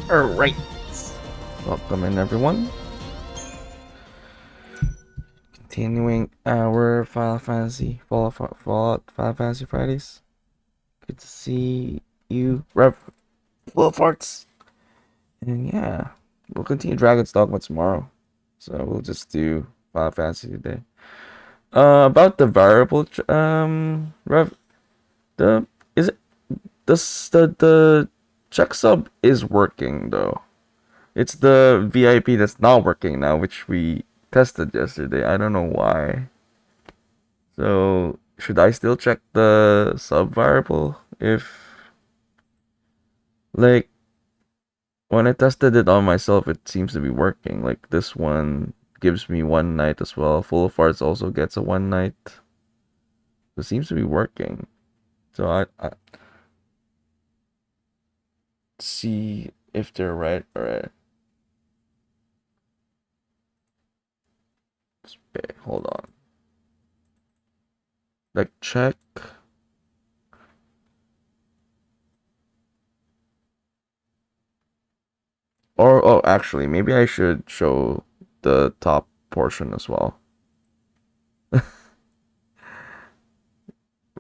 Alright. Welcome in, everyone. Continuing our Fallout Final Fantasy Fridays. Good to see you, Rev. Full of farts. And yeah, we'll continue Dragon's Dogma tomorrow. So we'll just do Final Fantasy today. About the variable, Rev, the is it the check sub is working though. It's the VIP that's not working now, which we tested yesterday. I don't know why. So, should I still check the sub variable? Like, when I tested it on myself, it seems to be working. Like, this one gives me one night as well. Full of Hearts also gets a one night. It seems to be working. So, I see if they're right. Alright. Okay, hold on. Like, check. Or, oh, actually, maybe I should show the top portion as well.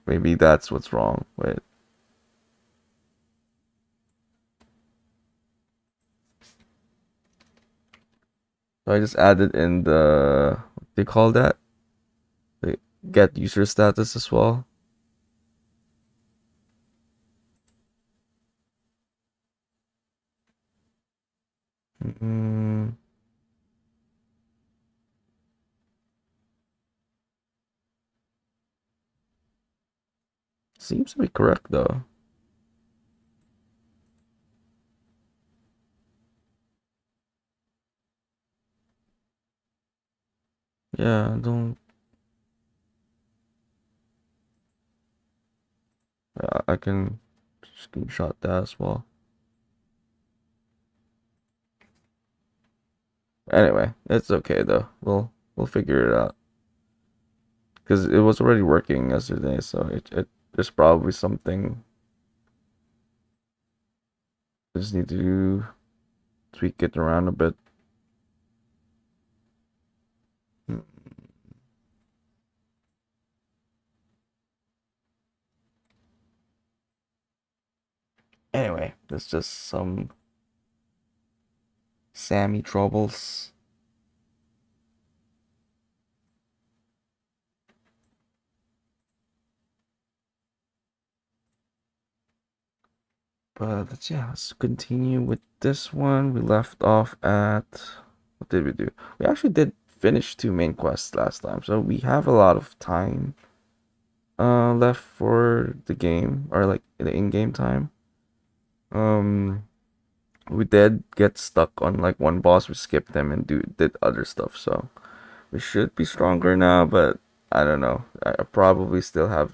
Maybe that's what's wrong. Wait. So I just added in what they call that? The get user status as well. Mm, seems to be correct though. Yeah, don't. I can screenshot that as well. Anyway, it's okay though. We'll figure it out because it was already working yesterday. So it there's probably something. I just need to tweak it around a bit. Hmm. Anyway, there's just some Sammy troubles. But let's continue with this one. We left off at what did we do? We actually did finish two main quests last time, so we have a lot of time left for the game or like the in-game time. Um, we did get stuck on like one boss. We skipped them and did other stuff, so we should be stronger now. But I don't know. I probably still have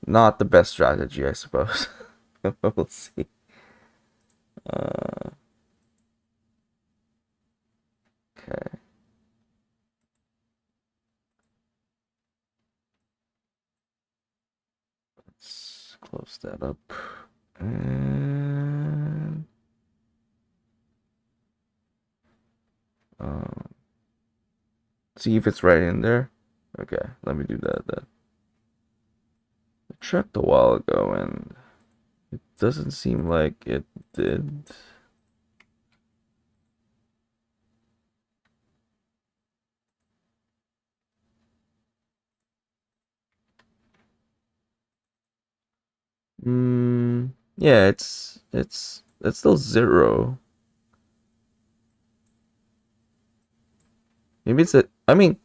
not the best strategy, I suppose. We'll see. Uh, okay. Let's close that up. And um, see if it's right in there. Okay, let me do that then. I checked a while ago and it doesn't seem like it did. Yeah, it's still zero. Maybe it's a. I mean,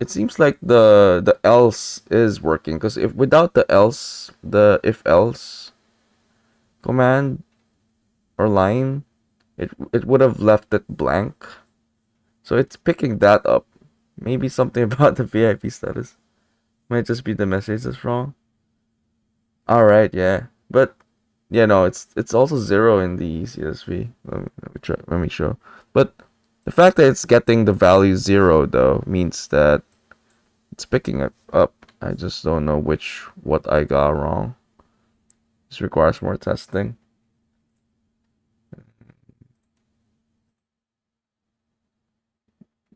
it seems like the else is working because if without the else, the if else command or line, it would have left it blank. So it's picking that up. Maybe something about the VIP status. Might just be the message that's wrong. Alright, yeah. But yeah, no, it's also zero in the CSV. Let me show. But the fact that it's getting the value zero though means that it's picking it up. I just don't know what I got wrong. This requires more testing.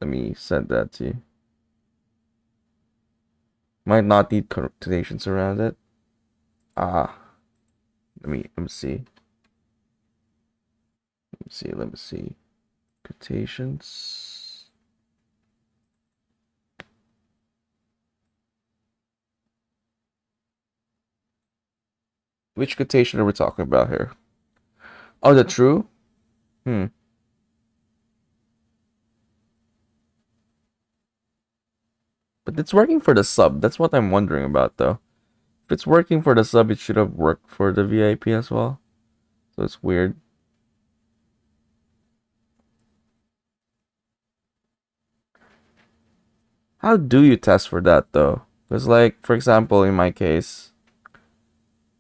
Let me send that to you. Might not need quotations around it. Ah, let me see. Let me see. Quotations. Which quotation are we talking about here? Oh, the true? Hmm. But it's working for the sub. That's what I'm wondering about, though. If it's working for the sub, it should have worked for the VIP as well. So it's weird. How do you test for that, though? Because, like, for example, in my case,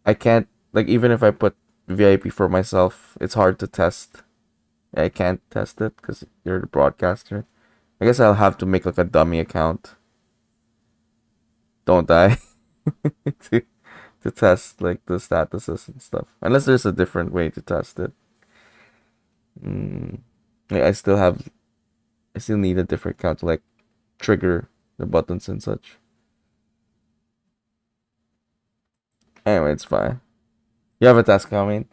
I can't, like, even if I put VIP for myself, it's hard to test. I can't test it because you're the broadcaster. I guess I'll have to make, like, a dummy account. Don't I? to, to test, like, the statuses and stuff. Unless there's a different way to test it. Mm. Yeah, I still need a different account to, like, trigger the buttons and such. Anyway, it's fine. You have a task coming?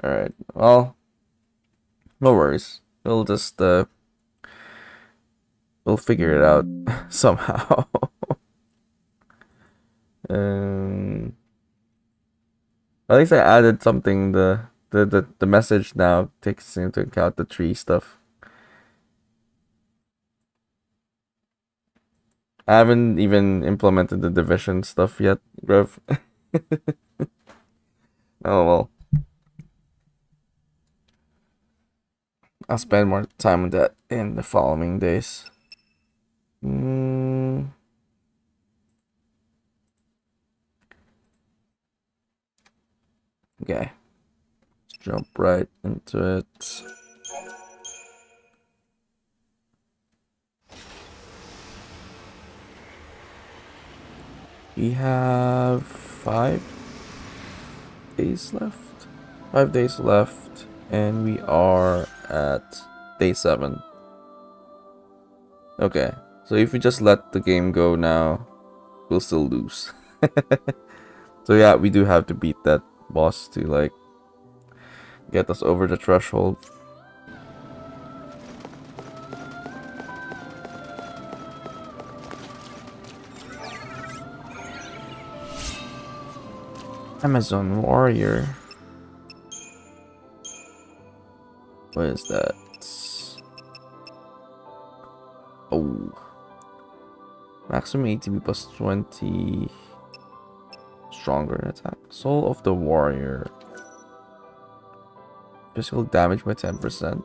Alright. Well, no worries. We'll figure it out somehow. um, at least I added something. The message now takes into account the tree stuff. I haven't even implemented the division stuff yet, Rev. Oh well. I'll spend more time on that in the following days. Mm, okay. Let's jump right into it. We have 5 days left. 5 days left, and we are at day 7. Okay, so if we just let the game go now, we'll still lose. So yeah, we do have to beat that boss to like get us over the threshold. Amazon Warrior. What is that? Oh. Maximum ATB plus 20. Stronger attack. Soul of the Warrior. Physical damage by 10%.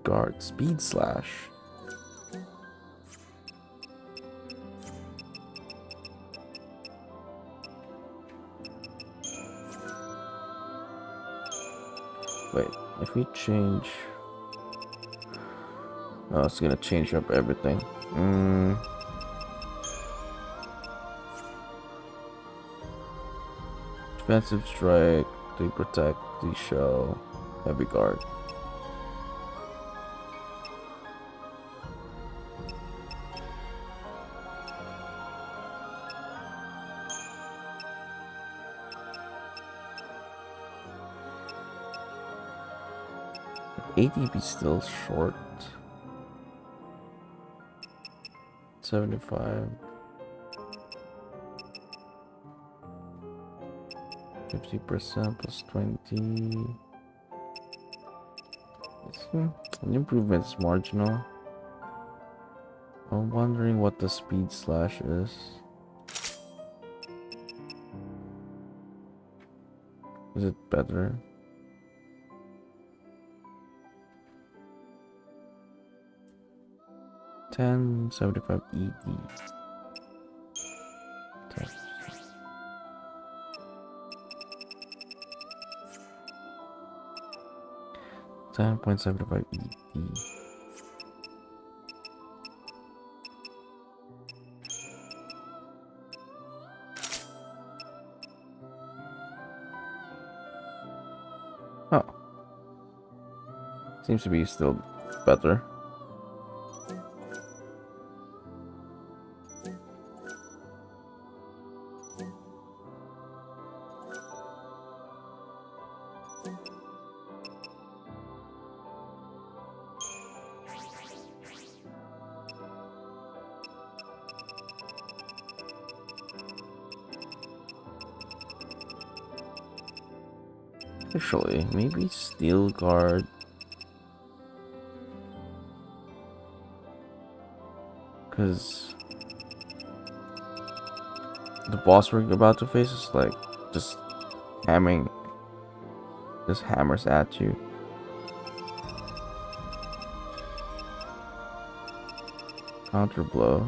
Guard. Speed slash. Wait, if we change... Oh, it's gonna change up everything. Defensive strike, they protect the shell, heavy guard. ATB still short. 75. 50% plus 20. The improvement is marginal. I'm wondering what the speed slash is. Is it better? $10.75 ED. 10.75 ED. Oh. Seems to be still better. Actually, maybe Steel Guard. Because the boss we're about to face is like just hammering, just hammers at you. Counter blow.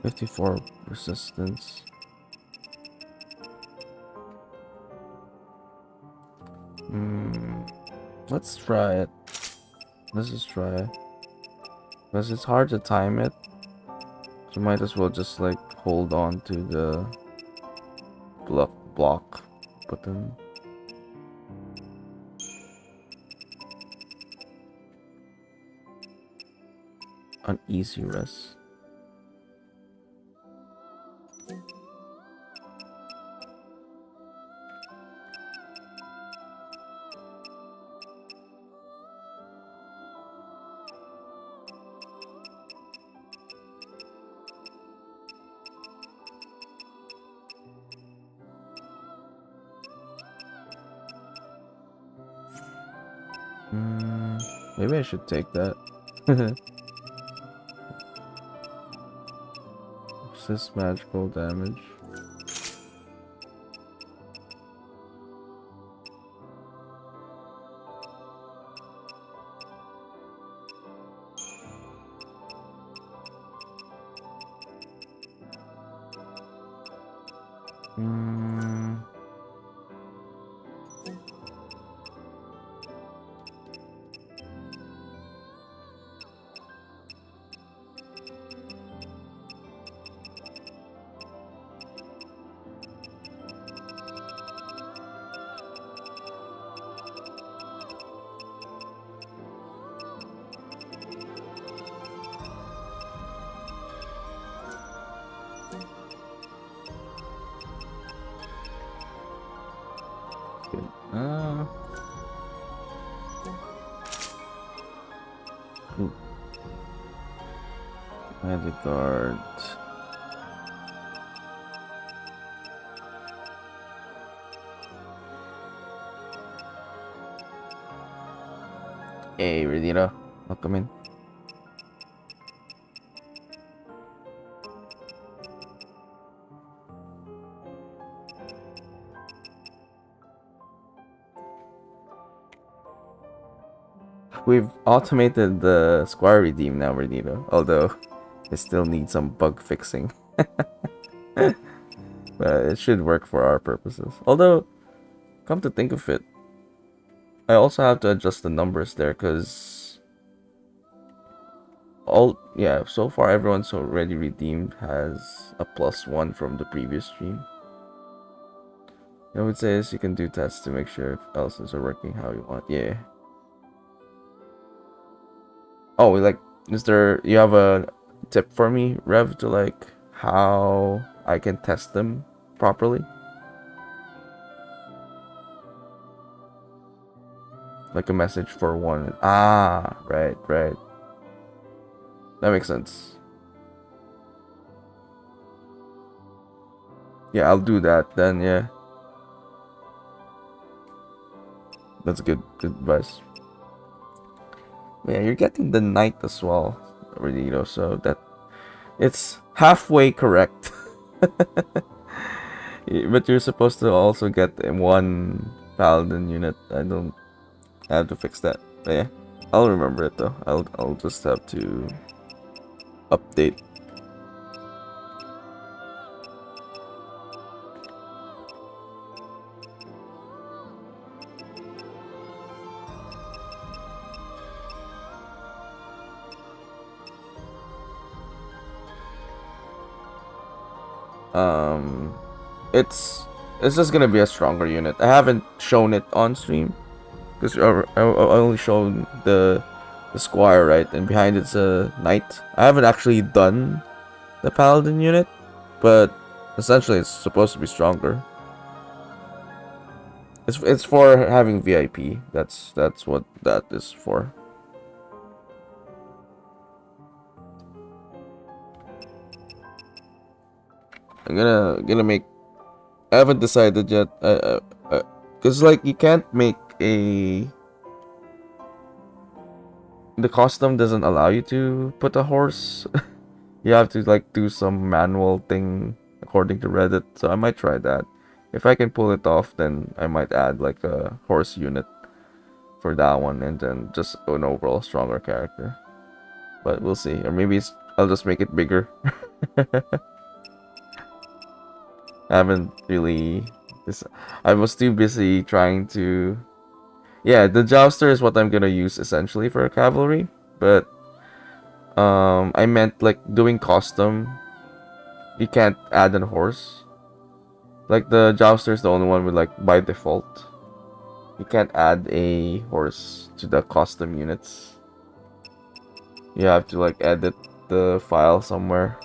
.54 resistance. Let's try it. Let's just try it. Because it's hard to time it. So might as well just like hold on to the block button. On easy rest. Maybe I should take that. Resist magical damage. Magic guard. Hey, Redito. Welcome in. We've automated the Squire Redeem now, Redito. Although it still needs some bug fixing. But it should work for our purposes. Although, come to think of it, I also have to adjust the numbers there because so far everyone's already redeemed has a +1 from the previous stream. I would say is you can do tests to make sure if else's are working how you want. Yeah. Oh, you have a tip for me, Rev, to like how I can test them properly? Like a message for one. Ah, right. That makes sense. Yeah, I'll do that then, yeah. That's good advice. Yeah, you're getting the knight as well, Redito, so that it's halfway correct. But you're supposed to also get one paladin unit. I have to fix that. But yeah, I'll remember it though. I'll just have to update. Um, it's it's just gonna be a stronger unit. I haven't shown it on stream because I only shown the squire, right, and behind it's a knight. I haven't actually done the paladin unit, but essentially it's supposed to be stronger. It's for having VIP. That's what that is for. I'm gonna make. I haven't decided yet. Cause like you can't make a. The custom doesn't allow you to put a horse. You have to like do some manual thing according to Reddit. So I might try that. If I can pull it off, then I might add like a horse unit for that one, and then just an overall stronger character. But we'll see. Or maybe I'll just make it bigger. I haven't really. I was too busy trying to. Yeah, the jouster is what I'm gonna use essentially for cavalry, but I meant like doing custom. You can't add a horse. Like the jouster is the only one with like by default. You can't add a horse to the custom units. You have to like edit the file somewhere.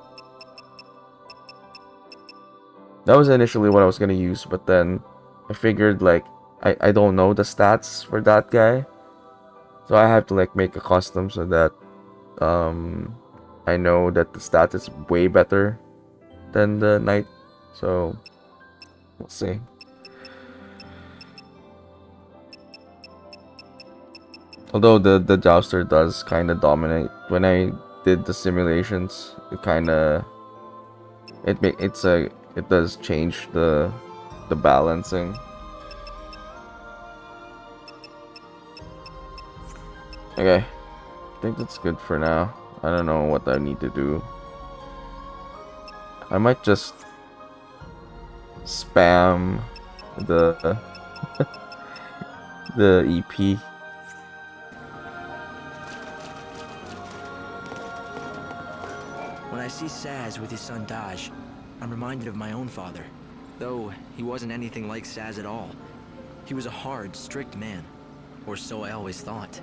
That was initially what I was gonna use, but then I figured like I don't know the stats for that guy. So I have to like make a custom so that I know that the stat is way better than the knight. So we'll see. Although the jouster does kind of dominate. When I did the simulations, it kind of it does change the balancing. Okay, I think that's good for now. I don't know what I need to do. I might just spam the the EP. When I see Saz with his son Daj, I'm reminded of my own father. Though he wasn't anything like Saz at all. He was a hard, strict man. Or so I always thought.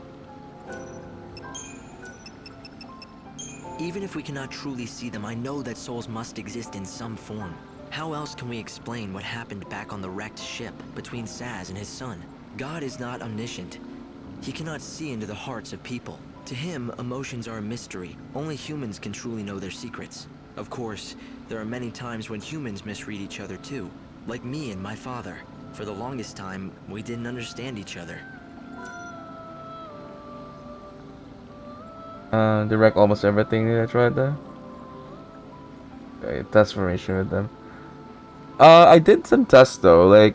Even if we cannot truly see them, I know that souls must exist in some form. How else can we explain what happened back on the wrecked ship between Saz and his son? God is not omniscient. He cannot see into the hearts of people. To him, emotions are a mystery. Only humans can truly know their secrets. Of course, there are many times when humans misread each other too. Like me and my father. For the longest time, we didn't understand each other. They wreck almost everything that I tried there. Okay, test formation with them. I did some tests though, like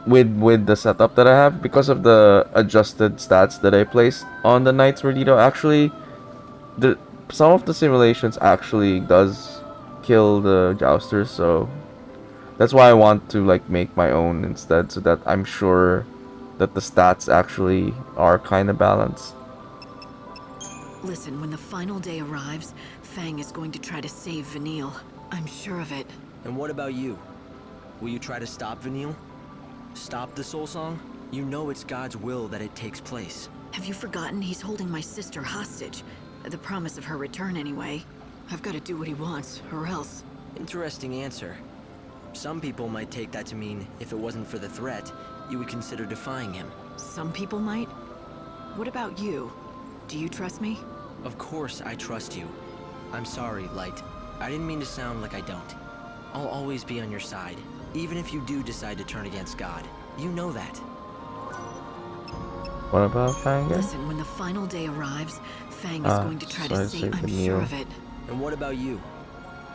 with the setup that I have because of the adjusted stats that I placed on the Knights Rodito. Actually, the some of the simulations actually does kill the jousters, so that's why I want to like make my own instead, so that I'm sure that the stats actually are kind of balanced. Listen, when the final day arrives, Fang is going to try to save Vanille. I'm sure of it. And what about you? Will you try to stop Vanille? Stop the Soul Song? You know it's God's will that it takes place. Have you forgotten he's holding my sister hostage? The promise of her return, anyway. I've got to do what he wants, or else. Interesting answer. Some people might take that to mean if it wasn't for the threat, you would consider defying him. Some people might? What about you? Do you trust me? Of course I trust you. I'm sorry, Light. I didn't mean to sound like I don't. I'll always be on your side, even if you do decide to turn against God. You know that. What about Fang? Listen, when the final day arrives, Fang is going to try to save. I'm sure of it. And what about you?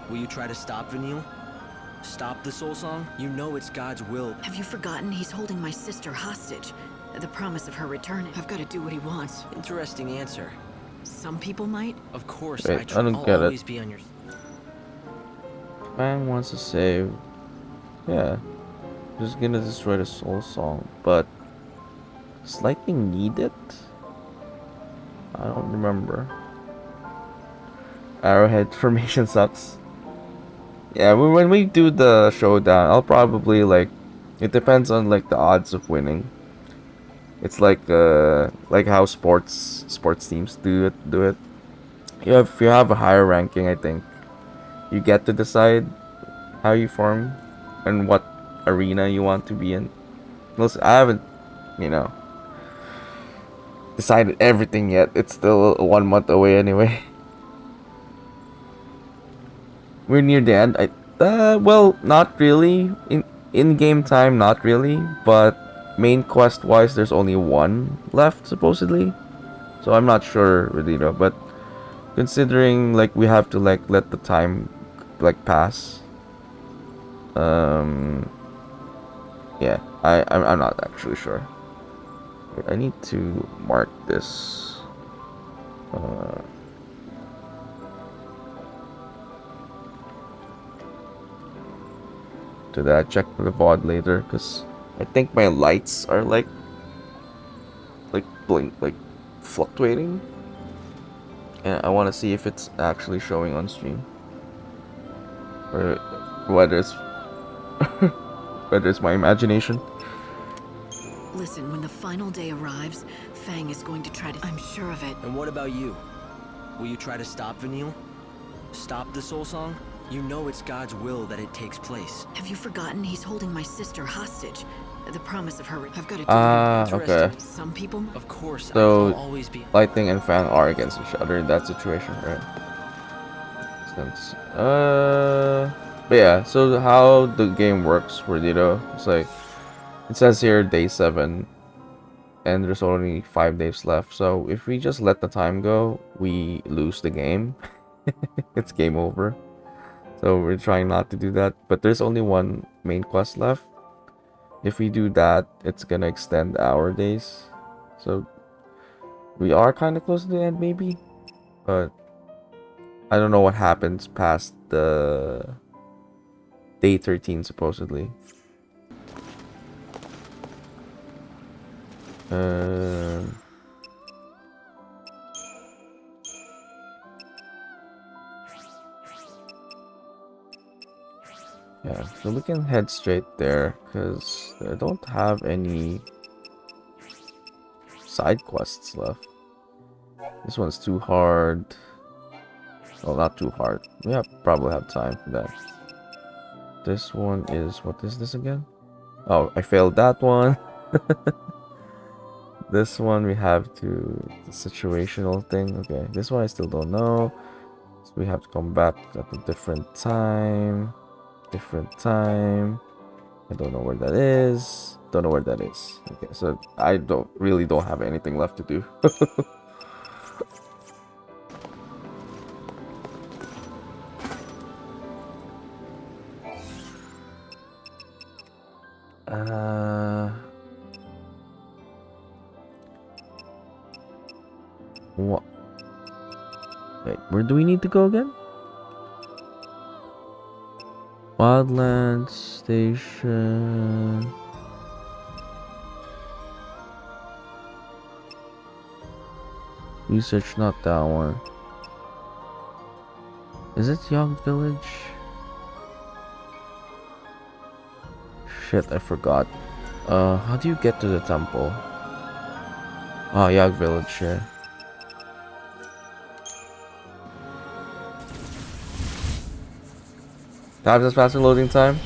Will you try to stop Vanille? Stop the Soul Song? You know it's God's will. Have you forgotten he's holding my sister hostage? The promise of her return. I've got to do what he wants. Interesting answer. Some people might. Of course, Wait, I'll always it. be on your... Fang wants to save. Yeah. Just gonna destroy the Soul Song, but does lightning need it? I don't remember. Arrowhead formation sucks. Yeah, when we do the showdown, I'll probably like. It depends on like the odds of winning. It's like how sports teams do it. If you have a higher ranking, I think you get to decide how you form and what arena you want to be in. Listen, I haven't, you know, decided everything yet. It's still 1 month away anyway. We're near the end. Well, not really. In game time, not really. But main quest wise, there's only one left supposedly. So I'm not sure, really, though. But considering like we have to like let the time like pass. Um. Yeah, I'm not actually sure. I need to mark this. Uh, to that. Check the VOD later, cause I think my lights are like blink like fluctuating, and I want to see if it's actually showing on stream or whether it's whether it's my imagination. Listen, when the final day arrives, Fang is going to try to... I'm sure of it. And what about you? Will you try to stop Vanille? Stop the Soul Song? You know it's God's will that it takes place. Have you forgotten he's holding my sister hostage? The promise of her... I've got to do Ah, it. okay. Some people... Of course, So I'll always be... Lightning and Fang are against each other in that situation, right? Since but yeah. So how the game works for Ditto? It's like it says here day 7, and there's only 5 days left. So if we just let the time go, we lose the game. It's game over. So we're trying not to do that. But there's only one main quest left. If we do that, it's gonna extend our days. So we are kind of close to the end, maybe. But I don't know what happens past the day 13, supposedly. Yeah, so we can head straight there because I don't have any side quests left. This one's too hard. Well, not too hard. We probably have time for that. This one is... What is this again? Oh, I failed that one. This one we have to... The situational thing. Okay, this one I still don't know. So we have to come back at a different time. I don't know where that is. Don't know where that is. Okay, so I don't have anything left to do. What? Wait, where do we need to go again? Wildlands Station. Research, not that one. Is it Young Village? Shit, I forgot. How do you get to the temple? Oh, Yog Village, yeah. Times as faster loading time?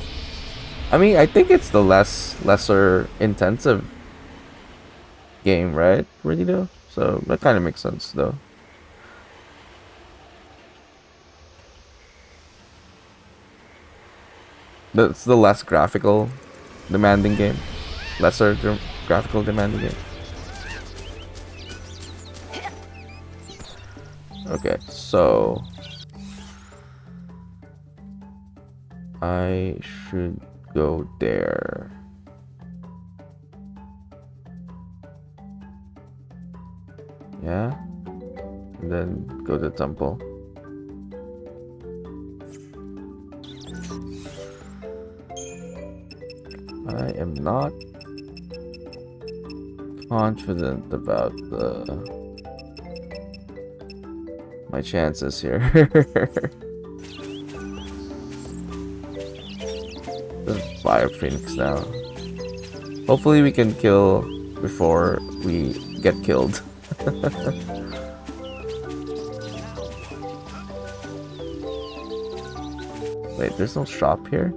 I mean, I think it's the lesser intensive game, right? Really though? So that kind of makes sense though. That's the less graphical demanding game. Graphical demanding game. Okay, so I should go there. Yeah? And then go to the temple. I am not confident about my chances here. Fire Phoenix now. Hopefully we can kill before we get killed. Wait, there's no shop here?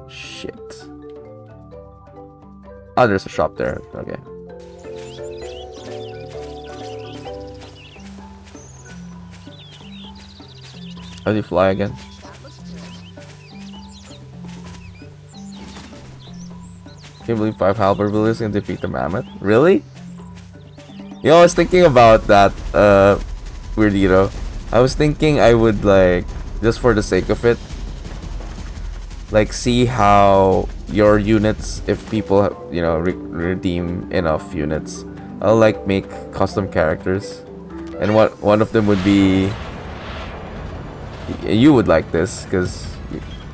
Shit. Oh, there's a shop there. Okay. How do you fly again? Can't believe 5 halberd builders can defeat the mammoth. Really? You know, I was thinking about that, Weirdito. I was thinking I would, like, just for the sake of it, like, see how your units, if people, you know, redeem enough units, I'll, like, make custom characters. And what one of them would be... You would like this, because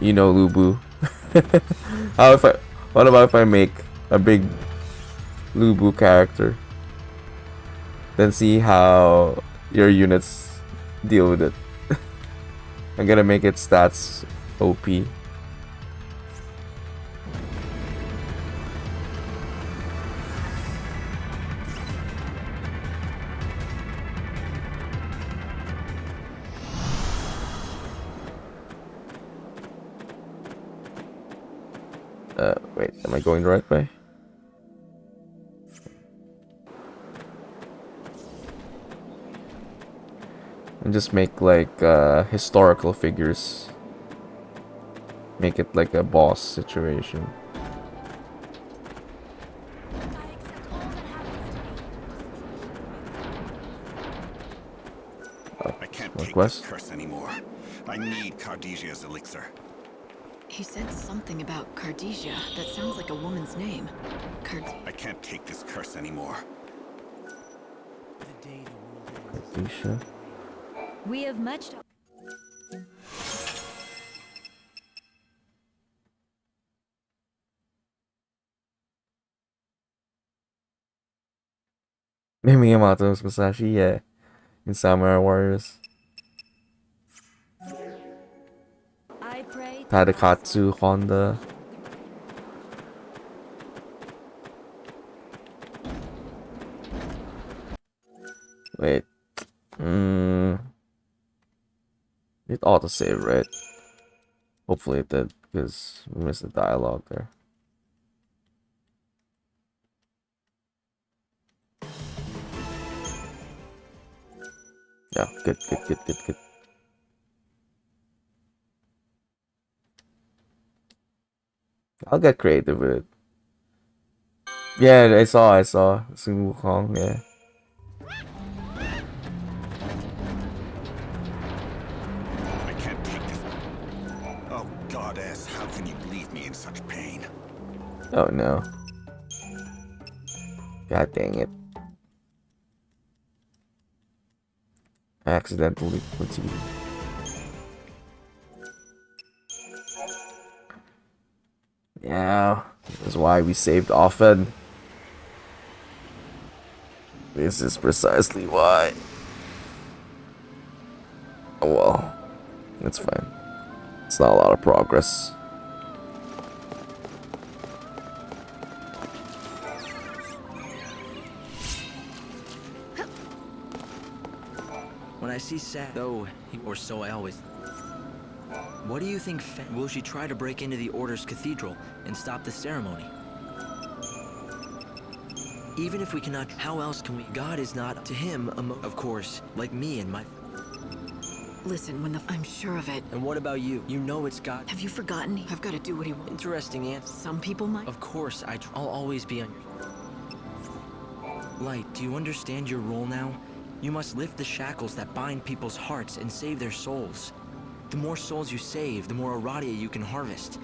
you know Lubu. How if I... What about if I make a big Lubu character? Then see how your units deal with it. I'm gonna make its stats OP. Wait, am I going the right way? And just make like historical figures. Make it like a boss situation. I can't take quest? this curse anymore. I need Cardesia's elixir. He said something about Cardesia. That sounds like a woman's name. I can't take this curse anymore. Isha. We have much to... Miyamato's Musashi, yeah. In Samurai Warriors. I pray... Tadakatsu Honda. Wait. It autosave, right? Hopefully it did, because we missed the dialogue there. Yeah, good. I'll get creative with it. Yeah, I saw Sun Wukong, yeah. I can't take this. Oh, goddess, how can you leave me in such pain? Oh no. God dang it. I accidentally proceeded. Yeah, that's why we saved often. This is precisely why. Oh well, it's fine. It's not a lot of progress. When I see Sad, though, or so I always... What do you think will she try to break into the Order's cathedral and stop the ceremony? Even if we cannot, how else can we? God is not, to him, of course, like me and my... Listen, I'm sure of it. And what about you? You know it's God. Have you forgotten? I've got to do what he wants. Interesting answer. Some people might. Of course, I'll always be on your... Light, do you understand your role now? You must lift the shackles that bind people's hearts and save their souls. The more souls you save, the more Aradia you can harvest.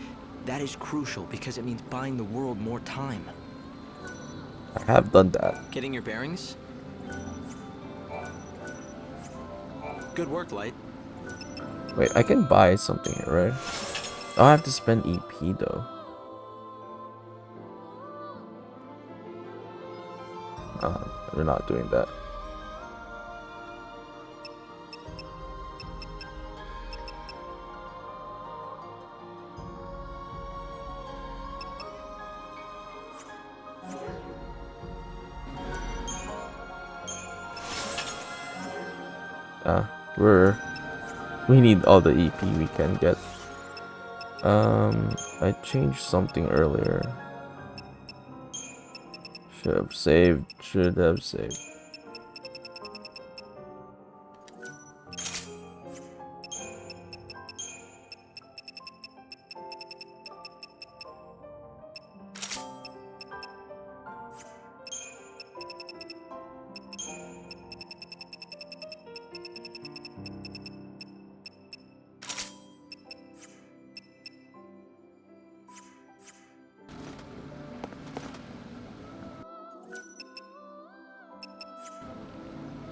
That is crucial because it means buying the world more time. I have done that. Getting your bearings? Good work, Light. Wait, I can buy something here, right? Oh, I have to spend EP though. We're not doing that. we need all the EP we can get. I changed something earlier. Should have saved. Should have saved.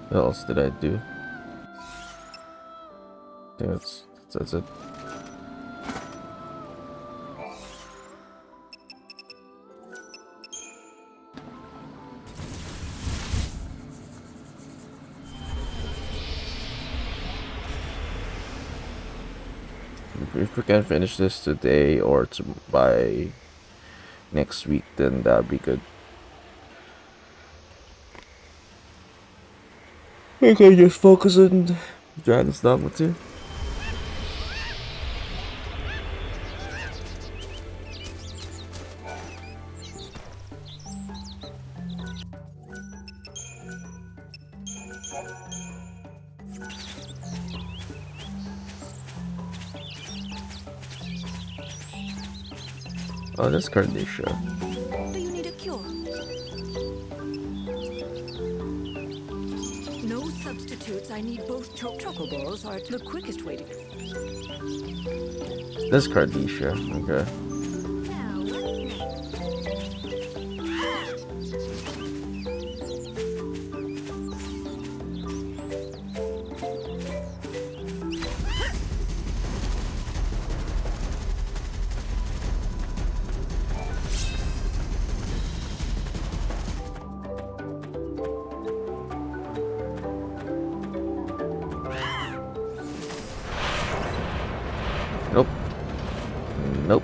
What else did I do? I think that's it. If we can finish this today or by next week, then that'd be good. Okay, just focus on Dragon's Dogma 2. Oh, this Cardisha. Do you need a cure? No substitutes. I need both choco balls are the quickest way to go. This Cardisha, okay. Now, what's next? Nope. Nope.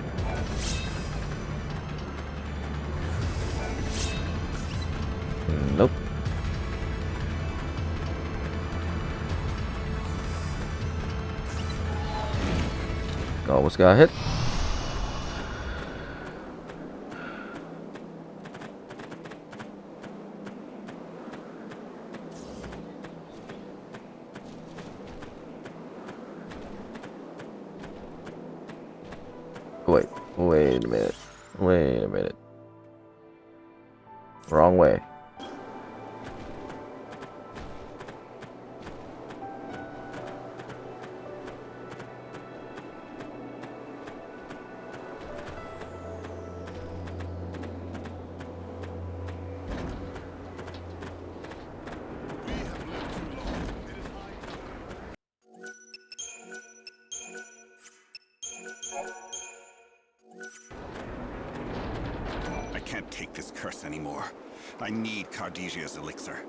Nope. Almost got hit. Wait a minute. Wait a minute. Wrong way. I can't take this curse anymore. I need Cardisia's elixir.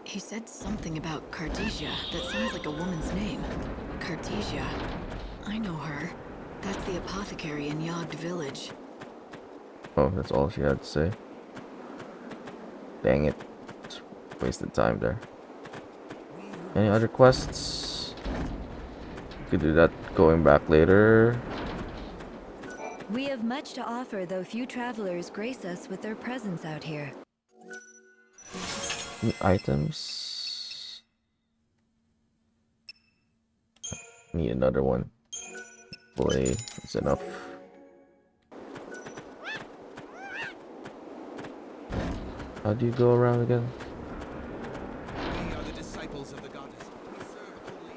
He said something about Cartesia. That sounds like a woman's name. Cartesia. I know her. That's the apothecary in Yogd village. Oh, that's all she had to say. Dang it. Just wasted time there. Any other quests? Could do that going back later. We have much to offer, though few travelers grace us with their presence out here. Any items? Need another one. Boy, it's enough. How do you go around again? We are the disciples of the goddess. We serve only.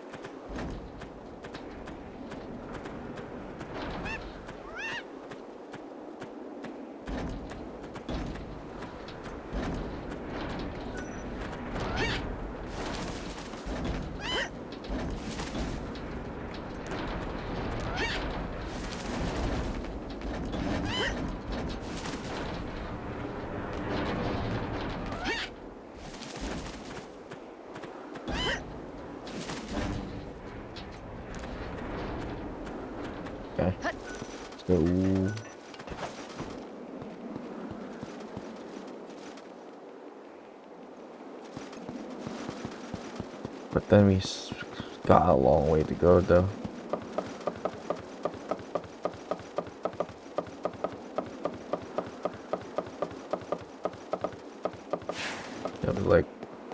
Okay. Let's go. But Then we got a long way to go though. You have to like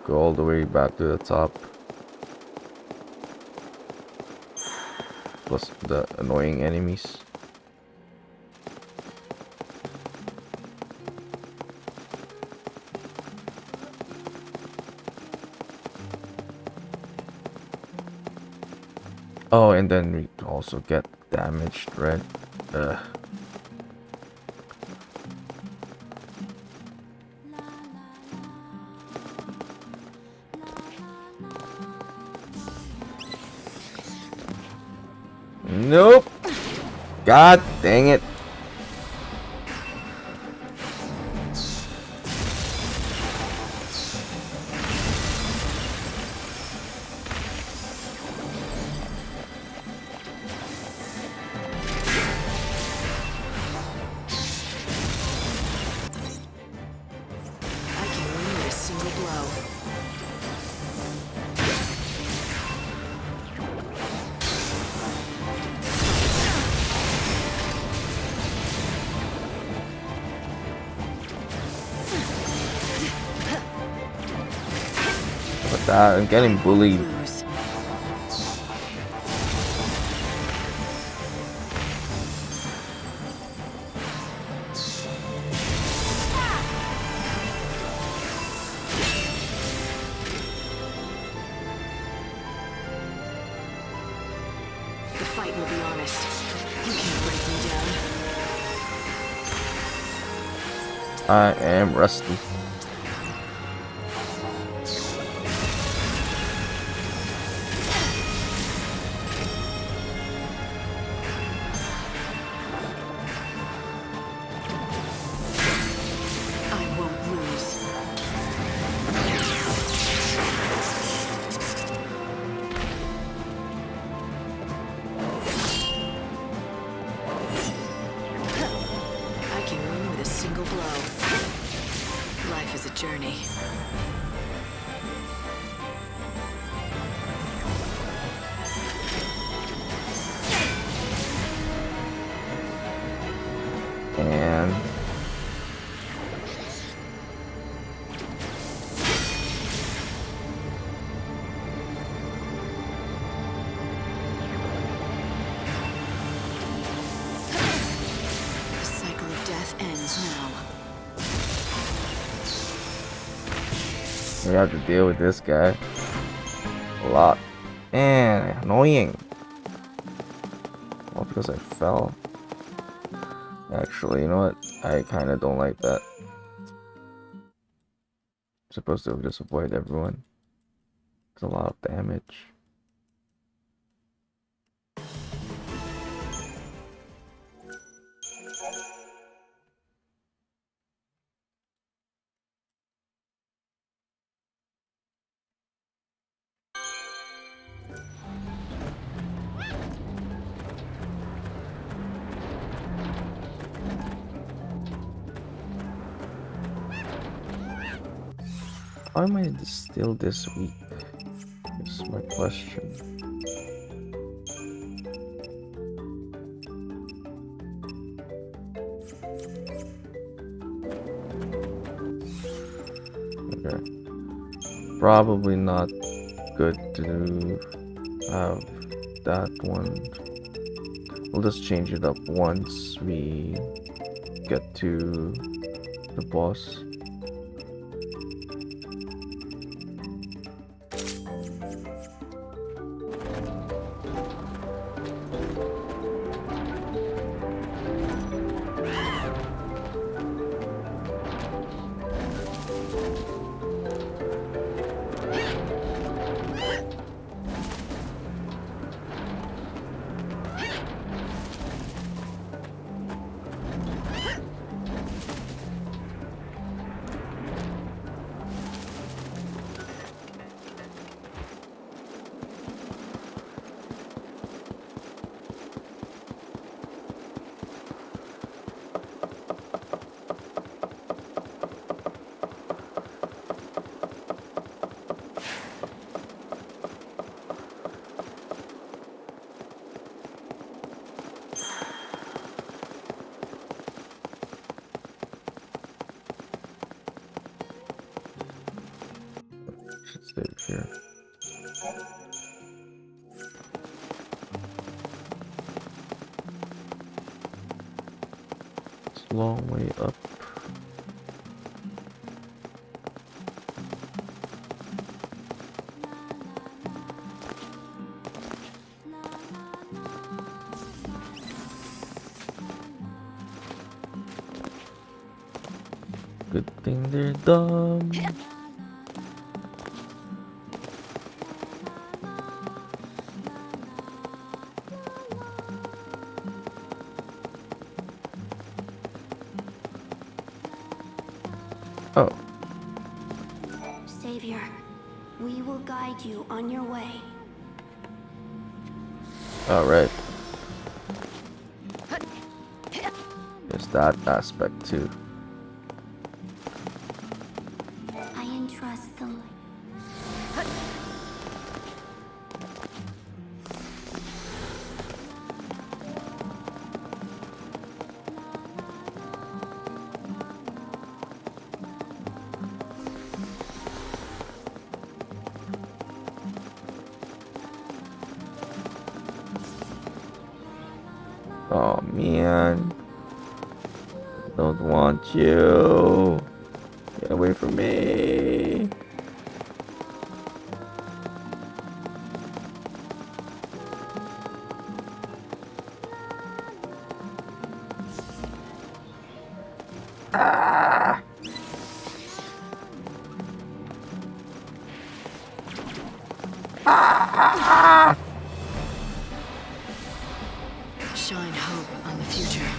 go all the way back to the top. Plus the annoying enemies. Oh, and then we also get damaged, right? Ugh. Nope. God dang it. I can win with a single blow. Look at that. I'm getting bullied. Lose. The fight will be honest. You can't break me down. I am rusty. I won't lose. I can win with a single blow. Life is a journey. And The cycle of death ends now. we have to deal with this guy a lot. And annoying. Well, because I fell. Actually, you know what? I kind of don't like that. I'm supposed to just avoid everyone. It's a lot of damage. Why am I still this weak? Is my question. Okay. Probably not good to have that one. We'll just change it up once we get to the boss. save here. It's a long way up. Good thing they're dumb. Oh, Savior, we will guide you on your way. alright. There's that aspect too. I entrust the light. Oh man. Don't want you. Get away from me. Ah! Ah! Shine hope on the future.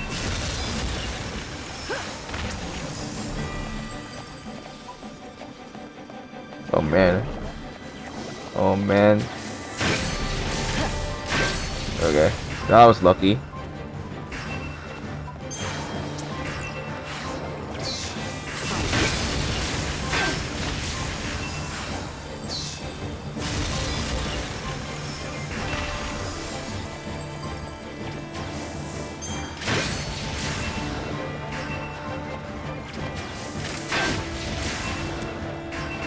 Oh man. Oh man. Okay, that was lucky.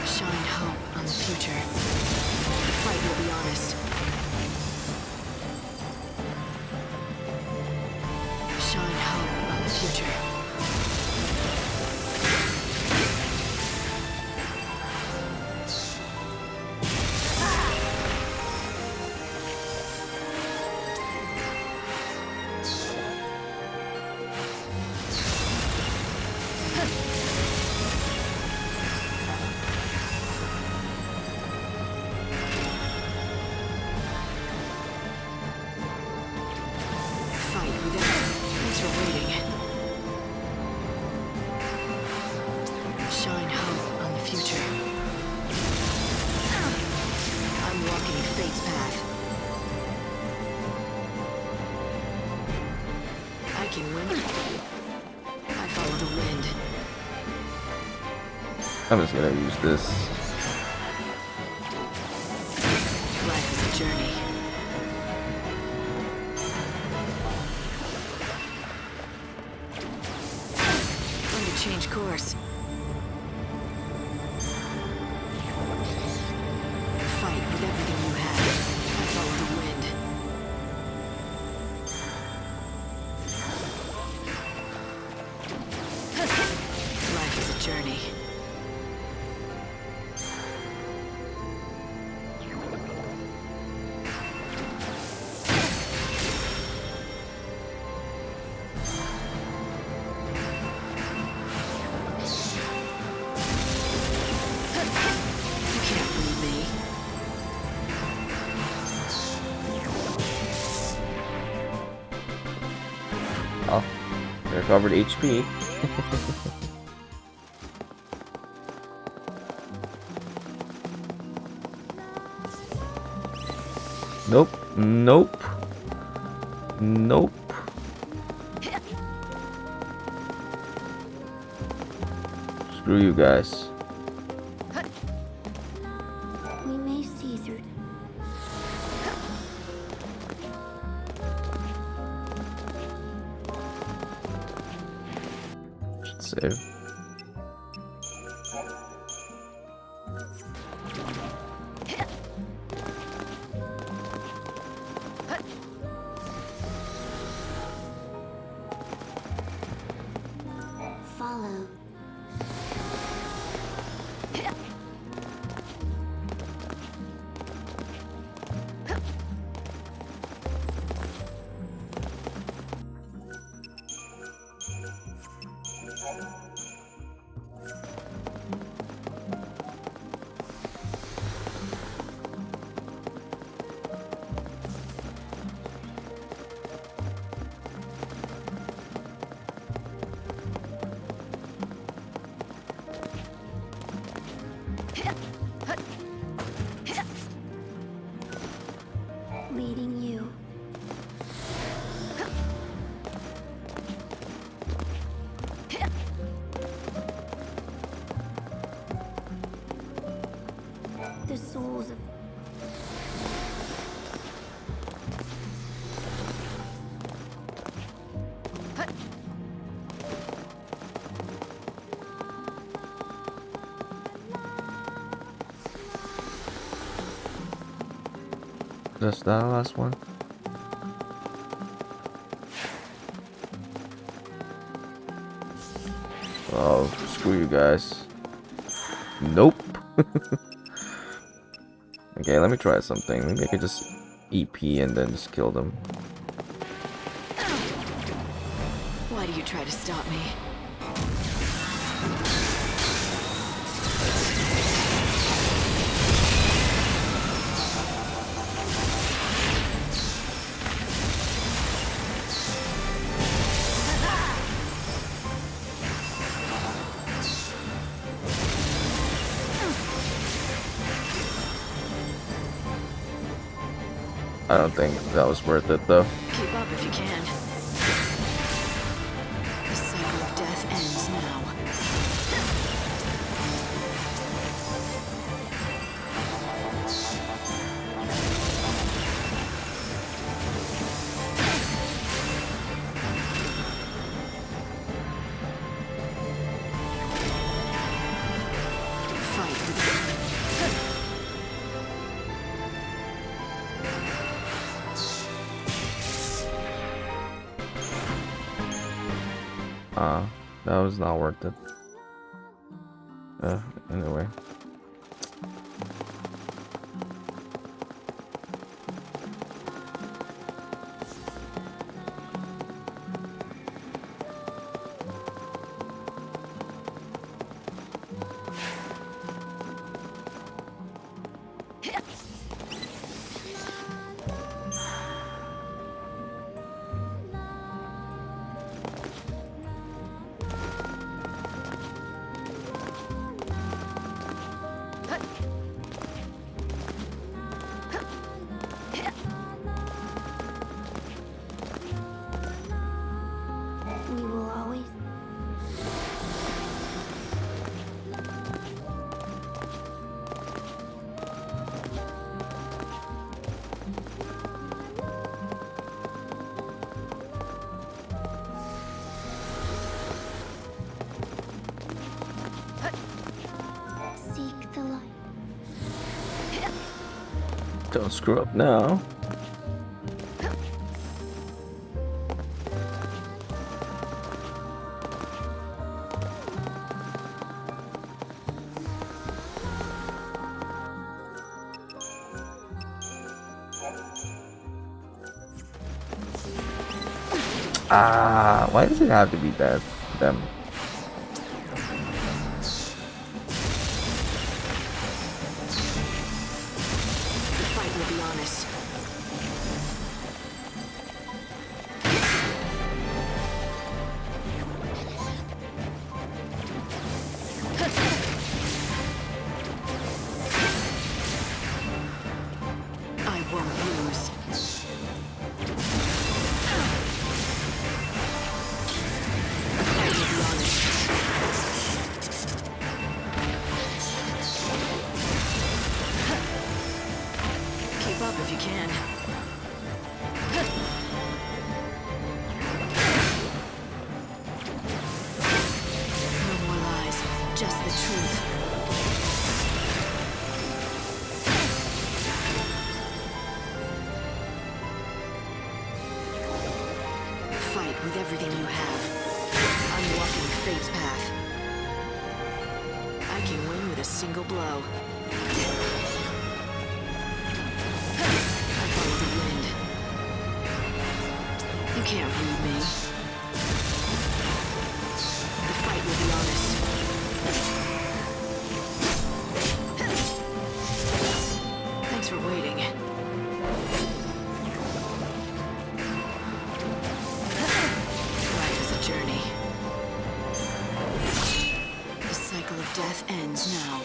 Shine hope on the future. The fight will be honest. Shine hope on the future. Fight with everything. Thanks for waiting. Shine hope on the future. I'm walking fate's path. I can win. I follow the wind. I'm just gonna use this. Life is a journey. Going to change course. Fight with everything you have. I follow the wind. Life is a journey. You can't beat me. Oh, recovered HP. Nope. Nope. Nope. Screw you guys. We may see through. Save. leading you. The souls of Just that last one. Oh, screw you guys. Nope. Okay, let me try something. Maybe I could just EP and then just kill them. Why do you try to stop me? I don't think that was worth it though. Keep up if you can. The cycle of death ends now. Fight with That was not worth it. Anyway. we will always seek the light. Don't screw up now. Why does it have to be that them? the fight will be honest. I won't lose. The fight will be honest. Keep up if you can. No more lies, just the truth. Fight with everything you have. I'm walking fate's path. I can win with a single blow. I follow the wind. You can't read me. The fight will be honest. Thanks for waiting. Life is a journey. The cycle of death ends now.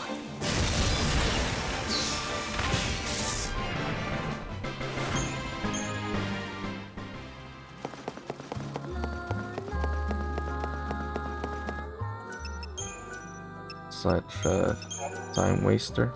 such a time waster.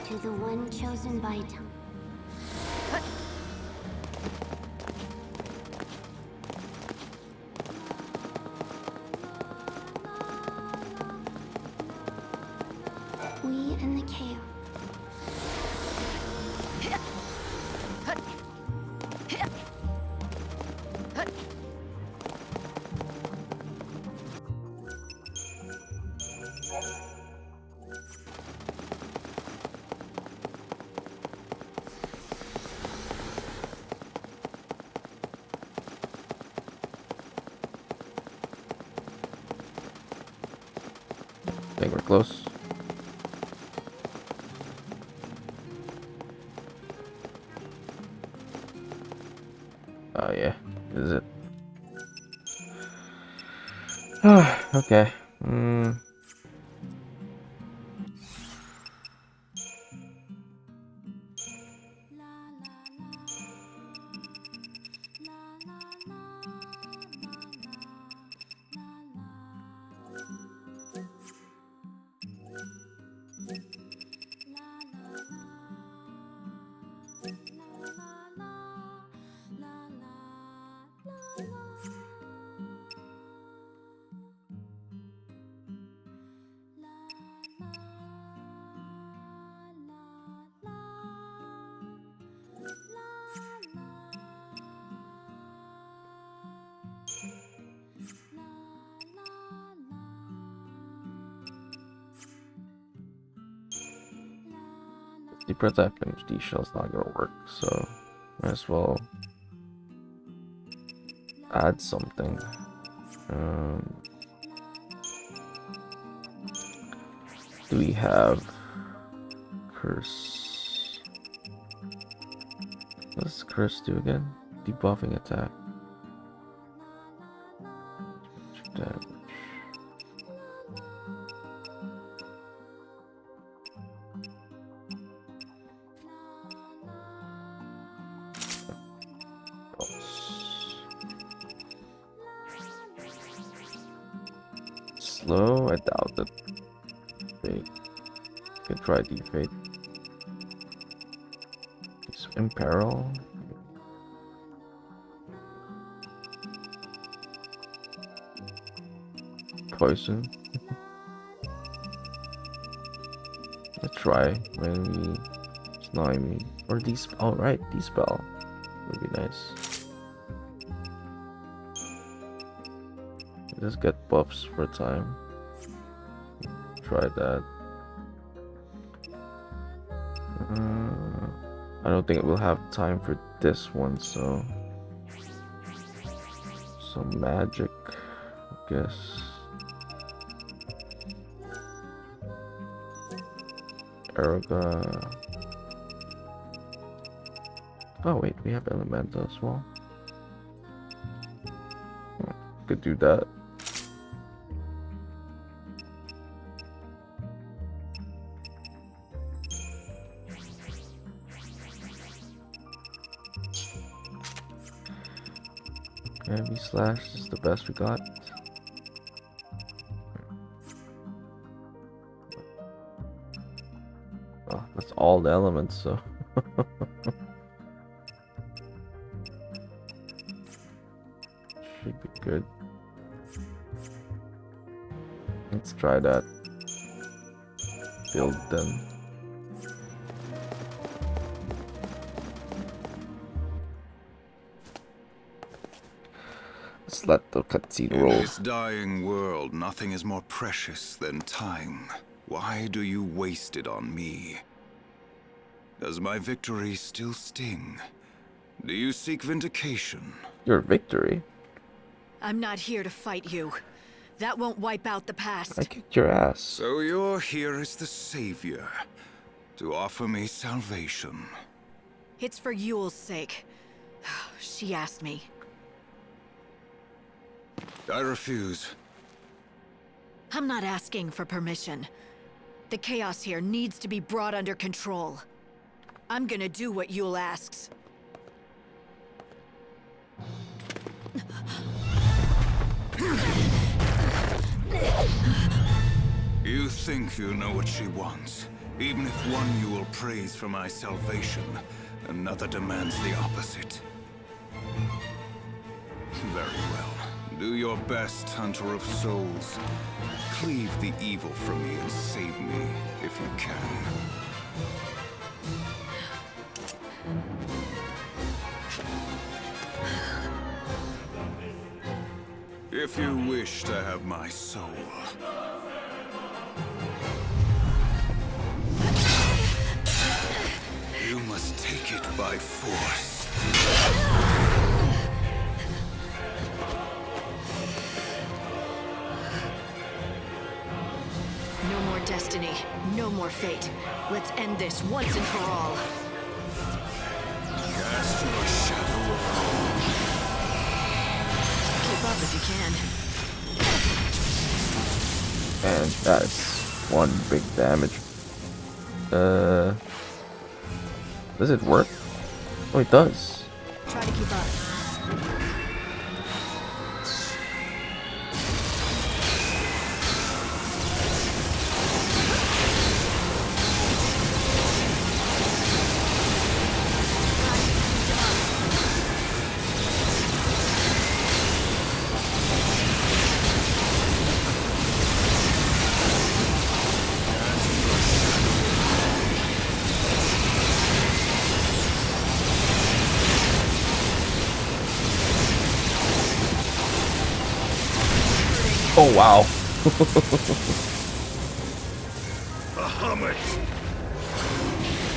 To the one chosen by time. We and the chaos. I think we're close. Oh yeah, is it? Okay. The protect MHD shell's not gonna work, so might as well add something. Do we have curse? What does curse do again? Debuffing attack. Damage. Slow? I doubt it. Fate. Could try defate. It's imperil. Poison. Let's try. Maybe it's not me. Or these. Oh, right, dispel would be nice. Just get buffs for time. Try that. I don't think we'll have time for this one, so some magic, I guess. Aroga. Oh wait, we have elemental as well. Could do that. Heavy slash is the best we got. Oh, that's all the elements, so should be good. Let's try that. Build them. Let's let the cutscene roll. In this dying world, nothing is more precious than time. Why do you waste it on me? Does my victory still sting? Do you seek vindication? Your victory? I'm not here to fight you. That won't wipe out the past. I kicked your ass. So you're here as the savior, to offer me salvation. It's for Yule's sake. She asked me. I refuse. I'm not asking for permission. The chaos here needs to be brought under control. I'm gonna do what Yule asks. You think you know what she wants. Even if one Yule prays for my salvation, another demands the opposite. Very well. Do your best, Hunter of Souls. Cleave the evil from me and save me, if you can. If you wish to have my soul. You must take it by force. No more destiny, no more fate. Let's end this once and for all. Cast your shadow abroad. Keep up if you can. And that's one big damage. Does it work? Oh, it does. Try to keep up. Oh wow. Bahamut!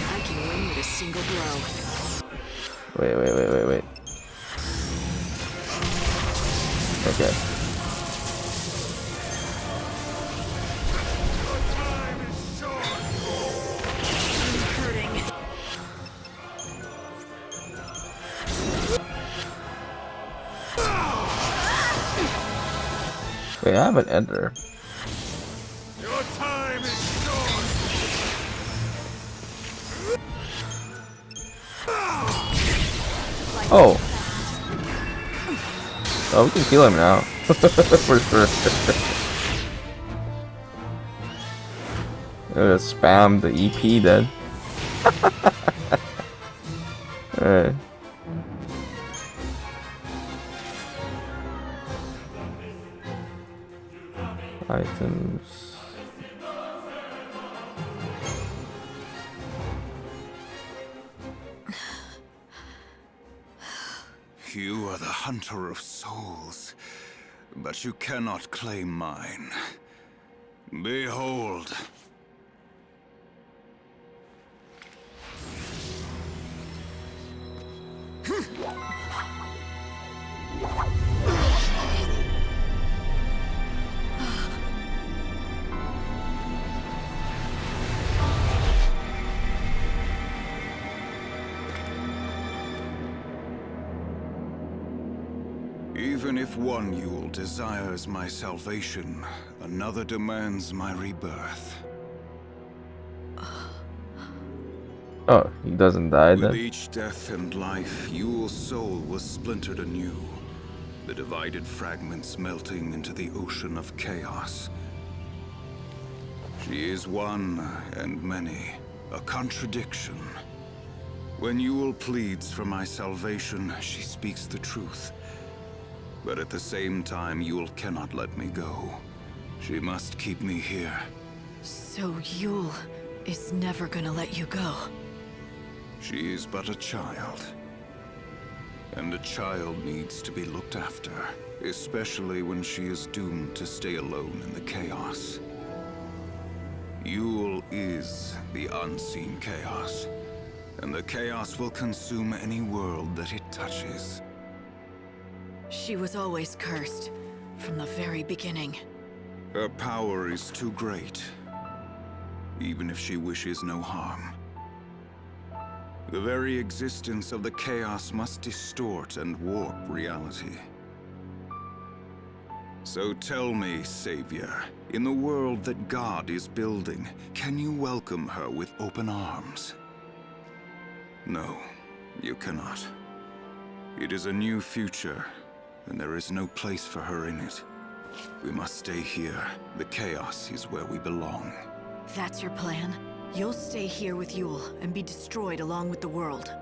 I can win with a single blow. Wait. Okay. Hurting. Wait, I have an ender. Your time is short! Oh. Oh, we can kill him now. For sure. Just spam the EP then. Alright. Items. You are the Hunter of Souls, but you cannot claim mine. Behold. Even if one Yule desires my salvation, another demands my rebirth. Oh, he doesn't die With then? each death and life, Yule's soul was splintered anew, the divided fragments melting into the ocean of chaos. She is one and many, a contradiction. When Yule pleads for my salvation, she speaks the truth. But at the same time, Yule cannot let me go. She must keep me here. So Yule is never gonna let you go. She is but a child. And a child needs to be looked after, especially when she is doomed to stay alone in the chaos. Yule is the unseen chaos, and the chaos will consume any world that it touches. She was always cursed, from the very beginning. Her power is too great, even if she wishes no harm. The very existence of the chaos must distort and warp reality. So tell me, Savior, In the world that God is building, can you welcome her with open arms? No, you cannot. It is a new future, and there is no place for her in it. We must stay here. The chaos is where we belong. That's your plan? You'll stay here with Yule and be destroyed along with the world.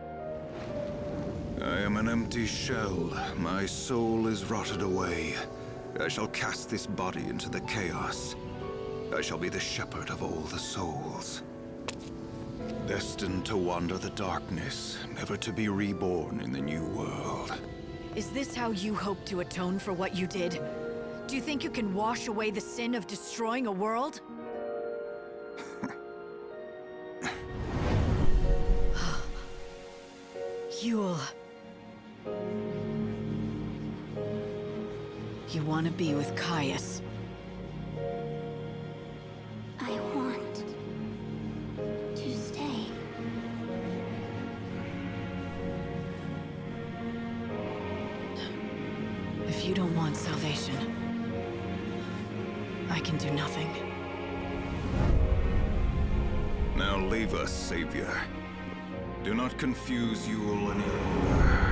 I am an empty shell. My soul is rotted away. I shall cast this body into the chaos. I shall be the shepherd of all the souls. Destined to wander the darkness, never to be reborn in the new world. Is this how you hope to atone for what you did? Do you think you can wash away the sin of destroying a world? Yule. You want to be with Caius. I want to stay. If you don't want salvation, I can do nothing. Now leave us, Savior. Do not confuse Yule any longer.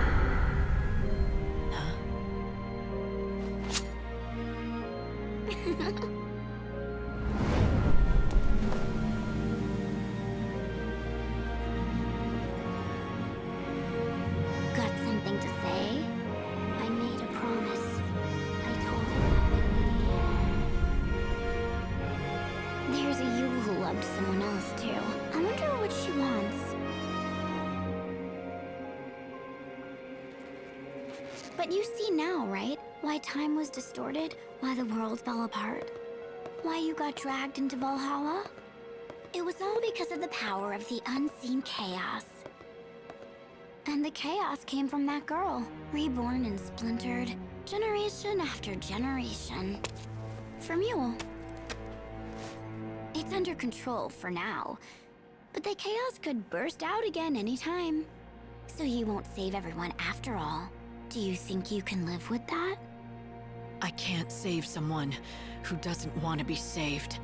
Got something to say? I made a promise. I told him I'd meet me here. There's a Yule who loved someone else too. I wonder what she wants. But you see now, right? Why time was distorted, why the world fell apart, why you got dragged into Valhalla? It was all because of the power of the unseen chaos. And the chaos came from that girl, reborn and splintered, generation after generation. From Yule. It's under control for now, but the chaos could burst out again anytime. So you won't save everyone after all. Do you think you can live with that? I can't save someone who doesn't want to be saved.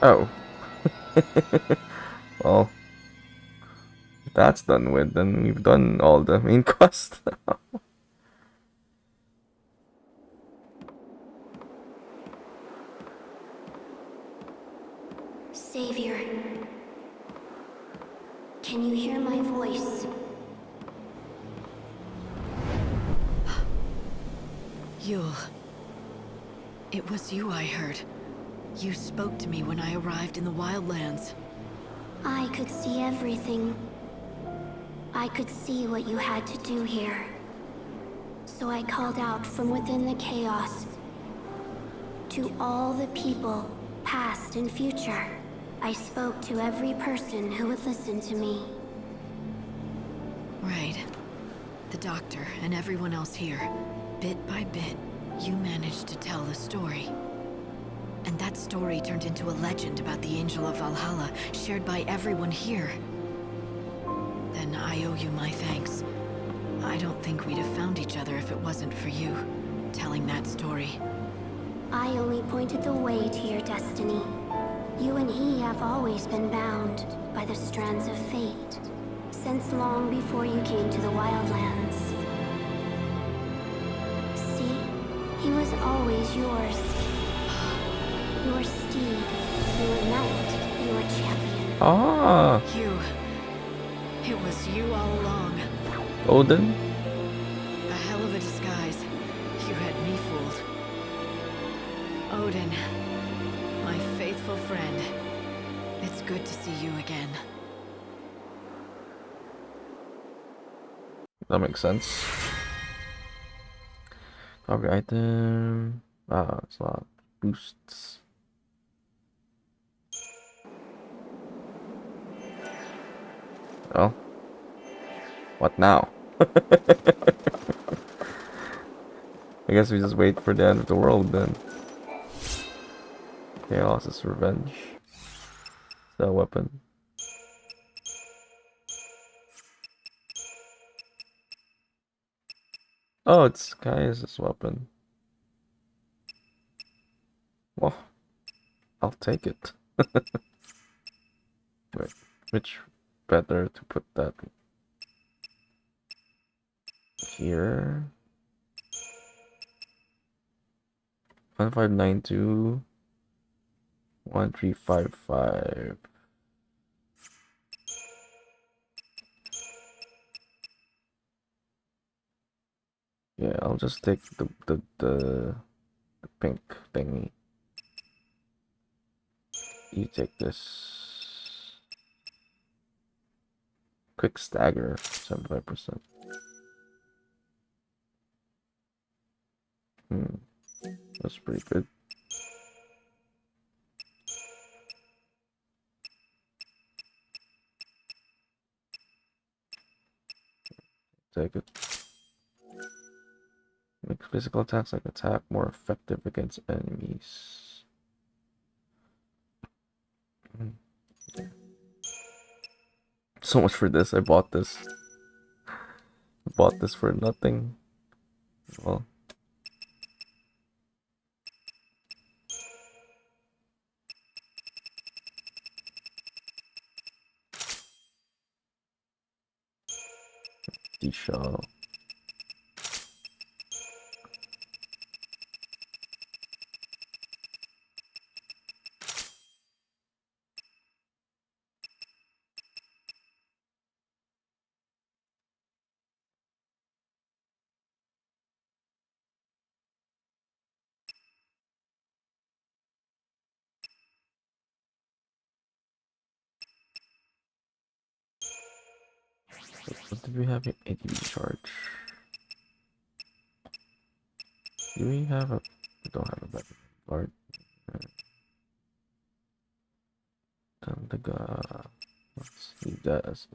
Oh. Well, if that's done with, then we've done all the main quest. Savior, can you hear my voice? Yule. It was you I heard. You spoke to me when I arrived in the Wildlands. I could see everything. I could see what you had to do here. So I called out from within the chaos. To all the people, past and future, I spoke to every person who would listen to me. Right. The doctor and everyone else here. Bit by bit, you managed to tell the story. And that story turned into a legend about the Angel of Valhalla, shared by everyone here. Then I owe you my thanks. I don't think we'd have found each other if it wasn't for you, telling that story. I only pointed the way to your destiny. You and he have always been bound by the strands of fate, since long before you came to the Wildlands. See? He was always yours. Your steed, your knight, your champion. Ah, You. It was you all along. Odin. A hell of a disguise. You had me fooled. Odin, my faithful friend. It's good to see you again. That makes sense. Copy item. Slot boosts. Well, what now? I guess we just wait for the end of the world then. Chaos's revenge. That weapon. Oh, it's Kai's weapon. Well, I'll take it. Wait, which better to put that here? 1592 1355. Yeah, I'll just take the pink thingy. You take this quick stagger, 75%. That's pretty good. Take it. Makes physical attacks like attack more effective against enemies. So much for this. I bought this. Bought this for nothing. Well, D-Shaw. What did we have in ATB charge? Do we have a... We don't have a better card. Let's see, that is...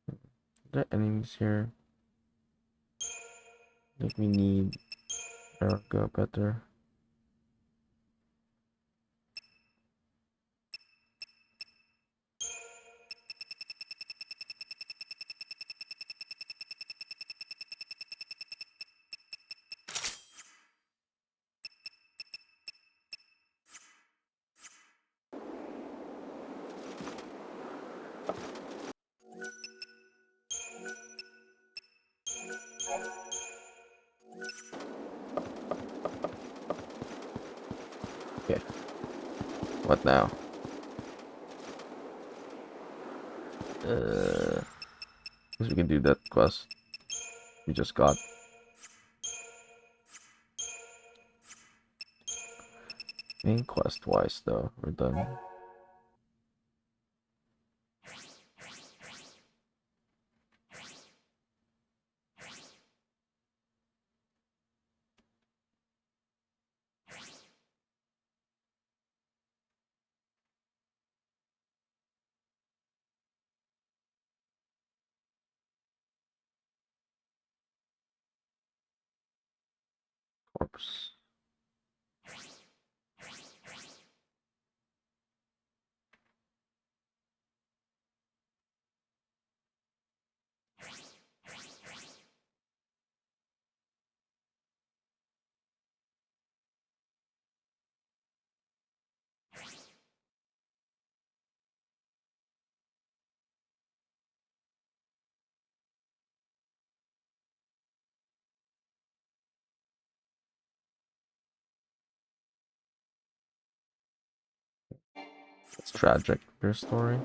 Are there enemies here? I think we need Erica better. Okay. What now? Guess we can do that quest we just got. Main quest wise though, we're done. Corpse. It's tragic, your story.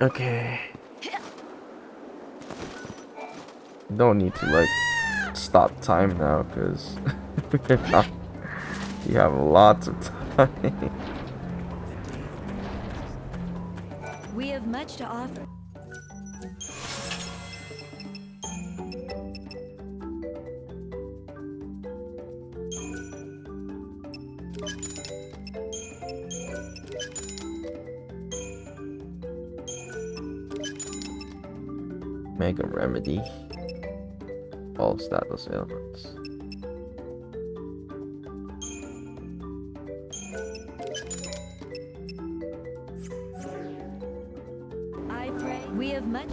Okay. Don't need to like stop time now because you have lots of time. We have much to offer. Mega remedy. All status ailments. I pray we have much.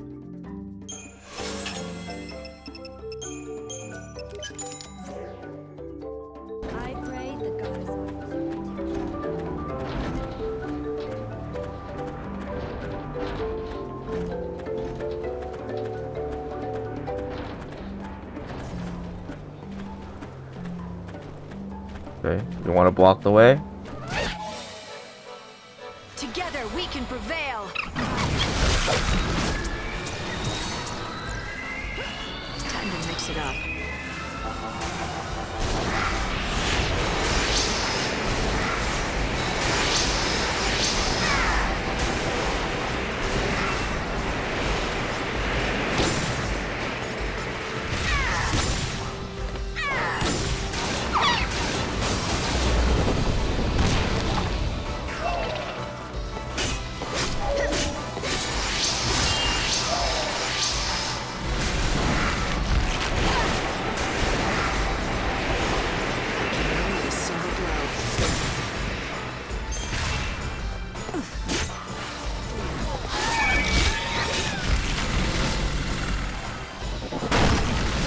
Okay, you want to block the way? Together we can prevail. Time to mix it up.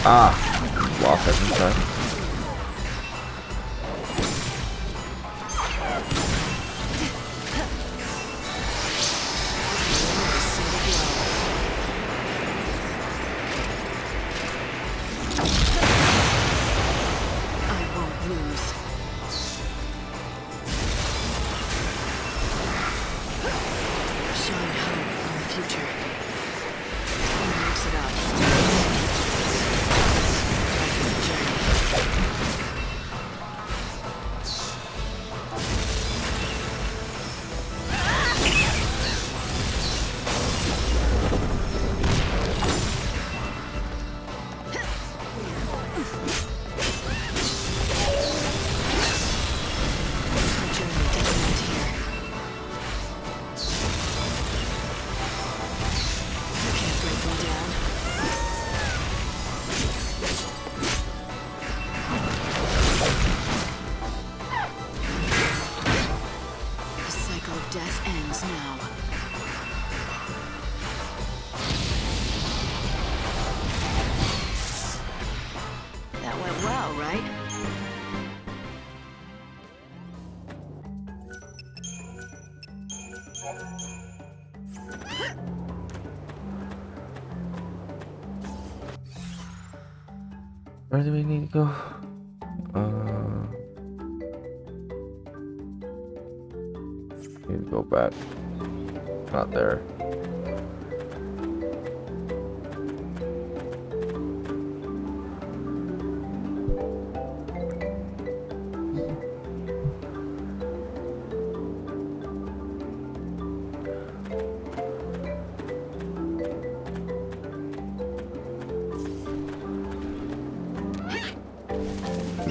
Ah, block it inside. Death ends now. That went well, right? Where do we need to go? Need to go back. Not there.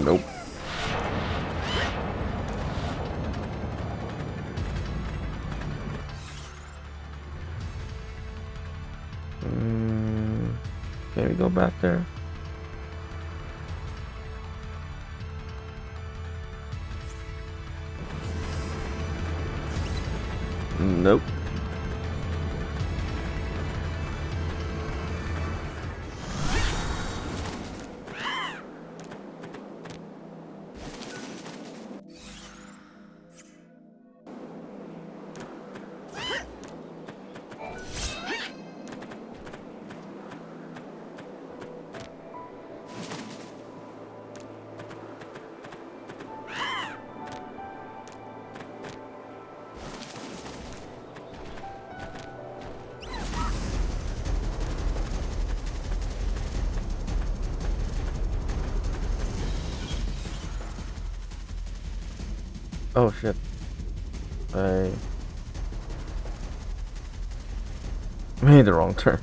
Nope. Can we go back there? Nope. Oh shit. I made the wrong turn.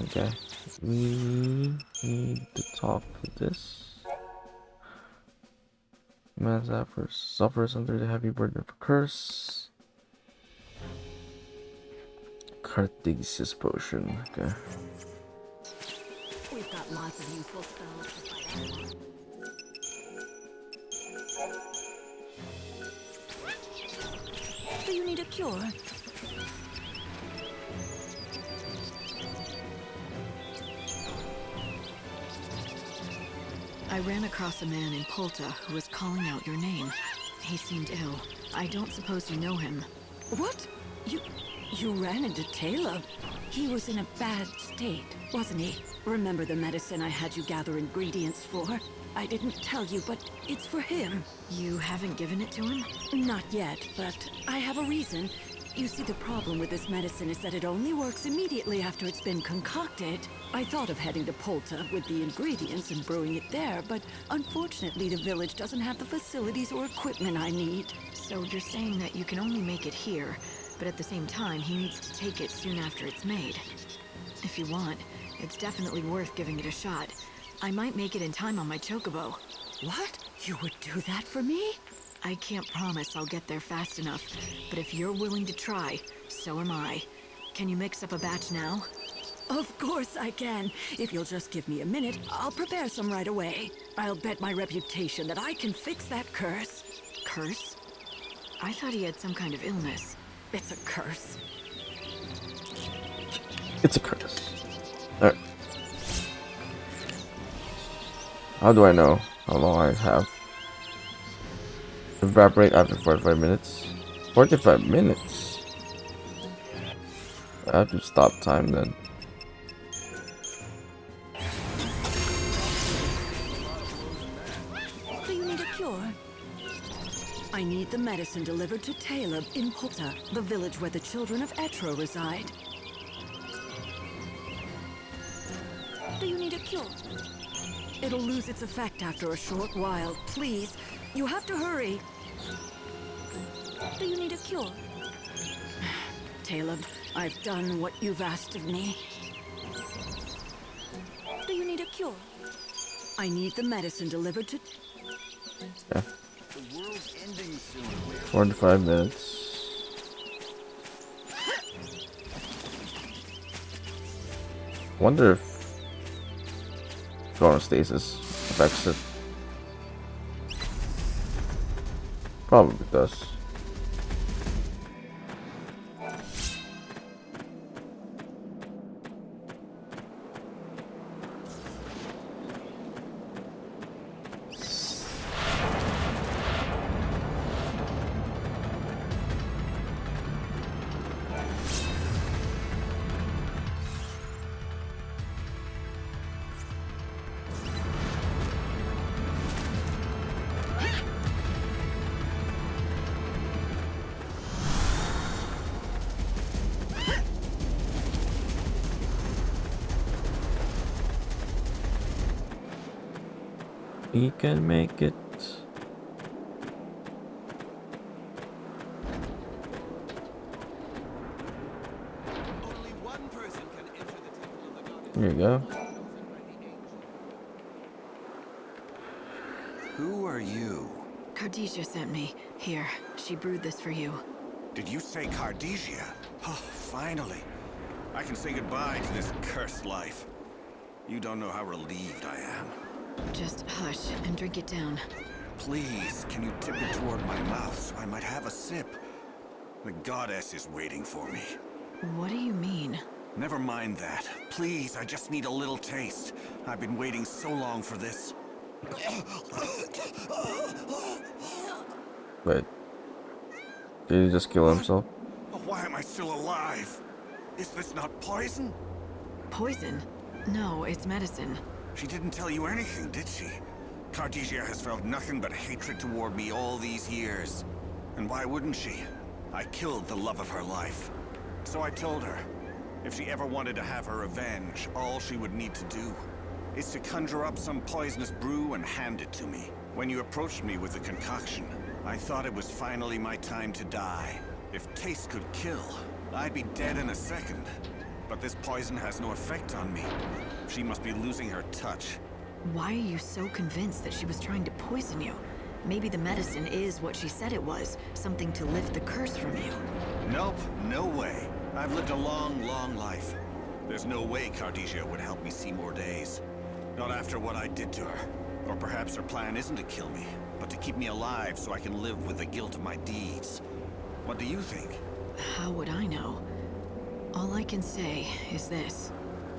Okay, we need to talk to this. Man's effort suffers under the heavy burden of a curse. Cartesius potion. Okay. got lots of useful spells to fight. Do you need a cure? I ran across a man in Polta who was calling out your name. He seemed ill. I don't suppose you know him. What? You ran into Caleb? He was in a bad state, wasn't he? Remember the medicine I had you gather ingredients for? I didn't tell you, but it's for him. You haven't given it to him? Not yet, but I have a reason. You see, the problem with this medicine is that it only works immediately after it's been concocted. I thought of heading to Polta with the ingredients and brewing it there, but unfortunately the village doesn't have the facilities or equipment I need. So you're saying that you can only make it here, but at the same time, he needs to take it soon after it's made. If you want, it's definitely worth giving it a shot. I might make it in time on my chocobo. What? You would do that for me? I can't promise I'll get there fast enough, but if you're willing to try, so am I. Can you mix up a batch now? Of course I can. If you'll just give me a minute, I'll prepare some right away. I'll bet my reputation that I can fix that curse. Curse? I thought he had some kind of illness. It's a curse. It's a curse. Alright. How do I know how long I have? Evaporate after 45 minutes. 45 minutes? I have to stop time then. Do you need a cure? I need the medicine delivered to Caleb in Polta, the village where the children of Etro reside. Do you need a cure? It'll lose its effect after a short while. Please, you have to hurry. Do you need a cure? Caleb, I've done what you've asked of me. Do you need a cure? I need the medicine delivered to... Yeah. The world's ending soon. 45 minutes. Wonder if chronostasis affects it. Probably does. We can make it. Only one person can enter the temple of the goddess. Here you go. Who are you? Cardesia sent me. Here, she brewed this for you. Did you say Cardesia? Oh, finally. I can say goodbye to this cursed life. You don't know how relieved I am. Just hush and drink it down. Please, can you tip it toward my mouth so I might have a sip? The goddess is waiting for me. What do you mean? Never mind that. Please, I just need a little taste. I've been waiting so long for this. Wait. Did he just kill himself? Why am I still alive? Is this not poison? Poison? No, it's medicine. She didn't tell you anything, did she? Cardesia has felt nothing but hatred toward me all these years. And why wouldn't she? I killed the love of her life. So I told her, if she ever wanted to have her revenge, all she would need to do is to conjure up some poisonous brew and hand it to me. When you approached me with the concoction, I thought it was finally my time to die. If taste could kill, I'd be dead in a second. But this poison has no effect on me. She must be losing her touch. Why are you so convinced that she was trying to poison you? Maybe the medicine is what she said it was, something to lift the curse from you. Nope, no way. I've lived a long, long life. There's no way Cardesia would help me see more days. Not after what I did to her. Or perhaps her plan isn't to kill me, but to keep me alive so I can live with the guilt of my deeds. What do you think? How would I know? All I can say is this.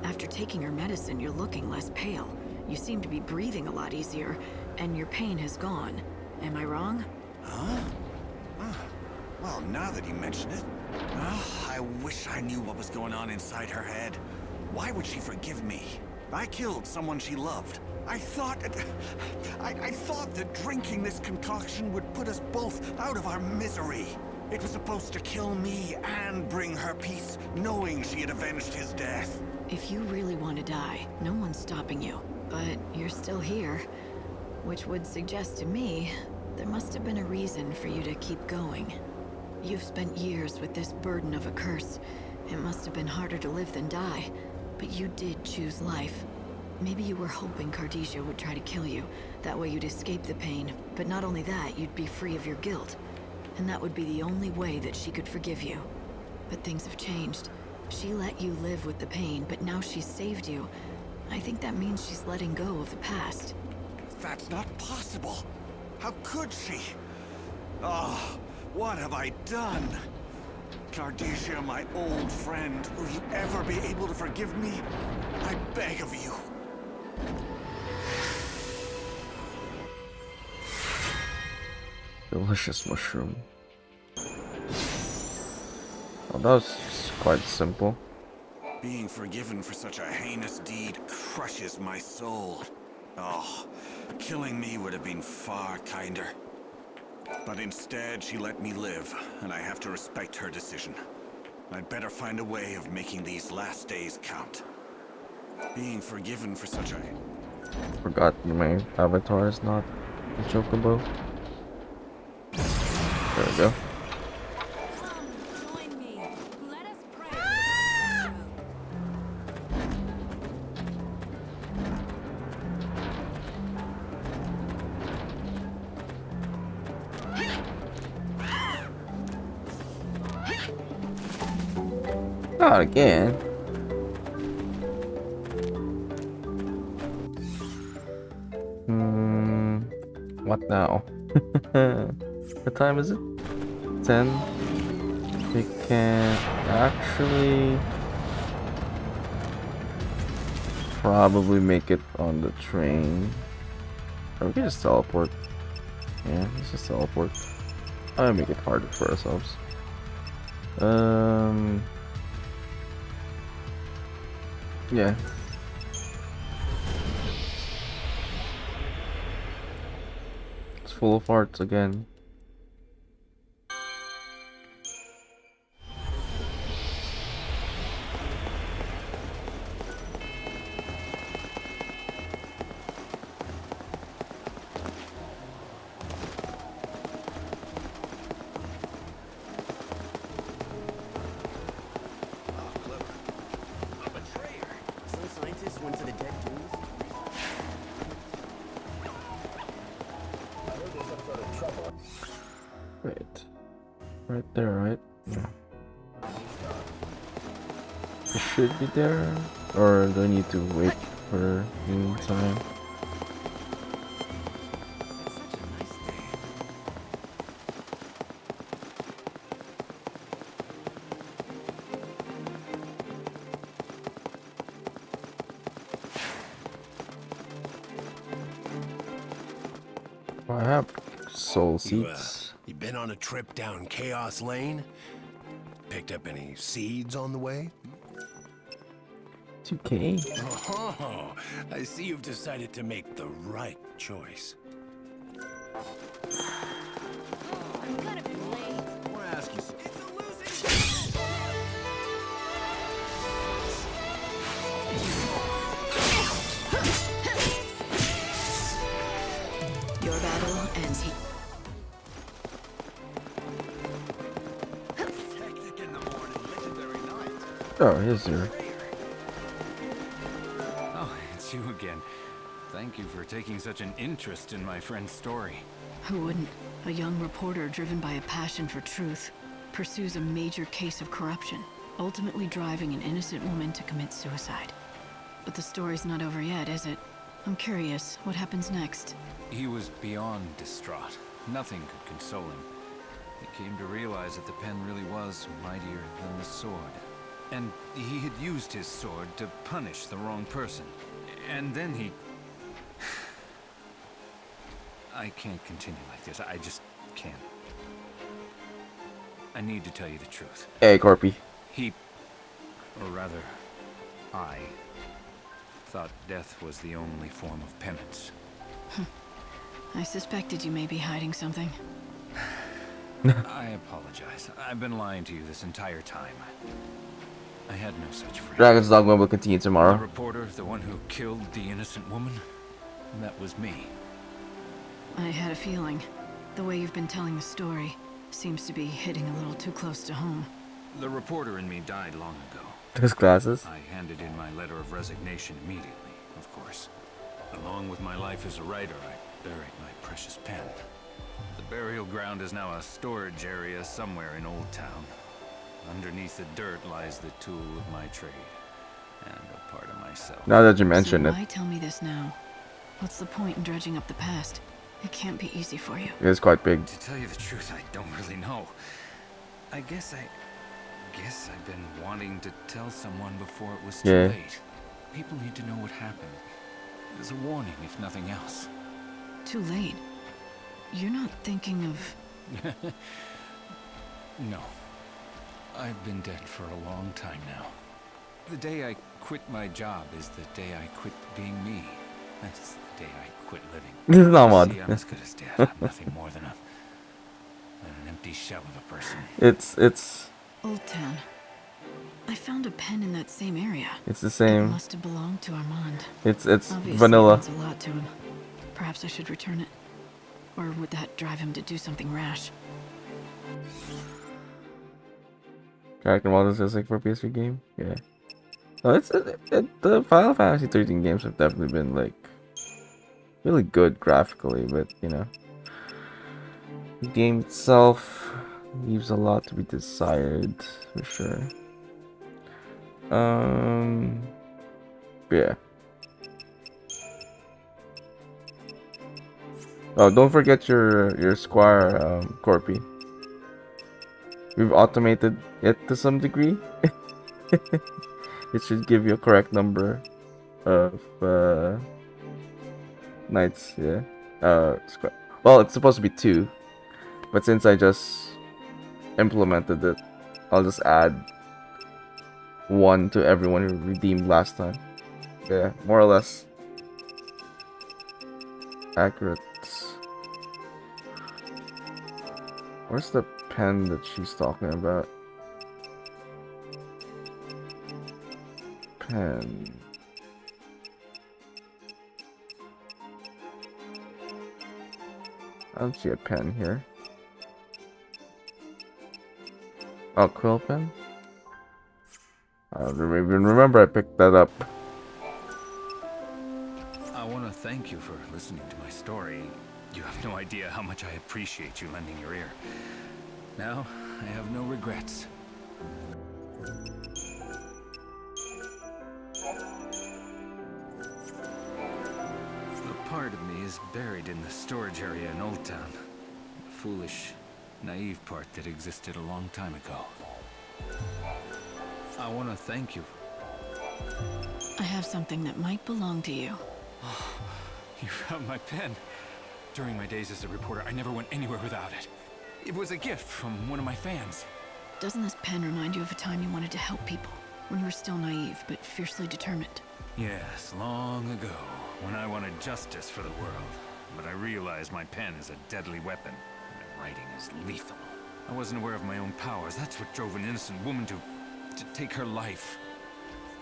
After taking her medicine, you're looking less pale. You seem to be breathing a lot easier, and your pain has gone. Am I wrong? Huh? Well, now that you mention it, I wish I knew what was going on inside her head. Why would she forgive me? I killed someone she loved. I thought that drinking this concoction would put us both out of our misery. It was supposed to kill me and bring her peace, knowing she had avenged his death. If you really want to die, no one's stopping you. But you're still here, which would suggest to me there must have been a reason for you to keep going. You've spent years with this burden of a curse. It must have been harder to live than die, but you did choose life. Maybe you were hoping Cardesia would try to kill you. That way you'd escape the pain, but not only that, you'd be free of your guilt. And that would be the only way that she could forgive you. But things have changed. She let you live with the pain, but now she's saved you. I think that means she's letting go of the past. That's not possible. How could she? Oh, what have I done? Cardesia, my old friend, will you ever be able to forgive me? I beg of you. Delicious mushroom. Oh, that was quite simple. Being forgiven for such a heinous deed crushes my soul. Oh, killing me would have been far kinder. But instead, she let me live, and I have to respect her decision. I'd better find a way of making these last days count. Being forgiven for such a... Forgot my avatar is not a chocobo. There we go. Join me. Let us pray. Not again. What now? What time is it? 10. We can actually probably make it on the train. Or we can just teleport. Yeah, let's just teleport. I'll make it harder for ourselves. Yeah. It's full of hearts again. Right there, right? Yeah. It should be there, or do I need to wait for noon time? I have soul seeds. You been on a trip down Chaos Lane? Picked up any seeds on the way? 2K? Oh, I see you've decided to make the right choice. I'm gonna be late. I want to ask you something. It's a losing Your battle ends here. hectic in the morning, legendary night. Oh, he's here. Oh, it's you again. Thank you for taking such an interest in my friend's story. Who wouldn't? A young reporter driven by a passion for truth pursues a major case of corruption, ultimately driving an innocent woman to commit suicide. But the story's not over yet, is it? I'm curious, what happens next? He was beyond distraught. Nothing could console him. He came to realize that the pen really was mightier than the sword. And he had used his sword to punish the wrong person. And then he... I can't continue like this. I just can't. I need to tell you the truth. Hey, Corpy. He... or rather, I... thought death was the only form of penance. I suspected you may be hiding something. I apologize. I've been lying to you this entire time. I had no such friend. Dragon's Dogma will continue The tomorrow. reporter, the one who killed the innocent woman, that was me. I had a feeling. The way you've been telling the story seems to be hitting a little too close to home. The reporter in me died long ago. Those glasses. I handed in my letter of resignation immediately, of course. Along with my life as a writer, I buried my precious pen. The burial ground is now a storage area somewhere in Old Town. Underneath the dirt lies the tool of my trade, and a part of myself. Now that you mention So it, why tell me this now? What's the point in dredging up the past? It can't be easy for you. it is quite big. To tell you the truth, I don't really know. I guess I've been wanting to tell someone before it was too Yeah. late. People need to know what happened. As a warning, if nothing else. Too late. You're not thinking of... No. I've been dead for a long time now. The day I quit my job is the day I quit being me. That's the day I quit living. This is not mod. See, I'm as good as dead. I'm nothing more than an empty shell of a person. It's Old Town. I found a pen in that same area. the It same. must have belonged to Armand. It's Obviously, vanilla. it means a lot to him. Perhaps I should return it. Or would that drive him to do something rash? Character models is like for PS3 game. Yeah. No, the Final Fantasy 13 games have definitely been like really good graphically, but you know, the game itself leaves a lot to be desired for sure. Yeah. Oh, don't forget your Squire, Corpy. We've automated it to some degree. It should give you a correct number of knights. Yeah. Well, it's supposed to be 2, but since I just implemented it, I'll just add 1 to everyone who redeemed last time. Yeah, more or less accurate. Where's the pen that she's talking about? Pen. I don't see a pen here. Oh, quill pen? I don't even remember I picked that up. I want to thank you for listening to my story. You have no idea how much I appreciate you lending your ear. Now, I have no regrets. A part of me is buried in the storage area in Old Town. The foolish, naive part that existed a long time ago. I want to thank you. I have something that might belong to you. You found my pen. During my days as a reporter, I never went anywhere without it. It was a gift from one of my fans. Doesn't this pen remind you of a time you wanted to help people? When you were still naive, but fiercely determined? Yes, long ago, when I wanted justice for the world. But I realized my pen is a deadly weapon. My writing is lethal. I wasn't aware of my own powers. That's what drove an innocent woman to take her life.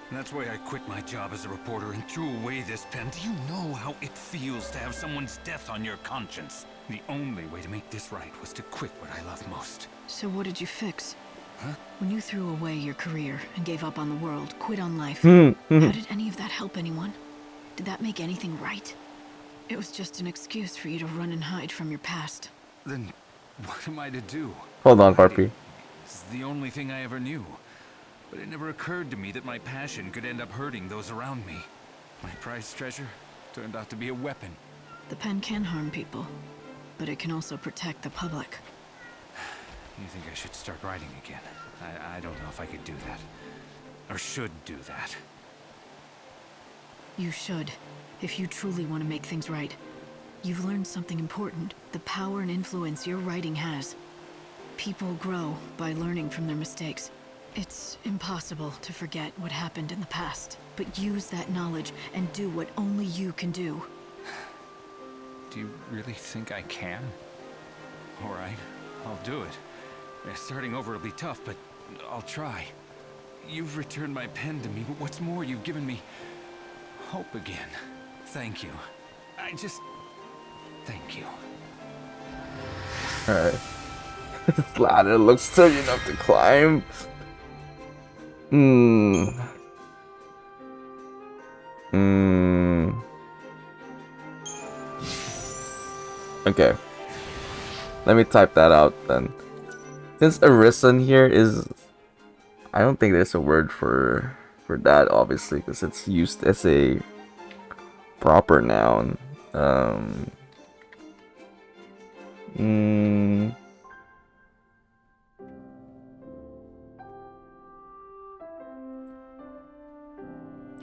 And that's why I quit my job as a reporter and threw away this pen. Do you know how it feels to have someone's death on your conscience? The only way to make this right was to quit what I love most. So what did you fix? Huh? When you threw away your career and gave up on the world, quit on life, how did any of that help anyone? Did that make anything right? It was just an excuse for you to run and hide from your past. Then what am I to do? Hold on, Harpy. It's the only thing I ever knew. But it never occurred to me that my passion could end up hurting those around me. My prized treasure? turned out to be a weapon. The pen can harm people, but it can also protect the public. You think I should start writing again? I don't know if I could do that. Or should do that. You should, if you truly want to make things right. You've learned something important, the power and influence your writing has. People grow by learning from their mistakes. It's impossible to forget what happened in the past, but use that knowledge and do what only you can do. Do you really think I can? All right, I'll do it. Starting over will be tough, but I'll try. You've returned my pen to me, but what's more, you've given me hope again. Thank you. Thank you. Alright. This ladder looks sturdy enough to climb. Okay. Let me type that out then. Since arisen here is... I don't think there's a word for that, obviously, because it's used as a proper noun.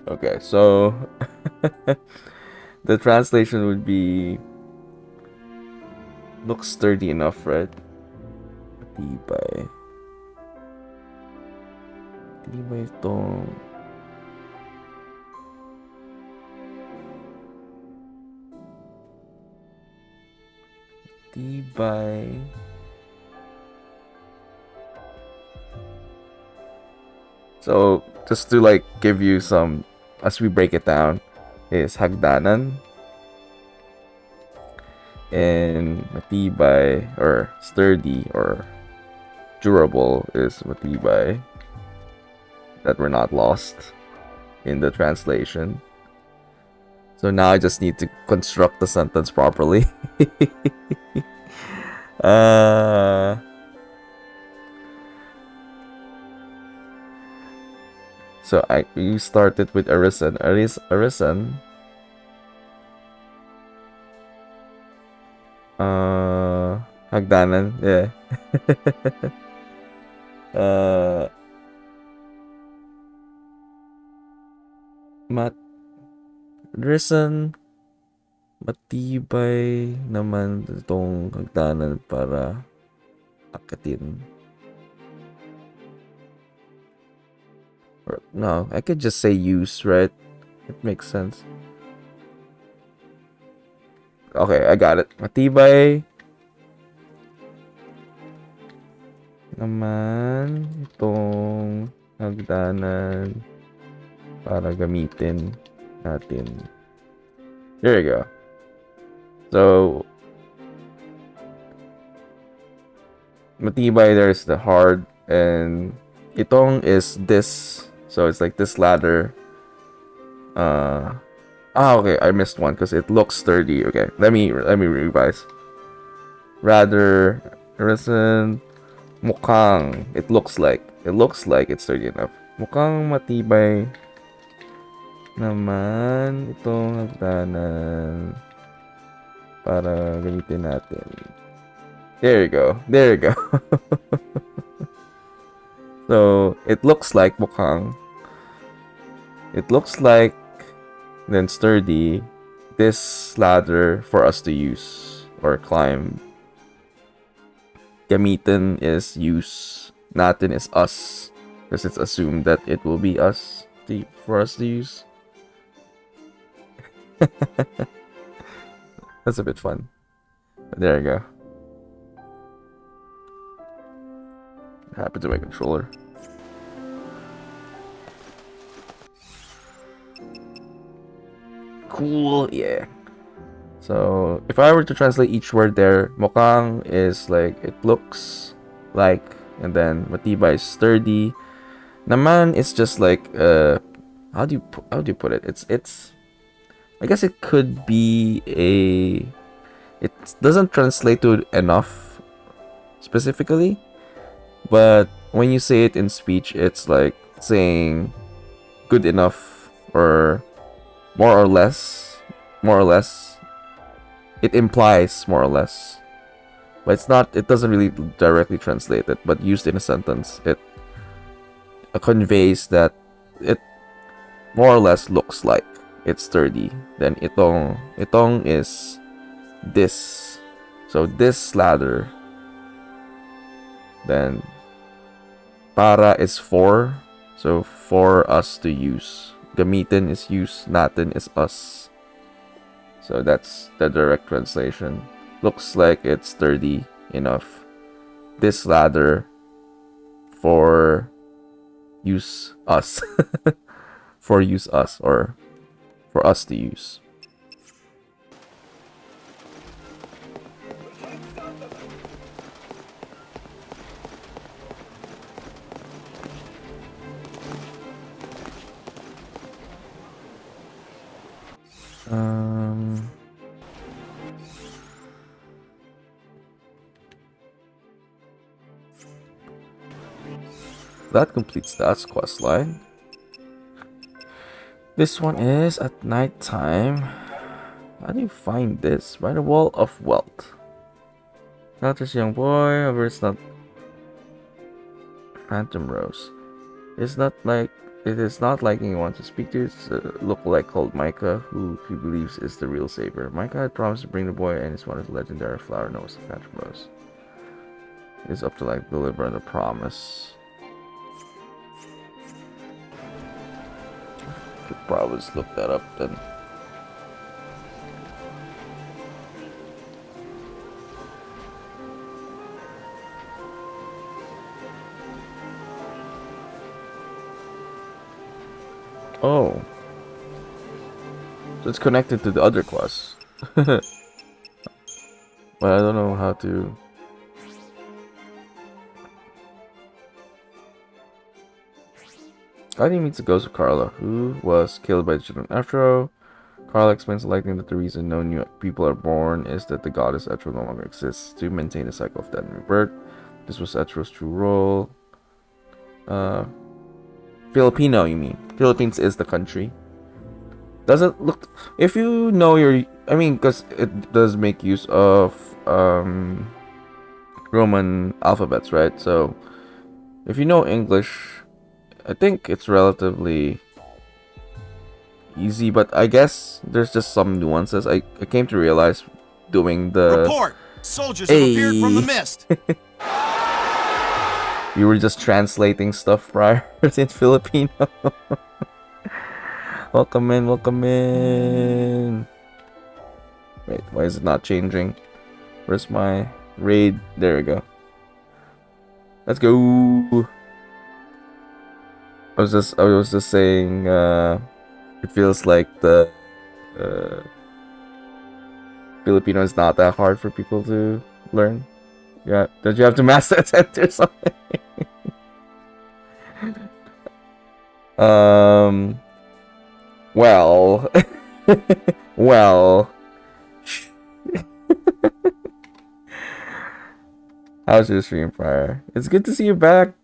Okay, so the translation would be looks sturdy enough, right? Tibay. Tibay itong tibay. So just to like give you some, as we break it down, is hagdanan, and matibay or sturdy or durable is matibay. That we're not lost in the translation. So now I just need to construct the sentence properly. So you started with arisen. Arisen. Hagdanan, yeah. Risen, matibay naman itong hagdanan para akatin. Or, no, I could just say use, right? It makes sense. Okay, I got it. Matibay naman itong hagdanan para gamitin natin. There you go. So matibay, there's the hard, and itong is this. So it's like this ladder. Okay, I missed one because it looks sturdy. Okay, let me revise. Rather, arisen, mukhang. It looks like it's sturdy enough. Mukhang matibay naman itong hagdanan para gamitin natin. There you go. So it looks like mukhang. It looks like, then sturdy, this ladder for us to use or climb. Gamitin is use. Natin is us, because it's assumed that it will be us for us to use. That's a bit fun. But there you go. What happened to my controller? Cool, yeah. So if I were to translate each word there, mukhang is like it looks like, and then matibay is sturdy. Naman is just like how do you put it? It's I guess it could be a, it doesn't translate to enough specifically, but when you say it in speech, it's like saying good enough or more or less more or less. It implies more or less, but it's not. It doesn't really directly translate it. But used in a sentence, it conveys that it more or less looks like it's sturdy. Then itong is this. So this ladder. Then para is for. So for us to use. Gamitin is use. Natin is us. So that's the direct translation. Looks like it's sturdy enough. This ladder for use us. For use us, or for us to use. That completes that quest line. This one is at night time. How do you find this? By the Wall of Wealth. Not this young boy, however, it's not Phantom Rose. It's not like it is not like anyone to speak to. It's a lookalike called Micah, who he believes is the real savior. Micah had promised to bring the boy and his one of the legendary flower known as the Phantom Rose. It's up to like deliver on the promise. Could probably just look that up then. Oh. So it's connected to the other quest. But I don't know how to... Guardy meets the ghost of Carla, who was killed by the children Ephro. Carla explains likely that the reason no new people are born is that the goddess Ephro no longer exists to maintain the cycle of death and rebirth. This was Ephro's true role. Filipino, you mean? Philippines is the country. Does it look... If you know your... I mean, because it does make use of Roman alphabets, right? So, if you know English, I think it's relatively easy, but I guess there's just some nuances. I came to realize doing the... Report! Soldiers have appeared from the mist! You were just translating stuff prior in Filipino. Welcome in, welcome in. Wait, why is it not changing? Where's my raid? There we go. Let's go. I was just saying, it feels like the Filipino is not that hard for people to learn. Yeah, don't you have to master attempt or something? Well, well. How's your stream, Prior? It's good to see you back.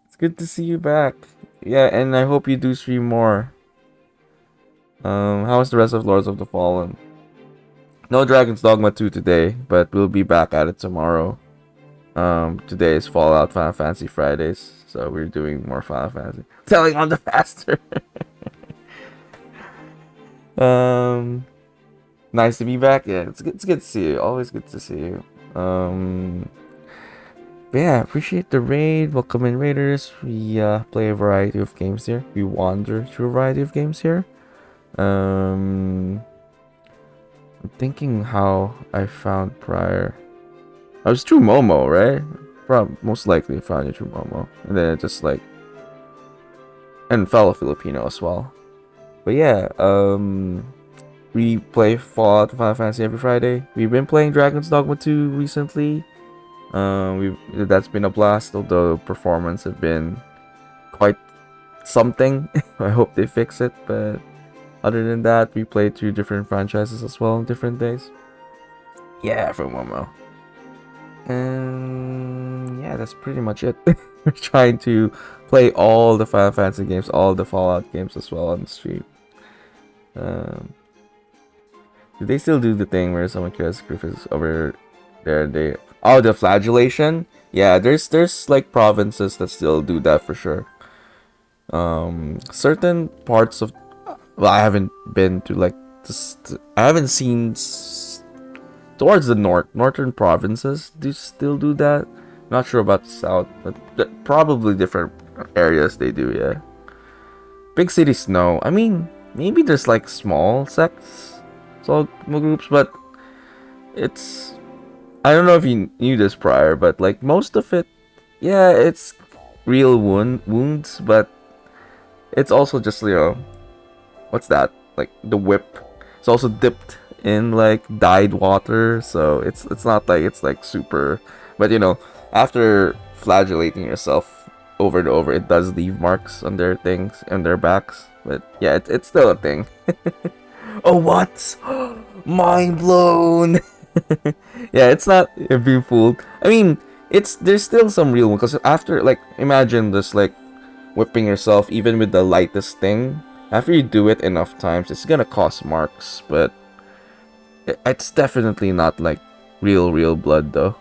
It's good to see you back. Yeah, and I hope you do stream more. How is the rest of Lords of the Fallen? No Dragon's Dogma 2 today, but we'll be back at it tomorrow. Today is Fallout Final Fantasy Fridays, so we're doing more Final Fantasy. Telling on the faster. Nice to be back. Yeah, it's good to see you. Always good to see you. But yeah, appreciate the raid. Welcome in, Raiders. We play a variety of games here. We wander through a variety of games here. I'm thinking how I found Prior. I was through Momo, right? Most likely found it through Momo. And then it just like... And fellow Filipino as well. But yeah, we play Fallout Final Fantasy every Friday. We've been playing Dragon's Dogma 2 recently. That's been a blast, although performance have been quite something. I hope they fix it, but other than that, we play 2 different franchises as well on different days. Yeah, from Momo. And yeah, that's pretty much it. We're trying to play all the Final Fantasy games, all the Fallout games as well on the stream. Do they still do the thing where someone kills Griffiths over there? Oh, the flagellation. Yeah, there's like provinces that still do that for sure. Certain parts of, well, I haven't been to like this. I haven't seen towards the northern provinces. Do still do that? Not sure about the south, but probably different areas they do. Yeah. Big cities, no. I mean, maybe there's like small sects, small groups, but it's. I don't know if you knew this prior, but like most of it, yeah, it's real wounds, but it's also just, what's that? Like the whip. It's also dipped in like dyed water, so it's not like it's like super. But after flagellating yourself over and over, it does leave marks on their things and their backs. But yeah, it's still a thing. Oh, what? Mind blown. Yeah, it's not being fooled. I mean, there's still some real one, because after, like, imagine just like whipping yourself even with the lightest thing. After you do it enough times, it's gonna cause marks, but it's definitely not like real blood though.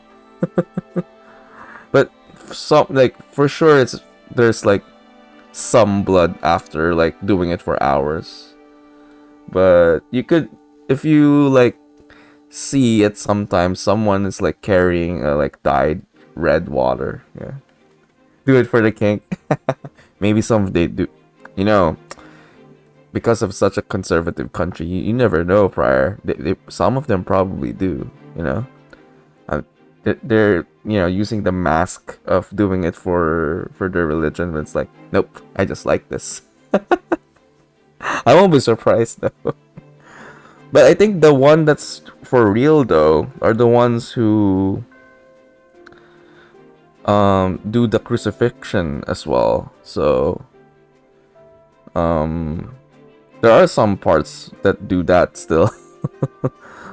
But some, like, for sure there's like some blood after like doing it for hours. But you could, if you like see it sometimes, someone is like carrying like dyed red water. Yeah, do it for the kink. Maybe some they do, because of such a conservative country, you never know. Prior, some of them probably do. Uh, they're using the mask of doing it for their religion, but it's like, nope, I just like this. I won't be surprised though. But I think the one that's for real though are the ones who do the crucifixion as well. So there are some parts that do that still.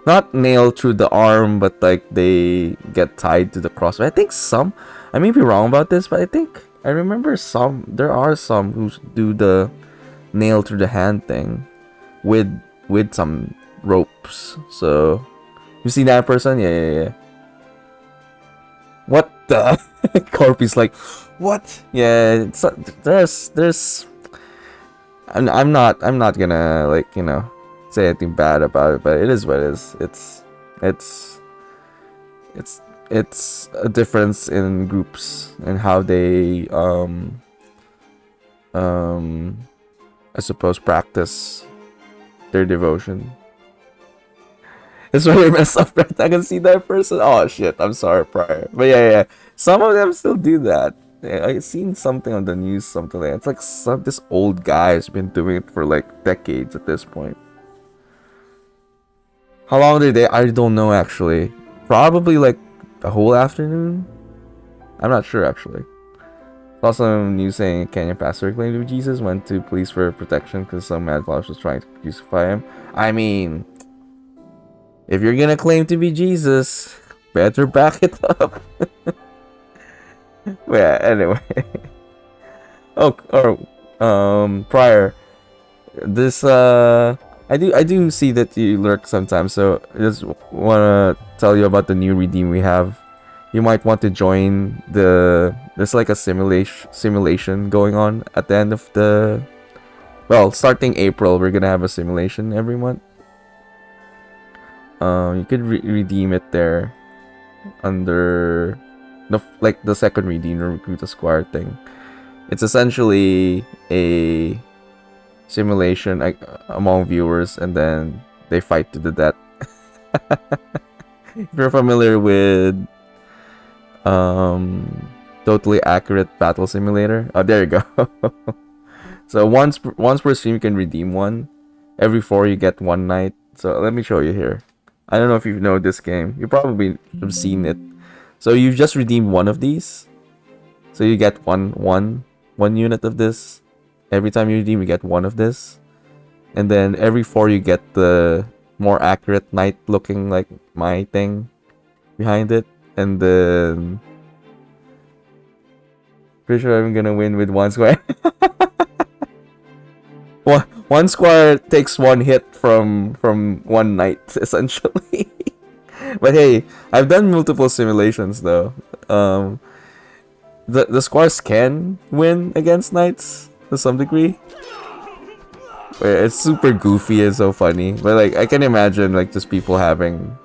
Not nailed through the arm, but like they get tied to the cross. I think some, I may be wrong about this, but I think I remember there are some who do the nail through the hand thing with some ropes. So you see that person? Yeah. What the? Corpy's like, what? Yeah, there's. I'm not gonna like say anything bad about it, but it is what it is. It's a difference in groups and how they I suppose practice their devotion. It's really messed up, right? I can see that person. Oh shit, I'm sorry, prior. But yeah. Some of them still do that. Yeah, I seen something on the news, something like that. It's like this old guy has been doing it for like decades at this point. How long did they? I don't know actually. Probably like the whole afternoon. I'm not sure actually. Also, news saying a Kenyan pastor claimed to be Jesus went to police for protection because some mad followers was trying to crucify him. I mean, if you're gonna claim to be Jesus, better back it up. Yeah. Anyway. Prior. This I do see that you lurk sometimes, so I just wanna tell you about the new redeem we have. You might want to join there's like a simulation going on at the end of starting April. We're gonna have a simulation every month. You could redeem it there under the second redeem or recruit a squad thing. It's essentially a simulation among viewers, and then they fight to the death. If you're familiar with totally accurate battle simulator, oh, there you go. So once per stream you can redeem one. Every 4 you get one night. So let me show you here. I don't know if you know this game. You probably have seen it. So you just redeem one of these. So you get one unit of this. Every time you redeem, you get one of this. And then every 4 you get the more accurate knight looking like my thing behind it. And then pretty sure I'm gonna win with one square. one squire takes one hit from one knight essentially. But hey, I've done multiple simulations though. The squires can win against knights to some degree. It's super goofy and so funny, but like I can imagine like just people having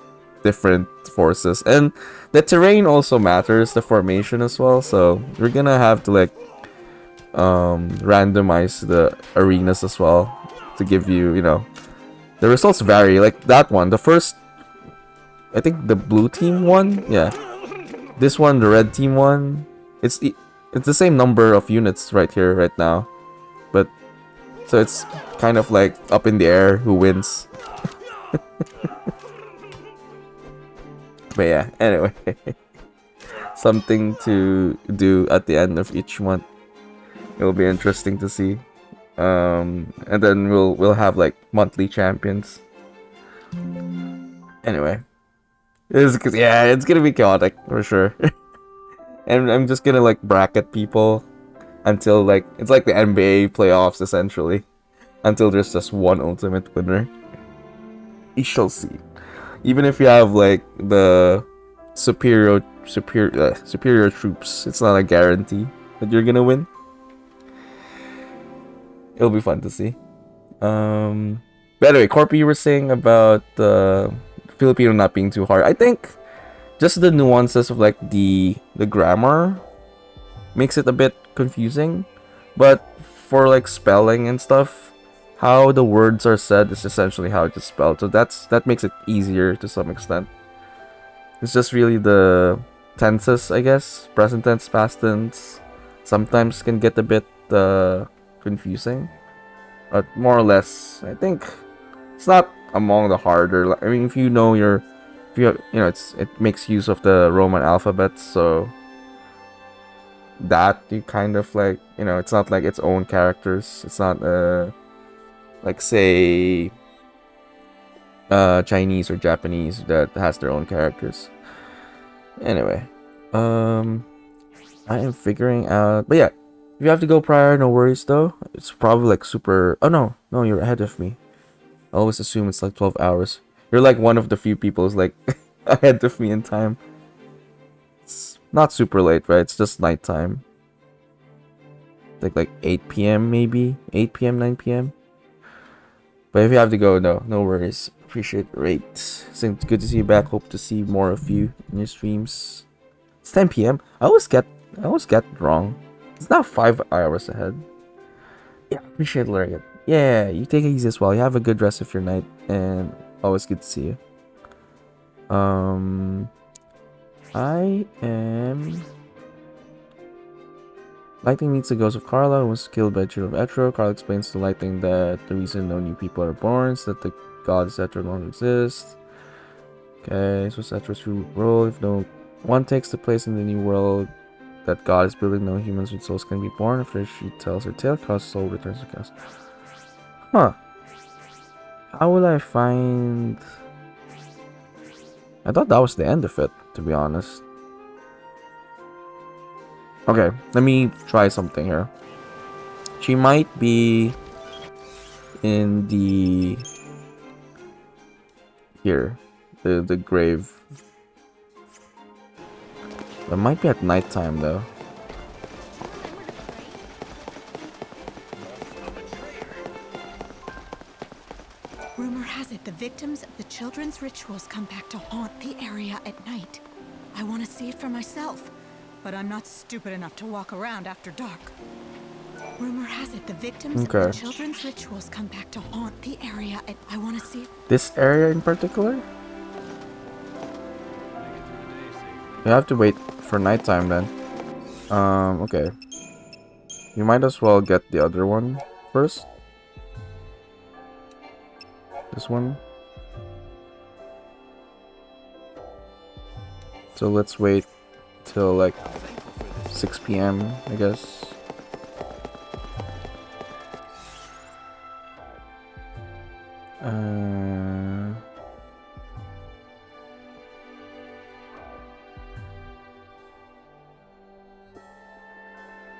different forces, and the terrain also matters, the formation as well. So we're gonna have to like randomize the arenas as well to give you, you know, the results vary. Like that one, the first, I think the blue team won. Yeah, this one, the red team won. It's the same number of units right here, right now, but so it's kind of like up in the air who wins. But yeah, anyway, something to do at the end of each month. It'll be interesting to see. And then we'll have like monthly champions. Anyway, yeah, it's gonna be chaotic for sure. And I'm just gonna like bracket people until like it's like the NBA playoffs essentially, until there's just one ultimate winner. We shall see. Even if you have like the superior troops, it's not a guarantee that you're gonna win. It'll be fun to see. By the way, Corpy, you were saying about Filipino not being too hard. I think just the nuances of like the grammar makes it a bit confusing, but for like spelling and stuff, how the words are said is essentially how it's spelled. So that makes it easier to some extent. It's just really the tenses, I guess. Present tense, past tense, sometimes can get a bit confusing. But more or less, I think it's not among the harder. I mean, if you know it makes use of the Roman alphabet, so that you kind of like, it's not like its own characters. It's not like say Chinese or Japanese that has their own characters. Anyway, I am figuring out, but yeah, if you have to go prior, no worries though. It's probably like super. Oh no, you're ahead of me. I always assume it's like 12 hours. You're like one of the few people who's like ahead of me in time. It's not super late, right? It's just nighttime. Like 8 p.m. maybe 8 p.m. 9 p.m. But if you have to go, no worries. Appreciate the rate. It's good to see you back. Hope to see more of you in your streams. It's 10 p.m. I always get it wrong. It's now 5 hours ahead. Yeah, appreciate it. Yeah, you take it easy as well. You have a good rest of your night, and always good to see you. I am. Lightning meets the ghost of Carla, who was killed by the children of Etro. Carla explains to Lightning that the reason no new people are born is that the gods Etro no longer exist. Okay, so it's Etro's true role. If no one takes the place in the new world that God is building, no humans with souls can be born. After she tells her tale, Carla's soul returns to chaos. Huh. How will I find... I thought that was the end of it, to be honest. Okay, let me try something here. She might be in the... Here. The grave. It might be at nighttime though. Rumor has it the victims of the children's rituals come back to haunt the area at night. I want to see it for myself, but I'm not stupid enough to walk around after dark. Rumor has it the victims of the children's rituals come back to haunt the area at... I want to see it. This area in particular? You have to wait for nighttime then. Okay. You might as well get the other one first. This one. So let's wait till like 6 p.m. I guess.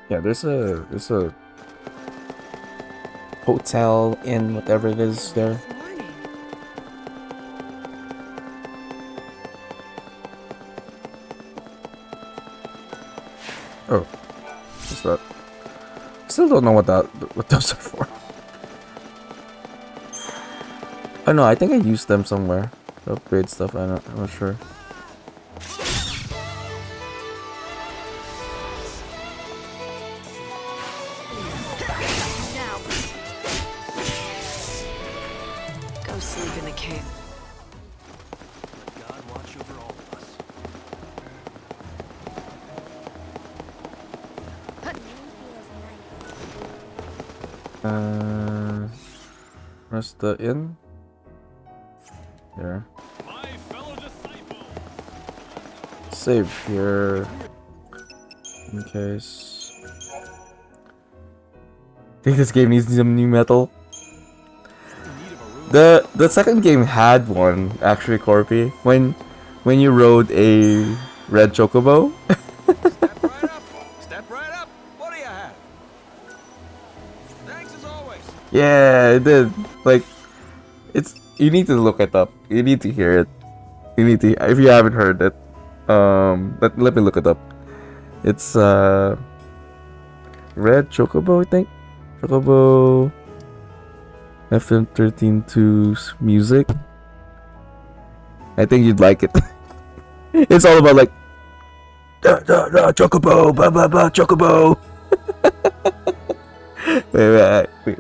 Yeah, there's a hotel, inn, whatever it is there. Oh, what's that? Still don't know what those are for. Oh no, I think I used them somewhere to upgrade stuff. I'm not sure. Now, go sleep in the cave. God watch over all of us. Where's the inn? There. Save here. In case. I think this game needs some new metal. The second game had one actually, Corpy. When you rode a red chocobo. Step right up. Step right up. What do you have? Thanks as always. Yeah, it did. Like, you need to look it up. You need to hear it. You need to, if you haven't heard it. Let me look it up. It's red chocobo, I think. Chocobo FM13-2's music. I think you'd like it. It's all about like chocobo, ba ba ba chocobo. wait.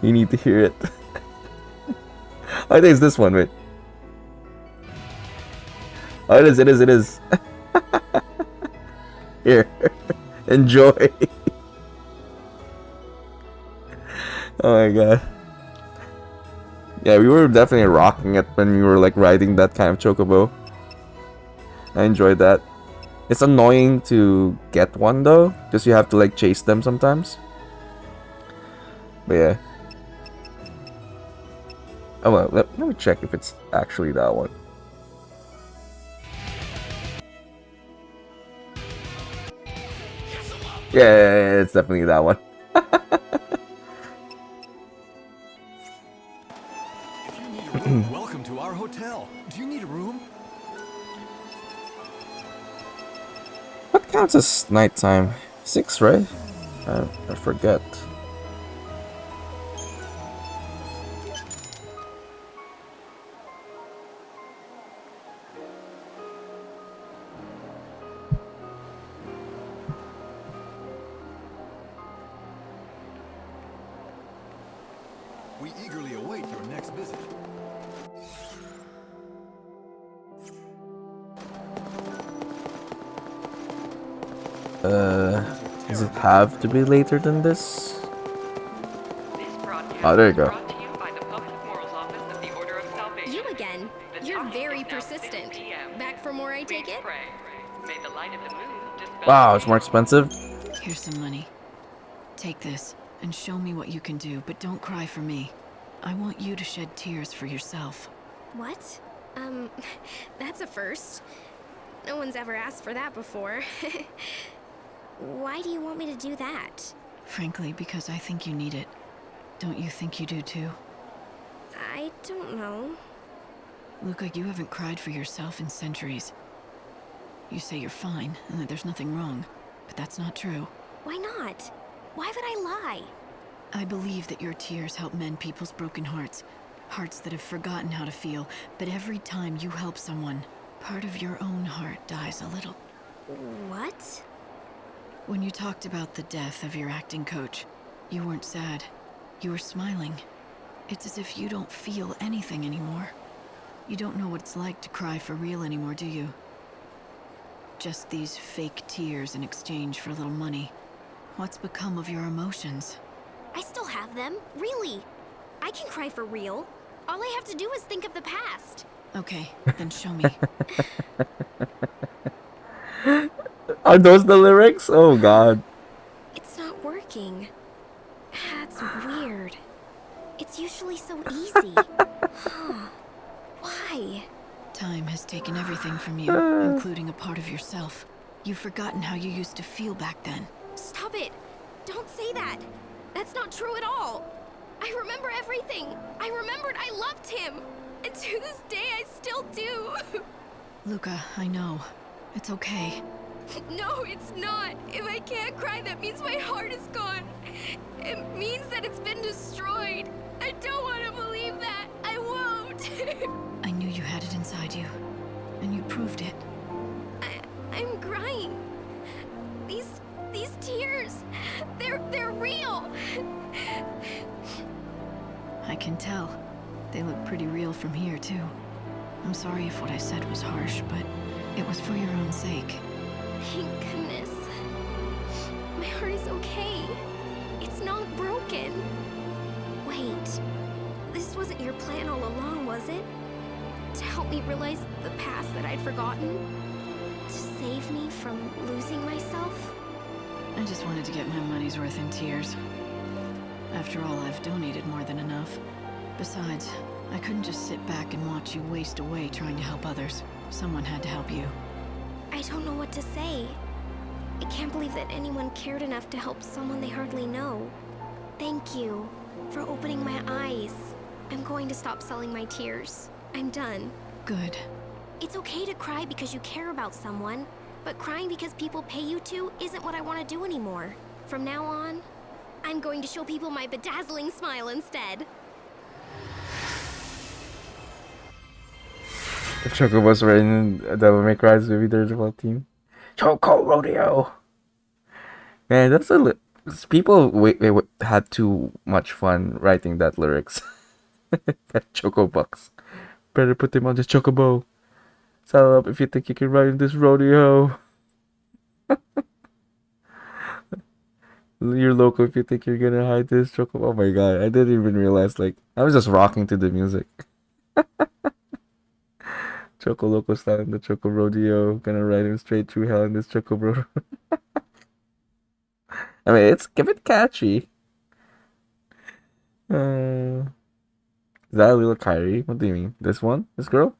You need to hear it. I think it's this one, wait. Oh, it is. Here. Enjoy. Oh my god. Yeah, we were definitely rocking it when we were like riding that kind of chocobo. I enjoyed that. It's annoying to get one though, because you have to like chase them sometimes. But yeah. Oh well, let me check if it's actually that one. Yeah, it's definitely that one. If you need a room, welcome to our hotel. Do you need a room? What counts as nighttime? 6, right? I forget. We eagerly await your next visit. Does it have to be later than this? Oh, there you go. You again. You're very persistent. Back for more, I take it? Wow, it's more expensive? Here's some money. Take this and show me what you can do, but don't cry for me. I want you to shed tears for yourself. What? That's a first. No one's ever asked for that before. Why do you want me to do that? Frankly, because I think you need it. Don't you think you do too? I don't know. Luca, you haven't cried for yourself in centuries. You say you're fine and that there's nothing wrong, but that's not true. Why not? Why would I lie? I believe that your tears help mend people's broken hearts. Hearts that have forgotten how to feel, but every time you help someone, part of your own heart dies a little. What? When you talked about the death of your acting coach, you weren't sad. You were smiling. It's as if you don't feel anything anymore. You don't know what it's like to cry for real anymore, do you? Just these fake tears in exchange for a little money. What's become of your emotions? I still have them. Really. I can cry for real. All I have to do is think of the past. Okay, then show me. Are those the lyrics? Oh god. It's not working. That's weird. It's usually so easy. Huh. Why? Time has taken everything from you, including a part of yourself. You've forgotten how you used to feel back then. Stop it! Don't say that! That's not true at all! I remember everything. I remembered I loved him. And to this day, I still do. Luca, I know. It's okay. No, it's not. If I can't cry, that means my heart is gone. It means that it's been destroyed. I don't want to believe that. I won't. I knew you had it inside you. And you proved it. I'm crying. These tears, they're real. I can tell. They look pretty real from here, too. I'm sorry if what I said was harsh, but it was for your own sake. Thank goodness. My heart is okay. It's not broken. Wait, this wasn't your plan all along, was it? To help me realize the past that I'd forgotten? To save me from losing myself? I just wanted to get my money's worth in tears. After all, I've donated more than enough. Besides, I couldn't just sit back and watch you waste away trying to help others. Someone had to help you. I don't know what to say. I can't believe that anyone cared enough to help someone they hardly know. Thank you for opening my eyes. I'm going to stop selling my tears. I'm done. Good. It's okay to cry because you care about someone, but crying because people pay you to isn't what I want to do anymore. From now on, I'm going to show people my bedazzling smile instead. If Chocobo's were in Devil May Cry's movie, their default team. Choco Rodeo! Man, that's a people had too much fun writing that lyrics. Choco Bucks. Better put them on this Chocobo. Saddle up if you think you can ride in this rodeo. You're local if you think you're gonna hide this Chocobo. Oh my god, I didn't even realize, like, I was just rocking to the music. Choco Loco style in the Choco Rodeo. Gonna ride him straight through hell in this Choco Bro. I mean, it's a bit catchy. Is that a little Kyrie? What do you mean? This one? This girl?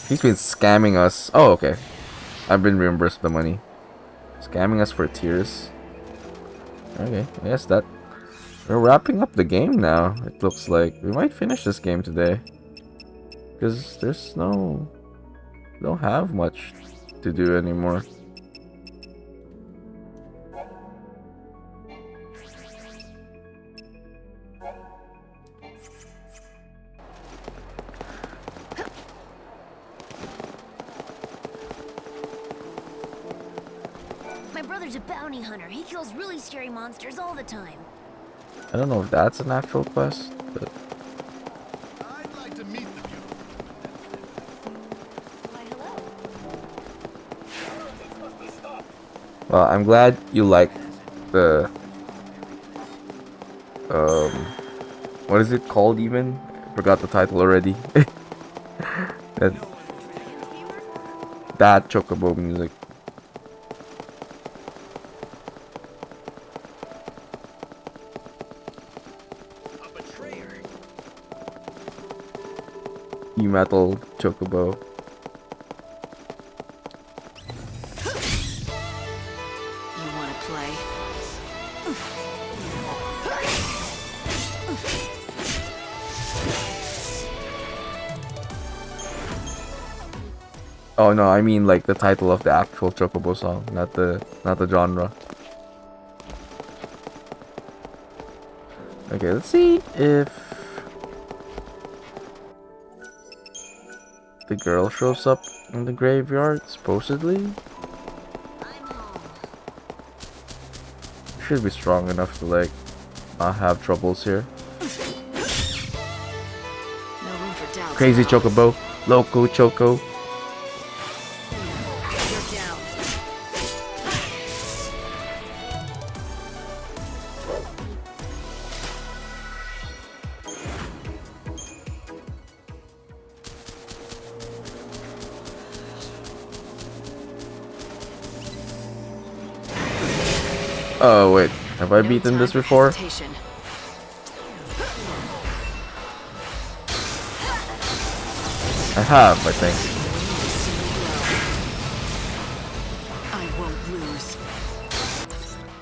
He's been scamming us. Oh, okay. I've been reimbursed the money. Scamming us for tears. Okay, I guess that... We're wrapping up the game now, it looks like. We might finish this game today. Because there's no... We don't have much to do anymore. My brother's a bounty hunter. He kills really scary monsters all the time. I don't know if that's an actual quest, but... I'd like to meet the beautiful. Why, hello. Well, I'm glad you liked the... What is it called even? I forgot the title already. that Chocobo music. Metal Chocobo. You want to play? Oh no, I mean like the title of the actual Chocobo song, not the genre. Okay, let's see if the girl shows up in the graveyard, supposedly. Should be strong enough to, like, not have troubles here. No room for doubt. Crazy Chocobo, Loco Choco. You're down. Oh wait, have I beaten this before? Hesitation. I have, I think. I won't lose.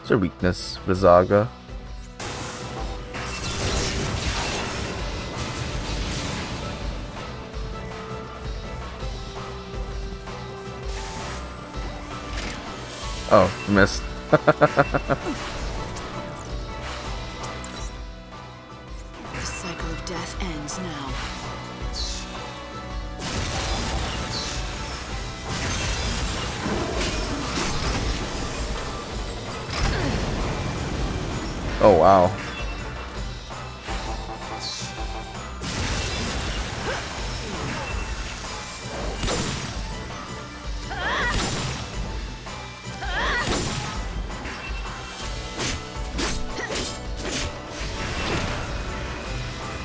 What's her weakness? Vizaga. Oh, missed. The cycle of death ends now. Oh wow.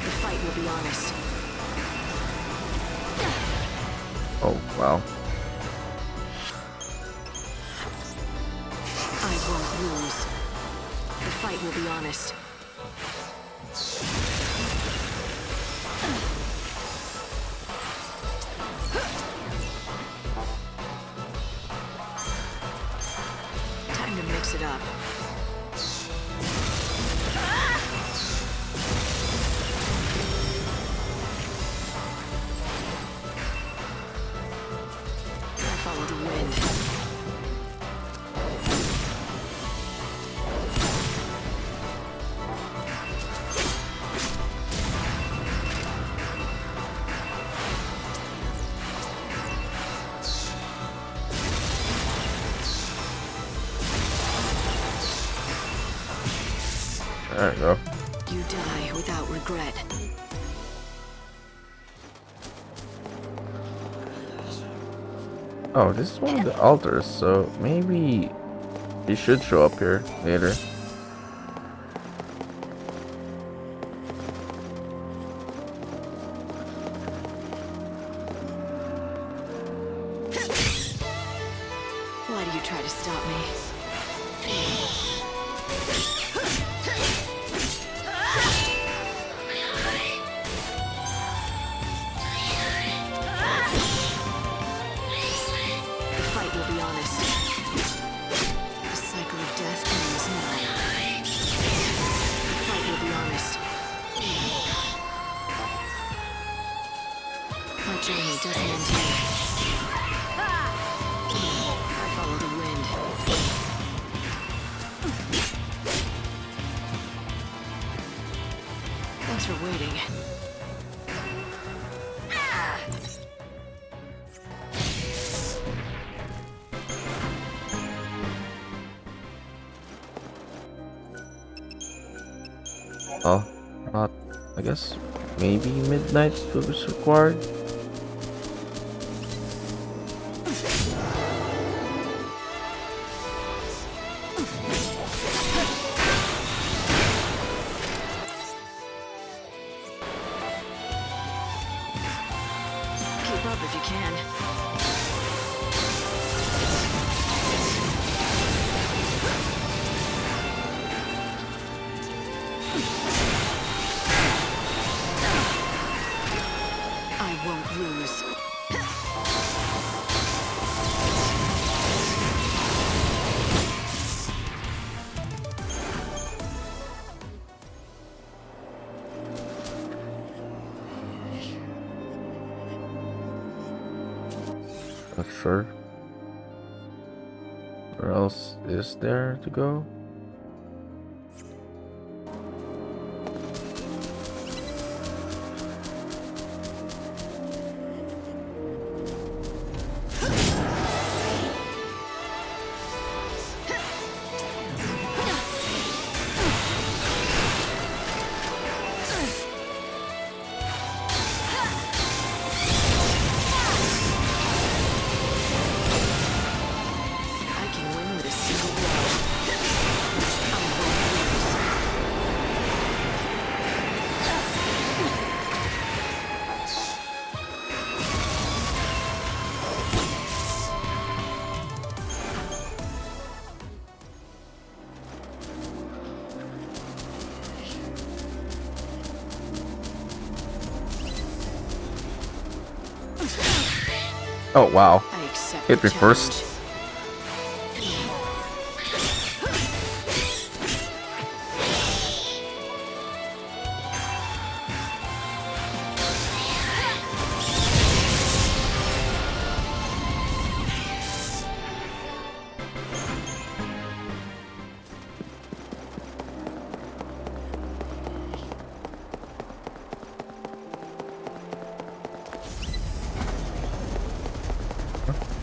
The fight will be honest. Oh wow. I won't lose. The fight will be honest. Time to mix it up. I follow the wind. There you go. You die without regret. Oh, this is one of the altars, so maybe he should show up here later. Why do you try to stop me? The fight will be honest. The cycle of death ends now. The fight will be honest. My journey doesn't end here. I follow the wind. Thanks for waiting. Oh, not. I guess maybe midnight was required. Keep up if you can. I won't lose. Not sure. Where else is there to go? I can win with a single blow. I won't lose. Oh wow. I accept Hit the me first. challenge.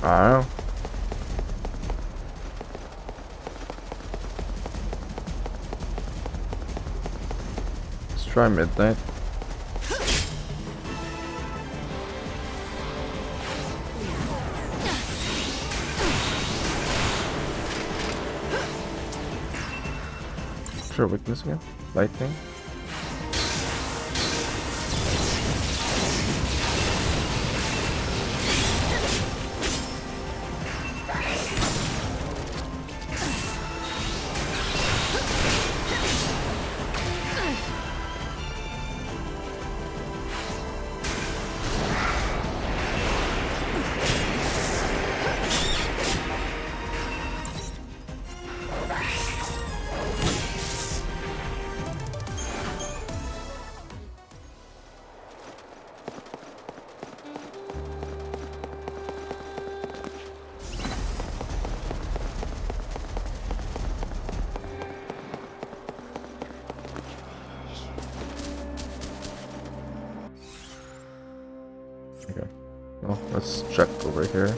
I don't know. Let's try midnight. Sure, weakness again. Lightning. Okay. Well, let's check over here.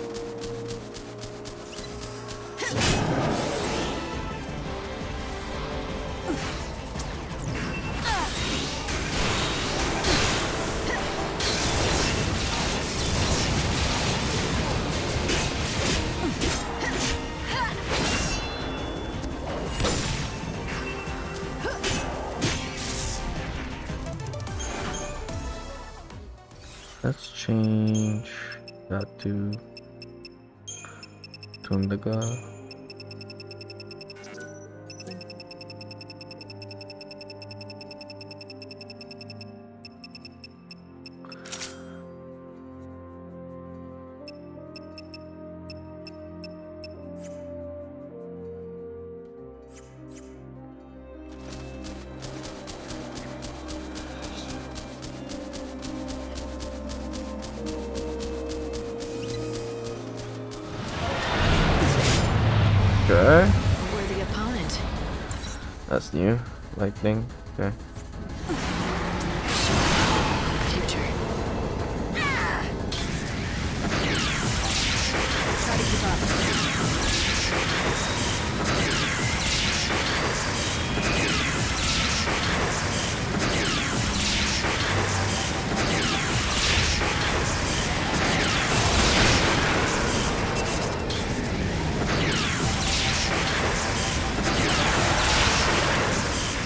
Let's change that to Tundaga. Okay. Worthy opponent. That's new. Lightning. Okay. Future. Try to keep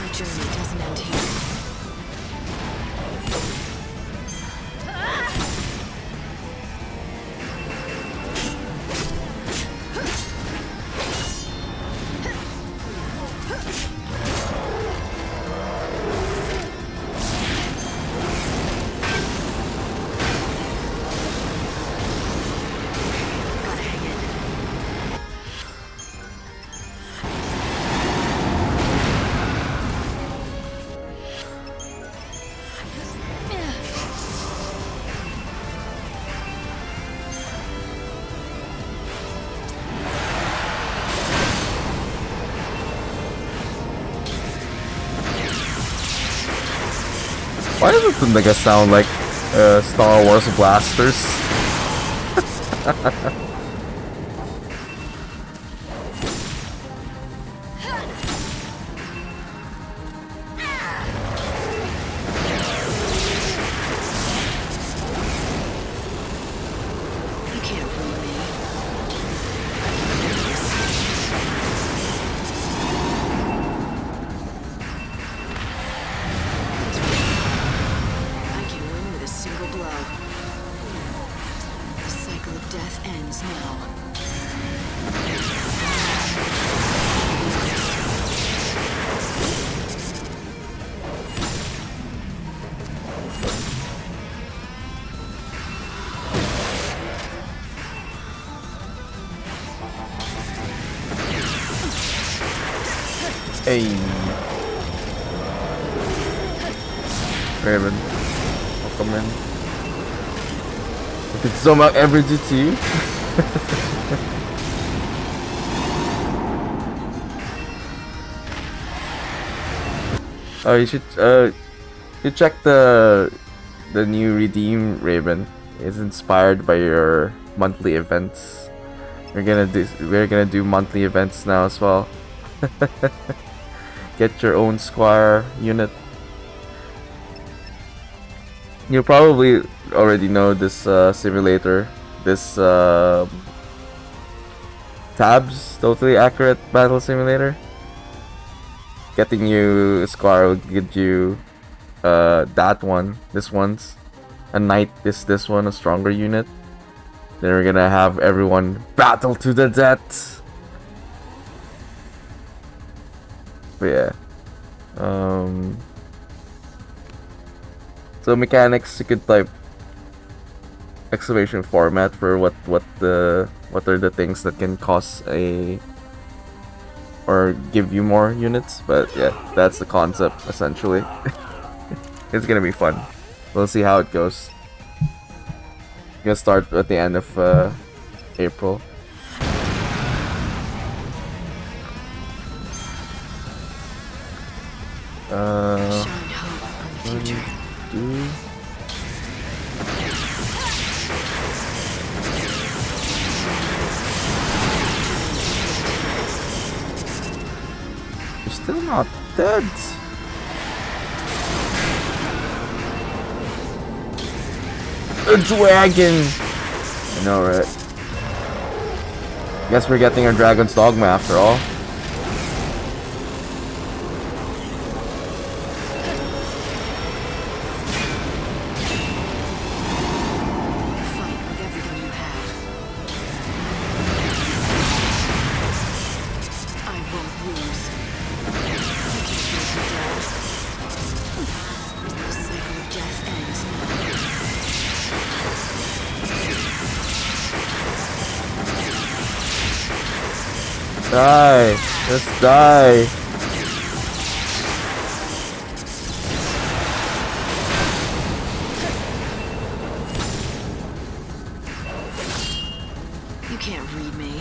My journey doesn't end here. Gotta hang in. Why does the Tundaga sound like Star Wars blasters? You can't ruin me. I can win with a single blow. The cycle of death ends now. Hey. Raven. Welcome in. We can zoom out every GT. Oh, you check the new Redeem Raven. It's inspired by your monthly events. We're gonna do monthly events now as well. Get your own Squire unit. You probably already know this simulator. This tabs totally accurate battle simulator. Getting you Squire will get you that one. This one's a knight. This one a stronger unit. Then we're gonna have everyone battle to the death. But yeah. So mechanics, you could type exclamation format for what are the things that can cost a or give you more units. But yeah, that's the concept essentially. It's gonna be fun. We'll see how it goes. Gonna start at the end of April. Showing hope for the future. You're still not dead. A dragon! I know, right? Guess we're getting our Dragon's Dogma after all. Fight with everything you have. I won't lose. You can't make me dead. The cycle of death ends now. Die! Just die! You can't read me.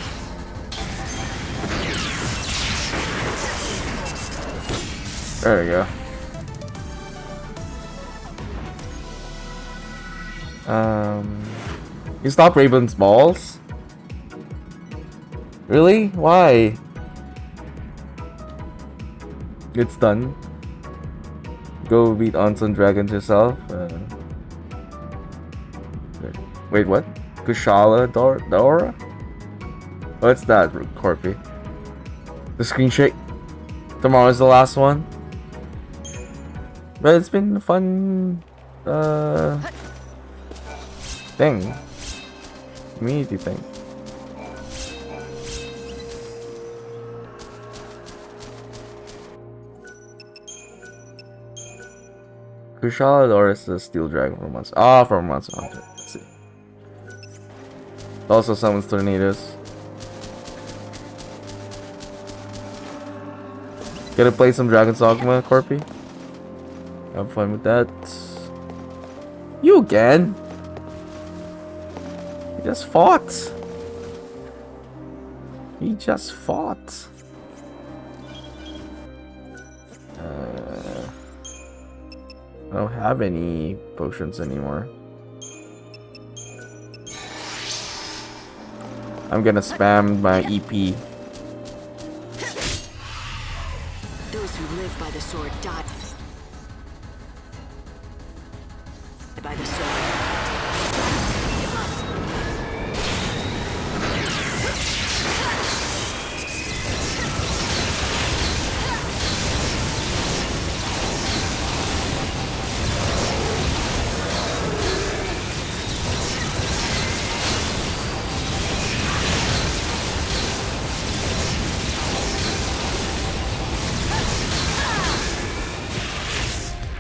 There we go. You stop Raven's balls? Really? Why? It's done. Go beat Onsen Dragons yourself. Wait, what? Kushala Dora? What's that, Corpy? The screen shake. Tomorrow's the last one. But it's been a fun thing. Community thing. Kushala Dora is the Steel Dragon from Monster. Ah, from Monster Hunter. Let's see. It also summons tornadoes. Gotta play some Dragon's Dogma, Corpy. Have fun with that. You again? He just fought. He just fought. I don't have any potions anymore. I'm gonna spam my EP. Those who live by the sword die by the sword.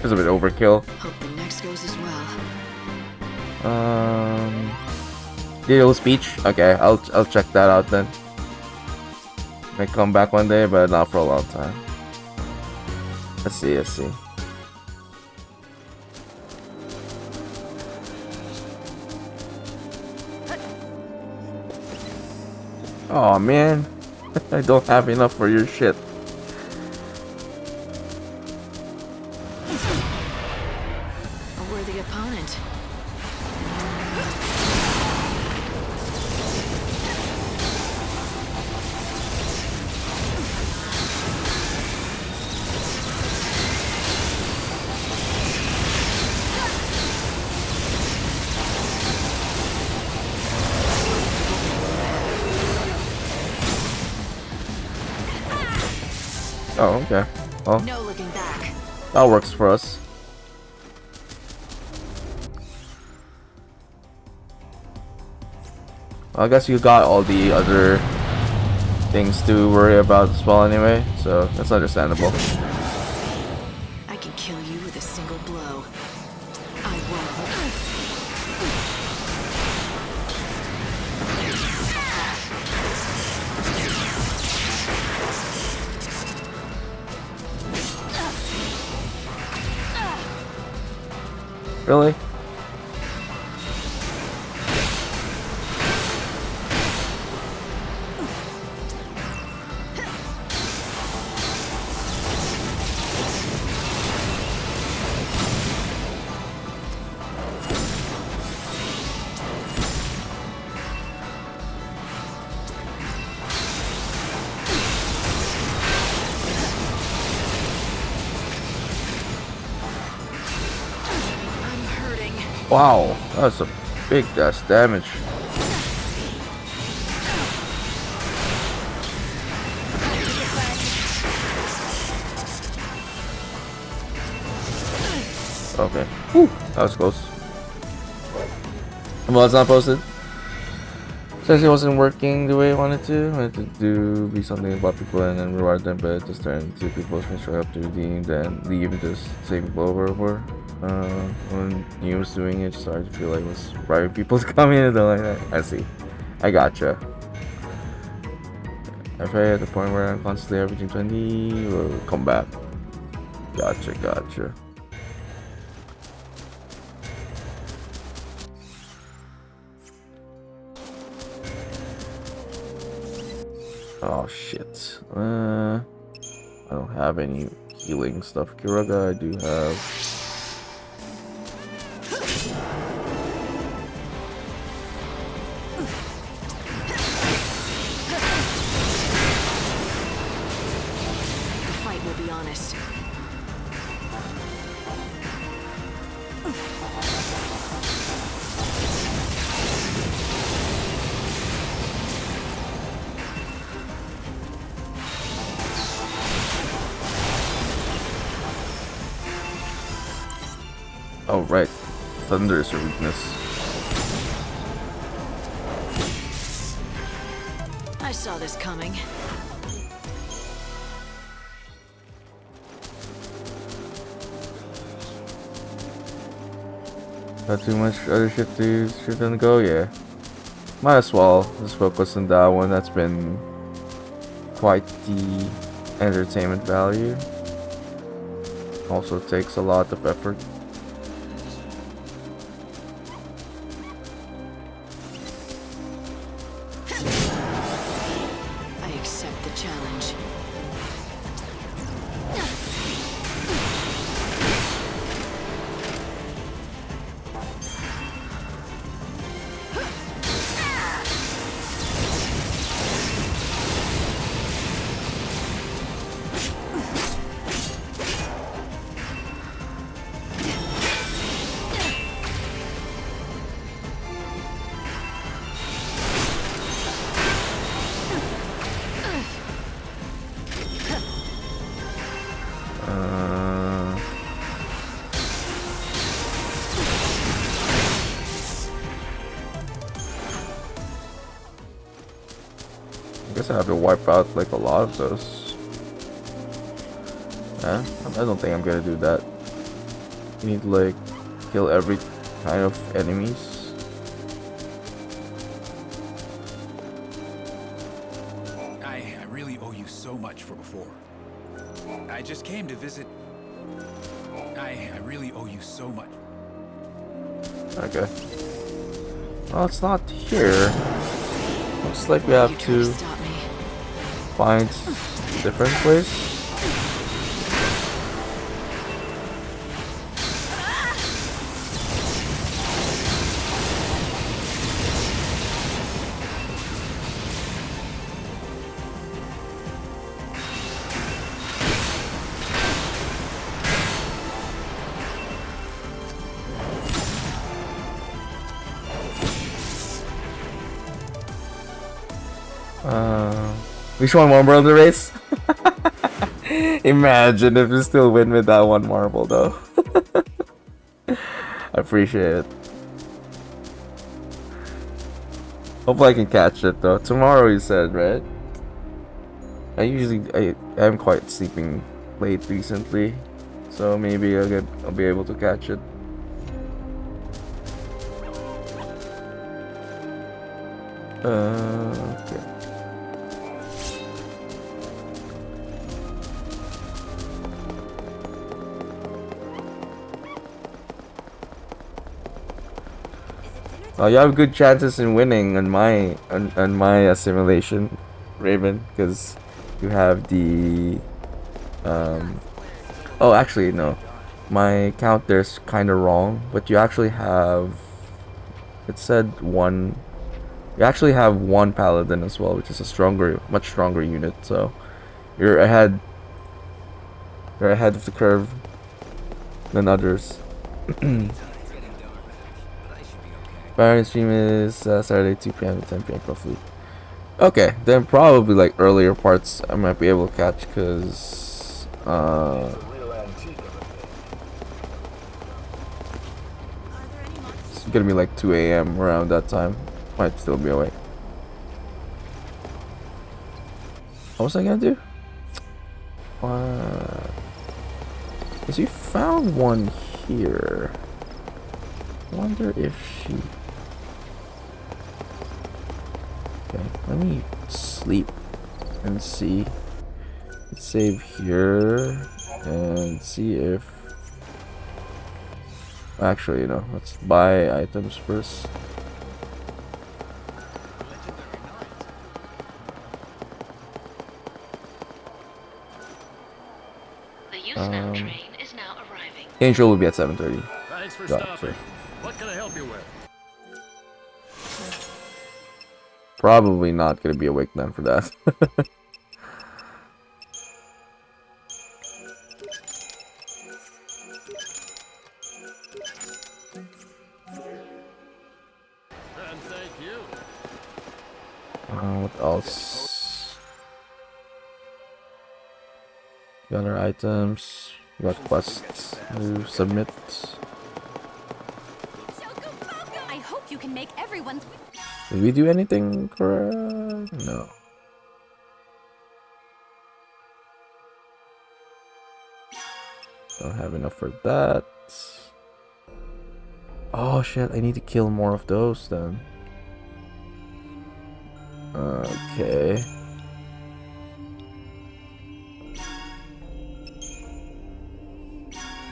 It's a bit overkill. Hope the next goes as well. Little speech. Okay, I'll check that out then. May come back one day, but not for a long time. Let's see. Oh man, I don't have enough for your shit. A worthy opponent. Oh, okay. Well, No looking back. that works for us. Well, I guess you got all the other things to worry about as well anyway, so that's understandable. I can kill you with a single blow. I won't. Really? I'm hurting. Wow, that's a big ass damage. Okay. Whew, that was close. Well, it's not posted. Says it wasn't working the way I wanted to. I had to be something about people and then reward them, but it just turned into people can show up to redeem, then leave and just save people over. When you was doing it, started to feel like it was bribing people to come in and stuff like that. I see. I gotcha. If I at the point where I'm constantly averaging 20, we'll come back. Gotcha. Oh shit. I don't have any healing stuff. Kiraga, I do have. The fight will be honest. Oh right, thunder is her weakness. I saw this coming. Got too much other shit to go, yeah. Might as well just focus on that one. That's been quite the entertainment value. Also takes a lot of effort. I accept the challenge. I guess I have to wipe out like a lot of those. Yeah, I don't think I'm gonna do that. You need to like kill every kind of enemies. I really owe you so much for before. I just came to visit. I really owe you so much. Okay. Well, it's not here. Looks like we have to find a different place. Which one, Warm World the race? Imagine if you still win with that one marble, though. I appreciate it. Hopefully I can catch it, though. Tomorrow, you said, right? I'm quite sleeping late recently, so maybe I'll be able to catch it. Okay. You have good chances in winning on my simulation, Raven, because you have the oh, actually no, my count there's kind of wrong, but you actually have, it said one. You actually have one paladin as well, which is a much stronger unit. So you're ahead. You're ahead of the curve than others. Firing stream is Saturday 2 p.m. to 10 p.m. roughly. Okay, then probably like earlier parts I might be able to catch because it's gonna be like 2 a.m. around that time. Might still be awake. What was I gonna do? Cause you found one here. I wonder if she. Okay, let me sleep and see. Let's save here and see if. Actually, you know, let's buy items first. Train is now arriving. Angel will be at 7:30. Thanks for stopping. What can I help you with? Probably not gonna be awake then for that. And thank you. What else? Other items. We got quests to submit. I hope you can make everyone's. Did we do anything correct? No. Don't have enough for that. Oh shit, I need to kill more of those then. Okay.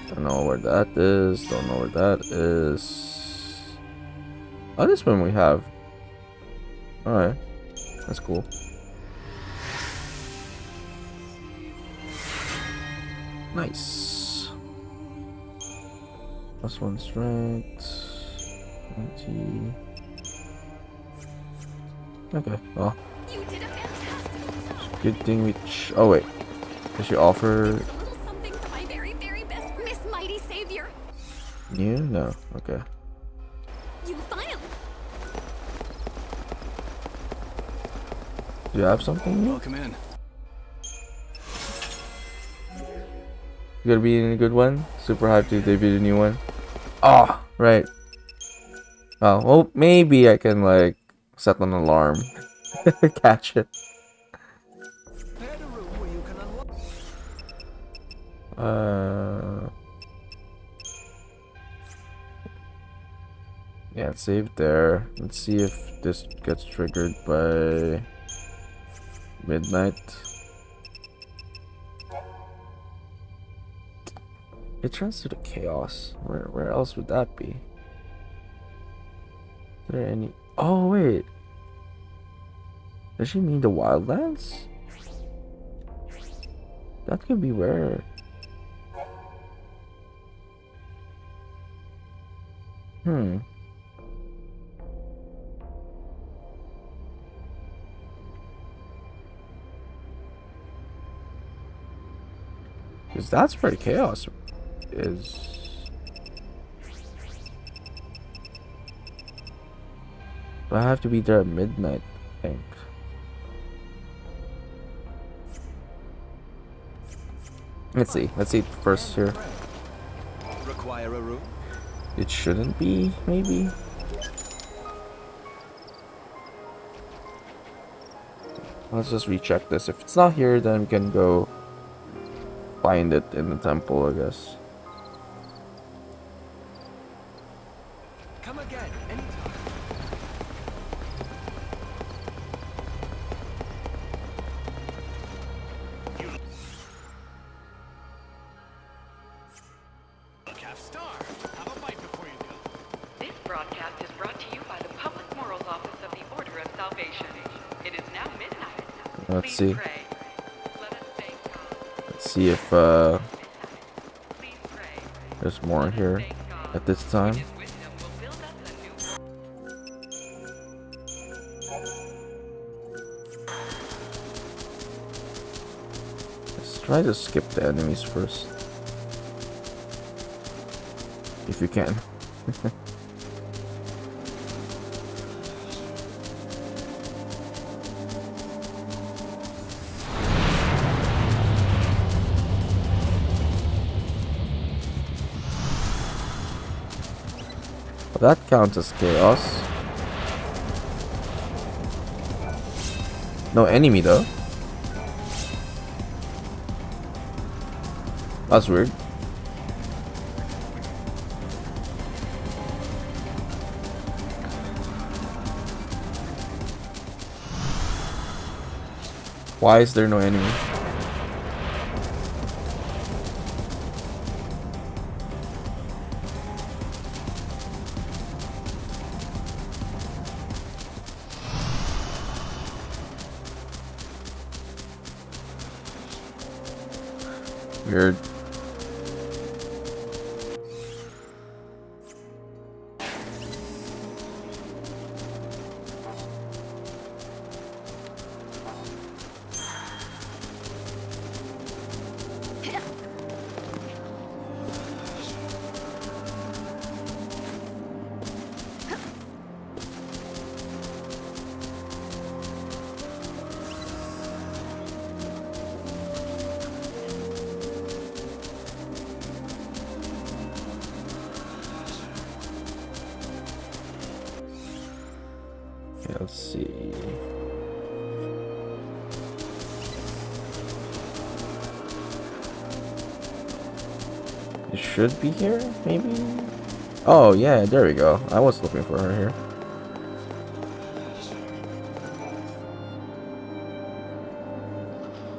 Don't know where that is. Don't know where that is. Oh, this one we have. Alright. That's cool. Nice. +1 strength. 20. Okay, well. You did a fantastic job. Good thing we. Oh, wait. Does she offer. Something for my very, very best Miss Mighty Savior. New? No. Okay. You finally. Do you have something new? Welcome in. You gotta be in a good one. Super hyped to debut a new one. Oh, right. Oh, well, maybe I can, like, set an alarm. Catch it. Yeah, it's saved there. Let's see if this gets triggered by midnight. It turns to the chaos. Where else would that be? Is there any? Oh wait. Does she mean the wildlands? That could be where. Because that's where the chaos is. But I have to be there at midnight, I think. Let's see. Let's see it first here. Require a room? It shouldn't be, maybe. Let's just recheck this. If it's not here, then we can go find it in the temple, I guess. Come again, anytime. Look half starved. Have a bite before you go. This broadcast is brought to you by the Public Morals Office of the Order of Salvation. It is now midnight. Let's Please see. pray. Let us thank God. Let's see if there's more here at this time. Let's try to skip the enemies first. If you can. Well, that counts as chaos. No enemy though. That's weird. Why is there no enemy? Weird. Let's see. It should be here, maybe? Oh, yeah, there we go. I was looking for her here.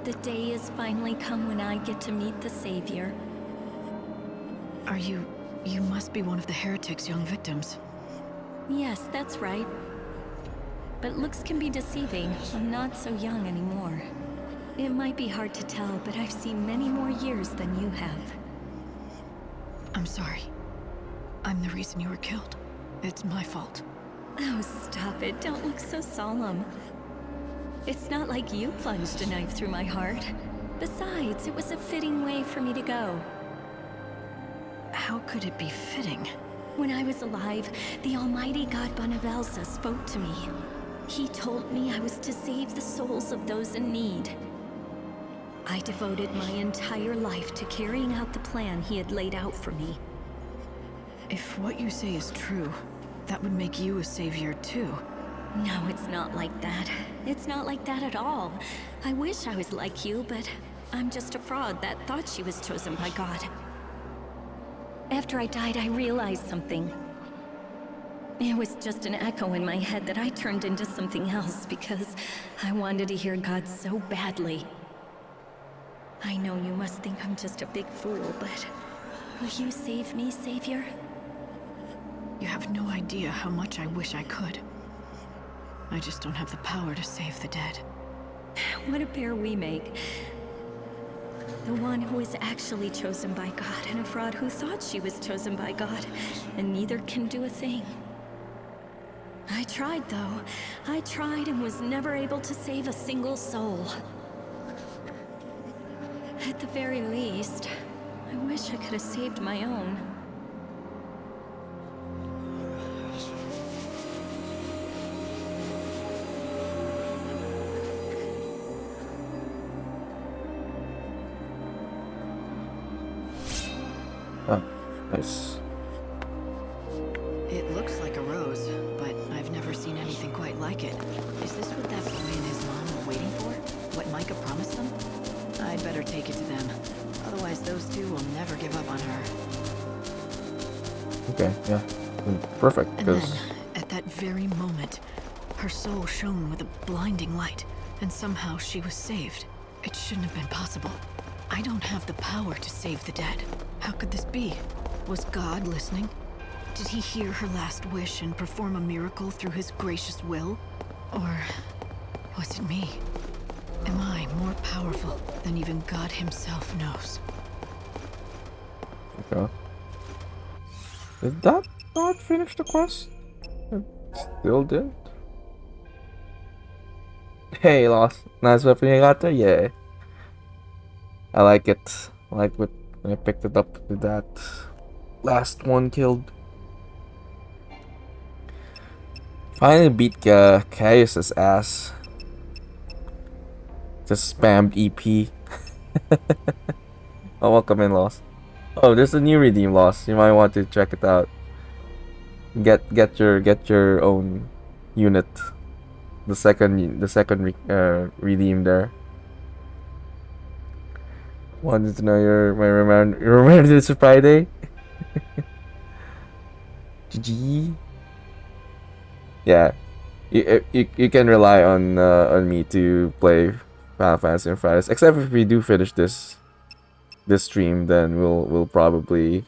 The day has finally come when I get to meet the Savior. Are you... you must be one of the heretics' young victims. Yes, that's right. But looks can be deceiving. I'm not so young anymore. It might be hard to tell, but I've seen many more years than you have. I'm sorry. I'm the reason you were killed. It's my fault. Oh, stop it. Don't look so solemn. It's not like you plunged a knife through my heart. Besides, it was a fitting way for me to go. How could it be fitting? When I was alive, the almighty god Bonavelsa spoke to me. He told me I was to save the souls of those in need. I devoted my entire life to carrying out the plan he had laid out for me. If what you say is true, that would make you a savior too. No, it's not like that. It's not like that at all. I wish I was like you, but I'm just a fraud that thought she was chosen by God. After I died, I realized something. It was just an echo in my head that I turned into something else because I wanted to hear God so badly. I know you must think I'm just a big fool, but will you save me, Savior? You have no idea how much I wish I could. I just don't have the power to save the dead. What a pair we make. The one who is actually chosen by God and a fraud who thought she was chosen by God, and neither can do a thing. I tried, though. I tried and was never able to save a single soul. At the very least, I wish I could have saved my own. Oh, nice. It looks like a rose, but I've never seen anything quite like it. Is this what that boy and his mom were waiting for? What Micah promised them? I'd better take it to them. Otherwise, those two will never give up on her. Okay, yeah. Perfect, And then, because... at that very moment, her soul shone with a blinding light, and somehow she was saved. It shouldn't have been possible. I don't have the power to save the dead. How could this be? Was God listening? Did he hear her last wish and perform a miracle through his gracious will? Or was it me? Am I more powerful than even God himself knows? Okay. Did that not finish the quest? It still did. Hey, Lost. Nice weapon you got there? Yeah. I like it. I like when I picked it up with that last one killed. Finally beat Caius's ass. Just spammed EP. Oh, welcome in, Lost. Oh, there's a new redeem, Lost. You might want to check it out. Get your own unit. The second redeem there. Wanted to know your reminder this Friday. GG. Yeah, you can rely on me to play Final Fantasy on Fridays. Except if we do finish this stream, then we'll probably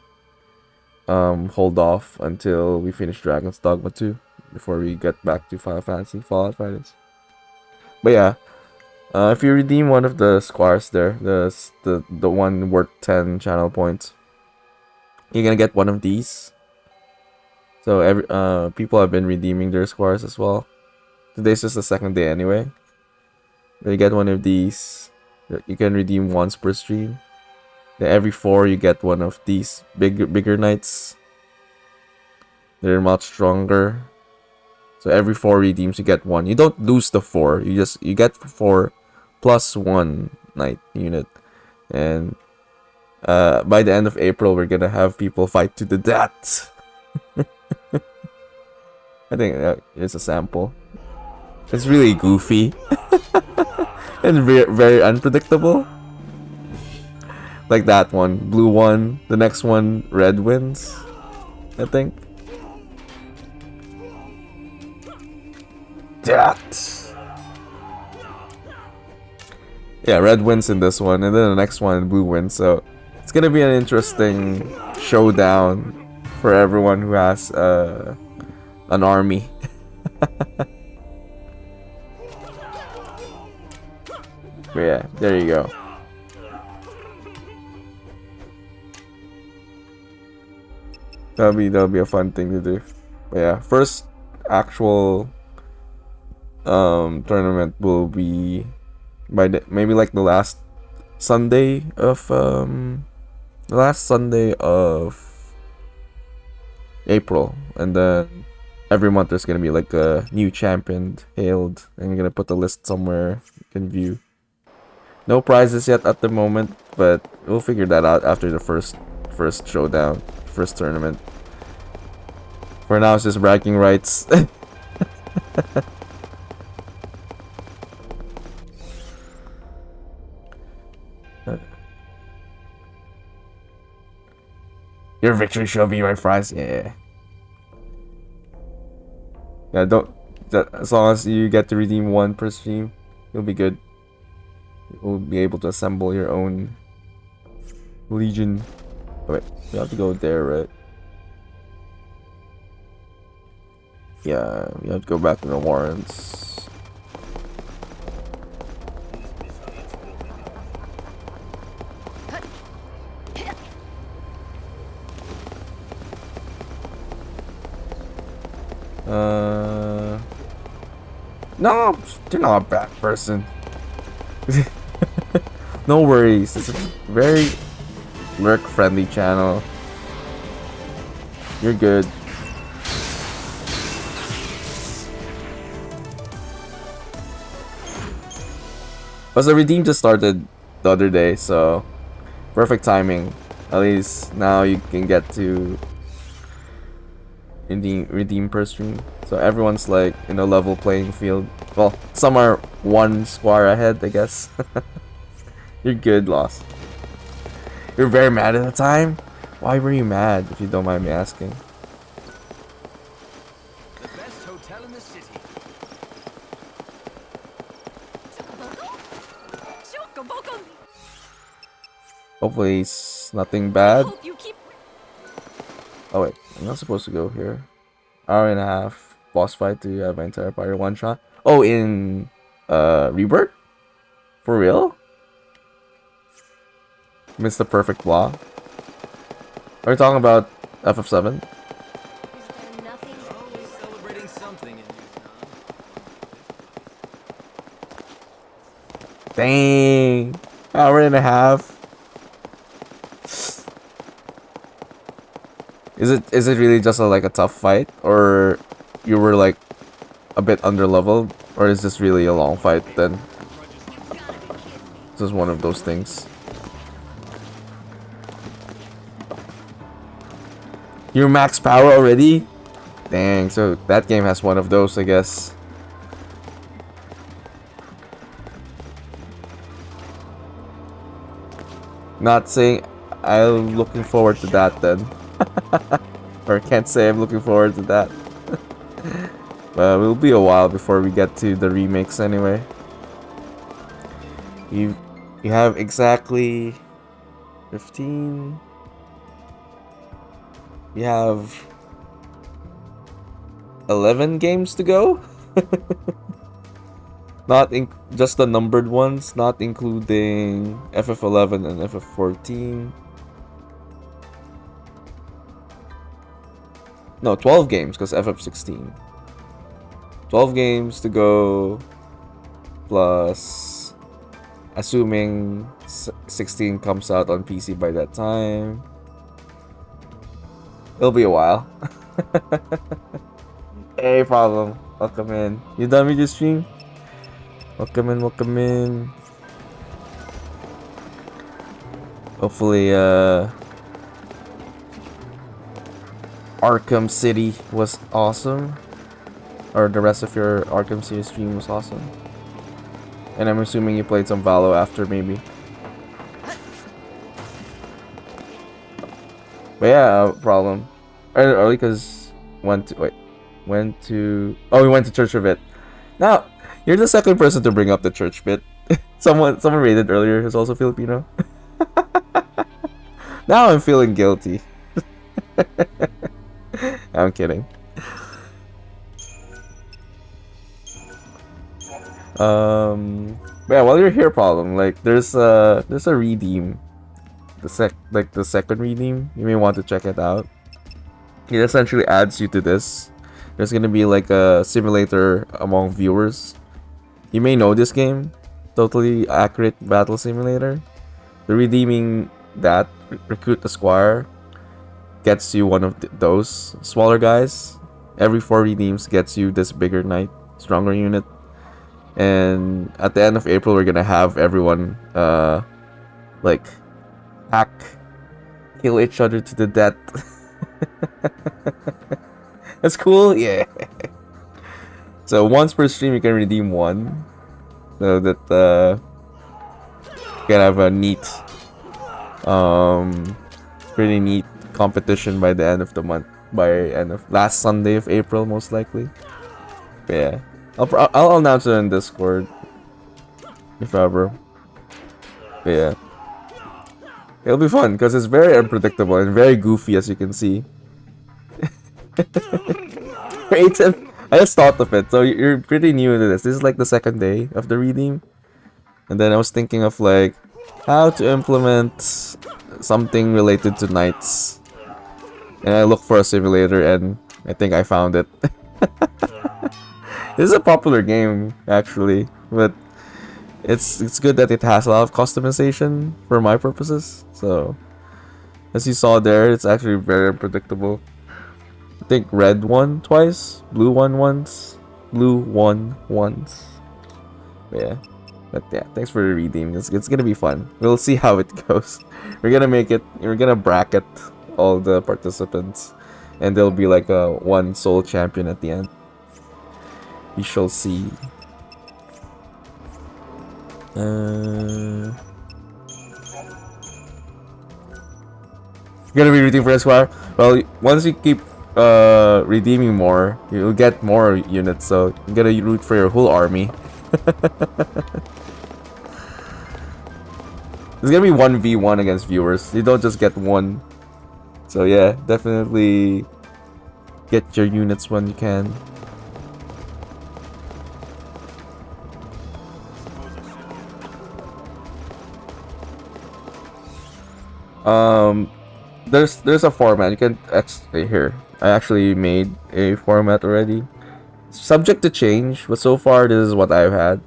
hold off until we finish Dragon's Dogma 2 before we get back to Final Fantasy Fallout Fridays. But yeah, if you redeem one of the squares there, the one worth 10 channel points, you're gonna get one of these. So every people have been redeeming their squares as well. Today's just the second day anyway. You get one of these. You can redeem once per stream. Then every 4 you get one of these bigger knights. They're much stronger. So every 4 redeems you get one. You don't lose the 4. You get 4 plus 1 knight unit. And by the end of April we're gonna have people fight to the death. I think it's a sample. It's really goofy and very unpredictable. Like that one, blue one. The next one, red wins. I think. That. Yeah, red wins in this one, and then the next one, blue wins. So it's gonna be an interesting showdown for everyone who has an army. But yeah, there you go. That'll be a fun thing to do. But yeah, first actual tournament will be by maybe like the last Sunday of April, and then every month there's gonna be like a new champion hailed, and you're gonna put the list somewhere you can view. No prizes yet at the moment, but we'll figure that out after the first showdown, first tournament. For now, it's just bragging rights. Your victory shall be my prize. Yeah. Yeah, as long as you get to redeem one per stream, you'll be good. You'll be able to assemble your own legion. Oh, wait, you have to go there, right? Yeah, you have to go back to the warrants. No, you're not a bad person. No worries. It's a very lurk-friendly channel. You're good. But the redeem just started the other day, so perfect timing. At least now you can get to redeem per stream. So everyone's like in a level playing field. Well, some are one square ahead, I guess. You're good, Lost. You're very mad at the time? Why were you mad, if you don't mind me asking? The best hotel in the city. Hopefully it's nothing bad. Oh wait, I'm not supposed to go here. Hour and a half boss fight to have my entire party one shot. Oh, in Rebirth? For real? Missed the perfect blah. Are we talking about FF7? Always celebrating something in you, Dang! Hour and a half. Is it really just like a tough fight, or you were like a bit under leveled, or is this really a long fight then? This is one of those things. You're max power already? Dang, so that game has one of those, I guess. Not saying I'm looking forward to that then. Or I can't say I'm looking forward to that. But it'll be a while before we get to the remakes anyway. You have exactly 15. You have 11 games to go. Not in just the numbered ones, not including FF11 and FF14. No, 12 games because FF16. 12 games to go, plus assuming 16 comes out on PC by that time. It'll be a while. Hey, problem. Welcome in. You done with your stream? Welcome in, welcome in. Hopefully, Arkham City was awesome. Or the rest of your Arkham City stream was awesome. And I'm assuming you played some Valo after, maybe. But yeah, problem. Early because we went to Church of It. Now, you're the second person to bring up the church bit. someone rated earlier who's also Filipino. Now I'm feeling guilty. I'm kidding. But yeah, while you're here, problem, like there's a redeem. The second redeem. You may want to check it out. It essentially adds you to this. There's gonna be like a simulator among viewers. You may know this game. Totally accurate battle simulator. The redeeming that recruit the squire gets you one of those smaller guys. Every 4 redeems gets you this bigger knight, stronger unit. And at the end of April, we're gonna have everyone like kill each other to the death. That's cool, yeah. So once per stream, you can redeem one, so that you can have a neat, pretty neat competition by the end of the month, by end of last Sunday of April, most likely. But yeah, I'll announce it in Discord if ever. But yeah, it'll be fun because it's very unpredictable and very goofy, as you can see. Creative. I just thought of it. So you're pretty new to this. This is like the second day of the redeem, and then I was thinking of like how to implement something related to knights, and I looked for a simulator, and I think I found it. This is a popular game actually, but it's good that it has a lot of customization for my purposes. So as you saw there, it's actually very unpredictable. I think red won twice, blue won once, blue won once. Yeah. But yeah, thanks for redeeming. It's gonna be fun. We'll see how it goes. We're gonna make it. We're gonna bracket all the participants, and there'll be like a one sole champion at the end. We shall see. You're gonna be rooting for Esquire. Well, once you keep redeeming more, you'll get more units. So you gotta root for your whole army. It's gonna be 1v1 against viewers. You don't just get one. So yeah, definitely get your units when you can. There's a format you can here. I actually made a format already. Subject to change, but so far this is what I've had.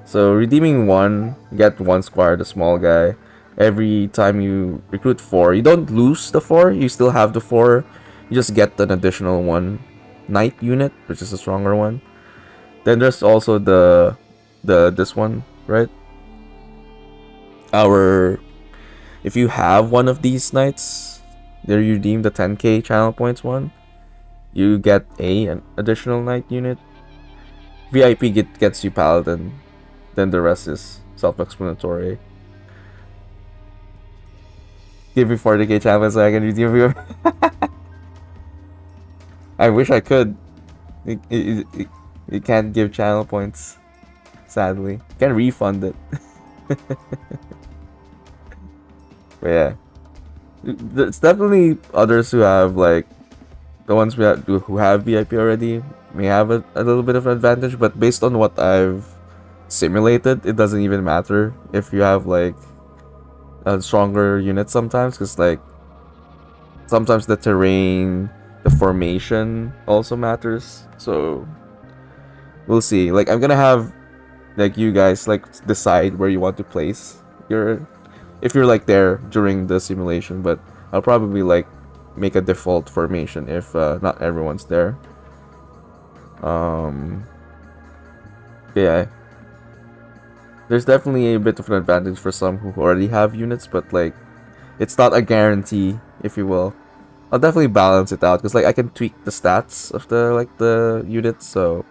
So redeeming one, get one squire, the small guy. Every time you recruit 4, you don't lose the 4. You still have the 4. You just get an additional one knight unit, which is a stronger one. Then there's also the this one, right? If you have one of these knights, you redeem the 10k channel points one. You get an additional knight unit. VIP gets you paladin. Then the rest is self-explanatory. Give me 40k channel so I can redeem you. I wish I could. You can't give channel points, sadly. You can refund it. But yeah, there's definitely others who have like the ones who have VIP already may have a little bit of an advantage, but based on what I've simulated, it doesn't even matter if you have like a stronger unit sometimes, because like sometimes the terrain, the formation also matters. So we'll see. Like I'm gonna have like you guys like decide where you want to place your, if you're like there during the simulation, but I'll probably like make a default formation if not everyone's there. Yeah, there's definitely a bit of an advantage for some who already have units, but like it's not a guarantee, if you will. I'll definitely balance it out because like I can tweak the stats of the units, so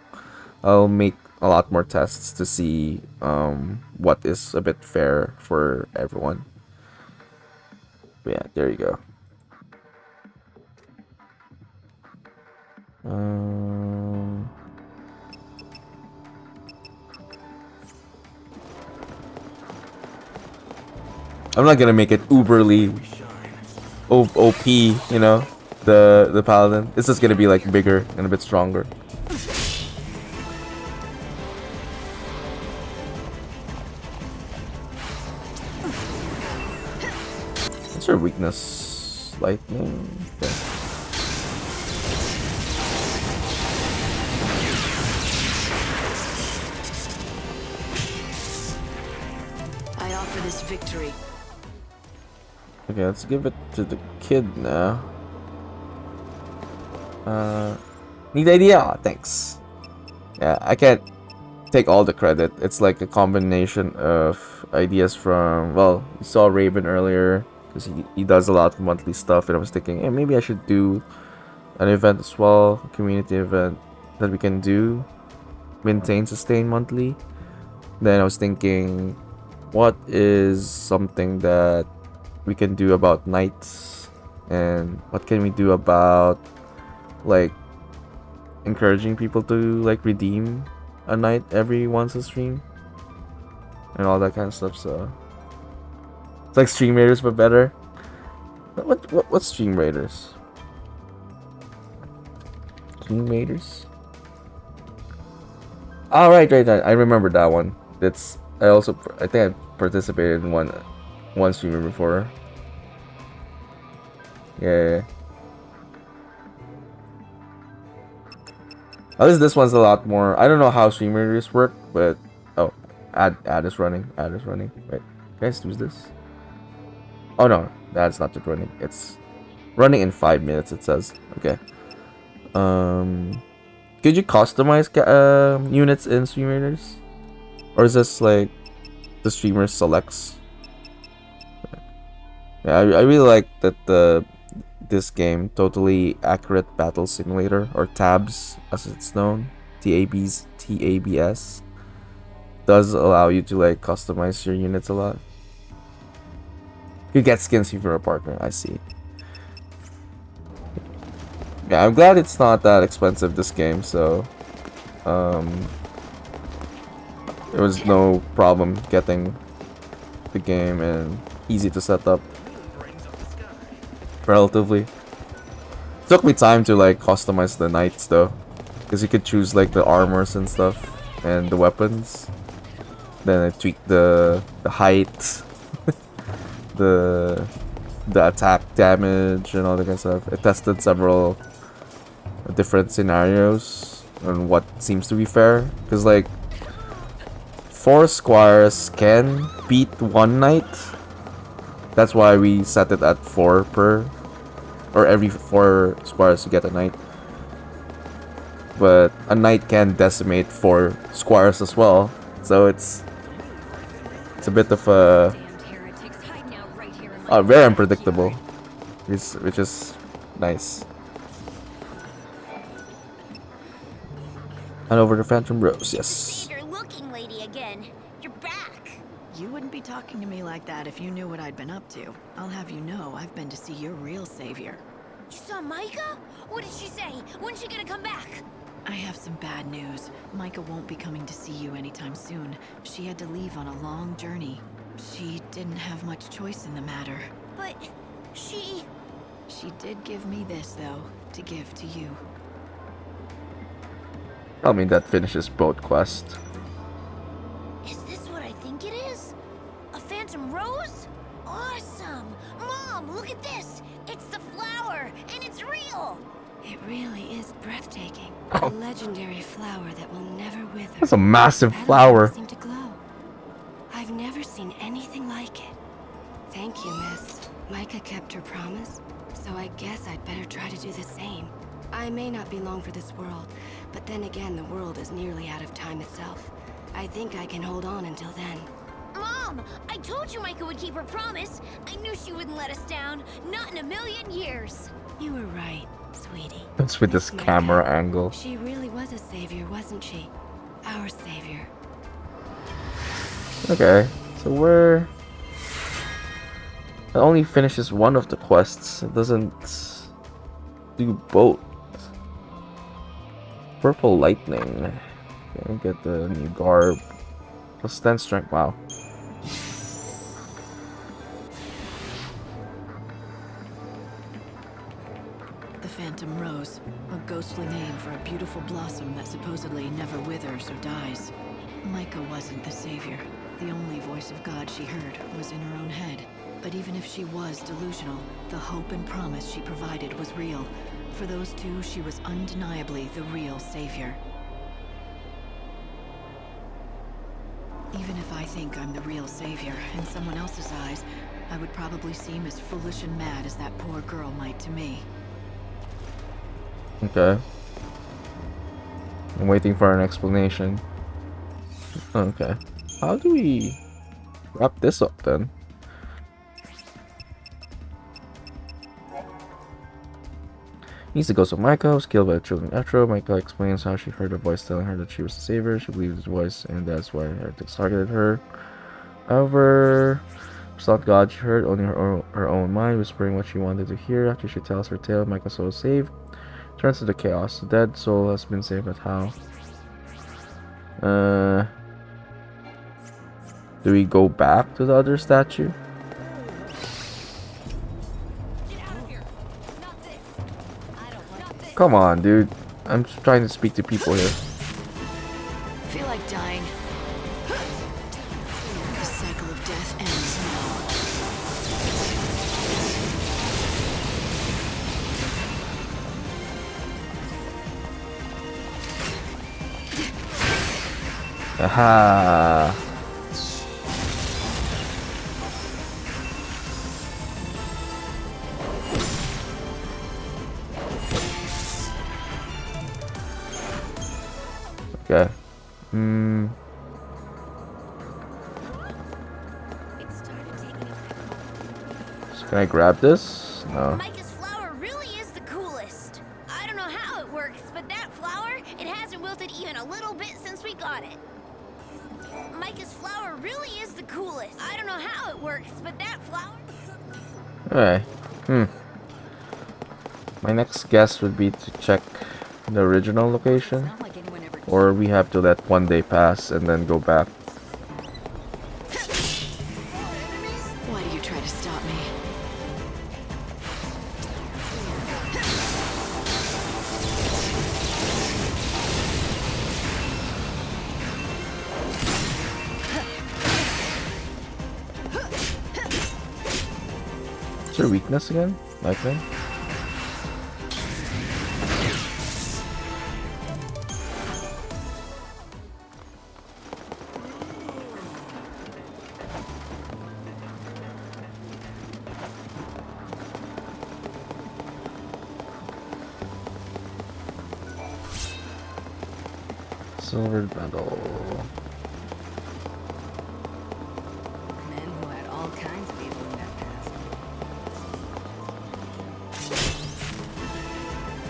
I'll make a lot more tests to see what is a bit fair for everyone. But yeah, there you go. I'm not gonna make it uberly OP, you know, the paladin. It's just gonna be like bigger and a bit stronger. What's her weakness? Lightning. Okay. I offer this victory. Okay, let's give it to the kid now. Need idea? Aw, thanks. Yeah, I can't take all the credit. It's like a combination of ideas from, well, you saw Raven earlier, because he does a lot of monthly stuff, and I was thinking, hey, maybe I should do an event as well, a community event that we can do, maintain, sustain monthly. Then I was thinking, what is something that we can do about nights, and what can we do about like encouraging people to like redeem a night every once a stream and all that kind of stuff. So it's like Stream Raiders but better. What's Stream Raiders? Stream Raiders? Oh, right. I remember that one. I think I participated in one streamer before. Yeah. At least this one's a lot more. I don't know how stream raiders work, but oh, ad is running. Ad is running. Wait, guys, use this. Oh no, that's not just running. It's running in 5 minutes. It says. Okay. Could you customize units in stream raiders, or is this like the streamer selects. Yeah, I really like that this game, Totally Accurate Battle Simulator, or TABS as it's known, TABS, does allow you to like customize your units a lot. You get skins if you're a partner, I see. Yeah, I'm glad it's not that expensive, this game, so there was no problem getting the game and easy to set up. Relatively. Took me time to like customize the knights though, because you could choose like the armors and stuff and the weapons. Then I tweaked the height, the attack damage and all that kind of stuff. I tested several different scenarios and what seems to be fair, because like 4 squires can beat 1 knight. That's why we set it at 4 per, or every 4 squires you get a knight. But a knight can decimate 4 squires as well, so it's a bit of a very unpredictable, which is nice. And over to Phantom Rose, yes. Looking lady again. You're back. You wouldn't be talking to me like that if you knew what I'd been up to. I'll have you know I've been to see your real savior. You saw Micah? What did she say? When's she gonna come back? I have some bad news. Micah won't be coming to see you anytime soon. She had to leave on a long journey. She didn't have much choice in the matter. But she did give me this, though, to give to you. I mean, that finishes both quests. Is this what I think it is? A phantom rose? Awesome! Mom, look at this! It's the flower, and it's real! It really is breathtaking. A legendary flower that will never wither. That's a massive flower. Seem to glow. I've never seen anything like it. Thank you, miss. Micah kept her promise, so I guess I'd better try to do the same. I may not be long for this world, but then again, the world is nearly out of time itself. I think I can hold on until then. Mom! I told you Micah would keep her promise! I knew she wouldn't let us down. Not in a million years! You were right, sweetie. That's with this camera angle. She really was a savior, wasn't she? Our savior. Okay, so we're... It only finishes one of the quests. It doesn't do both. Purple lightning. Okay, get the new garb. Plus 10 strength. Wow. The Phantom Rose, a ghostly name for a beautiful blossom that supposedly never withers or dies. Micah wasn't the savior. The only voice of God she heard was in her own head. But even if she was delusional, the hope and promise she provided was real. For those two, she was undeniably the real savior. Even if I think I'm the real savior, in someone else's eyes, I would probably seem as foolish and mad as that poor girl might to me. Okay. I'm waiting for an explanation. Okay. How do we wrap this up then? Needs the ghost of Micah, was killed by the children Etro. Micah explains how she heard a voice telling her that she was the savior. She believed his voice, and that's why heretics targeted her. However, it's not God she heard, only her own mind, whispering what she wanted to hear. After she tells her tale, Micah's soul is saved. Turns to the chaos. The dead soul has been saved, but how? Do we go back to the other statue? Come on, dude. I'm just trying to speak to people here. Feel like dying. The cycle of death ends Aha. Okay. Can I grab this? No. Micah's flower really is the coolest. I don't know how it works, but that flower, it hasn't wilted even a little bit since we got it. Micah's flower really is the coolest. I don't know how it works, but that flower... Okay. My next guess would be to check the original location. Or we have to let one day pass and then go back. Why do you try to stop me? What's your weakness again? Lightning? Silver medal. Men who had all kinds of evil in their past.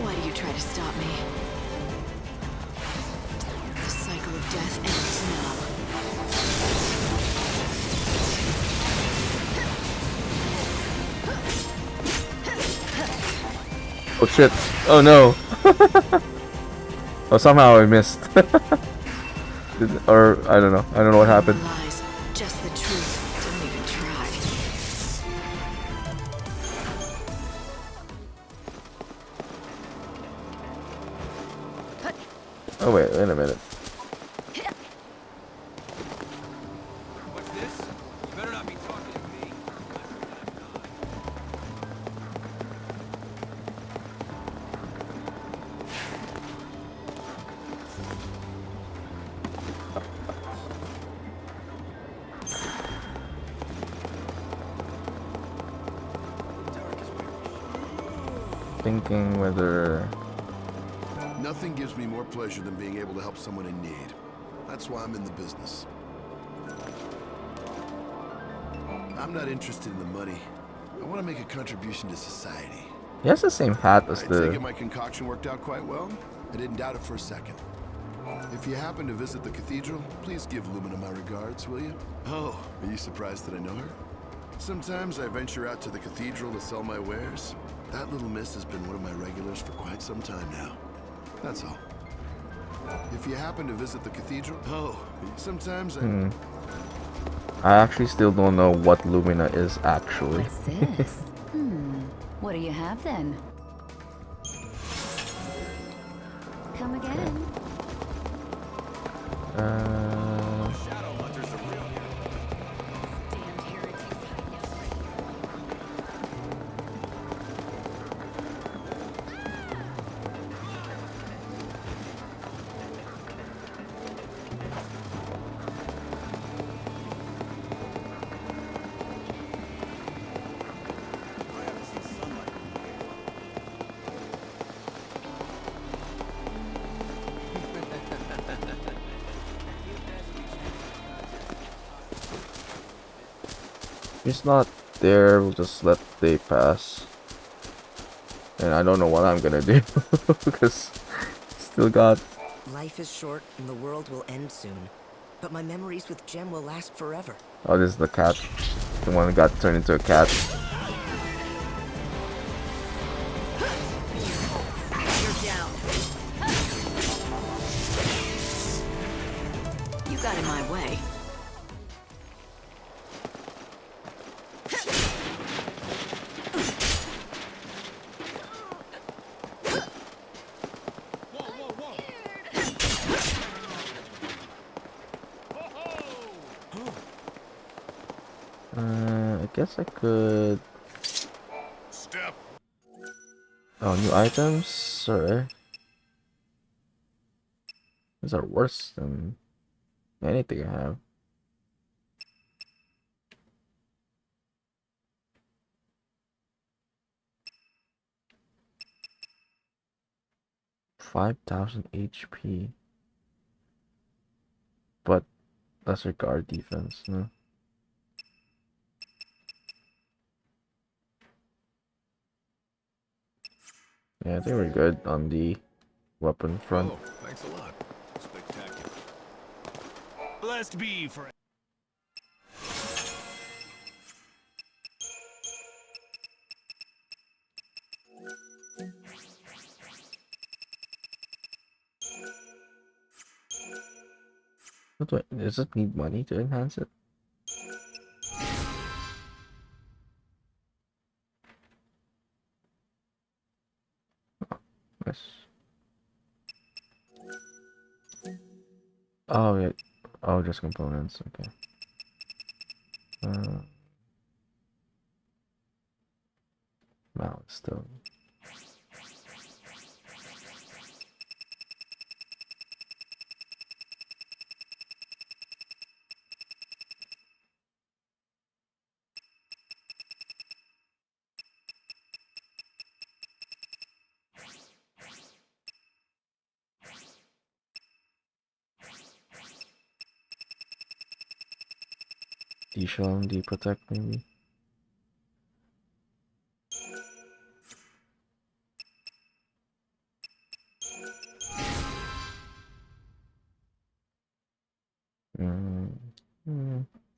Why do you try to stop me? The cycle of death ends now. Oh shit. Oh no. Oh, somehow I missed. Or, I don't know. I don't know what happened. Lies, just the truth. Don't even try. Oh wait a minute. What's this? You better not be talking to me. Thinking whether... Nothing gives me more pleasure than being able to help someone in need. That's why I'm in the business. I'm not interested in the money. I want to make a contribution to society. He has the same hat as I take the... it my concoction worked out quite well? I didn't doubt it for a second. If you happen to visit the cathedral, please give Lumina my regards, will you? Oh, are you surprised that I know her? Sometimes I venture out to the cathedral to sell my wares. That little miss has been one of my regulars for quite some time now. That's all. If you happen to visit the cathedral... Oh, sometimes I... I actually still don't know what Lumina is actually. What's this? What do you have then? Come again. If he's not there, we'll just let day pass. And I don't know what I'm gonna do because still got... Life is short and the world will end soon. But my memories with Jem will last forever. Oh, this is the cat. The one that got turned into a cat. You're down. You got in my way. I guess I could... Step. Oh, new items? Sorry. These are worse than anything I have. $5,000 HP. But lesser guard defense, no? Yeah, I think we're good on the weapon front. Oh, thanks a lot. Spectacular. Blessed be for. What do does it need money to enhance it? Nice. Oh yeah. Oh, just components. Okay. Wow, it's still. D-Shell, D-Protect maybe?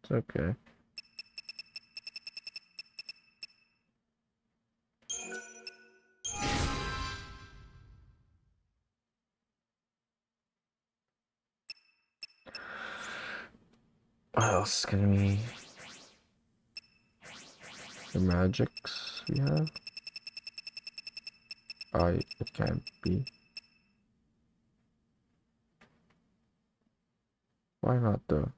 It's okay. What else can we... The magics we have? It can't be. Why not though?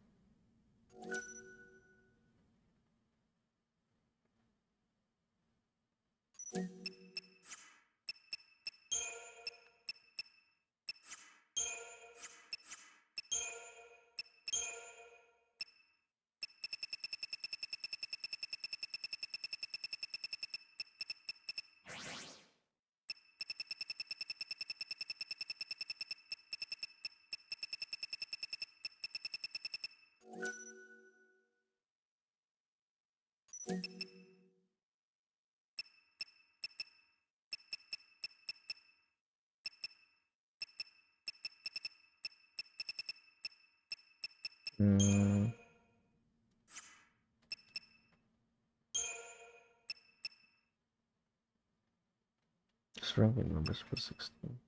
Surrounding numbers for 16.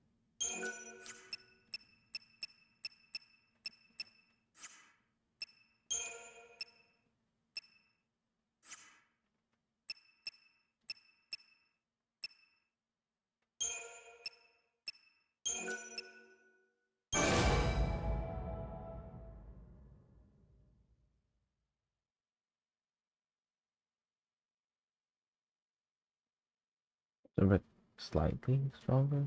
A bit slightly stronger.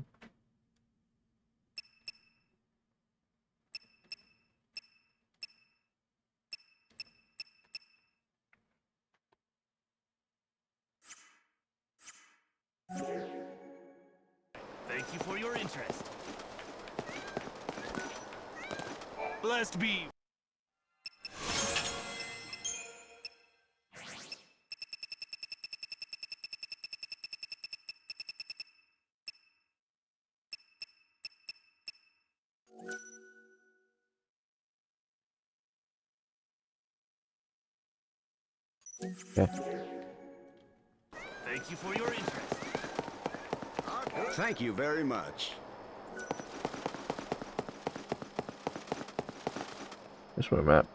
Thank you for your interest. Blessed be. Okay. Thank you for your interest. Thank you very much. Here's my map.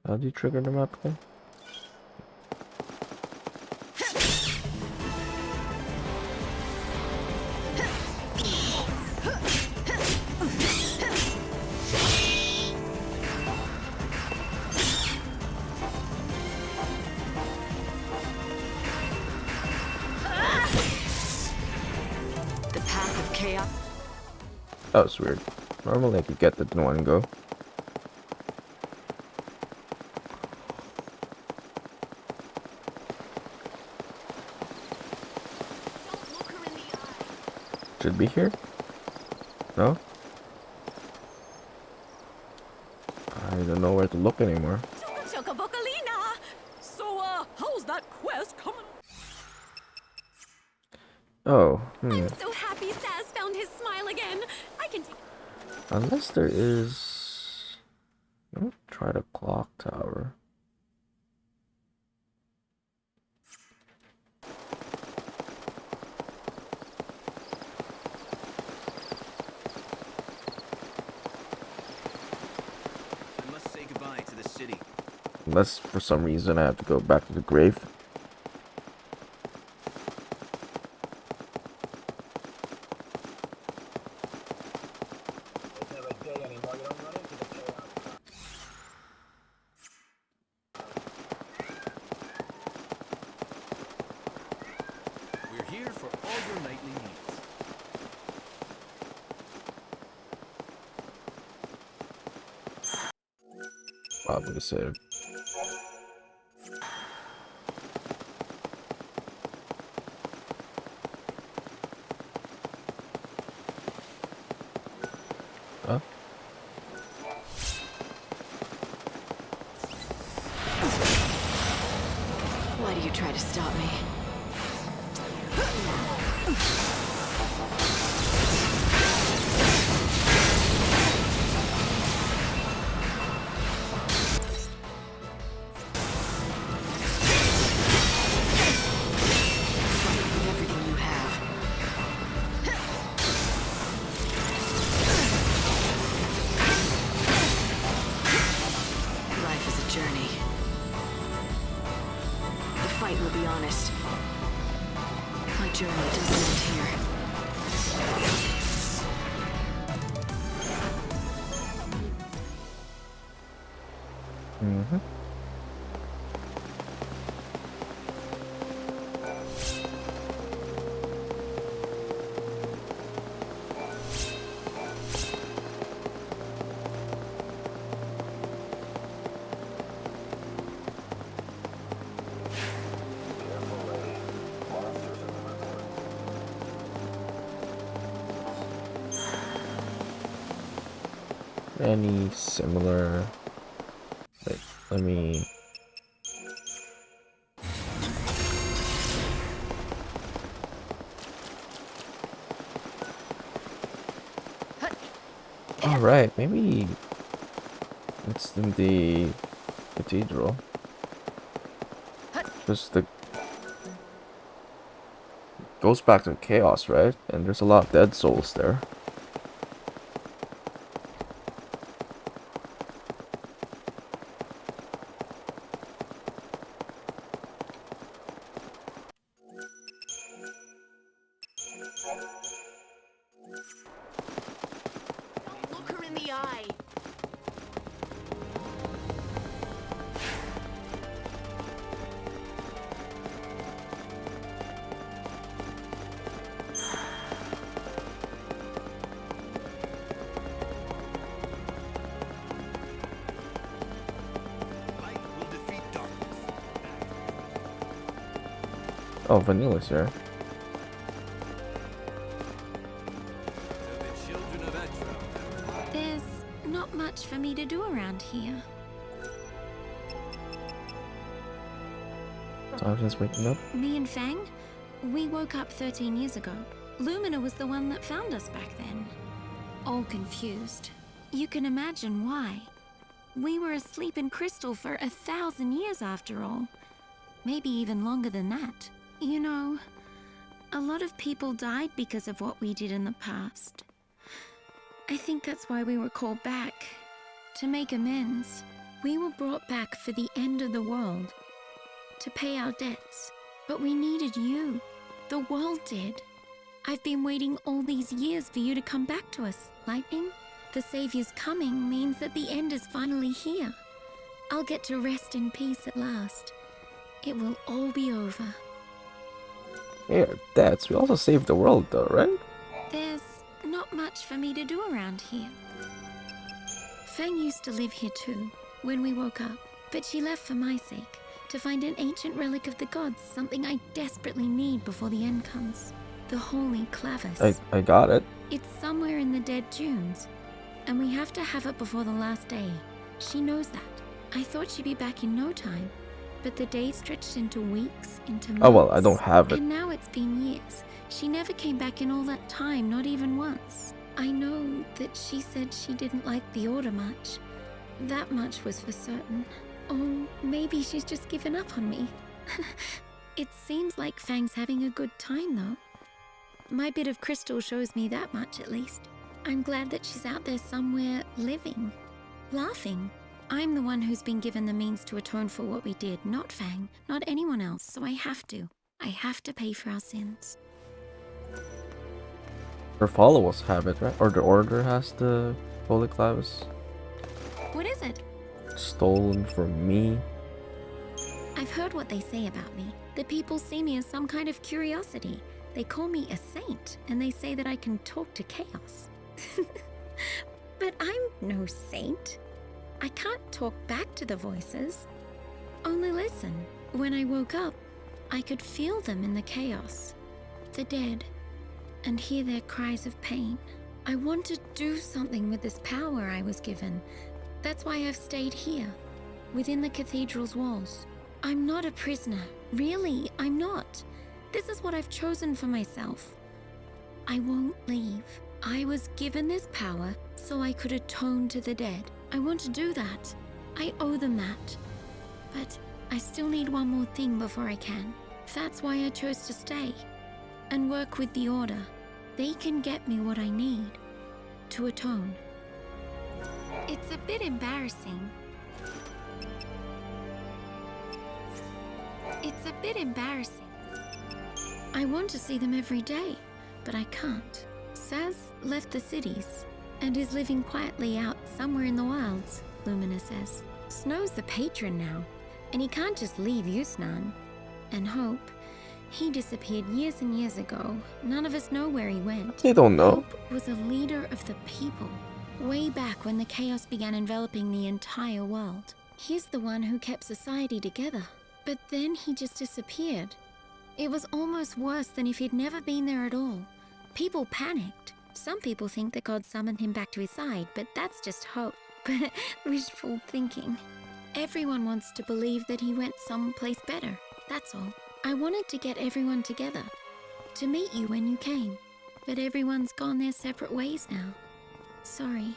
How do you trigger the map again? The path of chaos. That was weird. Normally I could get that in one go. Should be here? No? I don't know where to look anymore. Oh, I'm so happy Saz found his smile again. I can take... Unless there is... Let me try the clock tower. I must say goodbye to the city. Unless for some reason I have to go back to the grave. We're here for all your nightly needs. Probably save. Huh? Why do you try to stop me? Fight with everything you have. Life is a journey. The fight will be honest. My journey doesn't end here. Mm-hmm. Any similar, like, let me all right, maybe it's in the cathedral, just the goes back to chaos, right? And there's a lot of dead souls there. Look her in the eye. Oh, Vanilla's here. There's not much for me to do around here. So I was just waking up. Me and Fang, we woke up 13 years ago. Lumina was the one that found us back then. All confused. You can imagine why. We were asleep in crystal for 1,000 years after all. Maybe even longer than that. You know, a lot of people died because of what we did in the past. I think that's why we were called back. To make amends. We were brought back for the end of the world. To pay our debts. But we needed you. The world did. I've been waiting all these years for you to come back to us, Lightning. The Savior's coming means that the end is finally here. I'll get to rest in peace at last. It will all be over. Yeah, that's we also saved the world though, right? There's not much for me to do around here. Fang used to live here too, when we woke up, but she left for my sake, to find an ancient relic of the gods, something I desperately need before the end comes. The Holy Clavis. I got it. It's somewhere in the dead dunes, and we have to have it before the last day. She knows that. I thought she'd be back in no time, But the days stretched into weeks, into months. Oh well, I don't have it. And now it's been years. She never came back in all that time, not even once. I know that she said she didn't like the Order much. That much was for certain. Or maybe she's just given up on me. It seems like Fang's having a good time, though. My bit of crystal shows me that much, at least. I'm glad that she's out there somewhere, living, laughing. I'm the one who's been given the means to atone for what we did, not Fang, not anyone else, so I have to. I have to pay for our sins. Her followers have it, right? Or the Order has the Holy Clavis. What is it? Stolen from me. I've heard what they say about me. The people see me as some kind of curiosity. They call me a saint, and they say that I can talk to chaos. But I'm no saint. I can't talk back to the voices. Only listen. When I woke up, I could feel them in the chaos. The dead. And hear their cries of pain. I want to do something with this power I was given. That's why I've stayed here, within the cathedral's walls. I'm not a prisoner. Really, I'm not. This is what I've chosen for myself. I won't leave. I was given this power so I could atone to the dead. I want to do that. I owe them that. But I still need one more thing before I can. That's why I chose to stay and work with the Order. They can get me what I need to atone. It's a bit embarrassing. It's a bit embarrassing. I want to see them every day, but I can't. Saz left the cities and is living quietly out somewhere in the wilds, Lumina says. Snow's the patron now, and he can't just leave Yusnan. And Hope, he disappeared years and years ago. None of us know where he went. They don't know. Hope was a leader of the people, way back when the chaos began enveloping the entire world. He's the one who kept society together. But then he just disappeared. It was almost worse than if he'd never been there at all. People panicked. Some people think that God summoned him back to his side, but that's just hope. Wishful thinking. Everyone wants to believe that he went someplace better. That's all. I wanted to get everyone together, to meet you when you came. But everyone's gone their separate ways now. Sorry.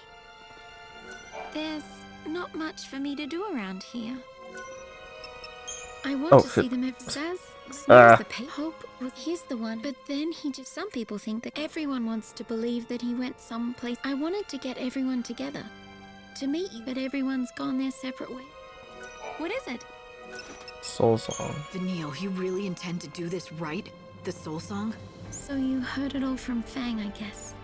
There's not much for me to do around here. I want to see them every says. Snow's the Hope was he's the one, but then he just some people think that everyone wants to believe that he went someplace. I wanted to get everyone together to meet you, but everyone's gone their separate way. What is it? Soul Song. Vanille, you really intend to do this right? The Soul Song? So you heard it all from Fang, I guess.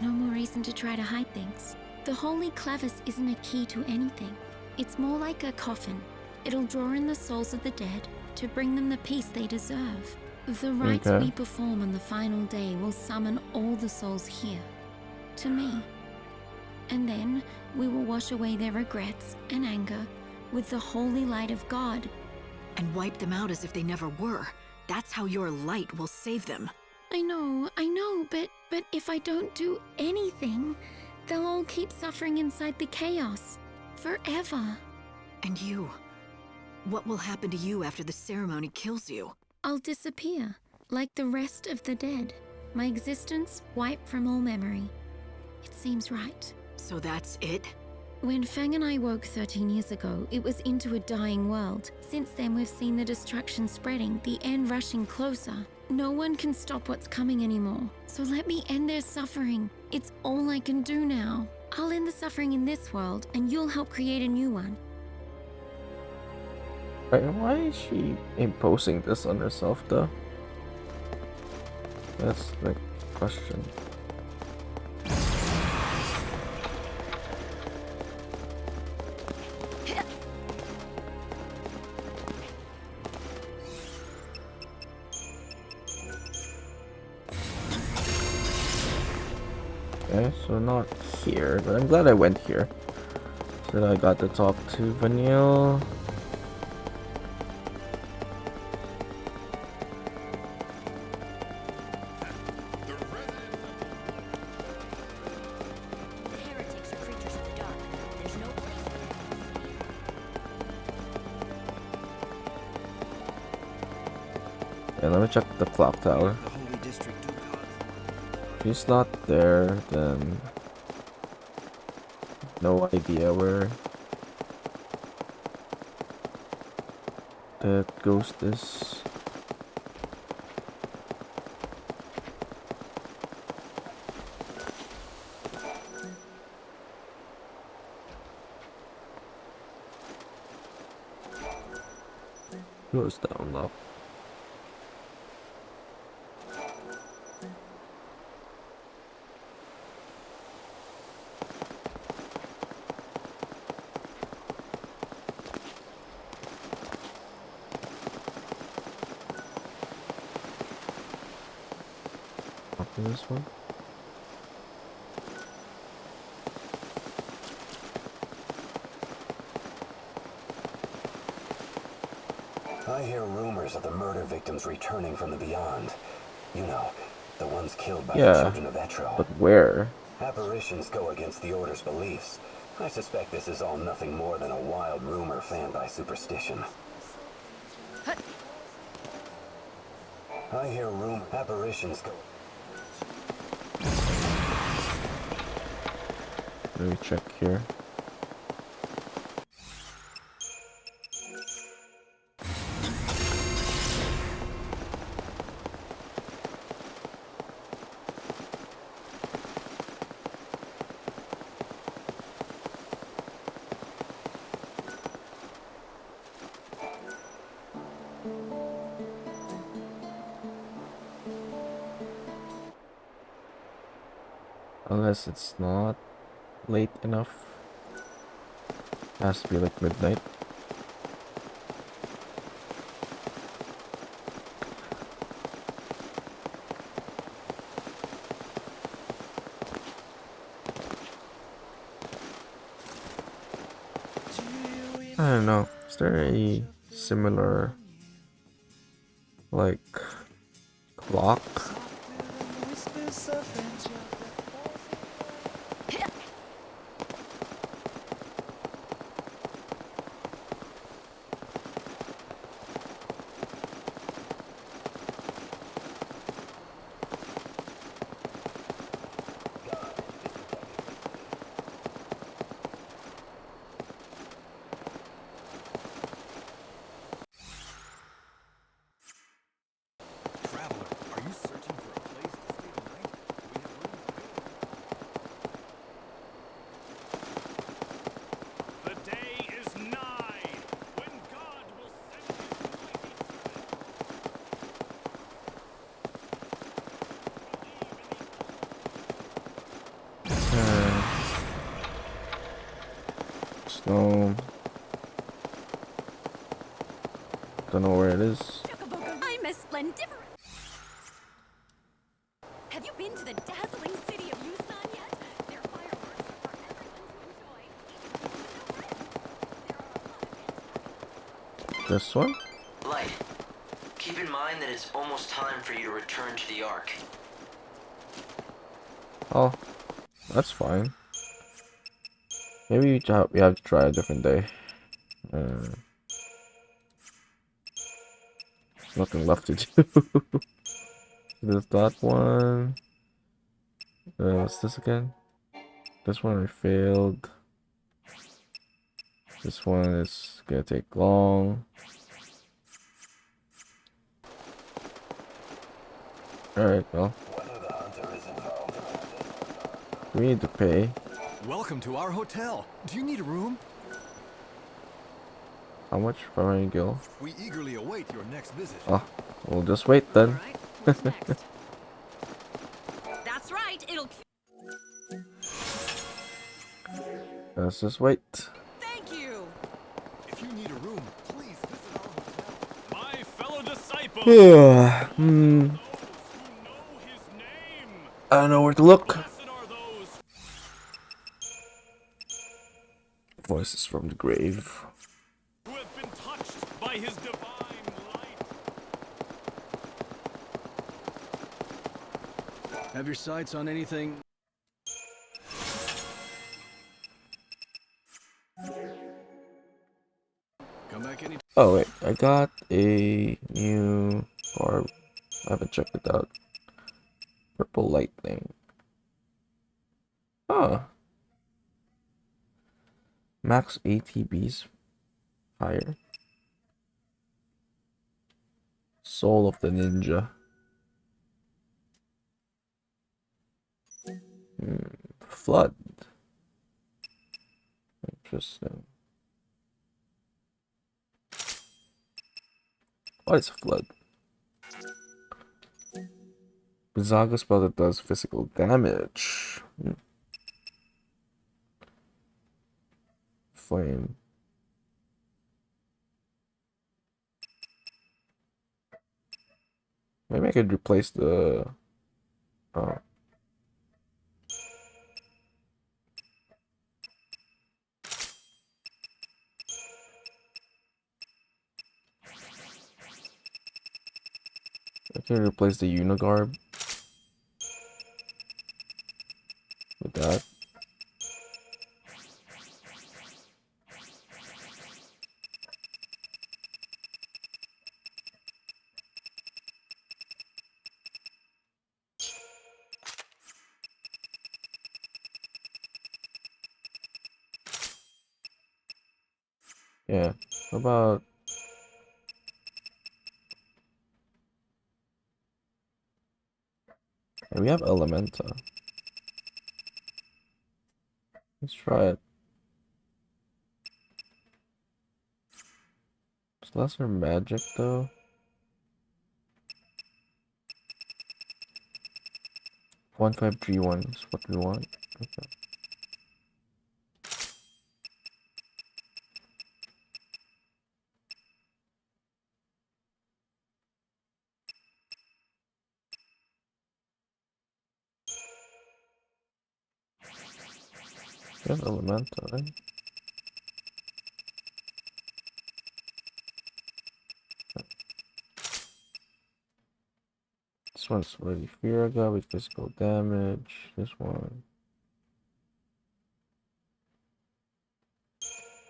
No more reason to try to hide things. The Holy Clavis isn't a key to anything. It's more like a coffin. It'll draw in the souls of the dead to bring them the peace they deserve. The rites we perform on the final day will summon all the souls here, to me. And then we will wash away their regrets and anger with the holy light of God. And wipe them out as if they never were. That's how your light will save them. I know, but if I don't do anything, they'll all keep suffering inside the chaos. Forever. And you? What will happen to you after the ceremony kills you? I'll disappear, like the rest of the dead. My existence wiped from all memory. It seems right. So that's it? When Fang and I woke 13 years ago, it was into a dying world. Since then, we've seen the destruction spreading, the end rushing closer. No one can stop what's coming anymore. So let me end their suffering. It's all I can do now. I'll end the suffering in this world, and you'll help create a new one. Right, why is she imposing this on herself, though? That's the question. Okay, so not here, but I'm glad I went here. So I got to talk to Vanille. And let me check the clock tower. If he's not there, then no idea where that ghost is. Goes down low. Copy this one. I hear rumors of the murder victims returning from the beyond. You know, the ones killed by the children of Etro. But where? Apparitions go against the Order's beliefs. I suspect this is all nothing more than a wild rumor fanned by superstition. I hear apparitions go... Let me check here. Unless it's not late enough. Has to be like midnight. I don't know. Is there a similar like clock? Snow. Don't know where it is. I'm a splendiferous. Have you been to the dazzling city of Yusnan yet? Their fireworks are for everyone to enjoy. This one? Light, keep in mind that it's almost time for you to return to the Ark. Oh, that's fine. Maybe we have to try a different day. Nothing left to do. There's that one. What's this again? This one I failed. This one is gonna take long. Alright, well. We need to pay. Welcome to our hotel. Do you need a room? How much? 500 gil. We eagerly await your next visit. Oh, we'll just wait then. That's right, it'll... Let's just wait. Thank you! If you need a room, please visit our hotel. My fellow disciples! Yeah. I don't know where to look. Voices from the grave. Who have been touched by his divine light. Have your sights on anything? Come back any. Oh wait, I got a new Or I haven't checked it out. Purple lightning. Huh. Max ATBs higher. Soul of the Ninja. Flood. Interesting. What is a flood? Bizaga spell that does physical damage. Flame. Maybe I could replace the... Oh. I can replace the Unigarb with that. Yeah, how about... Yeah, we have Elementa. Let's try it. It's lesser magic though. 1531 is what we want. Okay. We have Elementa, right? This one's already Firaga with physical damage. This one.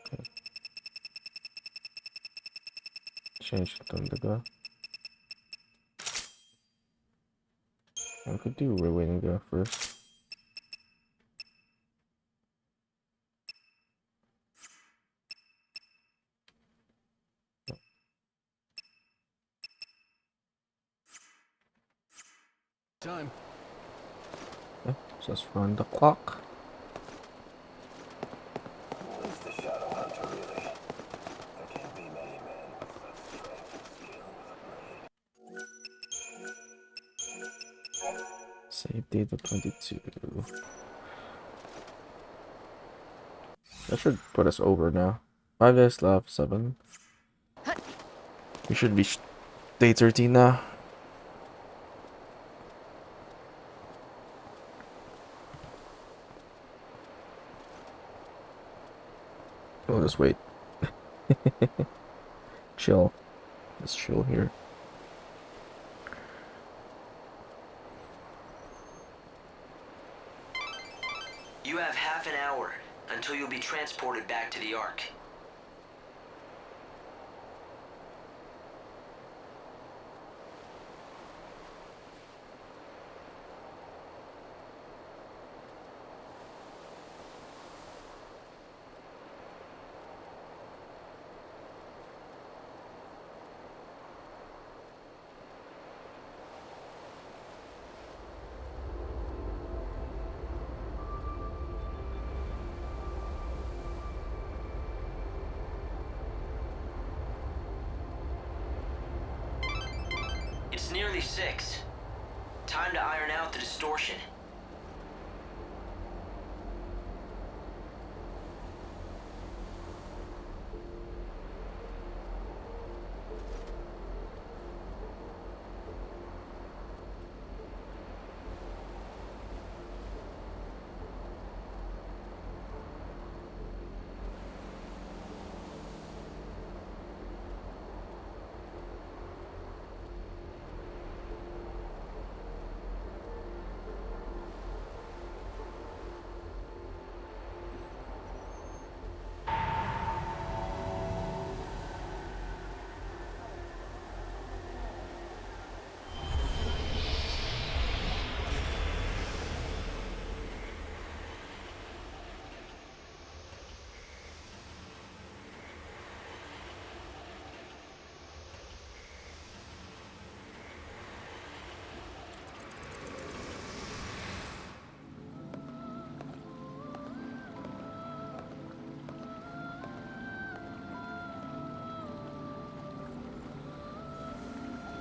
Okay. Change it to Indigo. I could do Ruiniga first. Time. Okay, just run the clock. Who's the Shadow Hunter, really? There can't be many men with such strength and skill with a blade. Save date of 22. That should put us over now. 5 days left, 7. We should reach day 13 now. We'll just wait. Chill. Just chill here. You have half an hour until you'll be transported back to the Ark. It's nearly 6. Time to iron out the distortion.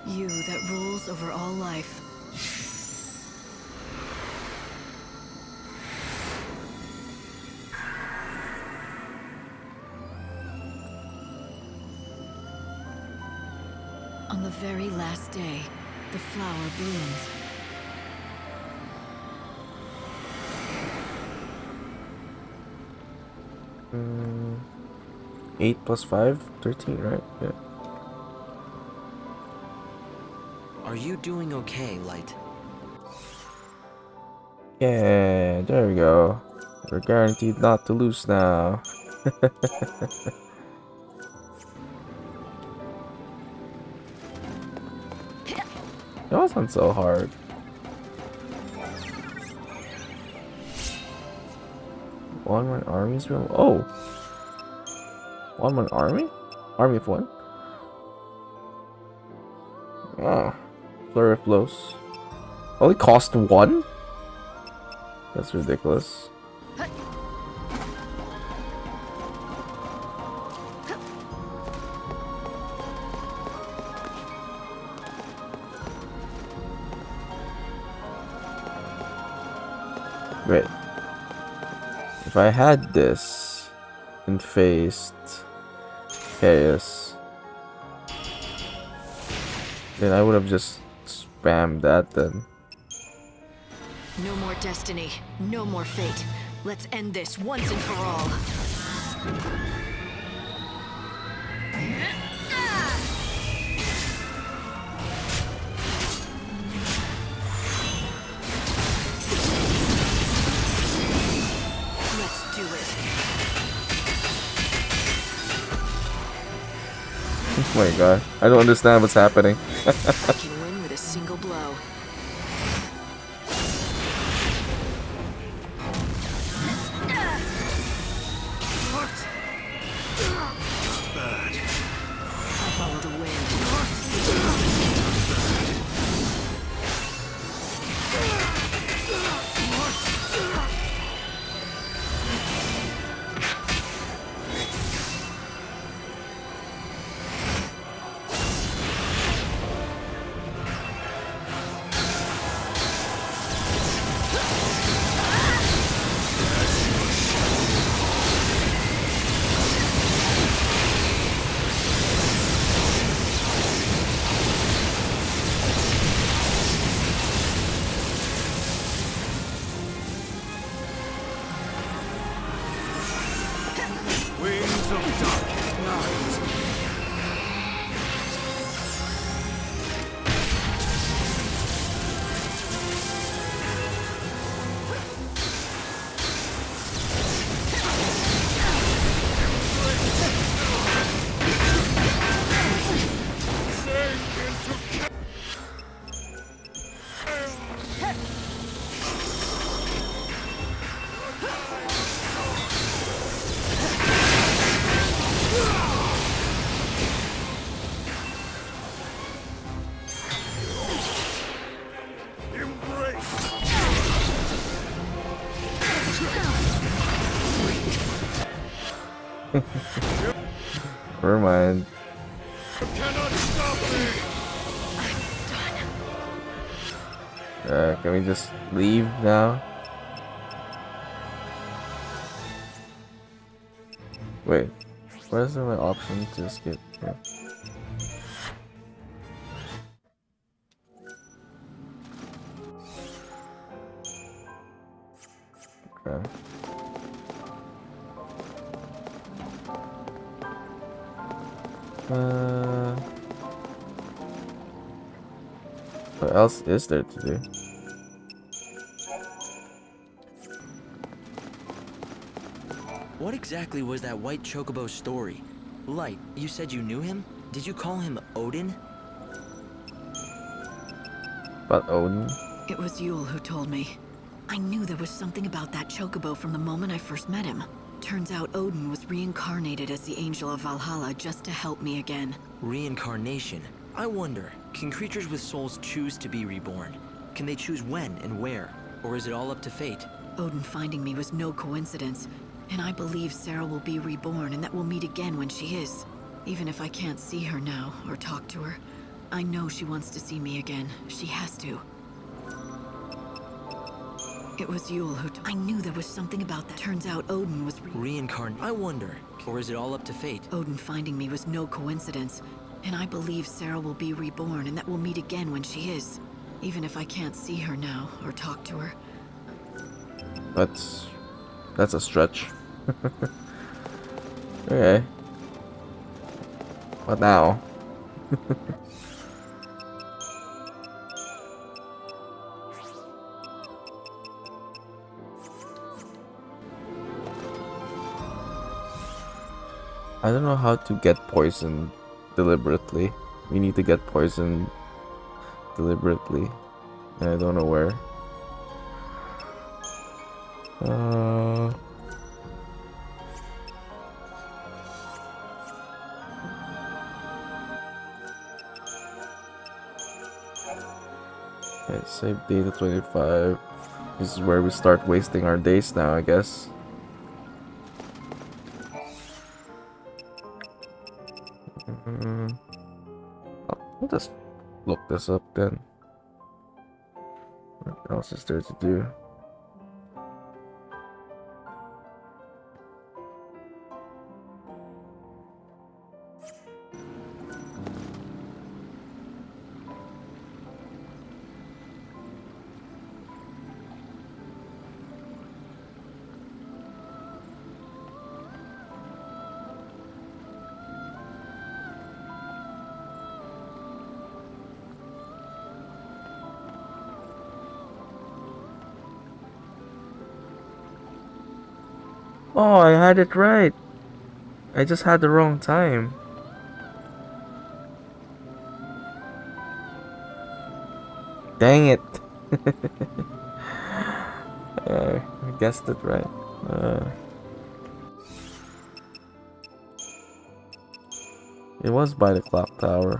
You that rules over all life. On the very last day, the flower blooms. 8 plus 5, 13, right? Yeah. Are you doing okay, Light? Yeah, there we go. We're guaranteed not to lose now. That wasn't so hard. One-man armies will. Oh! One-man army? Army of one? Oh. Flurry of blows. Only cost one? That's ridiculous. Wait. If I had this and faced Chaos, then I would have just spammed that then. No more destiny, no more fate. Let's end this once and for all. Let's do it. Oh my god, I don't understand what's happening. I can win with a single blow. Follow the wind. Wings of dark night. Never mind. Can we just leave now? Wait, what is my option to escape here? Okay. What else is there to do? What exactly was that white chocobo story? Light, you said you knew him? Did you call him Odin? About Odin? It was Yule who told me. I knew there was something about that chocobo from the moment I first met him. Turns out Odin was reincarnated as the Angel of Valhalla just to help me again. Reincarnation? I wonder, can creatures with souls choose to be reborn? Can they choose when and where? Or is it all up to fate? Odin finding me was no coincidence, and I believe Sarah will be reborn and that we'll meet again when she is. Even if I can't see her now or talk to her, I know she wants to see me again. She has to. It was Yule who I knew there was something about that. Turns out Odin was Reincarnate. I wonder, or is it all up to fate? Odin finding me was no coincidence. And I believe Sarah will be reborn and that we'll meet again when she is. Even if I can't see her now or talk to her. That's a stretch. Okay. What now? I don't know how to get poisoned deliberately. We need to get poisoned deliberately. And I don't know where. Okay, save data 25. This is where we start wasting our days now, I guess. I'll just look this up then. What else is there to do? Oh, I had it right. I just had the wrong time. Dang it. I guessed it right. It was by the clock tower.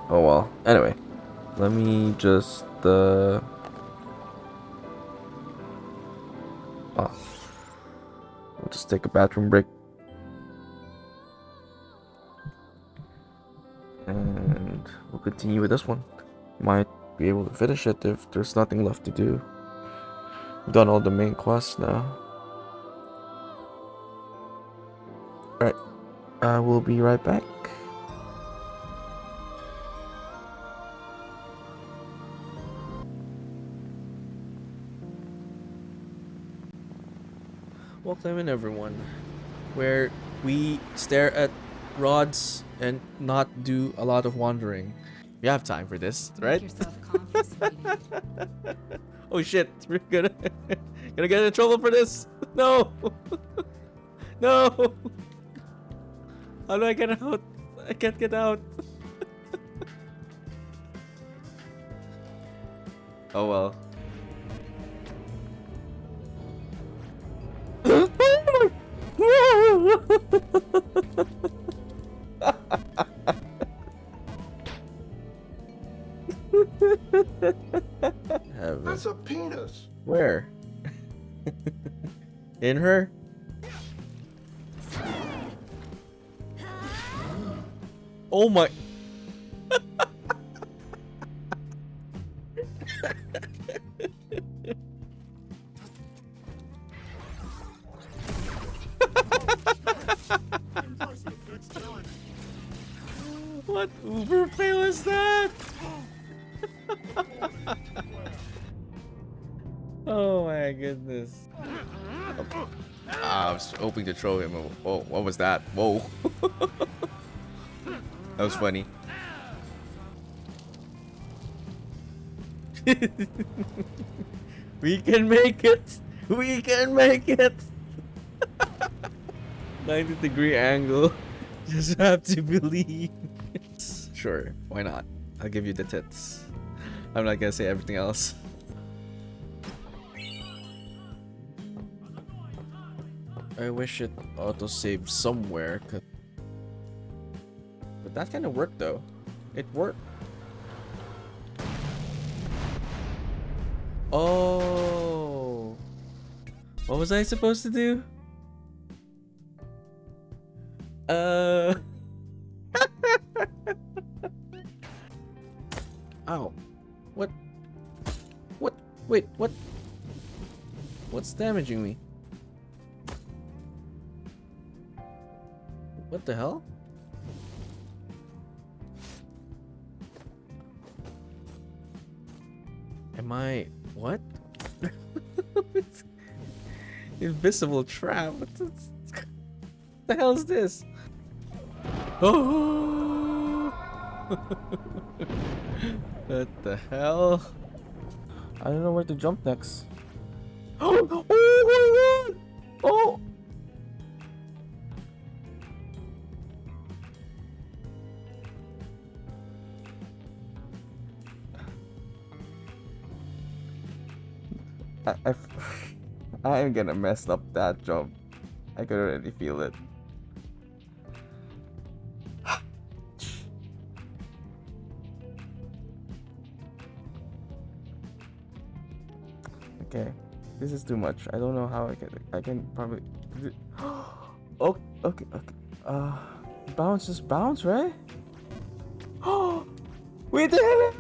Oh well. Anyway, let me just we'll just take a bathroom break. And we'll continue with this one. Might be able to finish it if there's nothing left to do. We've done all the main quests now. Alright, we'll be right back. Welcome in, everyone, where we stare at rods and not do a lot of wandering. We have time for this, right? Oh shit, we're gonna get in trouble for this. No. No. How do I get out? I can't get out. Oh well. That's a penis. Where? In her? Oh my. What uber fail is that? Oh my goodness. I was hoping to throw him. Oh, what was that? Whoa. That was funny. We can make it. We can make it. 90-degree angle. Just have to believe. Sure, why not? I'll give you the tits. I'm not gonna say everything else. I wish it auto-saved somewhere. But that kind of worked though. It worked. Oh. What was I supposed to do? Ow. What? What? Wait, what? What's damaging me? What the hell? Am I... What? Invisible trap? What the hell is this? Oh! What the hell? I don't know where to jump next. Oh my god! Oh! I am gonna mess up that jump. I can already feel it. Okay, this is too much. I don't know how I can probably. Oh, okay. Bounce, just bounce, right? Oh, we did it!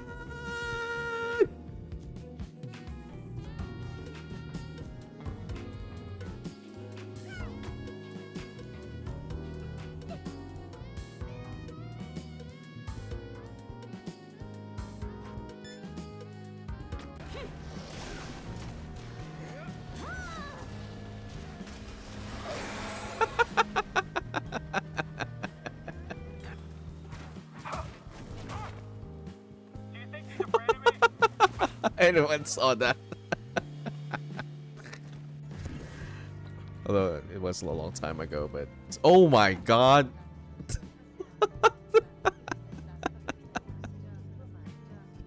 Anyone saw that? Although it was a long time ago, but oh my god!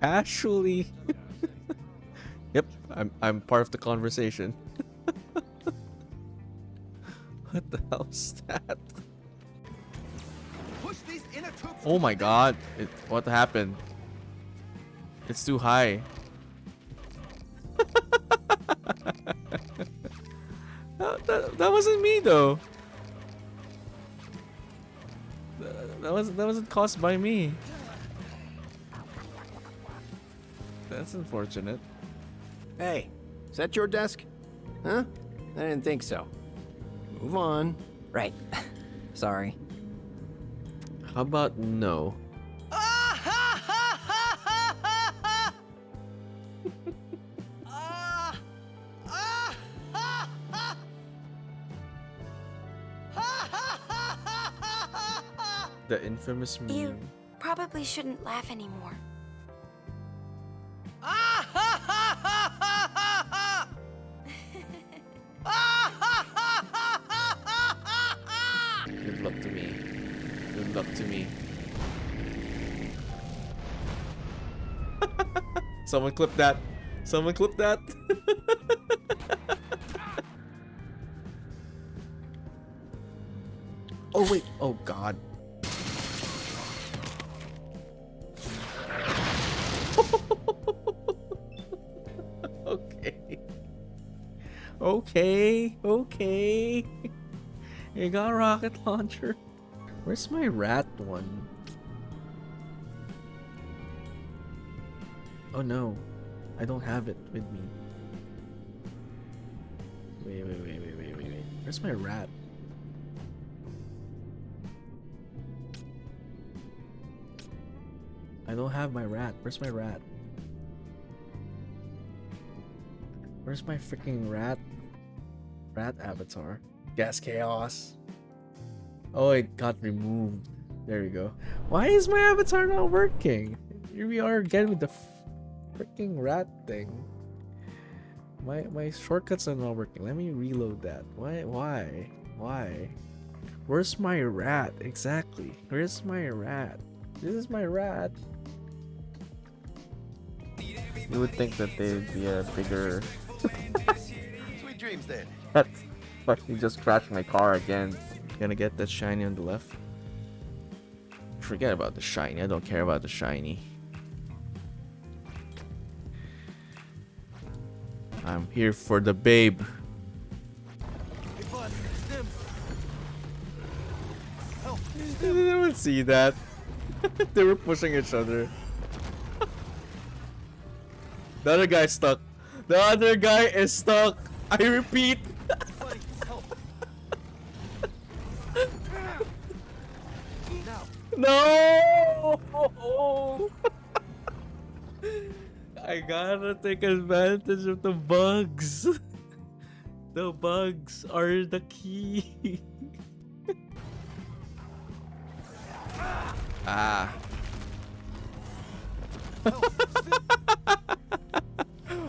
Actually, yep, I'm part of the conversation. What the hell is that? Oh my god! What happened? It's too high. That wasn't me though. That wasn't caused by me. That's unfortunate. Hey, is that your desk? Huh? I didn't think so. Move on. Right. Sorry. How about no? The infamous meme. You probably shouldn't laugh anymore. Good luck to me. Good luck to me. Someone clip that. Someone clip that. Oh wait. Oh god. Okay. Okay. You got a rocket launcher. Where's my rat one? Oh no. I don't have it with me. Wait. Where's my rat? I don't have my rat. Where's my rat? Where's my freaking rat? Rat avatar. Gas chaos. Oh, it got removed. There we go. Why is my avatar not working? Here we are again with the freaking rat thing. My shortcuts are not working. Let me reload that. Why? Where's my rat? Exactly. Where's my rat? This is my rat. You would think that they'd be a bigger. Sweet dreams then. That's fucking just crashed my car again. Gonna get that shiny on the left. Forget about the shiny. I don't care about the shiny. I'm here for the babe. Hey, bud, Stim. Help. didn't see that. They were pushing each other. The other guy's stuck. The other guy is stuck. I repeat. No! I gotta take advantage of the bugs. The bugs are the key. Ah.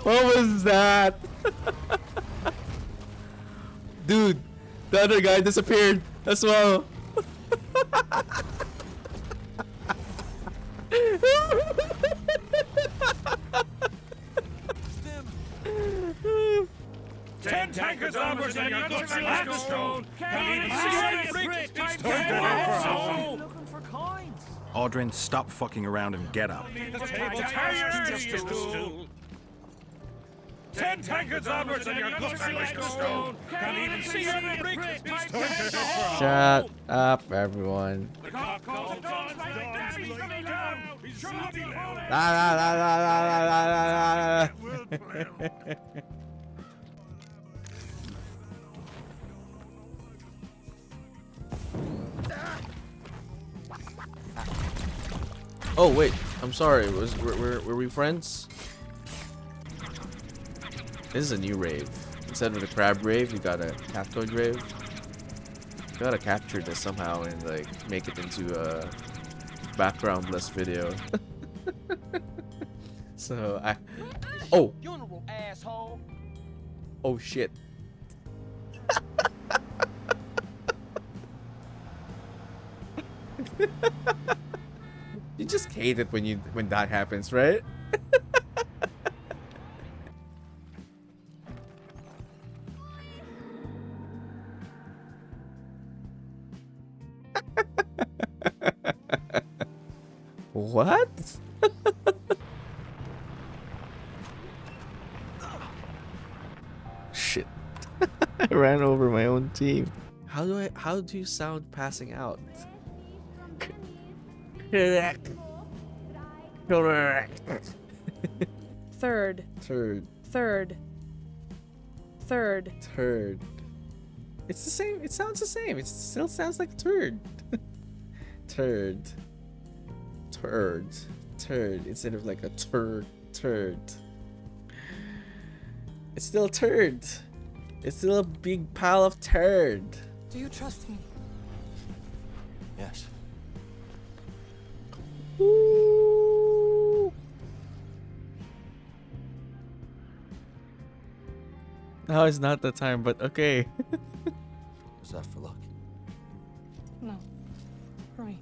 What was that? Dude, the other guy disappeared as well. Ten tankers onwards and your guts are stone. Can't even see Looking for coins. Aldrin, stop fucking around and get up. the table tires just a stool. 10 tankards onwards and your guts are like stone. Can't even see any bricks. Shut up, everyone. The cock calls it dawn. He's really loud. He's really loud. La la la la la la la la. Oh wait, I'm sorry. Were we friends? This is a new rave. Instead of the crab rave, we got a captoid rave. We gotta capture this somehow and like make it into a backgroundless video. So I. Oh. Funeral, asshole. Oh shit. You just hate it when that happens, right? What? Shit. I ran over my own team. How do you sound passing out? Correct. Correct. Third. Turd. Third. Third. Turd. It's the same. It sounds the same. It still sounds like turd. Turd. Turd. Turd. Instead of like a turd. Turd. It's still turd. It's still a big pile of turd. Do you trust me? Yes. Ooh. Now is not the time, but okay. Was that for luck? No. For me.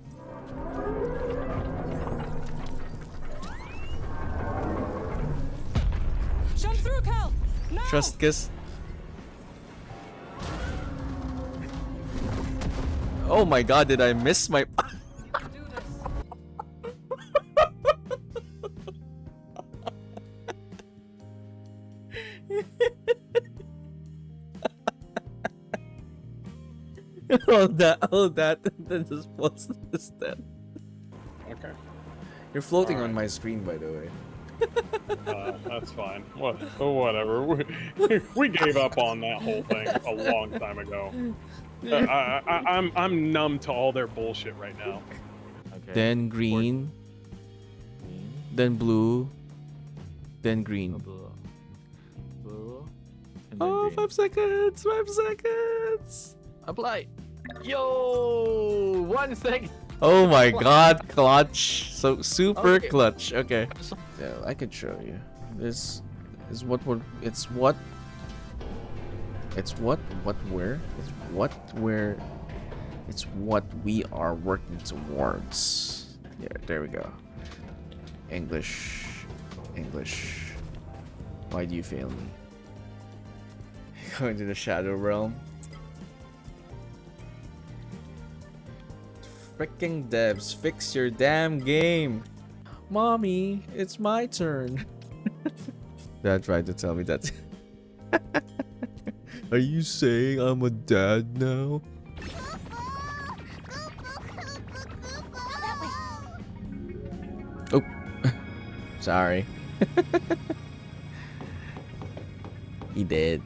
Jump through, Cal! No! Trust kiss. Oh my god, did I miss my... Hold that, then just post this then. Okay. You're floating on my screen, by the way. That's fine. Whatever. We gave up on that whole thing a long time ago. I'm numb to all their bullshit right now. Okay. Then green. Then blue. Then green. Blue. Oh, 5 seconds! 5 seconds! Apply. Yo, 1 second. Oh my god, clutch. So super Okay. clutch. Okay. Yeah, I can show you. This is what we're it's what we are working towards. Yeah, there we go. English. Why do you fail me? Going to the shadow realm. Freaking devs, fix your damn game. Mommy, it's my turn. Dad tried to tell me that. Are you saying I'm a dad now? Sorry. He did.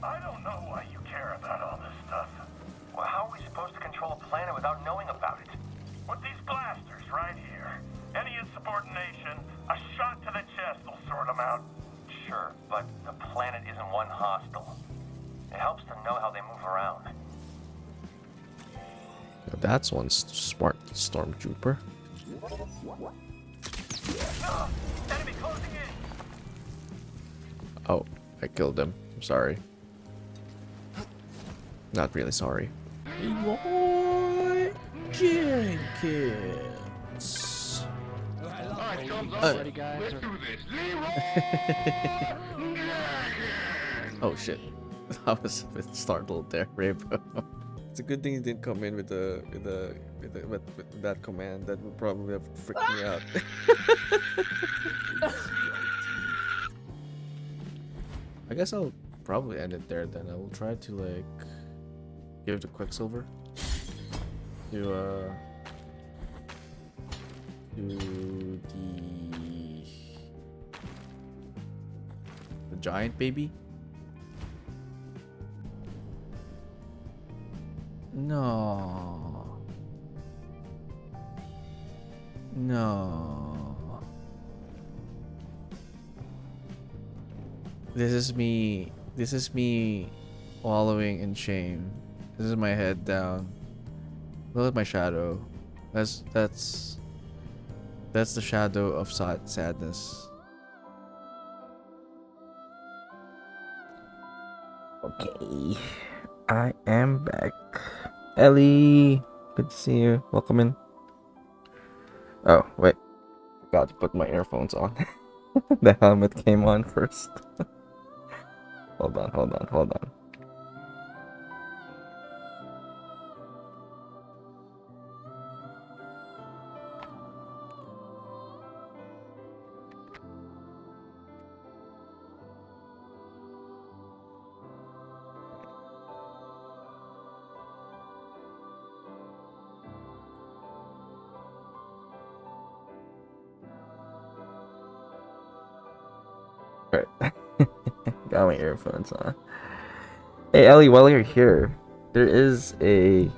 I don't know why you care about all this stuff. Well, how are we supposed to control a planet without knowing about it? With these blasters right here, any insubordination, a shot to the chest will sort them out. Sure, but the planet isn't one hostile. It helps to know how they move around. That's one smart stormtrooper. Enemy closing in. Oh, I killed him. I'm sorry. Not really sorry. Leroy Jenkins. Alright, guys. Let's do this. Oh shit. I was a bit startled there, Rainbow. It's a good thing you didn't come in with that command. That would probably have freaked me out. I guess I'll probably end it there then. I will try to like give the Quicksilver to the giant baby. No. No. This is me wallowing in shame. This is my head down. Look at my shadow. That's the shadow of sadness. Okay. I am back. Ellie, good to see you. Welcome in. Oh, wait. Forgot to put my earphones on. The helmet came on first. Hold on. Right. Got my earphones on. Hey Ellie, while you're here, there is a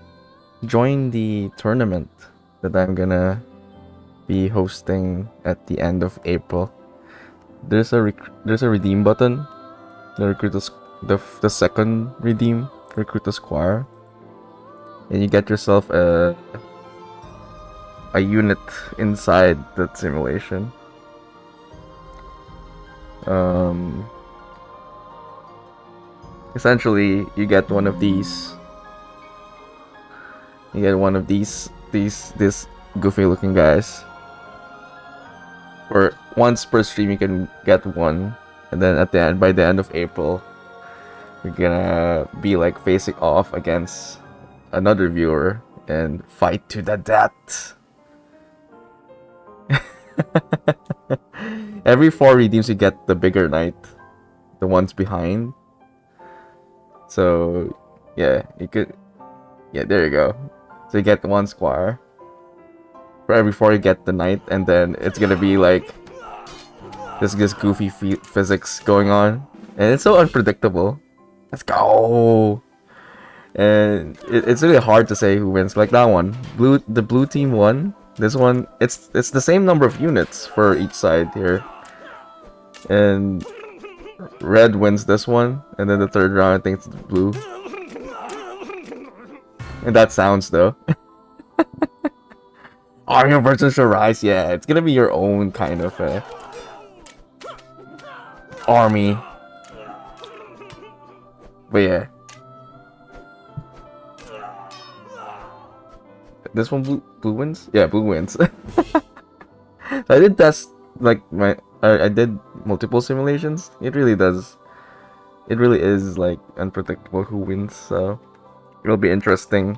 join the tournament that I'm gonna be hosting at the end of April. There's a redeem button. The second redeem, recruit a squire, and you get yourself a unit inside that simulation. Essentially, you get one of these. You get one of these goofy looking guys. For once per stream, you can get one, and then by the end of April, you're gonna be like facing off against another viewer and fight to the death. Every 4 redeems, you get the bigger knight, the ones behind. So, yeah, you could. Yeah, there you go. So you get 1 squire. For every 4, you get the knight, and then it's gonna be like this goofy physics going on, and it's so unpredictable. Let's go. And it's really hard to say who wins. Like that one, the blue team won. This one, it's the same number of units for each side here, and red wins this one, and then the third round I think it's blue. And that sounds though. Army versus shall rise. Yeah, it's gonna be your own kind of army. But yeah. This one blue wins? Yeah, blue wins. I did test like I did multiple simulations. It really is like unpredictable who wins, so it'll be interesting.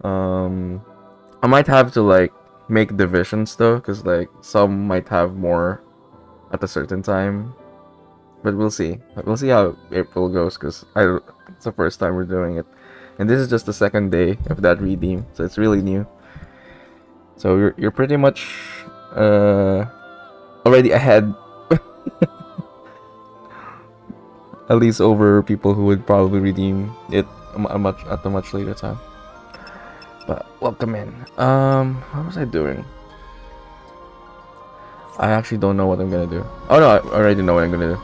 I might have to like make divisions though, because like some might have more at a certain time. But we'll see. We'll see how April goes, because it's the first time we're doing it. And this is just the second day of that redeem, so it's really new. So you're pretty much already ahead. At least over people who would probably redeem it at a much later time. But welcome in. What was I doing? I actually don't know what I'm gonna do. Oh no, I already know what I'm gonna do.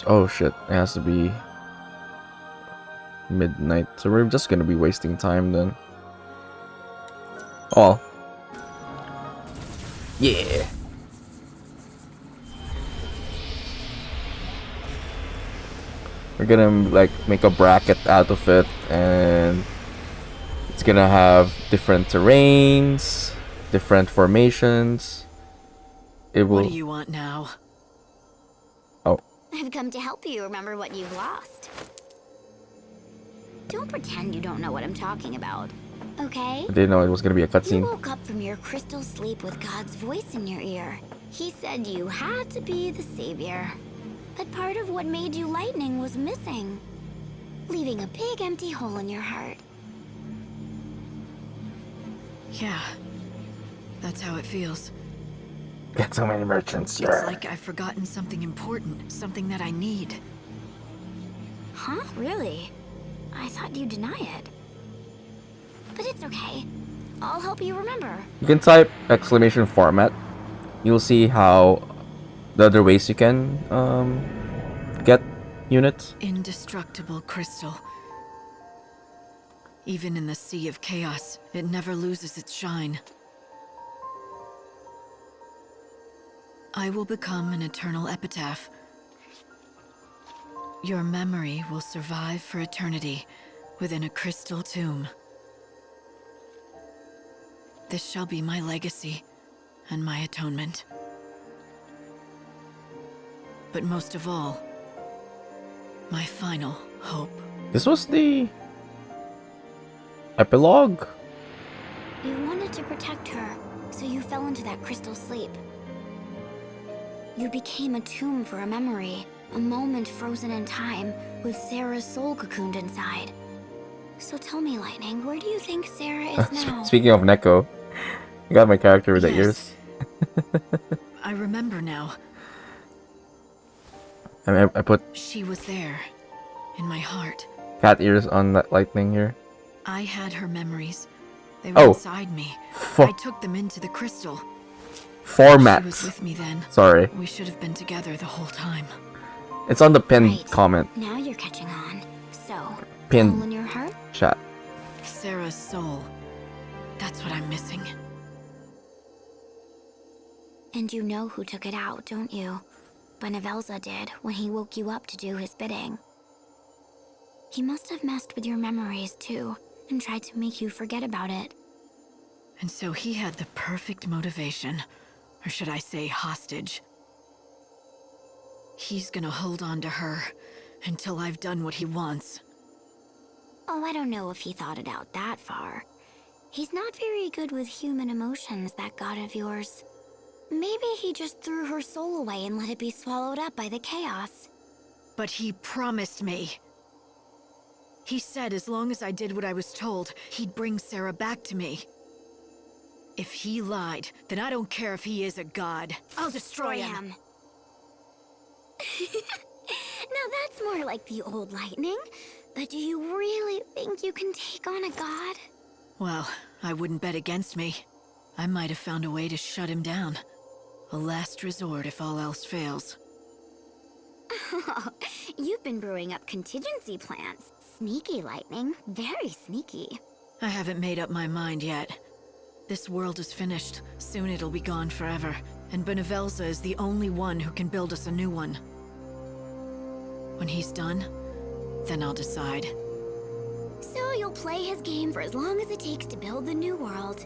Oh shit, it has to be midnight, so we're just gonna be wasting time then. Oh. Yeah. We're gonna like make a bracket out of it, and it's gonna have different terrains, different formations. It will. What do you want now? Oh. I've come to help you remember what you've lost. Don't pretend you don't know what I'm talking about, okay? I didn't know it was gonna be a You cutscene. woke up from your crystal sleep with God's voice in your ear. He said you had to be the savior. But part of what made you lightning was missing, leaving a big empty hole in your heart. Yeah. That's how it feels. Get so many merchants. It's Yeah. like I've forgotten something important, something that I need. Huh? Really? I thought you'd deny it. But it's okay. I'll help you remember. You can type exclamation format. You'll see how the other ways you can get units. Indestructible crystal. Even in the sea of chaos, it never loses its shine. I will become an eternal epitaph. Your memory will survive for eternity within a crystal tomb. This shall be my legacy and my atonement. But most of all, my final hope. This was the epilogue. You wanted to protect her, so you fell into that crystal sleep. You became a tomb for a memory, a moment frozen in time, with Sarah's soul cocooned inside. So tell me, Lightning, where do you think Sarah is now? Speaking of Neko, you got my character with the ears. I remember now. I put She was there, in my heart. cat ears on that lightning here. I had her memories. They were Oh. inside me. I took them into the crystal. Formats. She was with me then. Sorry. We should have been together the whole time. It's on the pinned comment. Now you're catching on. So, Pinned hole in your heart? chat. Sarah's soul. That's what I'm missing. And you know who took it out, don't you? Benevelza did when he woke you up to do his bidding. He must have messed with your memories too, and tried to make you forget about it. And so he had the perfect motivation. Or should I say hostage. He's gonna hold on to her until I've done what he wants. Oh, I don't know if he thought it out that far. He's not very good with human emotions, that god of yours. Maybe he just threw her soul away and let it be swallowed up by the chaos. But he promised me. He said as long as I did what I was told, he'd bring Sarah back to me. If he lied, then I don't care if he is a god. I'll destroy him. Now that's more like the old Lightning. But do you really think you can take on a god? Well, I wouldn't bet against me. I might have found a way to shut him down. A last resort if all else fails. You've been brewing up contingency plans. Sneaky, Lightning. Very sneaky. I haven't made up my mind yet. This world is finished. Soon it'll be gone forever. And Benevelza is the only one who can build us a new one. When he's done, then I'll decide. So you'll play his game for as long as it takes to build the new world.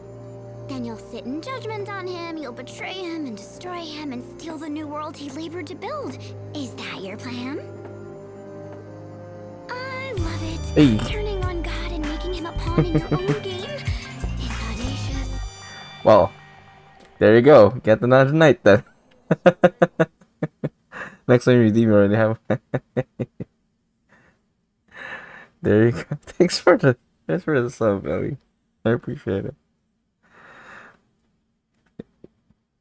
Then you'll sit in judgment on him, you'll betray him and destroy him and steal the new world he labored to build. Is that your plan? I love it. Hey. Turning on God and making him a pawn in your own game. It's audacious. Well, there you go. Get another night then. Next time you redeem, you already have. There you go. Thanks for the sub, Ellie. I appreciate it.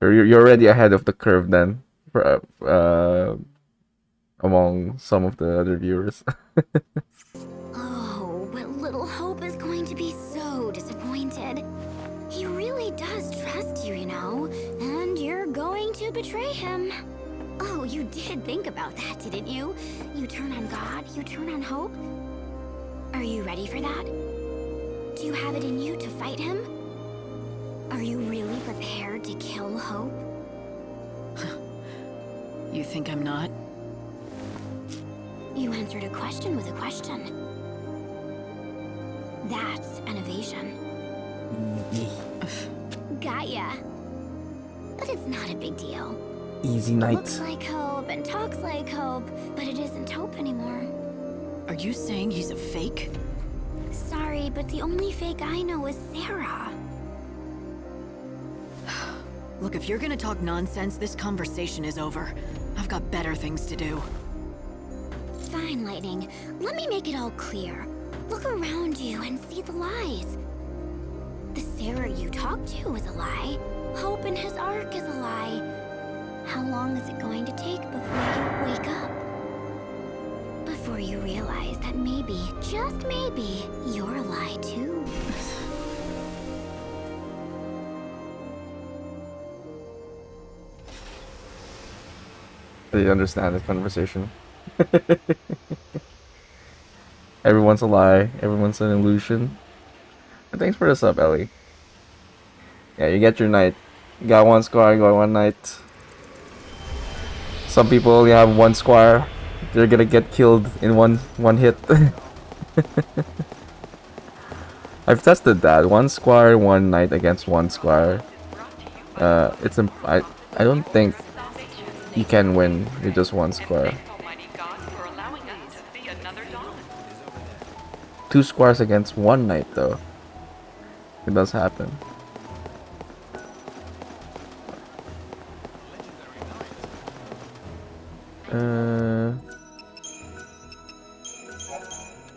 You're already ahead of the curve then, for, among some of the other viewers. Oh, but little Hope is going to be so disappointed. He really does trust you, you know, and you're going to betray him. Oh, you did think about that, didn't you? You turn on God, you turn on Hope. Are you ready for that? Do you have it in you to fight him? Are you really prepared to kill Hope? You think I'm not? You answered a question with a question. That's an evasion. Got ya. But it's not a big deal. Easy It night. looks like Hope and talks like Hope, but it isn't Hope anymore. Are you saying he's a fake? Sorry, but the only fake I know is Sarah. Look, if you're gonna talk nonsense, this conversation is over. I've got better things to do. Fine, Lightning. Let me make it all clear. Look around you and see the lies. The Sarah you talk to is a lie. Hope in his arc is a lie. How long is it going to take before you wake up? Before you realize that maybe, just maybe, you're a lie too. They understand this conversation. Everyone's a lie. Everyone's an illusion. But thanks for the sub, Ellie. Yeah, you get your night. You got one squire, you got one night. Some people only have one squire. They're gonna get killed in one hit. I've tested that. One squire, one knight against one squire. I don't think you can win with just one square. Two squares against one knight though. It does happen.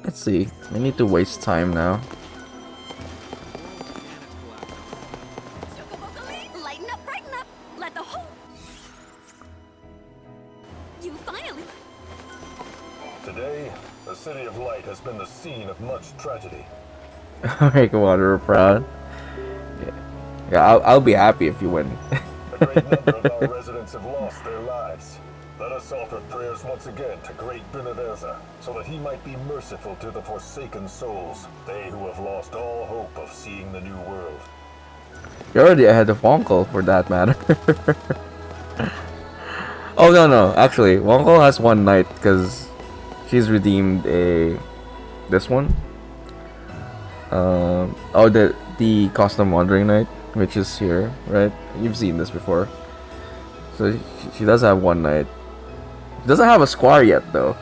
Let's see. I need to waste time now. Lighten up, brighten up. Let the whole... You finally... Today, the City of Light has been the scene of much tragedy. Make Water proud. Yeah, I'll be happy if you win. A great number of our residents have lost their lives. Let us offer prayers once again to great Binaversa, so that he might be merciful to the forsaken souls, they who have lost all hope of seeing the new world. You're already ahead of Wonko for that matter. Oh no, actually, Wonko has one night because she's redeemed this one. The custom wandering night, which is here, right? You've seen this before. So she does have one night. She doesn't have a square yet though.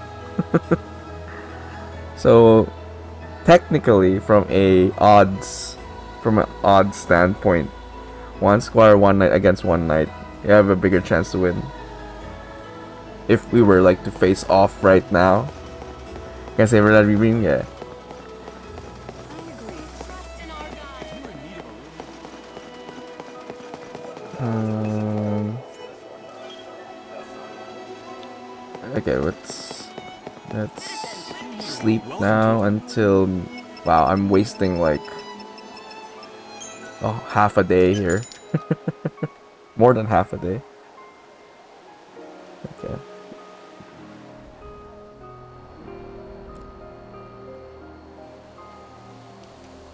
So technically, from an odds standpoint, one square, one night against one night, you have a bigger chance to win. If we were like to face off right now, can I say that reading? Yeah. Okay, let's sleep now until... Wow, I'm wasting like half a day here. More than half a day. Okay.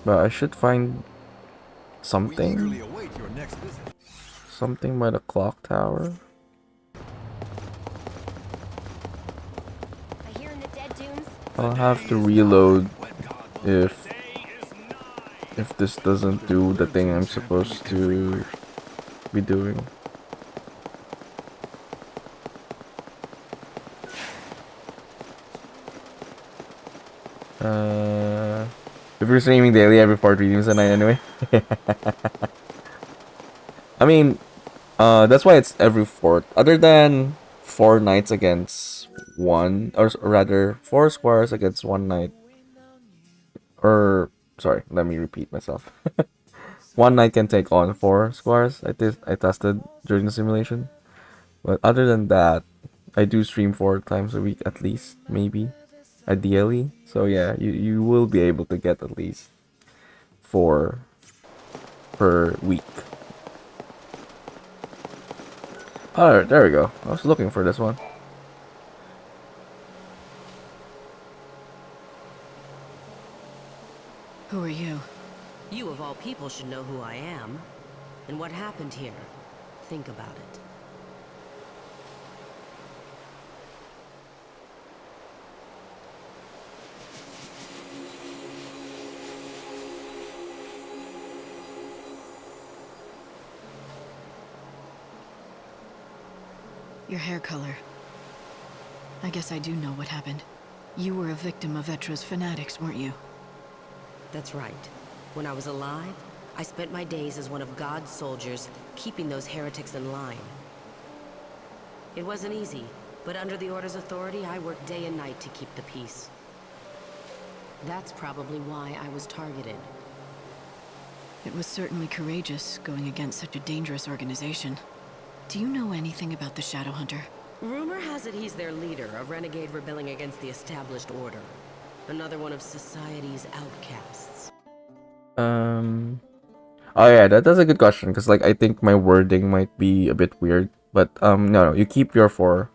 But I should find something. Something by the clock tower. I'll have to reload if this doesn't do the thing I'm supposed to be doing. If you're streaming daily, every 4 redeems a night anyway. I mean, that's why it's every 4th. Other than 4 nights against one, or rather 4 squares against one night, or sorry, let me repeat myself. One knight can take on 4 squares. I tested during the simulation, but other than that, I do stream 4 times a week at least, maybe, ideally. So yeah, you will be able to get at least 4 per week. Alright, there we go. I was looking for this one. Who are you? You of all people should know who I am. And what happened here. Think about it. Your hair color. I guess I do know what happened. You were a victim of Etra's fanatics, weren't you? That's right. When I was alive, I spent my days as one of God's soldiers, keeping those heretics in line. It wasn't easy, but under the Order's authority, I worked day and night to keep the peace. That's probably why I was targeted. It was certainly courageous, going against such a dangerous organization. Do you know anything about the Shadowhunter? Rumor has it he's their leader, a renegade rebelling against the established order. Another one of society's outcasts. Oh yeah, that's a good question, because like I think my wording might be a bit weird, but no, you keep your 4,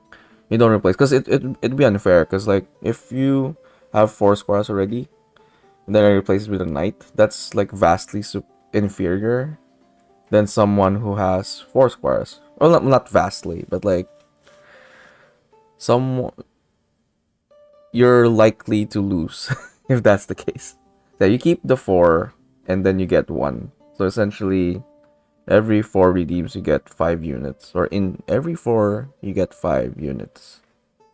you don't replace, because it'd be unfair, because like if you have 4 squares already, and then I replace it with a knight, that's like vastly inferior than someone who has 4 squares. Well, not vastly, but like you're likely to lose if that's the case. Yeah, you keep the 4 and then you get 1. So essentially, every 4 redeems you get 5 units, or in every 4 you get 5 units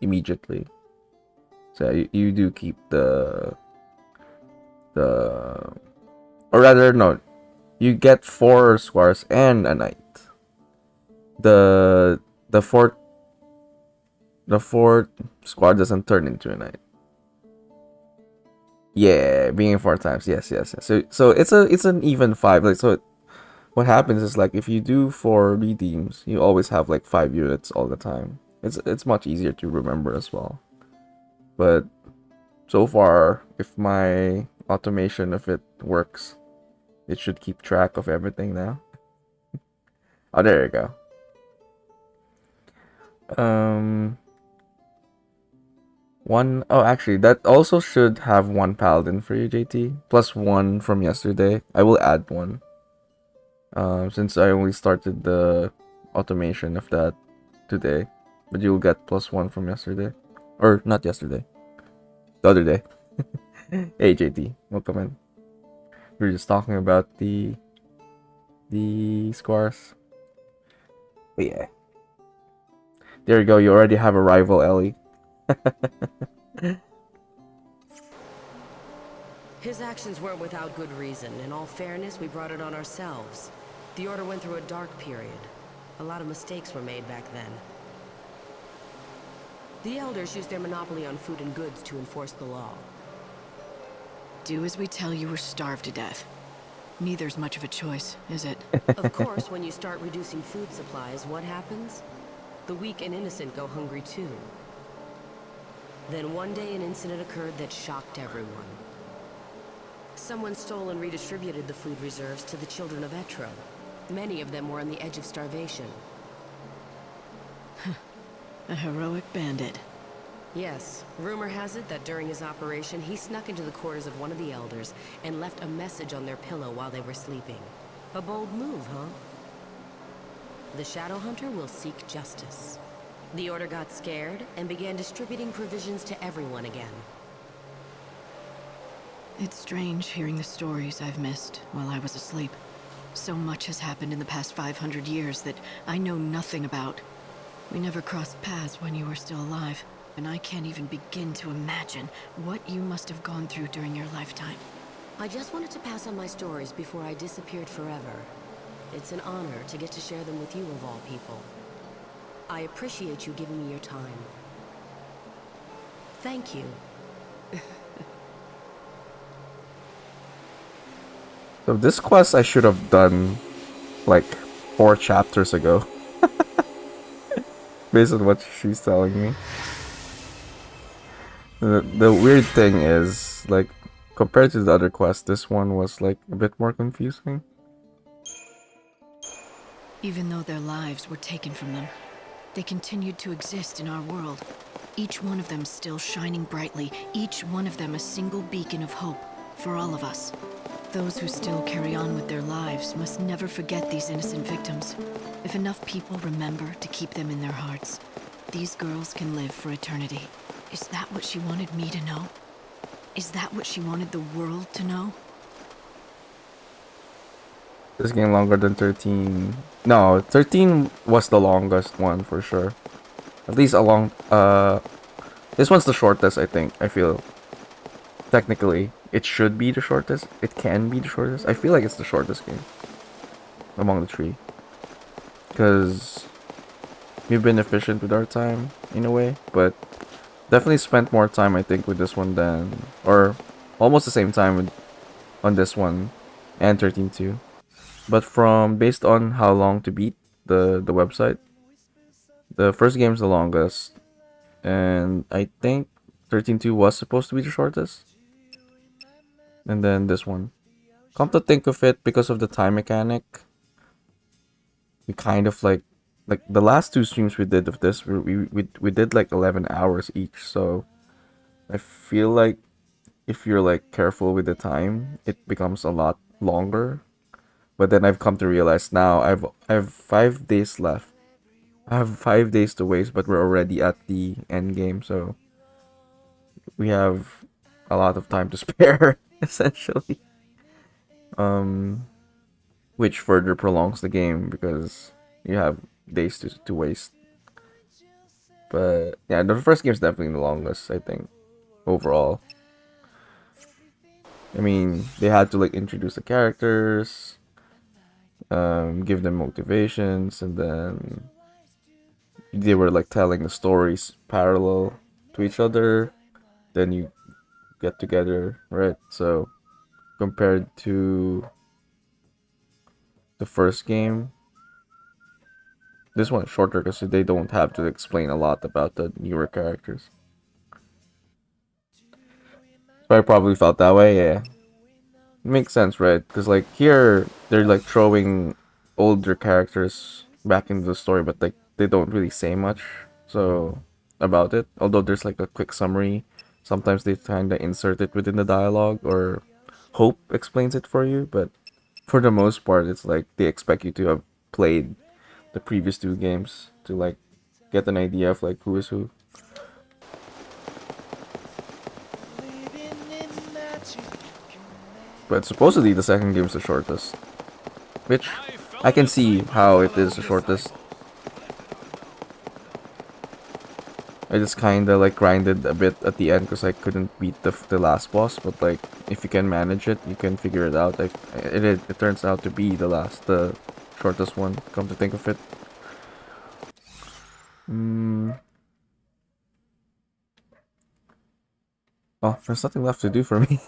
immediately. So you do keep or rather no, you get 4 squares and a knight. The fourth squad doesn't turn into a knight. Yeah, being 4 times. Yes. So it's an even 5. Like, so what happens is, like, if you do 4 redeems, you always have like 5 units all the time. It's much easier to remember as well. But so far, if my automation of it works, it should keep track of everything now. Oh, there you go. Actually, that also should have 1 paladin for you, JT, plus 1 from yesterday. I will add 1. Since I only started the automation of that today, but you'll get plus 1 from yesterday, or not yesterday, the other day. Hey, JT, welcome in. We were just talking about the squares. But yeah, there you go. You already have a rival, Ellie. His actions weren't without good reason. In all fairness, we brought it on ourselves. The Order went through a dark period. A lot of mistakes were made back then. The Elders used their monopoly on food and goods to enforce the law. Do as we tell you or starve to death. Neither's much of a choice, is it? Of course, when you start reducing food supplies, what happens? The weak and innocent go hungry too. Then one day an incident occurred that shocked everyone. Someone stole and redistributed the food reserves to the children of Etra. Many of them were on the edge of starvation. A heroic bandit. Yes, rumor has it that during his operation, he snuck into the quarters of one of the Elders and left a message on their pillow while they were sleeping. A bold move, huh? The Shadowhunter will seek justice. The Order got scared and began distributing provisions to everyone again. It's strange hearing the stories I've missed while I was asleep. So much has happened in the past 500 years that I know nothing about. We never crossed paths when you were still alive, and I can't even begin to imagine what you must have gone through during your lifetime. I just wanted to pass on my stories before I disappeared forever. It's an honor to get to share them with you of all people. I appreciate you giving me your time. Thank you. So this quest I should have done like 4 chapters ago. Based on what she's telling me. The weird thing is, like, compared to the other quests, this one was like a bit more confusing. Even though their lives were taken from them, they continued to exist in our world. Each one of them still shining brightly, each one of them a single beacon of hope for all of us. Those who still carry on with their lives must never forget these innocent victims. If enough people remember to keep them in their hearts, these girls can live for eternity. Is that what she wanted me to know? Is that what she wanted the world to know? This game longer than 13. No, 13 was the longest one for sure. At least along. This one's the shortest, I think. I feel. Technically, it should be the shortest. It can be the shortest. I feel like it's the shortest game among the three. Because we've been efficient with our time in a way, but definitely spent more time, I think, with this one than, or almost the same time with, on this one and 13 too. But from based on how long to beat the website, the first game's the longest, and I think 13.2 was supposed to be the shortest, and then this one. Come to think of it, because of the time mechanic, we kind of like the last 2 streams we did of this, we did like 11 hours each. So I feel like if you're like careful with the time, it becomes a lot longer. But then I've come to realize now I have 5 days left. I have 5 days to waste, but we're already at the end game, so we have a lot of time to spare essentially. Which further prolongs the game because you have days to waste. But yeah, the first game is definitely the longest, I think, overall. I mean, they had to like introduce the characters, give them motivations, and then they were like telling the stories parallel to each other. Then you get together, right? So compared to the first game, this one's shorter because they don't have to explain a lot about the newer characters. So I probably felt that way, yeah. It makes sense, right? Because like here, they're like throwing older characters back into the story, but like they don't really say much so about it. Although there's like a quick summary, sometimes they kind of insert it within the dialogue, or Hope explains it for you. But for the most part, it's like they expect you to have played the previous 2 games to like get an idea of like who is who. But supposedly the second game is the shortest, which I can see how it is the shortest. I just kinda like grinded a bit at the end because I couldn't beat the last boss, but like if you can manage it, you can figure it out. Like it turns out to be the shortest one, come to think of it. Oh, there's nothing left to do for me.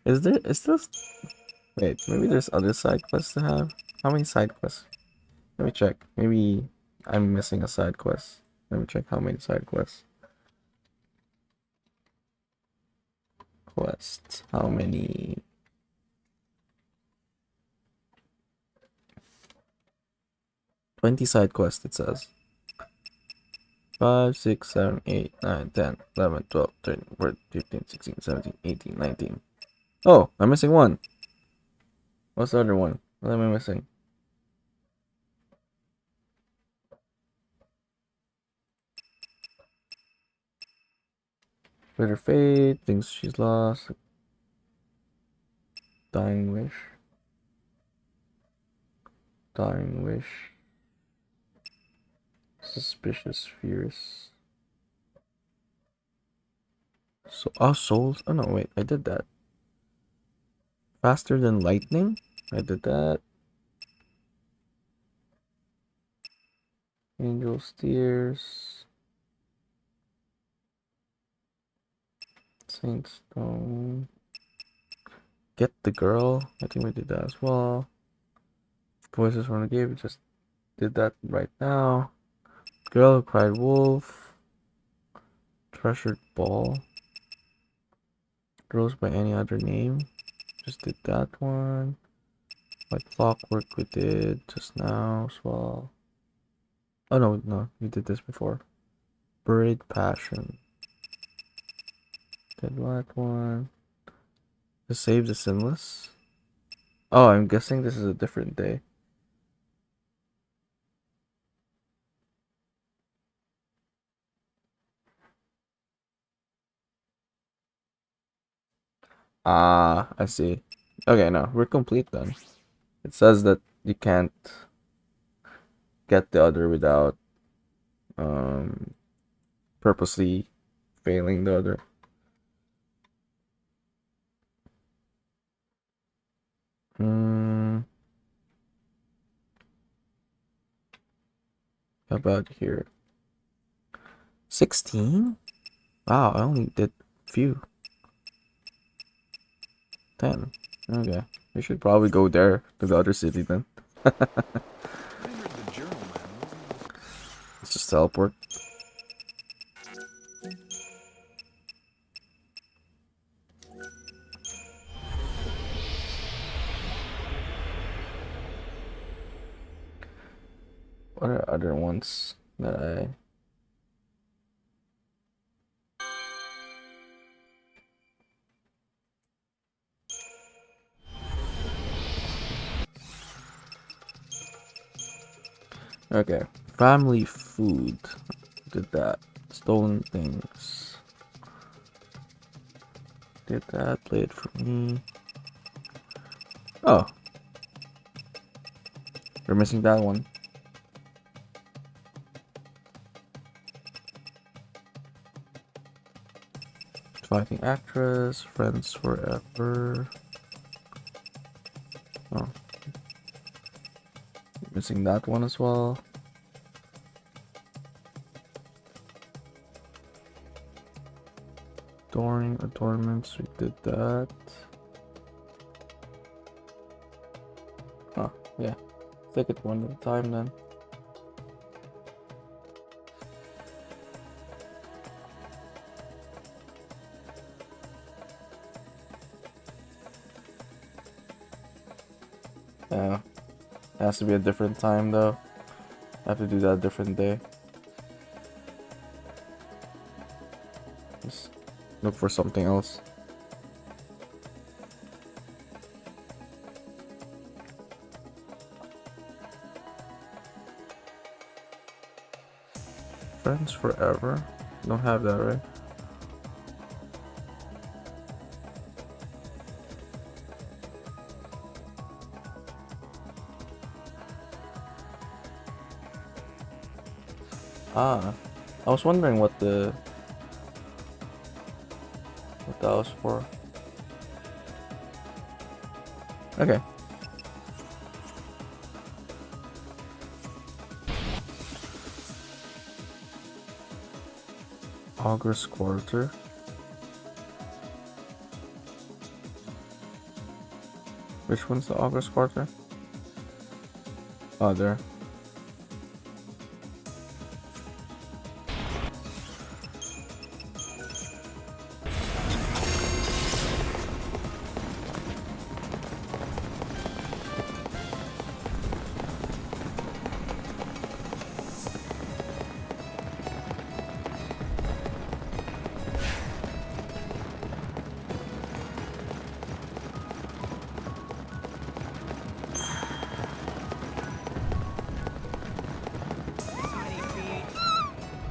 Is there? Is this? Wait, maybe there's other side quests to have. How many side quests? Let me check. Maybe I'm missing a side quest. Let me check how many side quests. Quests. How many? "20 side quests," it says. 5, 6, 7, 8, 9, 10, 11, 12, 13, 14, 15, 16, 17, 18, 19. Oh, I'm missing one. What's the other one? What am I missing? Bitter fate, things she's lost. Dying wish. Dying wish. Suspicious fears. So, oh, souls. Oh no, wait, I did that. Faster than lightning. I did that. Angel's tears. Saint stone. Get the girl. I think we did that as well. Voices from the game. We just did that right now. Girl who cried wolf. Treasured ball. Rose by any other name. Just did that one. Like clockwork we did just now as well. Oh no, we did this before. Buried passion. Did that one. To save the sinless. Oh, I'm guessing this is a different day. Ah, I see. Okay, no, we're complete then. It says that you can't get the other without purposely failing the other. How about here? 16? Wow, I only did few. 10. Okay. We should probably go there to the other city then. Let's just teleport. What are other ones that I... Okay. Family food. Did that. Stolen things. Did that. Play it for me. Oh. We're missing that one. Fighting actress. Friends forever. Oh. Missing that one as well. Adoring adornments, we did that. Oh, yeah. Take it one at a time then. Yeah. It has to be a different time though. I have to do that a different day. Just look for something else. Friends forever? Don't have that, right? Ah, I was wondering what that was for. Okay. August quarter. Which one's the August quarter? Oh, there.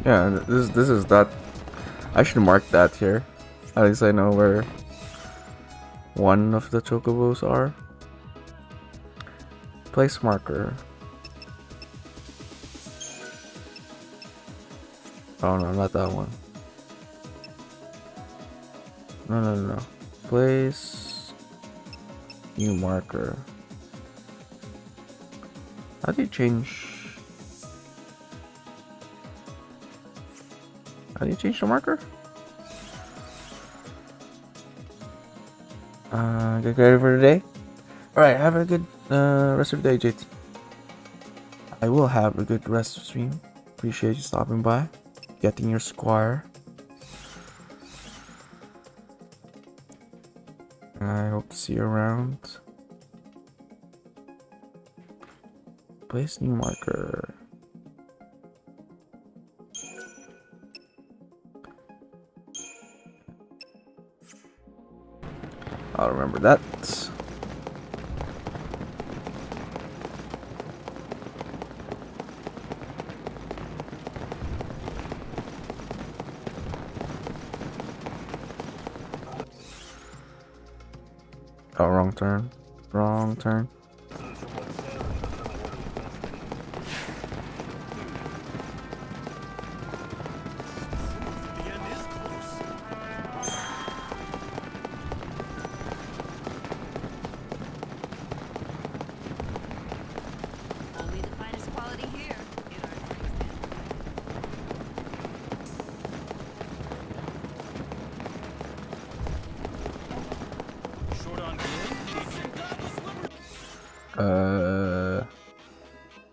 Yeah, this is that. I should mark that here. At least I know where one of the chocobos are. Place marker. Oh no, not that one. No. Place new marker. How do you change? How do you change the marker? get ready for the day. Alright, have a good rest of the day, JT. I will have a good rest of the stream. Appreciate you stopping by, getting your squire. I hope to see you around. Place new marker. I'll remember that. Oh, wrong turn. Wrong turn. Only the finest quality here.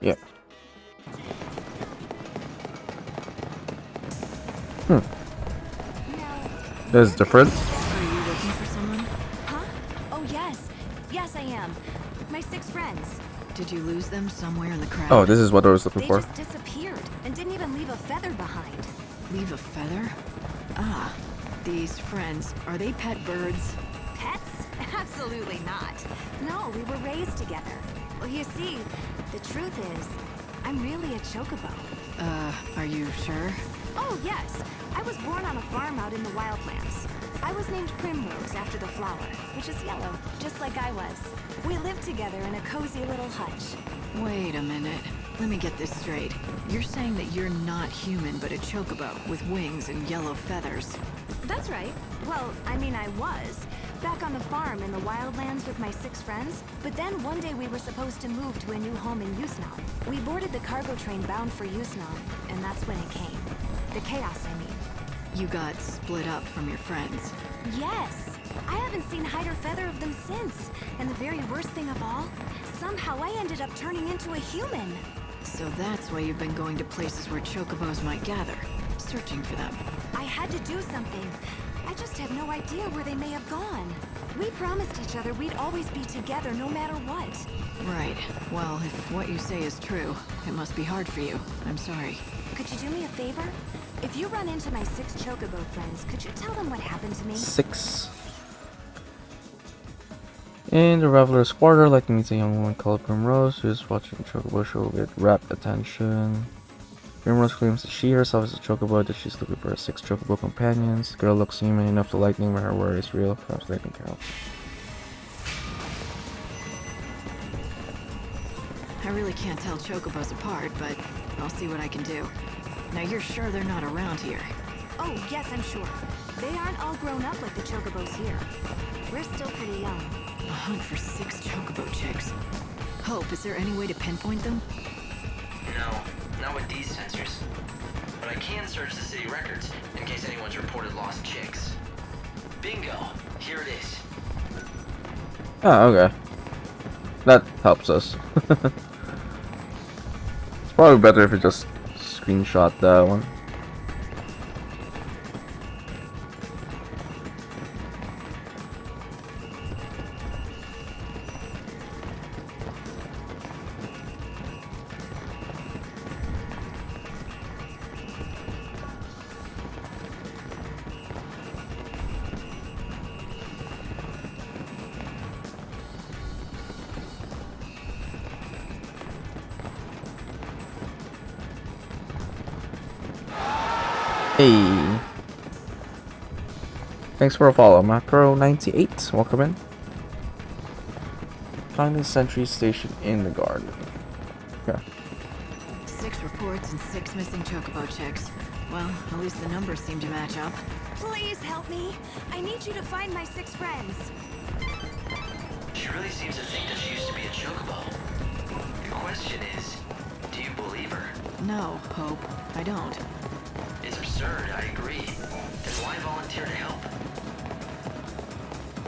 Yeah. There's different. Are you looking for someone? Huh? Oh, yes. Yes, I am. My 6 friends. Did you lose them somewhere in the crowd? Oh, this is what I was looking They for. just disappeared and didn't even leave a feather behind. Leave a feather? Ah, these friends, are they pet birds? Pets? Absolutely not. No, we were raised together. Well, you see, the truth is, I'm really a chocobo. Are you sure? Oh, yes. I was born on a farm out in the wildlands. I was named Primrose after the flower, which is yellow, just like I was. We lived together in a cozy little hutch. Wait a minute. Let me get this straight. You're saying that you're not human, but a chocobo with wings and yellow feathers. That's right. Well, I mean, I was. Back on the farm in the wildlands with my 6 friends. But then one day we were supposed to move to a new home in Yusnam. We boarded the cargo train bound for Yusnam, and that's when it came. The chaos, I mean. You got split up from your friends. Yes! I haven't seen hide or feather of them since. And the very worst thing of all, somehow I ended up turning into a human. So that's why you've been going to places where chocobos might gather, searching for them. I had to do something. I just have no idea where they may have gone. We promised each other we'd always be together no matter what. Right. Well, if what you say is true, it must be hard for you. I'm sorry. Could you do me a favor? If you run into my 6 chocobo friends, could you tell them what happened to me? 6. In the Reveler's Quarter, like meets a young woman called Primrose who is watching the Chocobo show with rapt attention. Primrose claims that she herself is a Chocobo, that she's looking for her 6 Chocobo companions. The girl looks human enough to like them, but her word is real. Perhaps they can help. I really can't tell chocobos apart, but I'll see what I can do. Now you're sure they're not around here? Oh, yes, I'm sure. They aren't all grown up like the chocobos here. We're still pretty young. A hunt for 6 chocobo chicks. Hope, is there any way to pinpoint them? No, not with these sensors. But I can search the city records in case anyone's reported lost chicks. Bingo! Here it is. Oh, okay. That helps us. It's probably better if you just screenshot that one. Hey. Thanks for a follow, Macro98. Welcome in. Find the sentry station in the garden. Okay. 6 reports and 6 missing chocobo chicks. Well, at least the numbers seem to match up. Please help me. I need you to find my 6 friends. She really seems to think that she used to be a chocobo. The question is, do you believe her? No, Hope. I don't. It's absurd, I agree. Then why volunteer to help?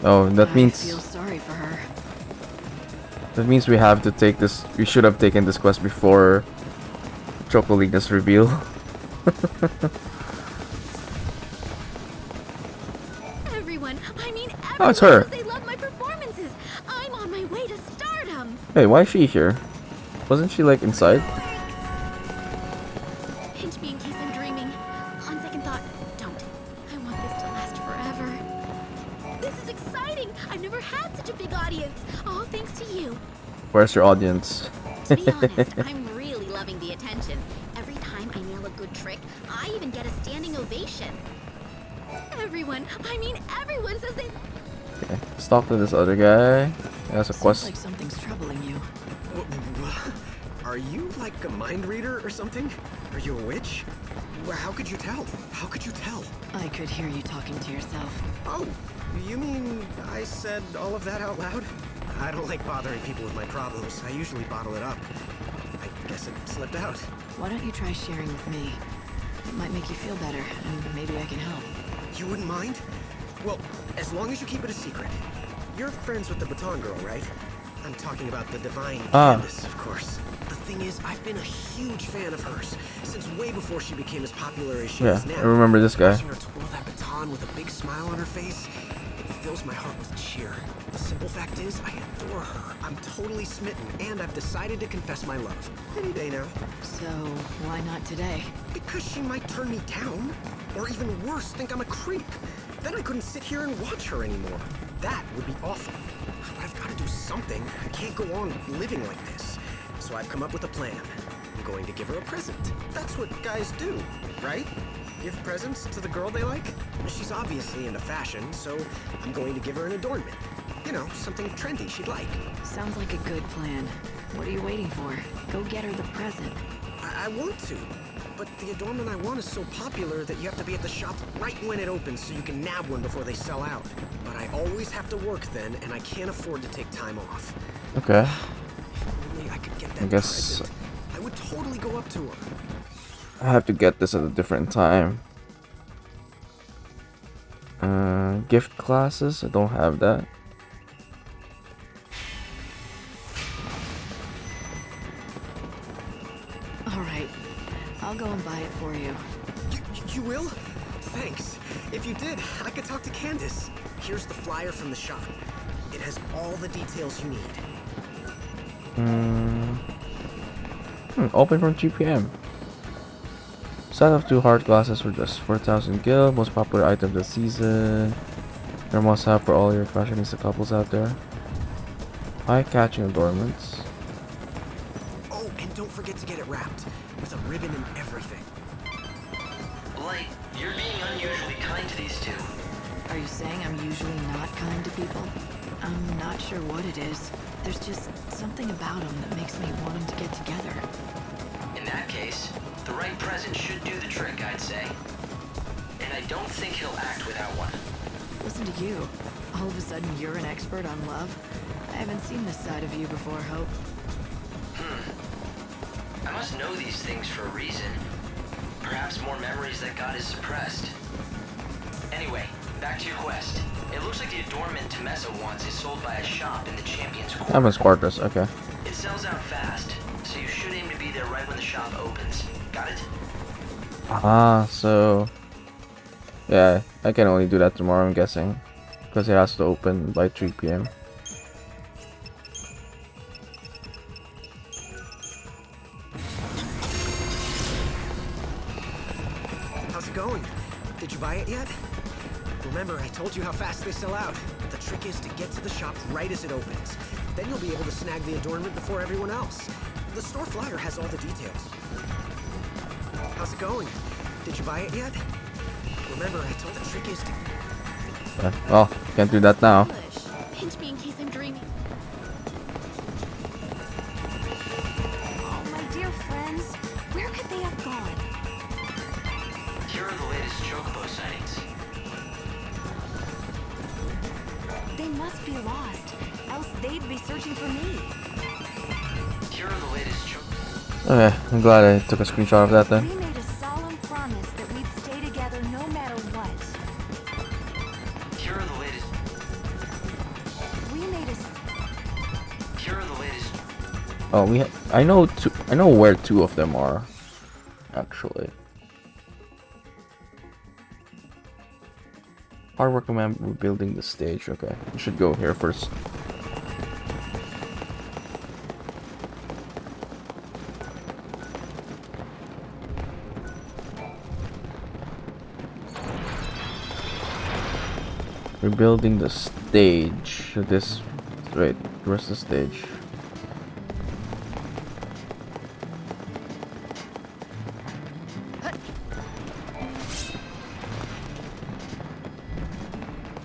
Oh, that I means feel sorry for her. that means we have to take this. We should have taken this quest before Chocolina's reveal. Everyone, I mean everyone Oh, it's her. says they love my performances. I'm on my way to stardom. Hey, why is she here? Wasn't she like inside? Pinch me in case I'm dreaming. On second thought, don't. I want this to last forever. This is exciting. I've never had such a big audience. All thanks to you. Where's your audience? To be honest, I'm really loving the attention. Every time I nail a good trick, I even get a standing ovation. Everyone, I mean everyone says they... Okay, let's talk to this other guy. He has a Seems quest. like something's troubling you. Are you like a mind reader or something? Are you a witch? How could you tell? How could you tell? I could hear you talking to yourself. Oh, you mean I said all of that out loud? I don't like bothering people with my problems. I usually bottle it up. I guess it slipped out. Why don't you try sharing with me? It might make you feel better, and maybe I can help. You wouldn't mind? Well, as long as you keep it a secret. You're friends with the baton girl, right? I'm talking about the divine Candace, of course. The thing is, I've been a huge fan of hers since way before she became as popular as she is now. I remember this guy. Watching her twirl that baton with a big smile on her face, it fills my heart with cheer. The simple fact is, I adore her. I'm totally smitten, and I've decided to confess my love. Any day now. So, why not today? Because she might turn me down, or even worse, think I'm a creep. Then I couldn't sit here and watch her anymore. That would be awful. But I've got to do something. I can't go on living like this. So I've come up with a plan. I'm going to give her a present. That's what guys do, right? Give presents to the girl they like? She's obviously into fashion, so I'm going to give her an adornment. You know, something trendy she'd like. Sounds like a good plan. What are you waiting for? Go get her the present. I want to, but the adornment I want is so popular that you have to be at the shop right when it opens so you can nab one before they sell out. But I always have to work then, and I can't afford to take time off. Okay. If only I could get that I guess present. I would totally go up to her. I have to get this at a different time. Gift classes? I don't have that. Alright, I'll go and buy it for you. You will? Thanks. If you did, I could talk to Candace. Here's the flyer from the shop. It has all the details you need. Open from 2 p.m. Set of 2 hard glasses for just 4,000 gil. Most popular item this season. They're must have for all your fashionista couples out there. Eye-catching adornments. Oh, and don't forget to get it wrapped with a ribbon and everything. Light, you're being unusually kind to these two. Are you saying I'm usually not kind to people? I'm not sure what it is. There's just something about them that makes me want them to get together. In that case, the right present should do the trick, I'd say. And I don't think he'll act without one. Listen to you. All of a sudden you're an expert on love? I haven't seen this side of you before, Hope. I must know these things for a reason. Perhaps more memories that God has suppressed. Anyway, back to your quest. It looks like the adornment Temesa wants is sold by a shop in the Champion's Quarter. Champion's Quarters, okay. It sells out fast, so you should aim to be there right when the shop opens. Got it? Ah, so... yeah, I can only do that tomorrow, I'm guessing. Because it has to open by 3 p.m. How's it going? Did you buy it yet? Remember, I told you how fast they sell out. The trick is to get to the shop right as it opens. Then you'll be able to snag the adornment before everyone else. The store flyer has all the details. How's it going? Did you buy it yet? Remember, I told the trick is to... well, can't do that now. Pinch me in case I'm dreaming. Oh, my dear friends, where could they have gone? Here are the latest Chocobo sightings. They must be lost, else they'd be searching for me. Here are the latest Okay, I'm glad I took a screenshot of that then. We made a solemn promise that we'd stay together no matter what. Here are the latest. Oh, I know two. I know where two of them are, actually. Hardworking man rebuilding the stage. Okay, we should go here first. Rebuilding the stage. This, wait, where's the stage?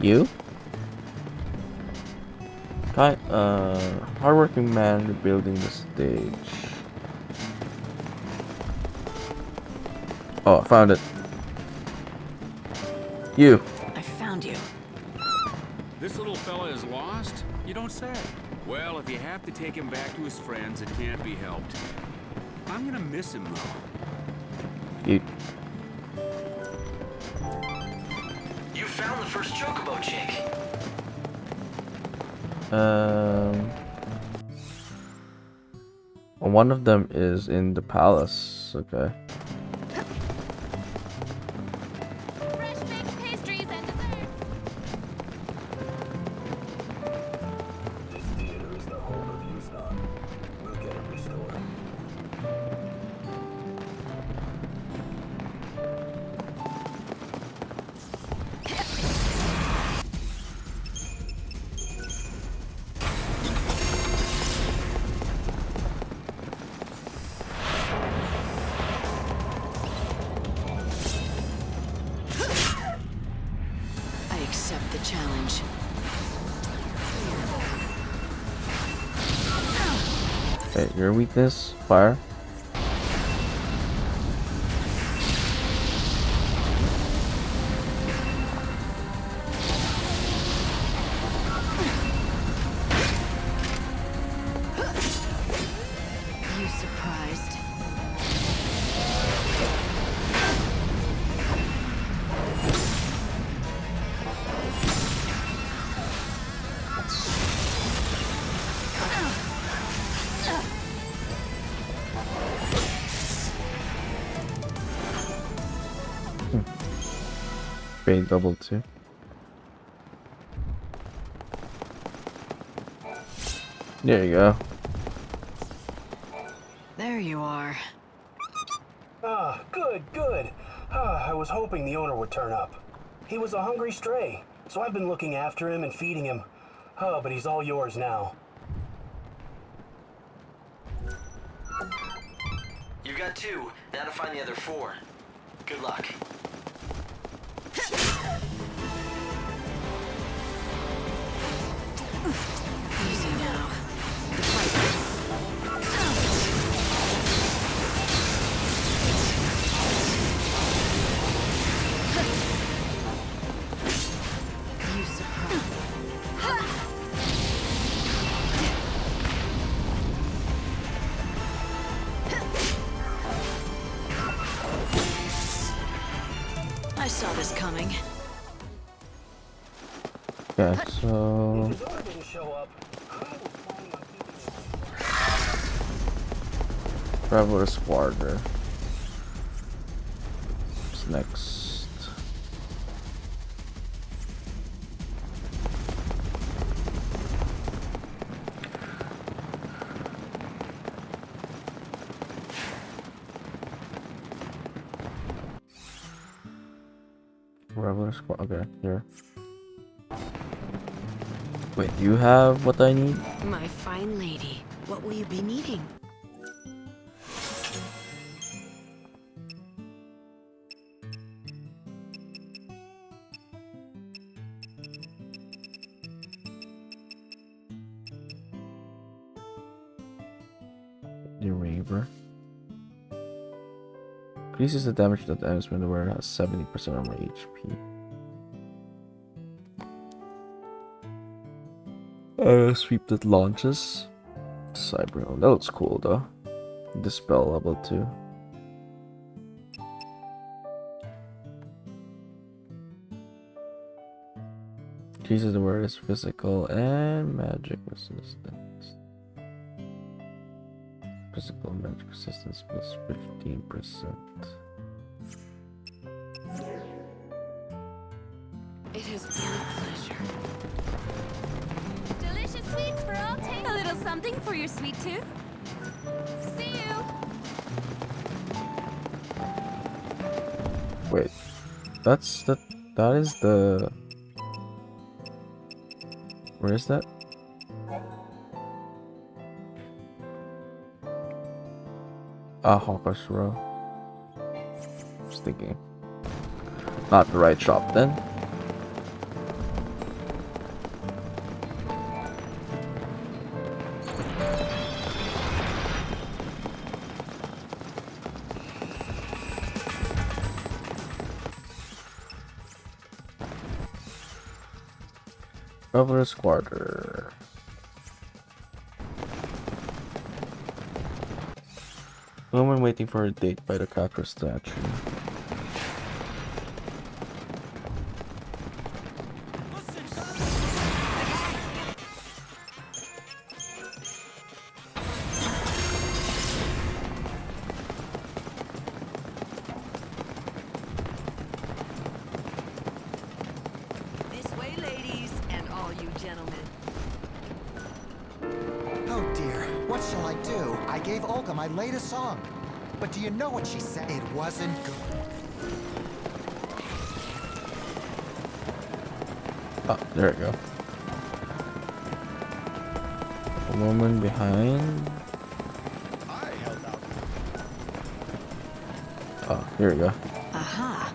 You? Hardworking man rebuilding the stage. Oh, I found it. You. I found you. This little fella is lost? You don't say. Well, if you have to take him back to his friends, it can't be helped. I'm gonna miss him, though. You. You found the first chocobo chick. One of them is in the palace. Okay. Accept the challenge. Okay, your weakness, fire. You surprised? Fade double too. There you go. There you are. Ah, good, good. I was hoping the owner would turn up. He was a hungry stray, so I've been looking after him and feeding him. But he's all yours now. You've got 2. Now to find the other 4. Good luck. Easy now. The fight. You surprised. I saw this coming. Okay, so Traveler Squadron. What's next? Traveler Squad. Okay, here. Wait, you have what I need? My fine lady, what will you be needing? The Reaver. Increases the damage that enemies when the wearer has 70% armor HP. Sweep that launches. Cyber. That looks cool though. Dispel level 2. Increases the wearer's physical and magic resistance. physical magic resistance plus 15%. It has been a pleasure. Delicious sweets for all taste. A little something for your sweet tooth. See you. Wait, that is the. Where is that? Hawker's Row. Just thinking. Not the right shop then. Traveler's Quarter. Woman waiting for a date by the Cactus statue. This way, ladies, and all you gentlemen. Oh dear, what shall I do? I gave Olga my latest song. But do you know what she said? It wasn't good. Oh, there we go. A woman behind. Oh, here we go. Aha.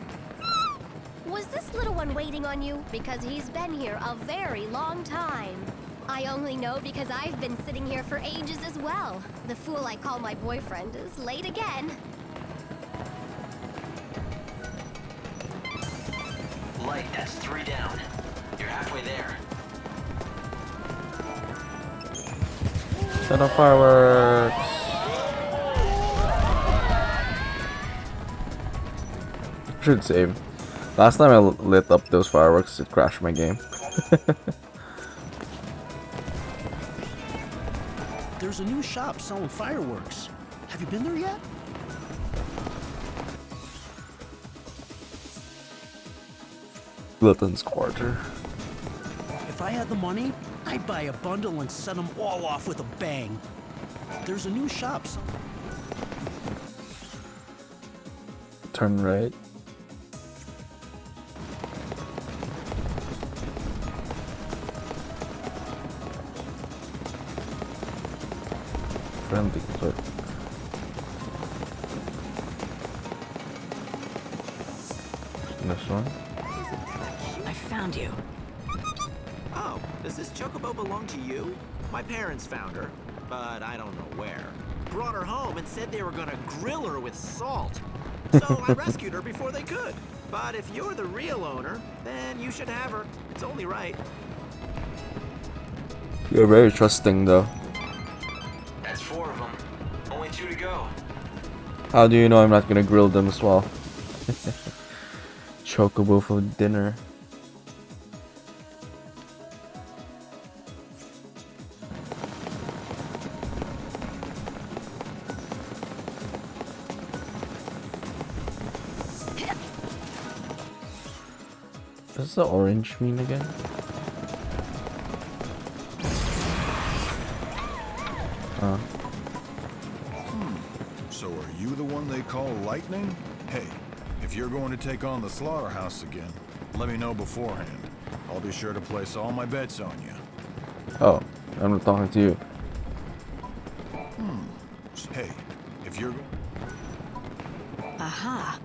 Was this little one waiting on you? Because he's been here a very long time. I only know because I've been sitting here for ages as well. The fool I call my boyfriend is late again. Light, that's 3 down. You're halfway there. Set of fireworks. Should save. Last time I lit up those fireworks, it crashed my game. There's a new shop selling fireworks. Have you been there yet? Glutton's Quarter. If I had the money, I'd buy a bundle and set them all off with a bang. There's a new shop. Turn right. Friendly clerk. This one. I found you. Oh, does this chocobo belong to you? My parents found her, but I don't know where. Brought her home and said they were gonna grill her with salt. So I rescued her before they could. But if you're the real owner, then you should have her. It's only right. You're very trusting though. That's 4 of them. Only 2 to go. How do you know I'm not gonna grill them as well? Chocobo for dinner. What does the orange mean again? So are you the one they call Lightning? Hey, if you're going to take on the slaughterhouse again, let me know beforehand. I'll be sure to place all my bets on you. Oh, I'm not talking to you. Hey, if you're... Aha.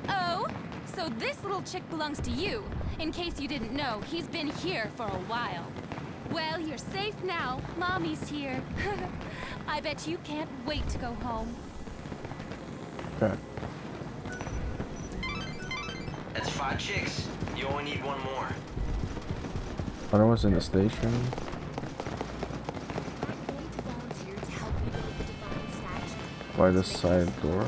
Oh, so this little chick belongs to you. In case you didn't know, he's been here for a while. Well, you're safe now. Mommy's here. I bet you can't wait to go home. Okay. That's 5 chicks. You only need 1 more. Other one's in the station. By the side door.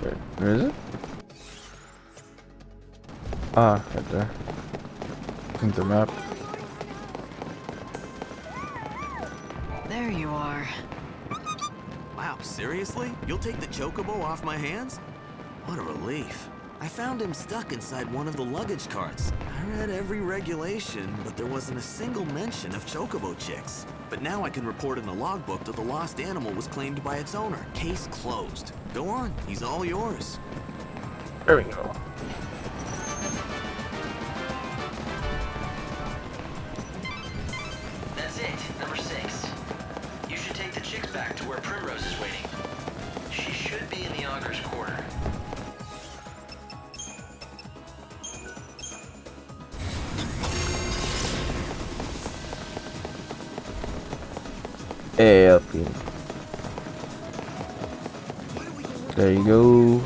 Wait, where is it? Ah, right there. In the map. There you are. Wow, seriously? You'll take the chocobo off my hands? What a relief. I found him stuck inside one of the luggage carts. I read every regulation, but there wasn't a single mention of chocobo chicks. But now I can report in the logbook that the lost animal was claimed by its owner. Case closed. Go on, he's all yours. There we go. That's it, number 6. You should take the chicks back to where Primrose is waiting. She should be in the Augur's quarter. Hey, there you go.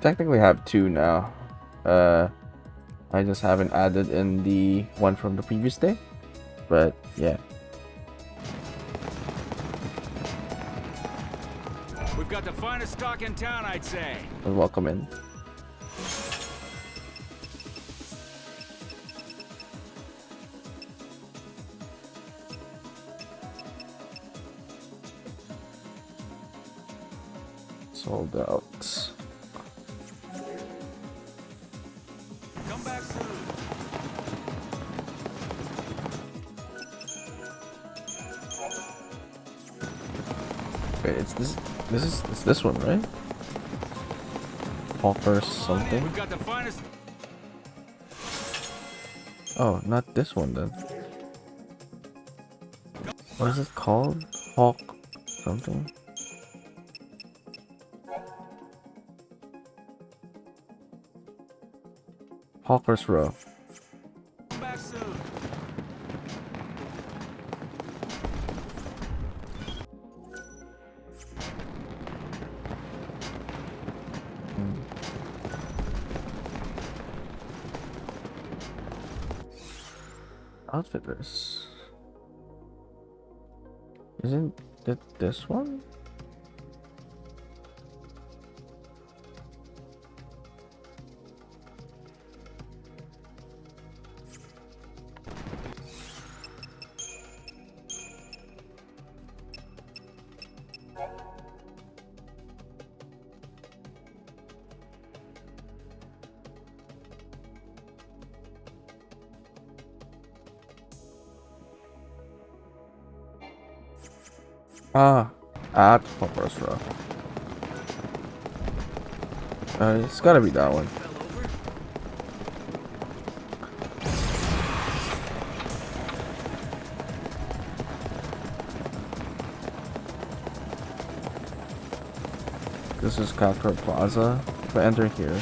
Technically have 2 now. I just haven't added in the one from the previous day, but yeah. We've got the finest stock in town, I'd say. Welcome in. Sold out. Come back soon. Wait, it's this one, right? Hawker something. We've got the finest. Oh, not this one then. What is it called? Hawk something. Hawker's Row. Come back soon. Outfitters. Isn't it this one? Ah, at Hopper's Row. It's gotta be that one. This is Cutthroat Plaza. If I enter here,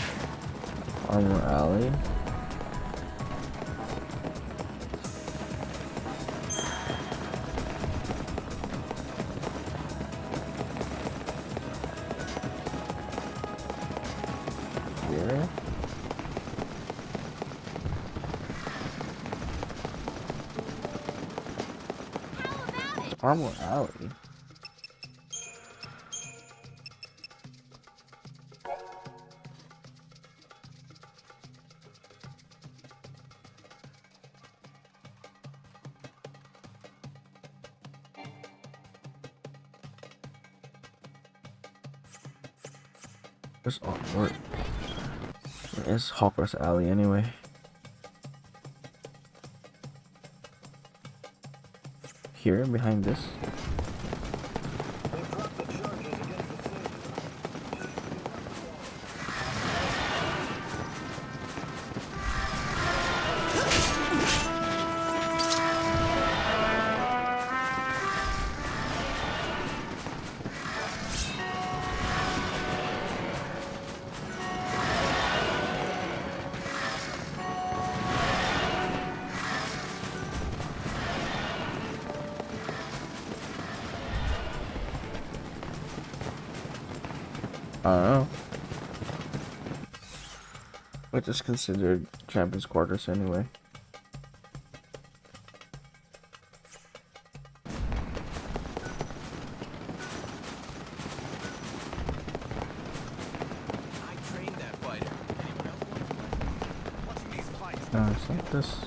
Armor Alley. Here. Armor Alley. Where is Hopper's Alley anyway? Here, behind this? I don't know. Which is considered Champions Quarters anyway. It's like this.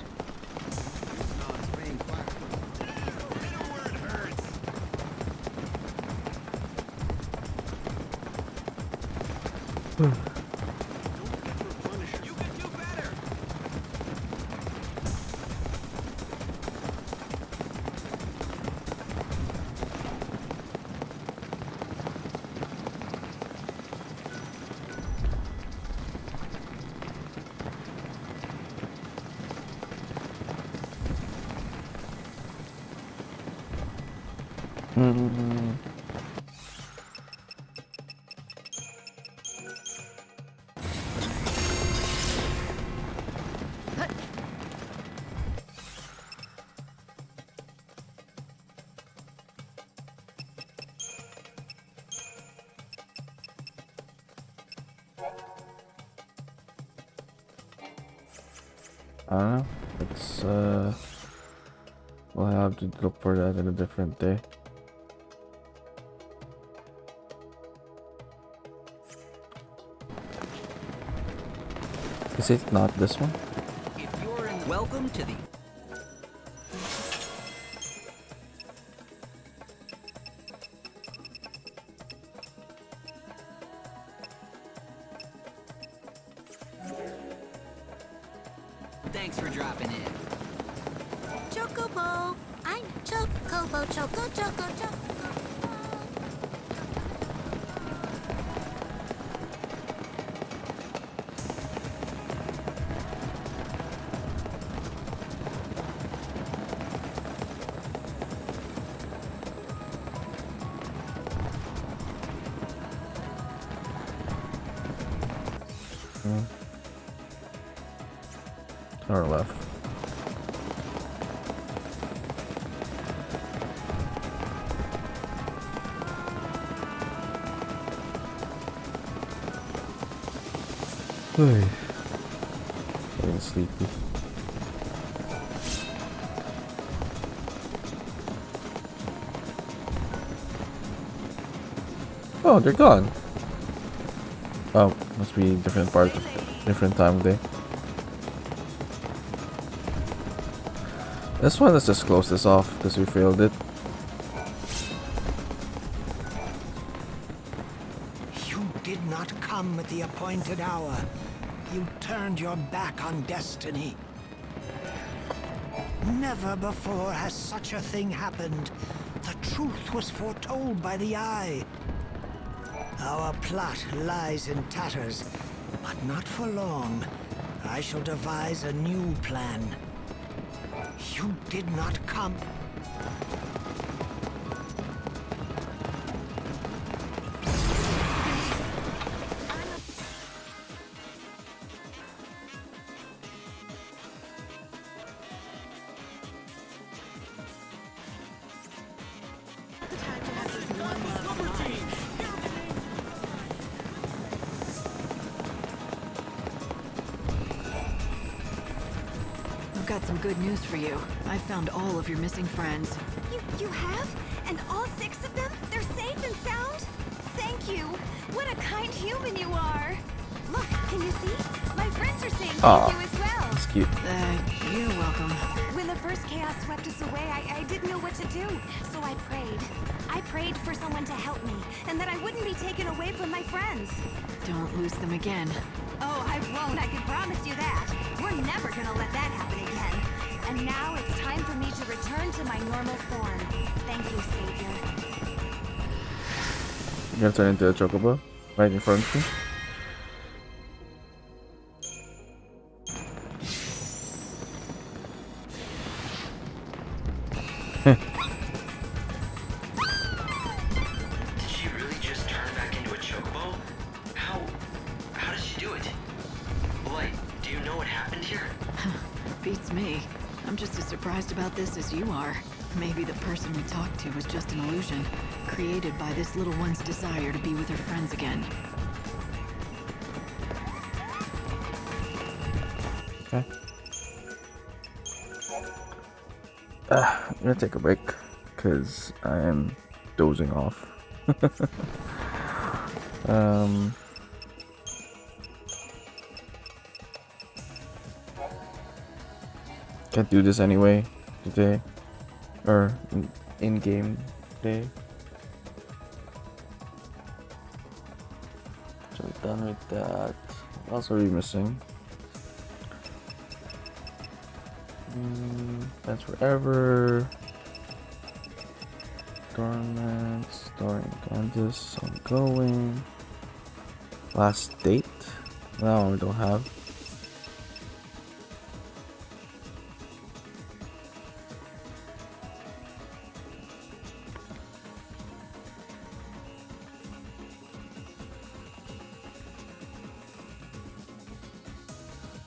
I don't know. It's we'll have to look for that in a different day. Is it not this one? If you're in, welcome to the. Thanks for dropping in. Chocobo! I'm Chocobo, Choco, Choco, Choco. Or left. Getting sleepy. Oh, they're gone. Oh, must be different different time of day. This one, let's just close this off because we failed it. You did not come at the appointed hour. You turned your back on destiny. Never before has such a thing happened. The truth was foretold by the Eye. Our plot lies in tatters, but not for long. I shall devise a new plan. You did not come. I've got some good news for you. I found all of your missing friends. You have? And all 6 of them? They're safe and sound? Thank you. What a kind human you are. Look, can you see? My friends are saying thank you as well. That's cute. You're welcome. When the first chaos swept us away, I didn't know what to do. So I prayed. I prayed for someone to help me, and that I wouldn't be taken away from my friends. Don't lose them again. Oh, I won't, I can promise you that. We're never gonna let that happen again. And now it's time for me to return to my normal form. Thank you, Savior. You're gonna turn into a chocobo right in front of me. Did she really just turn back into a chocobo? How did she do it? Light, do you know what happened here? Beats me. I'm just as surprised about this as you are. Maybe the person we talked to was just an illusion, created by this little one's desire to be with her friends again. Okay. I'm gonna take a break because I am dozing off. Can't do this anyway today, or in-game day. So we're done with that. What else are we missing? That's forever. Dormant, storing Candace, ongoing. Last date? That one we don't have.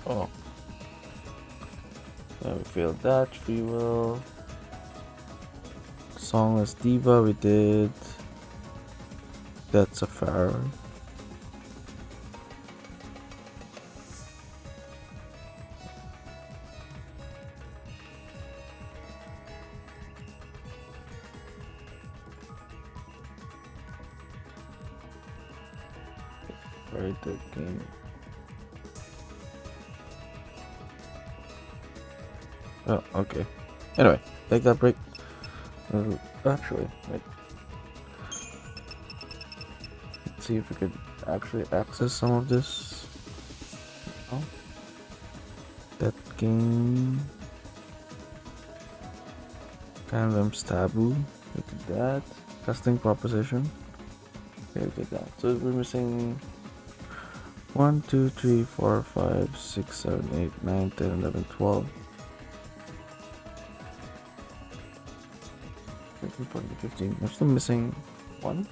Oh. So we failed that. Free will. Songless Diva, we did. That's a Pharaoh. Right, the game. Oh, okay. Anyway, take that break. Actually, wait. Let's see if we could actually access some of this. Oh. That game. Canvas taboo. We did that. Testing proposition. Okay, we did that. So we're missing 1, 2, 3, 4, 5, 6, 7, 8, 9, 10, 11, 12. 13, 14, 15. We're still missing 1.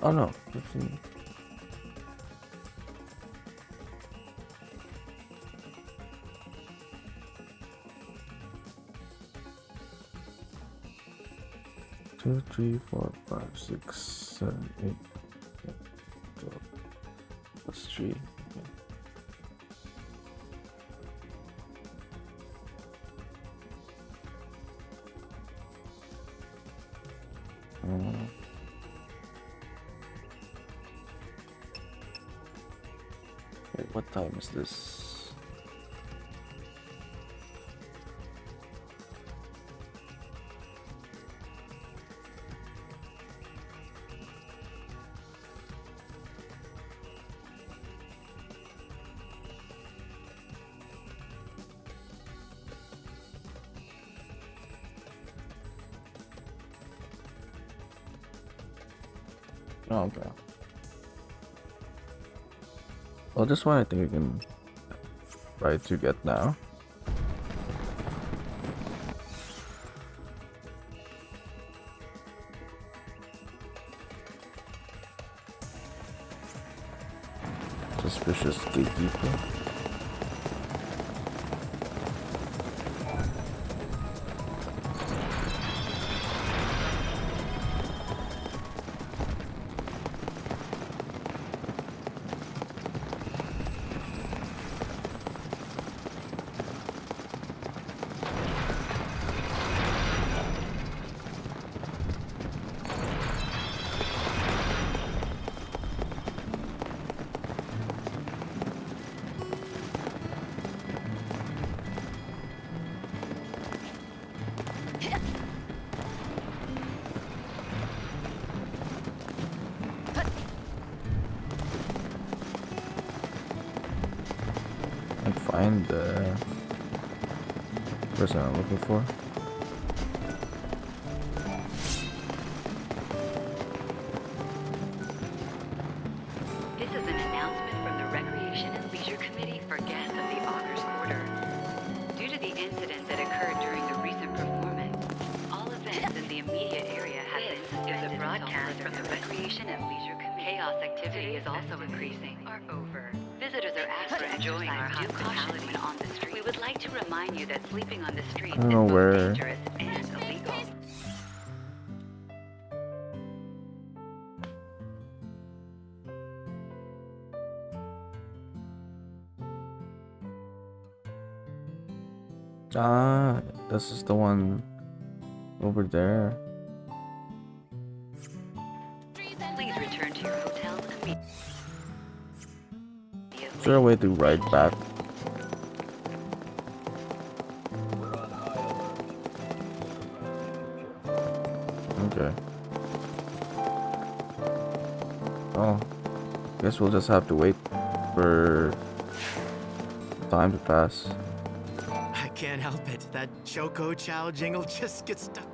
Oh no, 15. Two, 3, 4, 5, 6, 7, 8, 12. Plus 3. Okay. Wait, what time is this? Oh, okay. Well, this one I think we can try to get now. Suspicious gatekeeper. Find the person I'm looking for. This is an announcement from the Recreation and Leisure Committee for guests of the Author's Quarter. Due to the incident that occurred during the recent performance, all events in the immediate area have been suspended. Is a broadcast from the Recreation and Leisure Committee. Chaos activity is also increasing. Are over. Visitors are asked to enjoying our hospitality when on the street. We would like to remind you that sleeping on the street I don't know where. is both dangerous and illegal. Ah, this is the one over there. Please return to your hotel immediately. Is there a way to ride back? Okay. Oh, guess we'll just have to wait for time to pass. I can't help it. That Choco Chow jingle just gets stuck.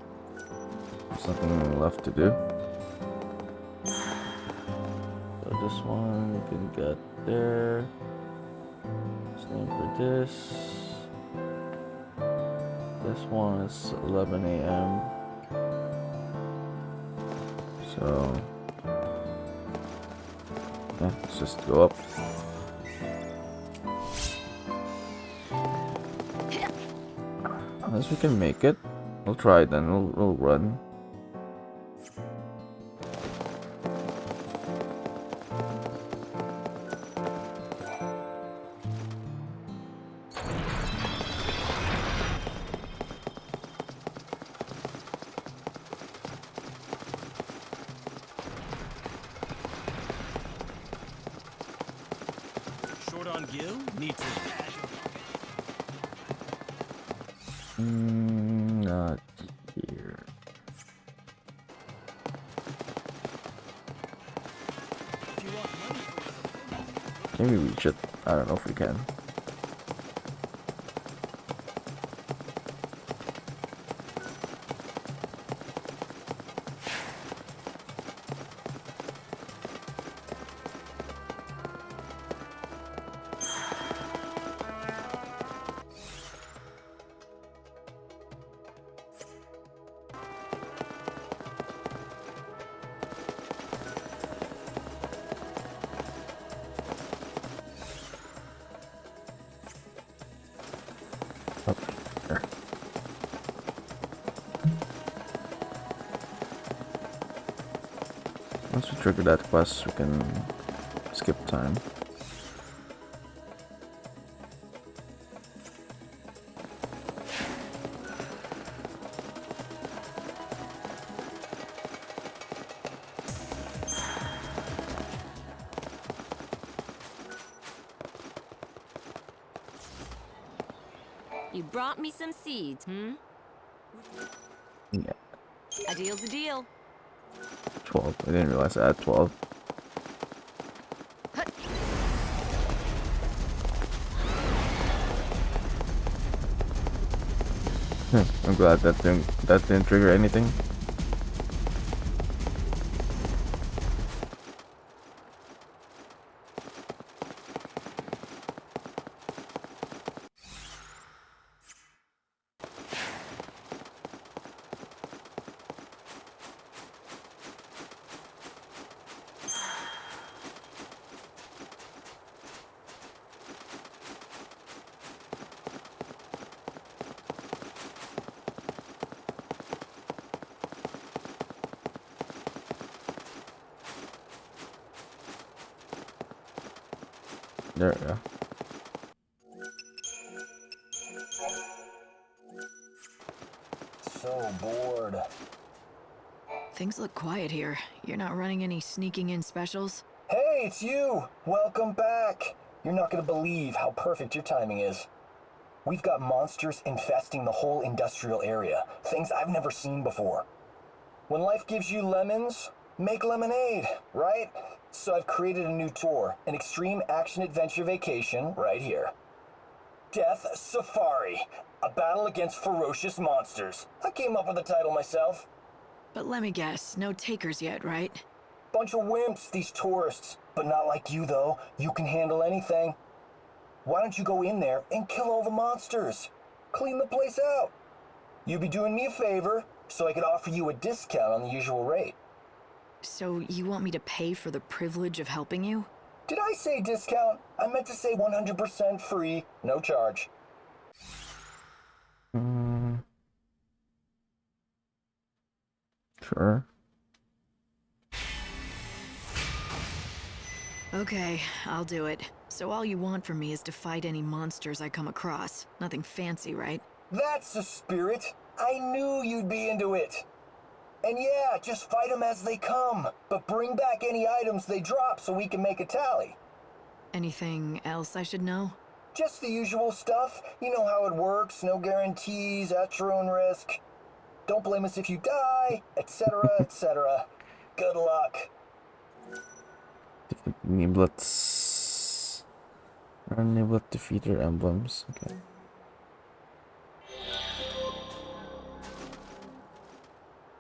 There's nothing left to do. So this one we can get there. Same for this. This one is 11 a.m. So yeah, let's just go up. Unless we can make it, we'll try it then. We'll run. Short on gil? Need to. Not here. Can we reach it? I don't know if we can. Once we trigger that quest, we can skip time. You brought me some seeds, Yeah, A deal's a deal. 12. I didn't realize I had 12. I'm glad that didn't trigger anything. There we go. So bored. Things look quiet here. You're not running any sneaking in specials? Hey, it's you! Welcome back! You're not gonna believe how perfect your timing is. We've got monsters infesting the whole industrial area. Things I've never seen before. When life gives you lemons, make lemonade, right? So I've created a new tour, an extreme action-adventure vacation right here. Death Safari, a battle against ferocious monsters. I came up with the title myself. But let me guess, no takers yet, right? Bunch of wimps, these tourists. But not like you, though. You can handle anything. Why don't you go in there and kill all the monsters? Clean the place out. You'd be doing me a favor, so I could offer you a discount on the usual rate. So you want me to pay for the privilege of helping you? Did I say discount? I meant to say 100% free, no charge. Sure. Okay, I'll do it. So all you want from me is to fight any monsters I come across. Nothing fancy, right? That's the spirit. I knew you'd be into it. And yeah, just fight them as they come, but bring back any items they drop so we can make a tally. Anything else I should know? Just the usual stuff. You know how it works, no guarantees, at your own risk. Don't blame us if you die, etc., etc. Good luck. Defeat Niblets. Unable to defeat their emblems. Okay.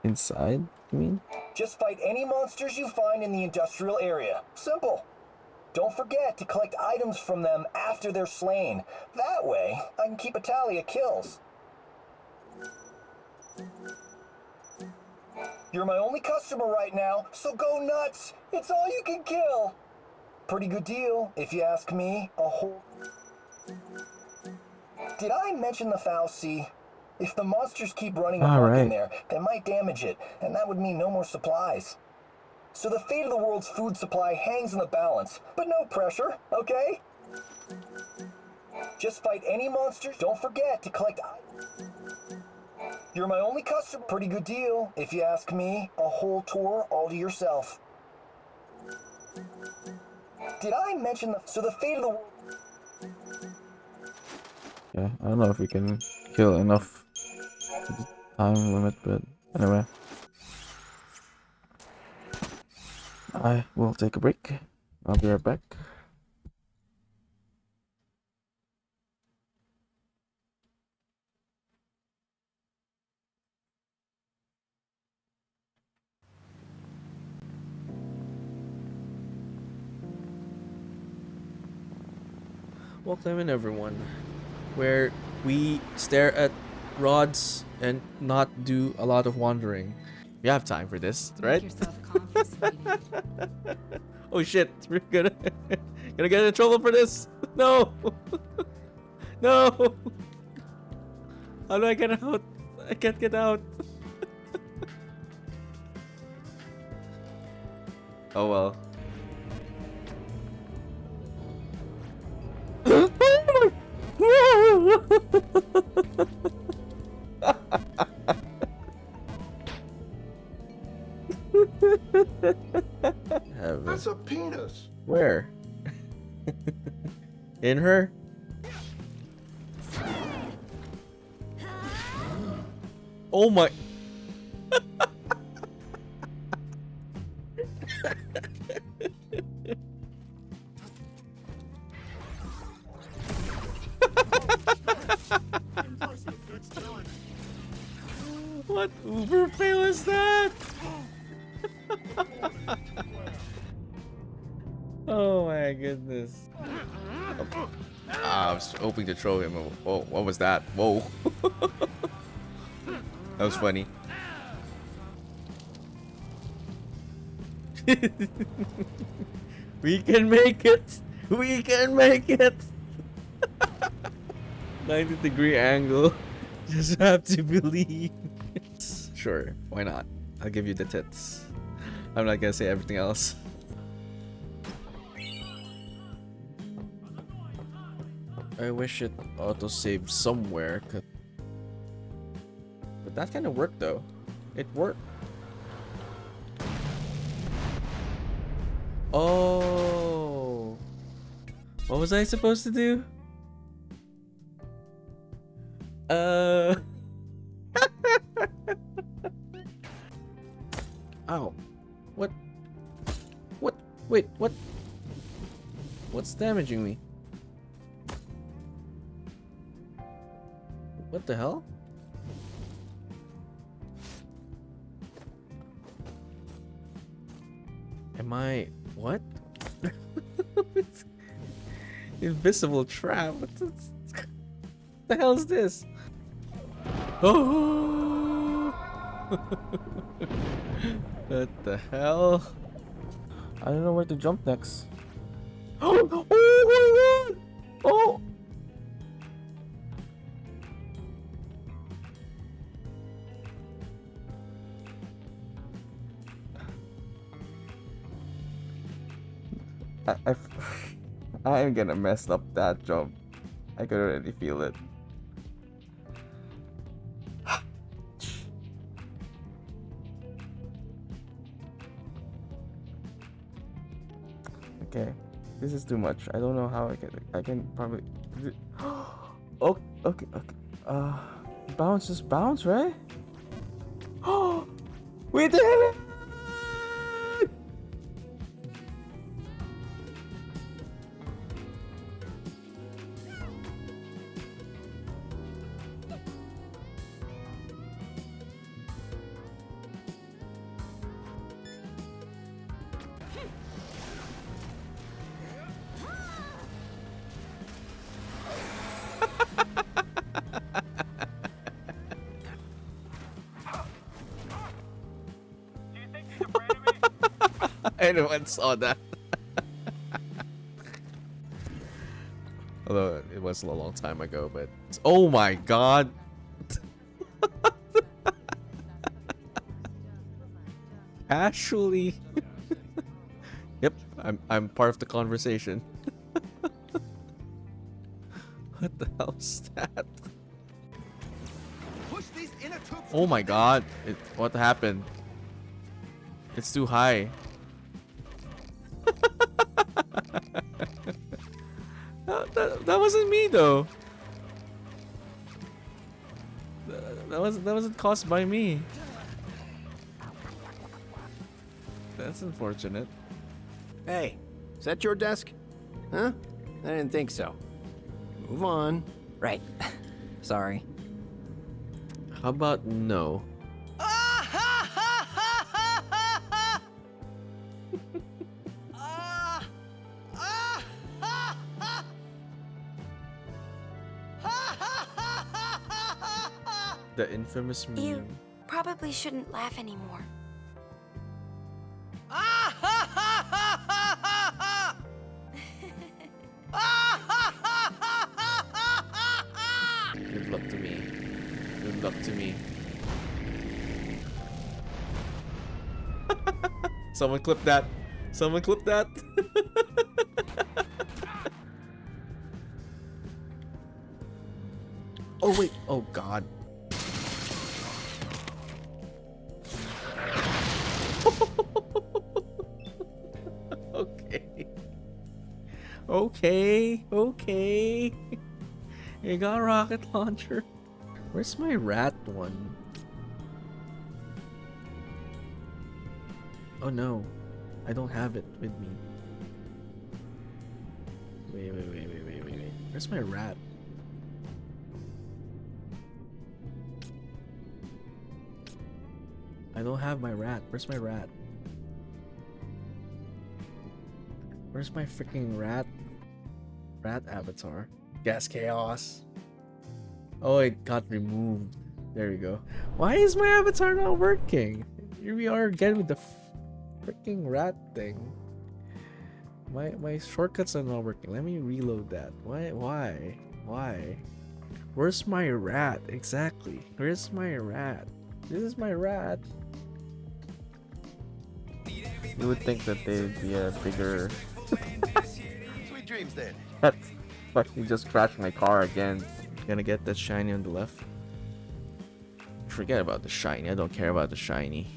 Inside, you mean? Just fight any monsters you find in the industrial area. Simple. Don't forget to collect items from them after they're slain. That way, I can keep a tally of kills. You're my only customer right now, so go nuts. It's all you can kill. Pretty good deal, if you ask me. A whole... Did I mention the foul sea? If the monsters keep running amok in there, they might damage it, and that would mean no more supplies. So the fate of the world's food supply hangs in the balance, but no pressure, okay? Just fight any monsters. Don't forget to collect... You're my only customer. Pretty good deal, if you ask me. A whole tour all to yourself. Did I mention the... So the fate of the world... Yeah, I don't know if we can kill enough time limit, but anyway. I will take a break. I'll be right back. Welcome in, everyone, where we stare at rods and not do a lot of wandering. We have time for this, right? Oh shit, we're gonna get in trouble for this. No. No. How do I get out? I can't get out. Oh well. That's a penis. Where? In her? Oh my. What uber fail is that? Oh my goodness. I was hoping to throw him. Oh, what was that? Whoa. That was funny. We can make it. We can make it. 90-degree angle. Just have to believe. Sure, why not? I'll give you the tits. I'm not gonna say everything else. I wish it auto-saved somewhere, but that kind of worked though. It worked. Oh, what was I supposed to do? Ow. What? What? Wait, what? What's damaging me? What the hell? Am I... what? Invisible trap? What the hell is this? Oh! What the hell? I don't know where to jump next. Oh! Oh my god! Oh! I'm gonna mess up that jump. I can already feel it. Okay, this is too much. I don't know how I can probably. Oh, okay. Bounce, just bounce, right? Oh, we did it! Anyone saw that? Although it was a long time ago, but oh my god! Actually, yep, I'm part of the conversation. What the hell's that? Oh my god! What happened? It's too high. That wasn't me though. That wasn't caused by me. That's unfortunate. Hey, is that your desk? Huh? I didn't think so. Move on. Right. Sorry. How about no? The infamous meme. You probably shouldn't laugh anymore. Good luck to me. Good luck to me. Someone clip that. Someone clip that. Oh wait. Oh god. Okay. Okay. You got a rocket launcher. Where's my rat one? Oh no. I don't have it with me. Wait. Where's my rat? I don't have my rat. Where's my rat? Where's my freaking rat? Rat avatar. Gas chaos. Oh, it got removed. There we go. Why is my avatar not working? Here we are again with the freaking rat thing. My shortcuts are not working. Let me reload that. Why? Where's my rat? Exactly. Where's my rat? This is my rat. You would think that they'd be a bigger. Sweet dreams then. That's fucking just crashed my car again. Gonna get that shiny on the left. Forget about the shiny. I don't care about the shiny.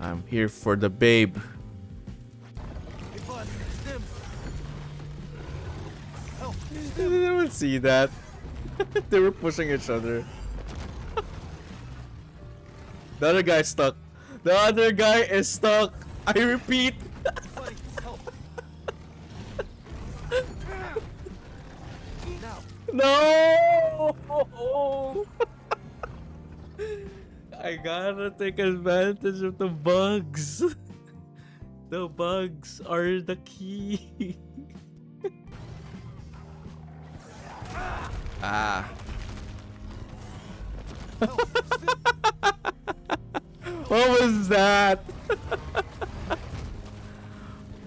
I'm here for the babe. They didn't see that. They were pushing each other. The other guy's stuck. The other guy is stuck. I repeat. No! I gotta take advantage of the bugs. The bugs are the key. Ah. What was that?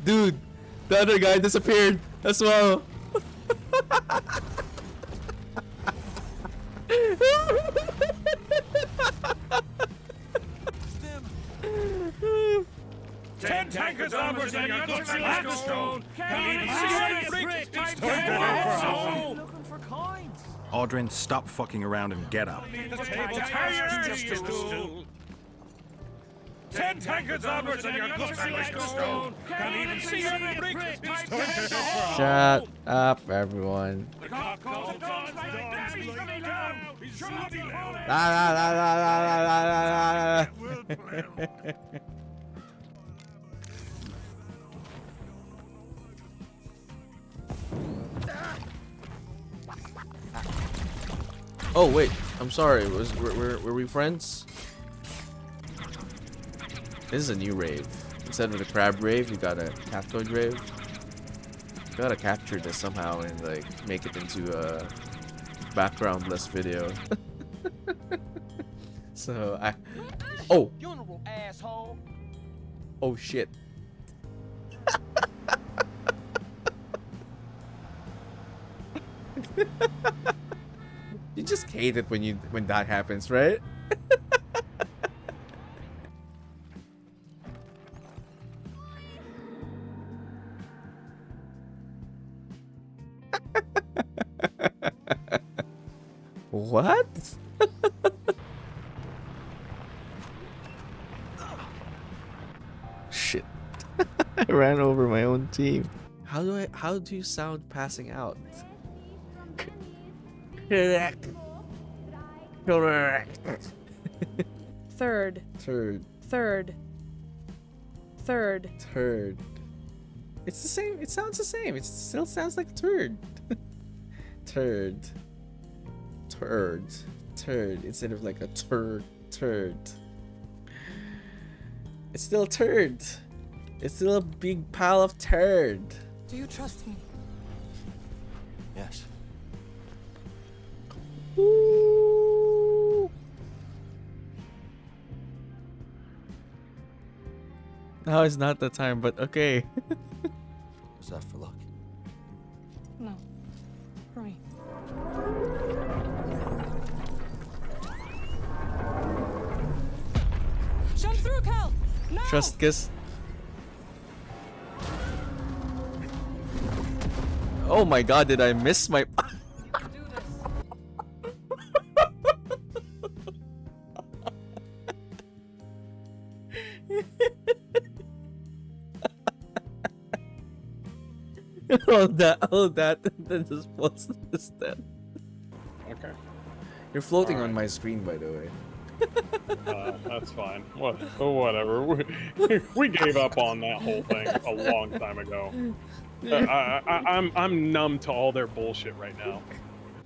Dude, the other guy disappeared as well. Ten tankers armors and guns and Blackstone. Looking for coins. Aldrin, stop fucking around and get up. 10 tankards onwards and your looks are like stone. Can't even see your bricks. Shut up, everyone. The cop calls the dogs like that. He's coming down. He's shooting down. La, la, la, la, la, la, la, la. Oh wait, I'm sorry. Were we friends? This is a new rave. Instead of the crab rave, you got a captoid rave. You gotta capture this somehow and like make it into a backgroundless video. So I. Oh. Funeral, asshole. Oh shit. You just hate it when that happens, right? What? Shit. I ran over my own team. How do you sound passing out? Correct. Correct. Third. Turd. Third. Third. Turd. It's the same. It sounds the same. It still sounds like turd. Turd. Turd. Turd. Instead of like a turd. Turd. It's still turd. It's still a big pile of turd. Do you trust me? Yes. Ooh. Now is not the time, but okay. Was that for luck? No. Hurry. Jump through, Cal! No! Trust kiss. Oh my god, did I miss my... Hold that, and then just post this then. Okay. You're floating on my screen, by the way. That's fine. Whatever. We gave up on that whole thing a long time ago. I'm numb to all their bullshit right now.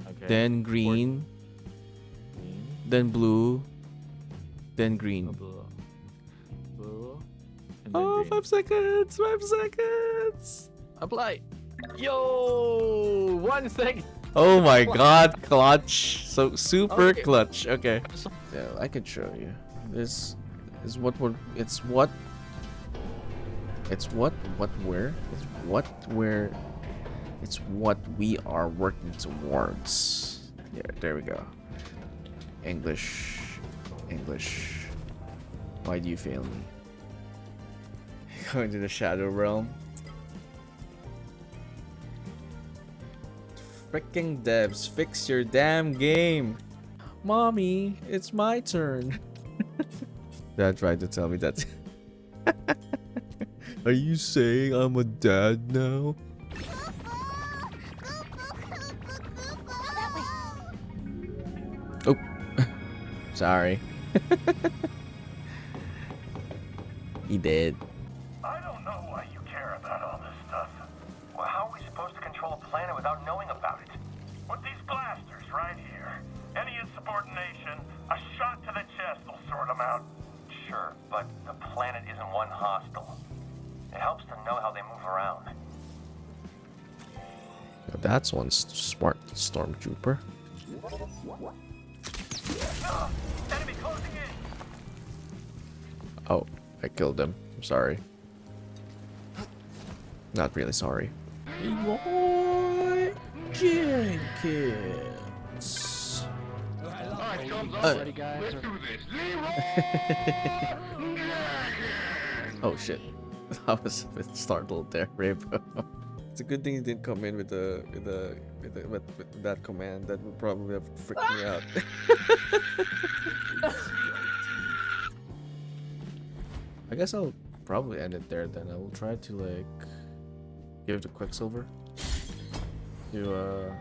Okay. Then green. Then blue. Then green. Blue. Oh, 5 seconds! 5 seconds! Apply. Yo, 1 second. Oh my god, clutch. So super Okay. clutch. Okay. Yeah, I can show you. This is what we're it's what we are working towards. Yeah, there we go. English. Why do you fail me? Going to the shadow realm. Fricking devs, fix your damn game. Mommy, it's my turn. Dad tried to tell me that. Are you saying I'm a dad now? Oh, sorry. He did. I don't know why you care about all this stuff. Well, how are we supposed to control a planet without knowing about it? With these blasters right here. Any insubordination, a shot to the chest will sort them out. Sure, but the planet isn't one hostile. It helps to know how they move around. That's one smart stormtrooper. Enemy closing in. Oh, I killed him. I'm sorry. Not really sorry. Leroy Jenkins. Ready, guys? Let's do this. Oh shit. I was a bit startled there, Rainbow. It's a good thing you didn't come in with that command. That would probably have freaked me out. I guess I'll probably end it there then. I will try to like give the Quicksilver to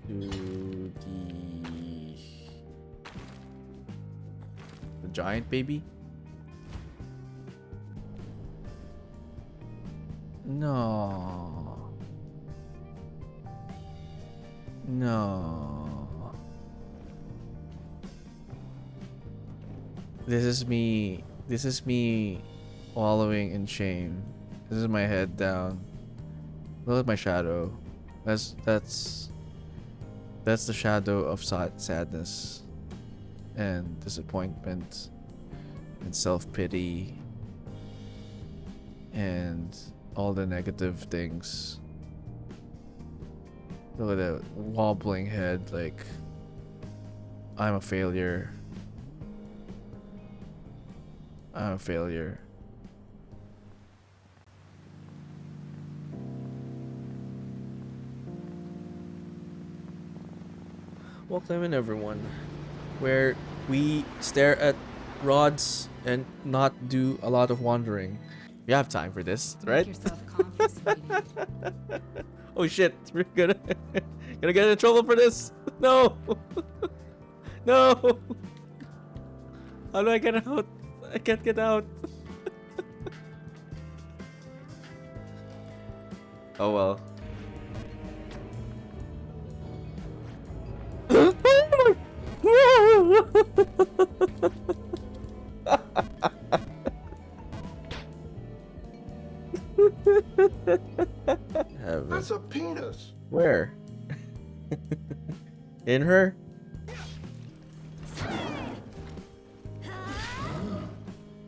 the giant baby. No. No. This is me. This is me wallowing in shame. This is my head down. Look at my shadow. That's the shadow of sadness and disappointment and self-pity and all the negative things. Look at that wobbling head, like I'm a failure. I'm a failure. Welcome in everyone, where we stare at rods and not do a lot of wandering. We have time for this, right? Oh shit, we're gonna get in trouble for this. No. No. How do I get out? I can't get out. Oh well. That's a penis. Where? In her?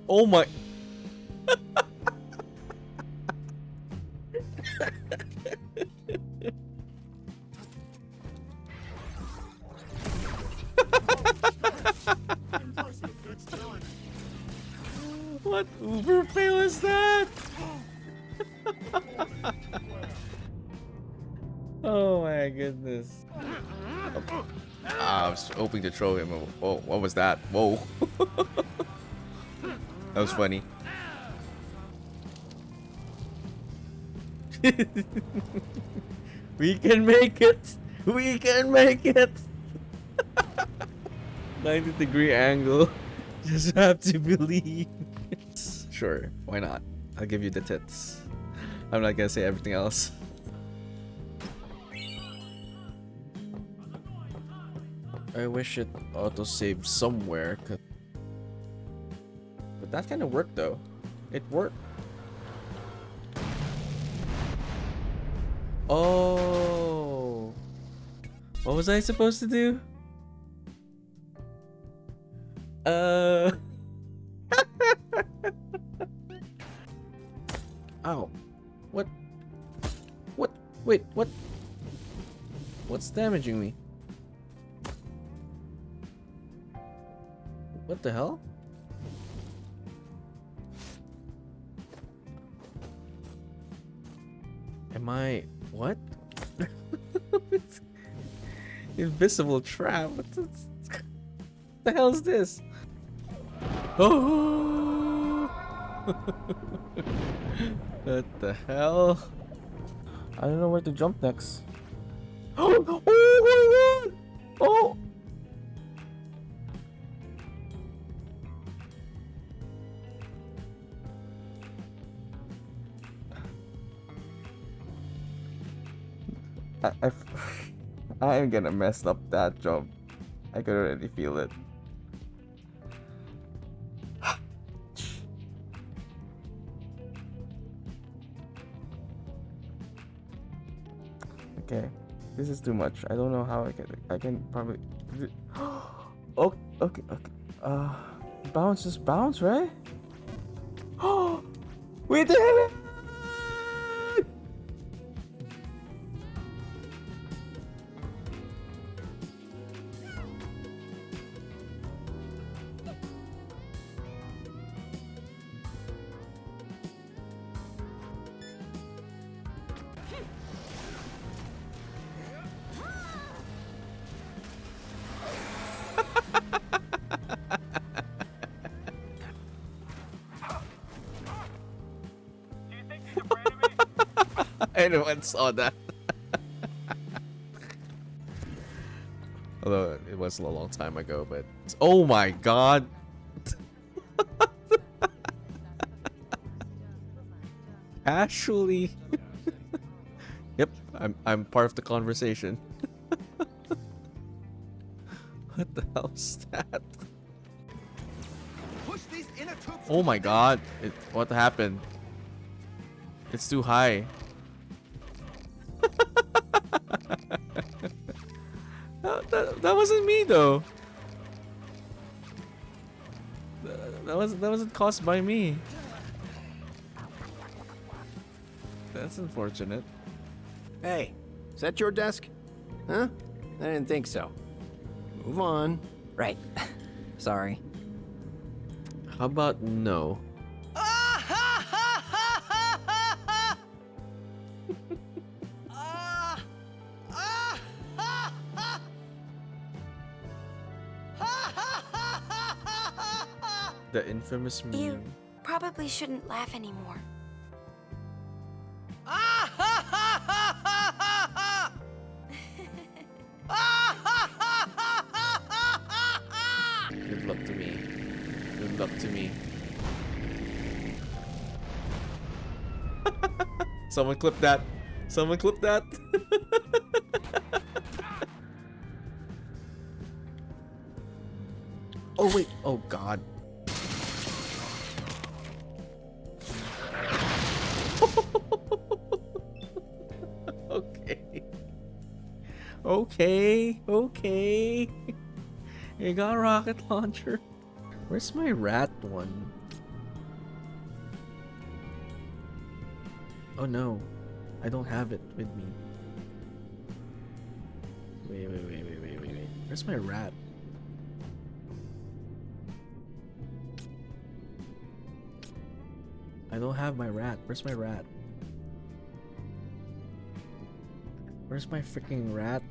Oh my. What uber fail is that? Oh my goodness. I was hoping to throw him. Oh, what was that? Whoa. That was funny. We can make it. We can make it. 90-degree angle. Just have to believe. Sure, why not? I'll give you the tits. I'm not gonna say everything else. I wish it auto-saved somewhere. But that kind of worked though. It worked. Oh. What was I supposed to do? Ow. What? What? Wait, what? What's damaging me? What the hell? Am I... what? Invisible trap? What the hell is this? Oh! What the hell? I don't know where to jump next. Oh my god! Oh! I'm gonna mess up that jump. I could already feel it. Okay, this is too much. I don't know how I can probably. Oh, okay. Bounce, just bounce, right? Oh, we did it! anyone saw that. Although it was a long time ago, but oh my god. Actually, yep, I'm part of the conversation. What the hell's that? Oh my god, what happened? It's too high. That wasn't me though. That wasn't caused by me. That's unfortunate. Hey, is that your desk? Huh? I didn't think so. Move on. Right. Sorry. How about no? The infamous meme. You probably shouldn't laugh anymore. Good luck to me. Good luck to me. Someone clip that. Someone clip that. Oh wait. Oh god. Okay. Okay. Okay. You got a rocket launcher. Where's my rat one? Oh no. I don't have it with me. Wait. Where's my rat? I don't have my rat. Where's my rat? Where's my freaking rat?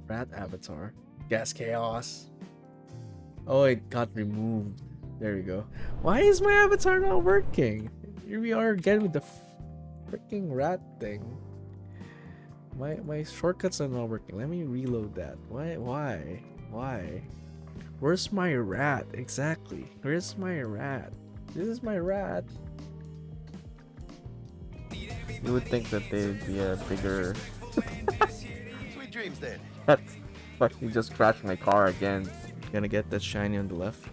Rat avatar. Gas chaos. Oh, it got removed. There we go. Why is my avatar not working? Here we are again with the freaking rat thing. My shortcuts are not working. Let me reload that. Why? Where's my rat? Exactly. Where's my rat? This is my rat. You would think that they'd be a bigger. Sweet dreams then. That's fucking just crashed my car again. Gonna get that shiny on the left.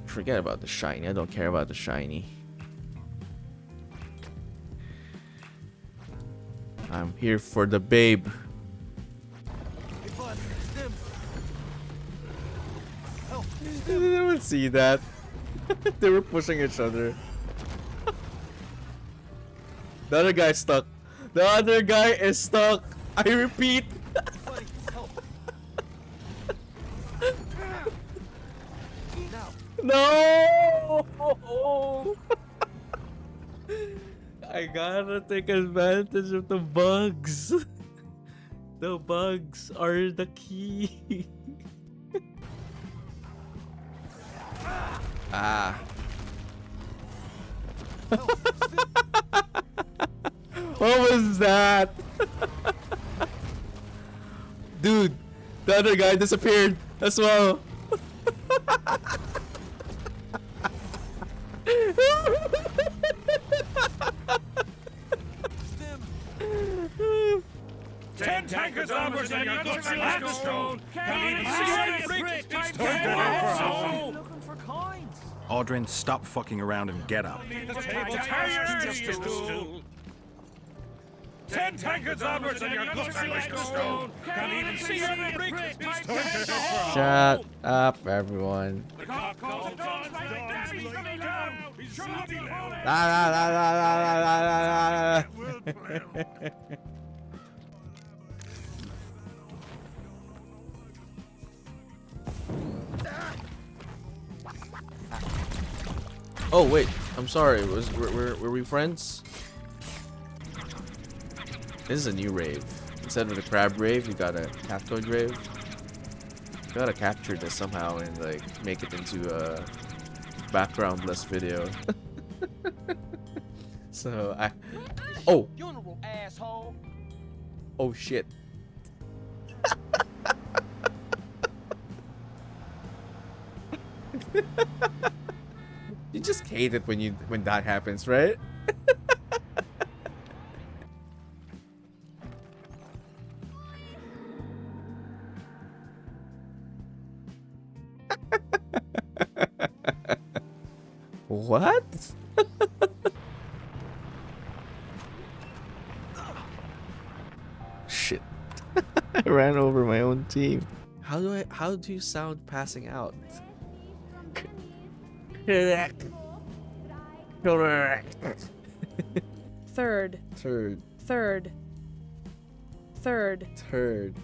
Forget about the shiny. I don't care about the shiny. I'm here for the babe. They didn't see that. They were pushing each other. The other guy's stuck. The other guy is stuck. I repeat. No! I gotta take advantage of the bugs. The bugs are the key. Ah. What was that? Dude, the other guy disappeared as well. Ten tankers onwards and your goods are landstone. Can't even see any bricks. It's time Looking for coins. Aldrin, stop fucking around and get up. The table tires just a stool. 10 tankers onwards and your goods are landstone. Can't even see any bricks. It's time Shut up, everyone. The cock calls it done. He's coming down. He's bloody loud. La la la la la la la la. Oh wait, I'm sorry. Were we friends? This is a new rave. Instead of the crab rave, we got a cactoid rave. We gotta capture this somehow and like make it into a background-less video. So Oh. Funeral, asshole. Oh shit. You just hate it when that happens, right? What? Shit. I ran over my own team. How do you sound passing out? Correct. Correct. Third. Turd. Third. Third. Turd.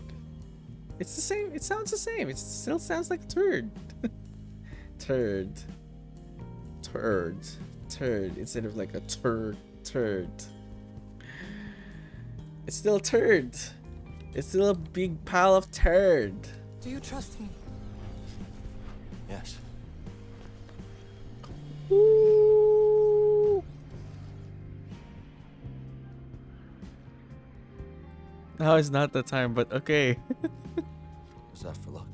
It's the same. It sounds the same. It still sounds like turd. Turd. Turd. Turd. Instead of like a turd. Turd. It's still turd. It's still a big pile of turd. Do you trust me? Yes. Ooh. Now is not the time, but okay. Was that for luck?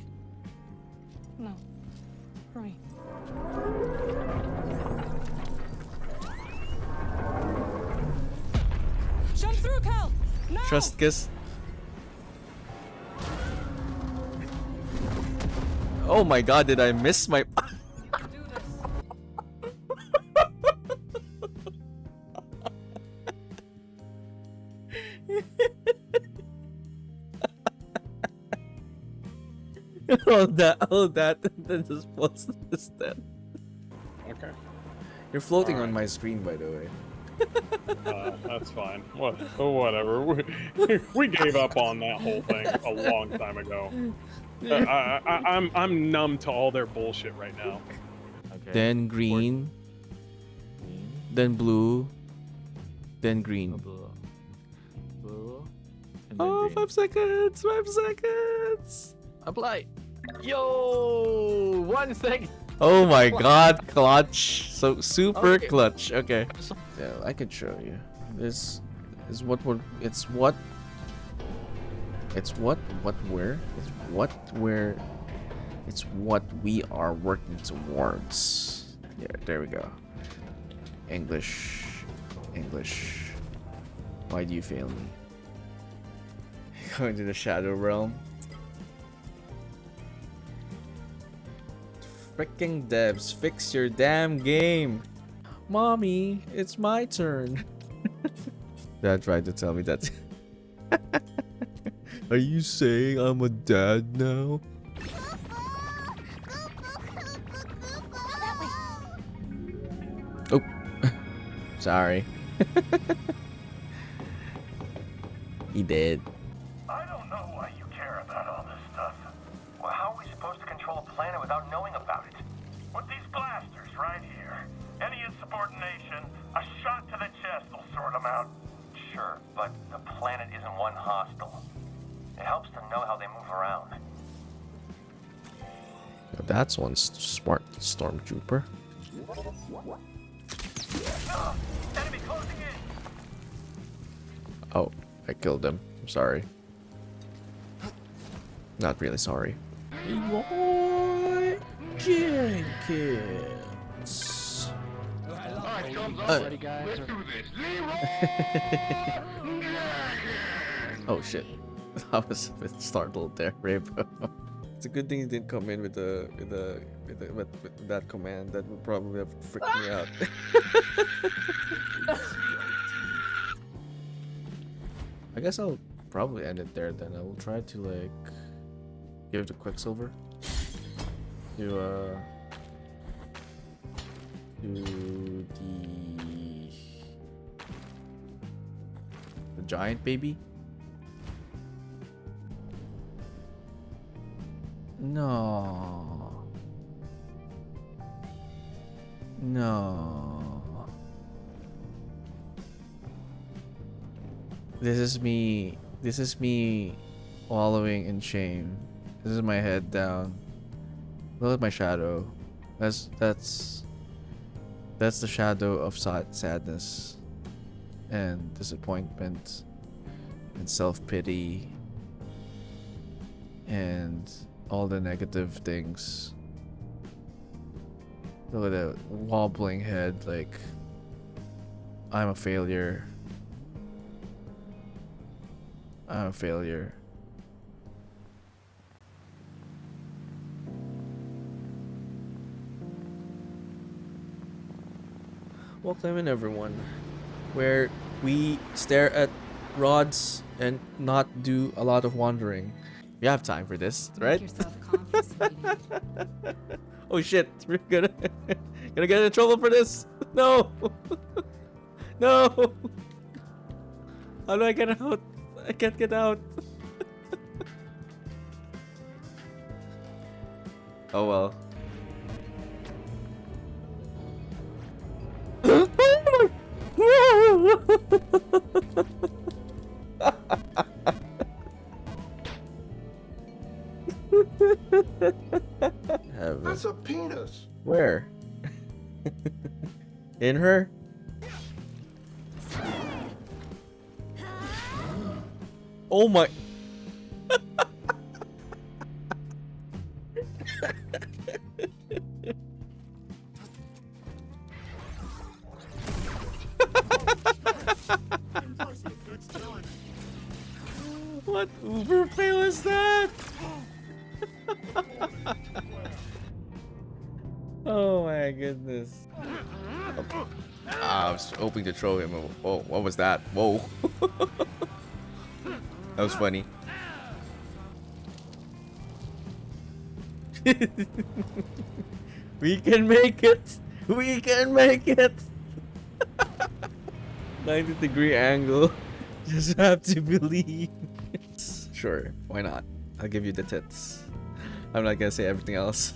No. For me. Jump through, Cal! Now! Trust kiss. Oh my god, did I miss my... hold that, then just post this then. Okay. You're floating on my screen, by the way. That's fine. Whatever. We gave up on that whole thing a long time ago. I'm numb to all their bullshit right now. Okay. Then green. Then blue. Then green. Blue. Oh, 5 seconds! 5 seconds! Apply. Yo, 1 second. Oh my god, clutch. So super Okay. clutch. Okay. Yeah, I could show you. This is what we're it's what we are working towards. Yeah, there we go. English. Why do you fail me? Going to the shadow realm. Fricking devs, fix your damn game. Mommy, it's my turn. Dad tried to tell me that. Are you saying I'm a dad now? Oh, sorry. He did. I don't know why you care about all this stuff. Well, how are we supposed to control a planet without knowing about it? With these blasters right here. Any insubordination, a shot to the chest will sort them out. Sure, but the planet isn't one hostile. It helps to know how they move around. That's one smart stormtrooper. Enemy closing in. Oh, I killed him. I'm sorry. Not really sorry. Leroy Jenkins. Alright, thumbs up. Ready, guys? Let's do this. Oh shit. I was a bit startled there, Rainbow. It's a good thing you didn't come in with that command. That would probably have freaked me out. I guess I'll probably end it there then. I will try to like give it to Quicksilver. To the giant baby. No. This is me wallowing in shame. This is my head down. Look at my shadow. That's the shadow of sadness. and disappointment and self-pity and all the negative things. Look at that wobbling head, like I'm a failure. I'm a failure. Welcome in everyone, where we stare at rods and not do a lot of wandering. We have time for this, right? Oh shit, we're gonna get in trouble for this. No. No. How do I get out? I can't get out. Oh well. That's a penis. Where? In her? Oh my. What uber fail is that? Oh my goodness. I was hoping to throw him. Oh, what was that? Whoa. That was funny. We can make it. We can make it. 90-degree angle. Just have to believe. Sure, why not? I'll give you the tits. I'm not gonna say everything else.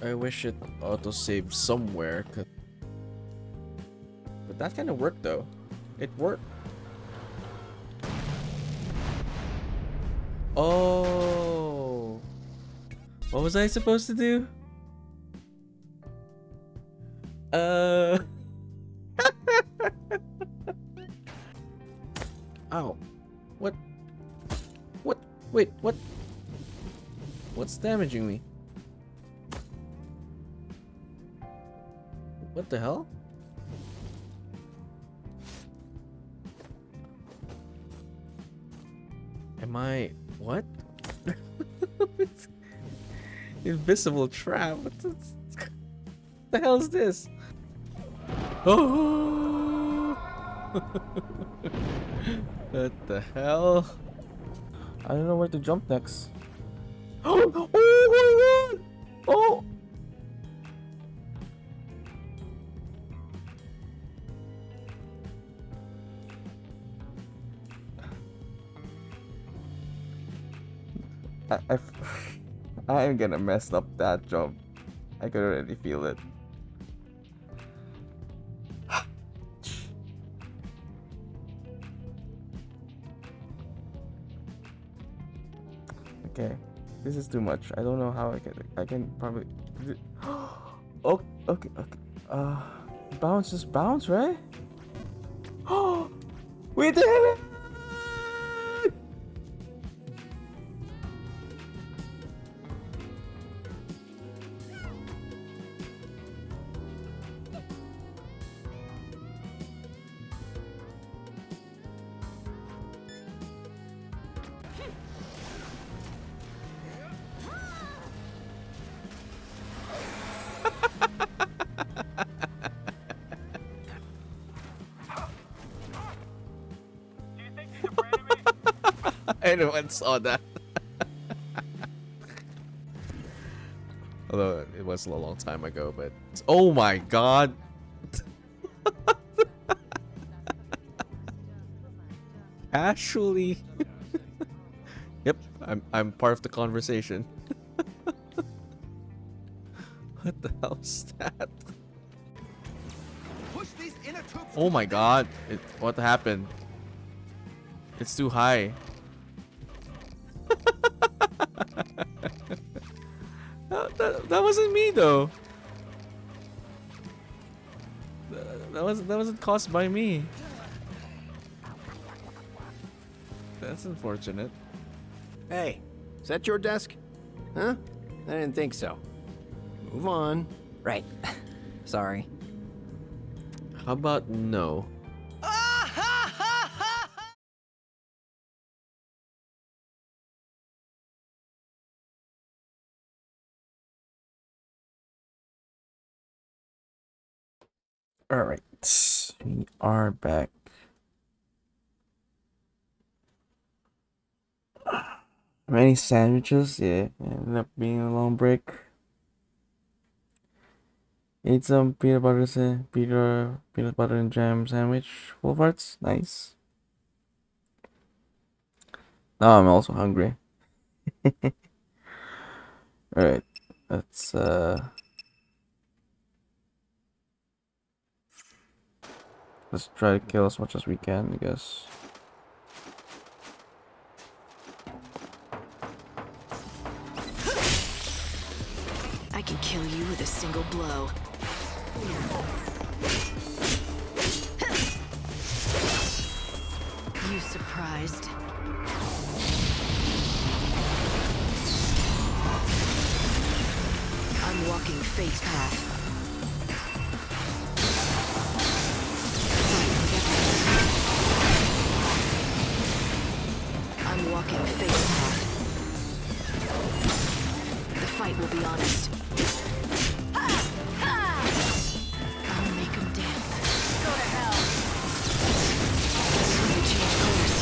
I wish it auto-saved somewhere, but that kind of worked though. It worked. Oh, what was I supposed to do? Ow. What? What? Wait, what? What's damaging me? What the hell? Am I... what? Invisible trap? What the hell is this? Oh! What the hell? I don't know where to jump next. Oh my god! Oh! I am gonna mess up that jump. I can already feel it. Okay, this is too much. I don't know how I can probably. Oh, okay. Bounce, just bounce, right? Oh, we did it! Anyone saw that? Although it was a long time ago, but oh my god! Actually, yep, I'm part of the conversation. What the hell is that? Oh my god! What happened? It's too high. That wasn't me though. wasn't caused by me. That's unfortunate. Hey, is that your desk? Huh? I didn't think so. Move on. Right. Sorry. How about no? Alright. We are back. Many sandwiches, yeah. Ended up being a long break. Ate some peanut butter and jam sandwich full of hearts. Nice. Now I'm also hungry. Alright. Let's try to kill as much as we can, I guess. I can kill you with a single blow. You surprised? I'm walking fate's path. I'm walking fate's path. The fight will be honest. I'll make them dance. Go to hell. Time to change course.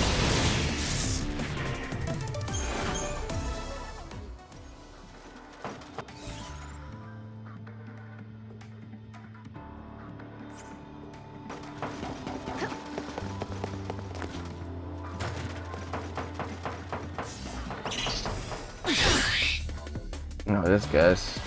No, this guy's.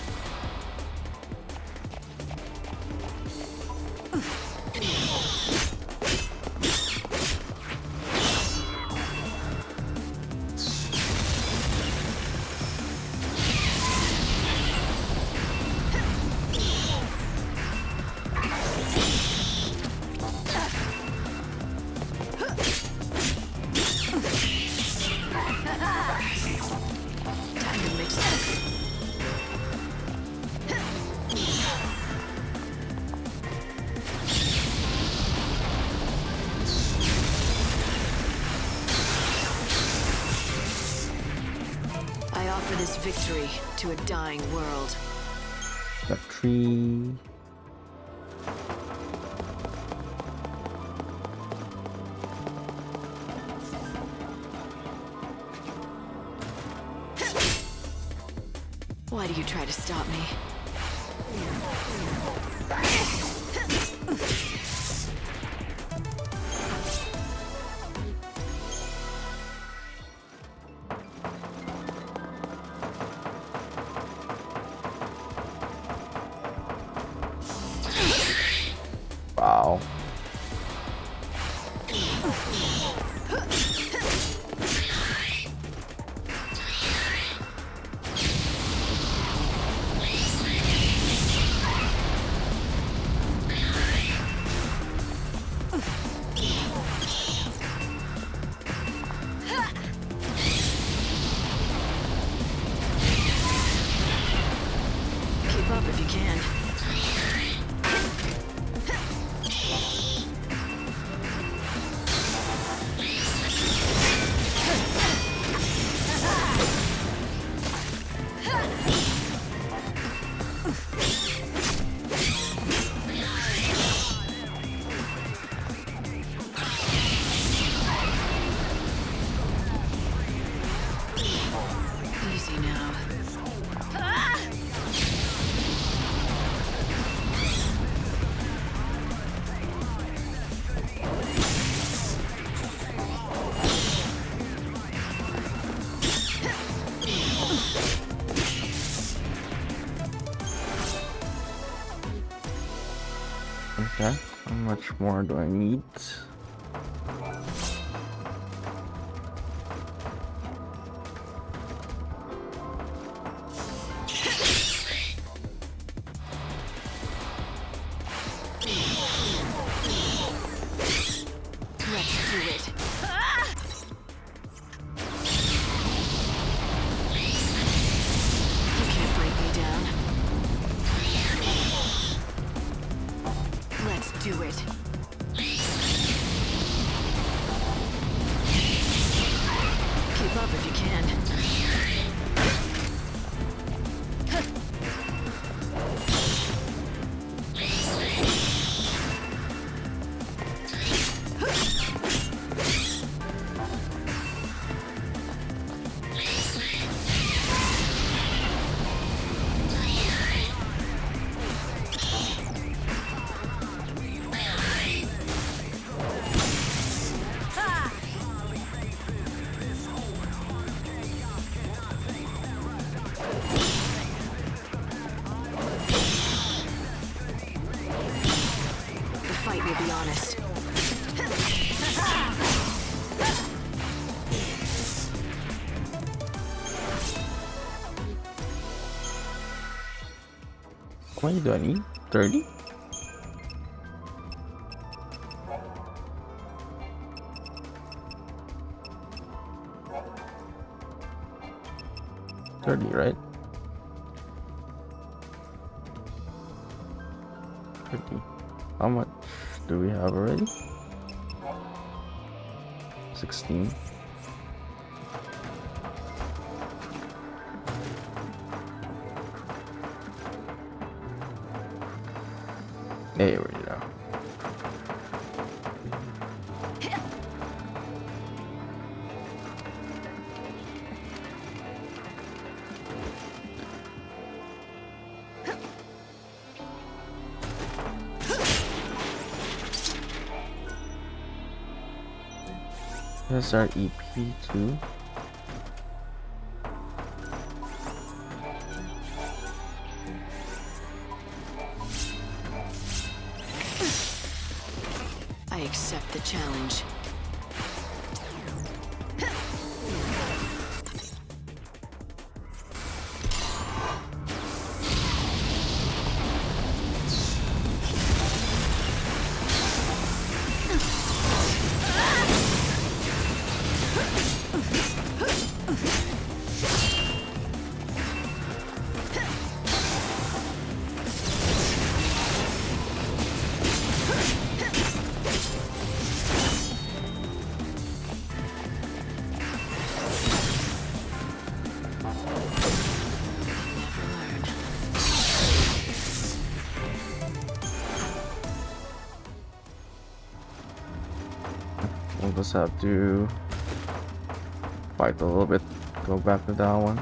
Time to mix it. I offer this victory to a dying world. The tree. Why do you try to stop me? Wow. Keep up if you can. Easy now. Okay. How much more do I need? Wait, do I need 30? Right? 50. How much do we have already? 16. There we go. That's our EP2. I accept the challenge. We'll just have to fight a little bit, go back to that one.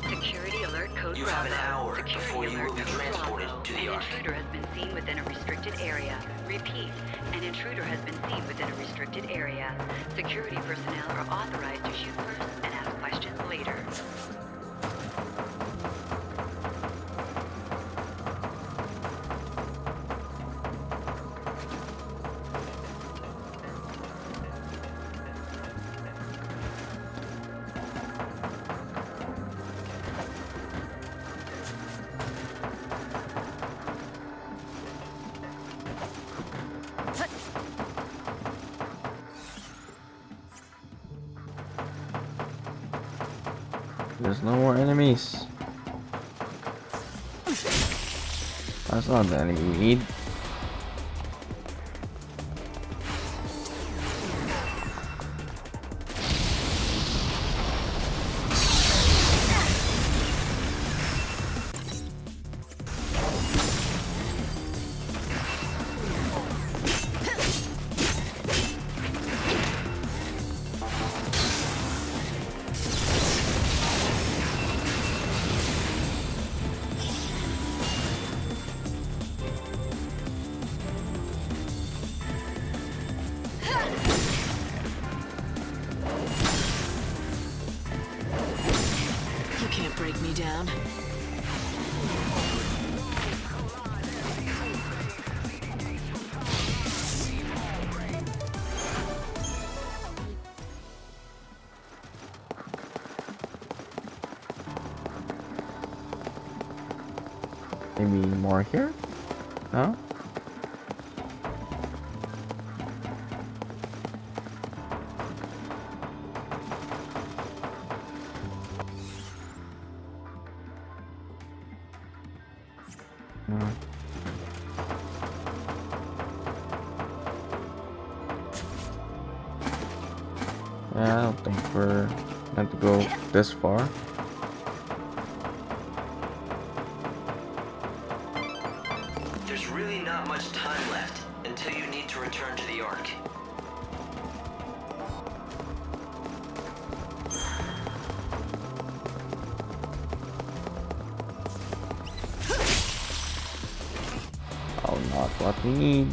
Security alert code You Bravo. have an hour Security before you alert will be code transported Bravo. to the An Ark. intruder has been seen within a restricted area. Repeat, an intruder has been seen within a restricted area. Security personnel are authorized to shoot first and ask questions later. There's no more enemies. That's not the enemy we need. You can't break me down. Maybe more here? No? No. Yeah, I don't think we're meant to go this far. There's really not much time left until you need to return to the Ark. Oh, not what we need.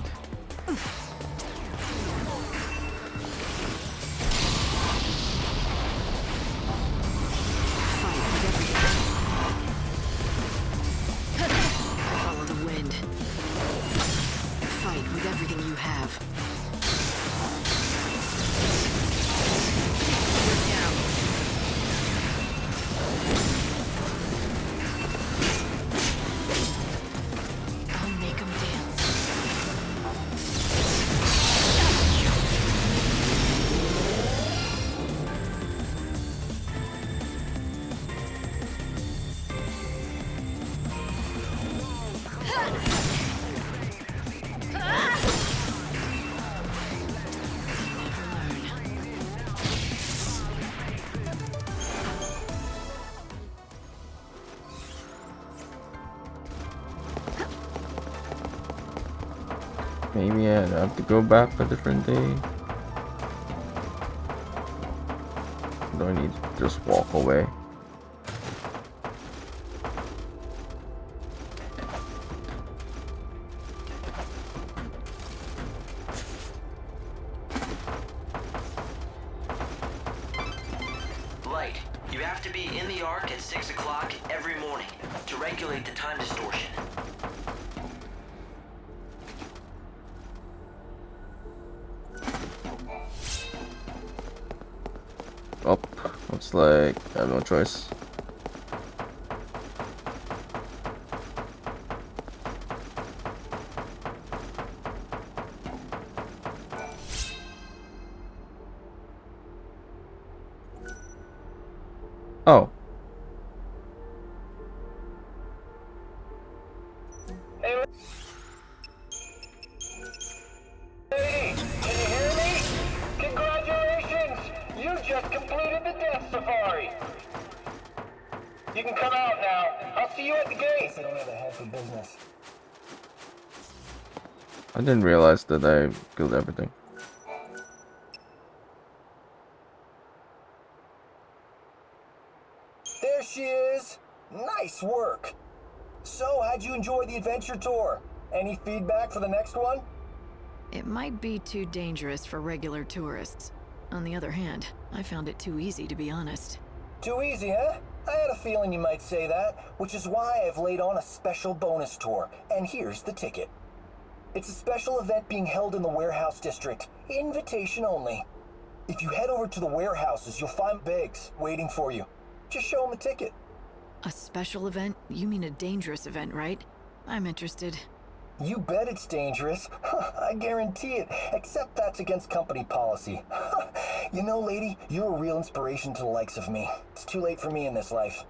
Maybe I have to go back a different day. Do I need to just walk away? Light, you have to be in the Ark at 6 o'clock every morning to regulate the time distortion. Oh, looks like I have no choice. Oh. Hey, can you hear me? Congratulations! You just completed the Death Safari! You can come out now. I'll see you at the gate. I don't have a head for business. I didn't realize that I killed everything. There she is! Nice work! So, how'd you enjoy the adventure tour? Any feedback for the next one? It might be too dangerous for regular tourists. On the other hand, I found it too easy, to be honest. Too easy, huh? I had a feeling you might say that, which is why I've laid on a special bonus tour, and here's the ticket. It's a special event being held in the warehouse district, invitation only. If you head over to the warehouses, you'll find Biggs waiting for you. Just show him a ticket. A special event? You mean a dangerous event, right? I'm interested. You bet it's dangerous. I guarantee it, except that's against company policy. You know, lady, you're a real inspiration to the likes of me. It's too late for me in this life.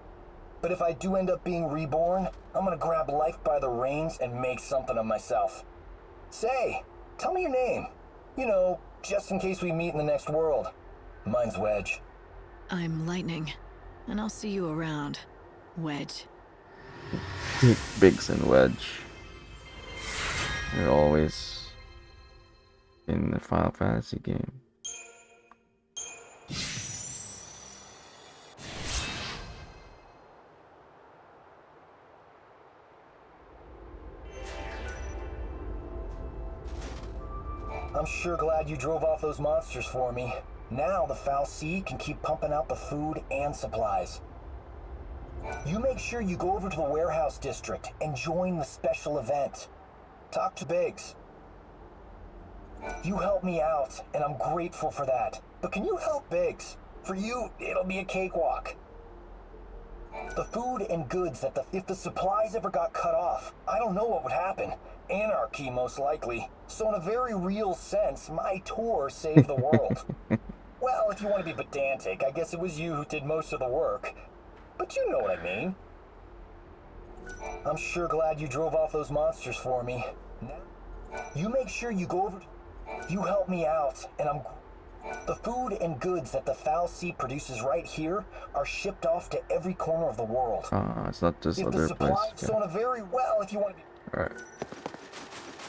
But if I do end up being reborn, I'm gonna grab life by the reins and make something of myself. Say, tell me your name. You know, just in case we meet in the next world. Mine's Wedge. I'm Lightning, and I'll see you around, Wedge. Biggs and Wedge. They're always in the Final Fantasy game. I'm sure glad you drove off those monsters for me. Now the Foul Sea can keep pumping out the food and supplies. You make sure you go over to the warehouse district and join the special event. Talk to Biggs. You helped me out, and I'm grateful for that. But can you help Biggs? For you, it'll be a cakewalk. The food and goods that if the supplies ever got cut off, I don't know what would happen. Anarchy, most likely. So in a very real sense, my tour saved the world. Well, if you want to be pedantic, I guess it was you who did most of the work. But you know what I mean. I'm sure glad you drove off those monsters for me. Now, you make sure you go over... You help me out, and I'm... The food and goods that the Foul Sea produces right here are shipped off to every corner of the world. It's not just If other the place. supplies, so in a very well, if you want to be... Alright.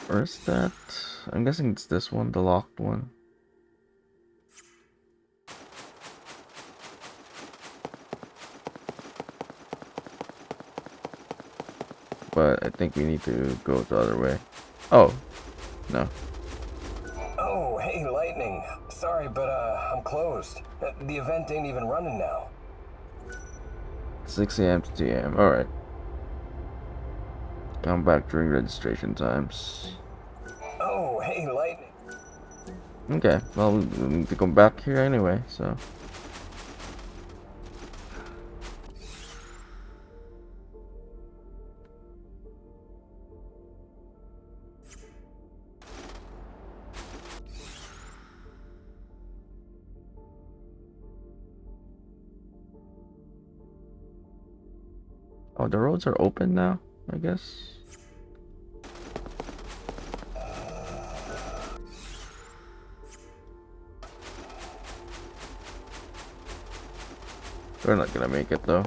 Where's that? I'm guessing it's this one, the locked one. But I think we need to go the other way. Oh, no. Oh, hey, Lightning. Sorry, but, I'm closed. The event ain't even running now. 6 a.m. to 2 a.m. Alright. Come back during registration times. Oh, hey, Lightning. Okay, well, we need to come back here anyway, so. Oh, the roads are open now, I guess. We're not gonna make it though.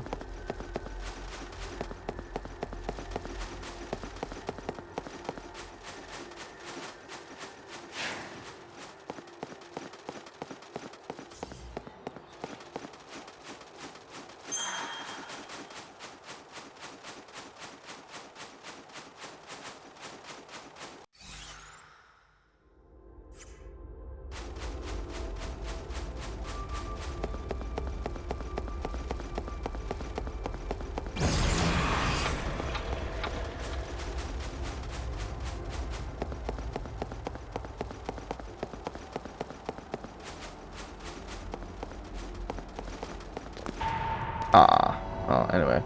Ah. Oh, anyway.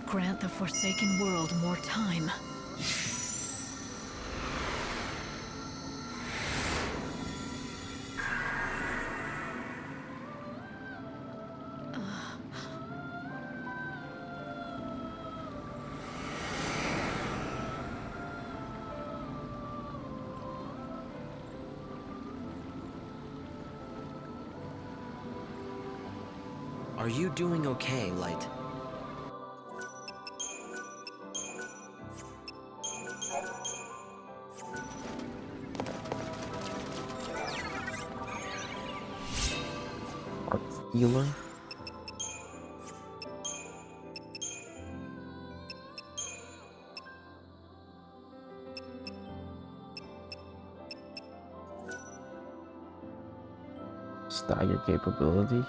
Grant the Forsaken World more time. Are you doing okay, Light? Healer. Stagger capability.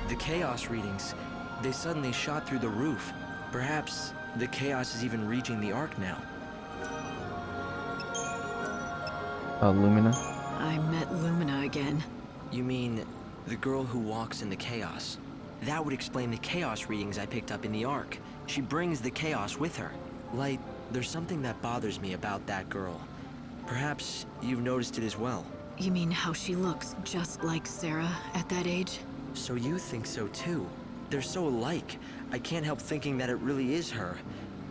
The chaos readings, they suddenly shot through the roof. Perhaps the chaos is even reaching the Ark now. Lumina. I met Lumina again. You mean the girl who walks in the chaos? That would explain the chaos readings I picked up in the Ark. She brings the chaos with her. Light, there's something that bothers me about that girl. Perhaps you've noticed it as well. You mean how she looks just like Sarah at that age? So you think so too? They're so alike. I can't help thinking that it really is her,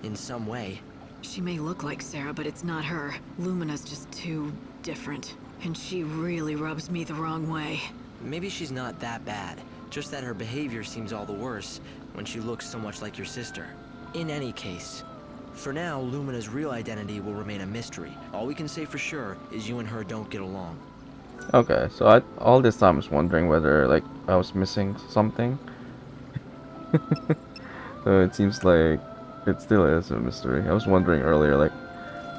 in some way. She may look like Sarah, but it's not her. Lumina's just too different. And she really rubs me the wrong way. Maybe she's not that bad, just that her behavior seems all the worse when she looks so much like your sister. In any case, for now, Lumina's real identity will remain a mystery. All we can say for sure is you and her don't get along. Okay, so I all this time I was wondering whether like I was missing something. So it seems like it still is a mystery. I was wondering earlier, like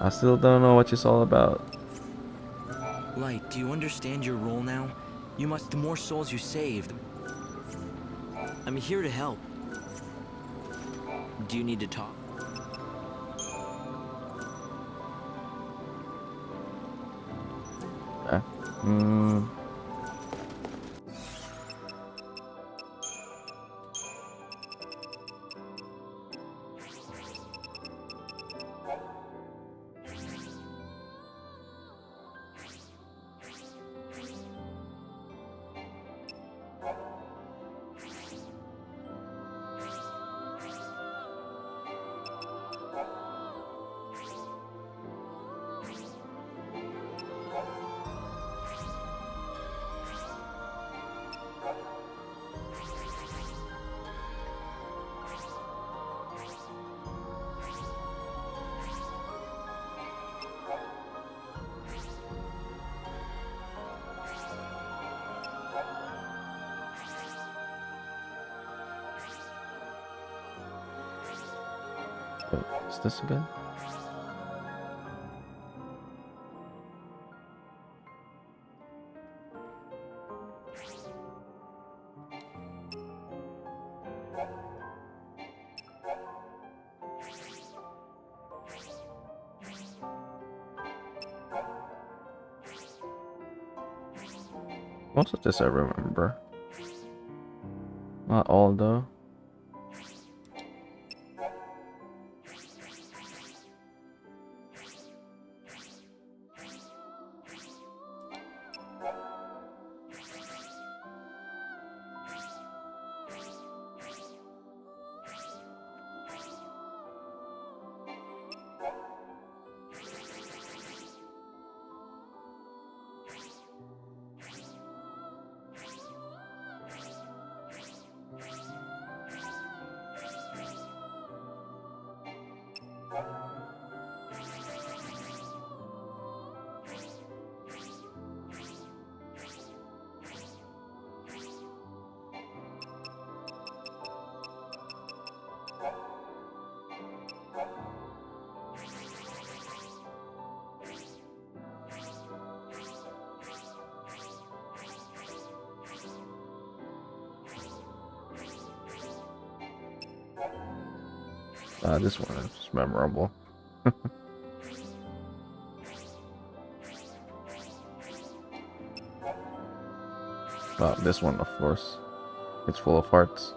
I still don't know what she's all about. Light, do you understand your role now? You must, the more souls you save, I'm here to help. Do you need to talk? Okay. Wait, is this again? Most of this I remember. Not all though. This one is memorable. This one, of course. It's full of hearts.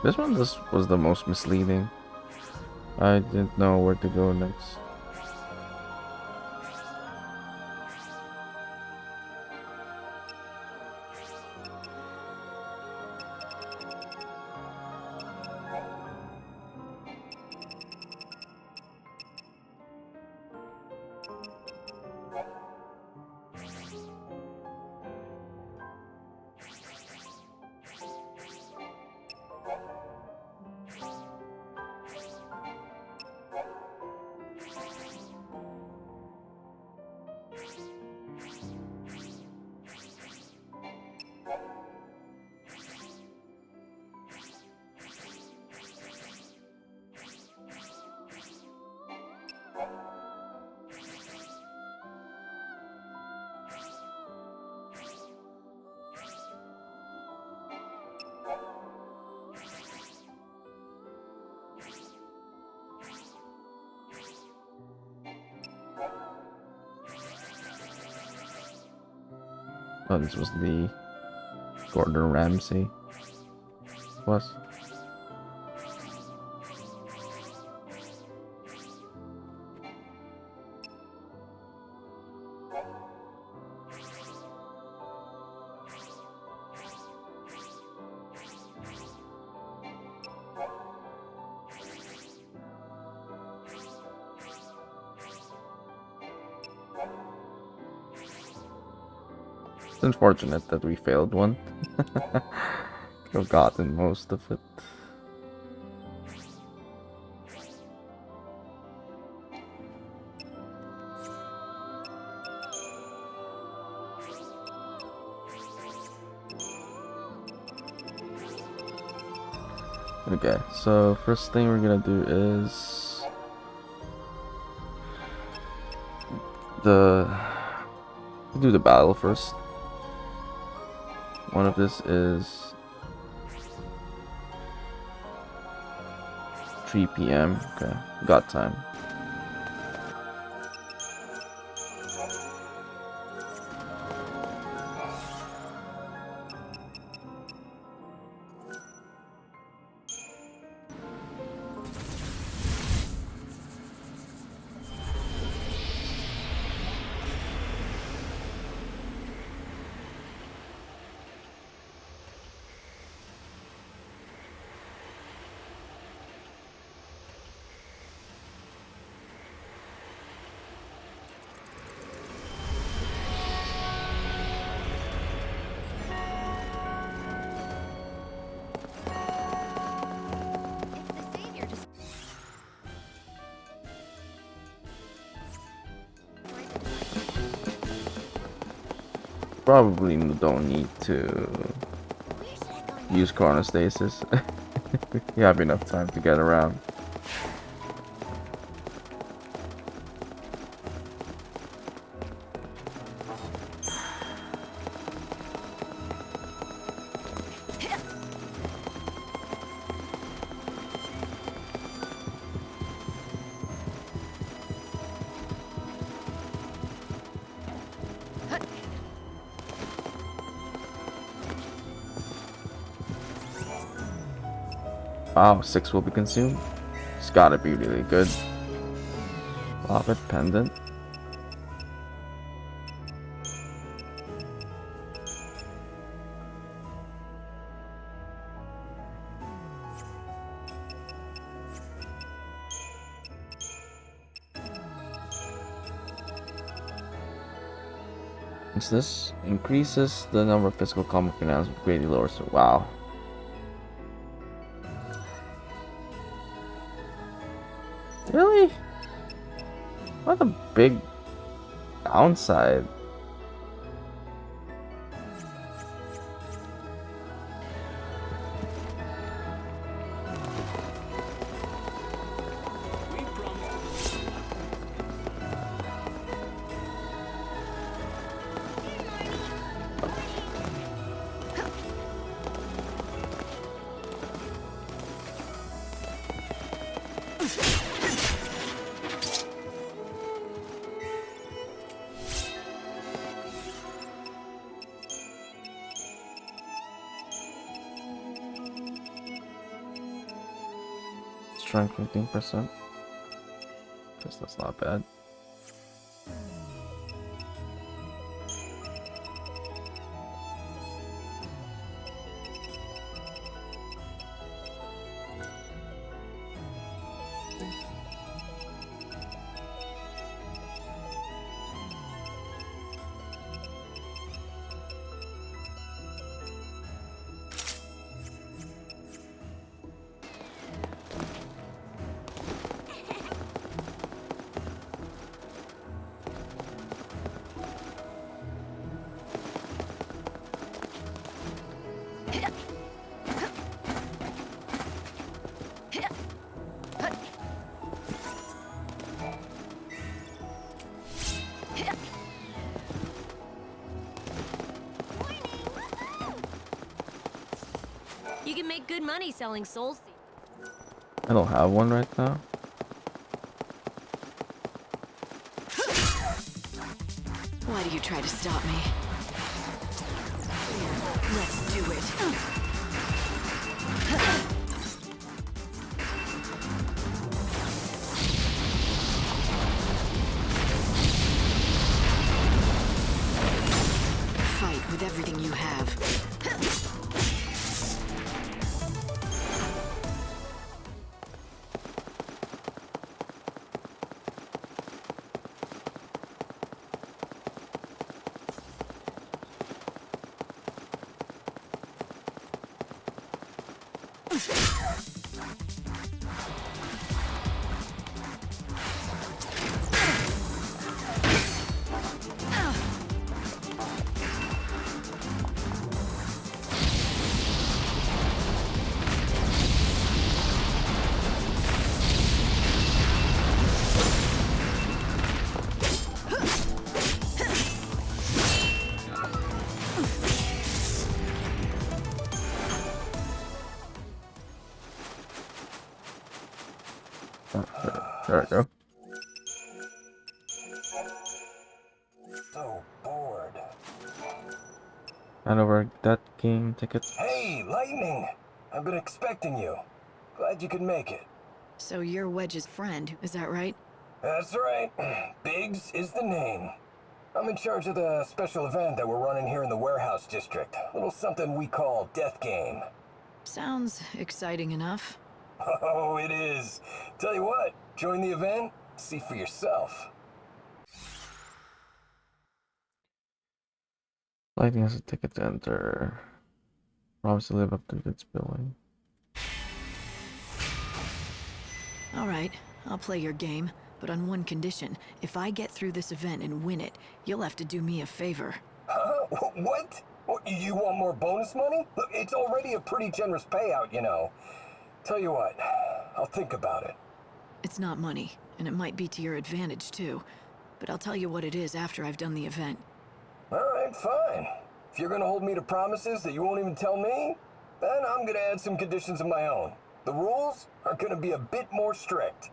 This one was the most misleading. I didn't know where to go next. Oh, this was the Gordon Ramsay plus. It's unfortunate that we failed one. Could have gotten most of it. Okay, so first thing we're gonna do is do the battle first. One of this is 3 p.m. Okay, got time. Probably don't need to use chronostasis. You have enough time to get around. Wow, 6 will be consumed. It's gotta be really good. Locket pendant. This increases the number of physical combat finance with greatly lowers. So wow. Really? What a big downside. Strength 15%. Guess that's not bad. You can make good money selling soul seeds. I don't have one right now. Why do you try to stop me? Let's do it. Fight with everything you have. There we go. So bored. Hand over that game ticket. Hey, Lightning! I've been expecting you. Glad you could make it. So you're Wedge's friend, is that right? That's right. Biggs is the name. I'm in charge of the special event that we're running here in the warehouse district. A little something we call Death Game. Sounds exciting enough. Oh, it is. Tell you what, join the event, see for yourself. Lightning has a ticket to enter. Promise to live up to its billing. All right, I'll play your game, but on one condition. If I get through this event and win it, you'll have to do me a favor. Huh? What? You want more bonus money? Look, it's already a pretty generous payout, you know. Tell you what, I'll think about it. It's not money, and it might be to your advantage too. But I'll tell you what it is after I've done the event. All right, fine. If you're gonna hold me to promises that you won't even tell me, then I'm gonna add some conditions of my own. The rules are gonna be a bit more strict.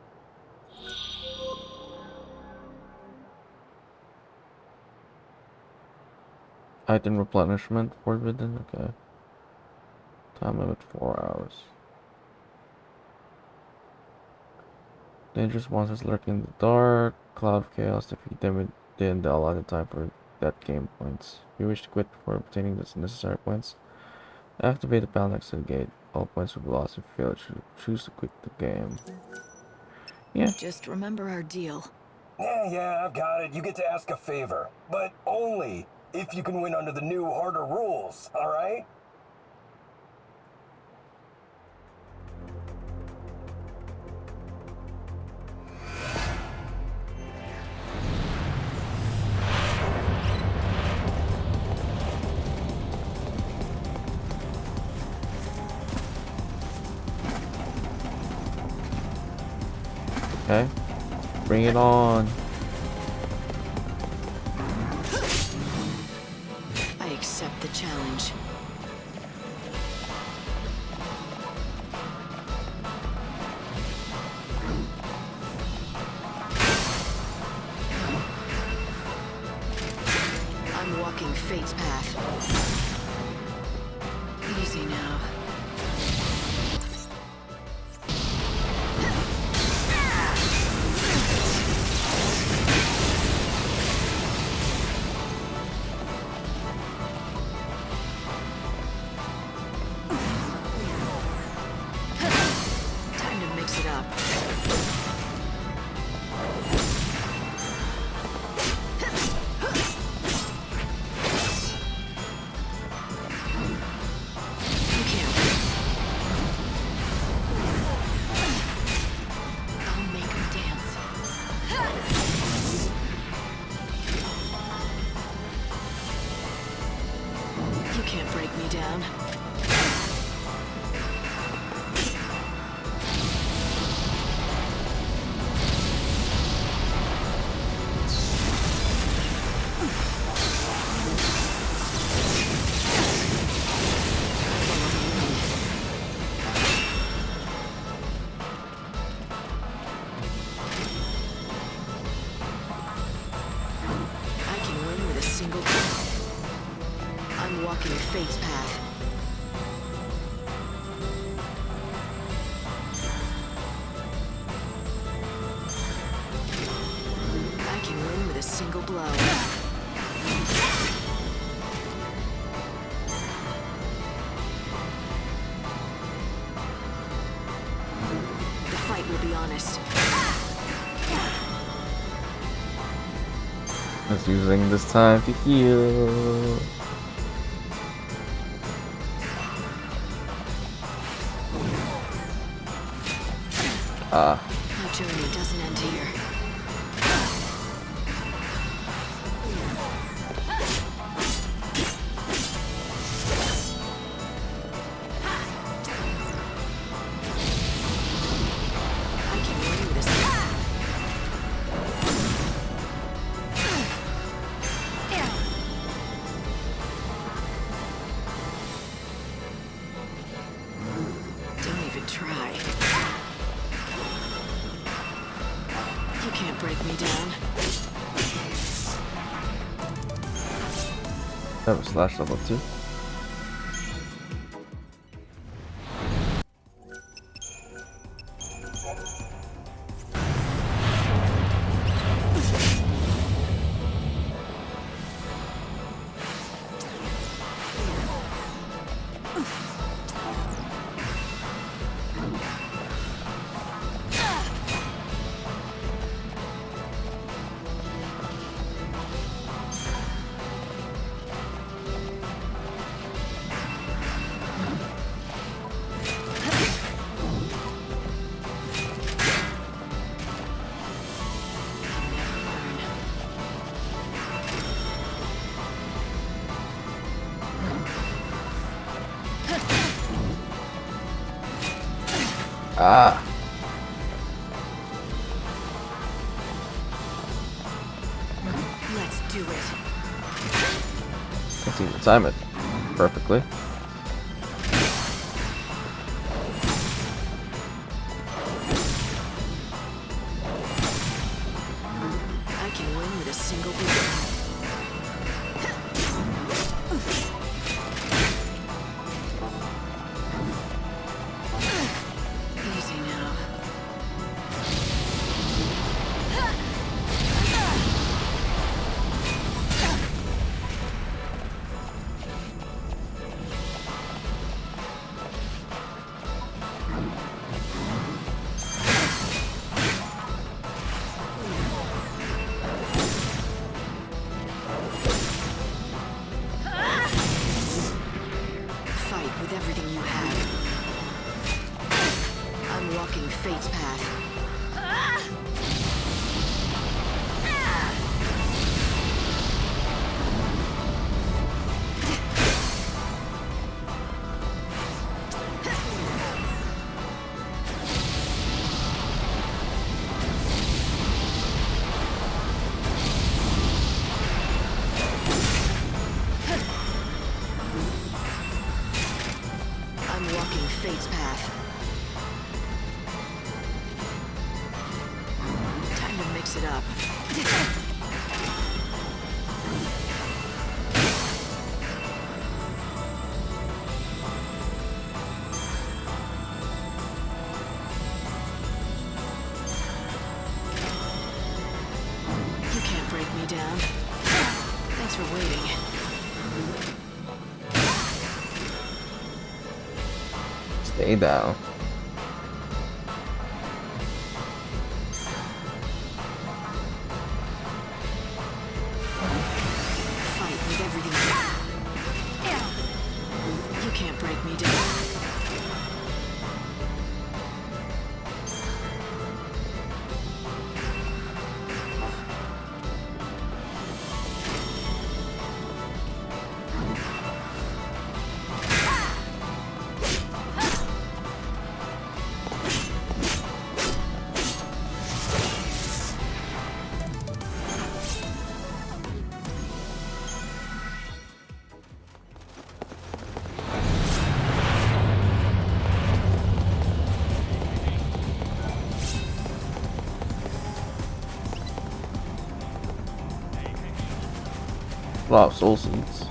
Item replenishment forbidden. Okay. Time limit 4 hours. Dangerous monsters lurking in the dark. Cloud of chaos. Defeat them within the allotted time for that game points. If you wish to quit before obtaining the necessary points, activate the panel next to the gate. All points will be lost if you fail to choose to quit the game. Yeah. Just remember our deal. Yeah, I've got it. You get to ask a favor. But only If you can win under the new, harder rules, alright? Okay. Bring it on. I accept the challenge. I'm walking fate's path. Easy now. Time to mix it up. You can't. I'll make 'em dance. You can't break me down. I can win with a single blow. I'm walking fate's path. I can win with a single blow. The fight will be honest. Just using this time to heal. Ah. My journey doesn't end here. I can win with a Don't even try. You can't break me down. That was slash level 2. Ah. Let's do it. Can't seem to time it perfectly. I can win with a single blow. Easy now. mix it up. You can't break me down. Thanks for waiting. Stay down. Fight with everything. You can't break me down. A lot of soul seeds.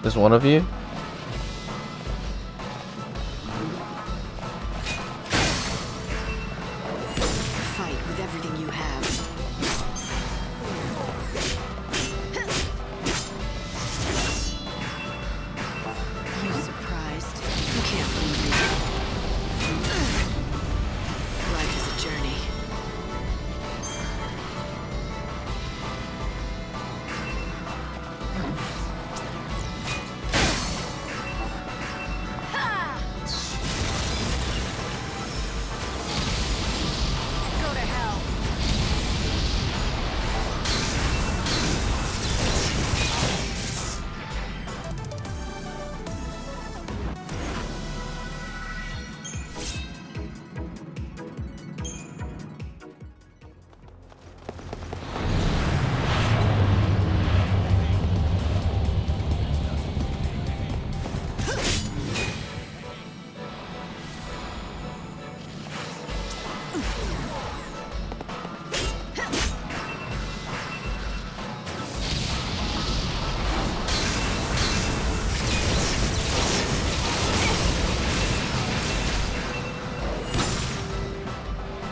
Just one of you? Fight with everything you have. You surprised? You can't believe me. Life is a journey. Go to hell.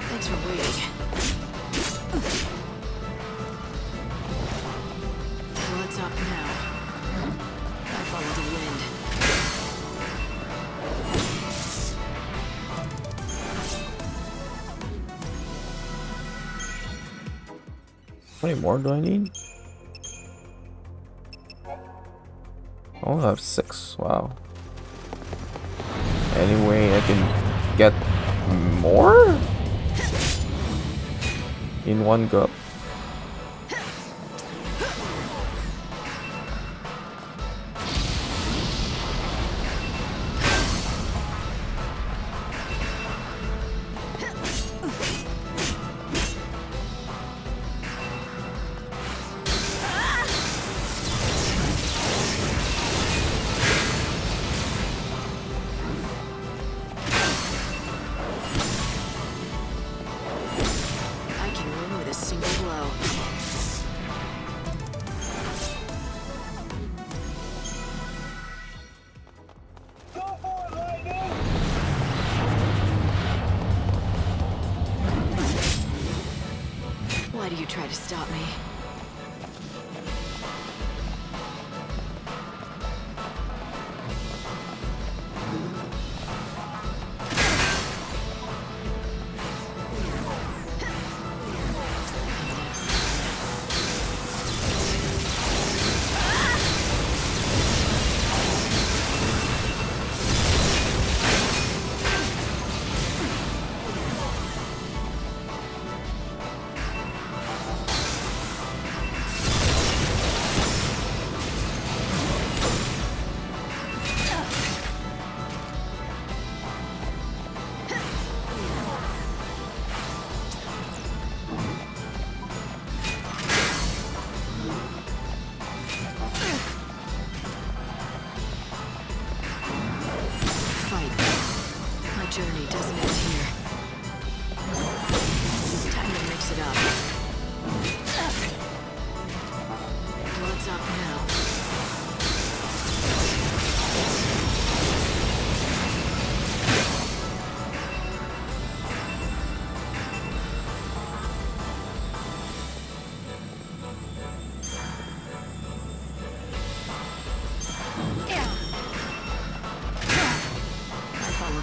Thanks for waiting. What's up now? I follow the wind. How many more do I need? I only have 6. Wow. Anyway, I can get more in one go. I can win with a single blow. Why do you try to stop me?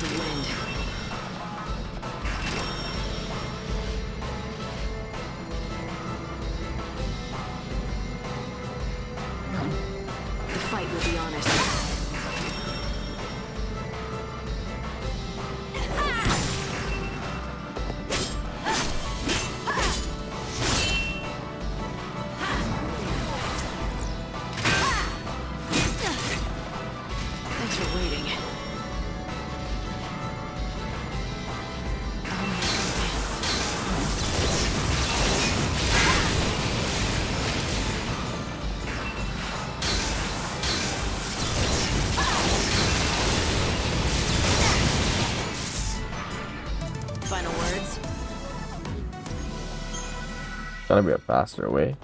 the wind. The fight will be honest. Thanks for waiting. I'll make them dance. Final words? Gotta be a faster way.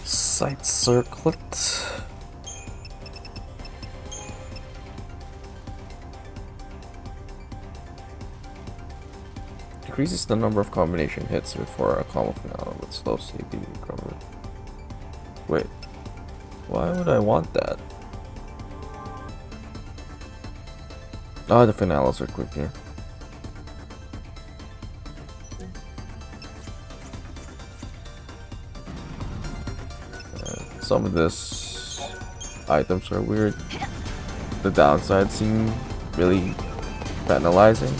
Sight circlet. Decreases the number of combination hits before a combo finale with slow CP recovery. Wait, why would I want that? Oh, the finales are quicker. Some of this items are weird. The downsides seem really penalizing.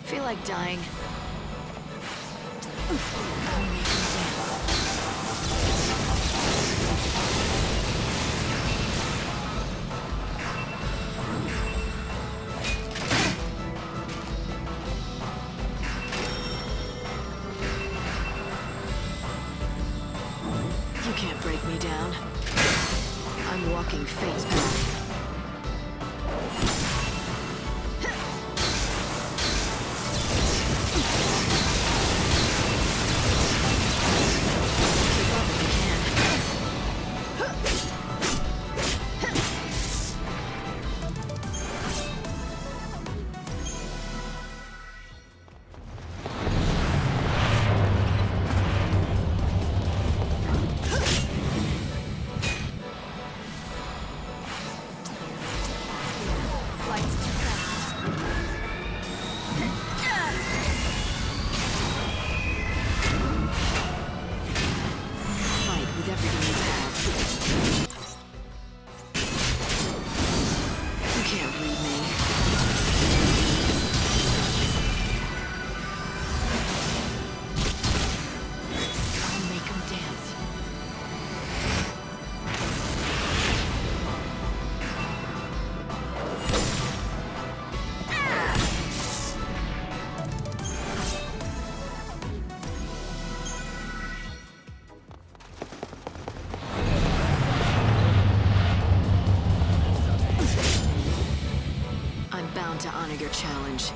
Feel like dying. You can't break me down. I'm walking fate's path. Fight with everything you have. You can't read me. I'll make 'em dance. I'm bound to honor your challenge.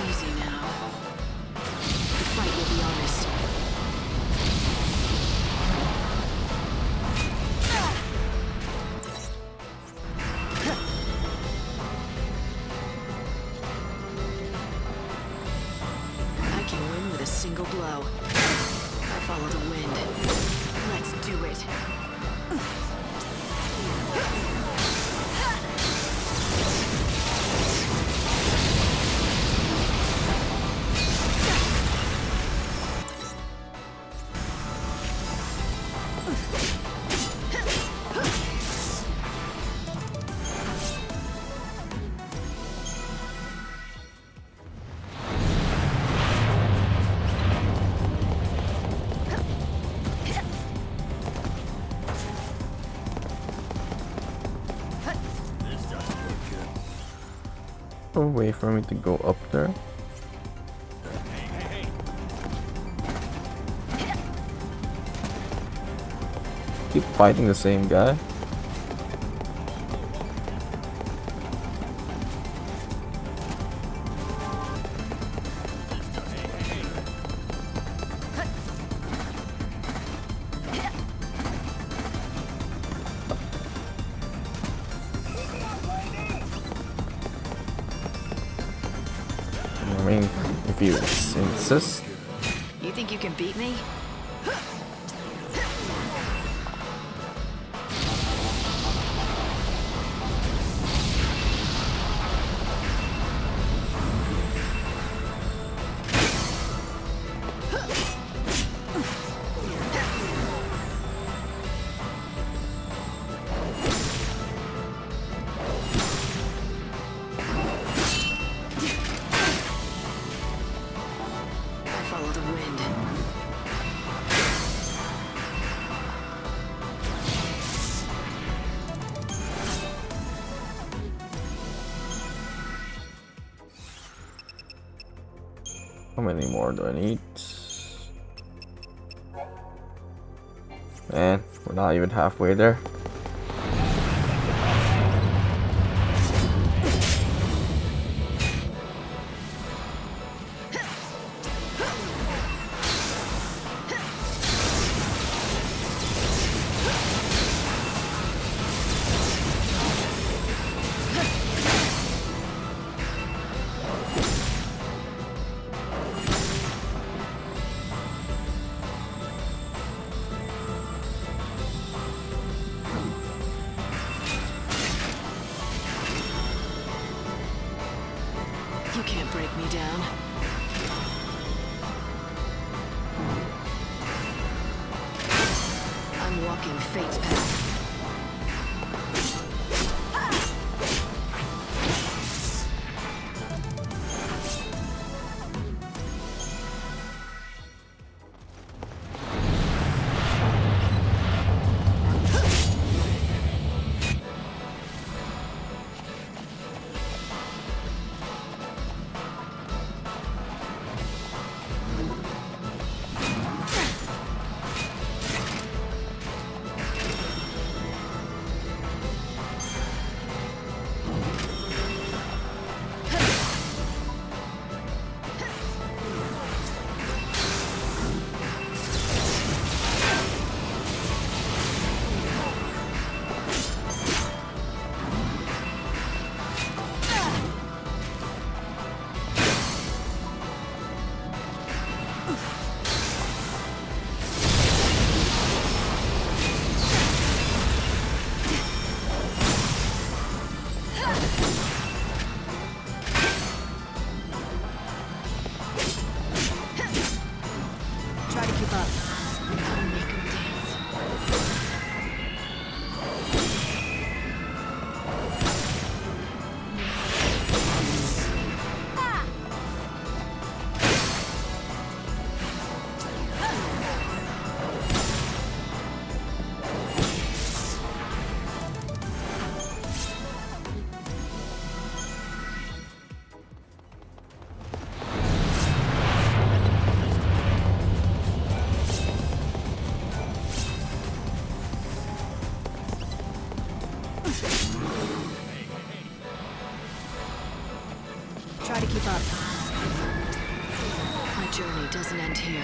Easy now. The fight will be honest. I can win with a single blow. I follow the wind. Let's do it. A way for me to go up there. Keep fighting the same guy. mean, if you insist. You think you can beat me? Follow the wind. How many more do I need? Man, we're not even halfway there. You can't break me down. I'm walking fate's path. Try to keep up. I'll make him dance. Try to keep up. My journey doesn't end here.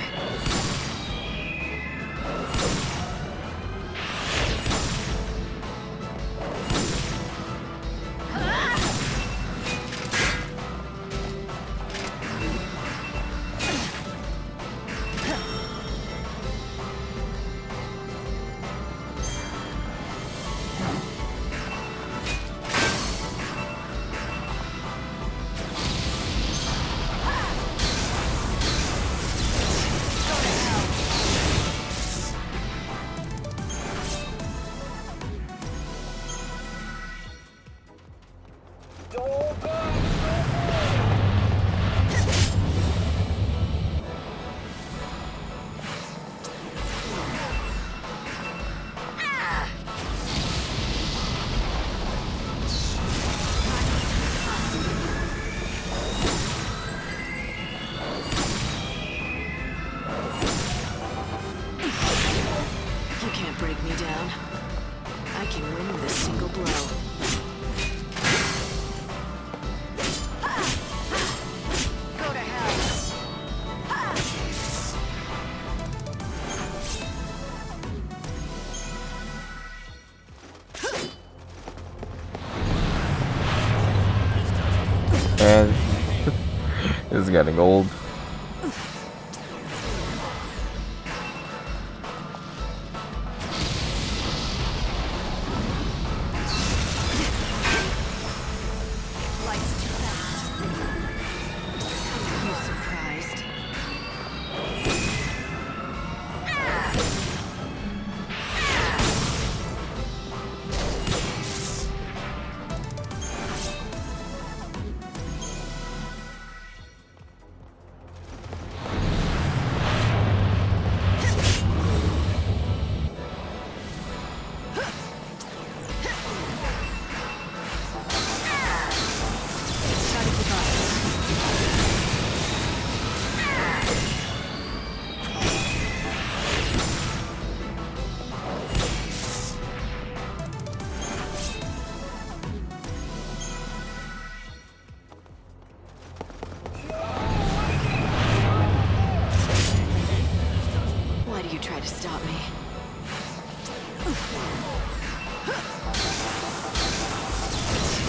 You can't break me down. I can win with a single blow. Go to hell. And This is getting old. Why do you try to stop me?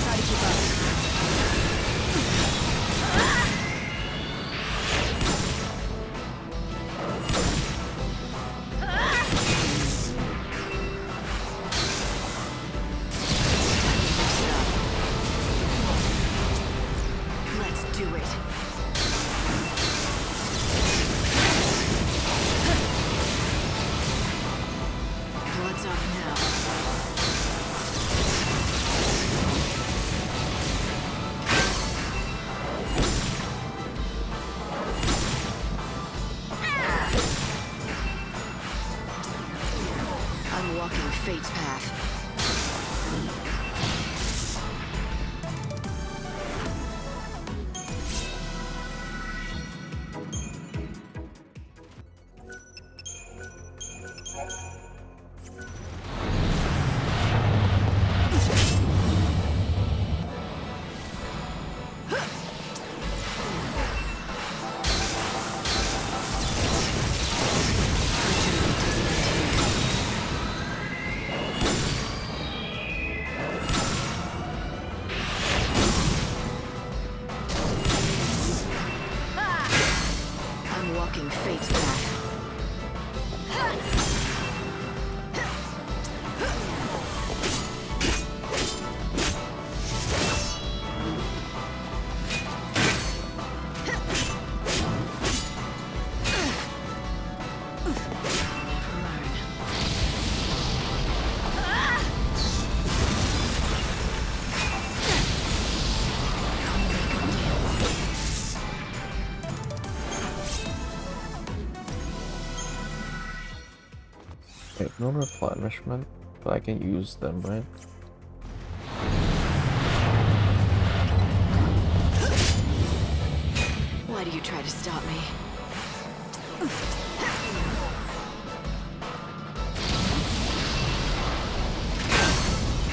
Try to keep up. Let's do it. Blood's up now. I'm walking fate's path. I'm walking fate's path. Wait, no replenishment, but I can use them, right? Why do you try to stop me?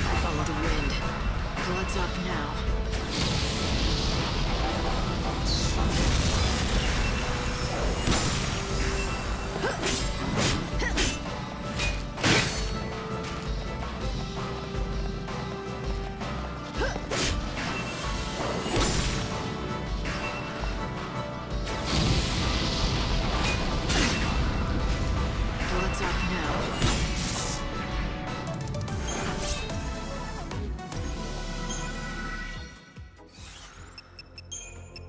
I follow the wind. Blood's up now. Blood's up now.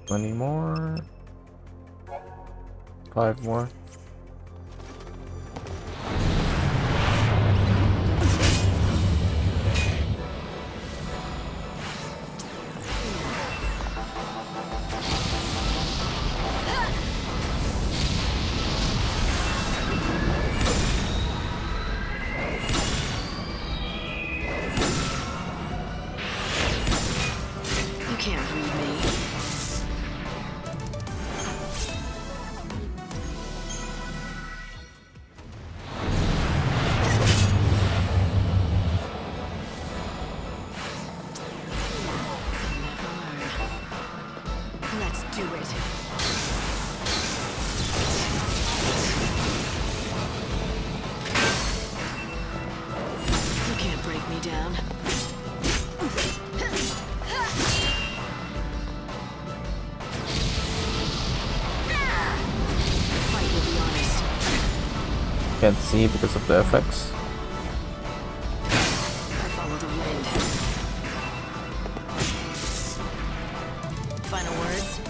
20 more. 5 more. You can't read me. Let's do it. You can't break me down. can't see because of the effects. I follow the wind. Final words?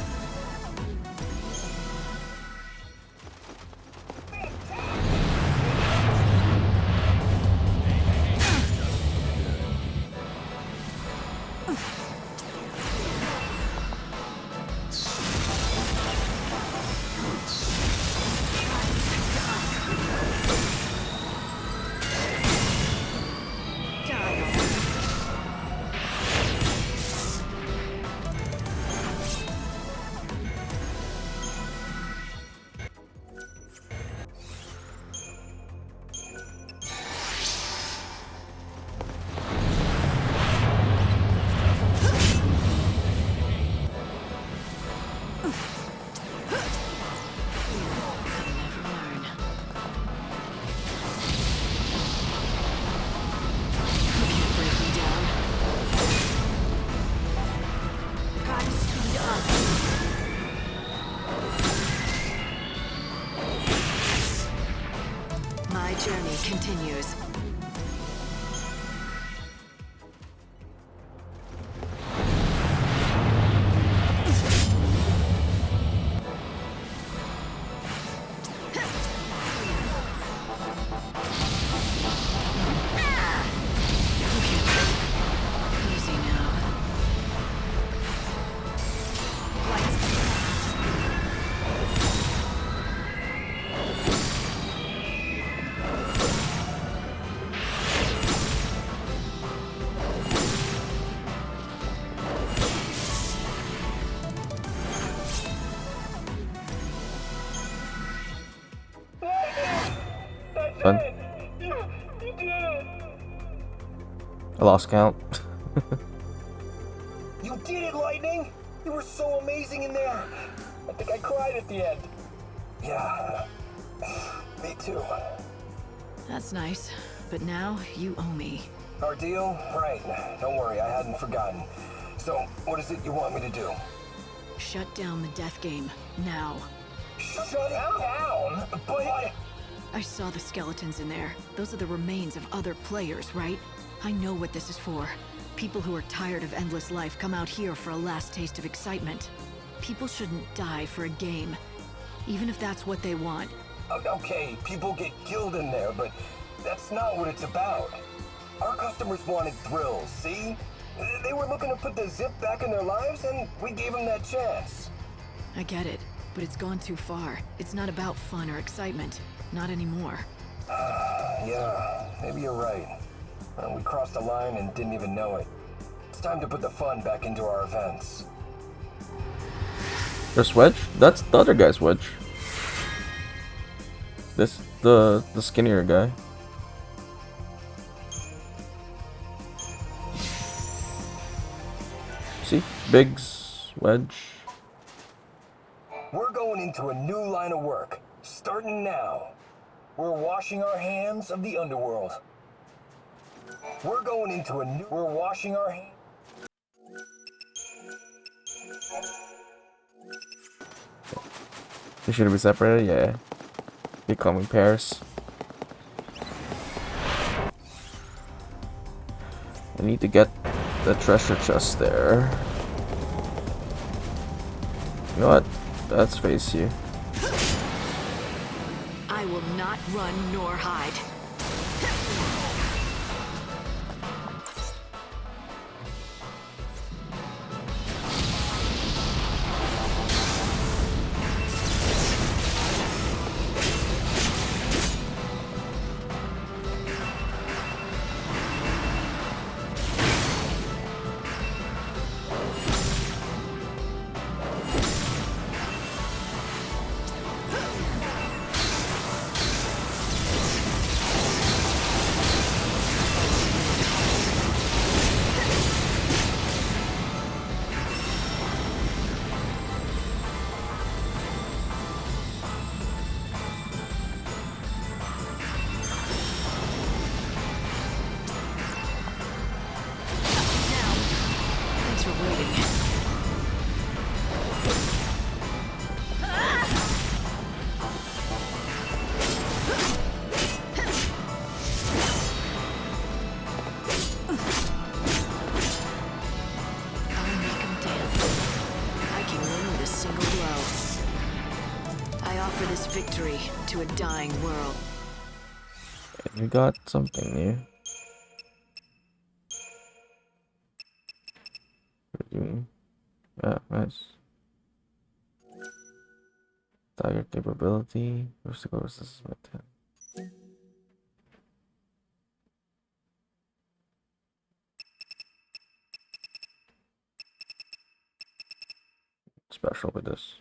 My journey continues. Easy now. Done. I lost count. You did it, Lightning! You were so amazing in there! I think I cried at the end. Yeah, me too. That's nice, but now you owe me. Our deal? Right. Don't worry, I hadn't forgotten. So, what is it you want me to do? Shut down the death game, now. Shut it down? But... I saw the skeletons in there. Those are the remains of other players, right? I know what this is for. People who are tired of endless life come out here for a last taste of excitement. People shouldn't die for a game, even if that's what they want. Okay, people get killed in there, but that's not what it's about. Our customers wanted thrills, see? They were looking to put the zip back in their lives, and we gave them that chance. I get it, but it's gone too far. It's not about fun or excitement. Not anymore. Yeah, maybe you're right. We crossed the line and didn't even know it. It's time to put the fun back into our events. There's Wedge? That's the other guy's Wedge. This the skinnier guy. See? Biggs, Wedge. We're going into a new line of work, starting now. We're washing our hands of the underworld. We're going into a new... We're washing our hands... They should be separated, yeah. Becoming pairs. I need to get the treasure chest there. You know what? Let's face you. I will not run nor hide. victory to a dying world. And we got something new. Yeah, nice. Target capability. Obstacle resistance by 10. Special with this.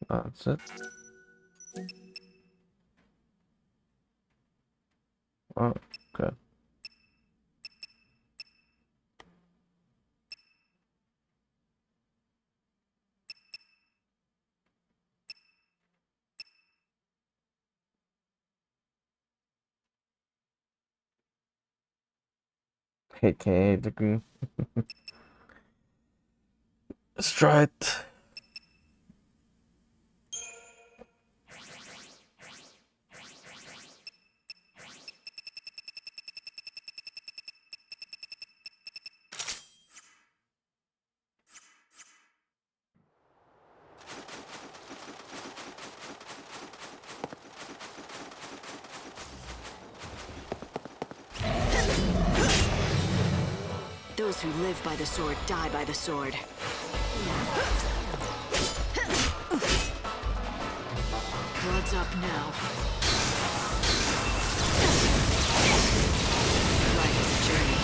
That's it. Oh, okay. Okay, degree. Let's try it. Those who live by the sword die by the sword. Blood's up now. Life is a journey.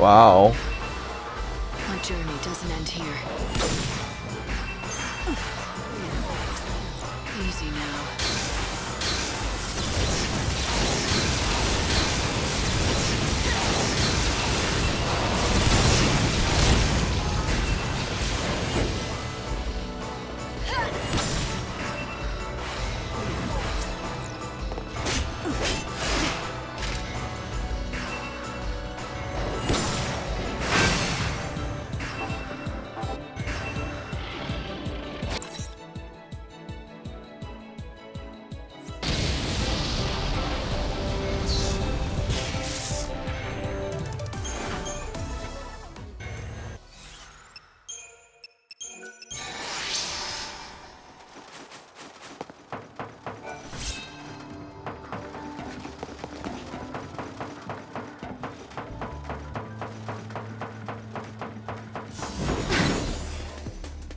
Wow. My journey doesn't end here. Easy now.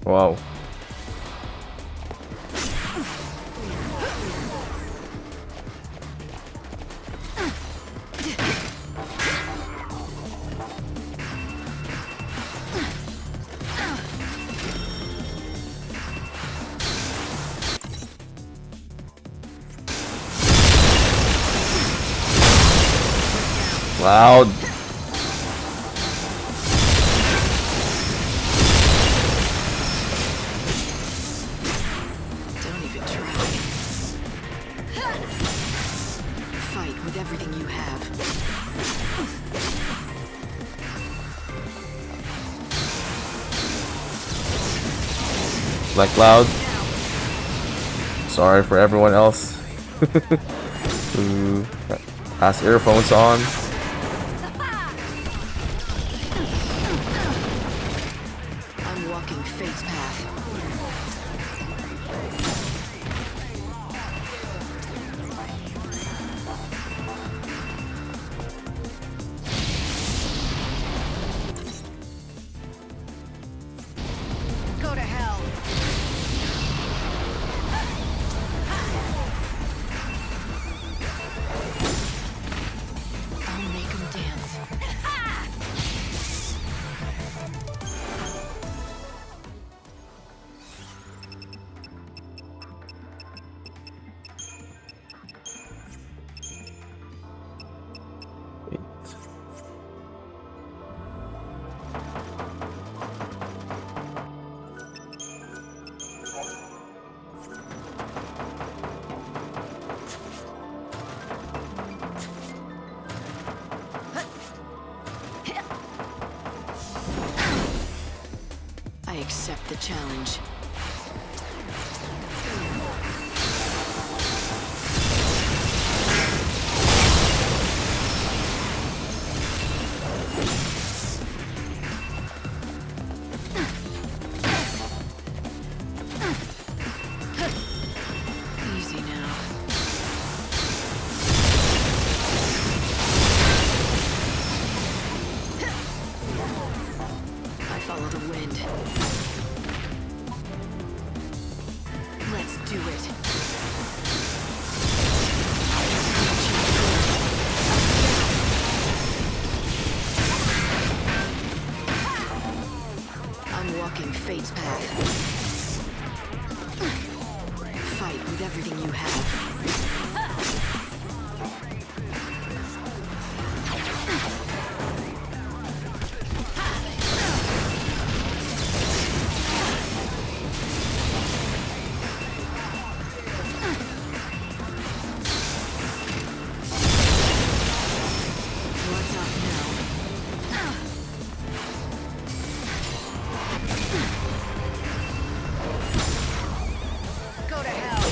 Wow. Loud. Don't even try. Fight with everything you have. Like loud. Sorry for everyone else who has earphones on. I'm walking fate's path. Go to hell. I'll make 'em dance. accept the challenge. Easy now. I follow the wind. Let's do it. I'm walking fate's path. Fight with everything you have. What's up now? Go to hell.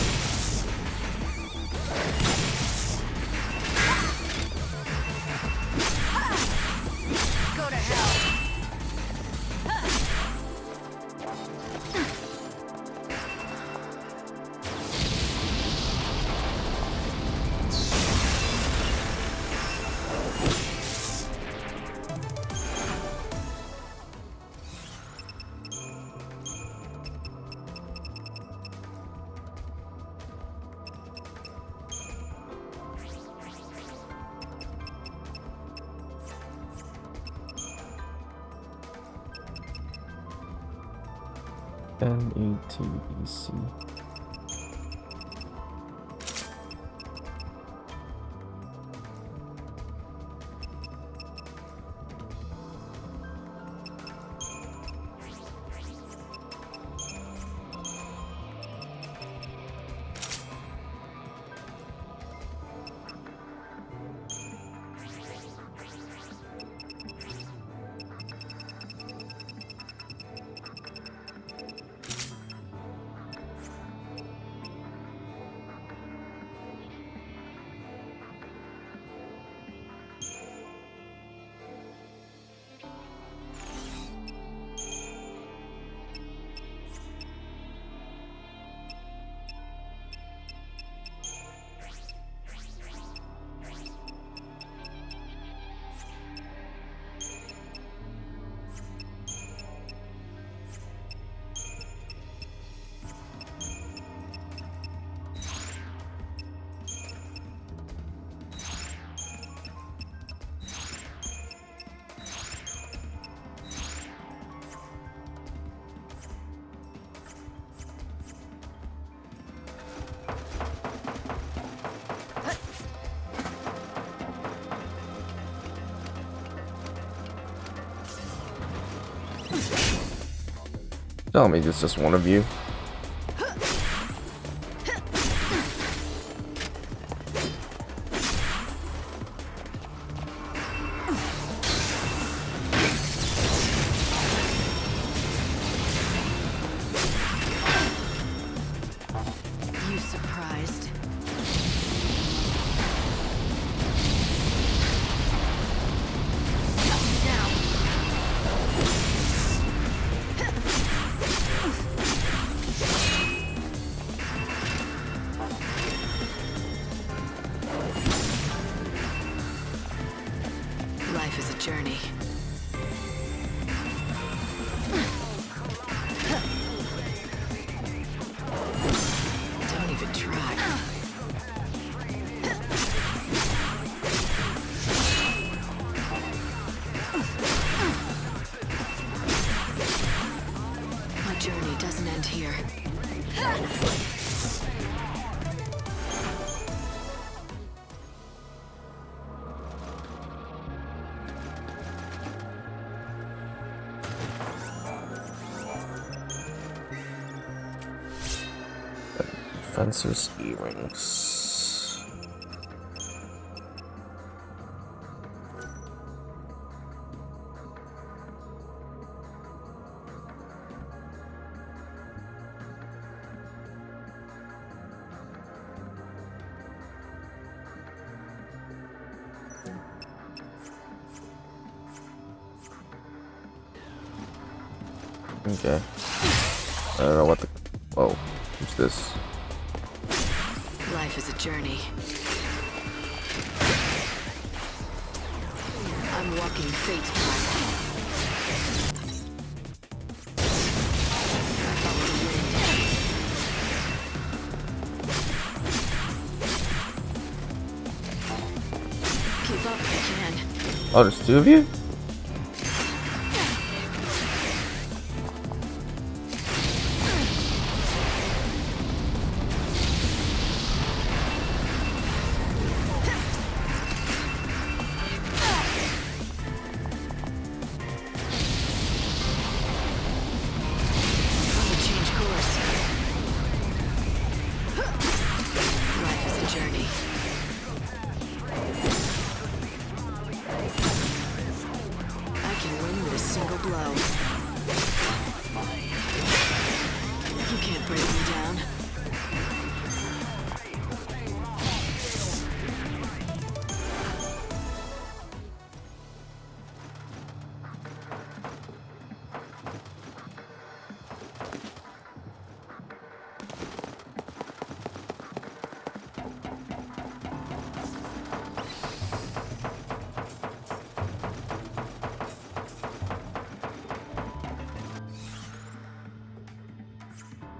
Go to hell. NATEC. Tell me it's just one of you. You surprised? Life is a journey. Don't even try. My journey doesn't end here. Fencer's earrings. Okay. I don't know what the. Whoa. What's this? Life is a journey. I'm walking fate's path. I follow the wind. Keep up if you can. Oh, there's two of you?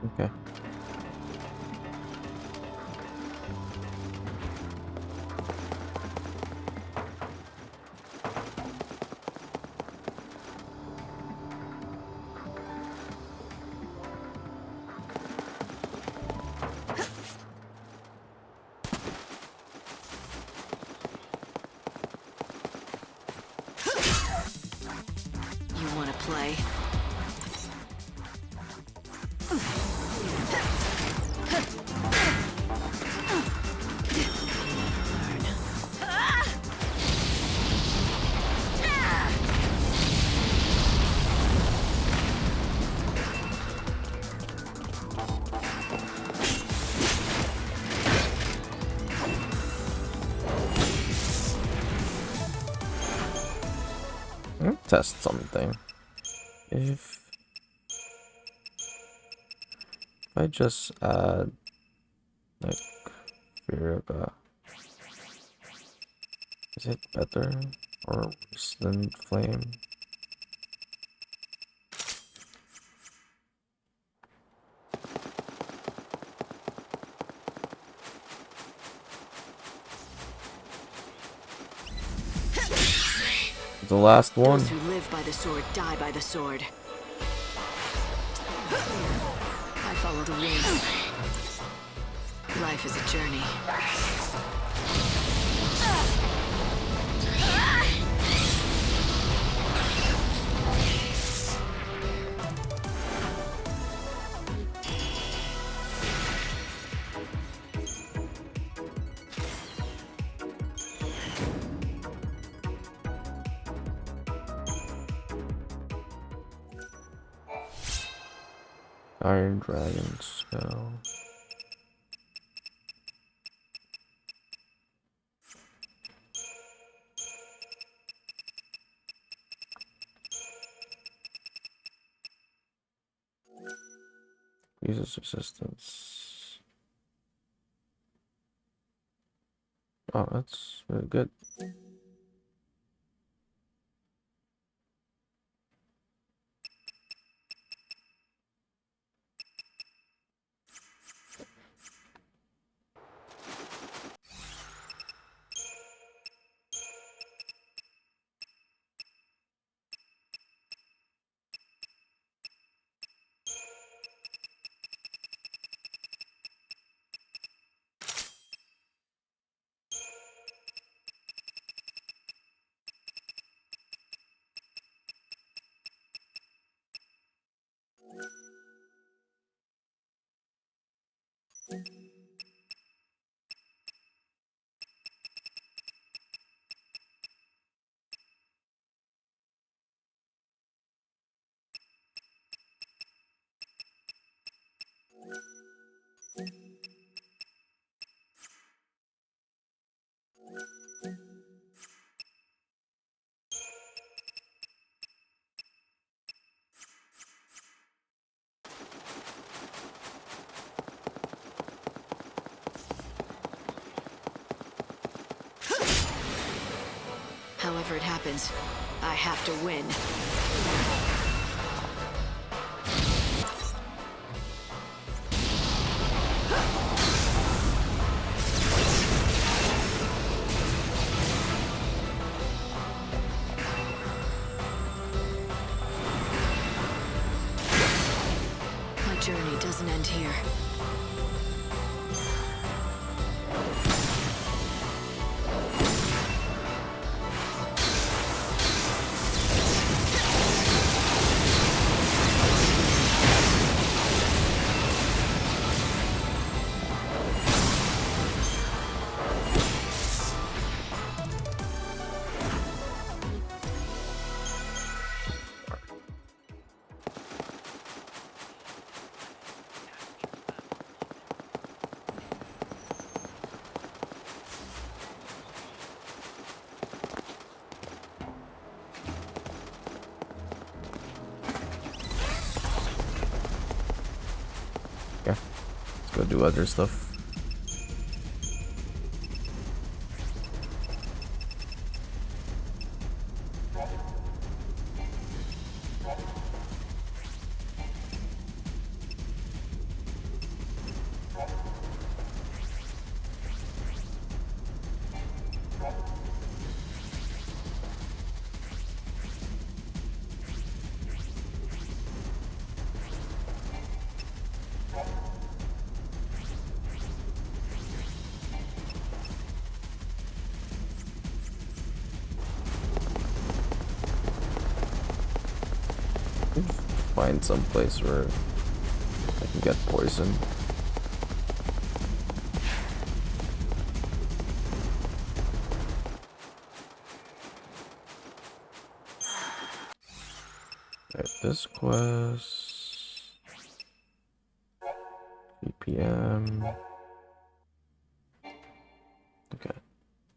Okay. You want to play? Test something. If I just add like Virga, is it better or worse than Flame? The last one. Those who live by the sword die by the sword. I follow the wind. Life is a journey. Iron Dragon spell. Uses resistance. Oh, that's really good. However it happens, I have to win. My journey doesn't end here. Okay, let's go do other stuff. Find some place where I can get poisoned. Alright, this quest 3 PM. Okay,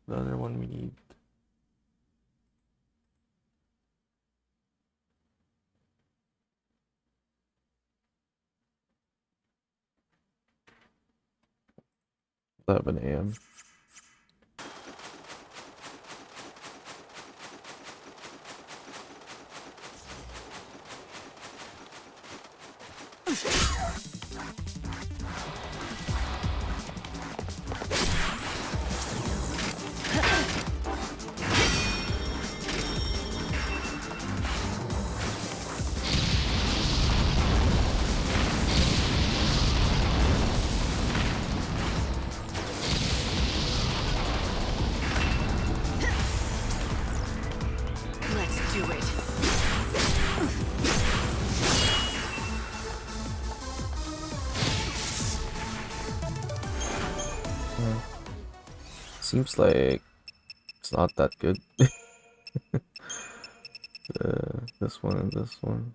the other one we need. AM. Let's do it. Seems like it's not that good. This one and this one.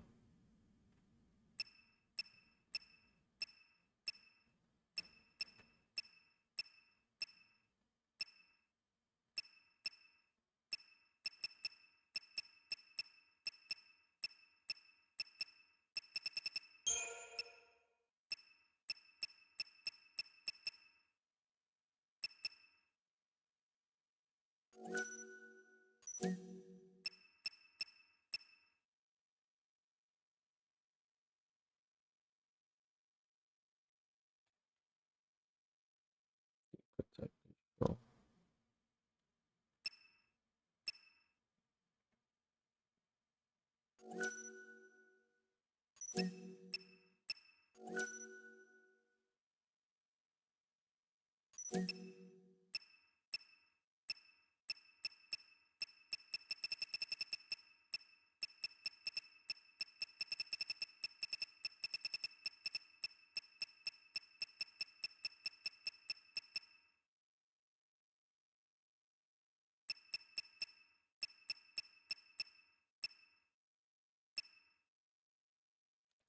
Oh.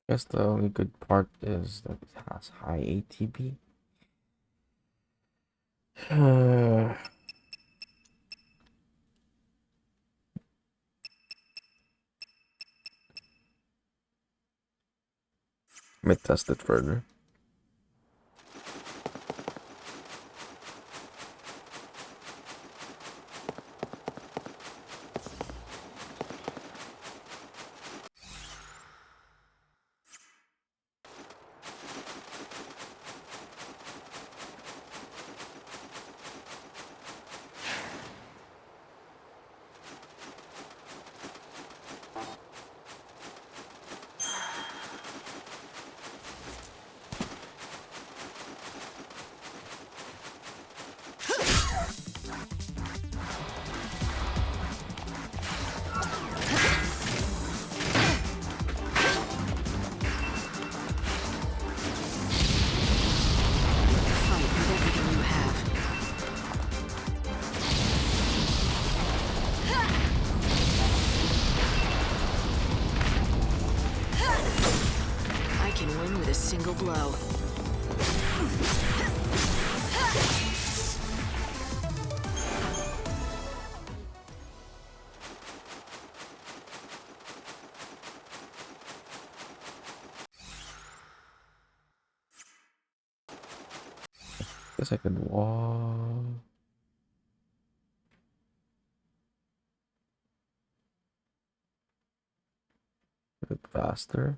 Guess the only good part is that it has high ATB. Let me test it further. a single blow. Guess I could walk a bit faster.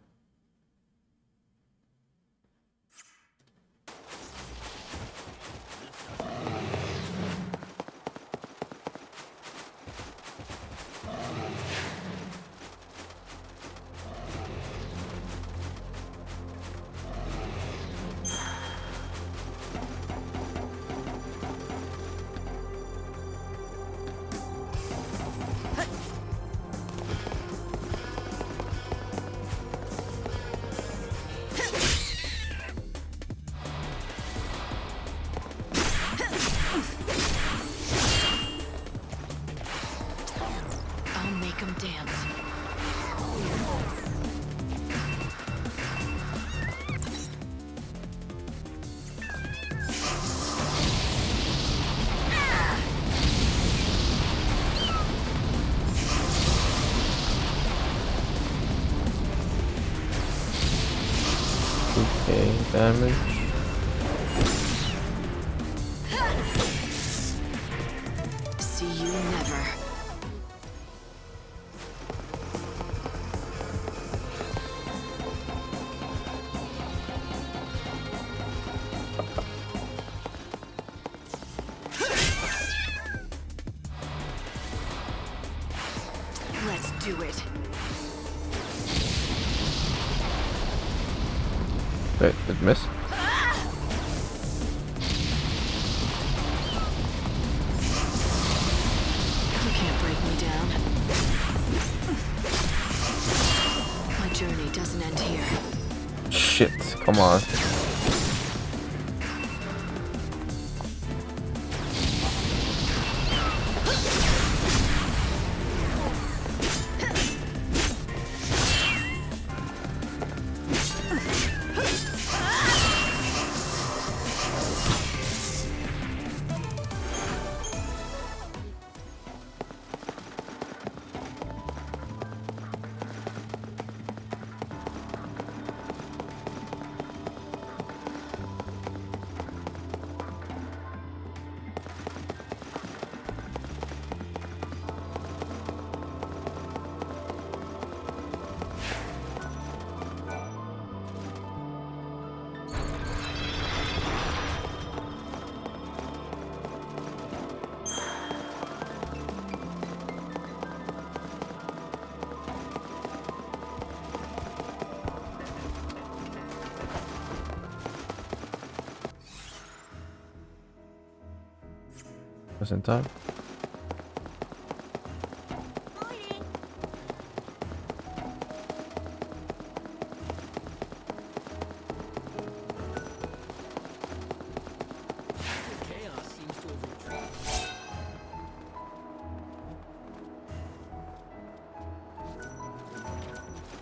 I'll make 'em dance. Okay, damage. See you never. Let's do it. Wait, it missed. You can't break me down. My journey doesn't end here. Shit, come on. Just in time.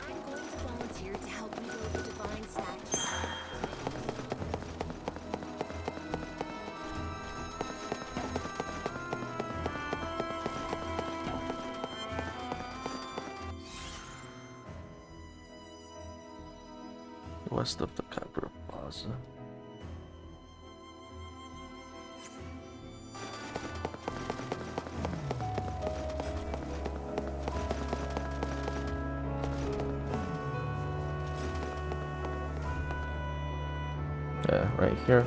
I'm going to volunteer to help reload the divine statue. West of the Capitol Plaza. Yeah, right here.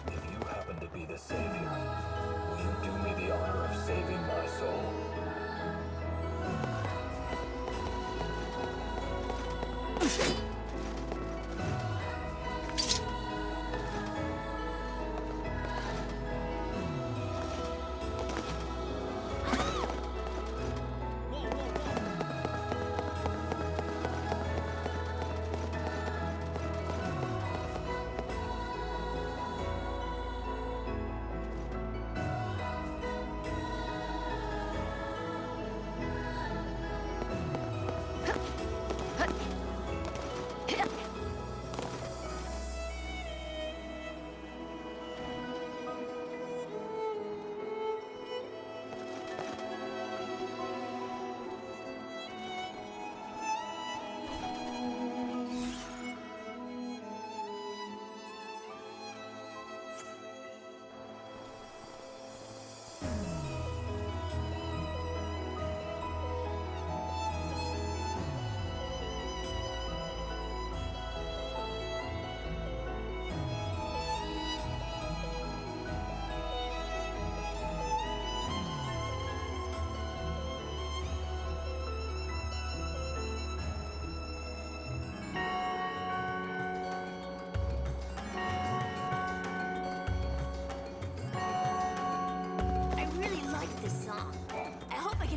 If you happen to be the savior, will you do me the honor of saving my soul?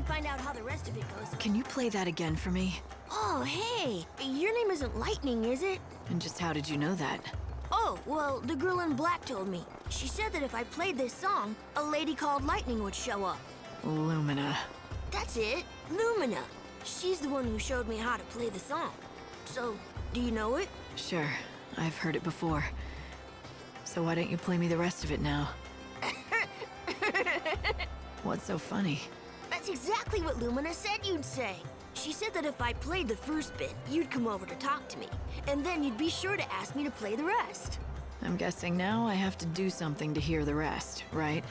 can find out how the rest of it goes. Can you play that again for me? Oh, hey! Your name isn't Lightning, is it? And just how did you know that? Oh, well, the girl in black told me. She said that if I played this song, a lady called Lightning would show up. Lumina. That's it, Lumina. She's the one who showed me how to play the song. So, do you know it? Sure, I've heard it before. So why don't you play me the rest of it now? What's so funny? That's exactly what Lumina said you'd say. She said that if I played the first bit, you'd come over to talk to me. And then you'd be sure to ask me to play the rest. I'm guessing now I have to do something to hear the rest, right?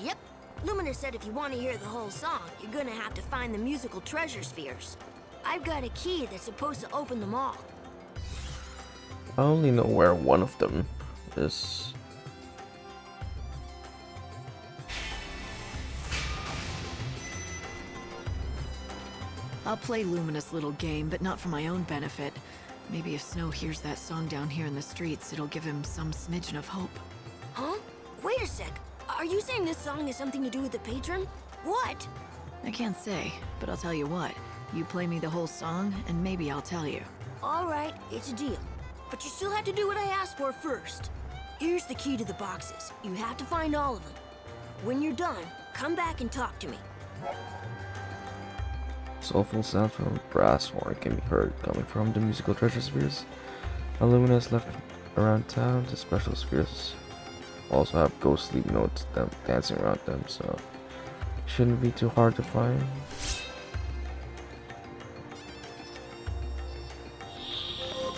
Yep. Lumina said if you want to hear the whole song, you're gonna have to find the musical treasure spheres. I've got a key that's supposed to open them all. I only know where one of them is. I'll play Lumina's little game, but not for my own benefit. Maybe if Snow hears that song down here in the streets, it'll give him some smidgen of hope. Huh? Wait a sec. Are you saying this song has something to do with the patron? What? I can't say, but I'll tell you what. You play me the whole song, and maybe I'll tell you. All right, it's a deal. But you still have to do what I asked for first. Here's the key to the boxes. You have to find all of them. When you're done, come back and talk to me. Soulful sounds from a brass horn can be heard coming from the musical treasure spheres. Illuminous left around town. The special spheres also have ghostly notes dancing around them, so it shouldn't be too hard to find.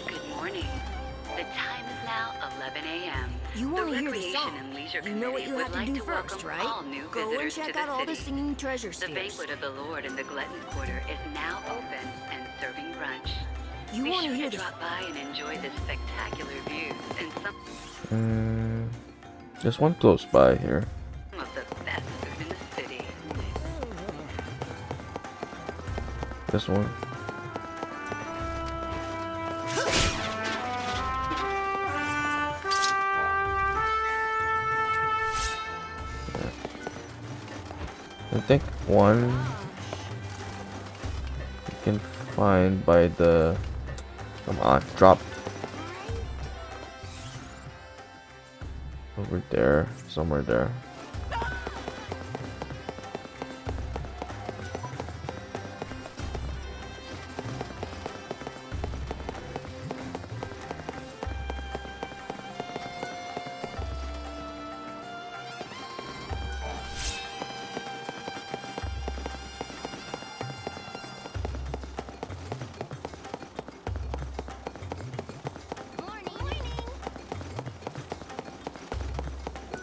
Good morning. The time is now 11 a.m. You want to hear the Recreation song. and Leisure You know what Committee you would have to like do to first, welcome right? all new Go and visitors check to out the all the city. singing treasure The spheres. banquet of the Lord in the Glutton Quarter is now open and serving brunch. You Be want to sure hear to the drop by and enjoy the spectacular views and some There's one close by here. of the best food in the city. This one. I think one you can find by the, come on, drop over there, somewhere there.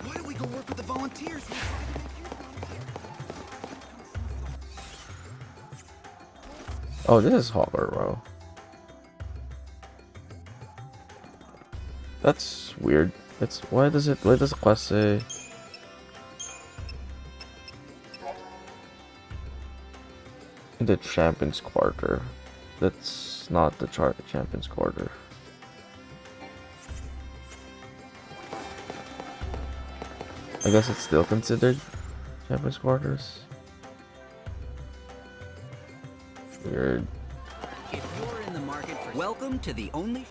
Why don't we go work with the volunteers? Oh, this is Hopper Row. That's weird. It's why does the quest say in the Champions Quarter? That's not the Champions Quarter. I guess it's still considered Champions Quarters. Weird. If you're in the market for welcome to the only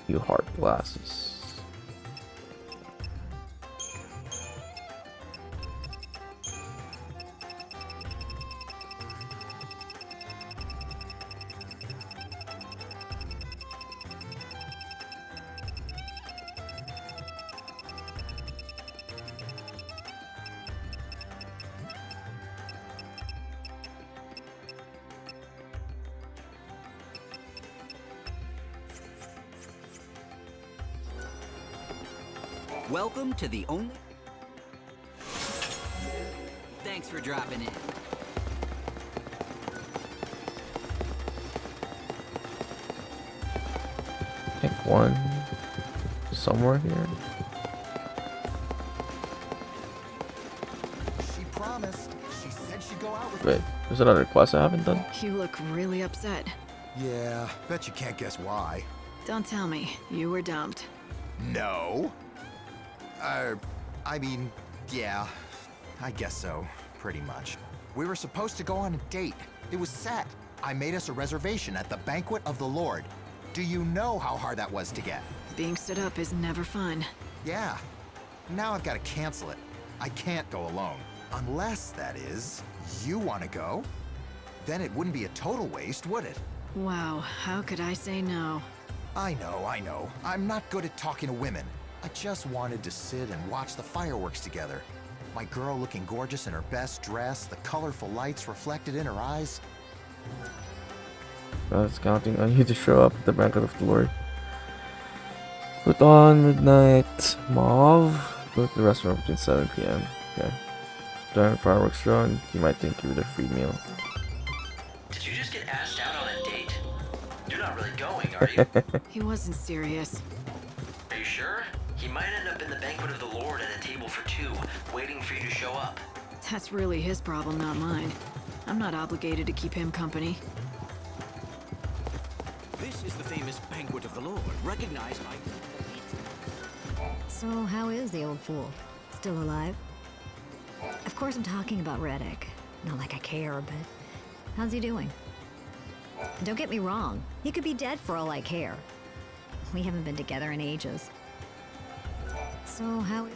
You heart glasses. welcome to the only. Thanks for dropping in. one somewhere here. She promised. She said she'd go out with Wait, there's another quest I haven't done. You look really upset. Yeah, bet you can't guess why. Don't tell me. You were dumped. No. I mean, yeah, I guess so, pretty much. We were supposed to go on a date. It was set. I made us a reservation at the Banquet of the Lord. Do you know how hard that was to get? Being stood up is never fun. Yeah. Now I've got to cancel it. I can't go alone. Unless, that is, you want to go? Then it wouldn't be a total waste, would it? Wow, how could I say no? I know. I'm not good at talking to women. I just wanted to sit and watch the fireworks together. My girl looking gorgeous in her best dress, the colorful lights reflected in her eyes. God's counting on you to show up at the Banquet of the Lord. Put on midnight mauve. Go to the restaurant between 7 p.m. Okay. During fireworks show, you might think you would have free meal. Did you just get asked out on a date? You're not really going, are you? He wasn't serious. Are you sure? He might end up in the Banquet of the Lord at a table for two, waiting for you to show up. That's really his problem, not mine. I'm not obligated to keep him company. This is the famous Banquet of the Lord, recognized by... So, how is the old fool? Still alive? Of course I'm talking about Reddick. Not like I care, but... how's he doing? And don't get me wrong, he could be dead for all I care. We haven't been together in ages. So, how...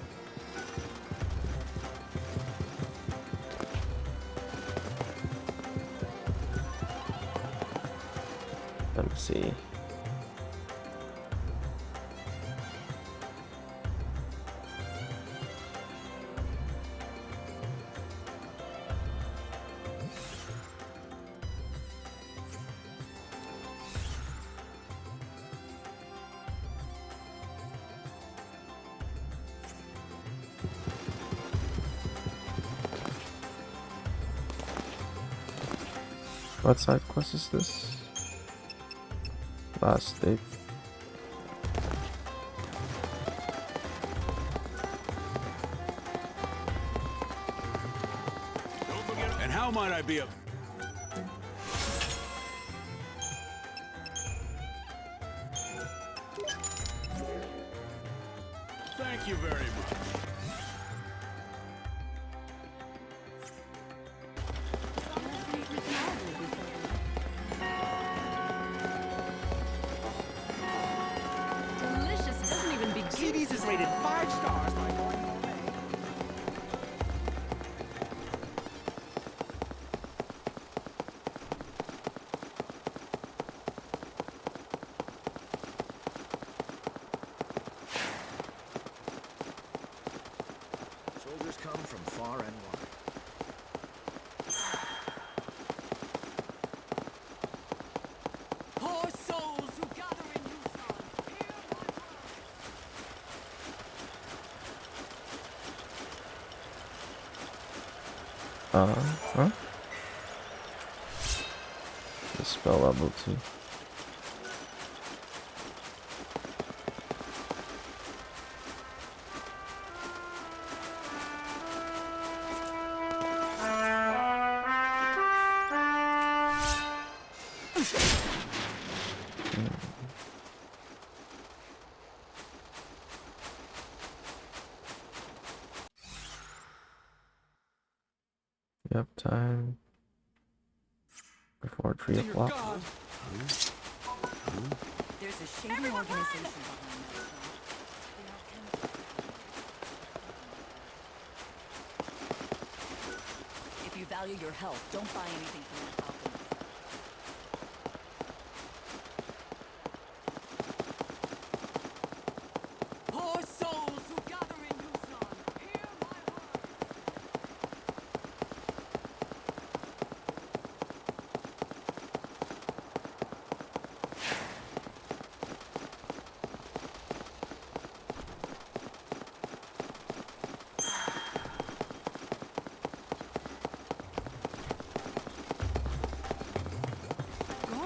Let me see. What side quest is this? Last day. And how might I be a... Thank you very much. Delicious doesn't even begin. CDs is rated 5 stars by Gordon Gourmet. Soldiers come from far and wide. Poor souls who gather in Yuzan. Huh? The spell level 2. You have time before 3 o'clock. There's a shady organization behind that. If you value your health, don't buy anything from that alchemy. Poor souls who gather in Yuzan. Hear my heart.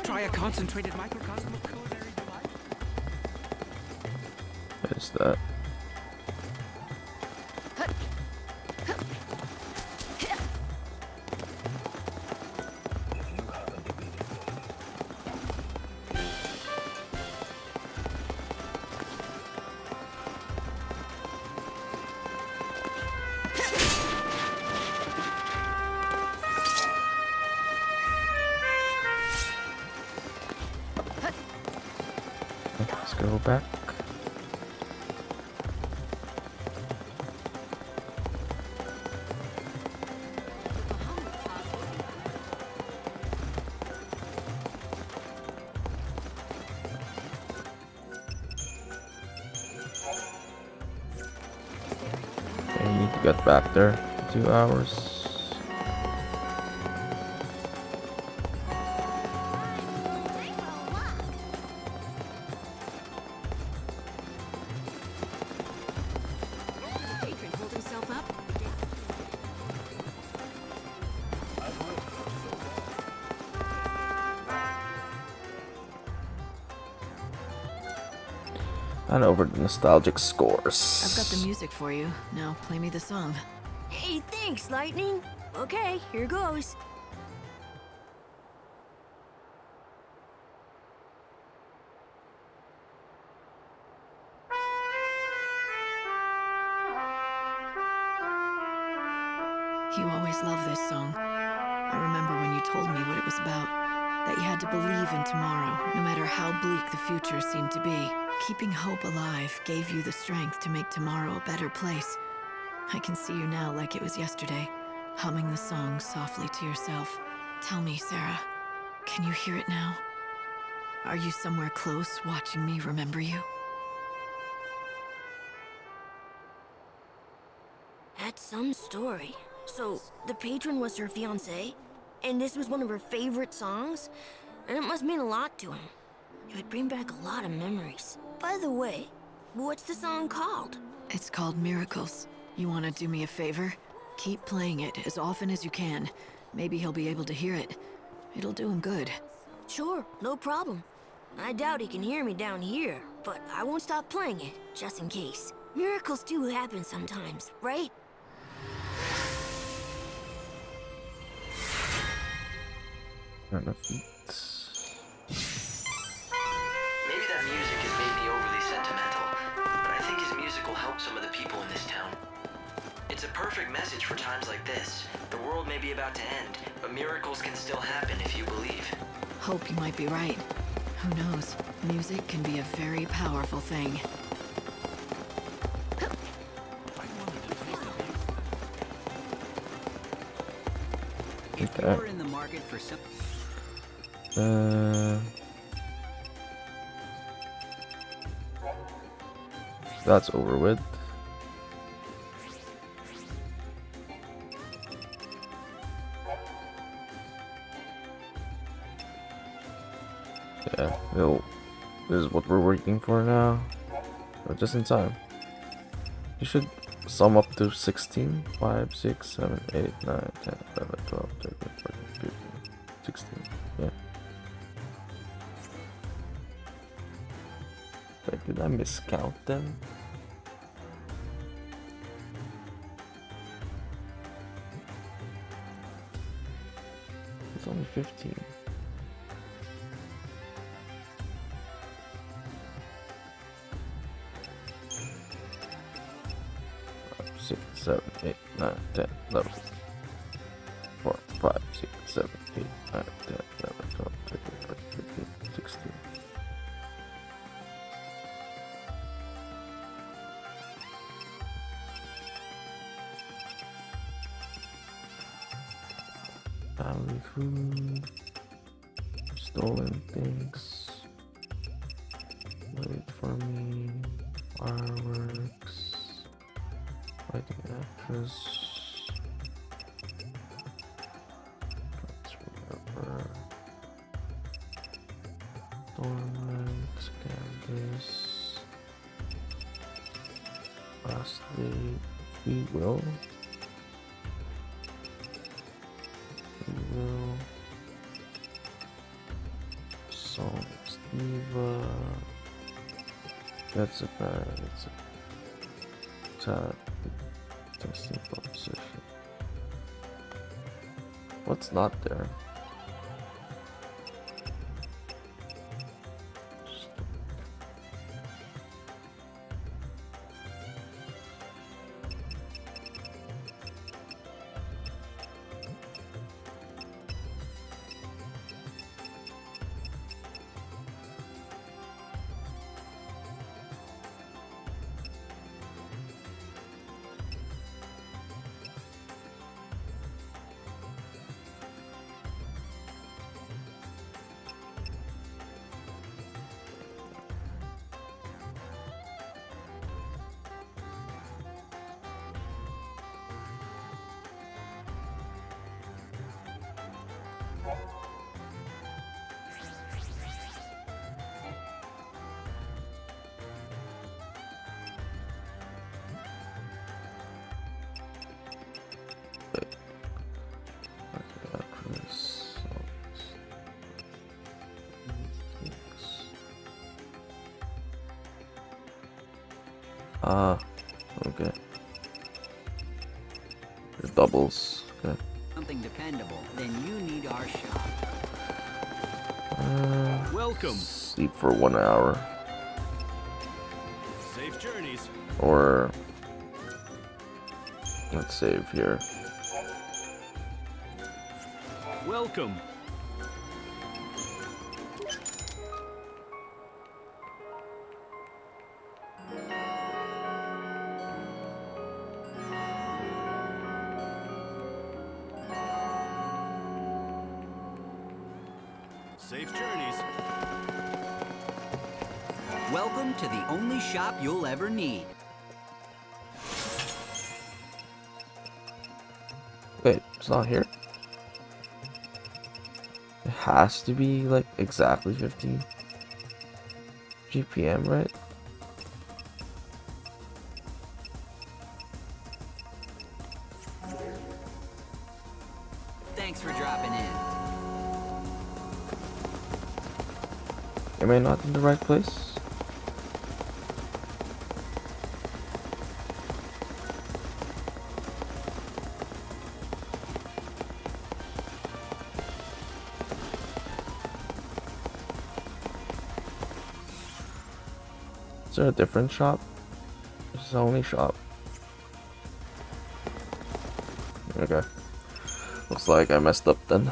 Try a concentrated microcosm of culinary delight. What is that? Let's go back. I need to get back there in 2 hours. Patron pulled himself up. And over the nostalgic scores. I've got the music for you. Now play me the song. Hey, thanks, Lightning. Okay, here goes. You always loved this song. I remember when you told me what it was about. That you had to believe in tomorrow, no matter how bleak the future seemed to be. Keeping hope alive gave you the strength to make tomorrow a better place. I can see you now like it was yesterday, humming the song softly to yourself. Tell me, Sarah, can you hear it now? Are you somewhere close watching me remember you? That's some story. So, the patron was her fiancé, and this was one of her favorite songs? And it must mean a lot to him. It would bring back a lot of memories. By the way, what's the song called? It's called Miracles. You want to do me a favor? Keep playing it as often as you can. Maybe he'll be able to hear it. It'll do him good. Sure, no problem. I doubt he can hear me down here, but I won't stop playing it, just in case. Miracles do happen sometimes, right? Maybe that music has made me overly sentimental, but I think his music will help some of the people in this town. It's a perfect message for times like this. The world may be about to end, but miracles can still happen if you believe. Hope you might be right. Who knows? Music can be a very powerful thing. If you're in the market for some... That's over with. Yeah, this is what we're waiting for now. But just in time. You should sum up to 16, 5, 6, 7, 8, 9, 10, 11, 12, 13, 14, 15, 16. Yeah. Wait, did I miscount them? It's only 15. 6, 7, 8, 9, 10, 11, 4, 5, 6, 7, 8, 9, 10, 11, 12, 13, 14, 15, 16. Family food, stolen things, wait for me, fireworks, fighting actress, transfer, tournament, Candace, lastly, we will. Songs Diva, That's a tab testing position. What's not there? Okay. The doubles. Okay. Something dependable, then you need our shop. Welcome. Sleep for 1 hour. Safe journeys. Or let's save here. Welcome. Safe journeys. Welcome to the only shop you'll ever need. Wait, it's not here? It has to be like exactly 15 GPM, right? Thanks for dropping in. Am I not in the right place? Is there a different shop? This is the only shop. Okay. Looks like I messed up then.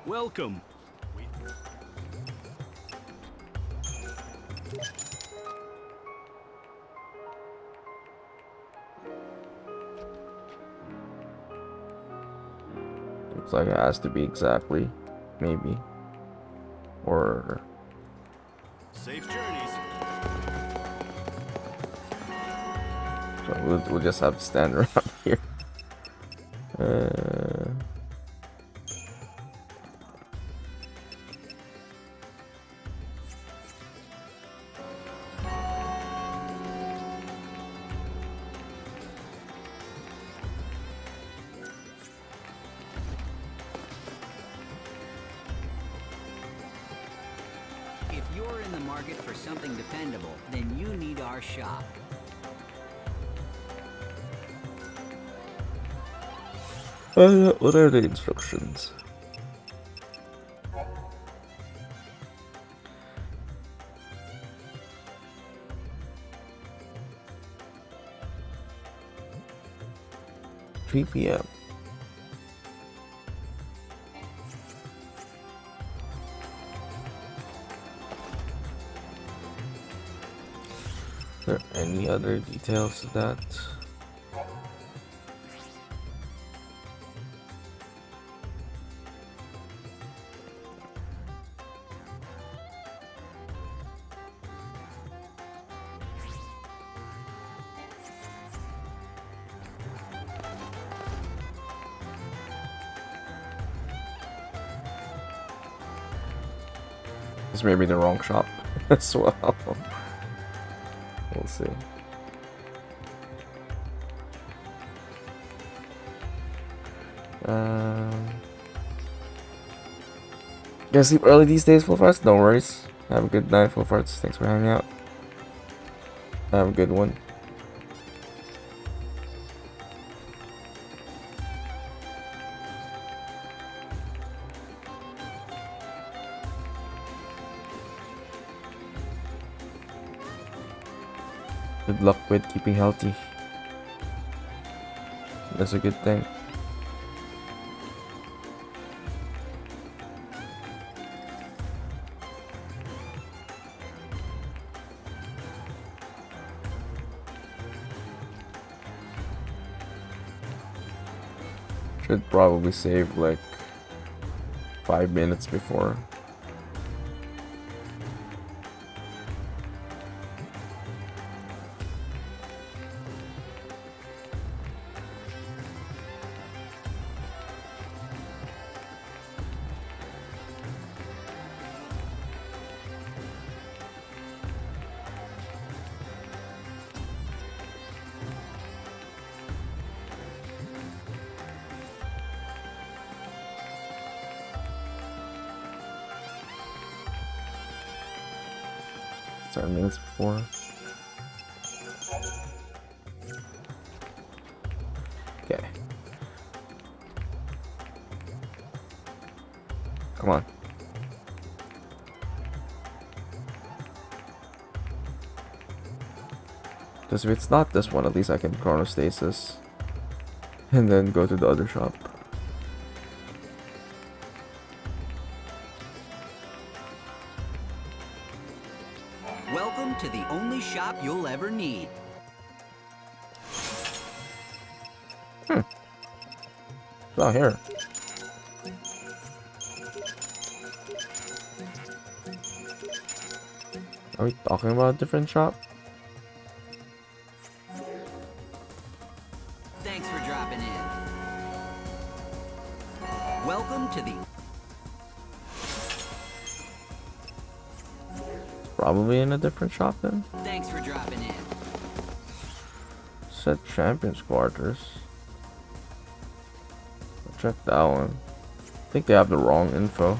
Welcome. Looks like it has to be exactly, maybe. Or Safe journeys. so we'll just have to stand around here. If you're in the market for something dependable, then you need our shop. What are the instructions? PM. Are there any other details to that? This may be the wrong shop as well. We'll see. Gonna sleep early these days, Full Farts? No worries. Have a good night, Full Farts. Thanks for hanging out. Have a good one. Good luck with keeping healthy. That's a good thing. Should probably save like 5 minutes before. Minutes before. Okay. Come on. Because if it's not this one, at least I can chronostasis and then go to the other shop. Welcome to the only shop you'll ever need. It's not here. Are we talking about a different shop? Thanks for dropping in. Welcome to the... Probably in a different shop then. Thanks for dropping in. Set Champions Quarters. I'll check that one. I think they have the wrong info.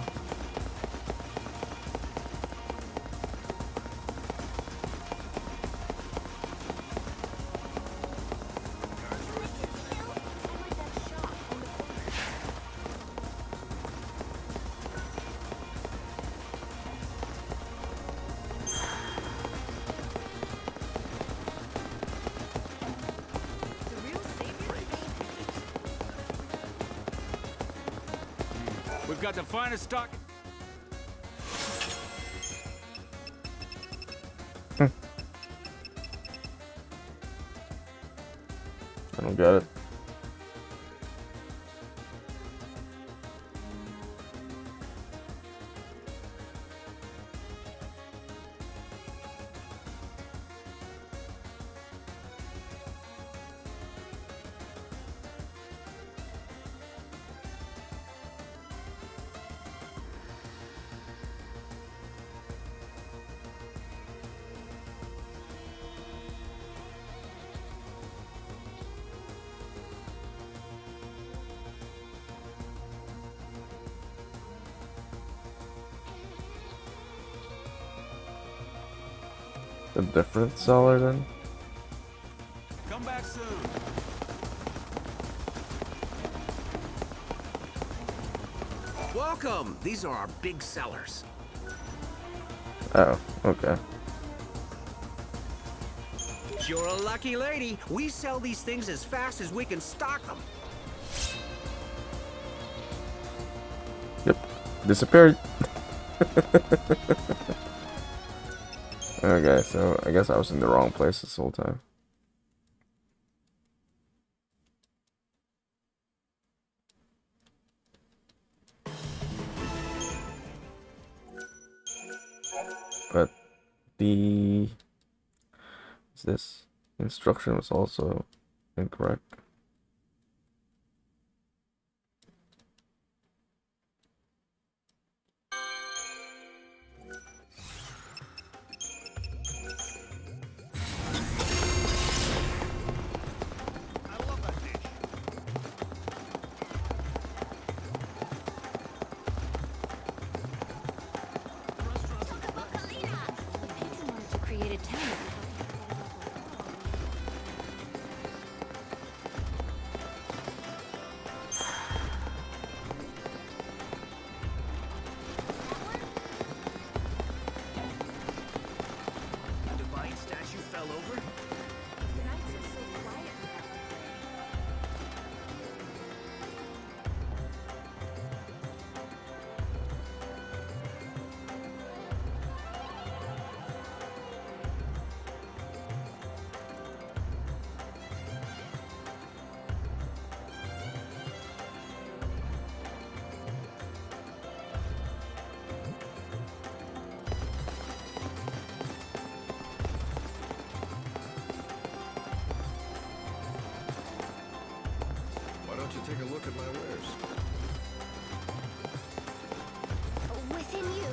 We've got the finest stock. I don't get it. A different seller then? Come back soon. Welcome. These are our big sellers. Oh, okay. You're a lucky lady. We sell these things as fast as we can stock them. Yep. Disappeared. Okay, so I guess I was in the wrong place this whole time. But the this instruction was also incorrect. to take a look at my wares. Within you,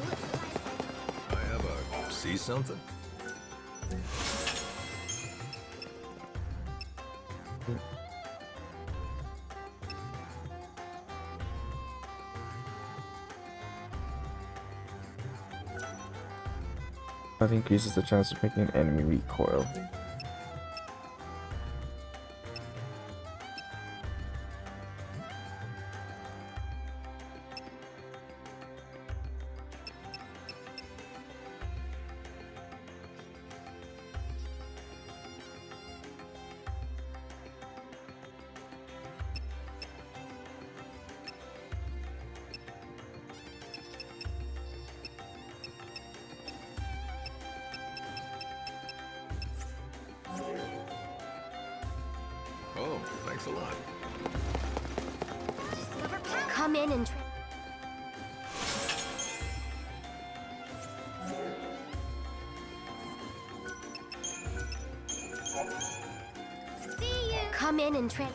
I have a... See something? That increases the chance of making an enemy recoil. Oh, thanks a lot. come in and... See you! Come in and trade.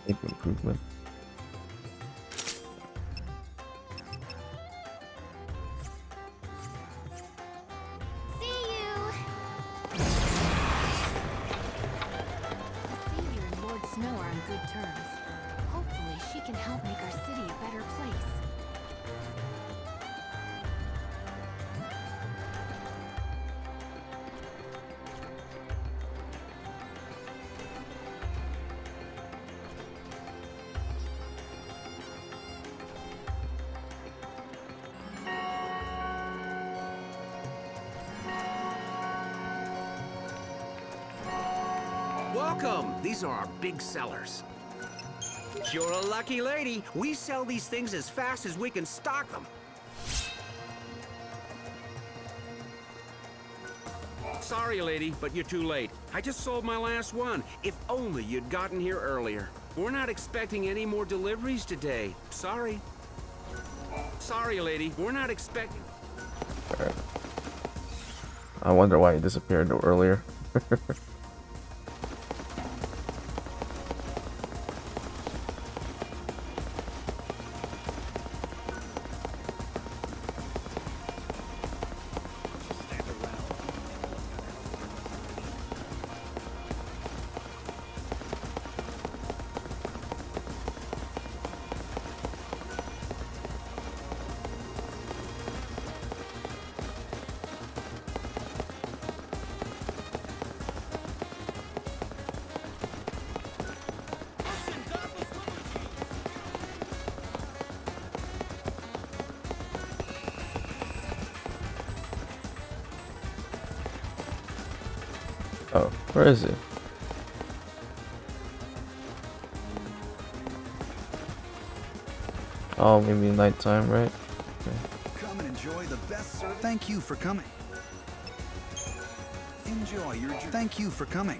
Big improvement. Savior and Lord Snow are on good terms. Hopefully, she can help make our city a better place. Welcome! These are our big sellers. You're a lucky lady. We sell these things as fast as we can stock them. Sorry, lady, but you're too late. I just sold my last one. If only you'd gotten here earlier. We're not expecting any more deliveries today. Sorry. Sorry, lady. We're not expecting... Alright. I wonder why it disappeared earlier. Oh, where is it? Oh, maybe nighttime, right? Okay. Come and enjoy the best service. Thank you for coming. Enjoy your journey. Thank you for coming.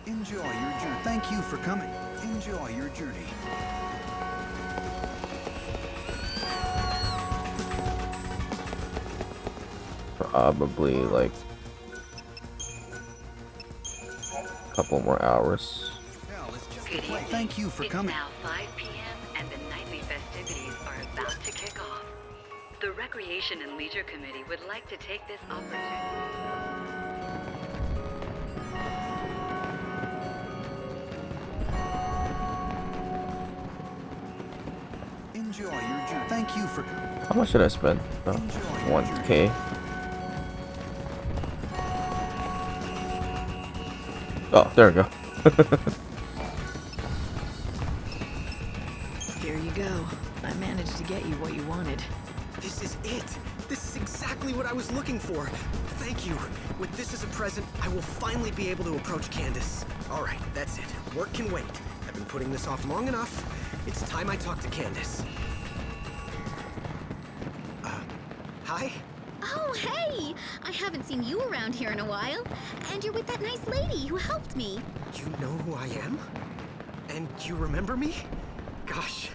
Enjoy your journey. Thank you for coming. Enjoy your journey. Probably like a couple more hours. Good evening. Thank you for coming. It's now 5 p.m. and the nightly festivities are about to kick off. The Recreation and Leisure Committee would like to take this opportunity. Enjoy your journey. Thank you for coming. How much should I spend? Oh, 1K. Oh, there we go. Here you go. I managed to get you what you wanted. This is it. This is exactly what I was looking for. Thank you. With this as a present, I will finally be able to approach Candace. All right, that's it. Work can wait. I've been putting this off long enough. It's time I talk to Candace. Hi? Oh, hey! I haven't seen you around here in a while. And you're with that nice lady who helped me. You know who I am? And you remember me? Gosh,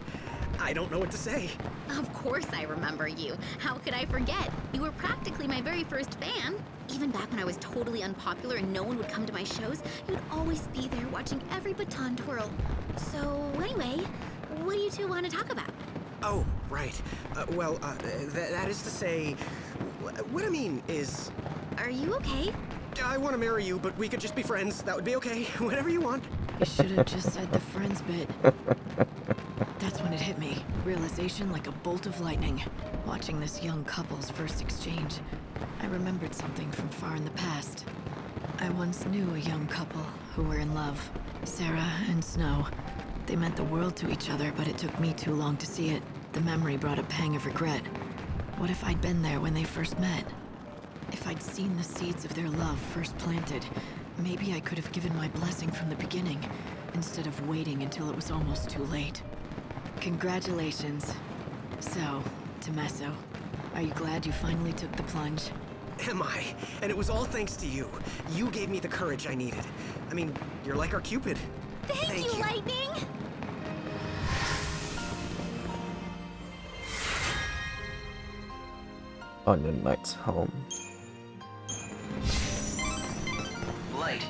I don't know what to say. Of course I remember you. How could I forget? You were practically my very first fan. Even back when I was totally unpopular and no one would come to my shows, you'd always be there watching every baton twirl. So anyway, what do you two want to talk about? Oh, right. That is to say, what I mean is... Are you okay? I want to marry you, but we could just be friends. That would be okay. Whatever you want. You should have just said the friends bit. That's when it hit me. Realization like a bolt of lightning. Watching this young couple's first exchange, I remembered something from far in the past. I once knew a young couple who were in love. Sarah and Snow. They meant the world to each other, but it took me too long to see it. The memory brought a pang of regret. What if I'd been there when they first met? If I'd seen the seeds of their love first planted, maybe I could have given my blessing from the beginning, instead of waiting until it was almost too late. Congratulations. So, Tommaso, are you glad you finally took the plunge? Am I? And it was all thanks to you. You gave me the courage I needed. I mean, you're like our Cupid. Thank you, Lightning! Onion Knight's home. Light,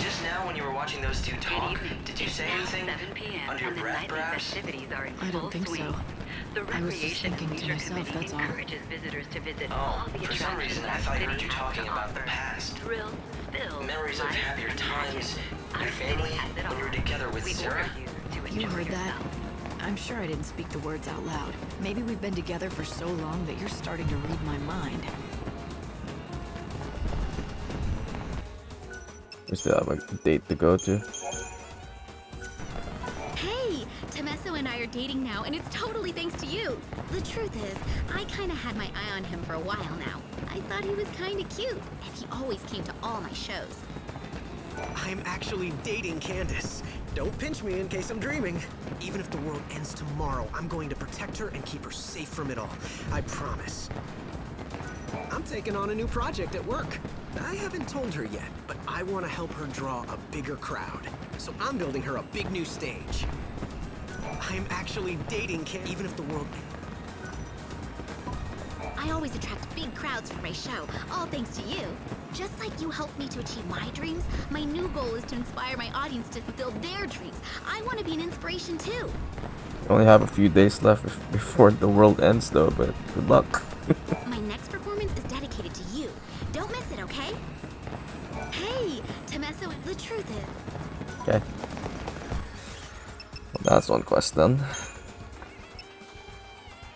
just now when you were watching those two talk, did you say anything 7 p.m. under your and the breath, nightly perhaps? festivities are in I don't full think swing. so. The I was just Recreation and thinking to Leisure myself, Committee that's all. encourages visitors to visit Oh, all the for some attractions reason I our thought I city heard you has talking to about the offer. past. Thrills, thrills, Memories of life, happier and times, magic. your Our family, city has it when you were all. together with We Sarah. order you to You enjoy heard that? yourself. I'm sure I didn't speak the words out loud. Maybe we've been together for so long that you're starting to read my mind. We still have a date to go to. Hey, Tommaso and I are dating now, and it's totally thanks to you. The truth is, I kind of had my eye on him for a while now. I thought he was kind of cute, and he always came to all my shows. I'm actually dating Candace. Don't pinch me in case I'm dreaming. Even if the world ends tomorrow, I'm going to protect her and keep her safe from it all. I promise. I'm taking on a new project at work. I haven't told her yet, but I want to help her draw a bigger crowd. So I'm building her a big new stage. I'm actually dating Candace, even if the world... I always attract big crowds for my show, all thanks to you. Just like you helped me to achieve my dreams, my new goal is to inspire my audience to fulfill their dreams. I want to be an inspiration too. We only have a few days left before the world ends though, but good luck. My next performance is dedicated to you. Don't miss it, okay? Hey, Tommaso, the truth is... Okay. Well, that's one quest done.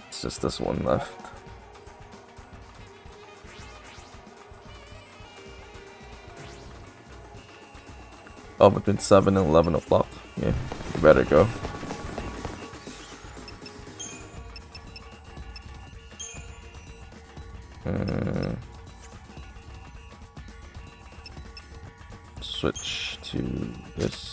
It's just this one left. Oh, between 7 and 11 o'clock. Yeah, you better go. Switch to this.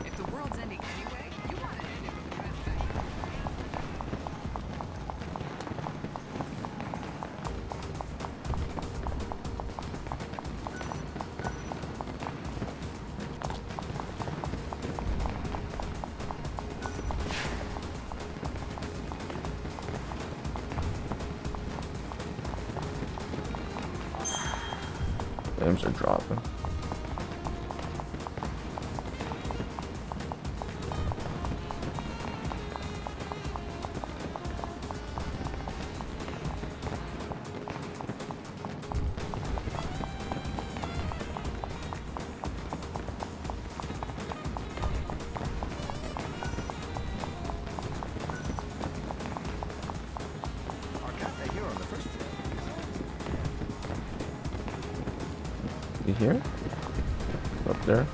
If the world's ending anyway, you want to end it with the best Names are dropping. Our cafe here on the first floor. You hear? Up there.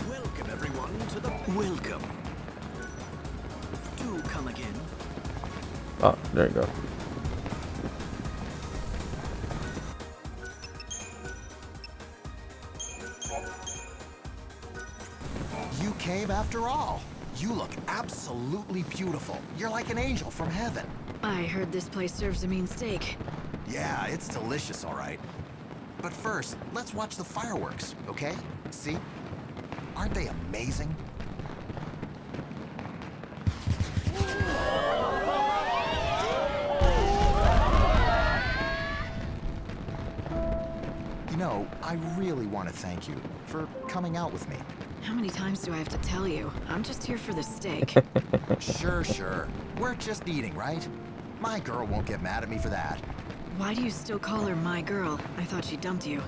Welcome, everyone, to the welcome. Do come again. Oh, there you go. You came after all. You look absolutely beautiful. You're like an angel from heaven. I heard this place serves a mean steak. Yeah, it's delicious, all right. But first, let's watch the fireworks, okay? See? Aren't they amazing? You know, I really want to thank you for coming out with me. How many times do I have to tell you? I'm just here for the steak. Sure. We're just eating, right? My girl won't get mad at me for that. Why do you still call her my girl? I thought she dumped you.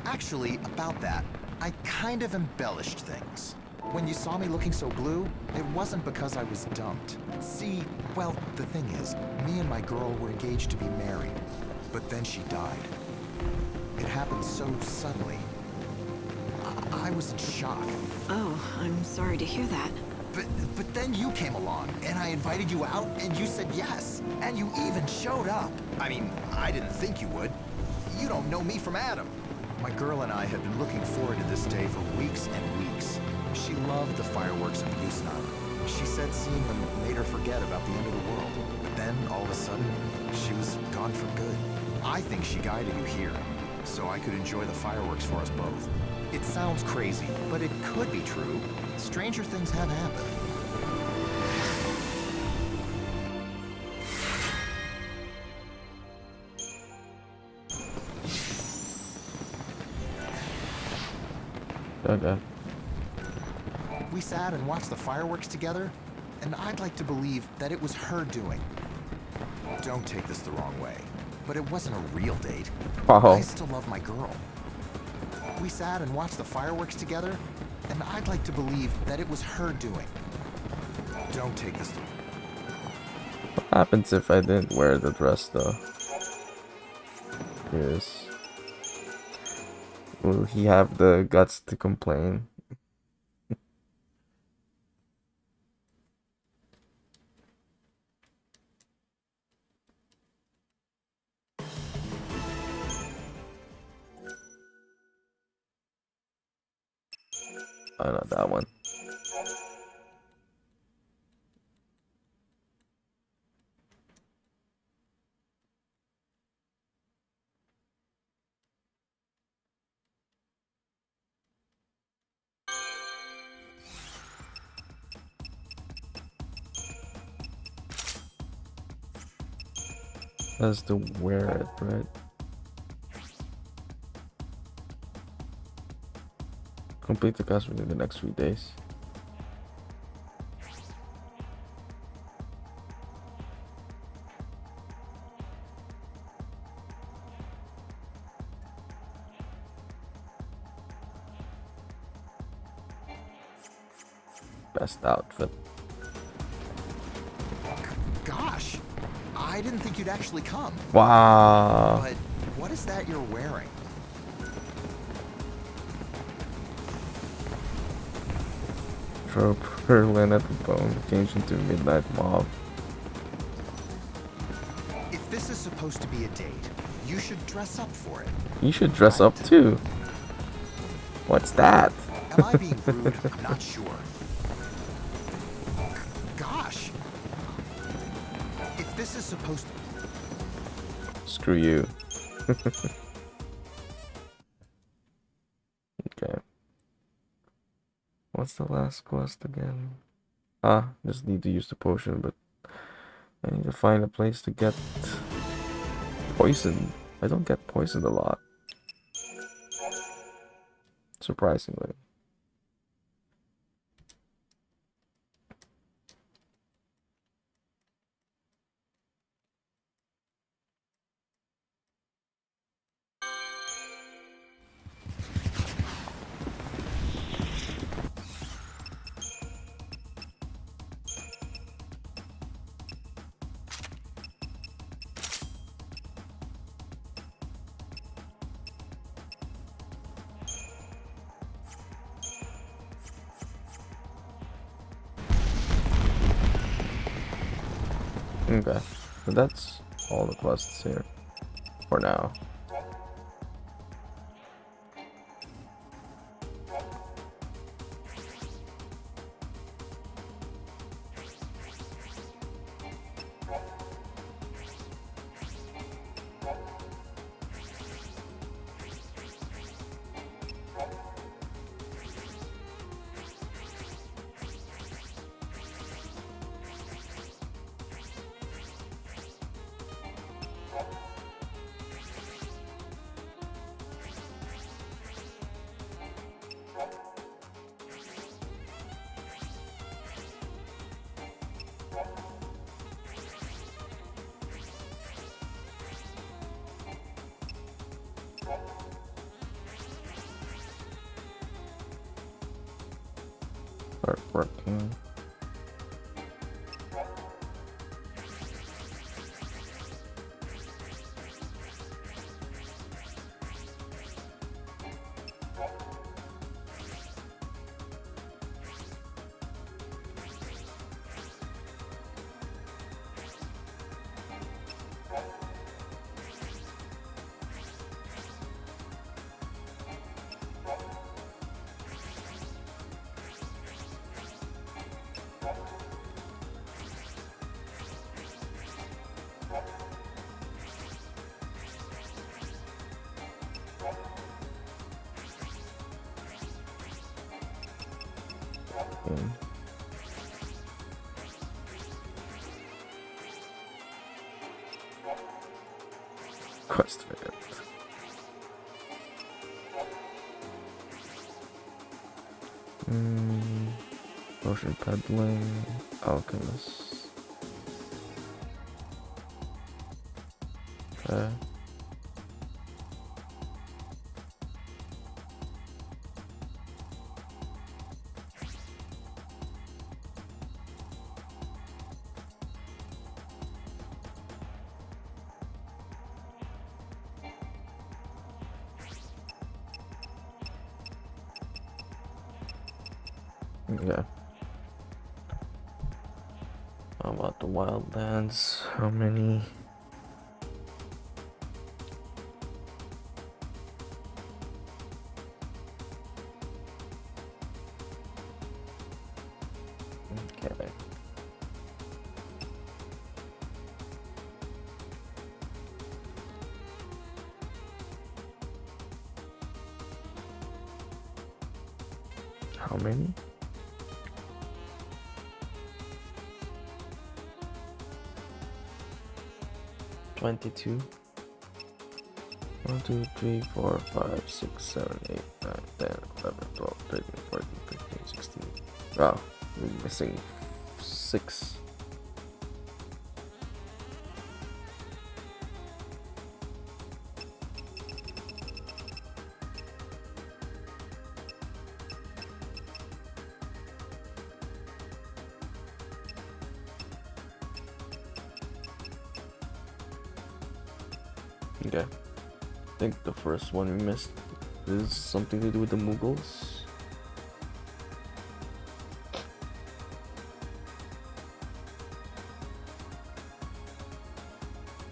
Actually, about that, I kind of embellished things. When you saw me looking so blue, it wasn't because I was dumped. See, well, the thing is, me and my girl were engaged to be married, but then she died. It happened so suddenly. I was in shock. Oh, I'm sorry to hear that. But then you came along, and I invited you out, and you said yes. And you even showed up. I mean, I didn't think you would. You don't know me from Adam. My girl and I had been looking forward to this day for weeks and weeks. She loved the fireworks in Yusnan. She said seeing them made her forget about the end of the world. But then, all of a sudden, she was gone for good. I think she guided you here, so I could enjoy the fireworks for us both. It sounds crazy, but it could be true. Stranger things have happened. Okay. We sat and watched the fireworks together, and I'd like to believe that it was her doing. Don't take this the wrong way, but it wasn't a real date. Wow. I still love my girl. We sat and watched the fireworks together, and I'd like to believe that it was her doing. Don't take this the What happens if I didn't wear the dress though? Yes. Will he have the guts to complain? Oh, not that one. Has to wear it, right? Complete the quest within the next 3 days. Best outfit. Gosh, I didn't think you'd actually come. Wow. But what is that you're wearing? Throw Berlin at the bone, change into midnight mob. If this is supposed to be a date, you should dress up for it. You should dress up too. What's that? Am I being rude? I'm not sure. Gosh. If this is supposed to... Screw you. Okay. What's the last quest again? Ah, just need to use the potion, but I need to find a place to get poisoned. I don't get poisoned a lot. Surprisingly. Okay, so that's all the quests here for now. Start working. Quest failed. Potion peddling, alchemist. Okay. Yeah. How about the wildlands? How many? Okay. How many? $22. 1, 2, 3, 4, 5, 6, 7, 8, 9, 10, 11, 12, 13, 14, 15, 16. Wow, we're missing 6. Okay. I think the first one we missed is something to do with the Mughals.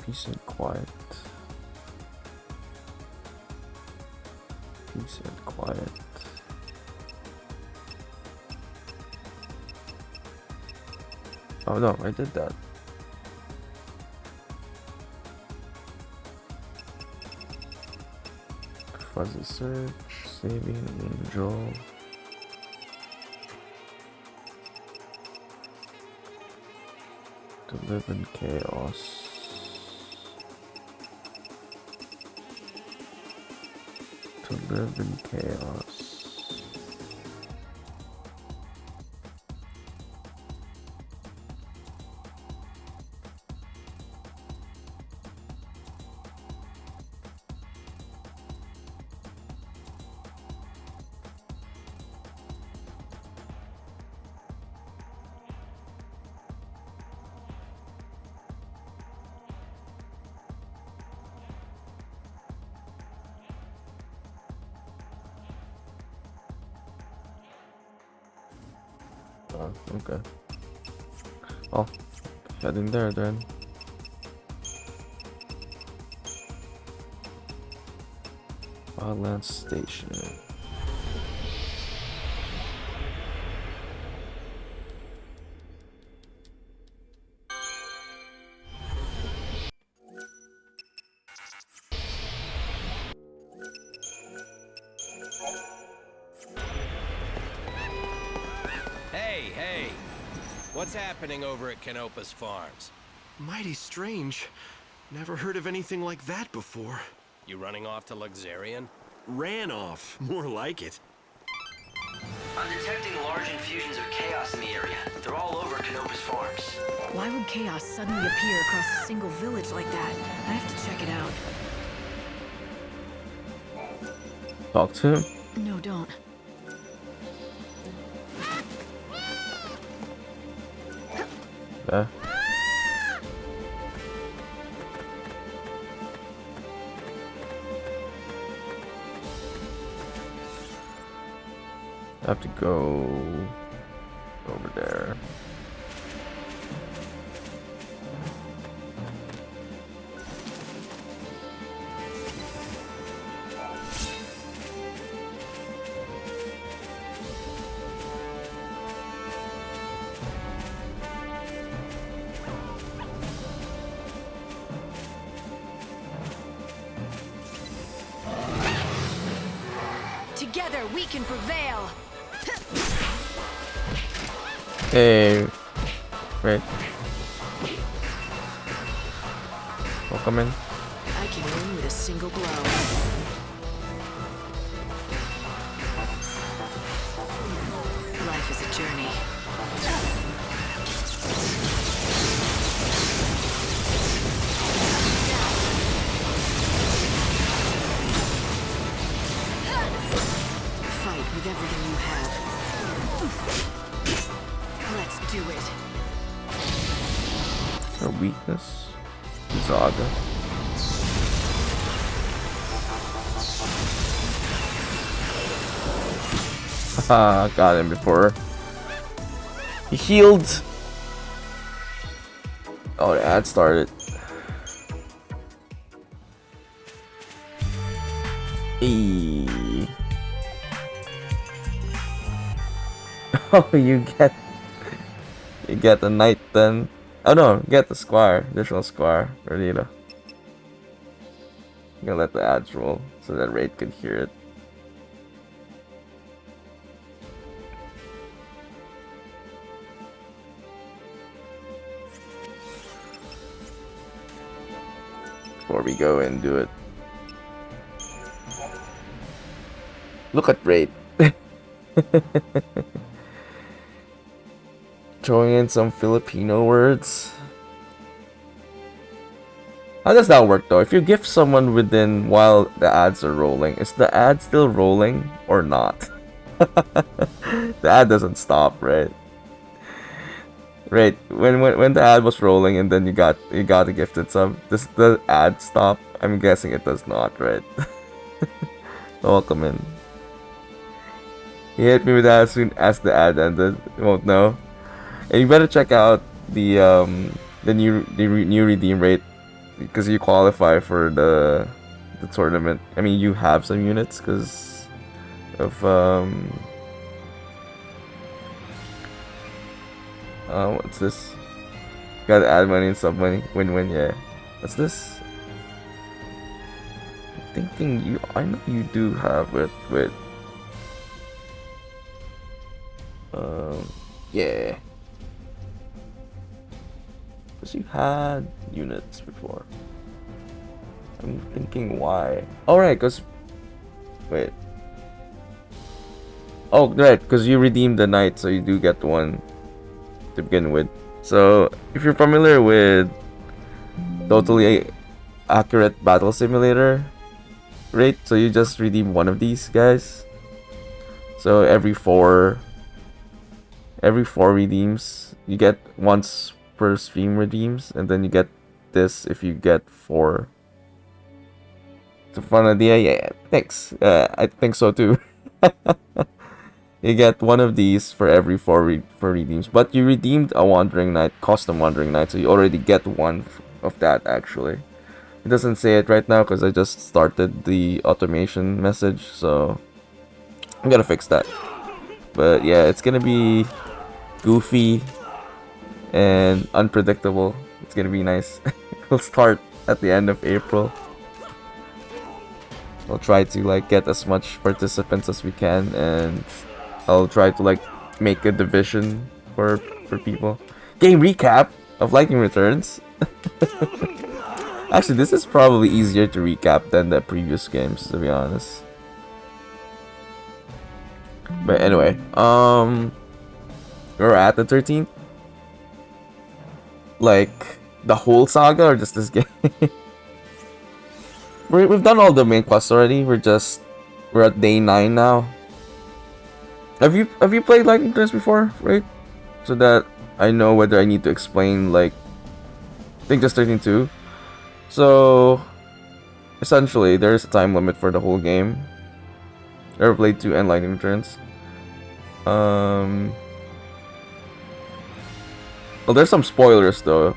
Peace and quiet. Peace and quiet. Oh no, I did that. Fuzzy search, saving angel. To live in chaos. To live in chaos. Okay. Oh, heading there then. Wildland Station. Hey! What's happening over at Canopus Farms? Mighty strange. Never heard of anything like that before. You running off to Luxarian? Ran off. More like it. I'm detecting large infusions of chaos in the area. They're all over Canopus Farms. Why would chaos suddenly appear across a single village like that? I have to check it out. Talk to him? No, don't. Yeah. I have to go over there. Together we can prevail. Hey, wait. Welcome in. I can win with a single blow. Life is a journey. Fight with everything you have. Let's do it. Her weakness? Zaga. Haha, got him before. He healed. Oh, the ad started. Eee. Oh, you get the knight then. Oh no, get the squire, additional squire, Renita. I'm gonna let the ads roll so that Raid could hear it. Before we go and do it. Look at Raid. Throwing in some Filipino words. How does that work though? If you gift someone within while the ads are rolling, is the ad still rolling or not? The ad doesn't stop, right? Right, when the ad was rolling and then you got a gifted sub, does the ad stop? I'm guessing it does not, right? Welcome in. He hit me with that as soon as the ad ended. You won't know. And you better check out the new redeem rate because you qualify for the tournament. I mean, you have some units because of what's this? Gotta add money and sub money. Win-win, yeah. What's this? I'm thinking you. I know you do have it with. Yeah. Because you had units before. I'm thinking why. Oh, right, because. Wait. Oh, right, because you redeemed the knight, so you do get one to begin with. So, if you're familiar with totally accurate battle simulator, right? So you just redeem one of these guys. So every four redeems, you get once per stream redeems, and then you get this if you get 4. It's a fun idea, yeah. Thanks. I think so too. You get one of these for every 4 redeems, but you redeemed a Wandering Knight, custom Wandering Knight, so you already get one of that actually. It doesn't say it right now because I just started the automation message, so I'm gonna fix that. But yeah, it's gonna be goofy and unpredictable. It's gonna be nice. We'll start at the end of April. I'll try to like get as much participants as we can, and I'll try to like make a division for people. Game recap of Lightning Returns. Actually, this is probably easier to recap than the previous games, to be honest. But anyway, we're at the 13th. Like the whole saga or just this game? We've done all the main quests already. We're at day 9 now. Have you played Lightning Returns before, right? So that I know whether I need to explain like I think just 13.2. So essentially there is a time limit for the whole game. Ever played 2 and Lightning Returns? Well, there's some spoilers though.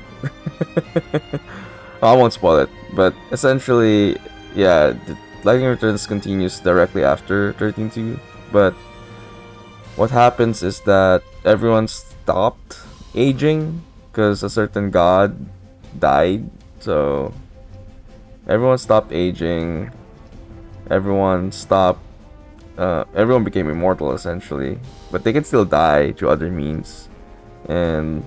I won't spoil it, but essentially, yeah, Lightning Returns continues directly after 13.2, but what happens is that everyone stopped aging because a certain god died, so everyone stopped aging, everyone became immortal essentially, but they can still die through other means, and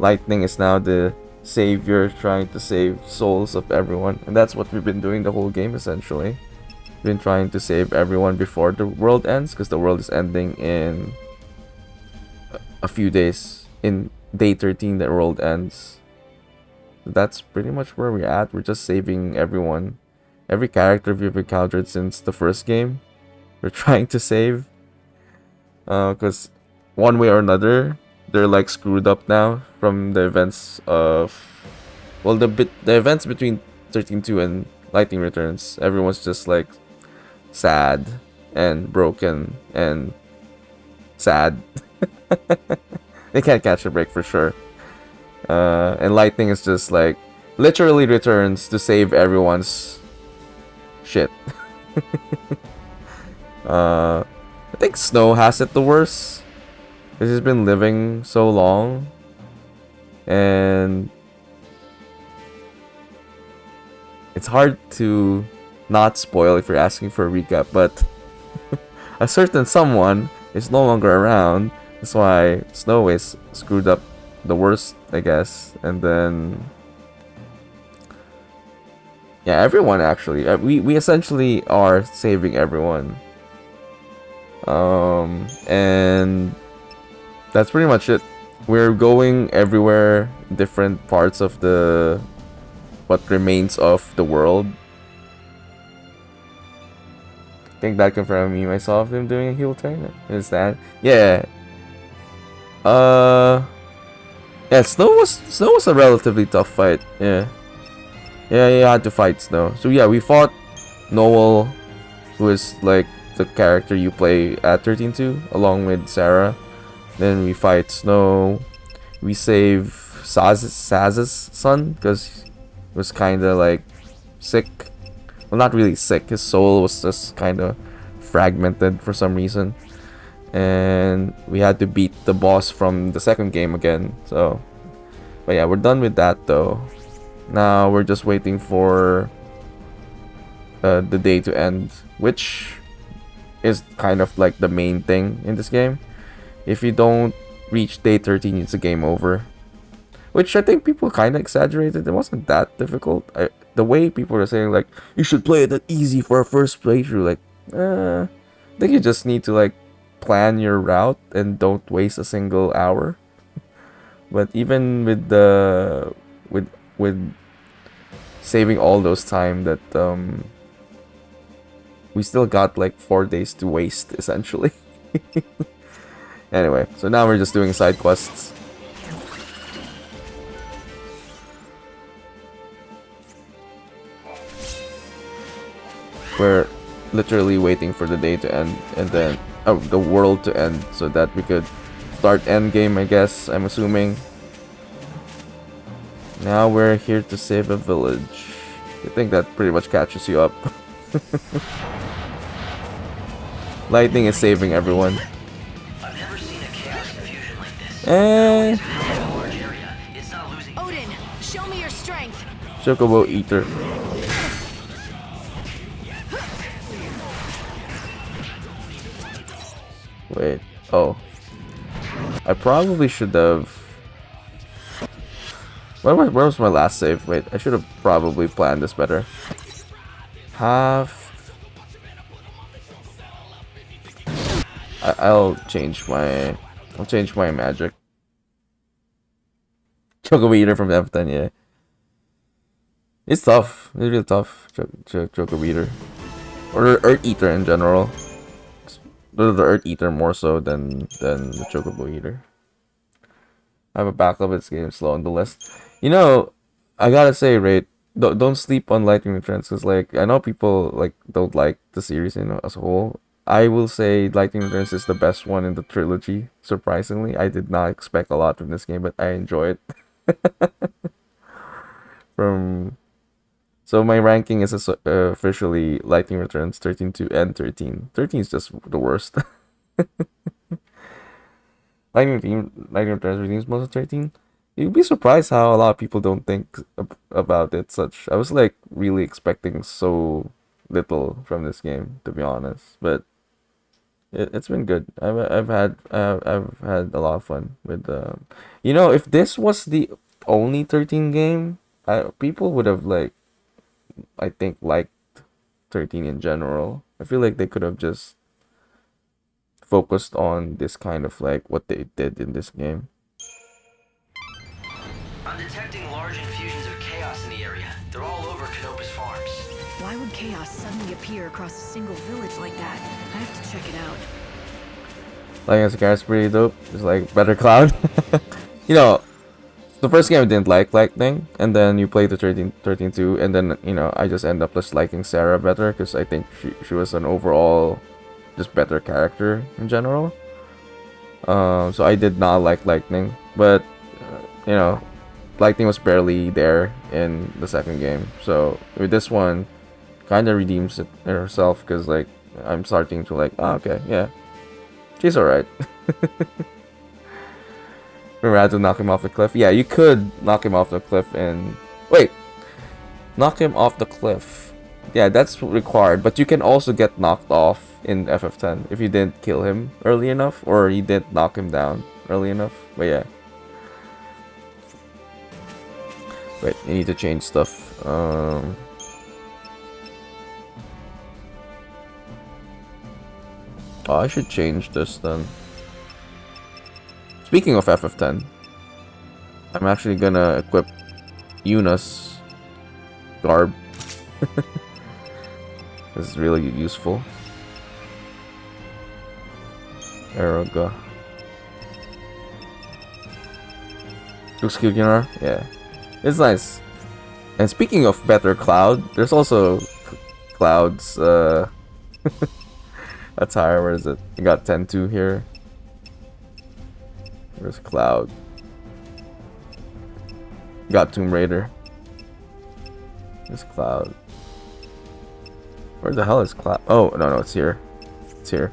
Lightning is now the savior trying to save souls of everyone, and that's what we've been doing the whole game essentially. We've been trying to save everyone before the world ends, because the world is ending in a few days. In day 13 the world ends. That's pretty much where we're at. We're just saving everyone. Every character we've encountered since the first game, we're trying to save. Because one way or another, they're like screwed up now from the events of, well, the events between 13.2 and Lightning Returns. Everyone's just like sad and broken and sad. They can't catch a break for sure. And Lightning is just like literally returns to save everyone's shit. I think Snow has it the worst. He's been living so long, and it's hard to not spoil if you're asking for a recap, but a certain someone is no longer around. That's why Snow is screwed up the worst, I guess. And then yeah, everyone actually. We essentially are saving everyone. And that's pretty much it. We're going everywhere, different parts of the what remains of the world. I think that confirmed me. I saw him doing a heel turn. Is that? Yeah. Yeah, Snow was a relatively tough fight. Yeah. Yeah, you had to fight Snow. So yeah, we fought Noel, who is like the character you play at 13-2, along with Sarah. Then we fight Snow. We save Saz's son, because he was kind of like sick. Well, not really sick. His soul was just kind of fragmented for some reason. And we had to beat the boss from the second game again. So, but yeah, we're done with that though. Now we're just waiting for the day to end, which is kind of like the main thing in this game. If you don't reach day 13, it's a game over. Which I think people kind of exaggerated. It wasn't that difficult. The way people are saying like, you should play it that easy for a first playthrough, like, I think you just need to like plan your route and don't waste a single hour. But even with the with saving all those time, that we still got like 4 days to waste essentially. Anyway, so now we're just doing side quests. We're literally waiting for the day to end, and then the world to end, so that we could start endgame, I guess, I'm assuming. Now we're here to save a village. I think that pretty much catches you up. Lightning is saving everyone. I've never seen a chaos infusion like this. Odin, show me your strength. Chocobo Eater. Wait, oh. I probably should have... Where was my last save? Wait, I should have probably planned this better. I'll change my magic. Chocobo Eater from F10, yeah. It's tough. It's really tough. Chocobo Eater. Or Earth Eater in general. The Earth Eater more so than the Chocobo Eater. I have a backup. It's getting slow on the list. You know, I gotta say, right? Don't sleep on Lightning Returns, because like I know people like don't like the series, you know, as a whole. I will say Lightning Returns is the best one in the trilogy. Surprisingly, I did not expect a lot from this game, but I enjoy it. So my ranking is officially Lightning Returns 13-2 and 13. 13 is just the worst. Lightning Returns redeems most of 13. You'd be surprised how a lot of people don't think about it. I was like really expecting so little from this game, to be honest. But it's been good. I've had a lot of fun with you know, if this was the only 13 game, people would have like, I think, liked 13 in general. I feel like they could have just focused on this kind of like what they did in this game. I'm detecting large infusions of chaos in the area. They're all over Canopus Farms. Why would chaos suddenly appear across a single village like that? I have to check it out. Lightning as a character's pretty dope. It's like better Cloud. You know, the first game I didn't like Lightning, and then you play the 13-2, and then, you know, I just end up just liking Sarah better, because I think she was an overall just better character in general. So I did not like Lightning, but you know, Lightning was barely there in the second game. So with this one, kind of redeems it herself, because like I'm starting to like, oh, okay, yeah, she's alright. Remember, I had to knock him off the cliff. Yeah, you could knock him off the cliff and wait, knock him off the cliff. Yeah, that's required, but you can also get knocked off in FF10 if you didn't kill him early enough, or you didn't knock him down early enough. But yeah. Wait, you need to change stuff. Oh, I should change this then. Speaking of FF10, I'm actually gonna equip Yuna's garb. This is really useful. There we go. Looks cute, you know? Yeah. It's nice. And speaking of better Cloud, there's also Cloud's attire. Where is it? You got 10-2 here. Where's Cloud? Got Tomb Raider. Where's Cloud? Where the hell is Cloud? Oh, no, it's here. It's here.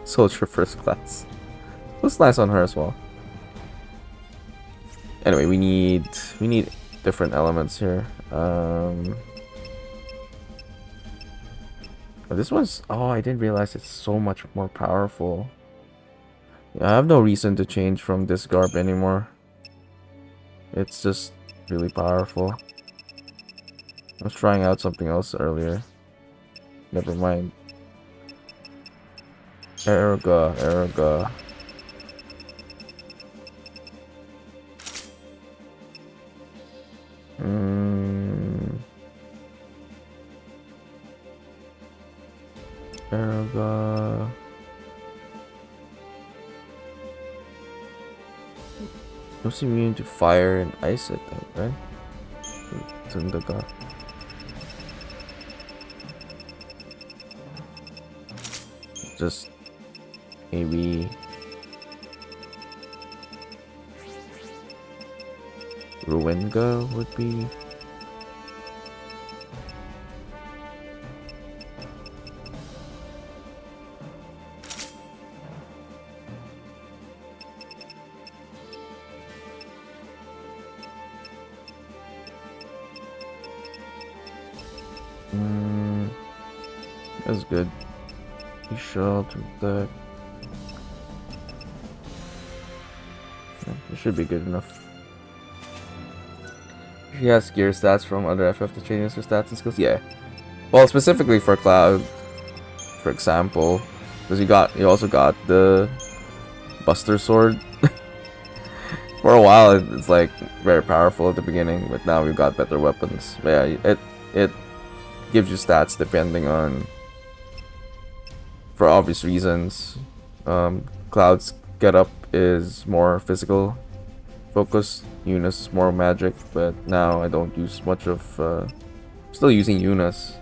Soldier first class. Looks nice on her as well. Anyway, we need different elements here. This one's... Oh, I didn't realize it's so much more powerful. Yeah, I have no reason to change from this garb anymore. It's just really powerful. I was trying out something else earlier. Never mind. Erga. Erga. Must be immune to fire and ice, I think, right? Tundaga. Just maybe Ruenga would be. That's good. You shall do that. Yeah, it should be good enough. She has gear stats from other FF to change her stats and skills. Yeah. Well, specifically for Cloud, for example, because you also got the Buster Sword. For a while, it's like very powerful at the beginning, but now we've got better weapons. But yeah, it gives you stats depending on, for obvious reasons. Cloud's getup is more physical focused. Eunice is more magic, but now I don't use much of. Still using Eunice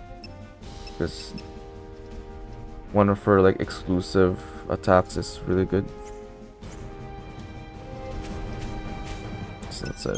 because one of her like exclusive attacks is really good. So that's it.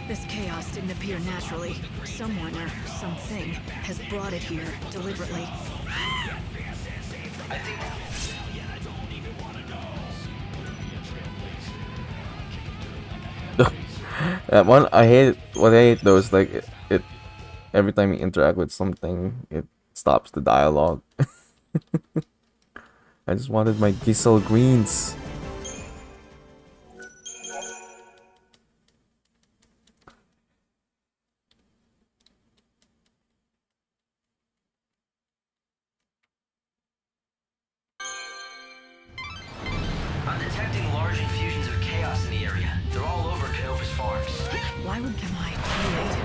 This chaos didn't appear naturally. Someone or something has brought it here deliberately. I think... That one I hate. What I hate though is like it every time you interact with something, it stops the dialogue. I just wanted my Giselle greens. I'm detecting large infusions of chaos in the area. They're all over Canopus Farms. Why would am I too late?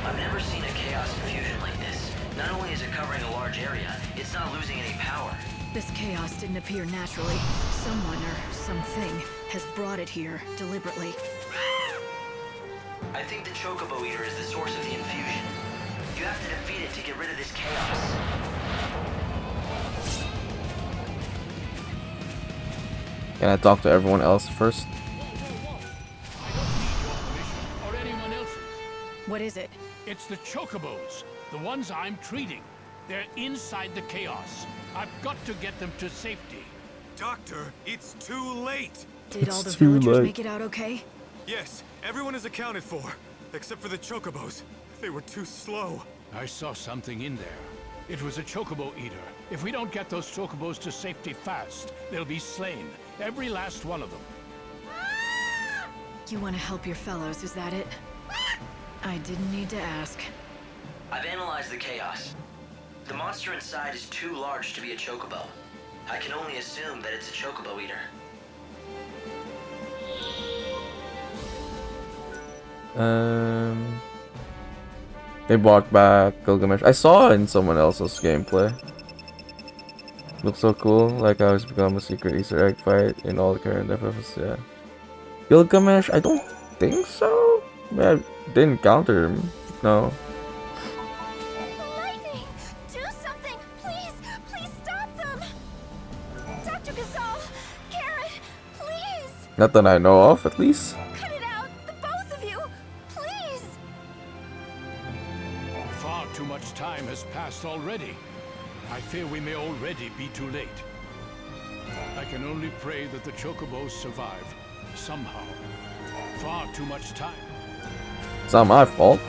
I've never seen a chaos infusion like this. Not only is it covering a large area, it's not losing any power. This chaos didn't appear naturally. Someone or something has brought it here deliberately. I think the Chocobo Eater is the source of the infusion. You have to defeat it to get rid of this chaos. Can I talk to everyone else first? Or anyone else's. What is it? It's the Chocobos, the ones I'm treating. They're inside the chaos. I've got to get them to safety. Doctor, it's too late. Did all the villagers make it out okay? Yes, everyone is accounted for, except for the Chocobos. They were too slow. I saw something in there. It was a Chocobo Eater. If we don't get those Chocobos to safety fast, they'll be slain. Every last one of them. You want to help your fellows, is that it? I didn't need to ask. I've analyzed the chaos. The monster inside is too large to be a chocobo. I can only assume that it's a chocobo eater. They brought back Gilgamesh. I saw it in someone else's gameplay. Looks so cool, like how it's become a secret Easter egg fight in all the current FFs, yeah. Gilgamesh? I don't think so. I didn't encounter him. No. Lightning! Do something! Please! Please stop them! Dr. Gazal! Garrett! Please! Not that I know of, at least. Cut it out! The both of you! Please! Far too much time has passed already. I fear we may already be too late. I can only pray that the Chocobos survive, somehow. Far too much time. It's not my fault.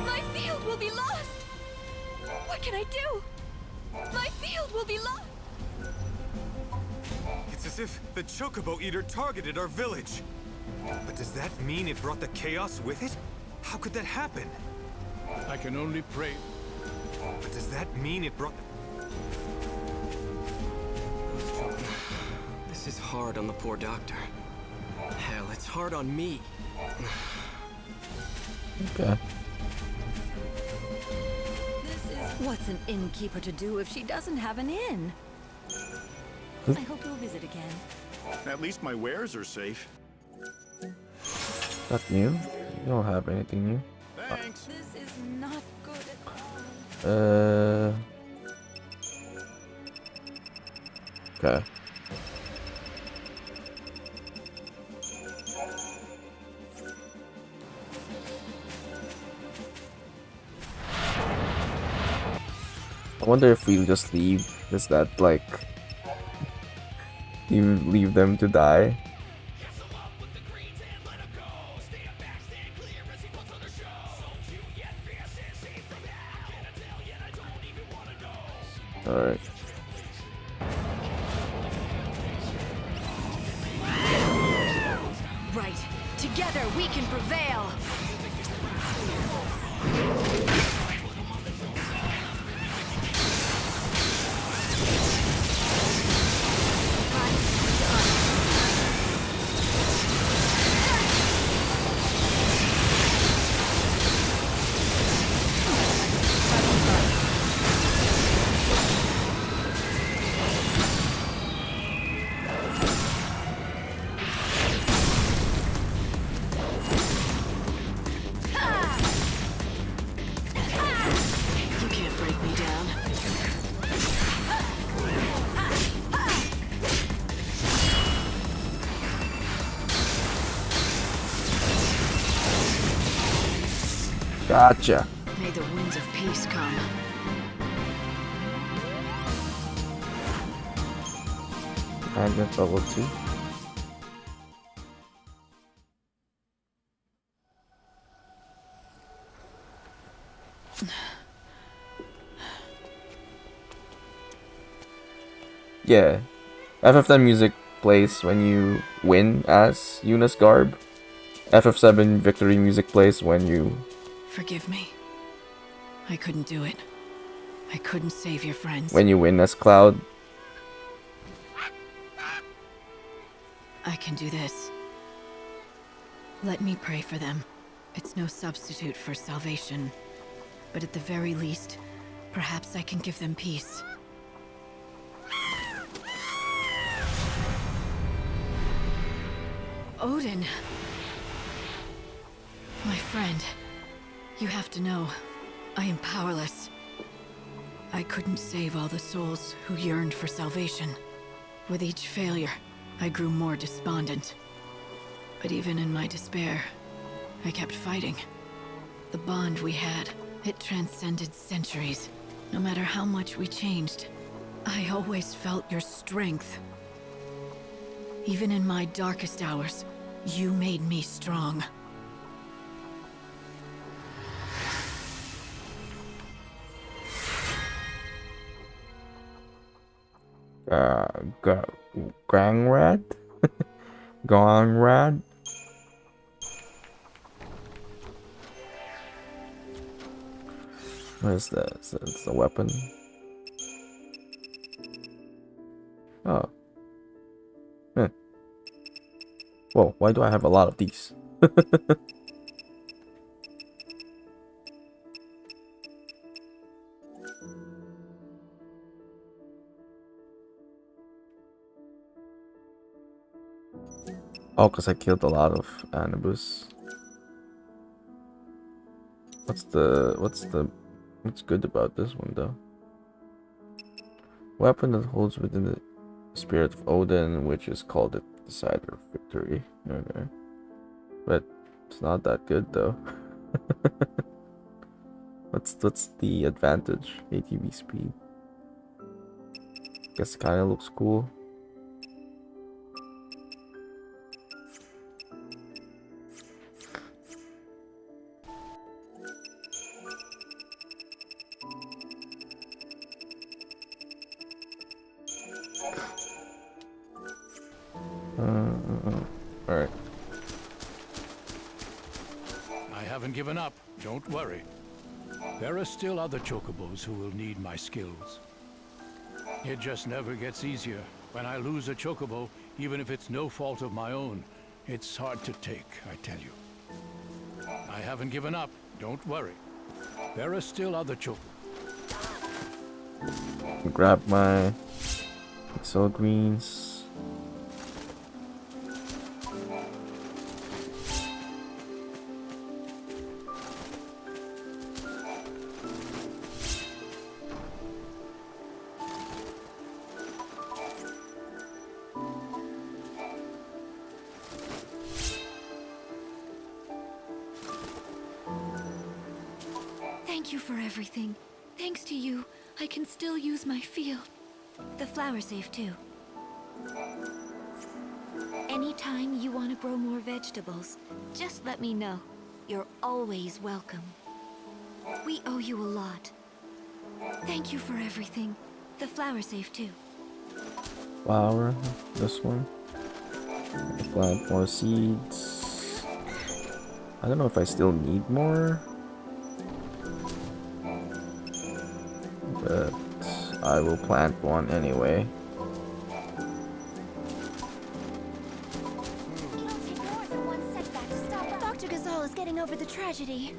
My field will be lost! What can I do? My field will be lost! It's as if the Chocobo Eater targeted our village. But does that mean it brought the chaos with it? How could that happen? I can only pray. But does that mean it brought... This is hard on the poor doctor. Hell, it's hard on me. Okay. What's an innkeeper to do if she doesn't have an inn? I hope you'll visit again. At least my wares are safe. Not new? You don't have anything new. Thanks. This is not good at all. Okay. I wonder if we just leave. Is that like you leave them to die? Alright. Right. Together we can prevail. You can't break me down. Gotcha. May the winds of peace come. Magnet level 2. Yeah. FF10 music plays when you win as Eunice Garb. FF7 victory music plays when you... Forgive me. I couldn't do it. I couldn't save your friends. when you win as Cloud. I can do this. Let me pray for them. It's no substitute for salvation. But at the very least, perhaps I can give them peace. Odin! My friend, you have to know, I am powerless. I couldn't save all the souls who yearned for salvation. With each failure, I grew more despondent. But even in my despair, I kept fighting. The bond we had, it transcended centuries. No matter how much we changed, I always felt your strength. Even in my darkest hours, you made me strong. Grangrad? Gongrad? What is that? It's a weapon. Oh. Huh. Whoa, why do I have a lot of these? Oh, because I killed a lot of Anubis. What's good about this one though? Weapon that holds within the spirit of Odin, which is called the Decider of Victory. Okay. But it's not that good though. what's the advantage? ATV speed. Guess it kinda looks cool. Alright. I haven't given up. Don't worry. There are still other chocobos who will need my skills. It just never gets easier. When I lose a chocobo, even if it's no fault of my own, it's hard to take, I tell you. I haven't given up. Don't worry. There are still other chocobos. Grab my pixel greens. Thank you for everything. Thanks to you, I can still use my field. The flower safe too. Anytime you want to grow more vegetables, just let me know. You're always welcome. We owe you a lot. Thank you for everything. The flower safe too. Flower, this one. Plant more seeds. I don't know if I still need more, but I will plant one anyway. Dr. Gazal is getting over the tragedy.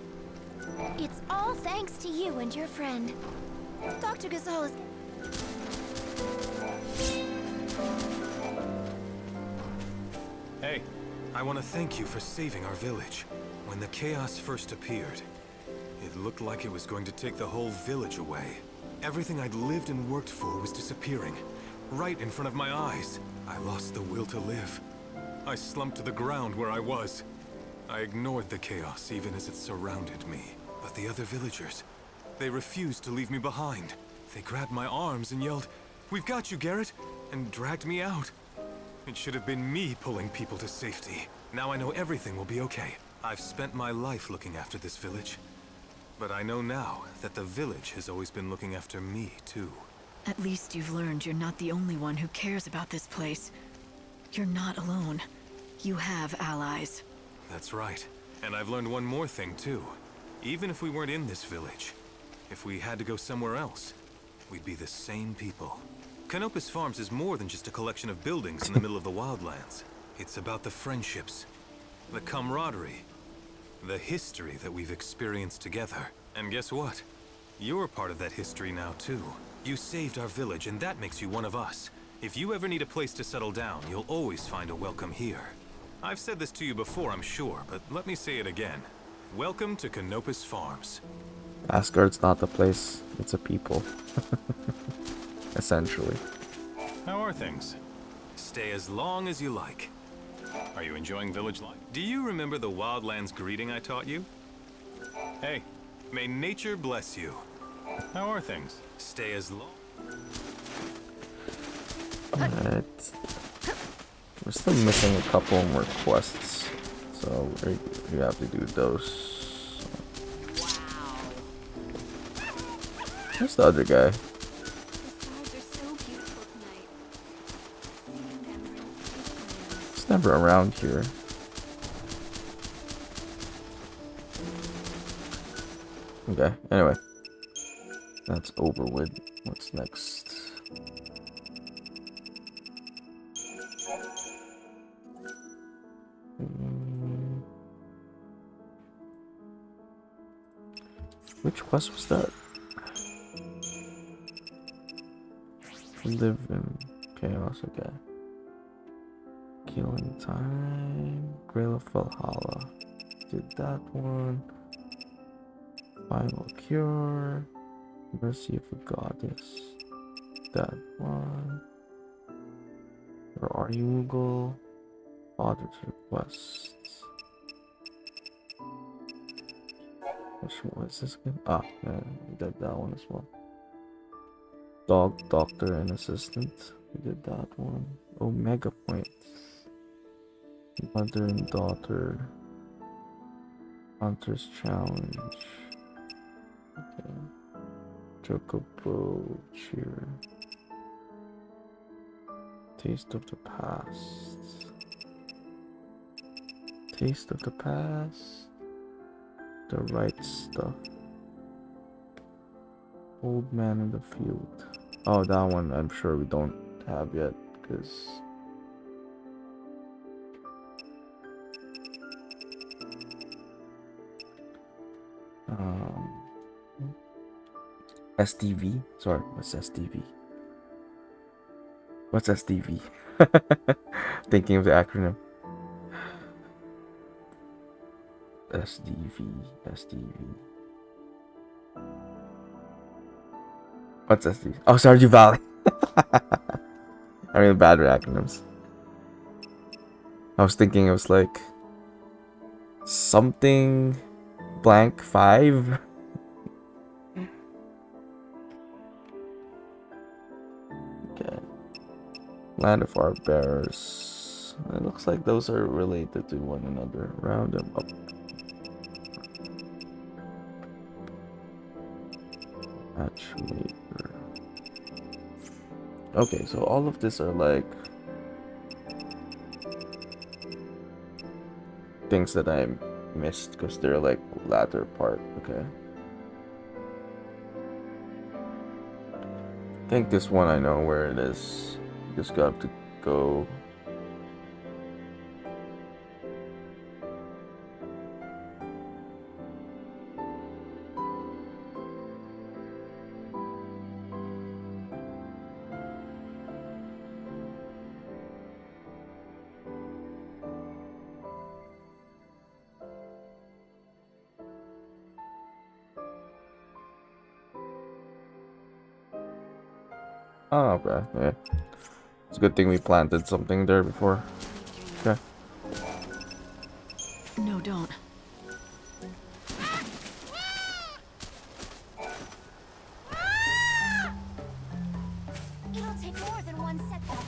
It's all thanks to you and your friend. Dr. Gazal is... Hey, I want to thank you for saving our village. When the chaos first appeared, it looked like it was going to take the whole village away. Everything I'd lived and worked for was disappearing, right in front of my eyes. I lost the will to live. I slumped to the ground where I was. I ignored the chaos even as it surrounded me. But the other villagers, they refused to leave me behind. They grabbed my arms and yelled, "We've got you, Garrett," and dragged me out. It should have been me pulling people to safety. Now I know everything will be okay. I've spent my life looking after this village. But I know now that the village has always been looking after me, too. At least you've learned you're not the only one who cares about this place. You're not alone. You have allies. That's right. And I've learned one more thing, too. Even if we weren't in this village, if we had to go somewhere else, we'd be the same people. Canopus Farms is more than just a collection of buildings in the middle of the wildlands. It's about the friendships, the camaraderie, the history that we've experienced together. And guess what? You're part of that history now, too. You saved our village, and that makes you one of us. If you ever need a place to settle down, you'll always find a welcome here. I've said this to you before, I'm sure, but let me say it again. Welcome to Canopus Farms. Asgard's not the place, it's a people. Essentially. How are things? Stay as long as you like. Are you enjoying village life? Do you remember the Wildlands greeting I taught you? Hey, may nature bless you. How are things? Stay as long. Alright. We're still missing a couple more quests, so we have to do those. Where's the other guy? He's never around here. Okay, anyway. That's over with. What's next? Which quest was that? Live in chaos, okay. Killing time. Grail of Valhalla. Did that one. Final cure. Mercy of a goddess. That one. Where are you, Moogle? Father's requests. Which one is this again? Ah, yeah, we did that one as well. Dog, doctor, and assistant. We did that one. Omega points. Mother and daughter. Hunter's challenge. Okay. Chocobo cheer. Taste of the past. Taste of the past. The right stuff. Old man in the field. Oh, that one I'm sure we don't have yet because STV. Sorry, what's STV? What's STV? Thinking of the acronym. STV. What's STV? Oh, Stardew Valley. I mean, bad acronyms. I was thinking it was like something blank 5. Okay. Land of our bears. It looks like those are related to one another. Round them up. Actuator. Okay, so all of this are like things that I missed because they're like latter part. Okay. I think this one I know where it is. Just got to go. Oh, okay. Yeah. It's a good thing we planted something there before. Okay. No, don't. It'll take more than one setback.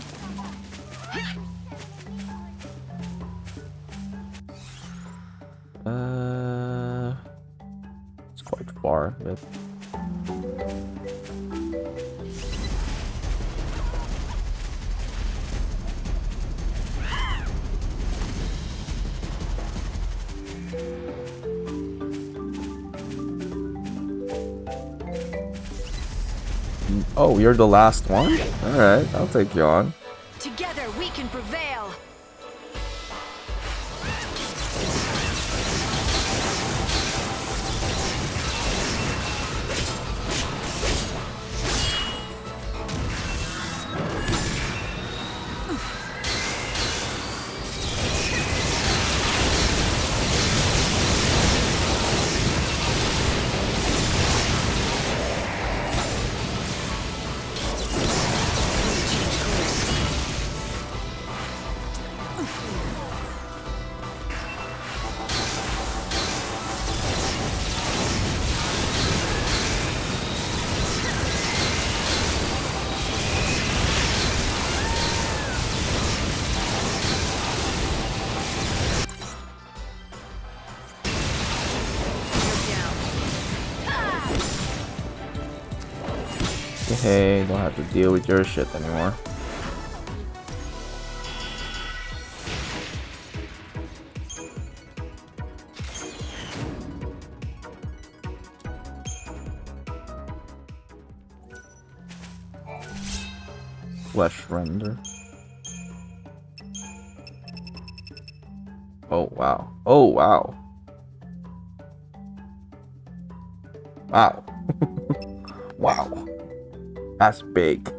It's quite far, but oh, you're the last one? Alright, I'll take you on. Together we can prevail. Hey, don't have to deal with your shit anymore. Flesh render. Oh wow. Oh wow. Wow. Wow. That's big.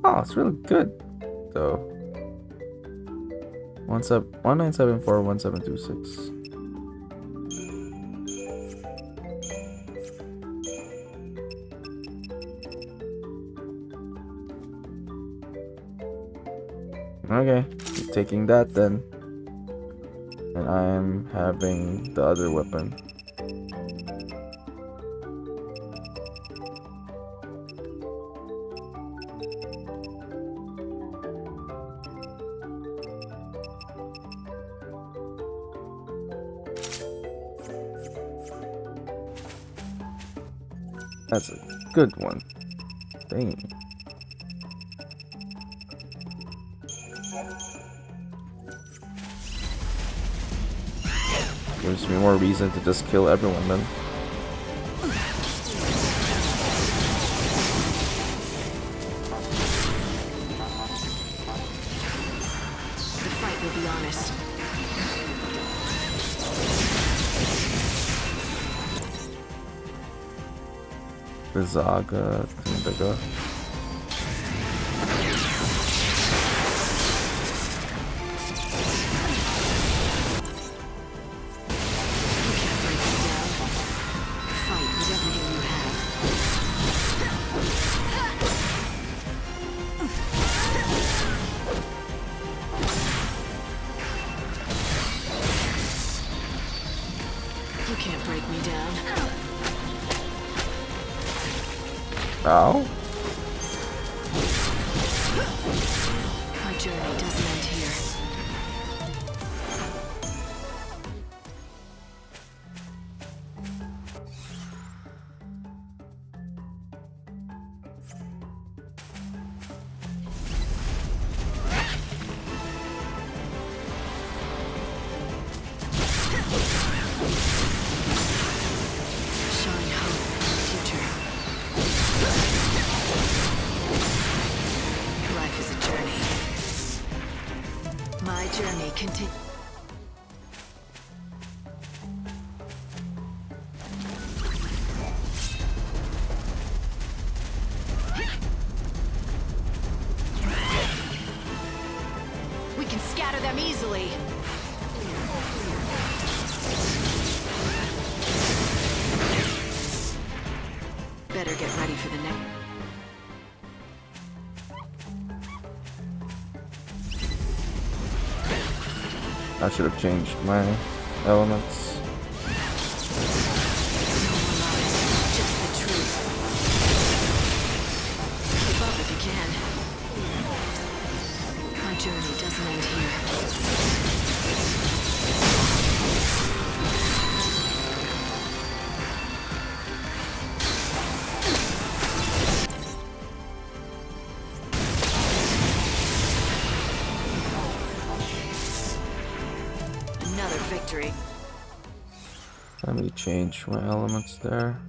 Oh, it's really good though. 1974-1726. Okay, taking that then. And I am having the other weapon. That's a good one. Dang. Gives me more reason to just kill everyone then. The fight will be honest. The Zaga, Tindaga. Fight with everything you have. You can't break me down. Ow. My journey doesn't end here. Showing hope in the future. Life is a journey. My journey continues. We can scatter them easily. Better get ready for the next. I should have changed my elements. Just the truth. Keep up if you can. My journey doesn't end here. Another victory. Let me change my elements there.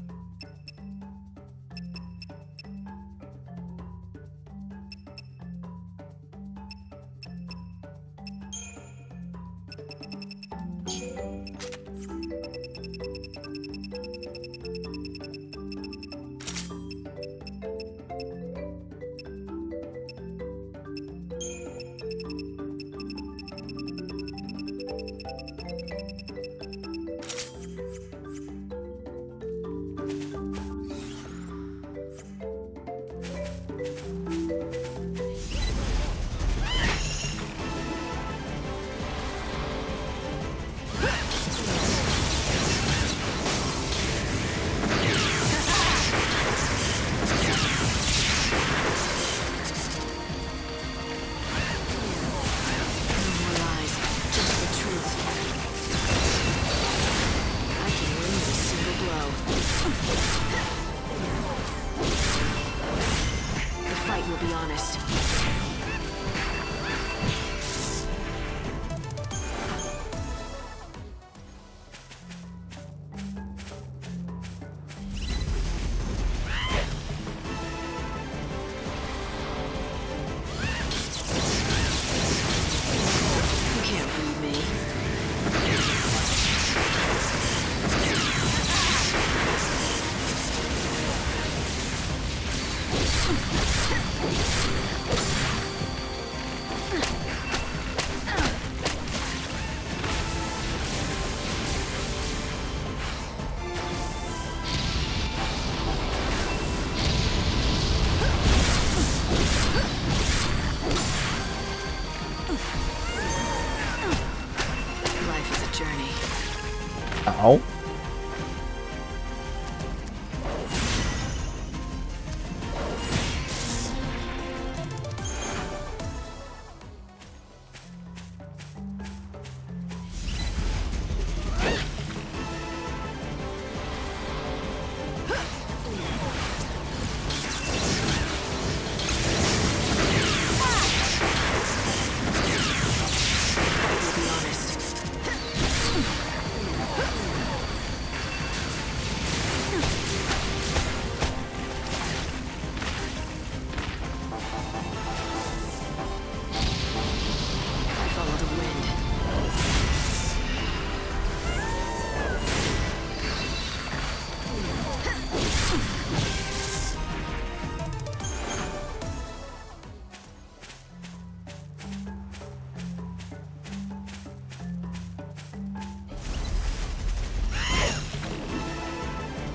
Ow.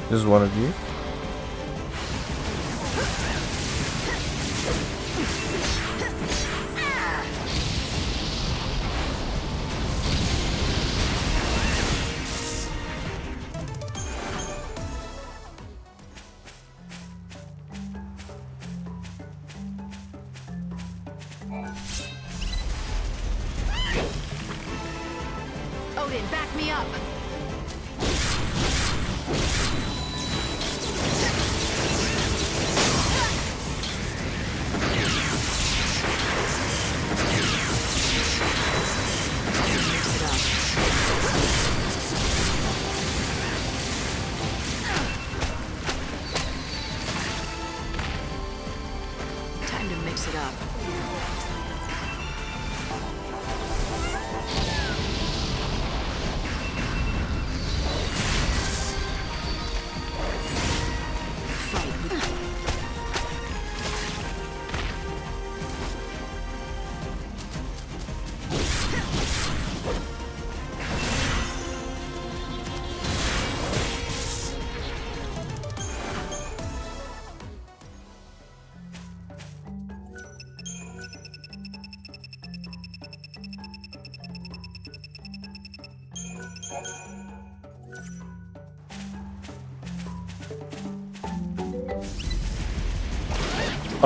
This is one of you. Odin, back me up! Time to mix it up.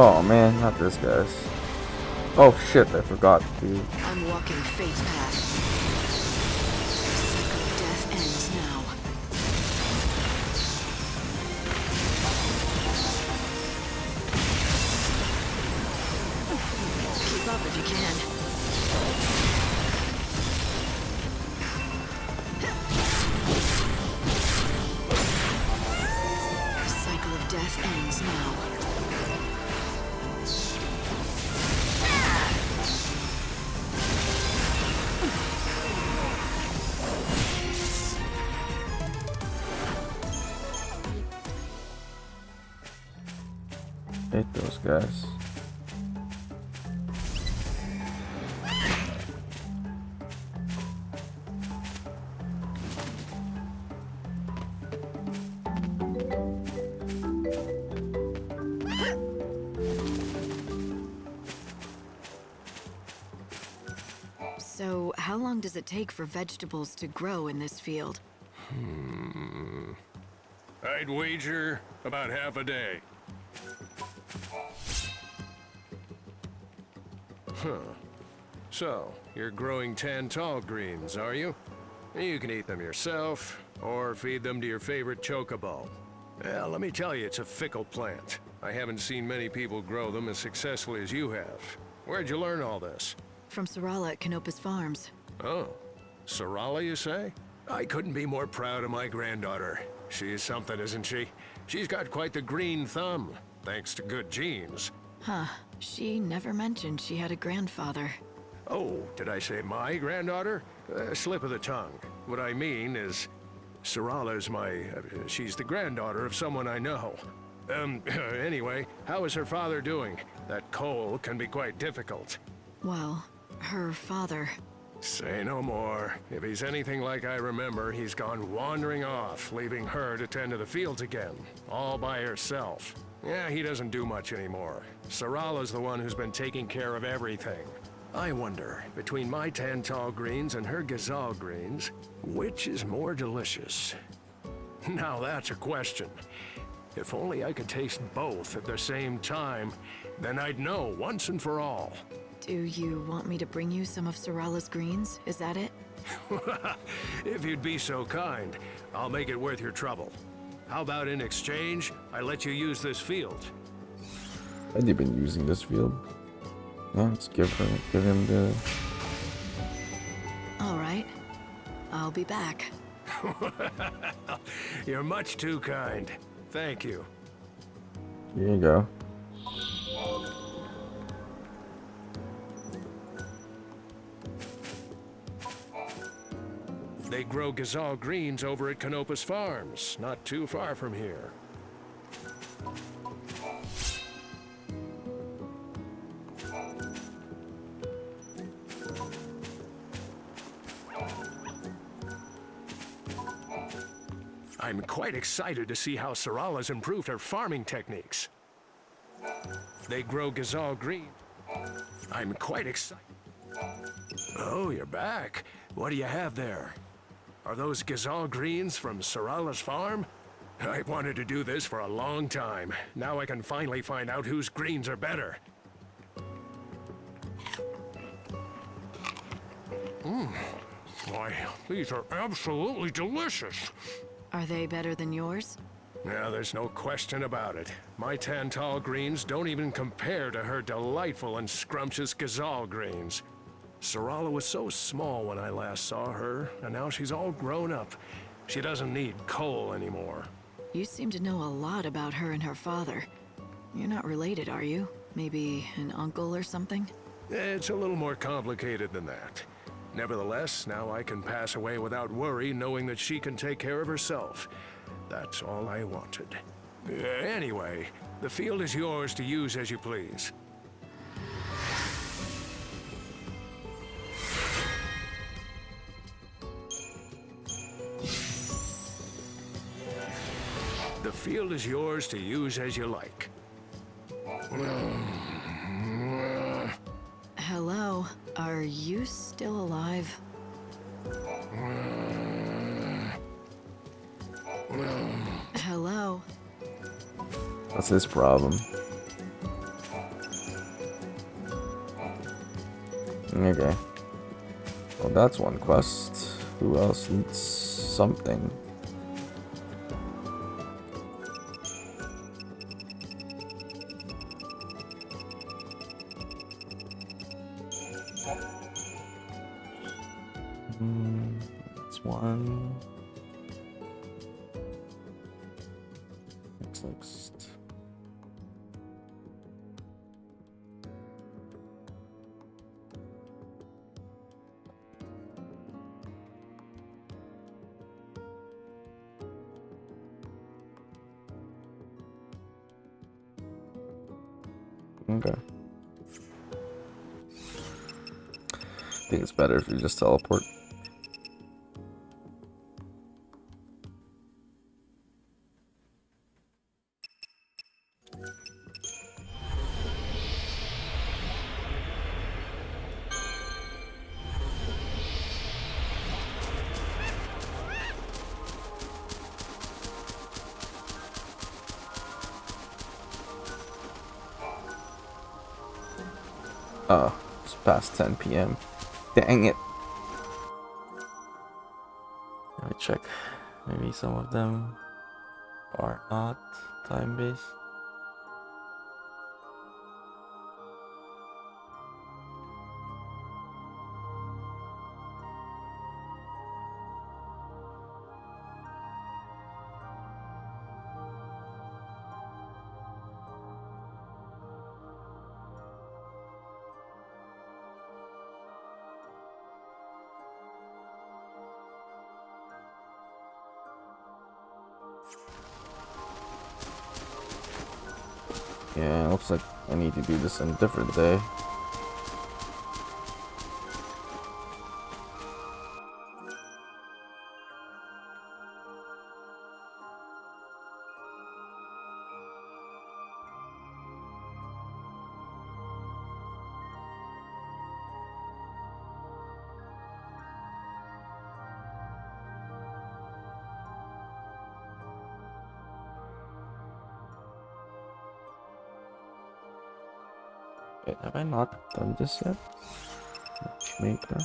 Oh man, not this guy's. Oh shit, I forgot, dude. I'm walking fate's path. Cycle of death ends now. Keep up if you can. Cycle of death ends now. Hate those guys. So, how long does it take for vegetables to grow in this field? I'd wager about half a day. Huh. So, you're growing tall greens, are you? You can eat them yourself, or feed them to your favorite chocobo. Well, let me tell you, it's a fickle plant. I haven't seen many people grow them as successfully as you have. Where'd you learn all this? From Sarala at Canopus Farms. Oh, Sarala, you say? I couldn't be more proud of my granddaughter. She's something, isn't she? She's got quite the green thumb, thanks to good genes. Huh. She never mentioned she had a grandfather. Oh, did I say my granddaughter? Slip of the tongue. What I mean is, Sarala's she's the granddaughter of someone I know. Anyway, how is her father doing? That coal can be quite difficult. Well, her father... Say no more. If he's anything like I remember, he's gone wandering off, leaving her to tend to the fields again, all by herself. Yeah, he doesn't do much anymore. Sarala's the one who's been taking care of everything. I wonder, between my Tantal greens and her Gazal greens, which is more delicious? Now that's a question. If only I could taste both at the same time, then I'd know once and for all. Do you want me to bring you some of Sorala's greens? Is that it? If you'd be so kind, I'll make it worth your trouble. How about in exchange, I let you use this field? I've been using this field. Yeah, let's give him the... Alright. I'll be back. You're much too kind. Thank you. Here you go. They grow Gazal greens over at Canopus Farms, not too far from here. I'm quite excited to see how Sorala's improved her farming techniques. They grow Gazal green. I'm quite excited. Oh, you're back. What do you have there? Are those Gazal greens from Sorala's farm? I wanted to do this for a long time. Now I can finally find out whose greens are better. Why, these are absolutely delicious. Are they better than yours? Yeah, there's no question about it. My Tantal greens don't even compare to her delightful and scrumptious Gazal greens. Sorala was so small when I last saw her, and now she's all grown up. She doesn't need coal anymore. You seem to know a lot about her and her father. You're not related, are you? Maybe an uncle or something? It's a little more complicated than that. Nevertheless, now I can pass away without worry, knowing that she can take care of herself. That's all I wanted. Anyway, the field is yours to use as you please. The field is yours to use as you like. Hello, are you still alive? Hello? That's his problem. Okay. Well, that's one quest. Who else needs something? That's one. Next. Okay. I think it's better if you just teleport. Oh, it's past 10 p.m. Dang it. Let me check. Maybe some of them are not time-based. Yeah, looks like I need to do this on a different day. Wait, have I not done this yet? Maker.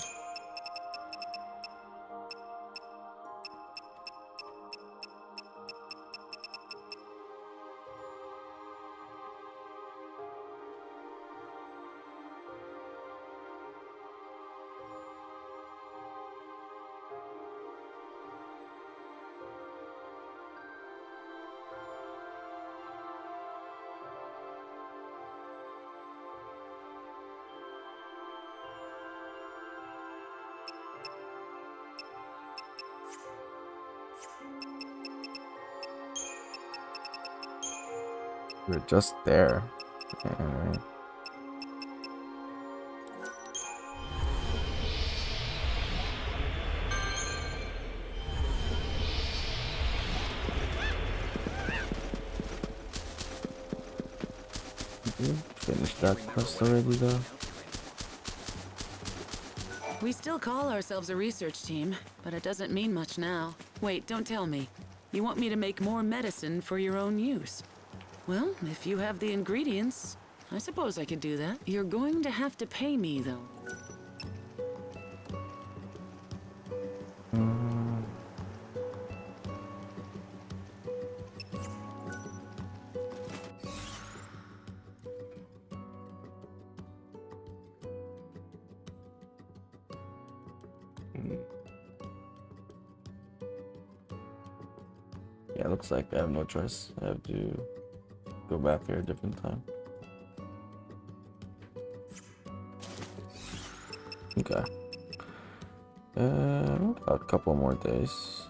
We're just there. Alright. Finished that quest already though. We still call ourselves a research team, but it doesn't mean much now. Wait, don't tell me. You want me to make more medicine for your own use? Well, if you have the ingredients, I suppose I could do that. You're going to have to pay me, though. Yeah, looks like I have no choice. I have to go back here a different time. Okay. About a couple more days.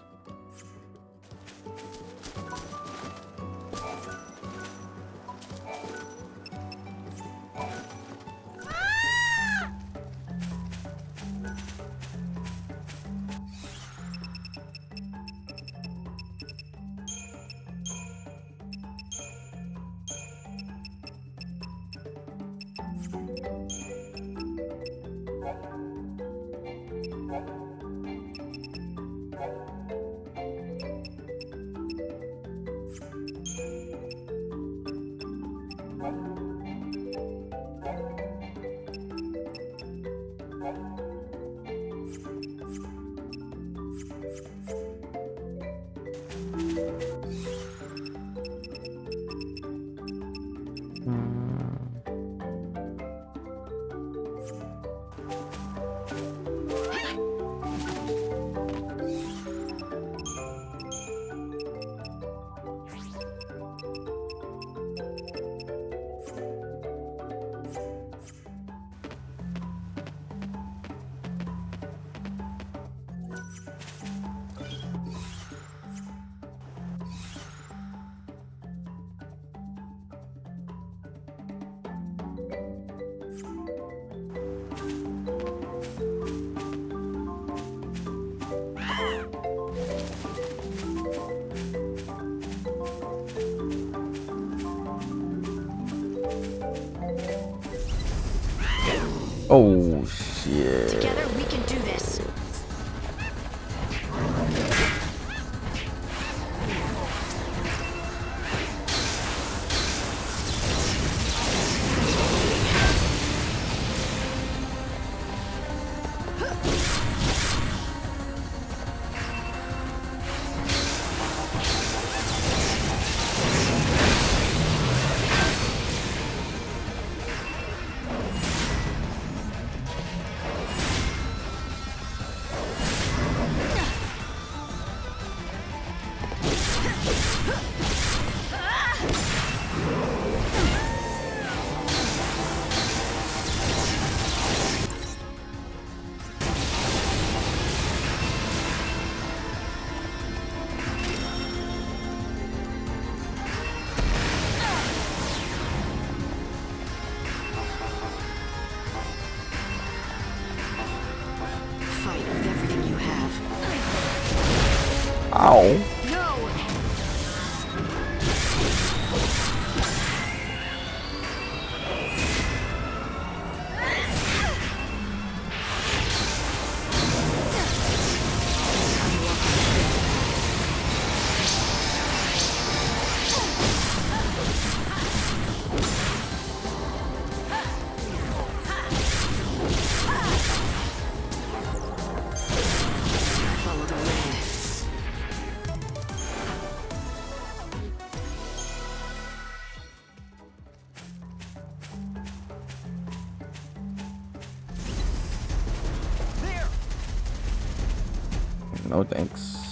Oh shit. Together we can do this. Fight with everything you have. Ow. No thanks.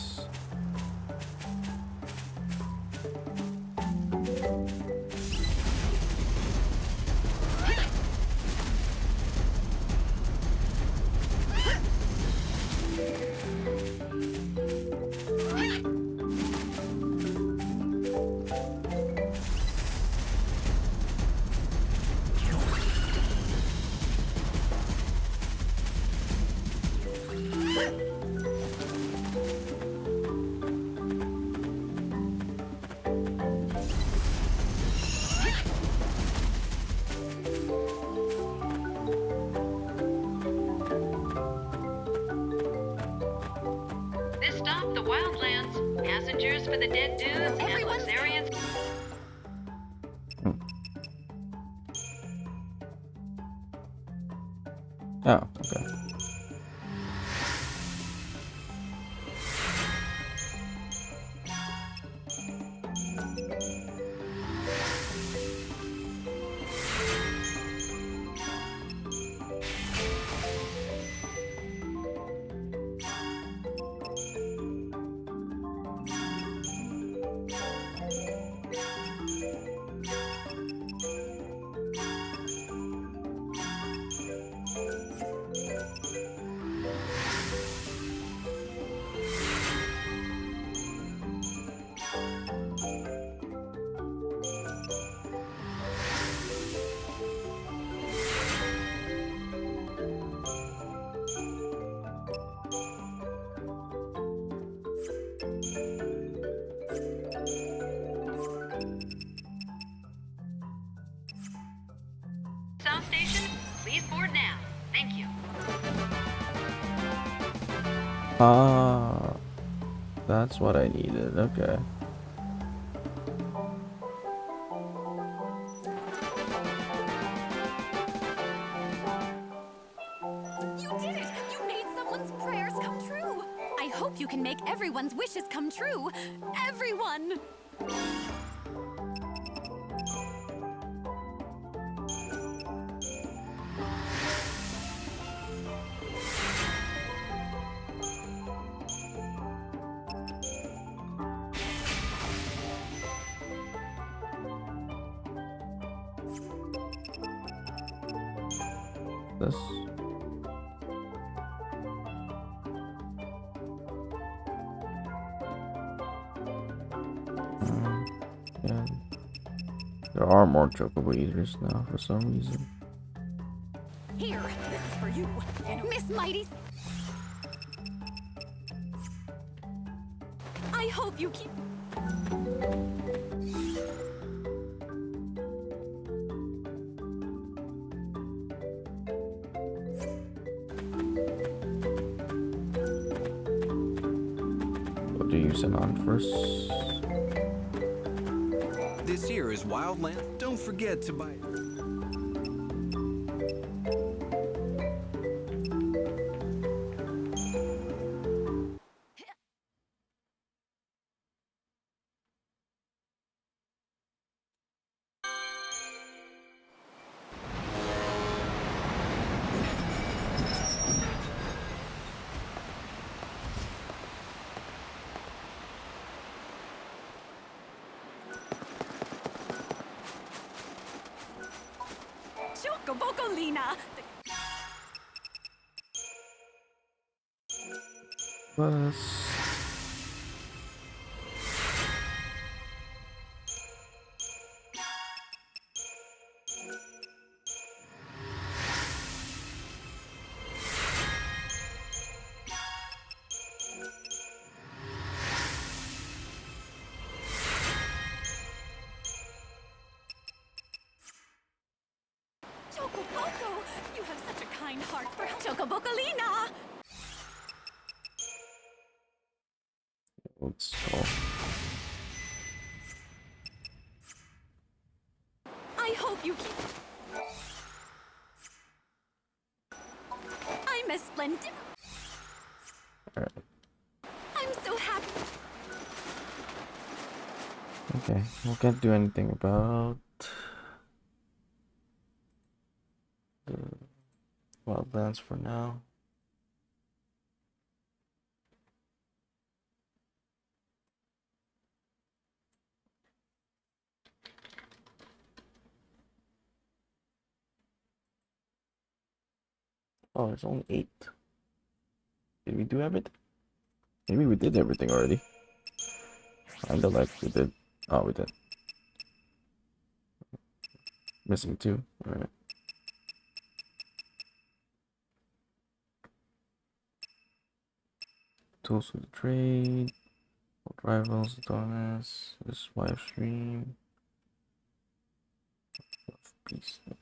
This stop, the Wildlands. Passengers for the Dead Dunes and Luxarians. Oh, okay. South Station, please board now. Thank you. Ah, that's what I needed. Okay. You did it! You made someone's prayers come true! I hope you can make everyone's wishes come true! Everyone! This. Yeah. There are more chocobo eaters now for some reason. Here, this is for you, Miss Mighty. I hope you keep. What do you send on first? This here is Wildland. Don't forget to buy. Chocobocolina! Bus. Chocoboco! You have such a kind heart for Chocobocolina! Let's go. I hope you keep. I'm a splendid. Alright. I'm so happy. Okay, we can't do anything about the wildlands for now. Oh, it's only 8. Did we do everything? Maybe we did everything already. Kinda like we did. Oh, we did. Missing 2. Alright. Tools for the trade. Rivals, donors. This live stream. Peace. Okay.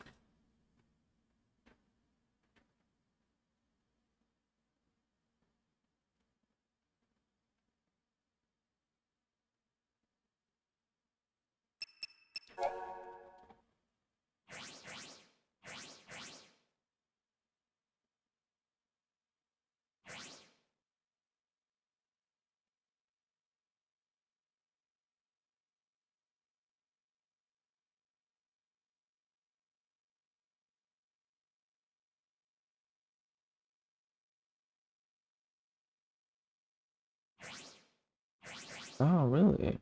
Oh, really?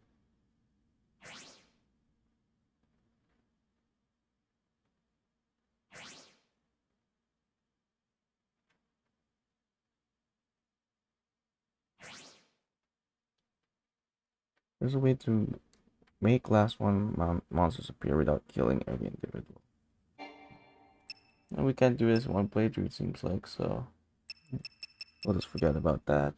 There's a way to make last one monsters appear without killing every individual. And we can't do this in one playthrough, it seems like, so we'll just forget about that.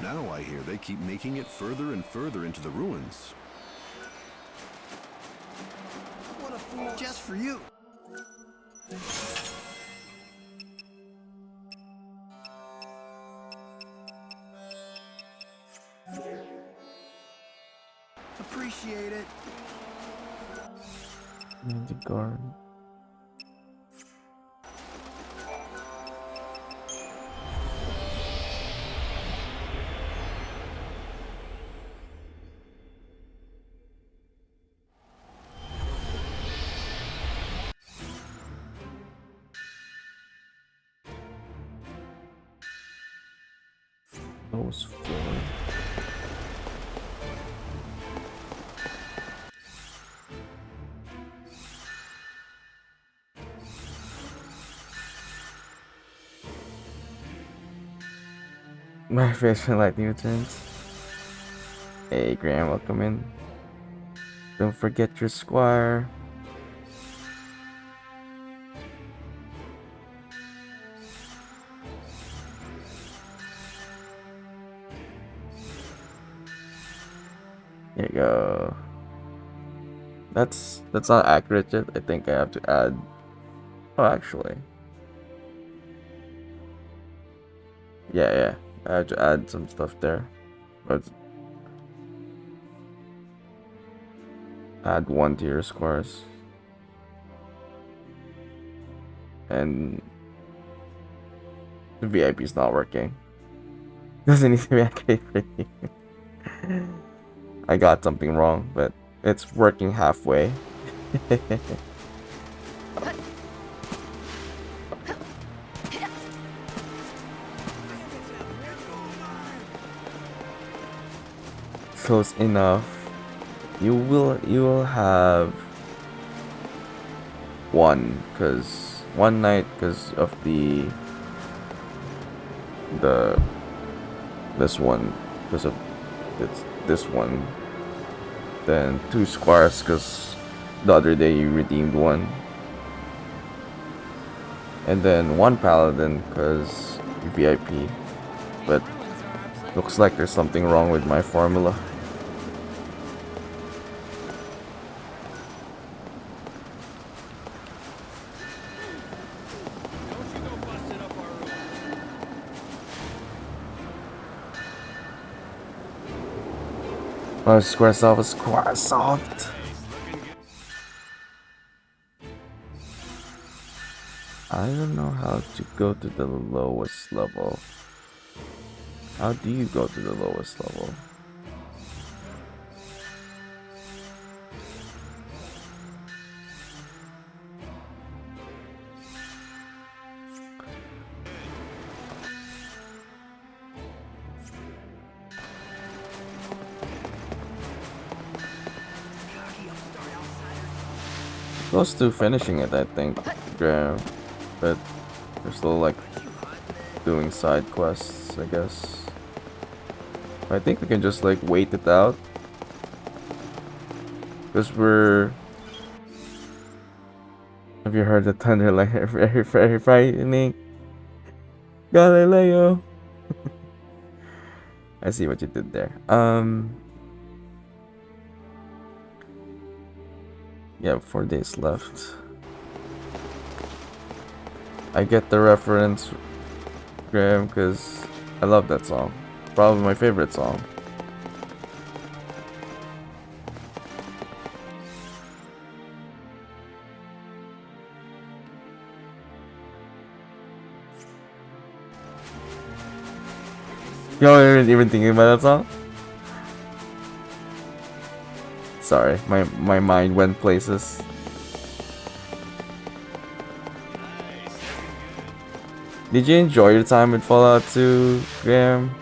Now I hear they keep making it further and further into the ruins. What a fool just for you. Appreciate it. In the garden. Those 4. My favorite lightning returns. Hey Graham, welcome in. Don't forget your squire. There you go. That's not accurate yet. I think I have to add. Oh, actually. Yeah. I have to add some stuff there. But add 1 to your squares. And the VIP is not working. Doesn't need to be activated. I got something wrong, but it's working halfway. Close enough. You will have 1 night because of this one because of this one. Then 2 squares because the other day you redeemed one. And then 1 paladin because you VIP. But looks like there's something wrong with my formula. Oh, square soft is square soft. I don't know how to go to the lowest level. How do you go to the lowest level? Close to finishing it, I think, Graham. But we're still like doing side quests, I guess. I think we can just like wait it out. Because we're... Have you heard the thunder like very, very frightening? Galileo! I see what you did there. Yeah, 4 days left. I get the reference, Graham, because I love that song. Probably my favorite song. You weren't even thinking about that song? Sorry, my mind went places. Did you enjoy your time with Fallout 2, Graham?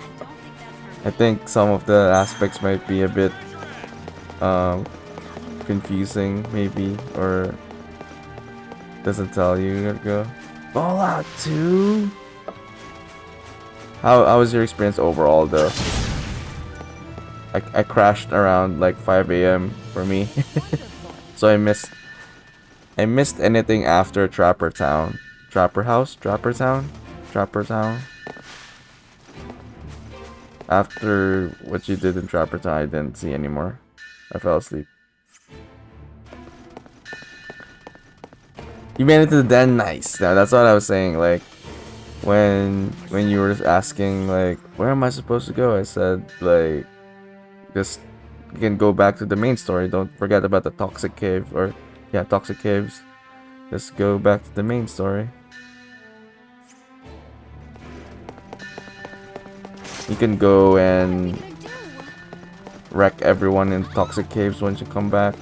I think some of the aspects might be a bit confusing, maybe, or doesn't tell you. Go Fallout 2. How was your experience overall, though? I crashed around like 5 a.m. for me, so I missed anything after Trapper Town, Trapper House, Trapper Town. After what you did in Trapper Town, I didn't see anymore. I fell asleep. You made it to the den, nice. Now that's what I was saying. Like when you were asking like where am I supposed to go, I said like just you can go back to the main story. Don't forget about the toxic cave or yeah, toxic caves. Just go back to the main story. You can go and wreck everyone in toxic caves once you come back.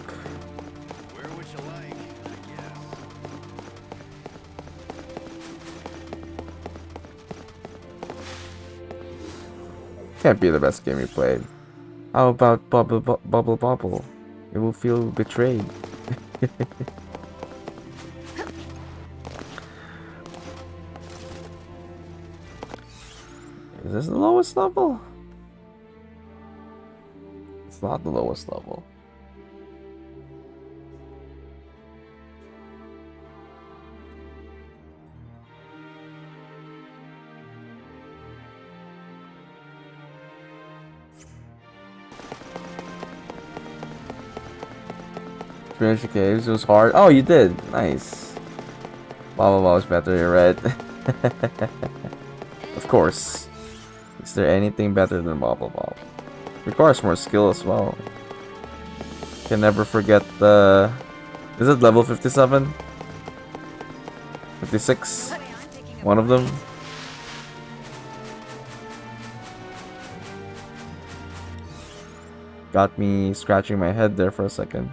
Can't be the best game you played. How about Bubble? It will feel betrayed. Is this the lowest level? It's not the lowest level. Finish the caves, it was hard. Oh, you did. Nice. Bubble was better, you're right. Of course. Is there anything better than Bubble? Requires more skill as well. Can never forget the... Is it level 57? 56? One of them? Got me scratching my head there for a second.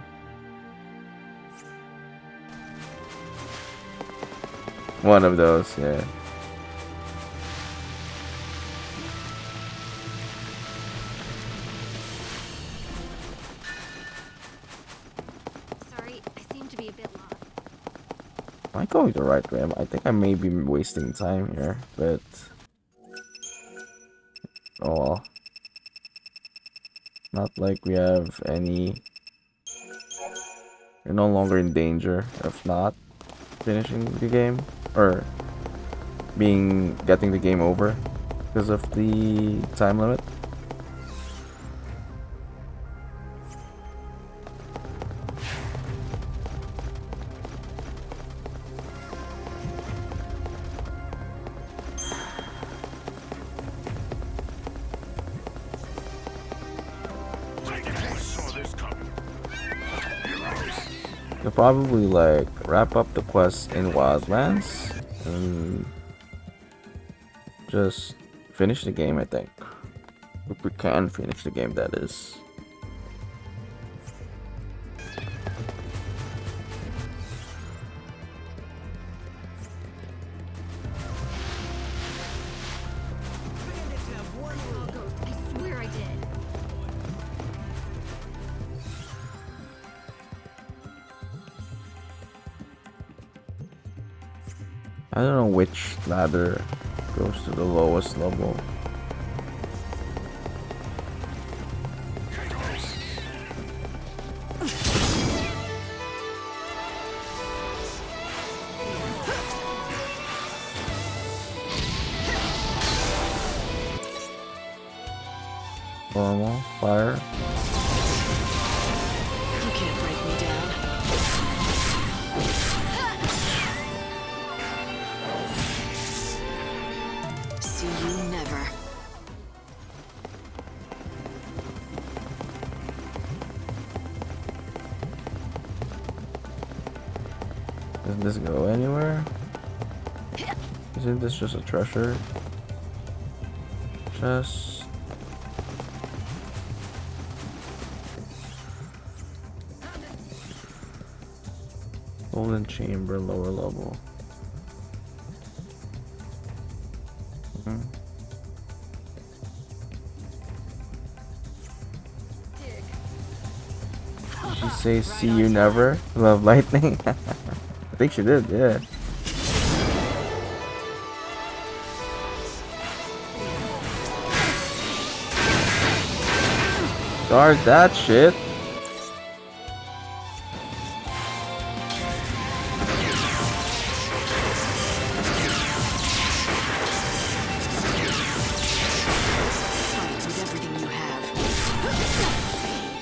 One of those, yeah. Sorry, I seem to be a bit lost. Am I going the right way? I think I may be wasting time here, but... Oh well. Not like we have any. You're no longer in danger of not finishing the game or getting the game over because of the time limit. You'll probably like wrap up the quest in Wildlands and just finish the game, I think. If we can finish the game, that is. I swear I did. I don't know which ladder goes to the lowest level. Normal, fire. You can't break me down. See you never. Doesn't this go anywhere? Isn't this just a treasure chest? Golden chamber, lower level. Did she say see you never? Love lightning? I think she did, yeah. Guard that shit.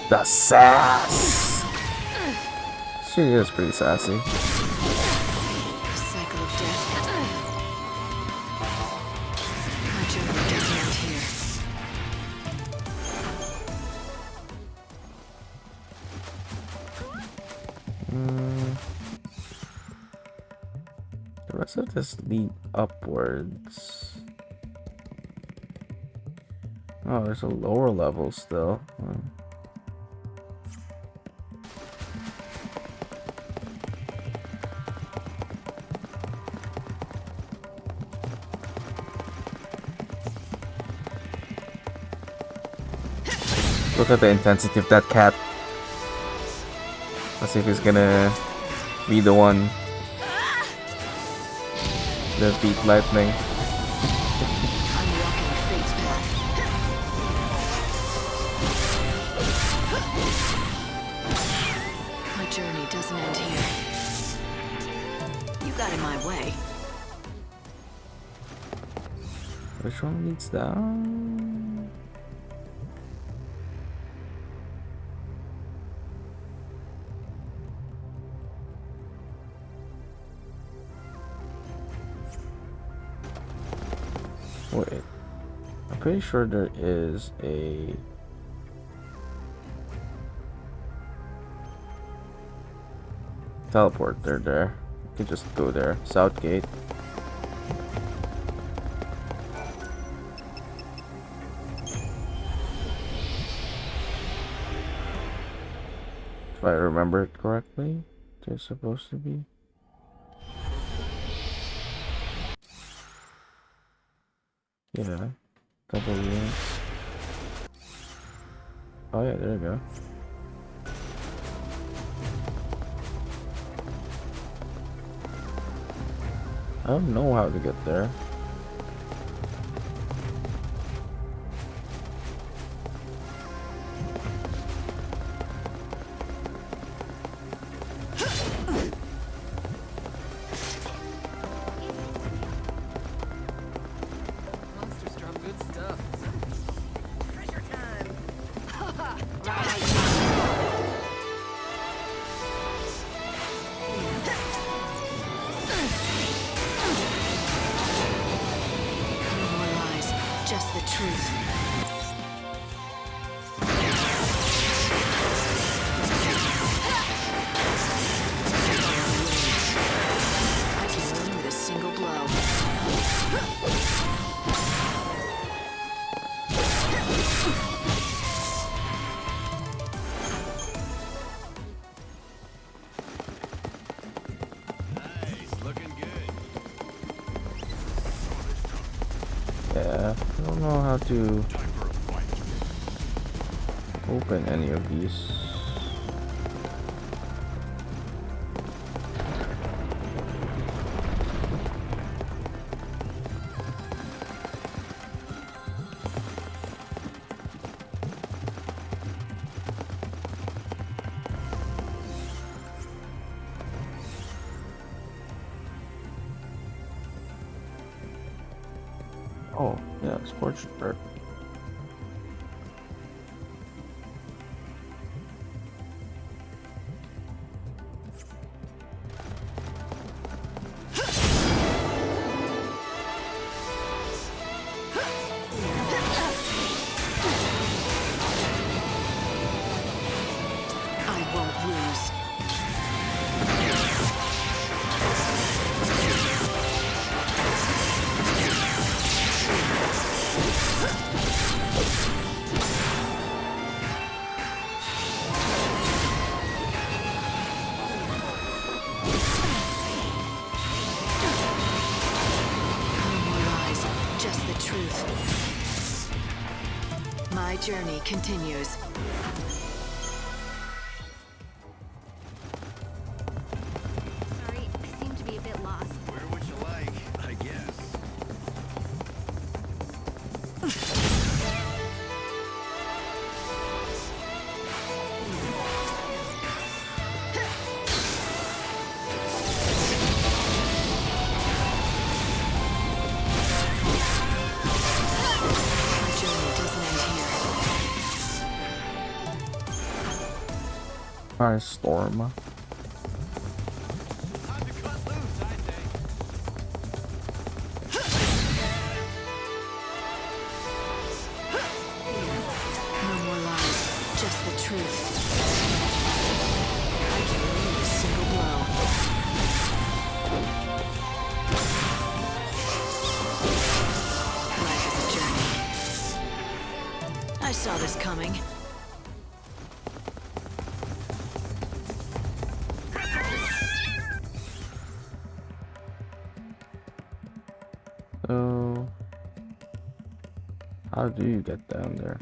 The sass. She is pretty sassy. Cycle of death. My journey doesn't end here. The rest of this lead upwards. Oh, there's a lower level still. Look at the intensity of that cat. Let's see if he's gonna be the one that beat lightning. My journey doesn't end here. You got in my way. Which one leads down? Wait, I'm pretty sure there is a teleport there. You can just go there. South gate. If I remember it correctly, they're supposed to be. Yeah, couple units. Oh yeah, there you go. I don't know how to get there. how to open any of these. Oh, yeah, scorched earth. I won't lose. No more lies, just the truth. My journey continues. Sorry, I seem to be a bit lost. Where would you like? I guess. My journey doesn't end here. Alright, storm. No more lies, just the truth. I can only a single blow. Life is a journey. I saw this coming. So, how do you get down there?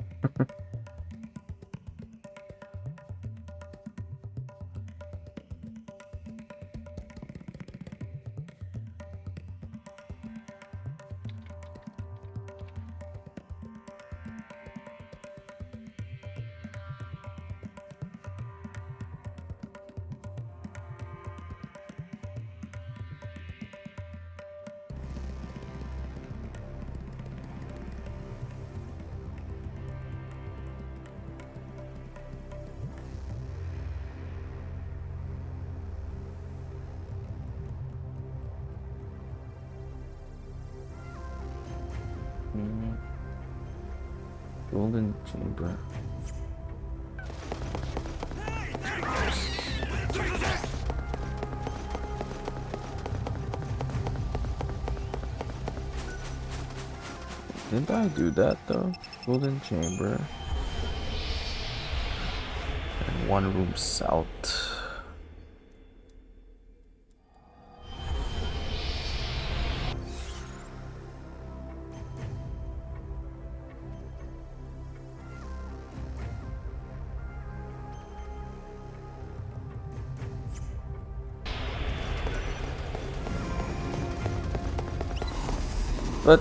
Golden chamber. Didn't I do that though? Golden chamber. And one room south. But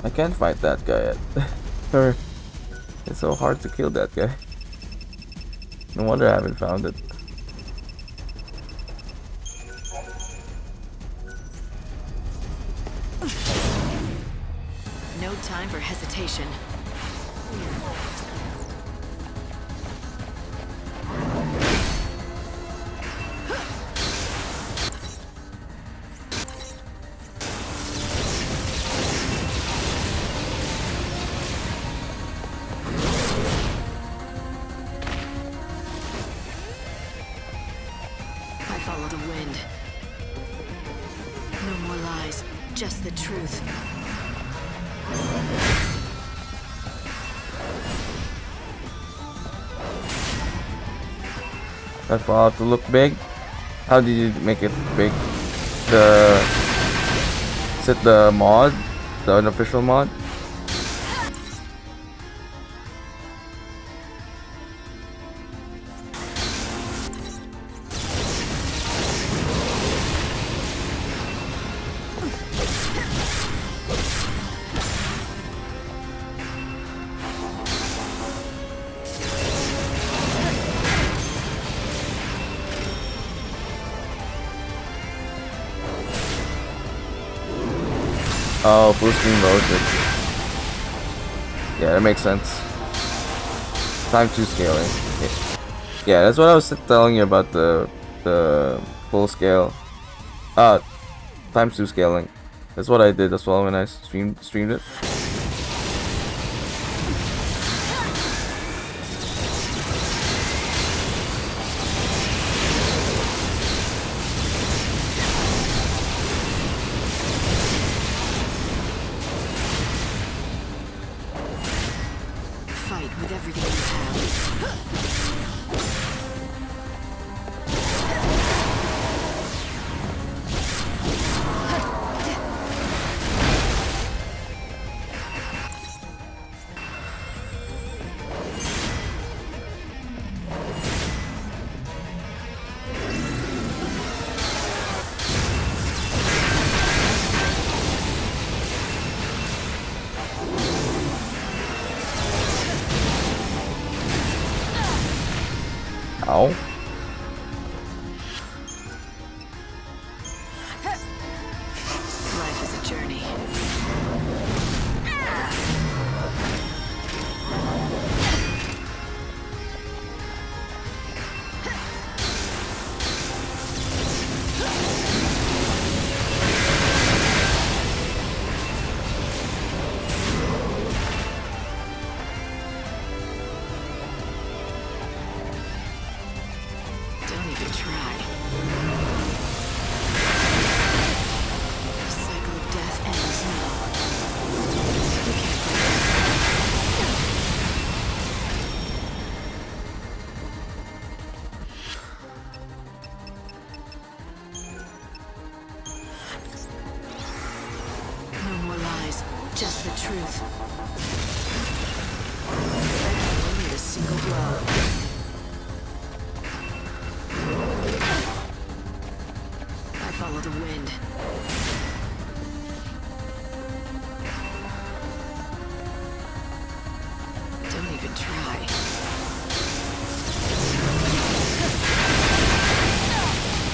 I can't fight that guy yet. Or it's so hard to kill that guy. No wonder I haven't found it. No time for hesitation. I follow the wind. No more lies, just the truth. That fall to look big. How did you make it big? Is it the mod? The unofficial mod? Oh, blue screen loaded. Yeah, that makes sense. Time 2 scaling. Yeah, that's what I was telling you about the full scale. Times 2 scaling. That's what I did as well when I streamed it. Fight with everything you have. Ow. Life is a journey. Don't even try. The cycle of death ends now. You can't break it. No more lies, just the truth. Only a single blow. I follow the wind. Don't even try.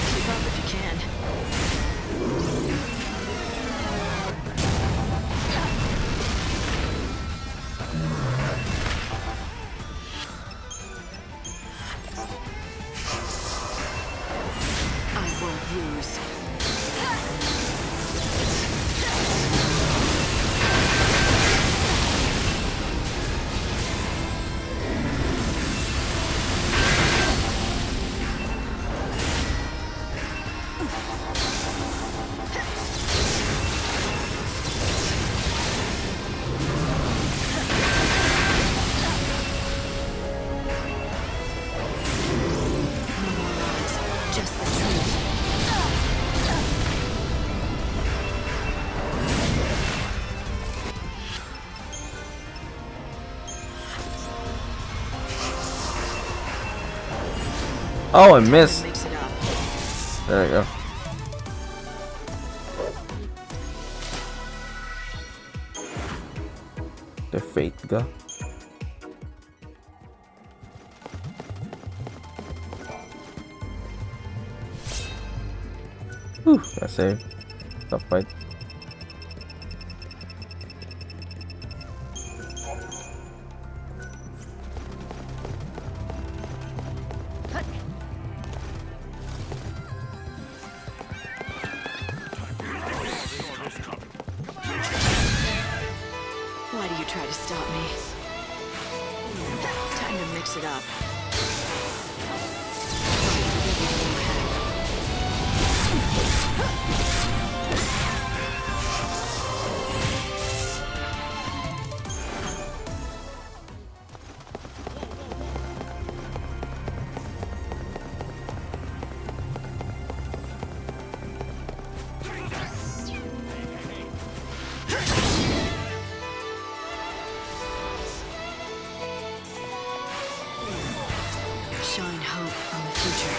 Keep up if you can. I won't lose. No more lies, just the truth. Oh, I missed. Mix it up. There we go. The fate go. Whew, that save. Tough fight. Why do you try to stop me? Time to mix it up. Fight with everything you have. Shine hope on the future.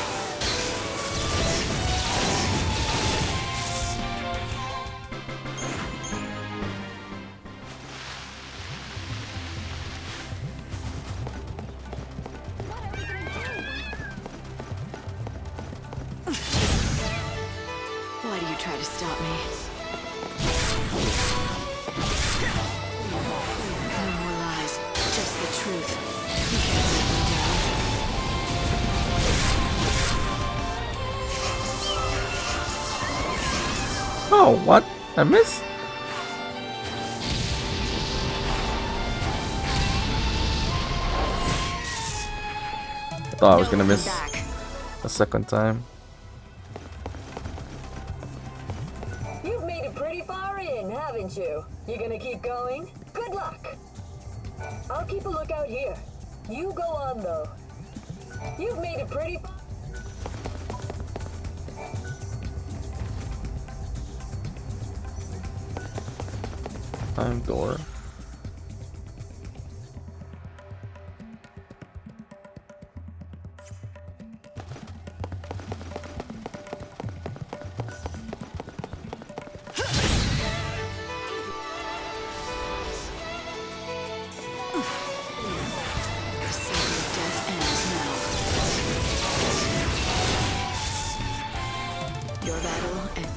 Why do you try to stop me? Oh, what? I missed? I thought I was gonna miss a second time. You've made it pretty far in, haven't you? You gonna keep going? Good luck! I'll keep a lookout here. You go on, though. You've made it pretty far. Time door. Your battle and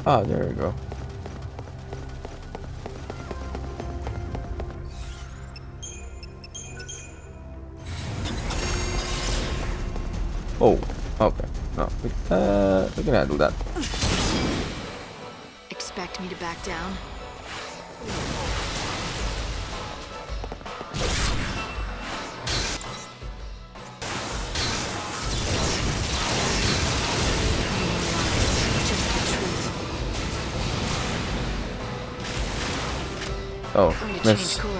Ah, there we go. Oh, okay. No, we can handle that. expect me to back down? Oh, miss. Time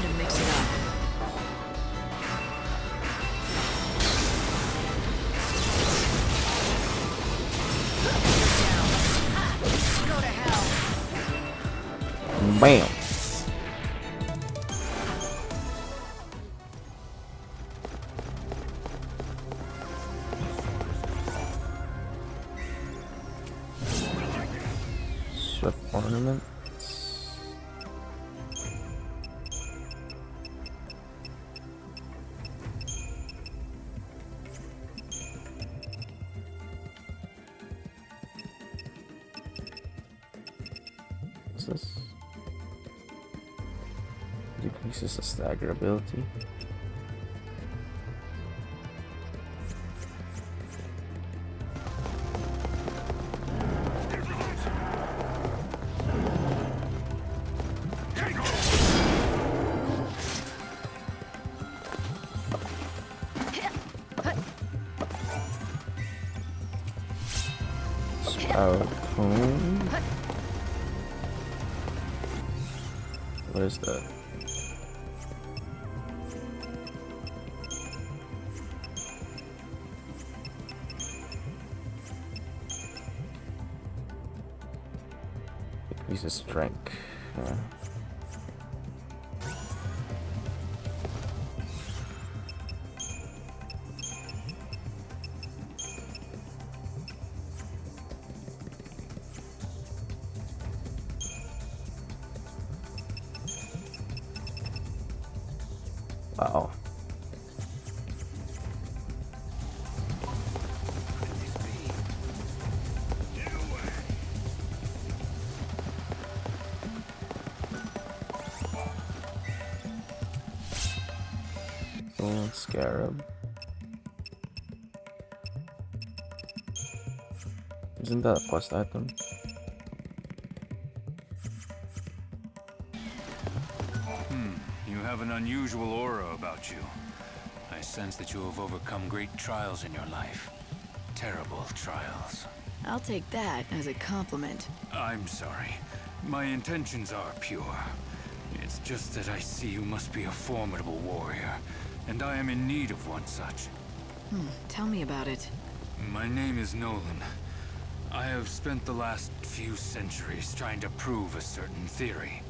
to mix it up. Go to hell. Bam. Swift ornament. What's this? Decreases the stagger ability. Spout cone. What is that? Decreases strength. Wow. Gold scarab. Isn't that a quest item? You have an unusual aura about you. I sense that you have overcome great trials in your life. Terrible trials. I'll take that as a compliment. I'm sorry. My intentions are pure. It's just that I see you must be a formidable warrior, and I am in need of one such. Tell me about it. My name is Nolan. I have spent the last few centuries trying to prove a certain theory.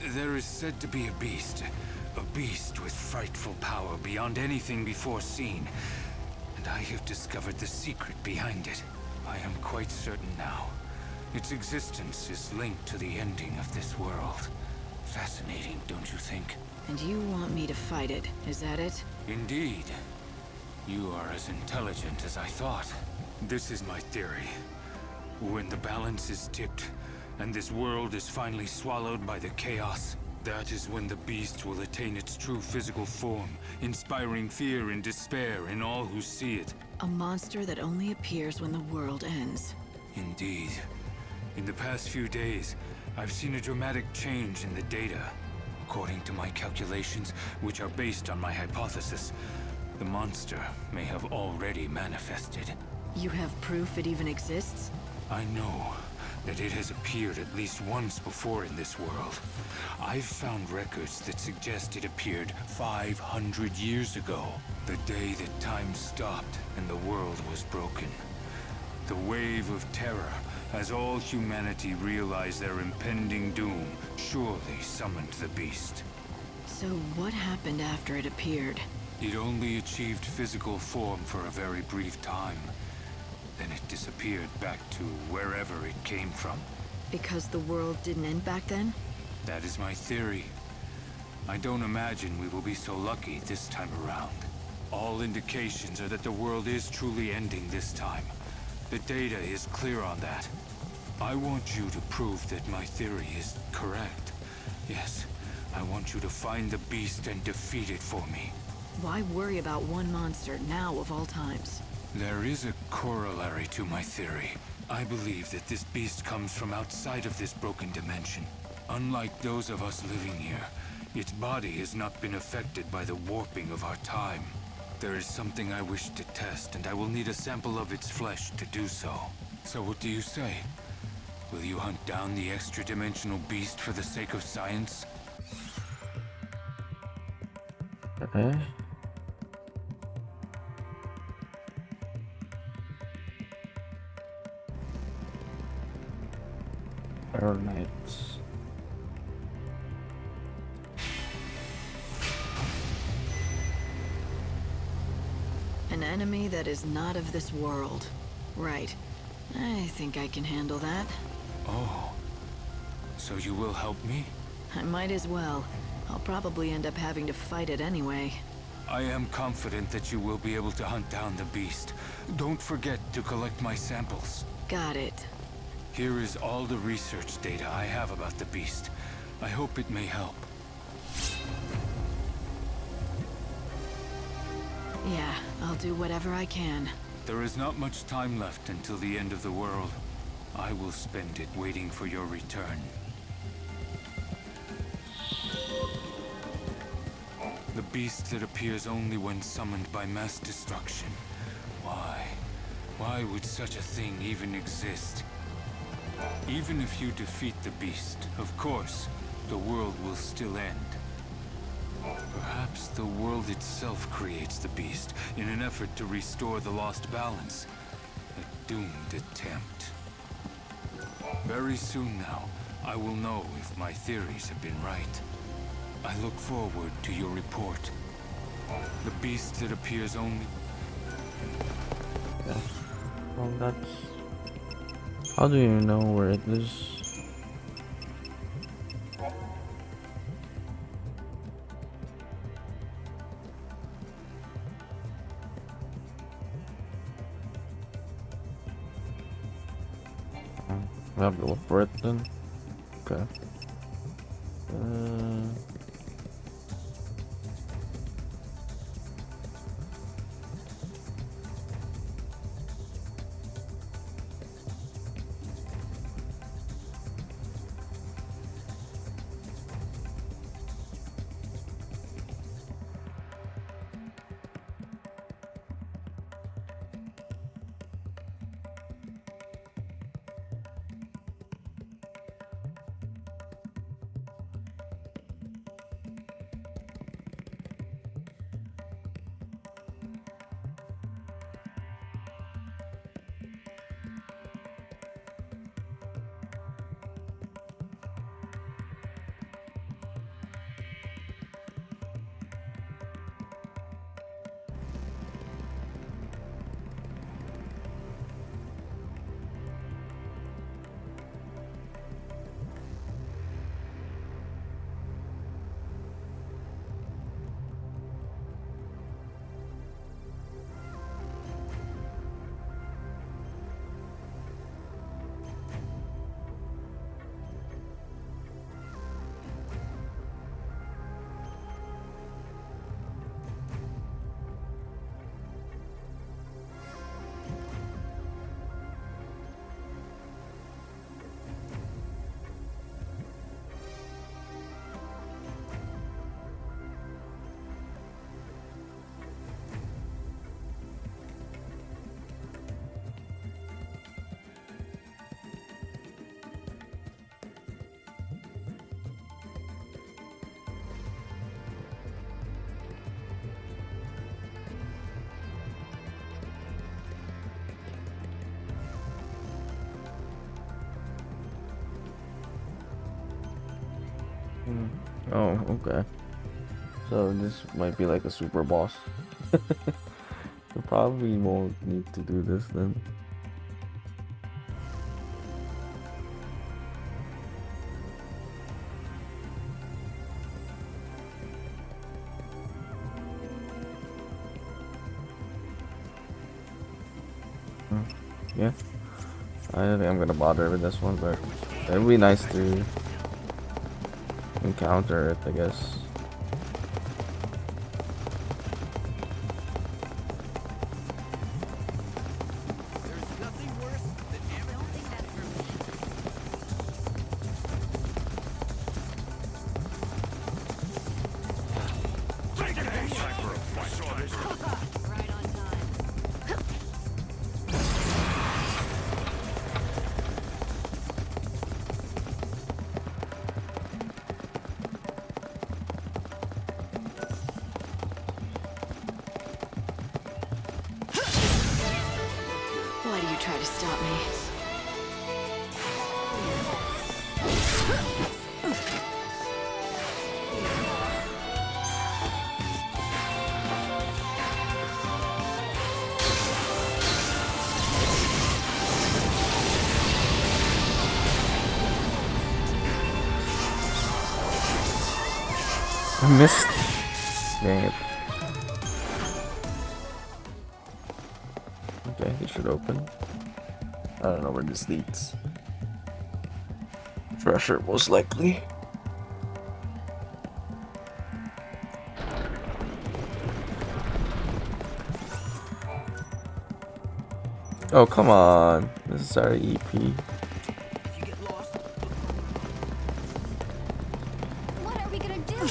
There is said to be a beast with frightful power beyond anything before seen, and I have discovered the secret behind it. I am quite certain now. Its existence is linked to the ending of this world. Fascinating, don't you think? And you want me to fight it, is that it? Indeed. You are as intelligent as I thought. This is my theory. When the balance is tipped, and this world is finally swallowed by the chaos, that is when the beast will attain its true physical form, inspiring fear and despair in all who see it. A monster that only appears when the world ends. Indeed. In the past few days, I've seen a dramatic change in the data. According to my calculations, which are based on my hypothesis, the monster may have already manifested. You have proof it even exists? I know that it has appeared at least once before in this world. I've found records that suggest it appeared 500 years ago, the day that time stopped and the world was broken. The wave of terror, as all humanity realized their impending doom, surely summoned the beast. So what happened after it appeared? It only achieved physical form for a very brief time. Then it disappeared back to wherever it came from. Because the world didn't end back then? That is my theory. I don't imagine we will be so lucky this time around. All indications are that the world is truly ending this time. The data is clear on that. I want you to prove that my theory is correct. Yes, I want you to find the beast and defeat it for me. Why worry about one monster now of all times? There is a corollary to my theory. I believe that this beast comes from outside of this broken dimension. Unlike those of us living here, its body has not been affected by the warping of our time. There is something I wish to test, and I will need a sample of its flesh to do so. So what do you say? Will you hunt down the extra-dimensional beast for the sake of science? Okay. Knights. An enemy that is not of this world. Right. I think I can handle that. Oh. So you will help me? I might as well. I'll probably end up having to fight it anyway. I am confident that you will be able to hunt down the beast. Don't forget to collect my samples. Got it. Here is all the research data I have about the beast. I hope it may help. Yeah, I'll do whatever I can. There is not much time left until the end of the world. I will spend it waiting for your return. The beast that appears only when summoned by mass destruction. Why? Why would such a thing even exist? Even if you defeat the beast, of course, the world will still end. Perhaps the world itself creates the beast in an effort to restore the lost balance. A doomed attempt. Very soon now, I will know if my theories have been right. I look forward to your report. The beast that appears only... Yeah. Well, that's... How do you know where it is? I have to look for it then. Okay. Oh, okay. So this might be like a super boss. We probably won't need to do this then. Yeah. I don't think I'm gonna bother with this one, but it'd be nice to encounter it, I guess. Why do you try to stop me? I missed. Dang it. Okay, it should open. I don't know where this leads. Treasure, most likely. Oh, come on. This is our EP. What are we gonna do?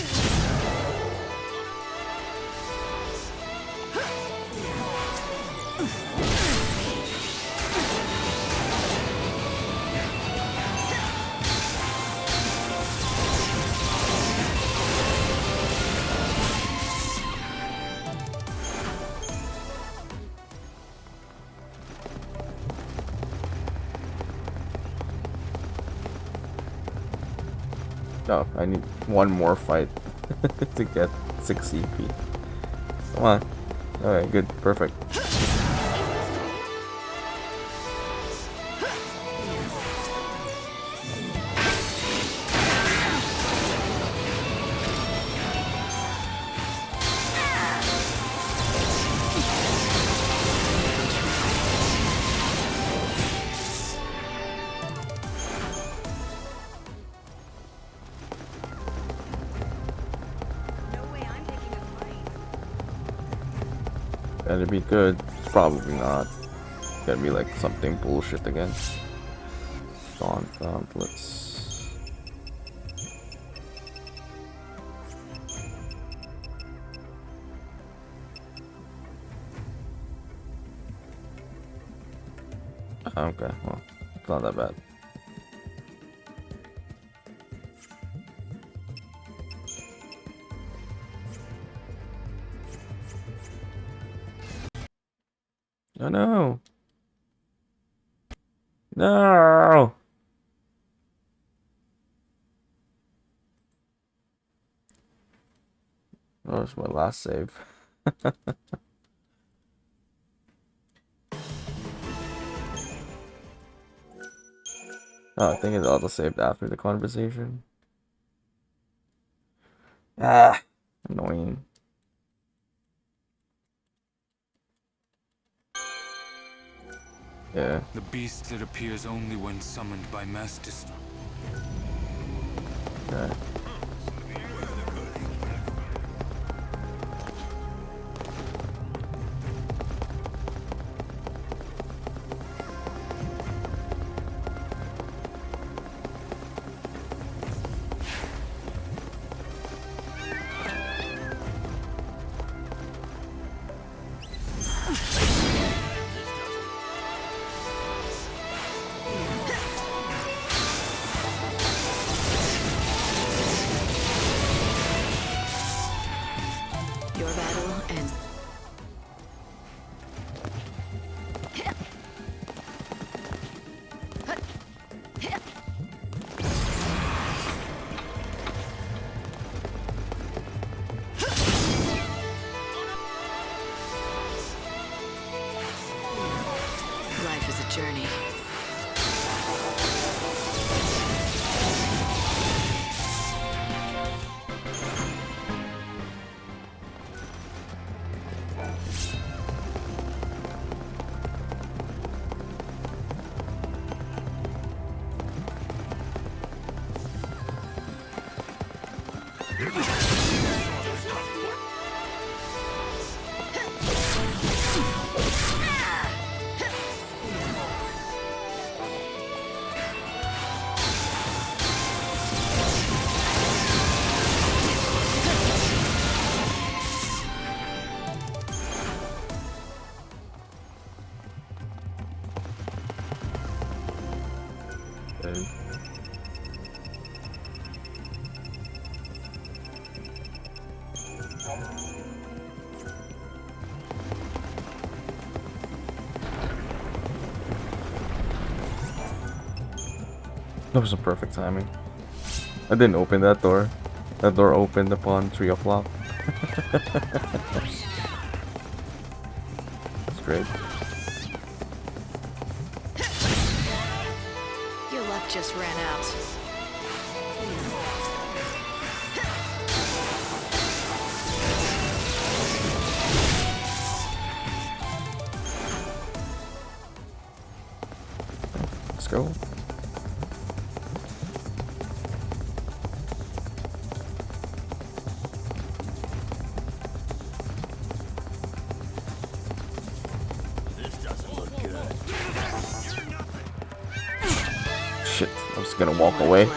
No, I need one more fight to get 6 EP. Come on. Alright, good. Perfect. Better be good. It's probably not. Gotta be like something bullshit again. Dawn Gauntlets. Okay, well, it's not that bad. Oh no! No! Oh, it's my last save. Oh, I think it's auto saved after the conversation. Ah, annoying. Yeah. The beast that appears only when summoned by mass destruction. Okay. That was a perfect timing. I didn't open that door. That door opened upon 3 o'clock. That's great. Your luck just ran out. Let's go. Shit, I was gonna walk away.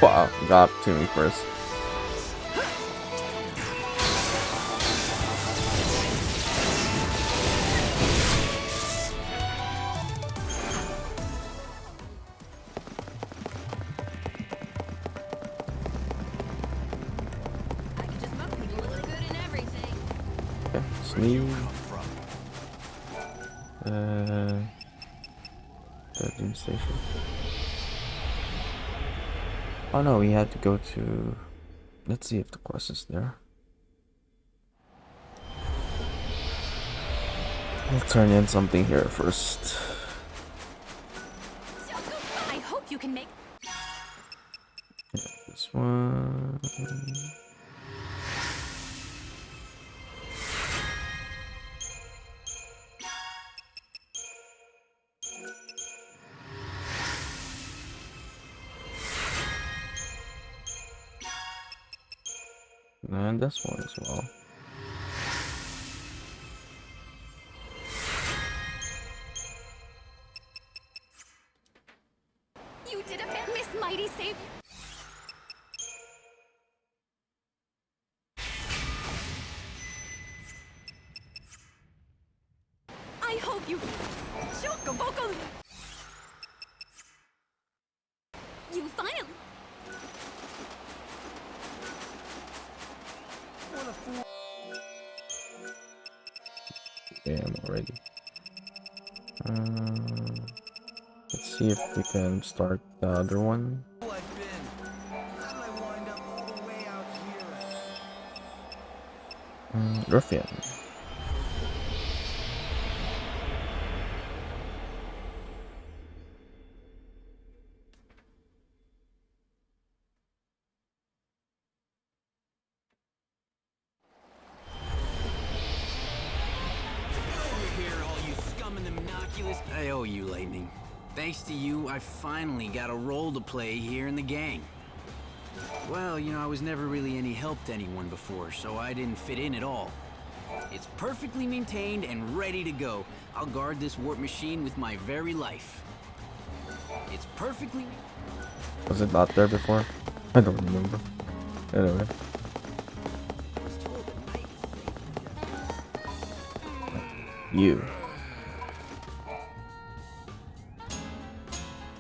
Wow, got to me first. Okay, sneeze. Doom station. Oh no, we had to go to. Let's see if the quest is there. We'll turn in something here first. I hope you can make. Yeah, this one. And this one as well. You did it, Miss Mighty Savior. I hope you. Chocoboko. You finally. Damn, already. Let's see if we can start the other one. Ruffian. I owe you, Lightning. Thanks to you, I finally got a role to play here in the gang. Well, you know, I was never really any help to anyone before, so I didn't fit in at all. It's perfectly maintained and ready to go. I'll guard this warp machine with my very life. It's perfectly... Was it not there before? I don't remember. Anyway. You.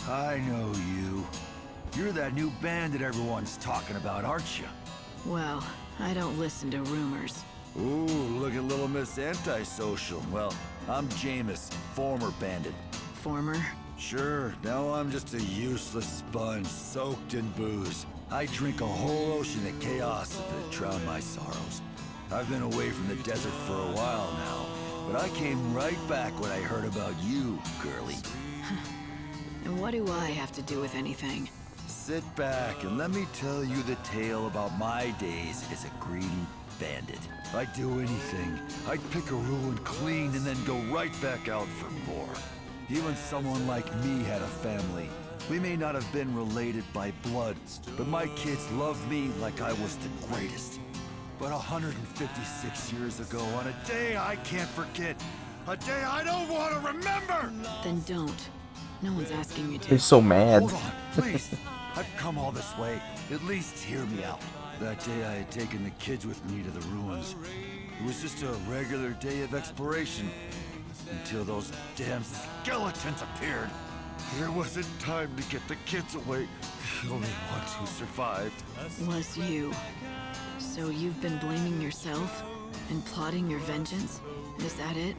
I know you. You're that new band that everyone's talking about, aren't you? Well, I don't listen to rumors. Ooh, look at little Miss Antisocial. Well, I'm Jameis, former bandit. Former? Sure, now I'm just a useless sponge soaked in booze. I drink a whole ocean of chaos to drown my sorrows. I've been away from the desert for a while now, but I came right back when I heard about you, girlie. And what do I have to do with anything? Sit back and let me tell you the tale about my days as a greedy bandit. I'd do anything. I'd pick a ruin clean and then go right back out for more. Even someone like me had a family. We may not have been related by blood, but my kids loved me like I was the greatest. But 156 years ago, on a day I can't forget, a day I don't want to remember! Then don't. No one's asking you to. He's so mad. Hold on, please. I've come all this way. At least hear me out. That day I had taken the kids with me to the ruins. It was just a regular day of exploration. Until those damn skeletons appeared. There wasn't time to get the kids away. The only ones who survived Was you. So you've been blaming yourself? And plotting your vengeance? Is that it?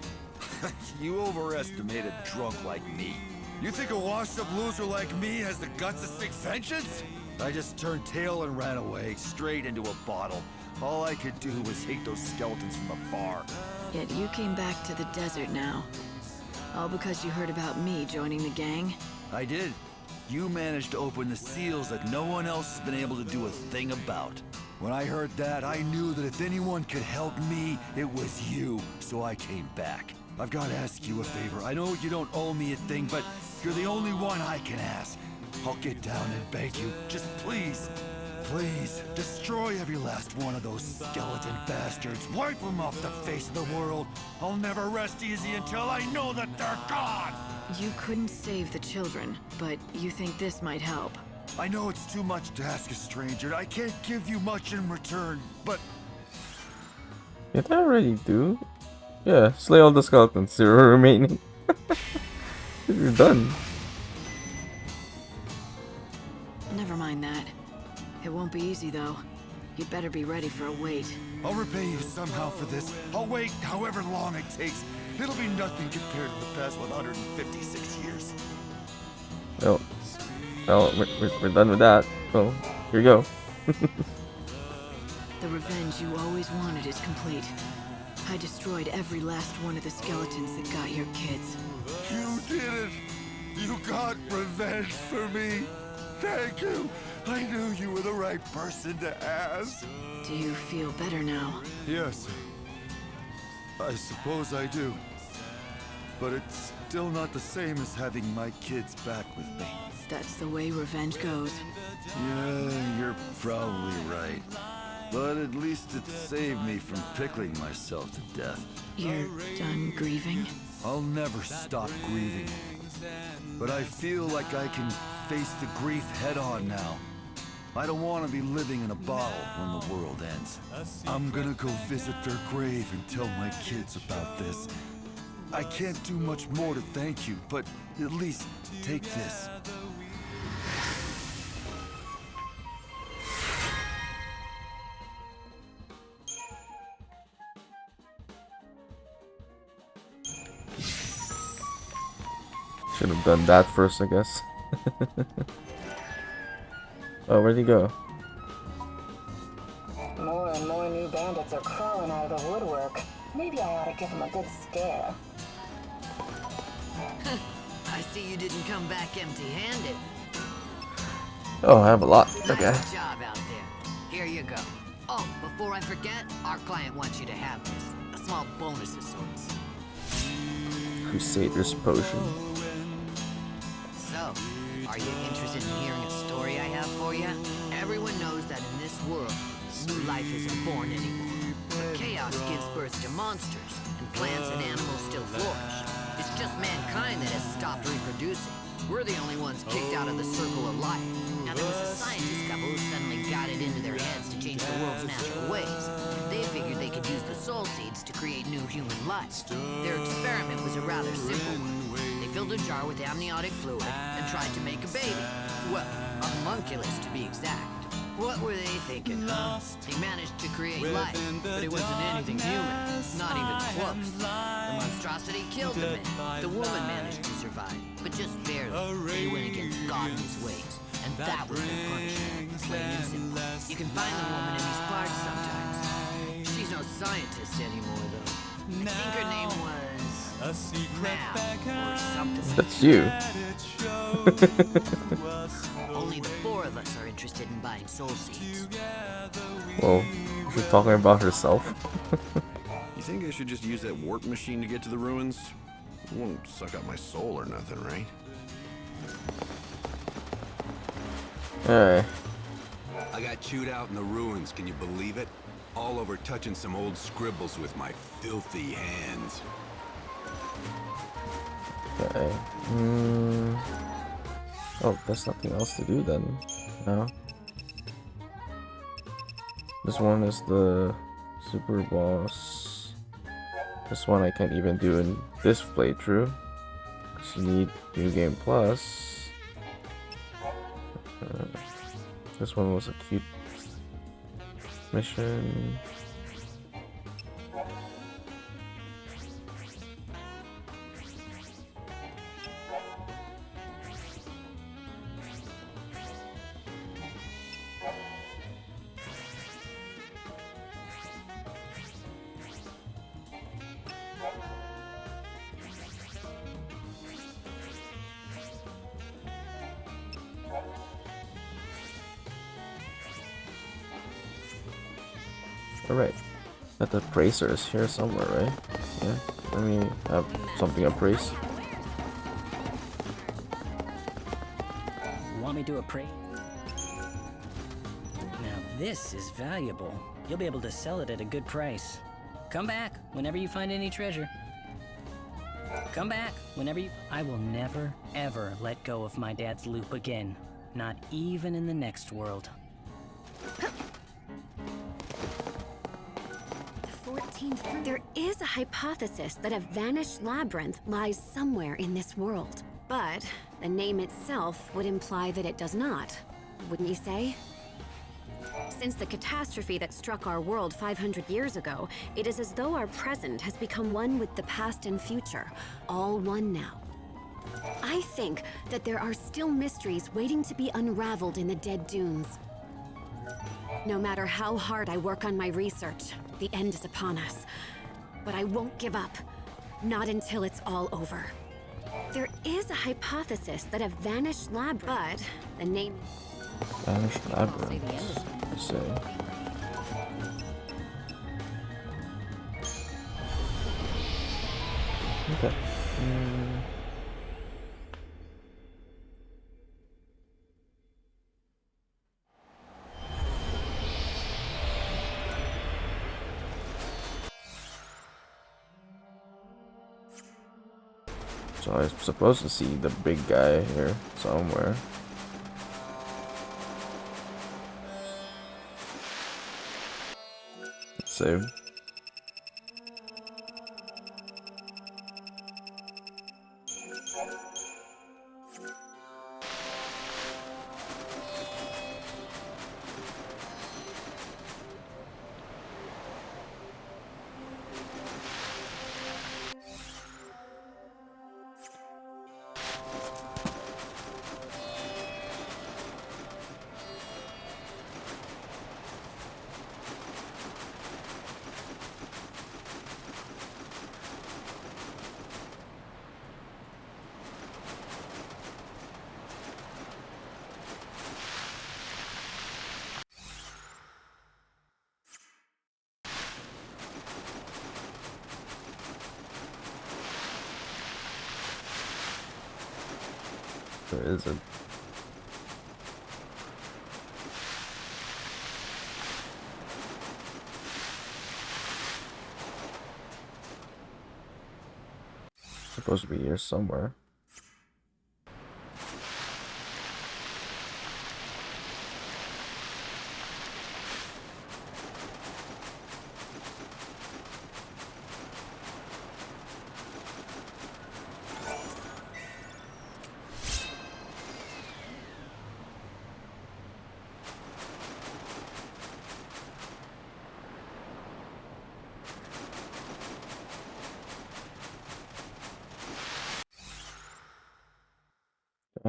You overestimate a drunk like me. You think a washed-up loser like me has the guts to seek vengeance? I just turned tail and ran away, straight into a bottle. All I could do was hate those skeletons from afar. Yet you came back to the desert now. All because you heard about me joining the gang? I did. You managed to open the seals that no one else has been able to do a thing about. When I heard that, I knew that if anyone could help me, it was you. So I came back. I've got to ask you a favor. I know you don't owe me a thing, but you're the only one I can ask. I'll get down and beg you. Just please, please, destroy every last one of those skeleton bastards. Wipe them off the face of the world. I'll never rest easy until I know that they're gone. You couldn't save the children, but you think this might help. I know it's too much to ask a stranger. I can't give you much in return, but... Did I already do? Yeah, slay all the skeletons, 0 remaining. You're done. Never mind that. It won't be easy, though. You'd better be ready for a wait. I'll repay you somehow for this. I'll wait however long it takes. It'll be nothing compared to the past 156 years. Oh. Well, we're done with that. So, here you go. The revenge you always wanted is complete. I destroyed every last one of the skeletons that got your kids. You did it! You got revenge for me! Thank you! I knew you were the right person to ask. Do you feel better now? Yes. I suppose I do. But it's still not the same as having my kids back with me. That's the way revenge goes. Yeah, you're probably right. But at least it saved me from pickling myself to death. You're done grieving? I'll never stop grieving. But I feel like I can face the grief head-on now. I don't want to be living in a bottle when the world ends. I'm gonna go visit their grave and tell my kids about this. I can't do much more to thank you, but at least take this. Should have done that first, I guess. Oh, where'd he go? More and more new bandits are crawling out of the woodwork. Maybe I ought to give them a good scare. I see you didn't come back empty-handed. Oh, I have a lot. Nice Okay. job out there. Here you go. Oh, before I forget, our client wants you to have this. A small bonus of sorts. Crusader's potion. So, are you interested in hearing a story I have for you? Everyone knows that in this world, new life isn't born anymore. But chaos gives birth to monsters, and plants and animals still flourish. It's just mankind that has stopped reproducing. We're the only ones kicked out of the circle of life. Now, there was a scientist couple who suddenly got it into their heads to change the world's natural ways. They figured they could use the soul seeds to create new human life. Their experiment was a rather simple one. They filled a jar with amniotic fluid and tried to make a baby. Well, homunculus to be exact. What were they thinking, huh? They managed to create life, but it wasn't anything human. Not even close. The monstrosity killed the man. The woman managed to survive, but just barely. They went against God and his ways, and that was their punishment. Plain and simple. You can find the woman in these parts sometimes. She's no scientist anymore, though. I think her name was Mal or something. That's you. Only the four of us are interested in buying soul seeds. Well, she's talking about herself. You think I should just use that warp machine to get to the ruins? It won't suck up my soul or nothing, right? Alright. I got chewed out in the ruins, can you believe it? All over touching some old scribbles with my filthy hands. Okay. Oh, there's nothing else to do then. No. This one is the super boss. This one I can't even do in this playthrough. Because you need New Game Plus. This one was a cute mission. Alright, but the bracer is here somewhere, right? Yeah, let me have something appraise. Want me to appraise? Now this is valuable. You'll be able to sell it at a good price. Come back whenever you find any treasure. Come back whenever you... I will never, ever let go of my dad's loop again. Not even in the next world. 14th. There is a hypothesis that a vanished labyrinth lies somewhere in this world. But the name itself would imply that it does not, wouldn't you say? Since the catastrophe that struck our world 500 years ago, it is as though our present has become one with the past and future, all one now. I think that there are still mysteries waiting to be unraveled in the Dead Dunes. No matter how hard I work on my research, the end is upon us. But I won't give up. Not until it's all over. There is a hypothesis that a vanished labyrinth, but the name... Vanished labyrinth, I say. Okay. So I'm supposed to see the big guy here somewhere. Let's see. There isn't. Supposed to be here somewhere.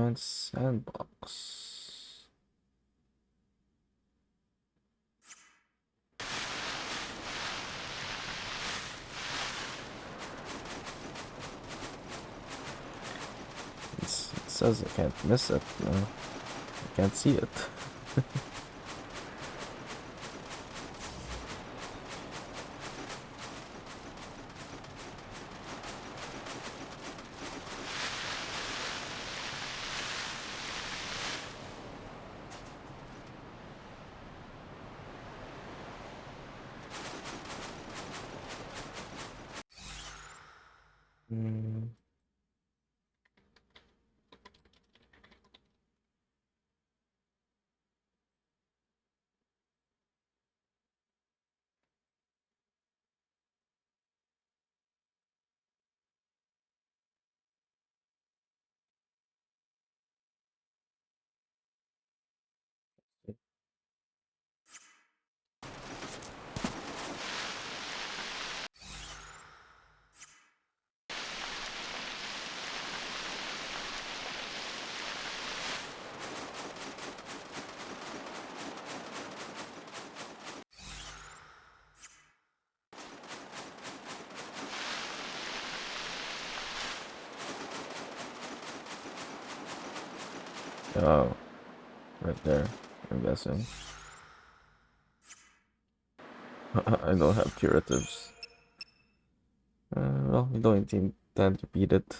and sandbox. It says I can't miss it. No, I can't see it. Hmm. Oh, right there, I'm guessing. I don't have curatives. Well, we don't intend to beat it.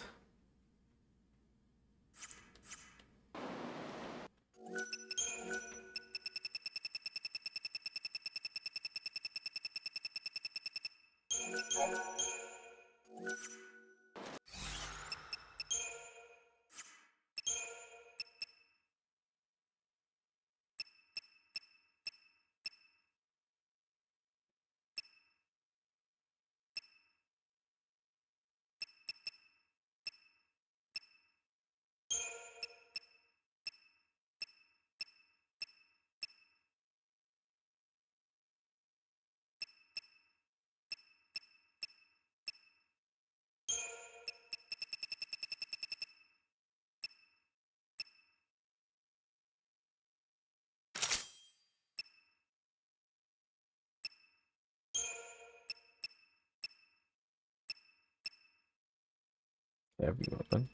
Heavy weapon.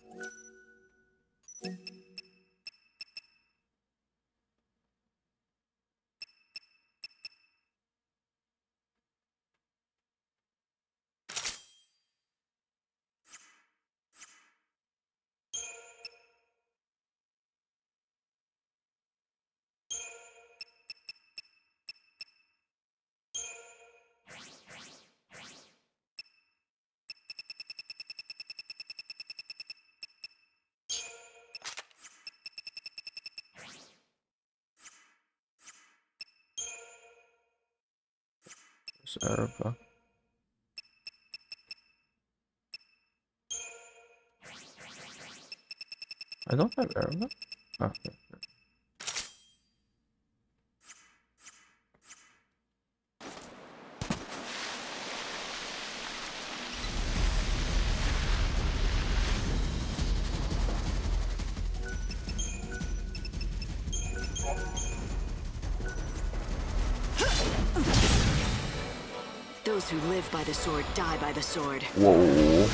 Serve. I don't have arrow. Oh, okay. Those who live by the sword die by the sword. Whoa.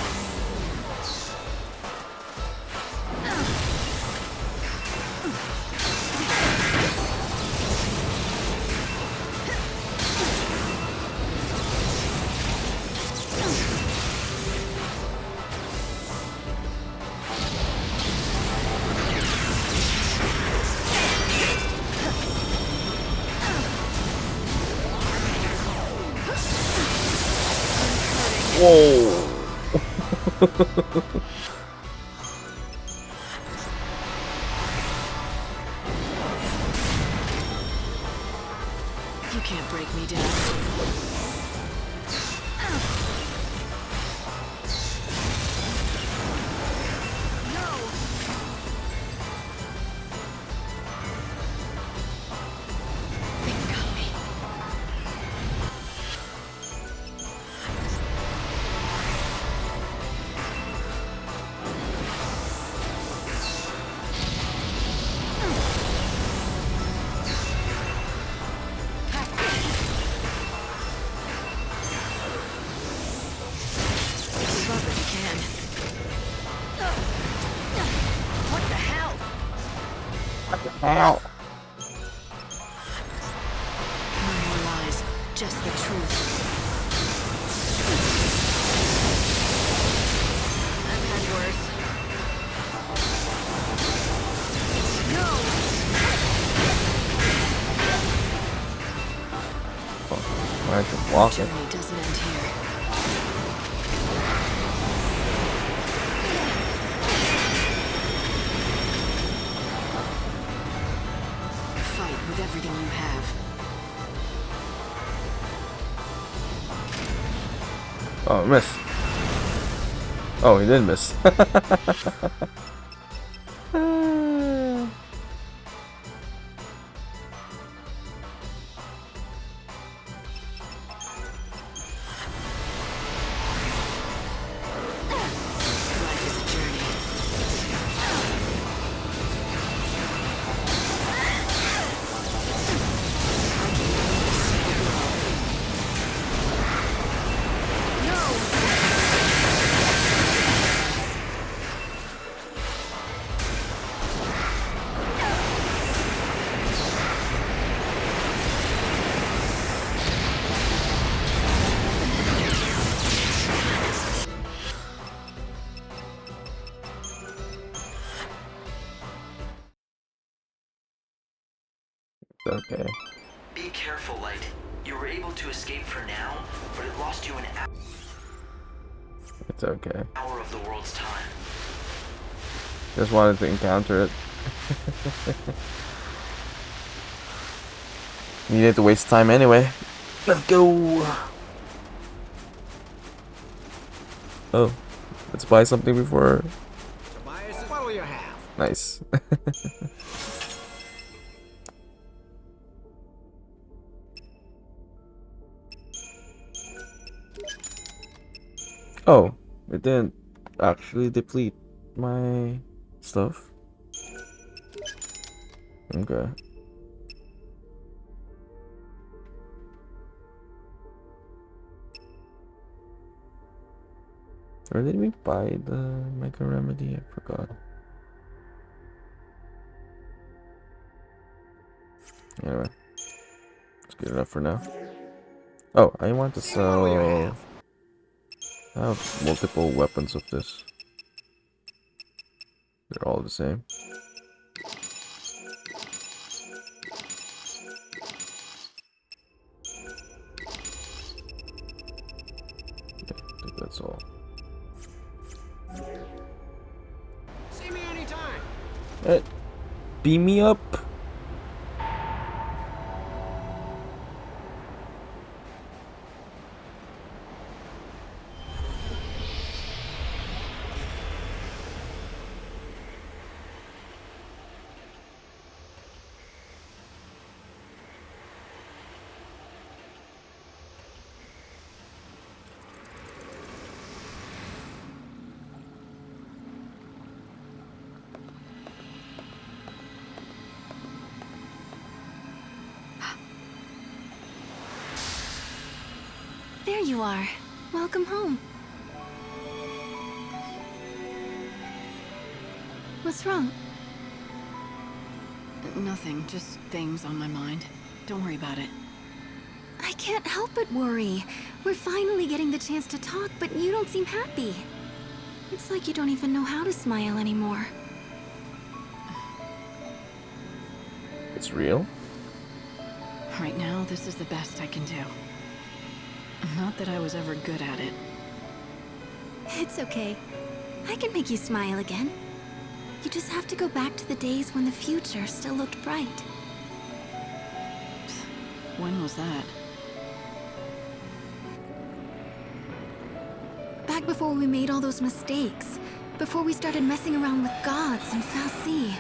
Whoa. You can't break me down. Ow. No more lies, just the truth. I've had worse. No! Why aren't you walking? Journey doesn't end here. Fight with everything you have. Oh, miss. Oh, he did miss. Life is a journey. Okay. Be careful, Light. You were able to escape for now, but it lost you an It's okay. hour of the world's time. Just wanted to encounter it. Needed to waste time anyway. Let's go. Oh, let's buy something before. What'll you have? Nice. Oh, it didn't actually deplete my stuff. Okay. Or did we buy the Mega Remedy? I forgot. Anyway, it's good enough for now. Oh, I want to sell. I have multiple weapons of this. They're all the same. Yeah, I think that's all. See me anytime. Beam me up. There you are. Welcome home. What's wrong? Nothing, just things on my mind. Don't worry about it. I can't help but worry. We're finally getting the chance to talk, but you don't seem happy. It's like you don't even know how to smile anymore. It's real? Right now, this is the best I can do. Not that I was ever good at it. It's okay. I can make you smile again. You just have to go back to the days when the future still looked bright. When was that? Back before we made all those mistakes. Before we started messing around with gods and Fal'Cie.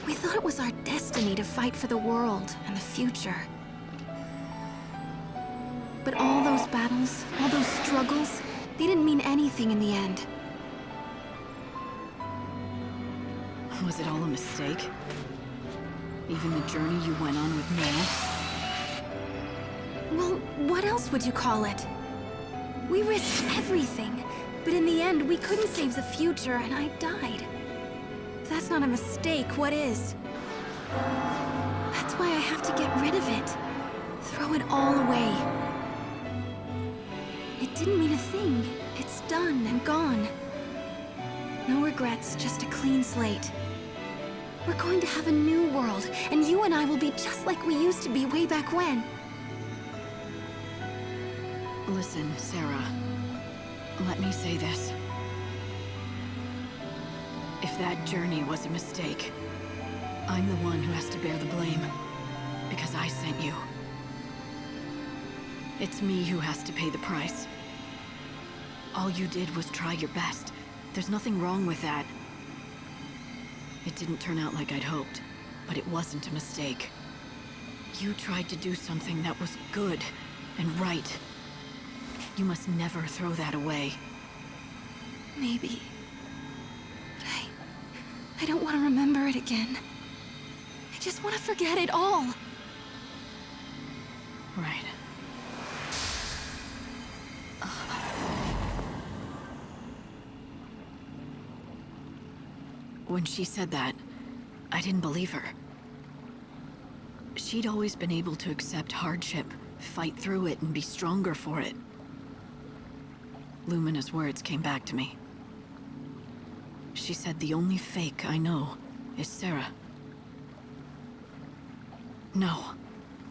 We thought it was our destiny to fight for the world and the future. But all those battles, all those struggles, they didn't mean anything in the end. Was it all a mistake? Even the journey you went on with me? Well, what else would you call it? We risked everything, but in the end, we couldn't save the future, and I died. that's not a mistake, what is? That's why I have to get rid of it. Throw it all away. It didn't mean a thing. It's done and gone. No regrets, just a clean slate. We're going to have a new world, and you and I will be just like we used to be way back when. Listen, Sarah. Let me say this. If that journey was a mistake, I'm the one who has to bear the blame. Because I sent you. It's me who has to pay the price. All you did was try your best. There's nothing wrong with that. It didn't turn out like I'd hoped, but it wasn't a mistake. You tried to do something that was good and right. You must never throw that away. Maybe. But I don't want to remember it again. I just want to forget it all. Right. When she said that, I didn't believe her. She'd always been able to accept hardship, fight through it, and be stronger for it. Lumina's words came back to me. She said the only fake I know is Sarah. No,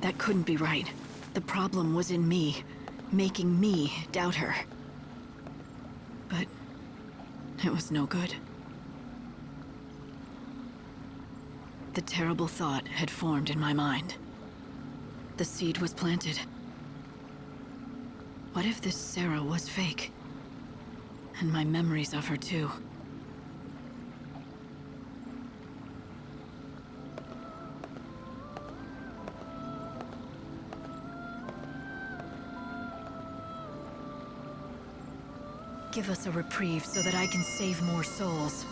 that couldn't be right. The problem was in me, making me doubt her. But it was no good. The terrible thought had formed in my mind. The seed was planted. What if this Sarah was fake? And my memories of her too. Give us a reprieve so that I can save more souls.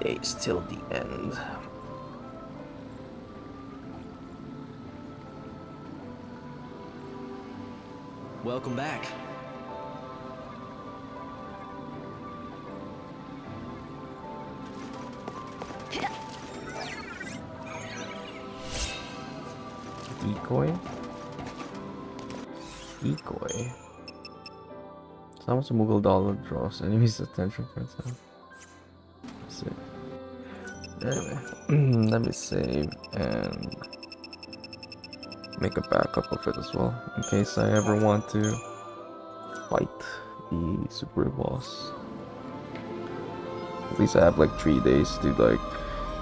Days till the end. Welcome back. Decoy? Decoy? Sounds a Moogle dollar draws enemies' attention for itself. See. Anyway, let me save and make a backup of it as well, in case I ever want to fight the super boss. At least I have like 3 days to like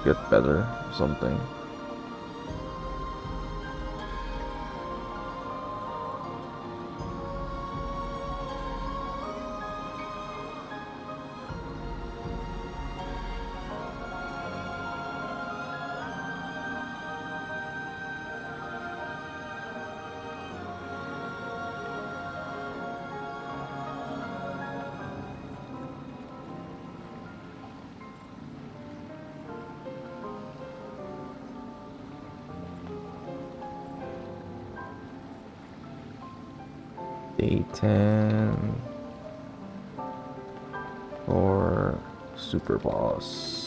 get better or something. Day 10 for Super Boss.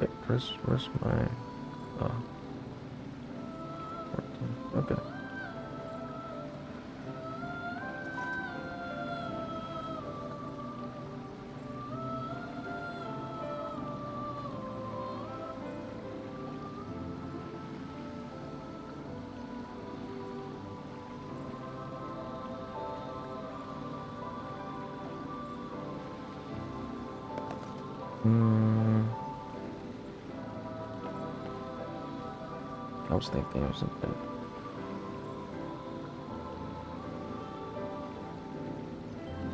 Wait, where's my... Oh. 14. Okay. was thinking of something.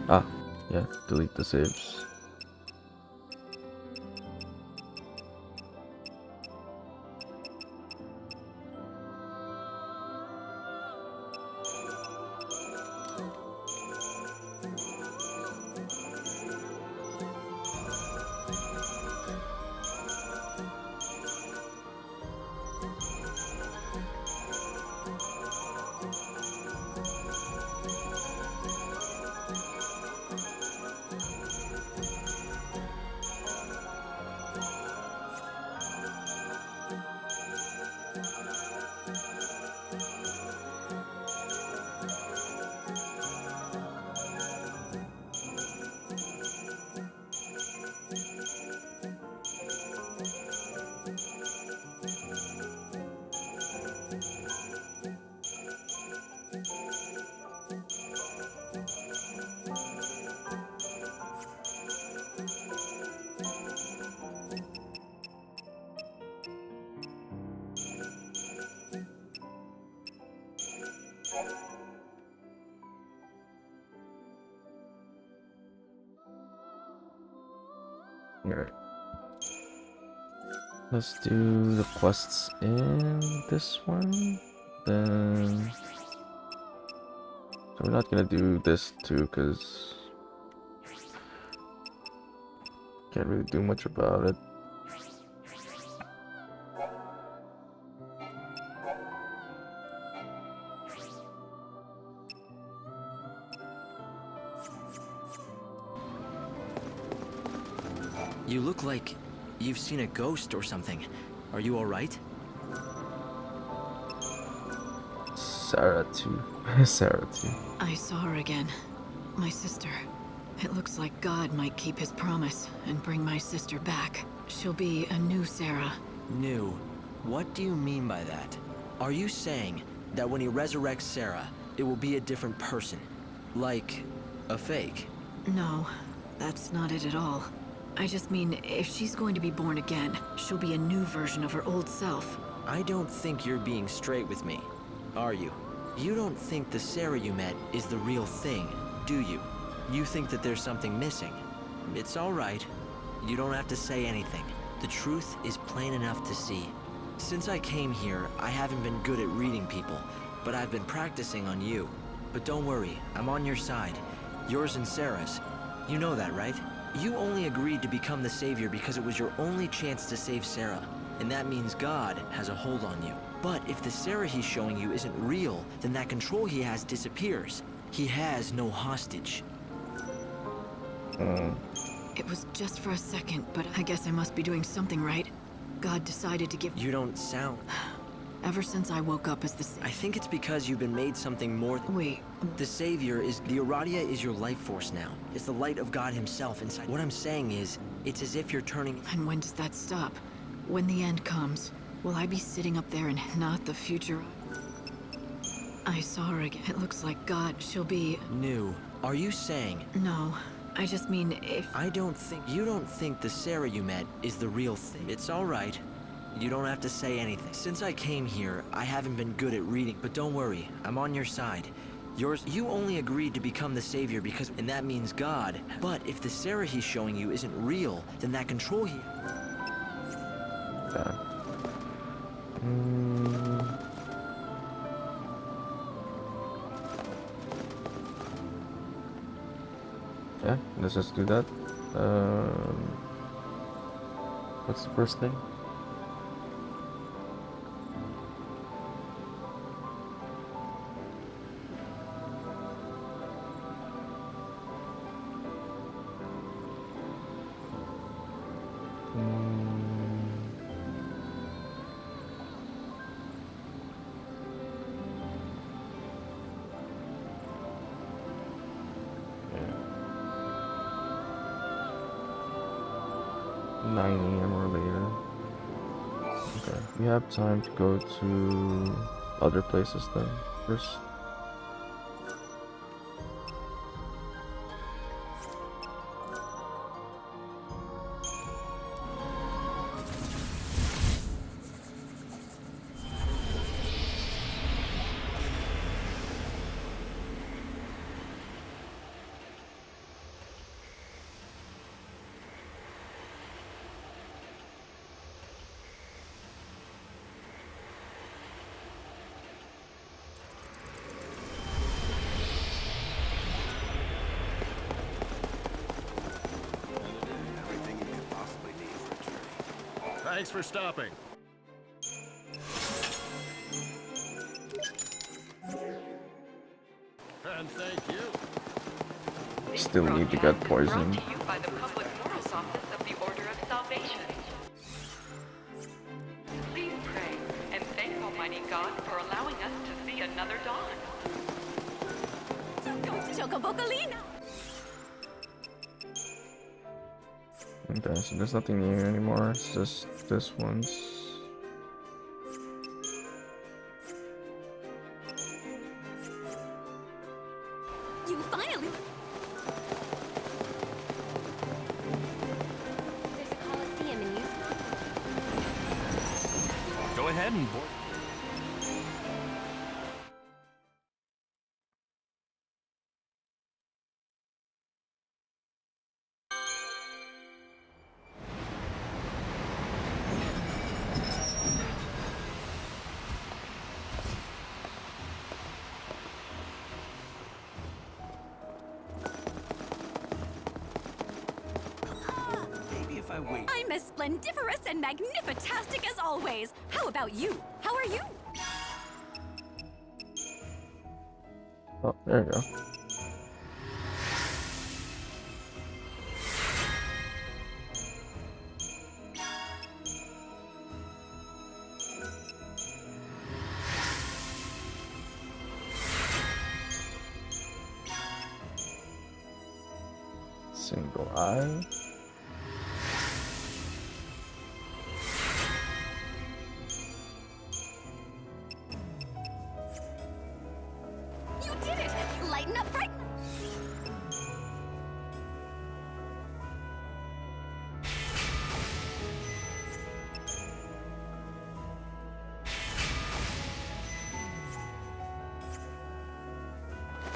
Ah, yeah, delete the saves. Alright. Let's do the quests in this one. Then so we're not gonna do this too because can't really do much about it. You look like you've seen a ghost or something. Are you alright? Sarah too. Sarah too. I saw her again. My sister. It looks like God might keep his promise and bring my sister back. She'll be a new Sarah. New? What do you mean by that? Are you saying that when he resurrects Sarah, it will be a different person? Like a fake? No, that's not it at all. I just mean, if she's going to be born again, she'll be a new version of her old self. I don't think you're being straight with me, are you? You don't think the Sarah you met is the real thing, do you? You think that there's something missing. It's all right. You don't have to say anything. The truth is plain enough to see. Since I came here, I haven't been good at reading people, but I've been practicing on you. But don't worry, I'm on your side. Yours and Sarah's. You know that, right? You only agreed to become the savior because it was your only chance to save Sarah. And that means God has a hold on you. But if the Sarah he's showing you isn't real, then that control he has disappears. He has no hostage. It was just for a second, but I guess I must be doing something right. God decided to give— You don't sound— Ever since I woke up as the— I think it's because you've been made something more— Wait. The Savior is— The Aradia is your life force now. It's the light of God himself inside. What I'm saying is, it's as if you're turning— And when does that stop? When the end comes, will I be sitting up there and not the future? I saw her again. It looks like God. She'll be— New. Are you saying— No. I just mean if— I don't think— You don't think the Sarah you met is the real thing. It's all right. You don't have to say anything. Since I came here, I haven't been good at reading. But don't worry, I'm on your side. Yours— You only agreed to become the savior because— And that means God. But if the Sarah he's showing you isn't real, then that control he— Yeah, let's just do that. What's the first thing? We have time to go to other places then first. Thanks for stopping. And thank you. Still need to get poisoned. Brought to you by the Public Morals Office of the Order of Salvation. Please pray and thank Almighty God for allowing us to see another dawn. Chocobocolina! Okay, so there's nothing new anymore. It's just this one's. You finally... There's a Coliseum in Houston. Go ahead and board. I'm as splendiferous and magnifitastic as always. How about you? How are you? Oh, there you go. Single eye. You did it! Lighten up right...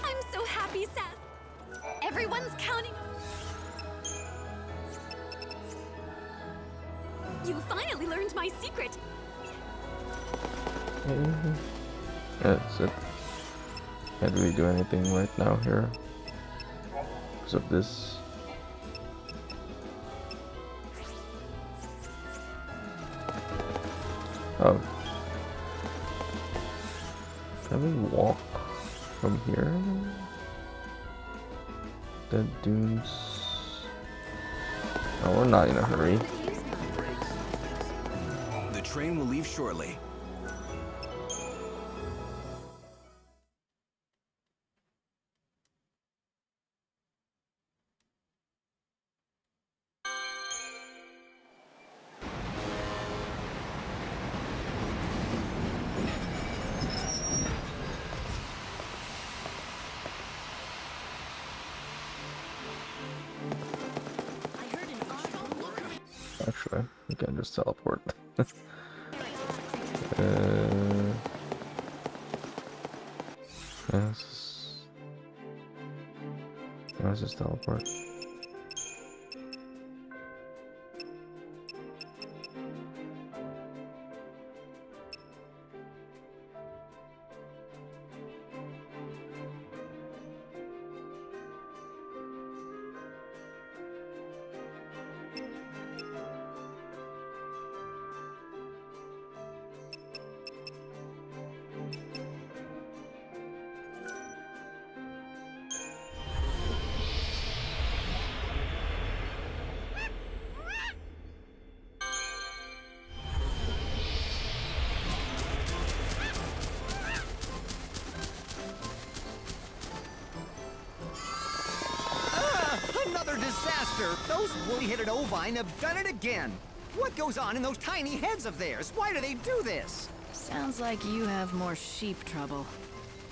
I'm so happy, Seth. Everyone's counting... You finally learned my secret. That's it. Can't really do anything right now here because of this. Oh, can we walk from here? The dunes. Oh, we're not in a hurry. The train will leave shortly. Actually, we can just teleport. Yes. Let's just teleport. Another disaster! Those woolly-headed ovine have done it again! What goes on in those tiny heads of theirs? Why do they do this? Sounds like you have more sheep trouble.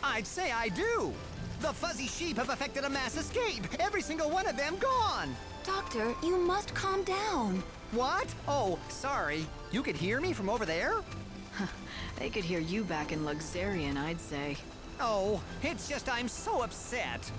I'd say I do! The fuzzy sheep have effected a mass escape! Every single one of them gone! Doctor, you must calm down. What? Oh, sorry. You could hear me from over there? They could hear you back in Luxarian, I'd say. Oh, it's just I'm so upset.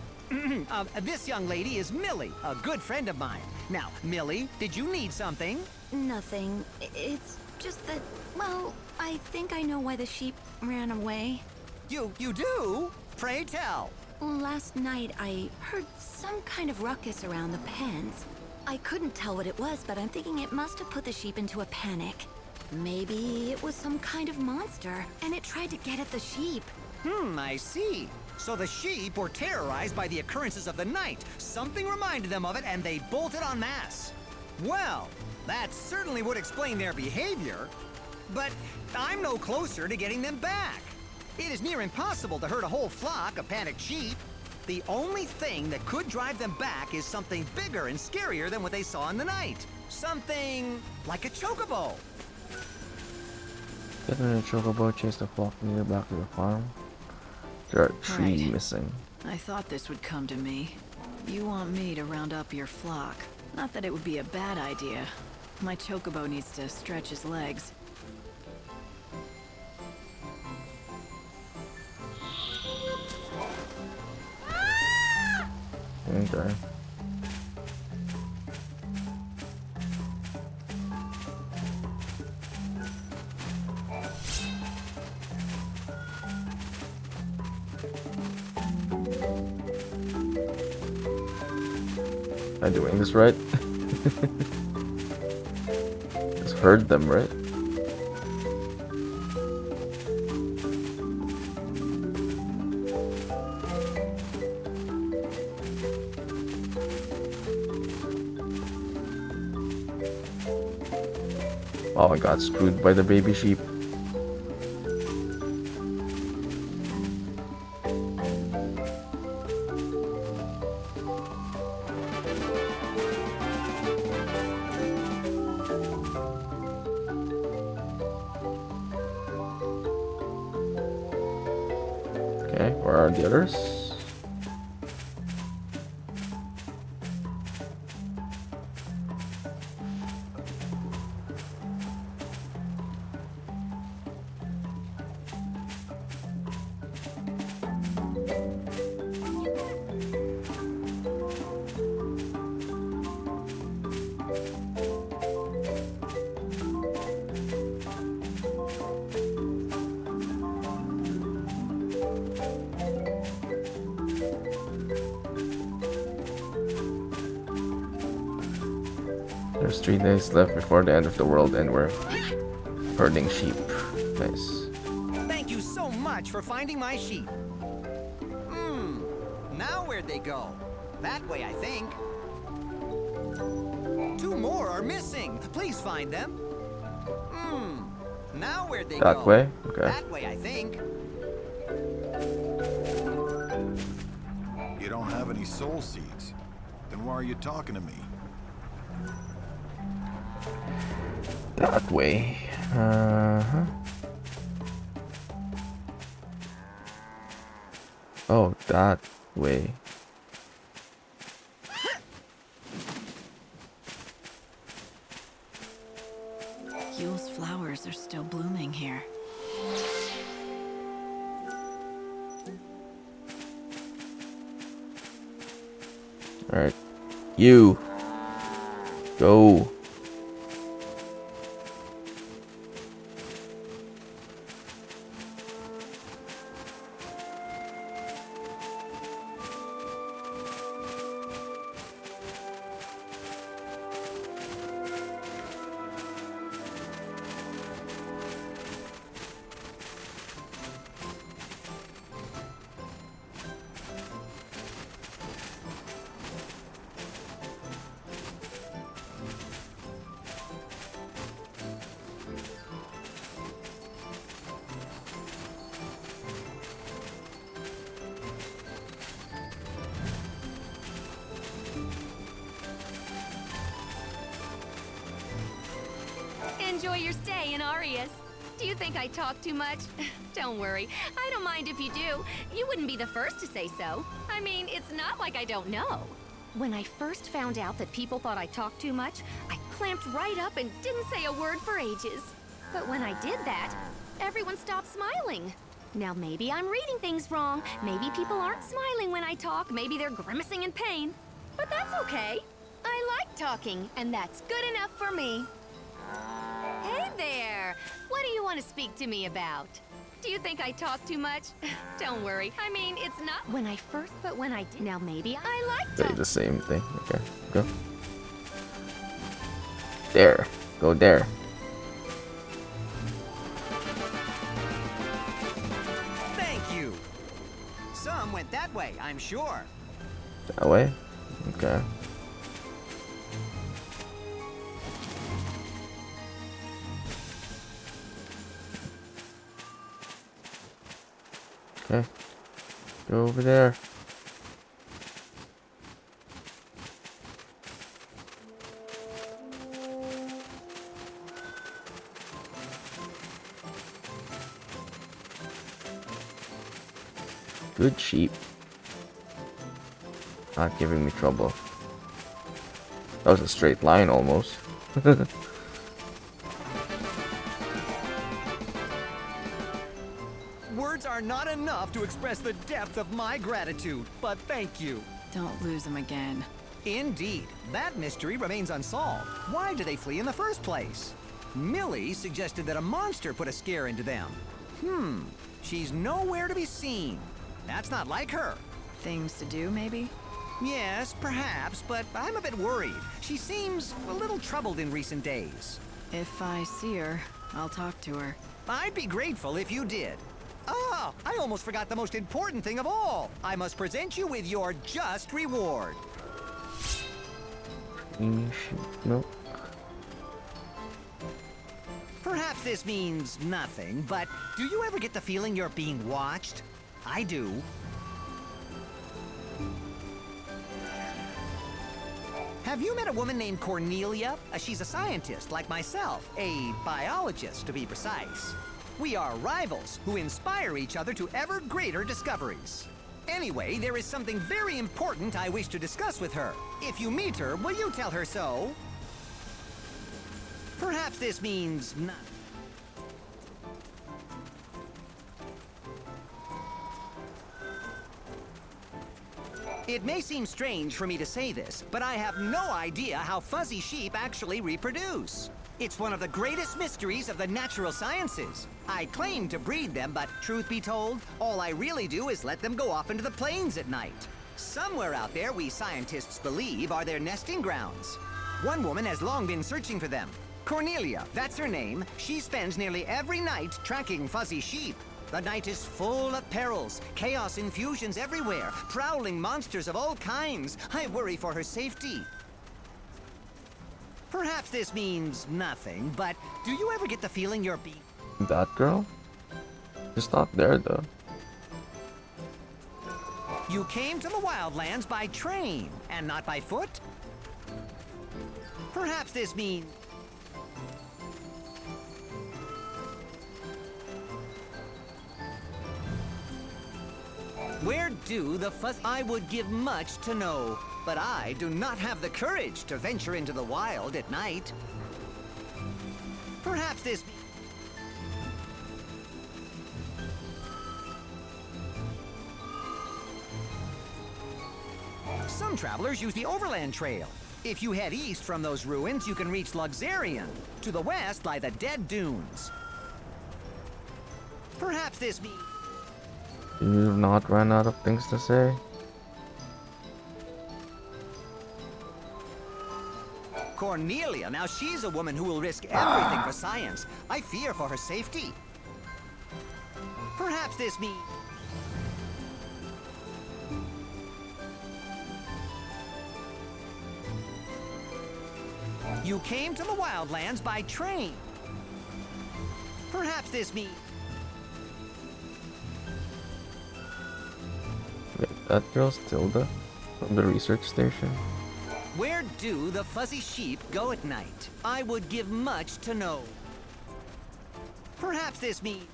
This young lady is Millie, a good friend of mine. Now, Millie, did you need something? Nothing. It's just that, well, I think I know why the sheep ran away. You do? Pray tell. Last night, I heard some kind of ruckus around the pens. I couldn't tell what it was, but I'm thinking it must have put the sheep into a panic. Maybe it was some kind of monster, and it tried to get at the sheep. I see. So the sheep were terrorized by the occurrences of the night. Something reminded them of it, and they bolted en masse. Well, that certainly would explain their behavior. But I'm no closer to getting them back. It is near impossible to herd a whole flock of panicked sheep. The only thing that could drive them back is something bigger and scarier than what they saw in the night. Something like a chocobo. Getting a chocobo chased the flock near the back of the farm. There are a tree Right. missing. I thought this would come to me. You want me to round up your flock. Not that it would be a bad idea. My chocobo needs to stretch his legs. Okay. Am I doing this right? Just heard them, right? Oh, I got screwed by the baby sheep. Okay, where are the others? There's 3 days left before the end of the world and we're herding sheep. Nice. Thank you so much for finding my sheep. Now where'd they go? That way, I think. 2 more are missing. Please find them. Now where'd they go? That way? Okay. That way, I think. You don't have any soul seeds. Then why are you talking to me? That way. Uh-huh. Oh, that way. Yule's flowers are still blooming here. Alright. You. Go. Enjoy your stay in Arias. Do you think I talk too much? Don't worry, I don't mind if you do. You wouldn't be the first to say so. I mean, it's not like I don't know. When I first found out that people thought I talked too much, I clamped right up and didn't say a word for ages. But when I did that, everyone stopped smiling. Now maybe I'm reading things wrong. Maybe people aren't smiling when I talk. Maybe they're grimacing in pain. But that's okay. I like talking, and that's good enough for me. Hey there! What do you want to speak to me about? Do you think I talk too much? Don't worry. I mean, it's not when I first, but when I did. Now maybe I like Say the same thing. Okay, go. There. Go there. Thank you. Some went that way, I'm sure. That way? Okay. Okay. Go over there. Good sheep. Not giving me trouble. That was a straight line almost. Words are not enough to express the depth of my gratitude, but thank you. Don't lose him again. Indeed, that mystery remains unsolved. Why did they flee in the first place? Millie suggested that a monster put a scare into them. She's nowhere to be seen. That's not like her. Things to do, maybe? Yes, perhaps, but I'm a bit worried. She seems a little troubled in recent days. If I see her, I'll talk to her. I'd be grateful if you did. Ah, I almost forgot the most important thing of all. I must present you with your just reward. Nope. Perhaps this means nothing, but do you ever get the feeling you're being watched? I do. Have you met a woman named Cornelia? She's a scientist like myself, a biologist to be precise. We are rivals who inspire each other to ever greater discoveries. Anyway, there is something very important I wish to discuss with her. If you meet her, will you tell her so? Perhaps this means nothing. It may seem strange for me to say this, but I have no idea how fuzzy sheep actually reproduce. It's one of the greatest mysteries of the natural sciences. I claim to breed them, but truth be told, all I really do is let them go off into the plains at night. Somewhere out there, we scientists believe, are their nesting grounds. One woman has long been searching for them. Cornelia, that's her name. She spends nearly every night tracking fuzzy sheep. The night is full of perils, chaos infusions everywhere, prowling monsters of all kinds. I worry for her safety. Perhaps this means nothing, but do you ever get the feeling you're being... That girl? It's not there though. You came to the Wildlands by train, and not by foot? Perhaps this means... Where do the fuzz... I would give much to know, but I do not have the courage to venture into the wild at night. Perhaps this... Some travelers use the Overland Trail. If you head east from those ruins, you can reach Luxarian. To the west lie the Dead Dunes. Perhaps this means... You've not run out of things to say? Cornelia, now she's a woman who will risk everything for science. I fear for her safety. Perhaps this means... You came to the Wildlands by train. Perhaps this means... Wait, that girl's Tilda from the research station. Where do the fuzzy sheep go at night? I would give much to know. Perhaps this means...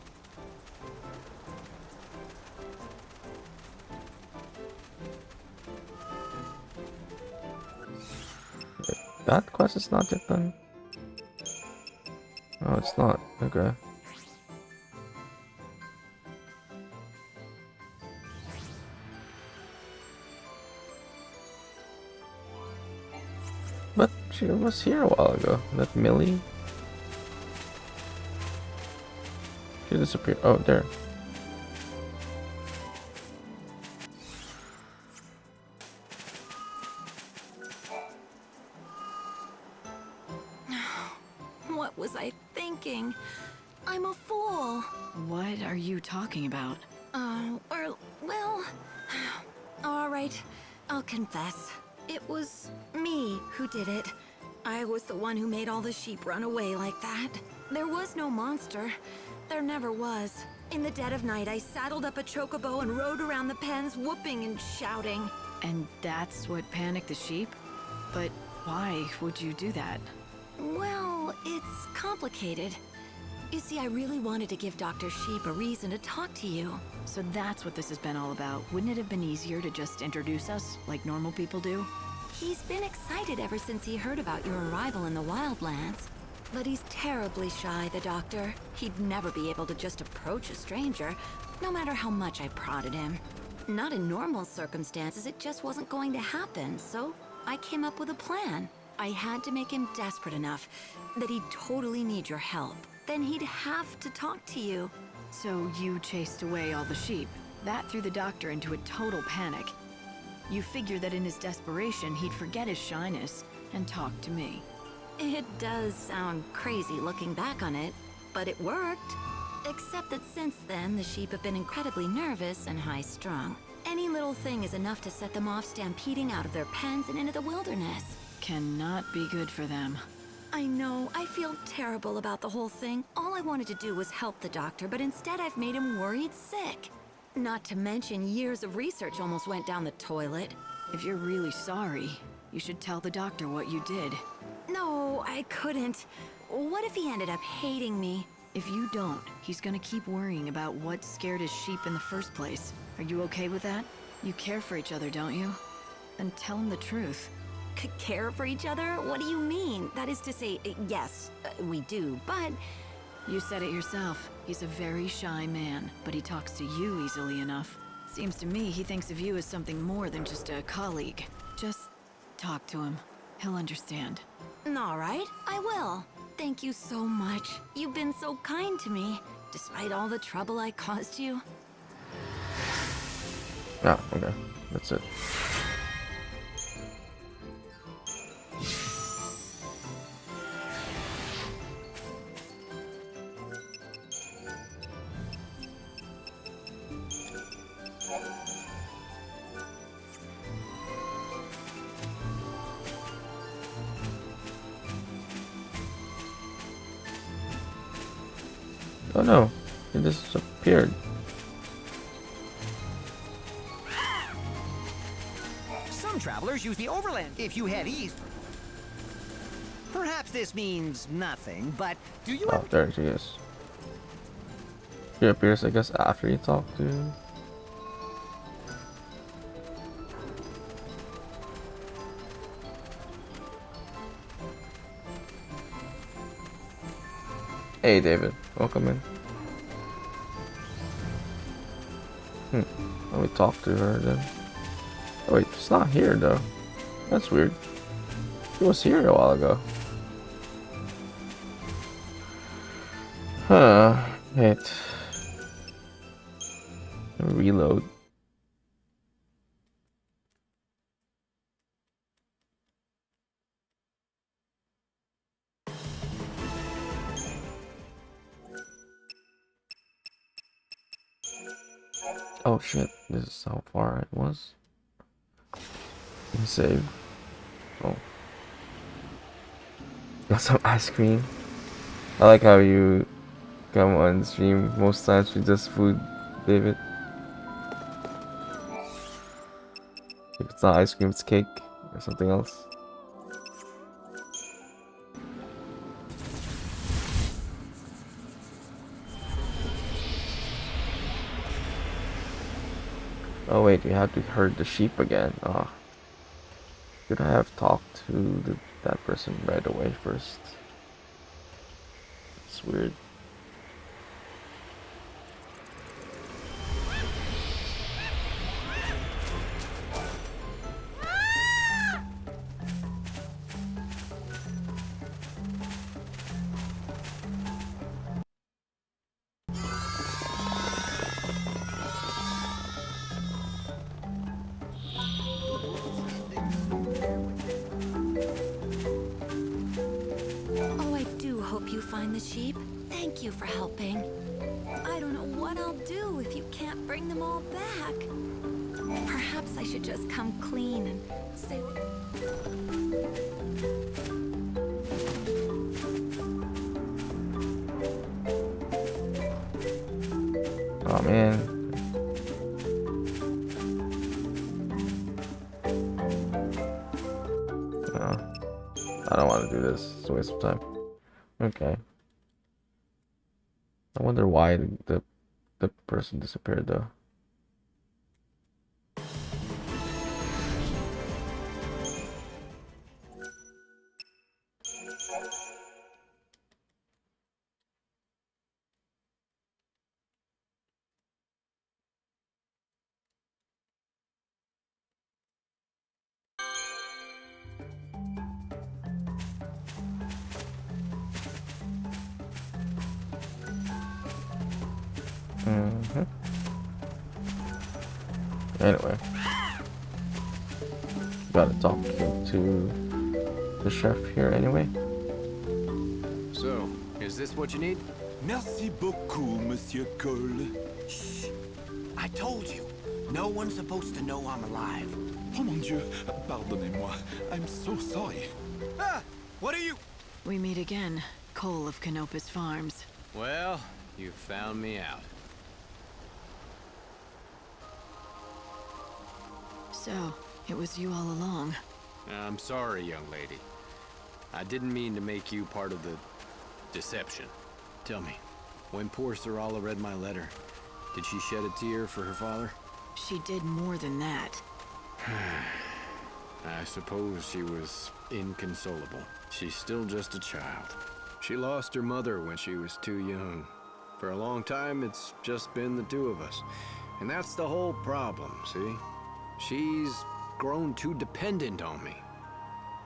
Wait, that quest is not yet done. Oh, it's not. Okay. But she was here a while ago. That Millie? She disappeared. Oh, there. was I thinking? I'm a fool. What are you talking about? Well, all right, I'll confess. It was me who did it. I was the one who made all the sheep run away like that. There was no monster. There never was. In the dead of night, I saddled up a chocobo and rode around the pens, whooping and shouting. And that's what panicked the sheep? But why would you do that? Well, it's complicated. You see, I really wanted to give Dr. Sheep a reason to talk to you. So that's what this has been all about. Wouldn't it have been easier to just introduce us, like normal people do? He's been excited ever since he heard about your arrival in the Wildlands. But he's terribly shy, the doctor. He'd never be able to just approach a stranger, no matter how much I prodded him. Not in normal circumstances, it just wasn't going to happen, so I came up with a plan. I had to make him desperate enough that he'd totally need your help. Then he'd have to talk to you. So you chased away all the sheep. That threw the doctor into a total panic. You figured that in his desperation, he'd forget his shyness and talk to me. It does sound crazy looking back on it, but it worked. Except that since then, the sheep have been incredibly nervous and high-strung. Any little thing is enough to set them off stampeding out of their pens and into the wilderness. Cannot be good for them. I know, I feel terrible about the whole thing. All I wanted to do was help the doctor, but instead I've made him worried sick. Not to mention years of research almost went down the toilet. If you're really sorry, you should tell the doctor what you did. No, I couldn't. What if he ended up hating me? If you don't, he's gonna keep worrying about what scared his sheep in the first place. Are you okay with that? You care for each other, don't you? Then tell him the truth. Care for each other? What do you mean? That is to say, yes, we do, but... You said it yourself. He's a very shy man, but he talks to you easily enough. Seems to me he thinks of you as something more than just a colleague. Just talk to him. He'll understand. All right, I will. Thank you so much. You've been so kind to me, despite all the trouble I caused you. Ah, okay. That's it. Oh no, it disappeared. Some travelers use the overland if you head east. Perhaps this means nothing, but do you Oh, there she is. She appears, I guess, after you talk to... Hey David, welcome in. Let me talk to her then. Oh wait, she's not here though. That's weird. She was here a while ago. Huh. Wait. Reload. Oh shit, this is how far it was. Save. Oh. Got some ice cream. I like how you come on stream most times with just food, David. If it's not ice cream, it's cake or something else. Oh wait, we have to herd the sheep again. Oh. Should I have talked to that person right away first? It's weird. sheep. Thank you for helping. I don't know what I'll do if you can't bring them all back. Perhaps I should just come clean and say... Oh man. No. I don't want to do this. It's a waste of time. Okay. I wonder why the person disappeared though. Anyway, gotta talk to the chef here anyway. So, is this what you need? Merci beaucoup, Monsieur Cole. Shh. I told you. No one's supposed to know I'm alive. Oh mon Dieu, pardonnez-moi. I'm so sorry. Ah! What are you... We meet again, Cole of Canopus Farms. Well, you found me out. So, it was you all along. I'm sorry, young lady. I didn't mean to make you part of the deception. Tell me, when poor Sarala read my letter, did she shed a tear for her father? She did more than that. I suppose she was inconsolable. She's still just a child. She lost her mother when she was too young. For a long time, it's just been the two of us. And that's the whole problem, see? She's grown too dependent on me,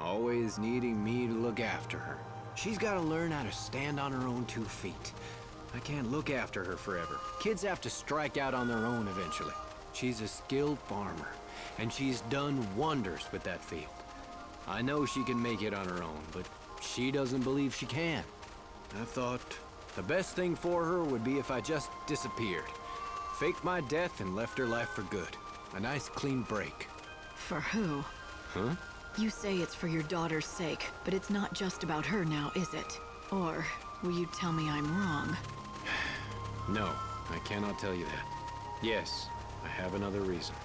always needing me to look after her. She's got to learn how to stand on her own 2 feet. I can't look after her forever. Kids have to strike out on their own eventually. She's a skilled farmer, and she's done wonders with that field. I know she can make it on her own, but she doesn't believe she can. I thought the best thing for her would be if I just disappeared, faked my death and left her life for good. A nice clean break. For who? Huh? You say it's for your daughter's sake, but it's not just about her now, is it? Or will you tell me I'm wrong? No, I cannot tell you that. Yes, I have another reason.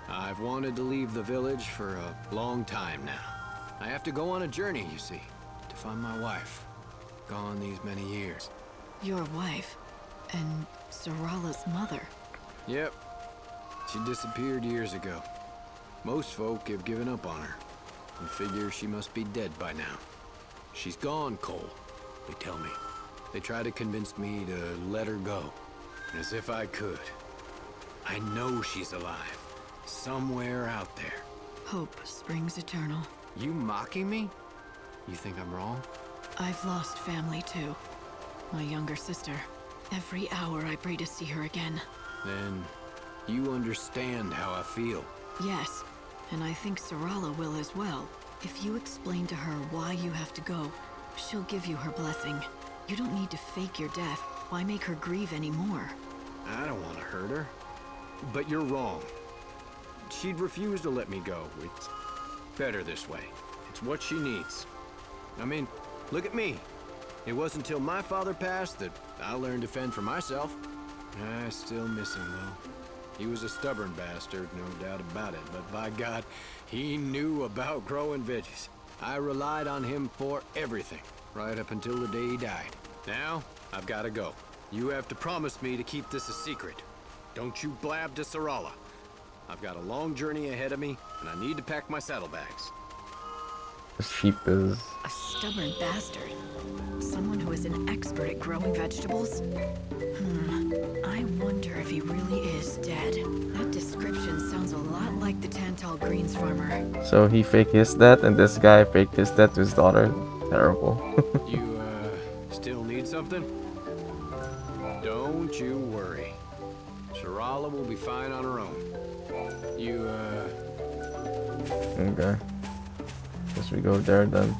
I've wanted to leave the village for a long time now. I have to go on a journey, you see, to find my wife. Gone these many years. Your wife? And Sarala's mother? Yep. She disappeared years ago. Most folk have given up on her and figure she must be dead by now. She's gone, Cole, they tell me. They try to convince me to let her go, as if I could. I know she's alive, somewhere out there. Hope springs eternal. You mocking me? You think I'm wrong? I've lost family too. My younger sister. Every hour I pray to see her again. Then you understand how I feel. Yes, and I think Sarala will as well. If you explain to her why you have to go, she'll give you her blessing. You don't need to fake your death. Why make her grieve anymore? I don't want to hurt her. But you're wrong. She'd refuse to let me go. It's better this way. It's what she needs. I mean, look at me. It wasn't until my father passed that I learned to fend for myself. I still miss him, though. He was a stubborn bastard, no doubt about it, but by God, he knew about growing veggies. I relied on him for everything, right up until the day he died. Now, I've got to go. You have to promise me to keep this a secret. Don't you blab to Sarala. I've got a long journey ahead of me, and I need to pack my saddlebags. The sheep is... A stubborn bastard. Someone who is an expert at growing vegetables? I wonder if he really is dead. That description sounds a lot like the Tantal Greens farmer. So he faked his death, and this guy faked his death to his daughter. Terrible. You, still need something? Don't you worry. Sarala will be fine on her own. You, Okay. Guess we go there then.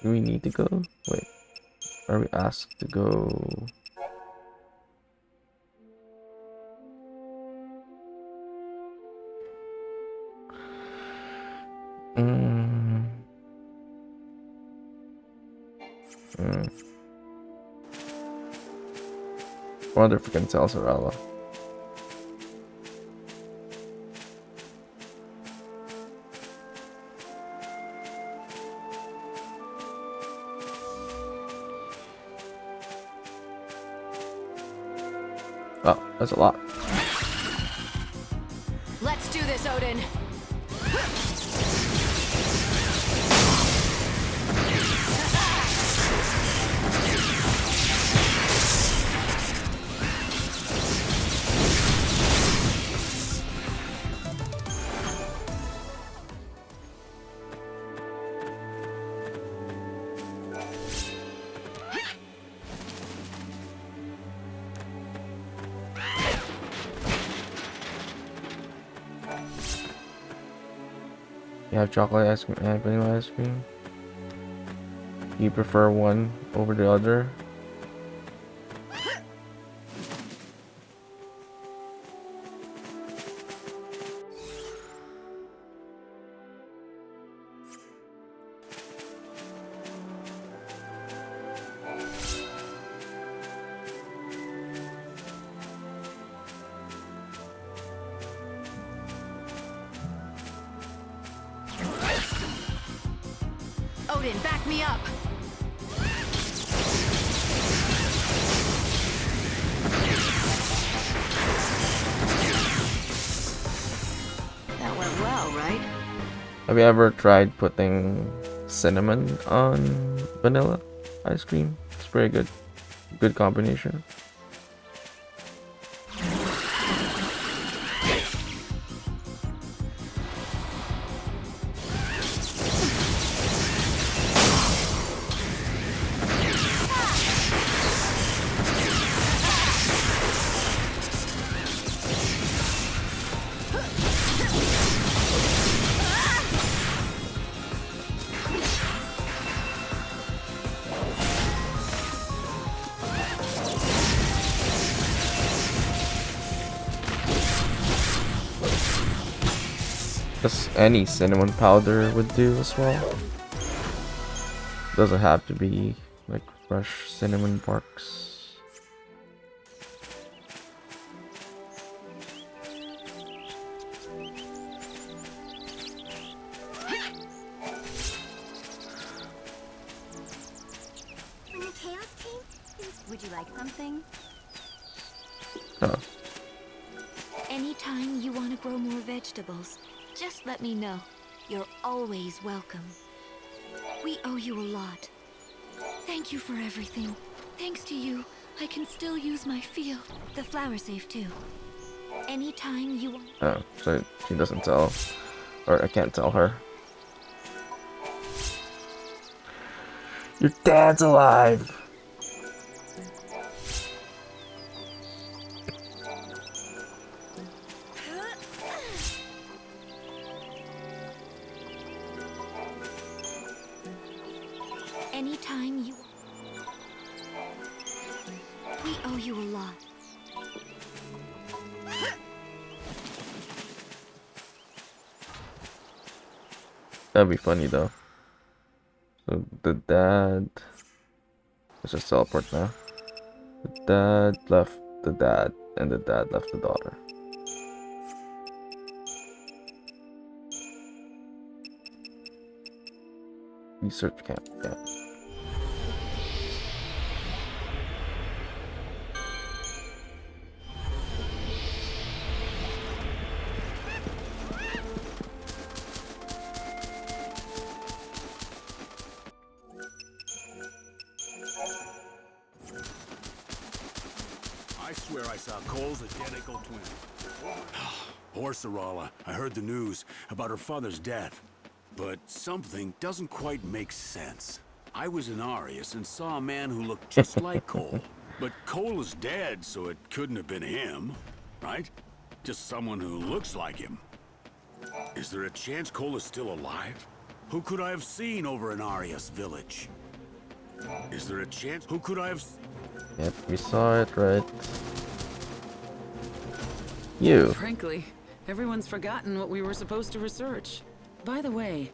Do we need to go? Wait. Are we asked to go? I wonder if we can tell Sorella. Oh, that's a lot. Let's do this, Odin. You have chocolate ice cream and vanilla ice cream. Do you prefer one over the other? Odin, back me up! That went well, right? Have you ever tried putting cinnamon on vanilla ice cream? It's very good. Good combination. Just any cinnamon powder would do as well. Doesn't have to be like fresh cinnamon barks. When the chaos came, would you like something? Oh. Anytime you want to grow more vegetables, just let me know. You're always welcome. We owe you a lot. Thank you for everything. Thanks to you, I can still use my field. The flower safe too. Anytime you want. Oh, so she doesn't tell, or I can't tell her. Your dad's alive! Anytime you... We owe you a lot. That'd be funny though. So the dad... Let's just teleport now. The dad left the dad, and the dad left the daughter. Research camp, yeah. I swear I saw Cole's identical twin. Poor Sorella. I heard the news about her father's death. But something doesn't quite make sense. I was in Arius and saw a man who looked just like Cole. But Cole is dead, so it couldn't have been him, right? Just someone who looks like him. Is there a chance Cole is still alive? Who could I have seen over in Arias village? Is there a chance? Who could I have... Yep, we saw it, right? You. Frankly, everyone's forgotten what we were supposed to research. By the way,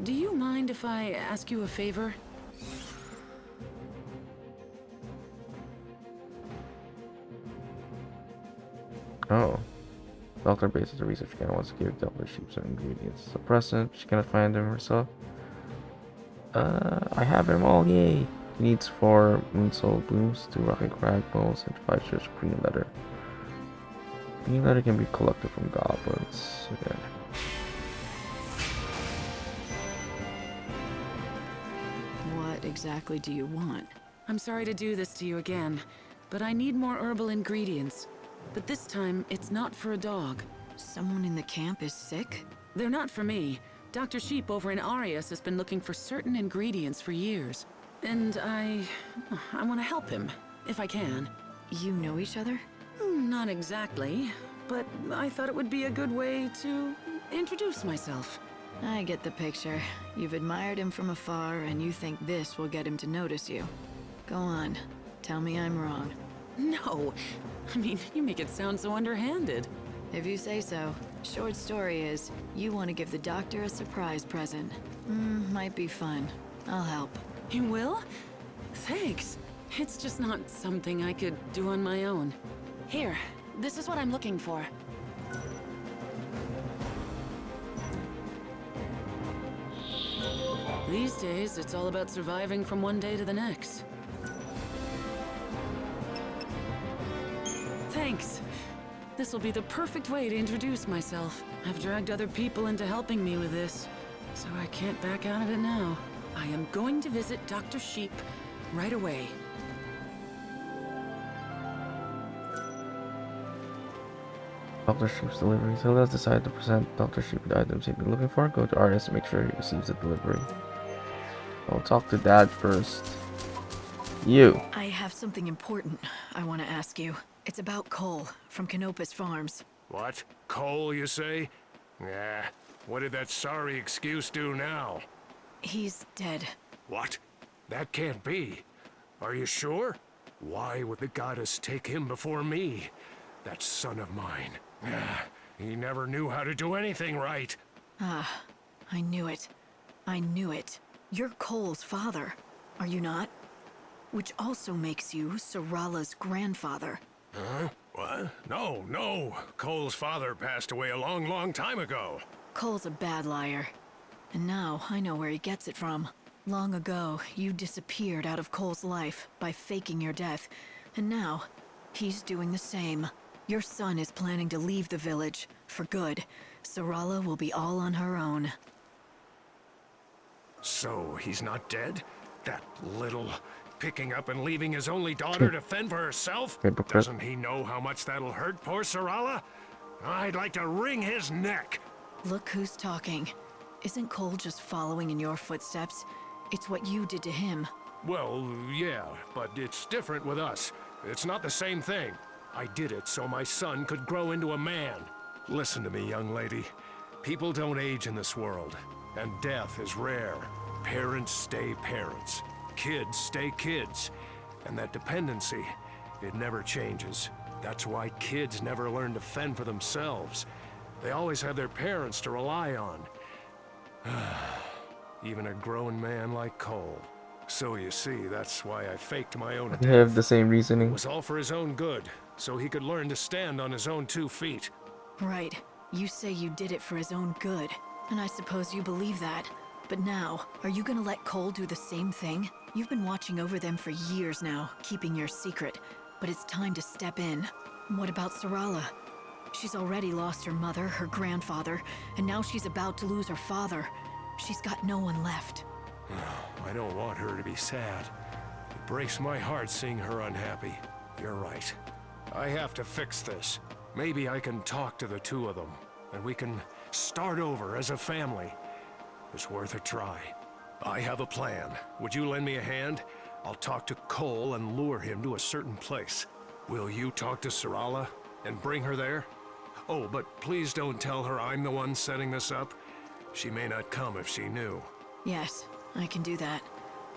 do you mind if I ask you a favor? Oh. Doctor bases the research channel wants to give Delta Sheep some ingredients. Suppressant, she cannot find them herself. I have them all, yay! He needs 4 moonsoul blooms, 2 rocky crag balls, and 5 strips of green leather. Green leather can be collected from goblins. Okay. What exactly do you want? I'm sorry to do this to you again, but I need more herbal ingredients. But this time, it's not for a dog. Someone in the camp is sick? They're not for me. Dr. Sheep over in Arias has been looking for certain ingredients for years. And I want to help him, if I can. You know each other? Not exactly, but I thought it would be a good way to introduce myself. I get the picture. You've admired him from afar, and you think this will get him to notice you. Go on. Tell me I'm wrong. No. I mean, you make it sound so underhanded. If you say so. Short story is, you want to give the doctor a surprise present. Might be fun. I'll help. You will? Thanks. It's just not something I could do on my own. Here, this is what I'm looking for. These days, it's all about surviving from one day to the next. Thanks. This will be the perfect way to introduce myself. I've dragged other people into helping me with this, so I can't back out of it now. I am going to visit Dr. Sheep right away. Dr. Sheep's delivery. Hilda has decided to present Dr. Sheep the items he's been looking for. Go to Arias to make sure he receives the delivery. I'll talk to Dad first. You. I have something important I want to ask you. It's about Cole from Canopus Farms. What? Cole, you say? Nah. What did that sorry excuse do now? He's dead. What? That can't be. Are you sure? Why would the goddess take him before me? That son of mine. He never knew how to do anything right. I knew it. I knew it. You're Cole's father, are you not? Which also makes you Sarala's grandfather. Huh? What? No. Cole's father passed away a long, long time ago. Cole's a bad liar. And now I know where he gets it from. Long ago, you disappeared out of Cole's life by faking your death. And now, he's doing the same. Your son is planning to leave the village, for good. Sarala will be all on her own. So, he's not dead? That little... picking up and leaving his only daughter to fend for herself? Doesn't he know how much that'll hurt poor Sarala? I'd like to wring his neck. Look who's talking. Isn't Cole just following in your footsteps? It's what you did to him. Well, yeah, but it's different with us. It's not the same thing. I did it so my son could grow into a man. Listen to me, young lady. People don't age in this world, and death is rare. Parents stay parents. Kids stay kids. And that dependency, it never changes. That's why kids never learn to fend for themselves. They always have their parents to rely on. Even a grown man like Cole. So you see, that's why I faked my own death. They have the same reasoning. It was all for his own good, so he could learn to stand on his own 2 feet. Right. You say you did it for his own good. And I suppose you believe that. But now, are you gonna let Cole do the same thing? You've been watching over them for years now, keeping your secret. But it's time to step in. What about Sarala? She's already lost her mother, her grandfather, and now she's about to lose her father. She's got no one left. I don't want her to be sad. It breaks my heart seeing her unhappy. You're right. I have to fix this. Maybe I can talk to the 2 of them, and we can start over as a family. It's worth a try. I have a plan. Would you lend me a hand? I'll talk to Cole and lure him to a certain place. Will you talk to Sarala and bring her there? Oh, but please don't tell her I'm the one setting this up. She may not come if she knew. Yes, I can do that.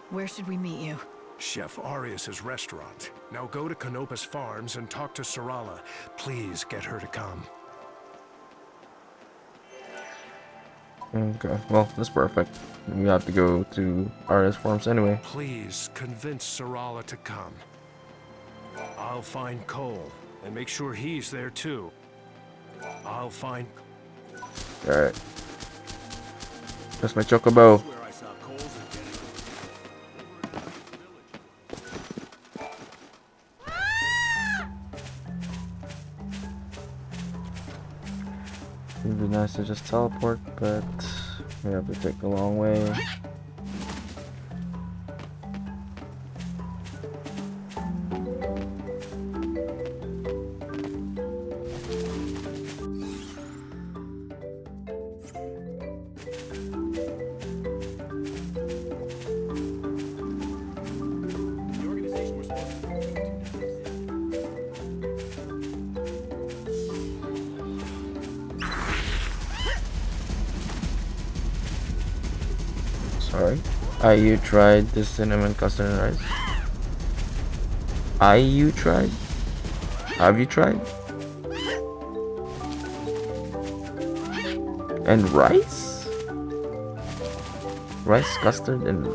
Where should we meet you? Chef Arius's restaurant. Now go to Canopus Farms and talk to Sarala. Please get her to come. Okay, well, that's perfect. We have to go to Arius Farms anyway. Please convince Sarala to come. I'll find Cole and make sure he's there too. I'll find... Alright. That's my chocobo. It'd be nice to just teleport, but we have to take the long way. Sorry. You tried the cinnamon custard and rice? You tried? Have you tried? And rice? Rice, custard, and...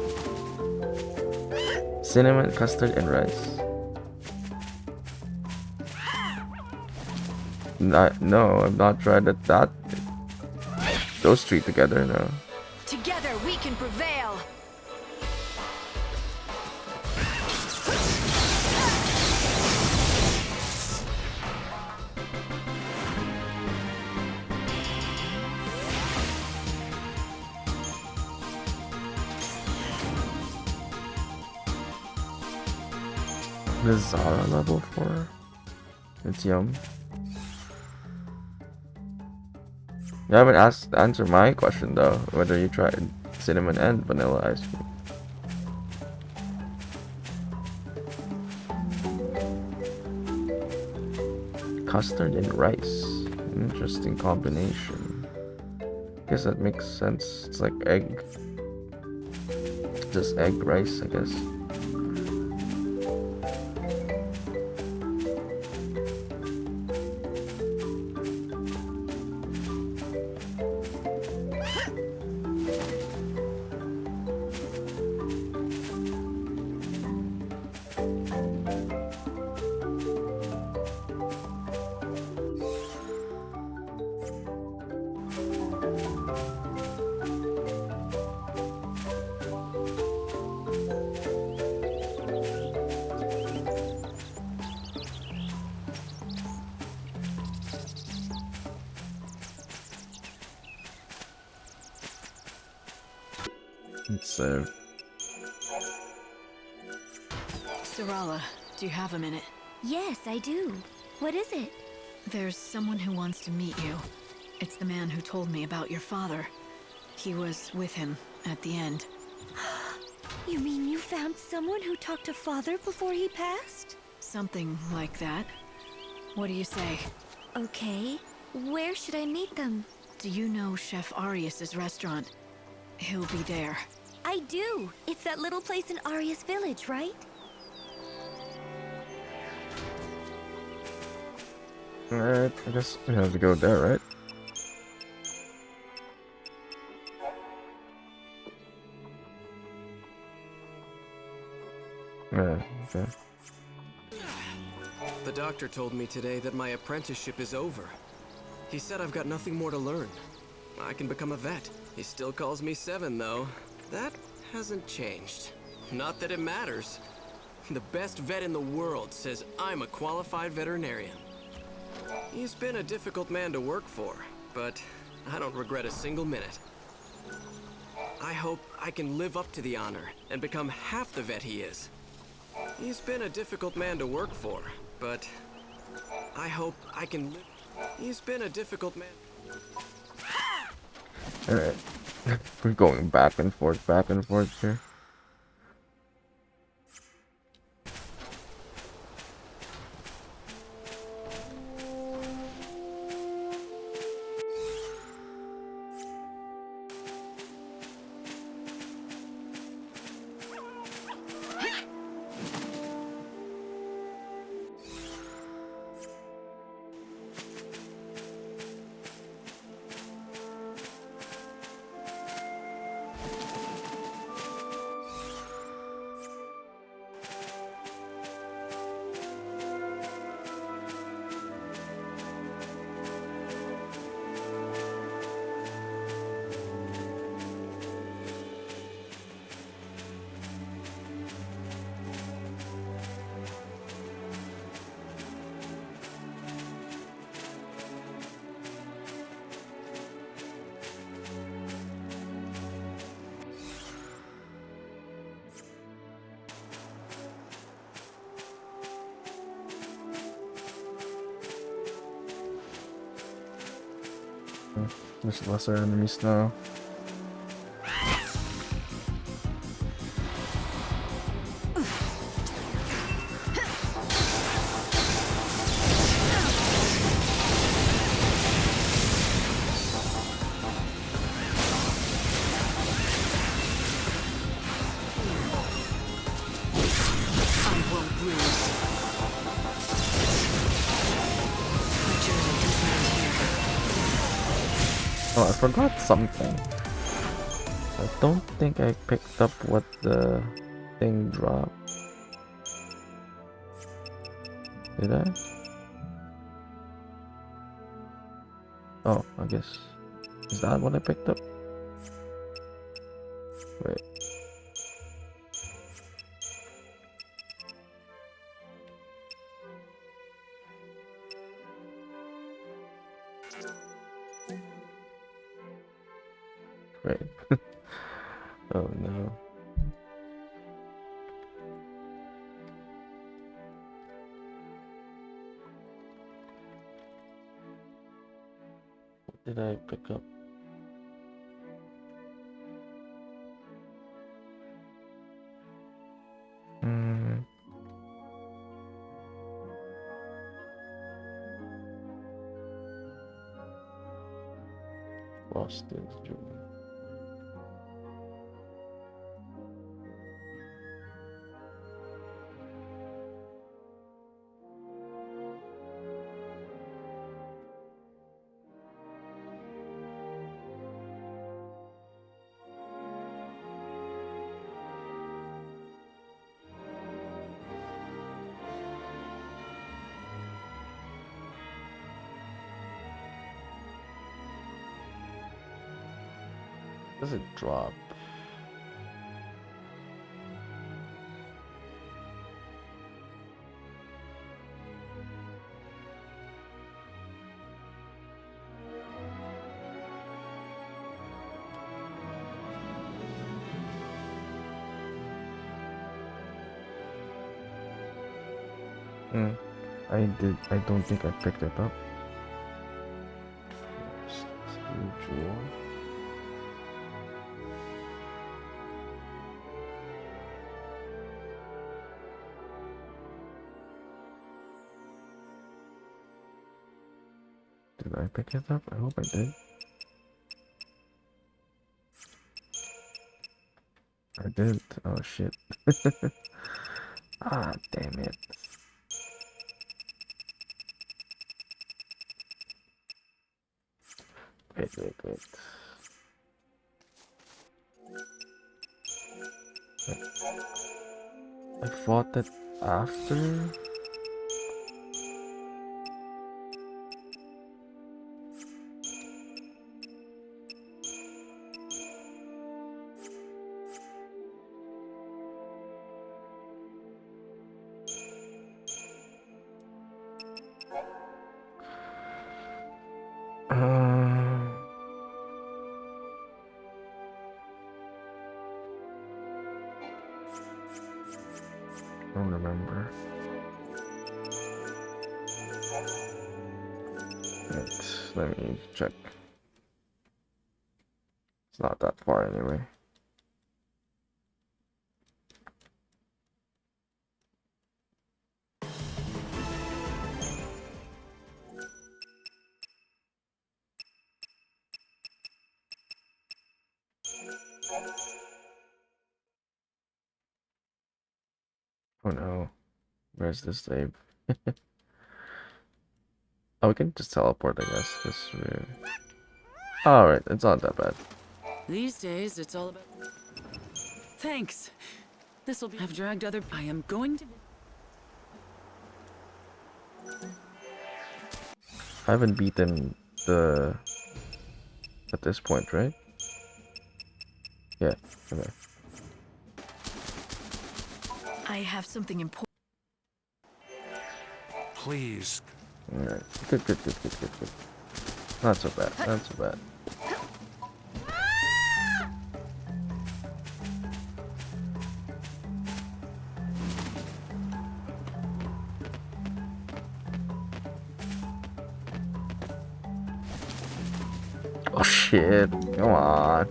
cinnamon, custard, and rice. No, I've not tried that. Those three together, no. Together we can prevail! The Zara level 4? It's yum. You haven't answered my question though, whether you tried cinnamon and vanilla ice cream. Custard and rice. Interesting combination. Guess that makes sense. It's like egg. Just egg rice, I guess. So, Sarala, do you have a minute? Yes, I do. What is it? There's someone who wants to meet you. It's the man who told me about your father. He was with him at the end. You mean you found someone who talked to Father before he passed? Something like that. What do you say? Okay. Where should I meet them? Do you know Chef Arius's restaurant? He'll be there. I do. It's that little place in Arius Village, right? alright, I guess we have to go there, right? Yeah, okay. The doctor told me today that my apprenticeship is over. He said I've got nothing more to learn. I can become a vet. He still calls me Seven, though. That hasn't changed. Not that it matters. The best vet in the world says I'm a qualified veterinarian. He's been a difficult man to work for, but I don't regret a single minute. I hope I can live up to the honor and become half the vet he is. He's been a difficult man to work for, but I hope I can live... He's been a difficult man... Alright. We're going back and forth here. There's lesser enemies now. Oh, I forgot something. I don't think I picked up what the thing dropped. Did I? Oh, I guess. Is that what I picked up? Wait. Wait. Oh no. What did I pick up? Lost this jewel. Does it drop? I don't think I picked it up. Jewel. Did I pick it up? I hope I did. I did. Oh shit. Ah, damn it. Wait. I fought it after? I don't remember. Wait, let me check. It's not that far anyway. Oh no. Where's this save? Oh, we can just teleport, I guess. Cause we're... Alright, it's not that bad. These days, it's all about... Thanks. This'll be... I've dragged other... I am going to... I haven't beaten the... at this point, right? Yeah, okay. I have something important. Please. Alright, good. Not so bad, not so bad. Oh shit! Come on.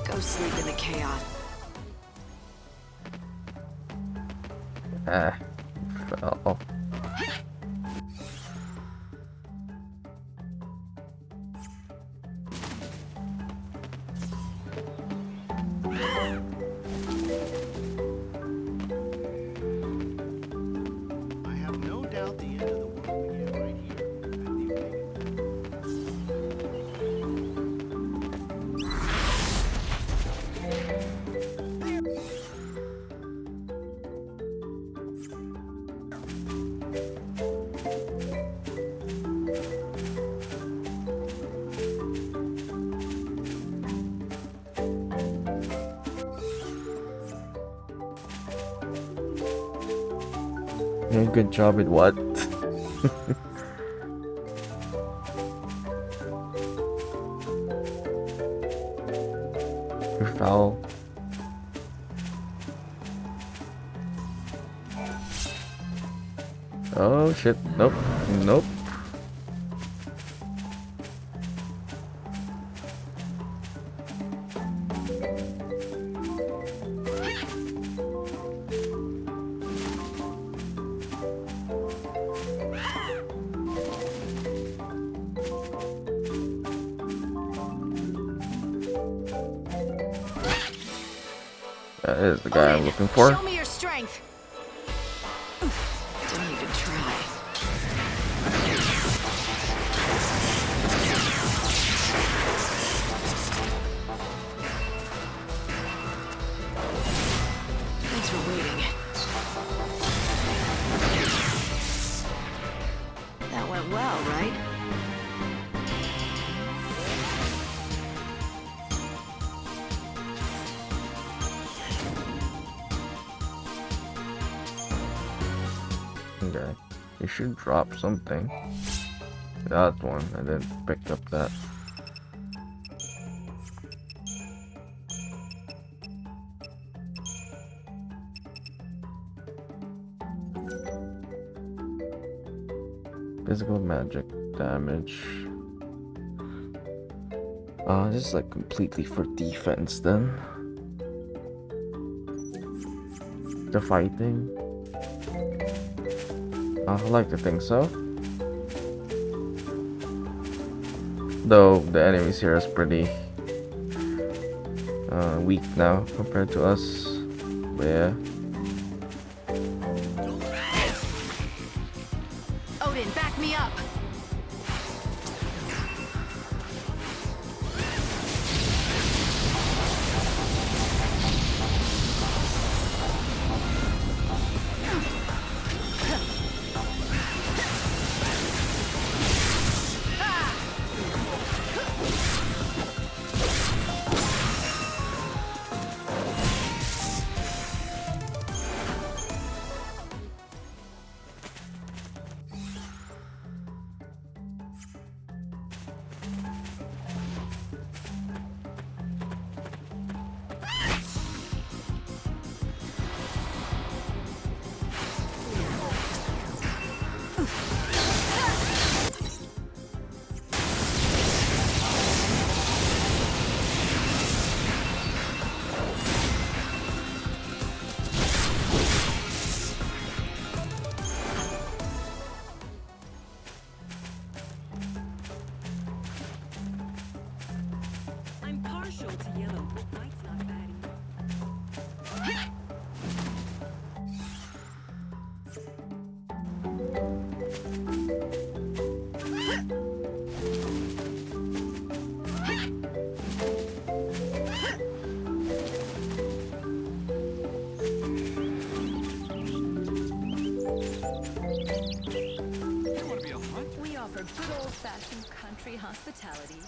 Go sleep in the chaos. Ah, fell. I have no doubt the end of the world began right here at the Omega. Good job at what? You foul. Oh shit! Nope. Nope. That is the guy I'm looking for. Show me your strength. Don't even try. Thanks for waiting. That went well, right? Okay. You should drop something. That one. I didn't pick up that. Physical magic damage. This is like completely for defense then. The fighting. I like to think so. Though the enemies here is pretty weak now compared to us. But yeah. Odin, back me up. for good old-fashioned country hospitality.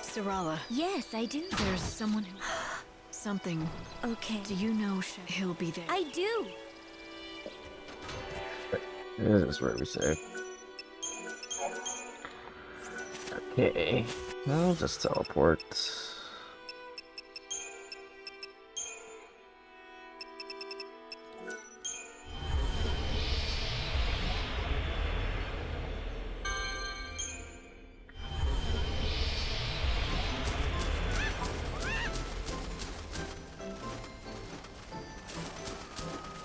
Sarala. Yes, I do. There's someone who... Something. Okay. Do you know he'll be there? I do. This is where we save. Okay. I'll just teleport.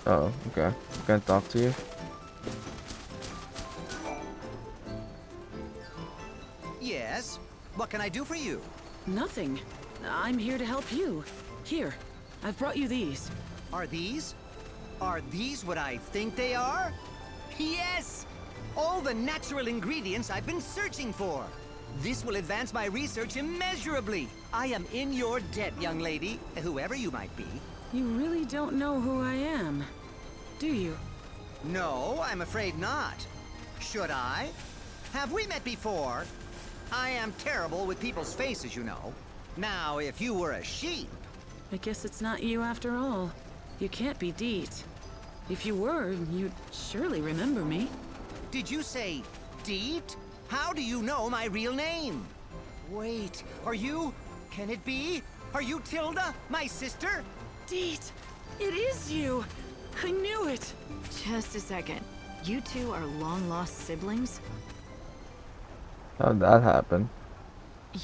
Oh, okay. Can't talk to you. Yes? What can I do for you? Nothing. I'm here to help you. Here, I've brought you these. Are these what I think they are? Yes! All the natural ingredients I've been searching for. This will advance my research immeasurably. I am in your debt, young lady, whoever you might be. You really don't know who I am, do you? No, I'm afraid not. Should I? Have we met before? I am terrible with people's faces, you know. Now, if you were a sheep... I guess it's not you after all. You can't be Deet. If you were, you'd surely remember me. Did you say Deet? How do you know my real name? Wait, are you... Can it be? Are you Tilda, my sister? Deet! It is you! I knew it! Just a second. You two are long-lost siblings? How'd that happen?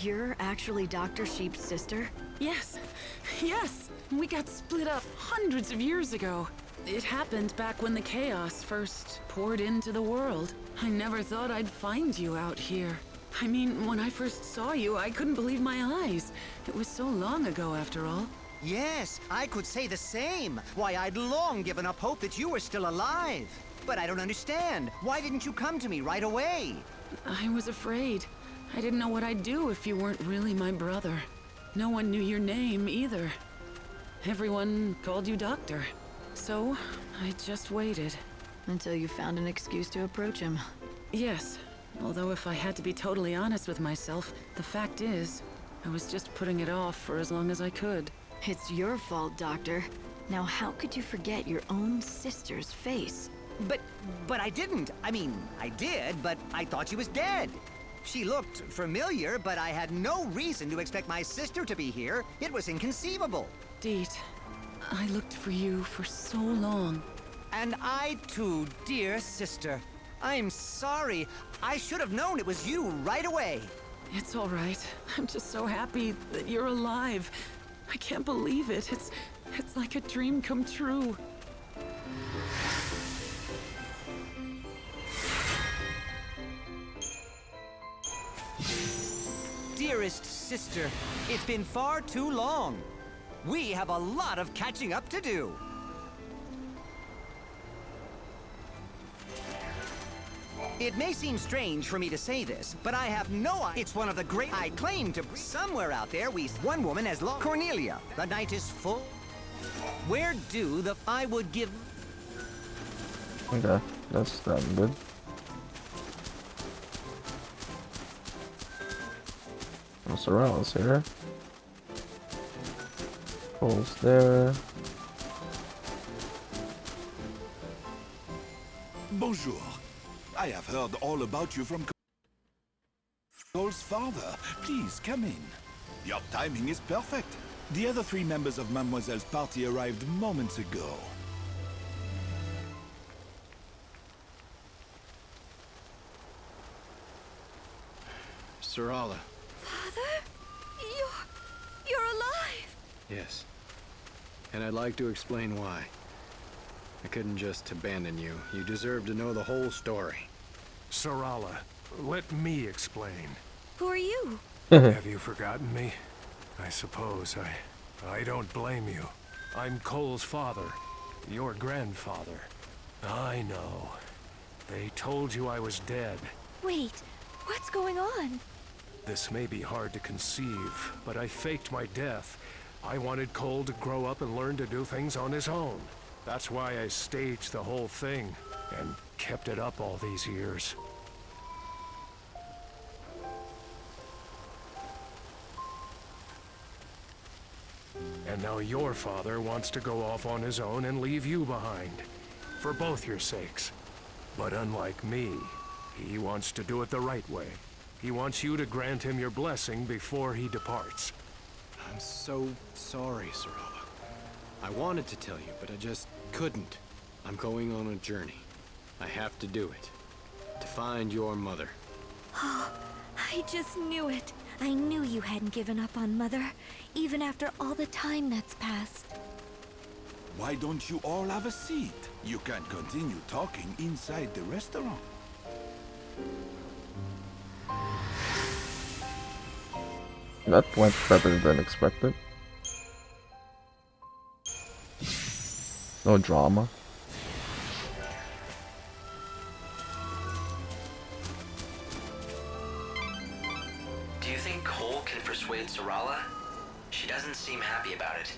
You're actually Dr. Sheep's sister? Yes! Yes! We got split up hundreds of years ago. It happened back when the chaos first poured into the world. I never thought I'd find you out here. I mean, when I first saw you, I couldn't believe my eyes. It was so long ago, after all. Yes, I could say the same. Why, I'd long given up hope that you were still alive. But I don't understand. Why didn't you come to me right away? I was afraid. I didn't know what I'd do if you weren't really my brother. No one knew your name, either. Everyone called you Doctor. So, I just waited. Until you found an excuse to approach him. Yes. Although if I had to be totally honest with myself, the fact is, I was just putting it off for as long as I could. It's your fault, Doctor. Now how could you forget your own sister's face? But I didn't. I mean, I did, but I thought she was dead. She looked familiar, but I had no reason to expect my sister to be here. It was inconceivable. Deet, I looked for you for so long. And I too, dear sister. I'm sorry. I should have known it was you right away. It's all right. I'm just so happy that you're alive. I can't believe it. It's like a dream come true. Dearest sister, it's been far too long. We have a lot of catching up to do. It may seem strange for me to say this, but I have no idea. It's one of the great I claim to. Somewhere out there, one woman has lost Cornelia. The night is full. Where do the I would give? Okay, that's good. Sorrel's here. Cole's there. Bonjour. I have heard all about you from Cole's father. Please, come in. Your timing is perfect. The other 3 members of Mademoiselle's party arrived moments ago. Sarala. Father? You're alive! Yes. And I'd like to explain why. I couldn't just abandon you. You deserve to know the whole story. Sarala, let me explain. Who are you? Have you forgotten me? I suppose I don't blame you. I'm Cole's father, your grandfather. I know. They told you I was dead. Wait, what's going on? This may be hard to conceive, but I faked my death. I wanted Cole to grow up and learn to do things on his own. That's why I staged the whole thing and kept it up all these years. And now your father wants to go off on his own and leave you behind. For both your sakes. But unlike me, he wants to do it the right way. He wants you to grant him your blessing before he departs. I'm so sorry, Sorala. I wanted to tell you, but I just couldn't. I'm going on a journey. I have to do it. To find your mother. Oh, I just knew it. I knew you hadn't given up on Mother, even after all the time that's passed. Why don't you all have a seat? You can't continue talking inside the restaurant. That went better than expected. No drama. Do you think Cole can persuade Sorala? She doesn't seem happy about it.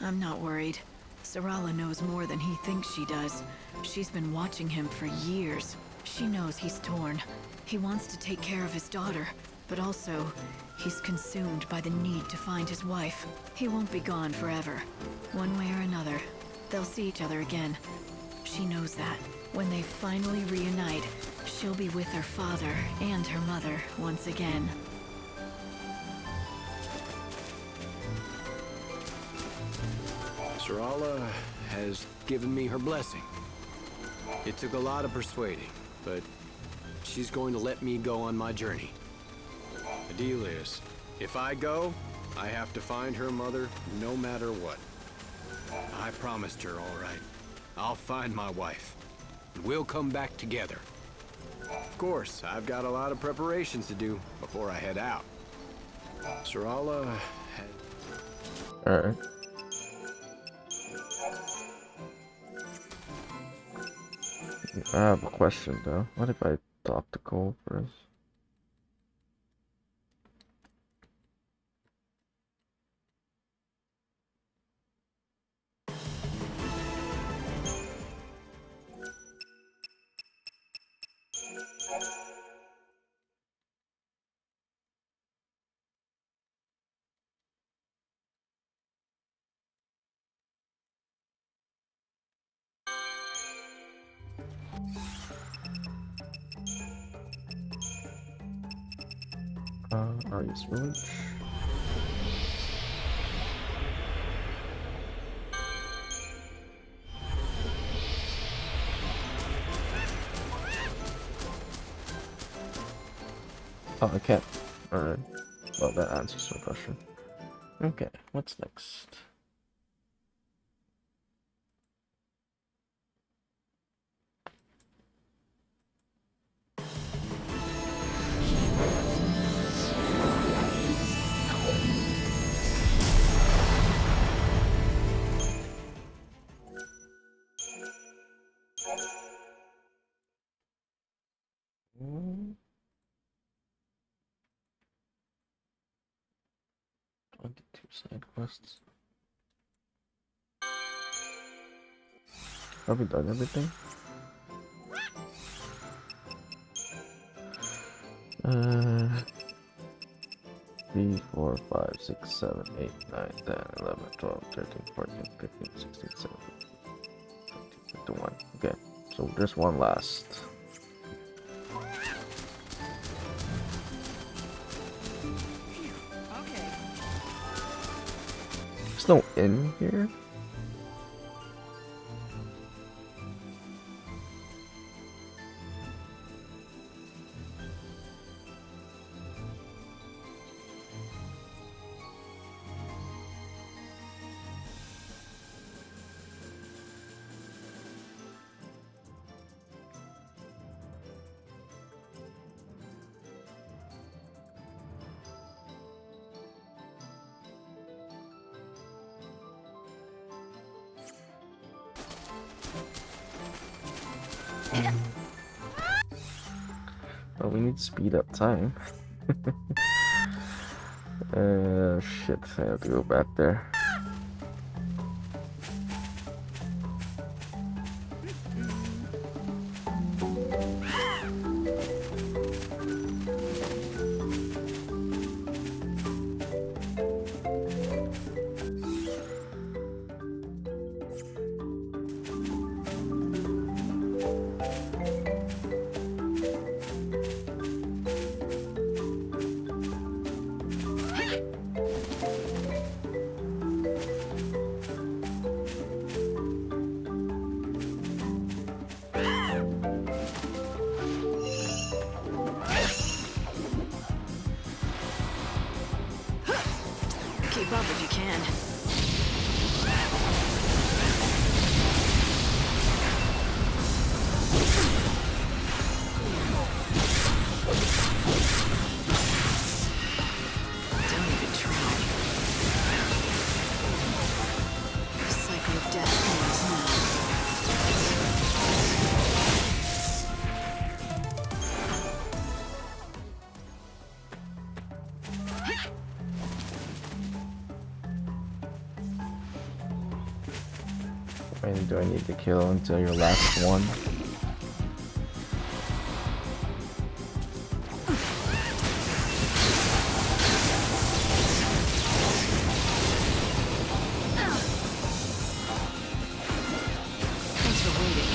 I'm not worried. Sorala knows more than he thinks she does. She's been watching him for years. She knows he's torn. He wants to take care of his daughter, but also, he's consumed by the need to find his wife. He won't be gone forever. One way or another, they'll see each other again. She knows that. When they finally reunite, she'll be with her father and her mother once again. Sorala has given me her blessing. It took a lot of persuading, but she's going to let me go on my journey. The deal is, if I go, I have to find her mother no matter what. I promised her, all right. I'll find my wife, and we'll come back together. Of course, I've got a lot of preparations to do before I head out. Sorala had... Alright. I have a question though. What if I talk to Cole first? Arya's village. Oh, I can't. Alright. Well, that answers my question. Okay, what's next? Hmm. 22 side quests. Have we done everything? 3, 4, 5, 6, 7, 8, 9, 10, 11, 12, 13, 14, 15, 16, 17, 18, 21. Okay, so there's one last. There's no inn here? Well, we need to speed up time. Shit, I have to go back there. Wait, do I need to kill until your last one? Thanks for waiting.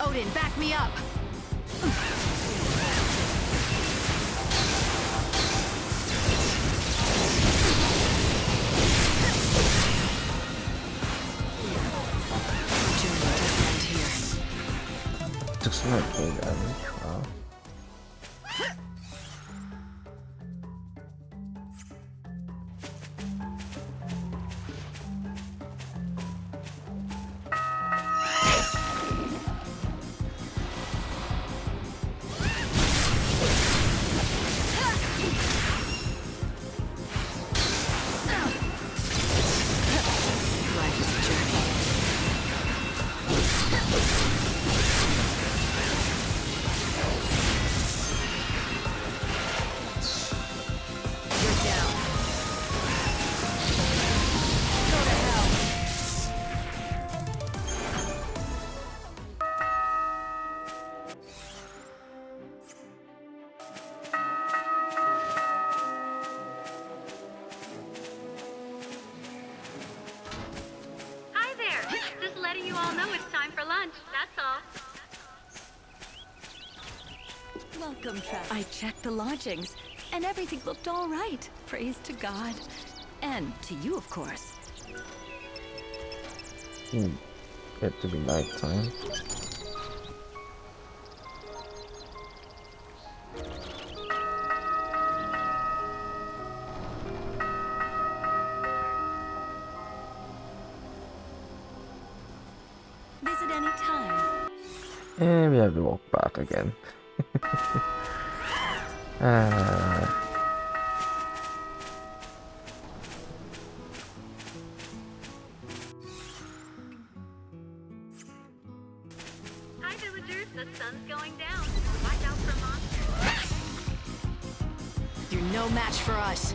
Odin, back me up! Just not okay damage. Wow. Life is a journey. You're down. Go to hell. Hi there! Just letting you all know it's time for lunch, that's all. Welcome, Travis. I checked the lodgings, and everything looked all right. Praise to God. And to you, of course. Get to be nighttime. Visit any time. And we have to walk back again. Hi villagers, the sun's going down. Watch out for monsters. You're no match for us.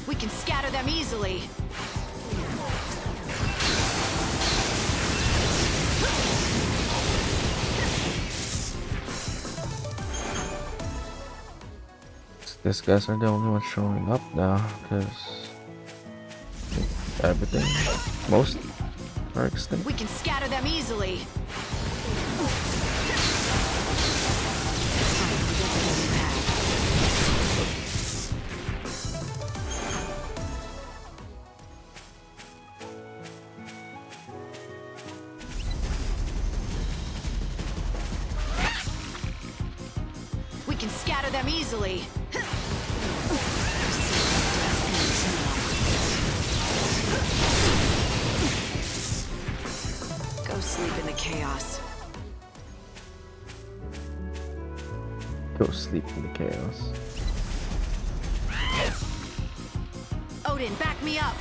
We can scatter them easily. These guys are the only ones showing up now, because everything, most are extinct. We can scatter them easily. We can scatter them easily. Go sleep in the chaos. Go sleep in the chaos. Odin, back me up.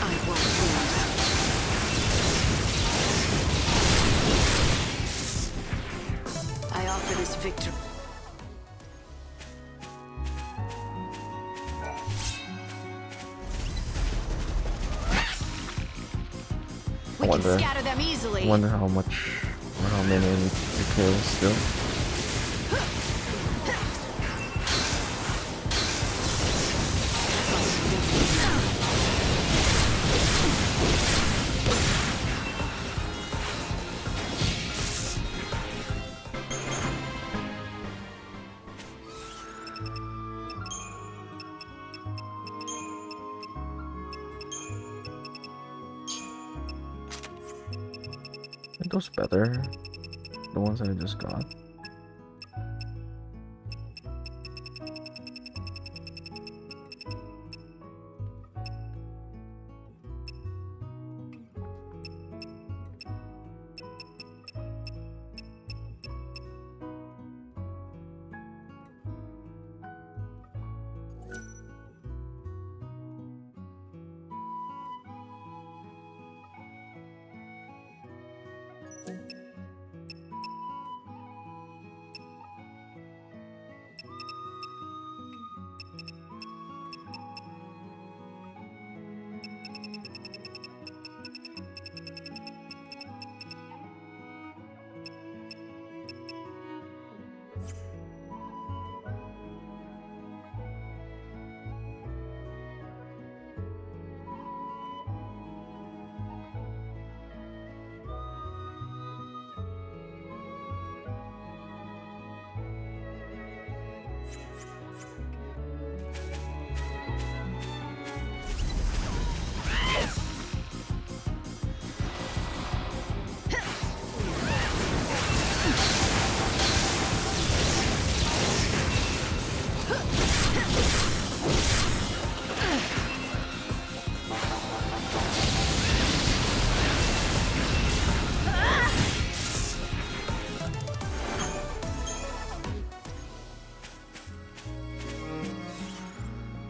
I won't lose. this victory. We can scatter them easily. I wonder how much or how many I need to kill still. Are those better? The ones I just got.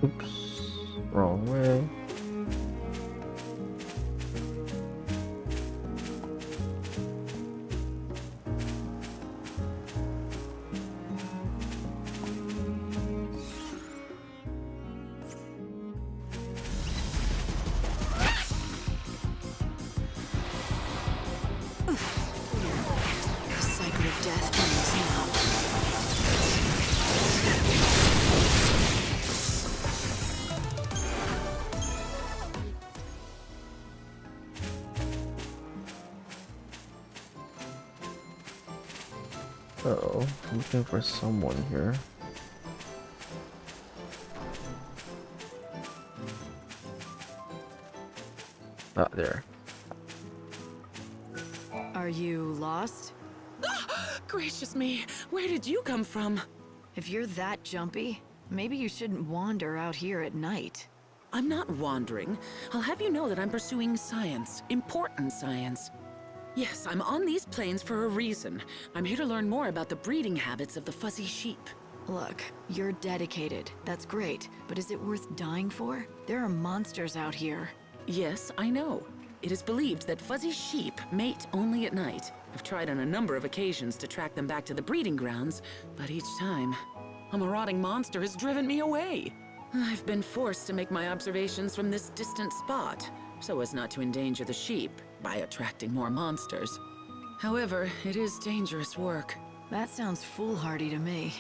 Oops, wrong way. The cycle of death begins now. Uh-oh, I'm looking for someone here. Ah, there. Are you lost? Gracious me, where did you come from? If you're that jumpy, maybe you shouldn't wander out here at night. I'm not wandering. I'll have you know that I'm pursuing science, important science. Yes, I'm on these plains for a reason. I'm here to learn more about the breeding habits of the fuzzy sheep. Look, you're dedicated. That's great. But is it worth dying for? There are monsters out here. Yes, I know. It is believed that fuzzy sheep mate only at night. I've tried on a number of occasions to track them back to the breeding grounds, but each time, a marauding monster has driven me away. I've been forced to make my observations from this distant spot, so as not to endanger the sheep by attracting more monsters. However, it is dangerous work. That sounds foolhardy to me.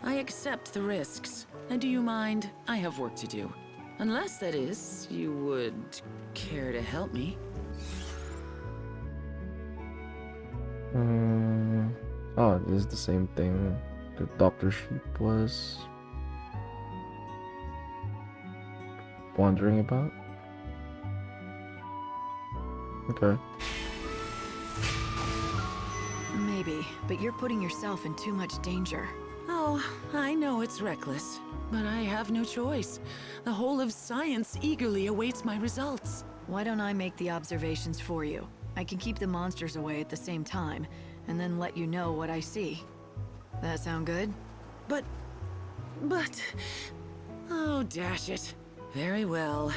I accept the risks. And do you mind? I have work to do. Unless, that is, you would care to help me. Oh, this is the same thing the Dr. Sheep was wondering about. Okay. Maybe, but you're putting yourself in too much danger. Oh, I know it's reckless, but I have no choice. The whole of science eagerly awaits my results. Why don't I make the observations for you? I can keep the monsters away at the same time, and then let you know what I see. That sound good? But... Oh, dash it. Very well.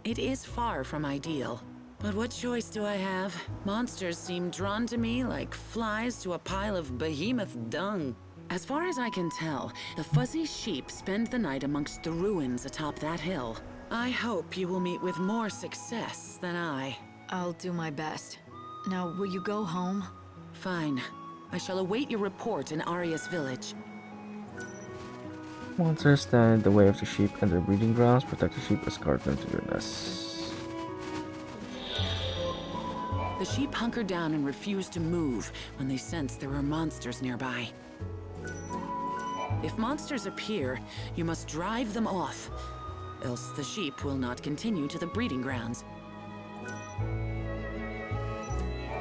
It is far from ideal. But what choice do I have? Monsters seem drawn to me like flies to a pile of behemoth dung. As far as I can tell, the fuzzy sheep spend the night amongst the ruins atop that hill. I hope you will meet with more success than I. I'll do my best. Now, will you go home? Fine. I shall await your report in Arius village. Monsters stand in the way of the sheep and their breeding grounds. Protect the sheep, escort them to their nests. The sheep hunker down and refuse to move when they sense there are monsters nearby. If monsters appear, you must drive them off, else the sheep will not continue to the breeding grounds.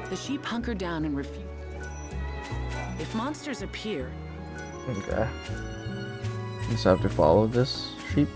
The sheep hunker down and refuse. If monsters appear... Okay. Just have to follow this sheep.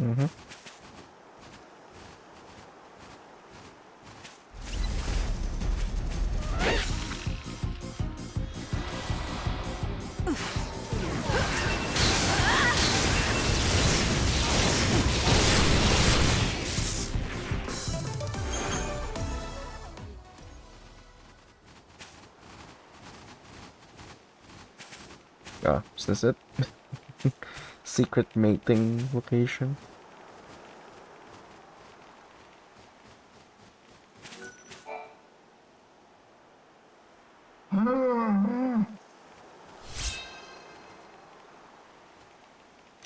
Mm-hmm. Oh, is this it? Secret mating location.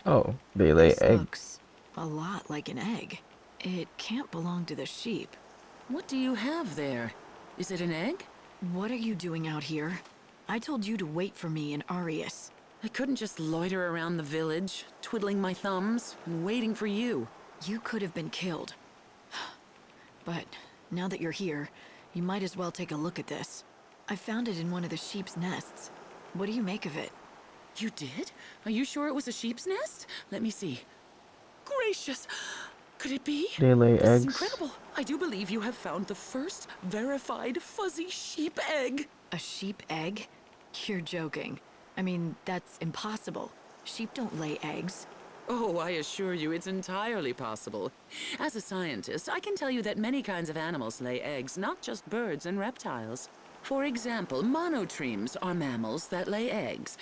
Oh, they lay This eggs. looks a lot like an egg. It can't belong to the sheep. What do you have there? Is it an egg? What are you doing out here? I told you to wait for me in Arius. I couldn't just loiter around the village, twiddling my thumbs and waiting for you. You could have been killed. But now that you're here, you might as well take a look at this. I found it in one of the sheep's nests. What do you make of it? You did? Are you sure it was a sheep's nest? Let me see. Gracious! Could it be? They lay This is eggs. incredible. I do believe you have found the first verified fuzzy sheep egg. A sheep egg? You're joking. I mean, that's impossible. Sheep don't lay eggs. Oh, I assure you it's entirely possible. As a scientist, I can tell you that many kinds of animals lay eggs, not just birds and reptiles. For example, monotremes are mammals that lay eggs,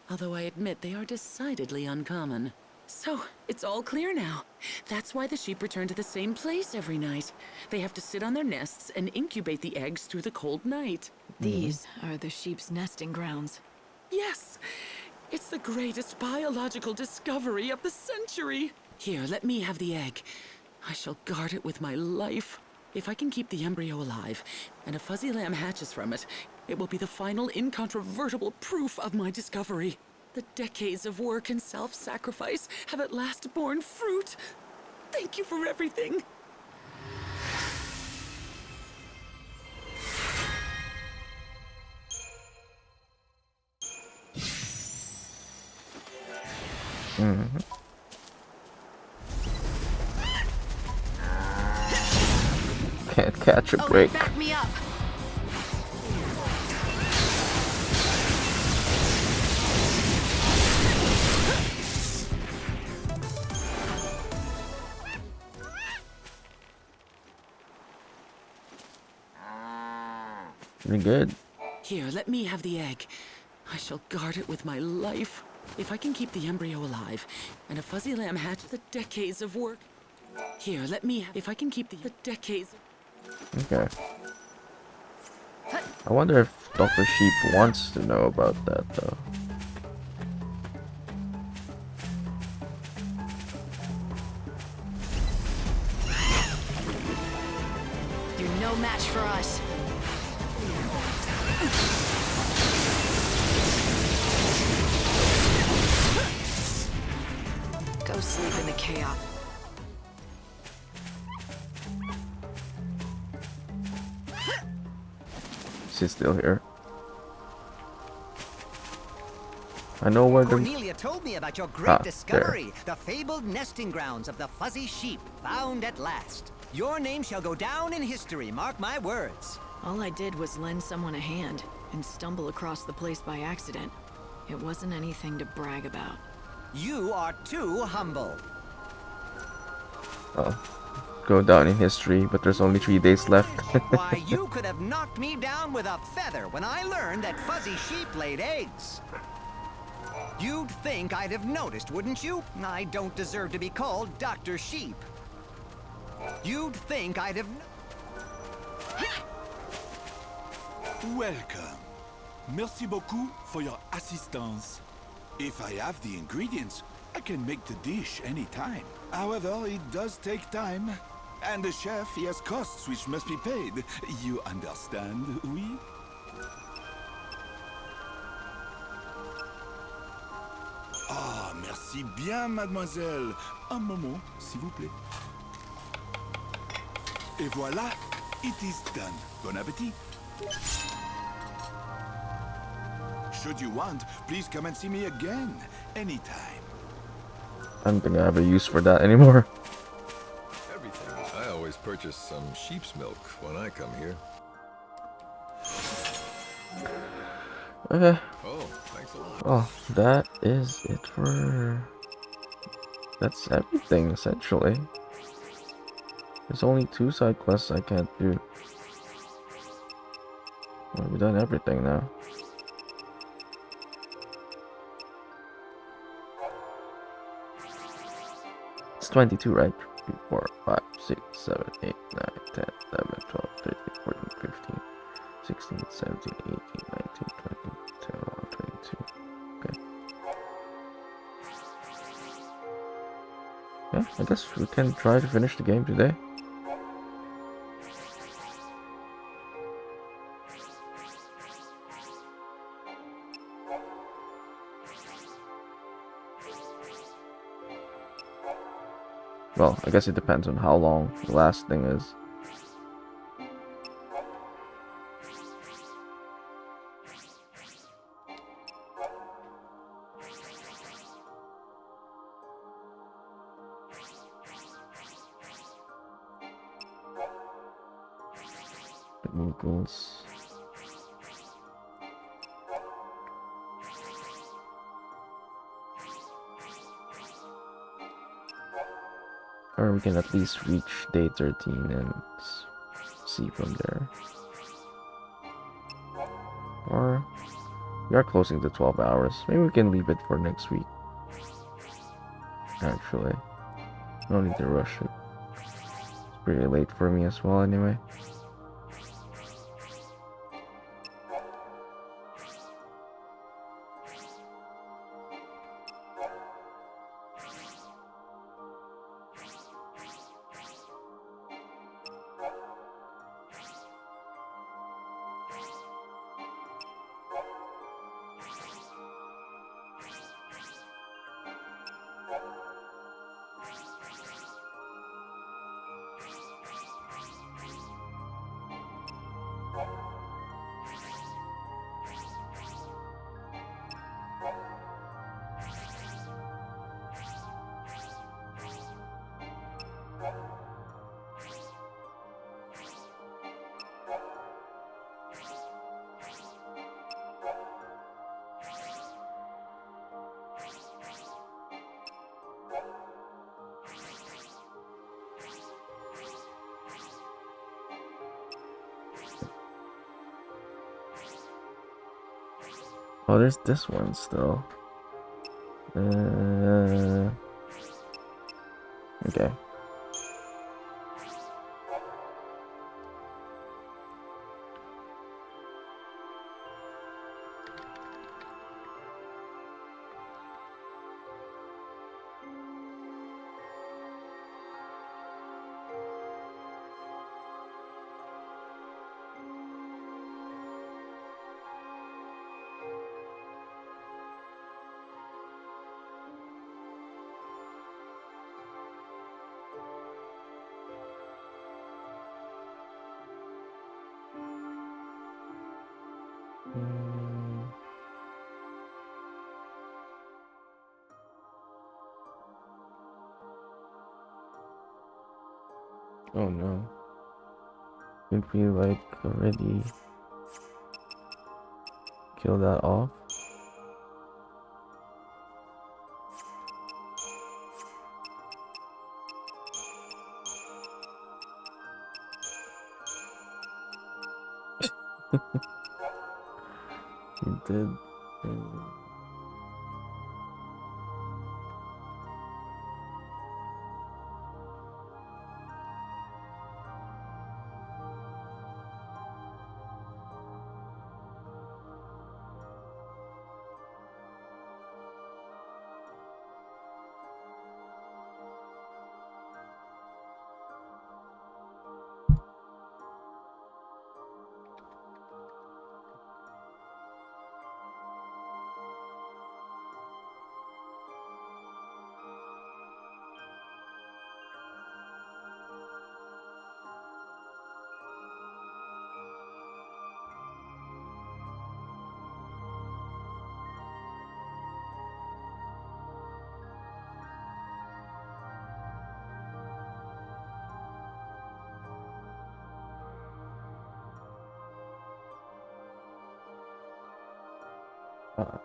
although I admit they are decidedly uncommon. So, it's all clear now. That's why the sheep return to the same place every night. They have to sit on their nests and incubate the eggs through the cold night. These are the sheep's nesting grounds. Yes! It's the greatest biological discovery of the century! Here, let me have the egg. I shall guard it with my life. If I can keep the embryo alive, and a fuzzy lamb hatches from it, it will be the final incontrovertible proof of my discovery. The decades of work and self-sacrifice have at last borne fruit. Thank you for everything. Can't catch a break. Back me up. Pretty good. Here, let me have the egg. I shall guard it with my life. If I can keep the embryo alive, and a fuzzy lamb hatch the decades of work. Here, let me if I can keep the decades. Okay. I wonder if Dr. Sheep wants to know about that, though. You're no match for us. Go sleep in the chaos. she's still here. I know where the... Cornelia told me about your great discovery, the fabled nesting grounds of the fuzzy sheep, found at last. Your name shall go down in history, mark my words. All I did was lend someone a hand and stumble across the place by accident. It wasn't anything to brag about. You are too humble. Go down in history, but there's only 3 days left. Why, you could have knocked me down with a feather when I learned that fuzzy sheep laid eggs. You'd think I'd have noticed, wouldn't you? I don't deserve to be called Dr. Sheep. You'd think I'd have... Welcome. Merci beaucoup for your assistance. If I have the ingredients, I can make the dish anytime. However, it does take time. And the chef, he has costs which must be paid. You understand, oui? Ah, merci bien, mademoiselle. Un moment, s'il vous plaît. Et voilà, it is done. Bon appétit. Should you want, please come and see me again, anytime. I don't think I have a use for that anymore. Everything. I always purchase some sheep's milk when I come here. Okay. Oh, thanks a lot. Well, that is it for... That's everything, essentially. There's only 2 side quests I can't do. Well, we've done everything now. It's 22, right? 3, 4, 5, 6, 7, 8, 9, 10, 11, 12, 13, 14, 15, 16, 17, 18, 19, 20, 21, 22. Okay. Yeah, I guess we can try to finish the game today. Well, I guess it depends on how long the last thing is. The Muggles. Or we can at least reach day 13 and see from there. Or we are closing to 12 hours. Maybe we can leave it for next week. Actually, no need to rush it. It's pretty late for me as well anyway. Oh, there's this one still. Okay. Mm. Oh no. Did we like already kill that off? He did.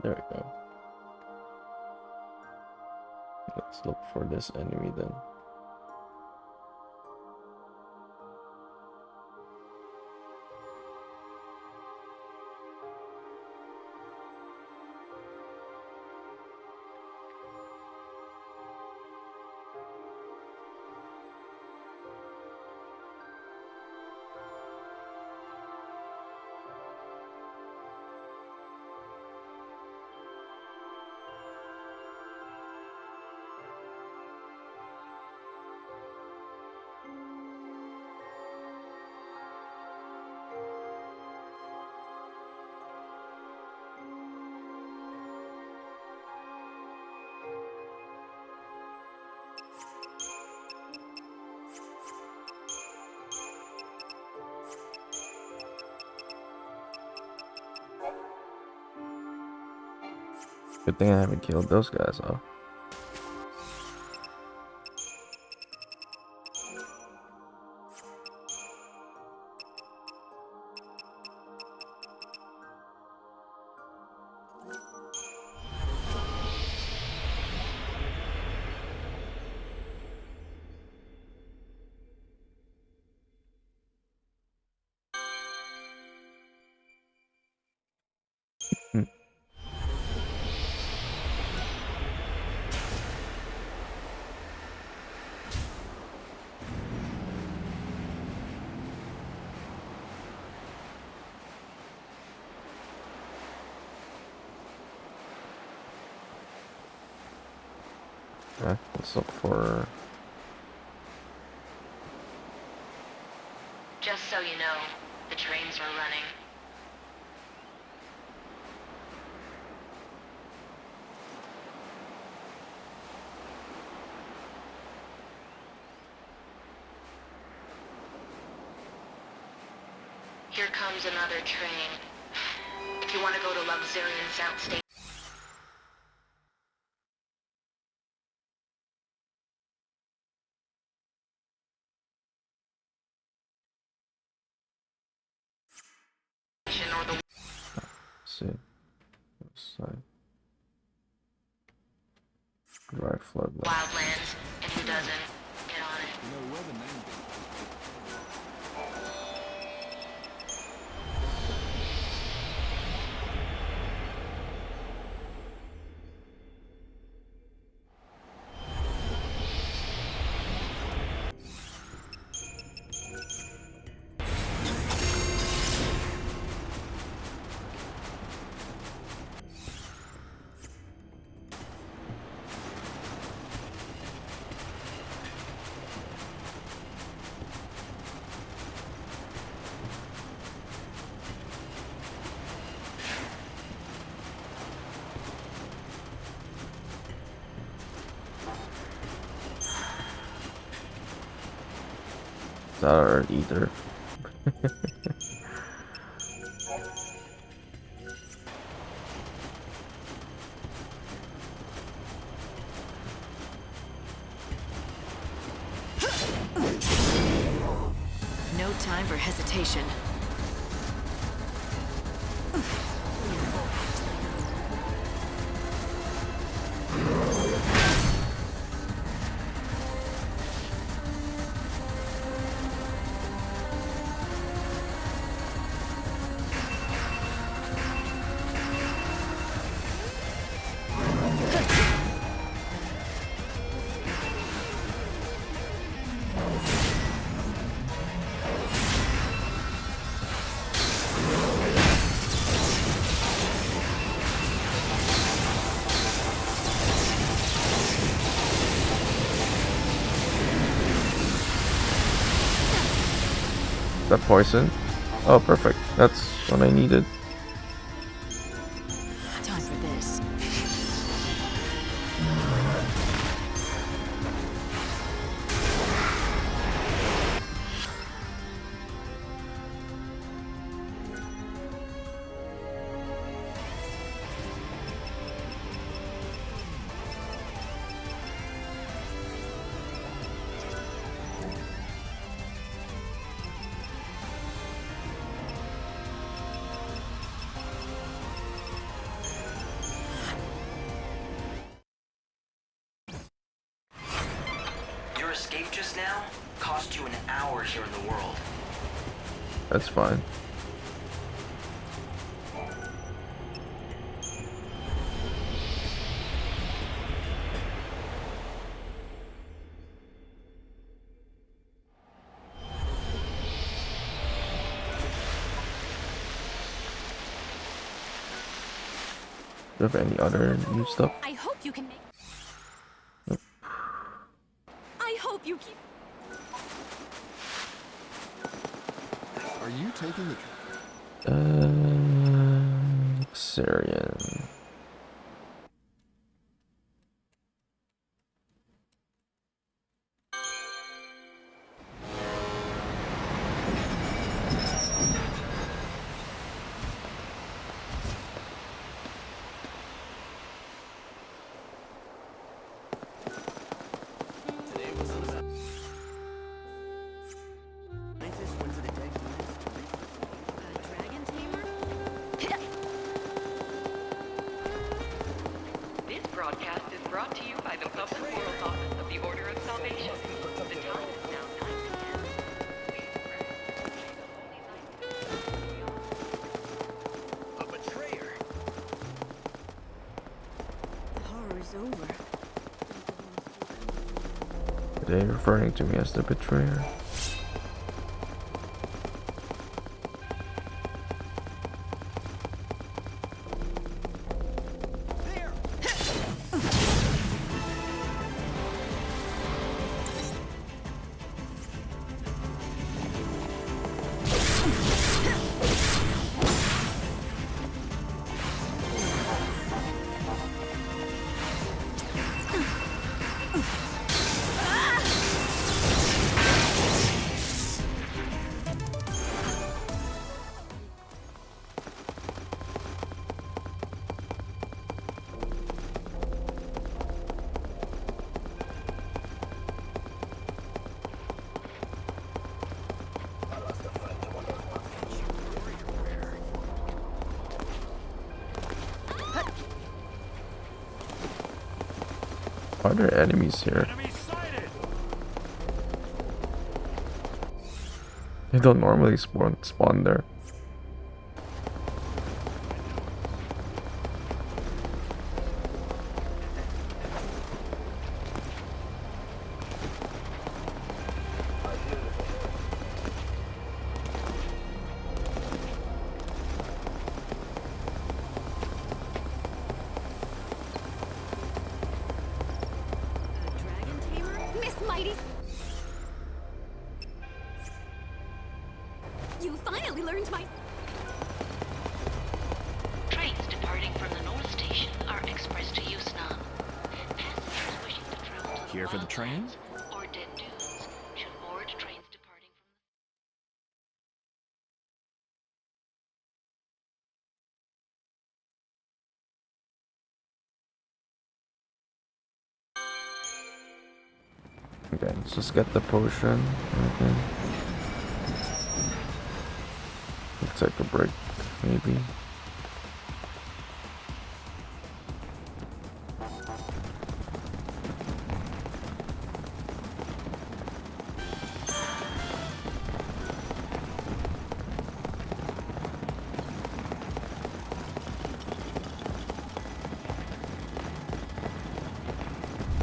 There we go. Let's look for this enemy then. Good thing I haven't killed those guys off. Okay, let's look for. Just so you know, the trains are running. Here comes another train. If you want to go to Luxurian South Station. Or the See. Side. Dry floodlight. Wildlands, and who doesn't? Get on it. Is that our ether? for hesitation. That poison? Oh, perfect. That's what I needed. Time for this. Your escape just now cost you an hour here in the world. That's fine. Do you have any other new stuff? I hope you can make. Nope. I hope you keep. Are you taking the... Syrian. This broadcast is brought to you by the Public World Office of the Order of Salvation. The time is now 9 p.m. A betrayer. The horror's over. Are they referring to me as the betrayer? Are there enemies here? They don't normally spawn there. Miss Mighty. You finally learned my. Trains departing from the North Station are express to use now. Passengers wishing to travel to Here for the train? or dead dunes should board trains departing Okay, let's just get the potion. Okay. take a break, maybe.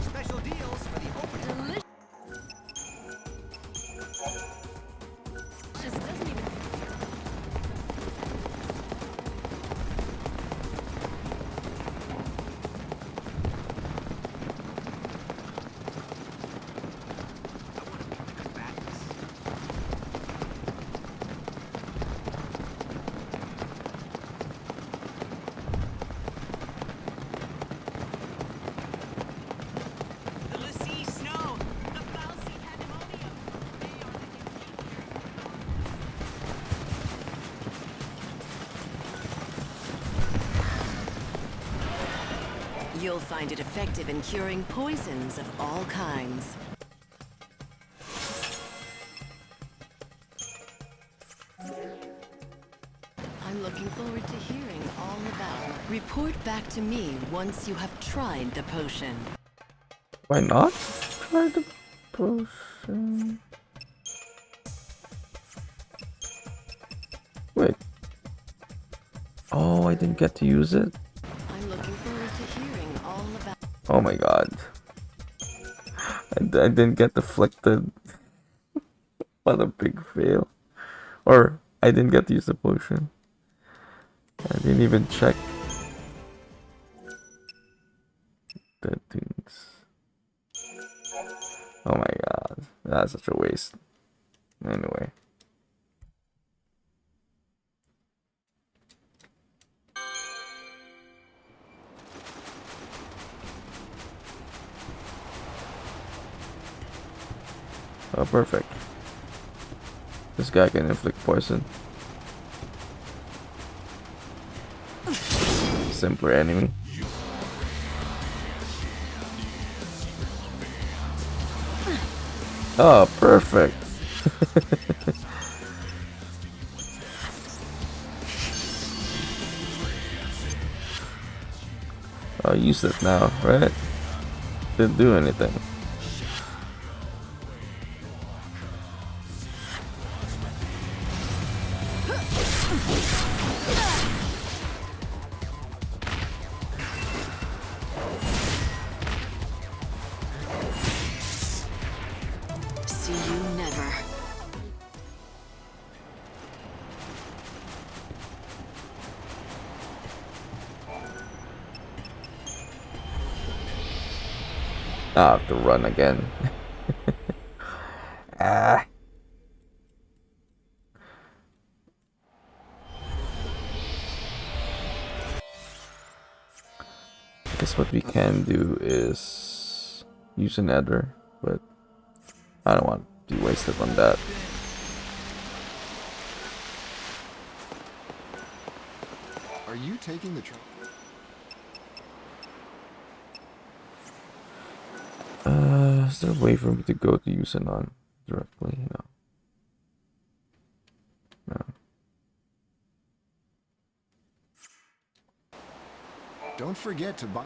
Special deals for the opening. You'll find it effective in curing poisons of all kinds. I'm looking forward to hearing all about it. Report back to me once you have tried the potion. Why not try the potion? Wait. Oh, I didn't get to use it? I'm looking forward to hearing all about. Oh my god. I didn't get deflected. What a big fail. Or, I didn't get to use the potion. I didn't even check the things. Oh my god. That's such a waste. Anyway. Oh, perfect. This guy can inflict poison. Simpler enemy. Oh, perfect. Oh, use it now, right? Didn't do anything. See you never. I have to run again. Ah. Guess what we can do is use a nether, but I don't want to be wasted on that. Are you taking the train? Is there a way for me to go to Usanon directly? No. No. Don't forget to buy.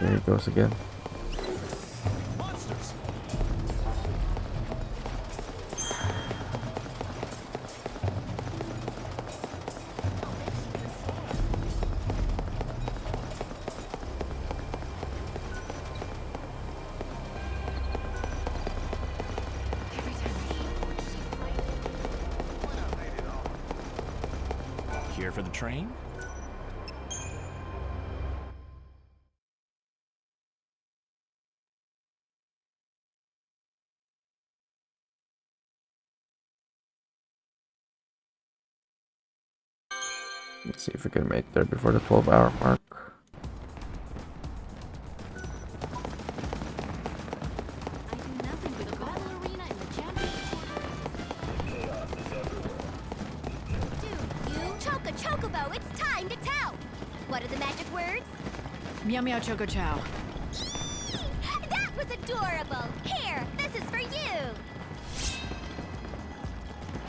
There he goes again. Here for the train? Let's see if we can make there before the 12-hour mark. Chocobo, it's time to tell! What are the magic words? Meow meow choco chow. That was adorable! Here, this is for you!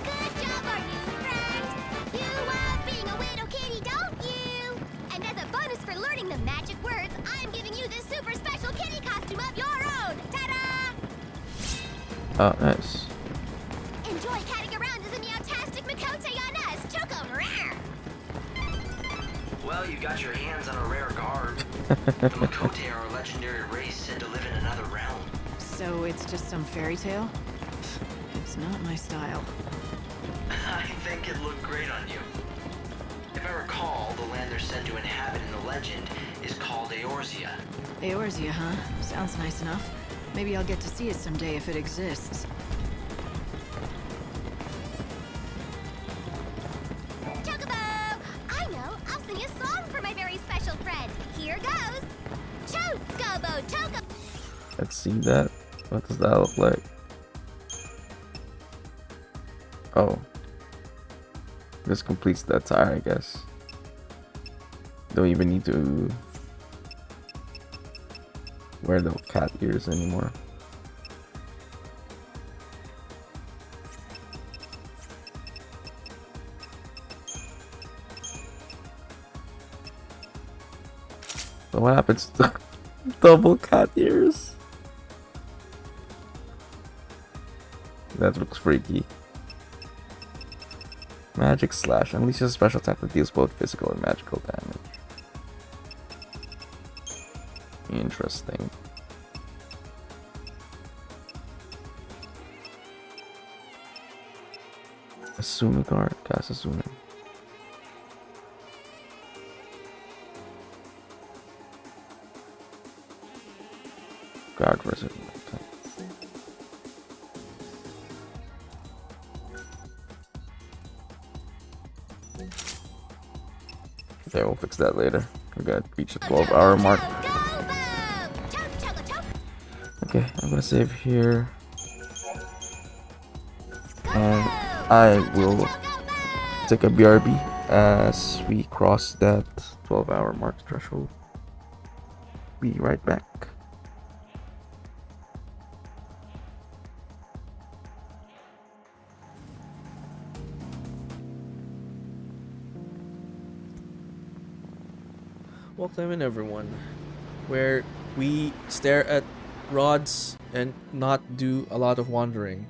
Good job, our new friend! You love being a widow kitty, don't you? And as a bonus for learning the magic words, I'm giving you this super special kitty costume of your own! Ta-da! Oh, nice. Enjoy catting around as a meowtastic Makote on us, Choco! Well, you got your hands on a rare guard. The Makote are a legendary race said to live in another realm. So it's just some fairy tale? It's not my style. I think it looked great on you. If I recall, the land they're said to inhabit in the legend is called Eorzea. Eorzea, huh? Sounds nice enough. Maybe I'll get to see it someday if it exists. Chocobo! I know! I'll sing a song for my very special friend. Here goes! Chocobo, Chocobo! Let's see that. What does that look like? Oh. This completes the attire, I guess. Don't even need to wear the cat ears anymore. So what happens to double cat ears? That looks freaky. Magic Slash unleashes a special attack that deals both physical and magical damage. Interesting. Asuna guard, cast Asuna. Guard versus attack. Okay, we'll fix that later. We gotta reach the 12-hour mark. Okay, I'm gonna save here. And I will take a BRB as we cross that 12-hour mark threshold. Be right back. Welcome in, everyone, where we stare at rods and not do a lot of wandering.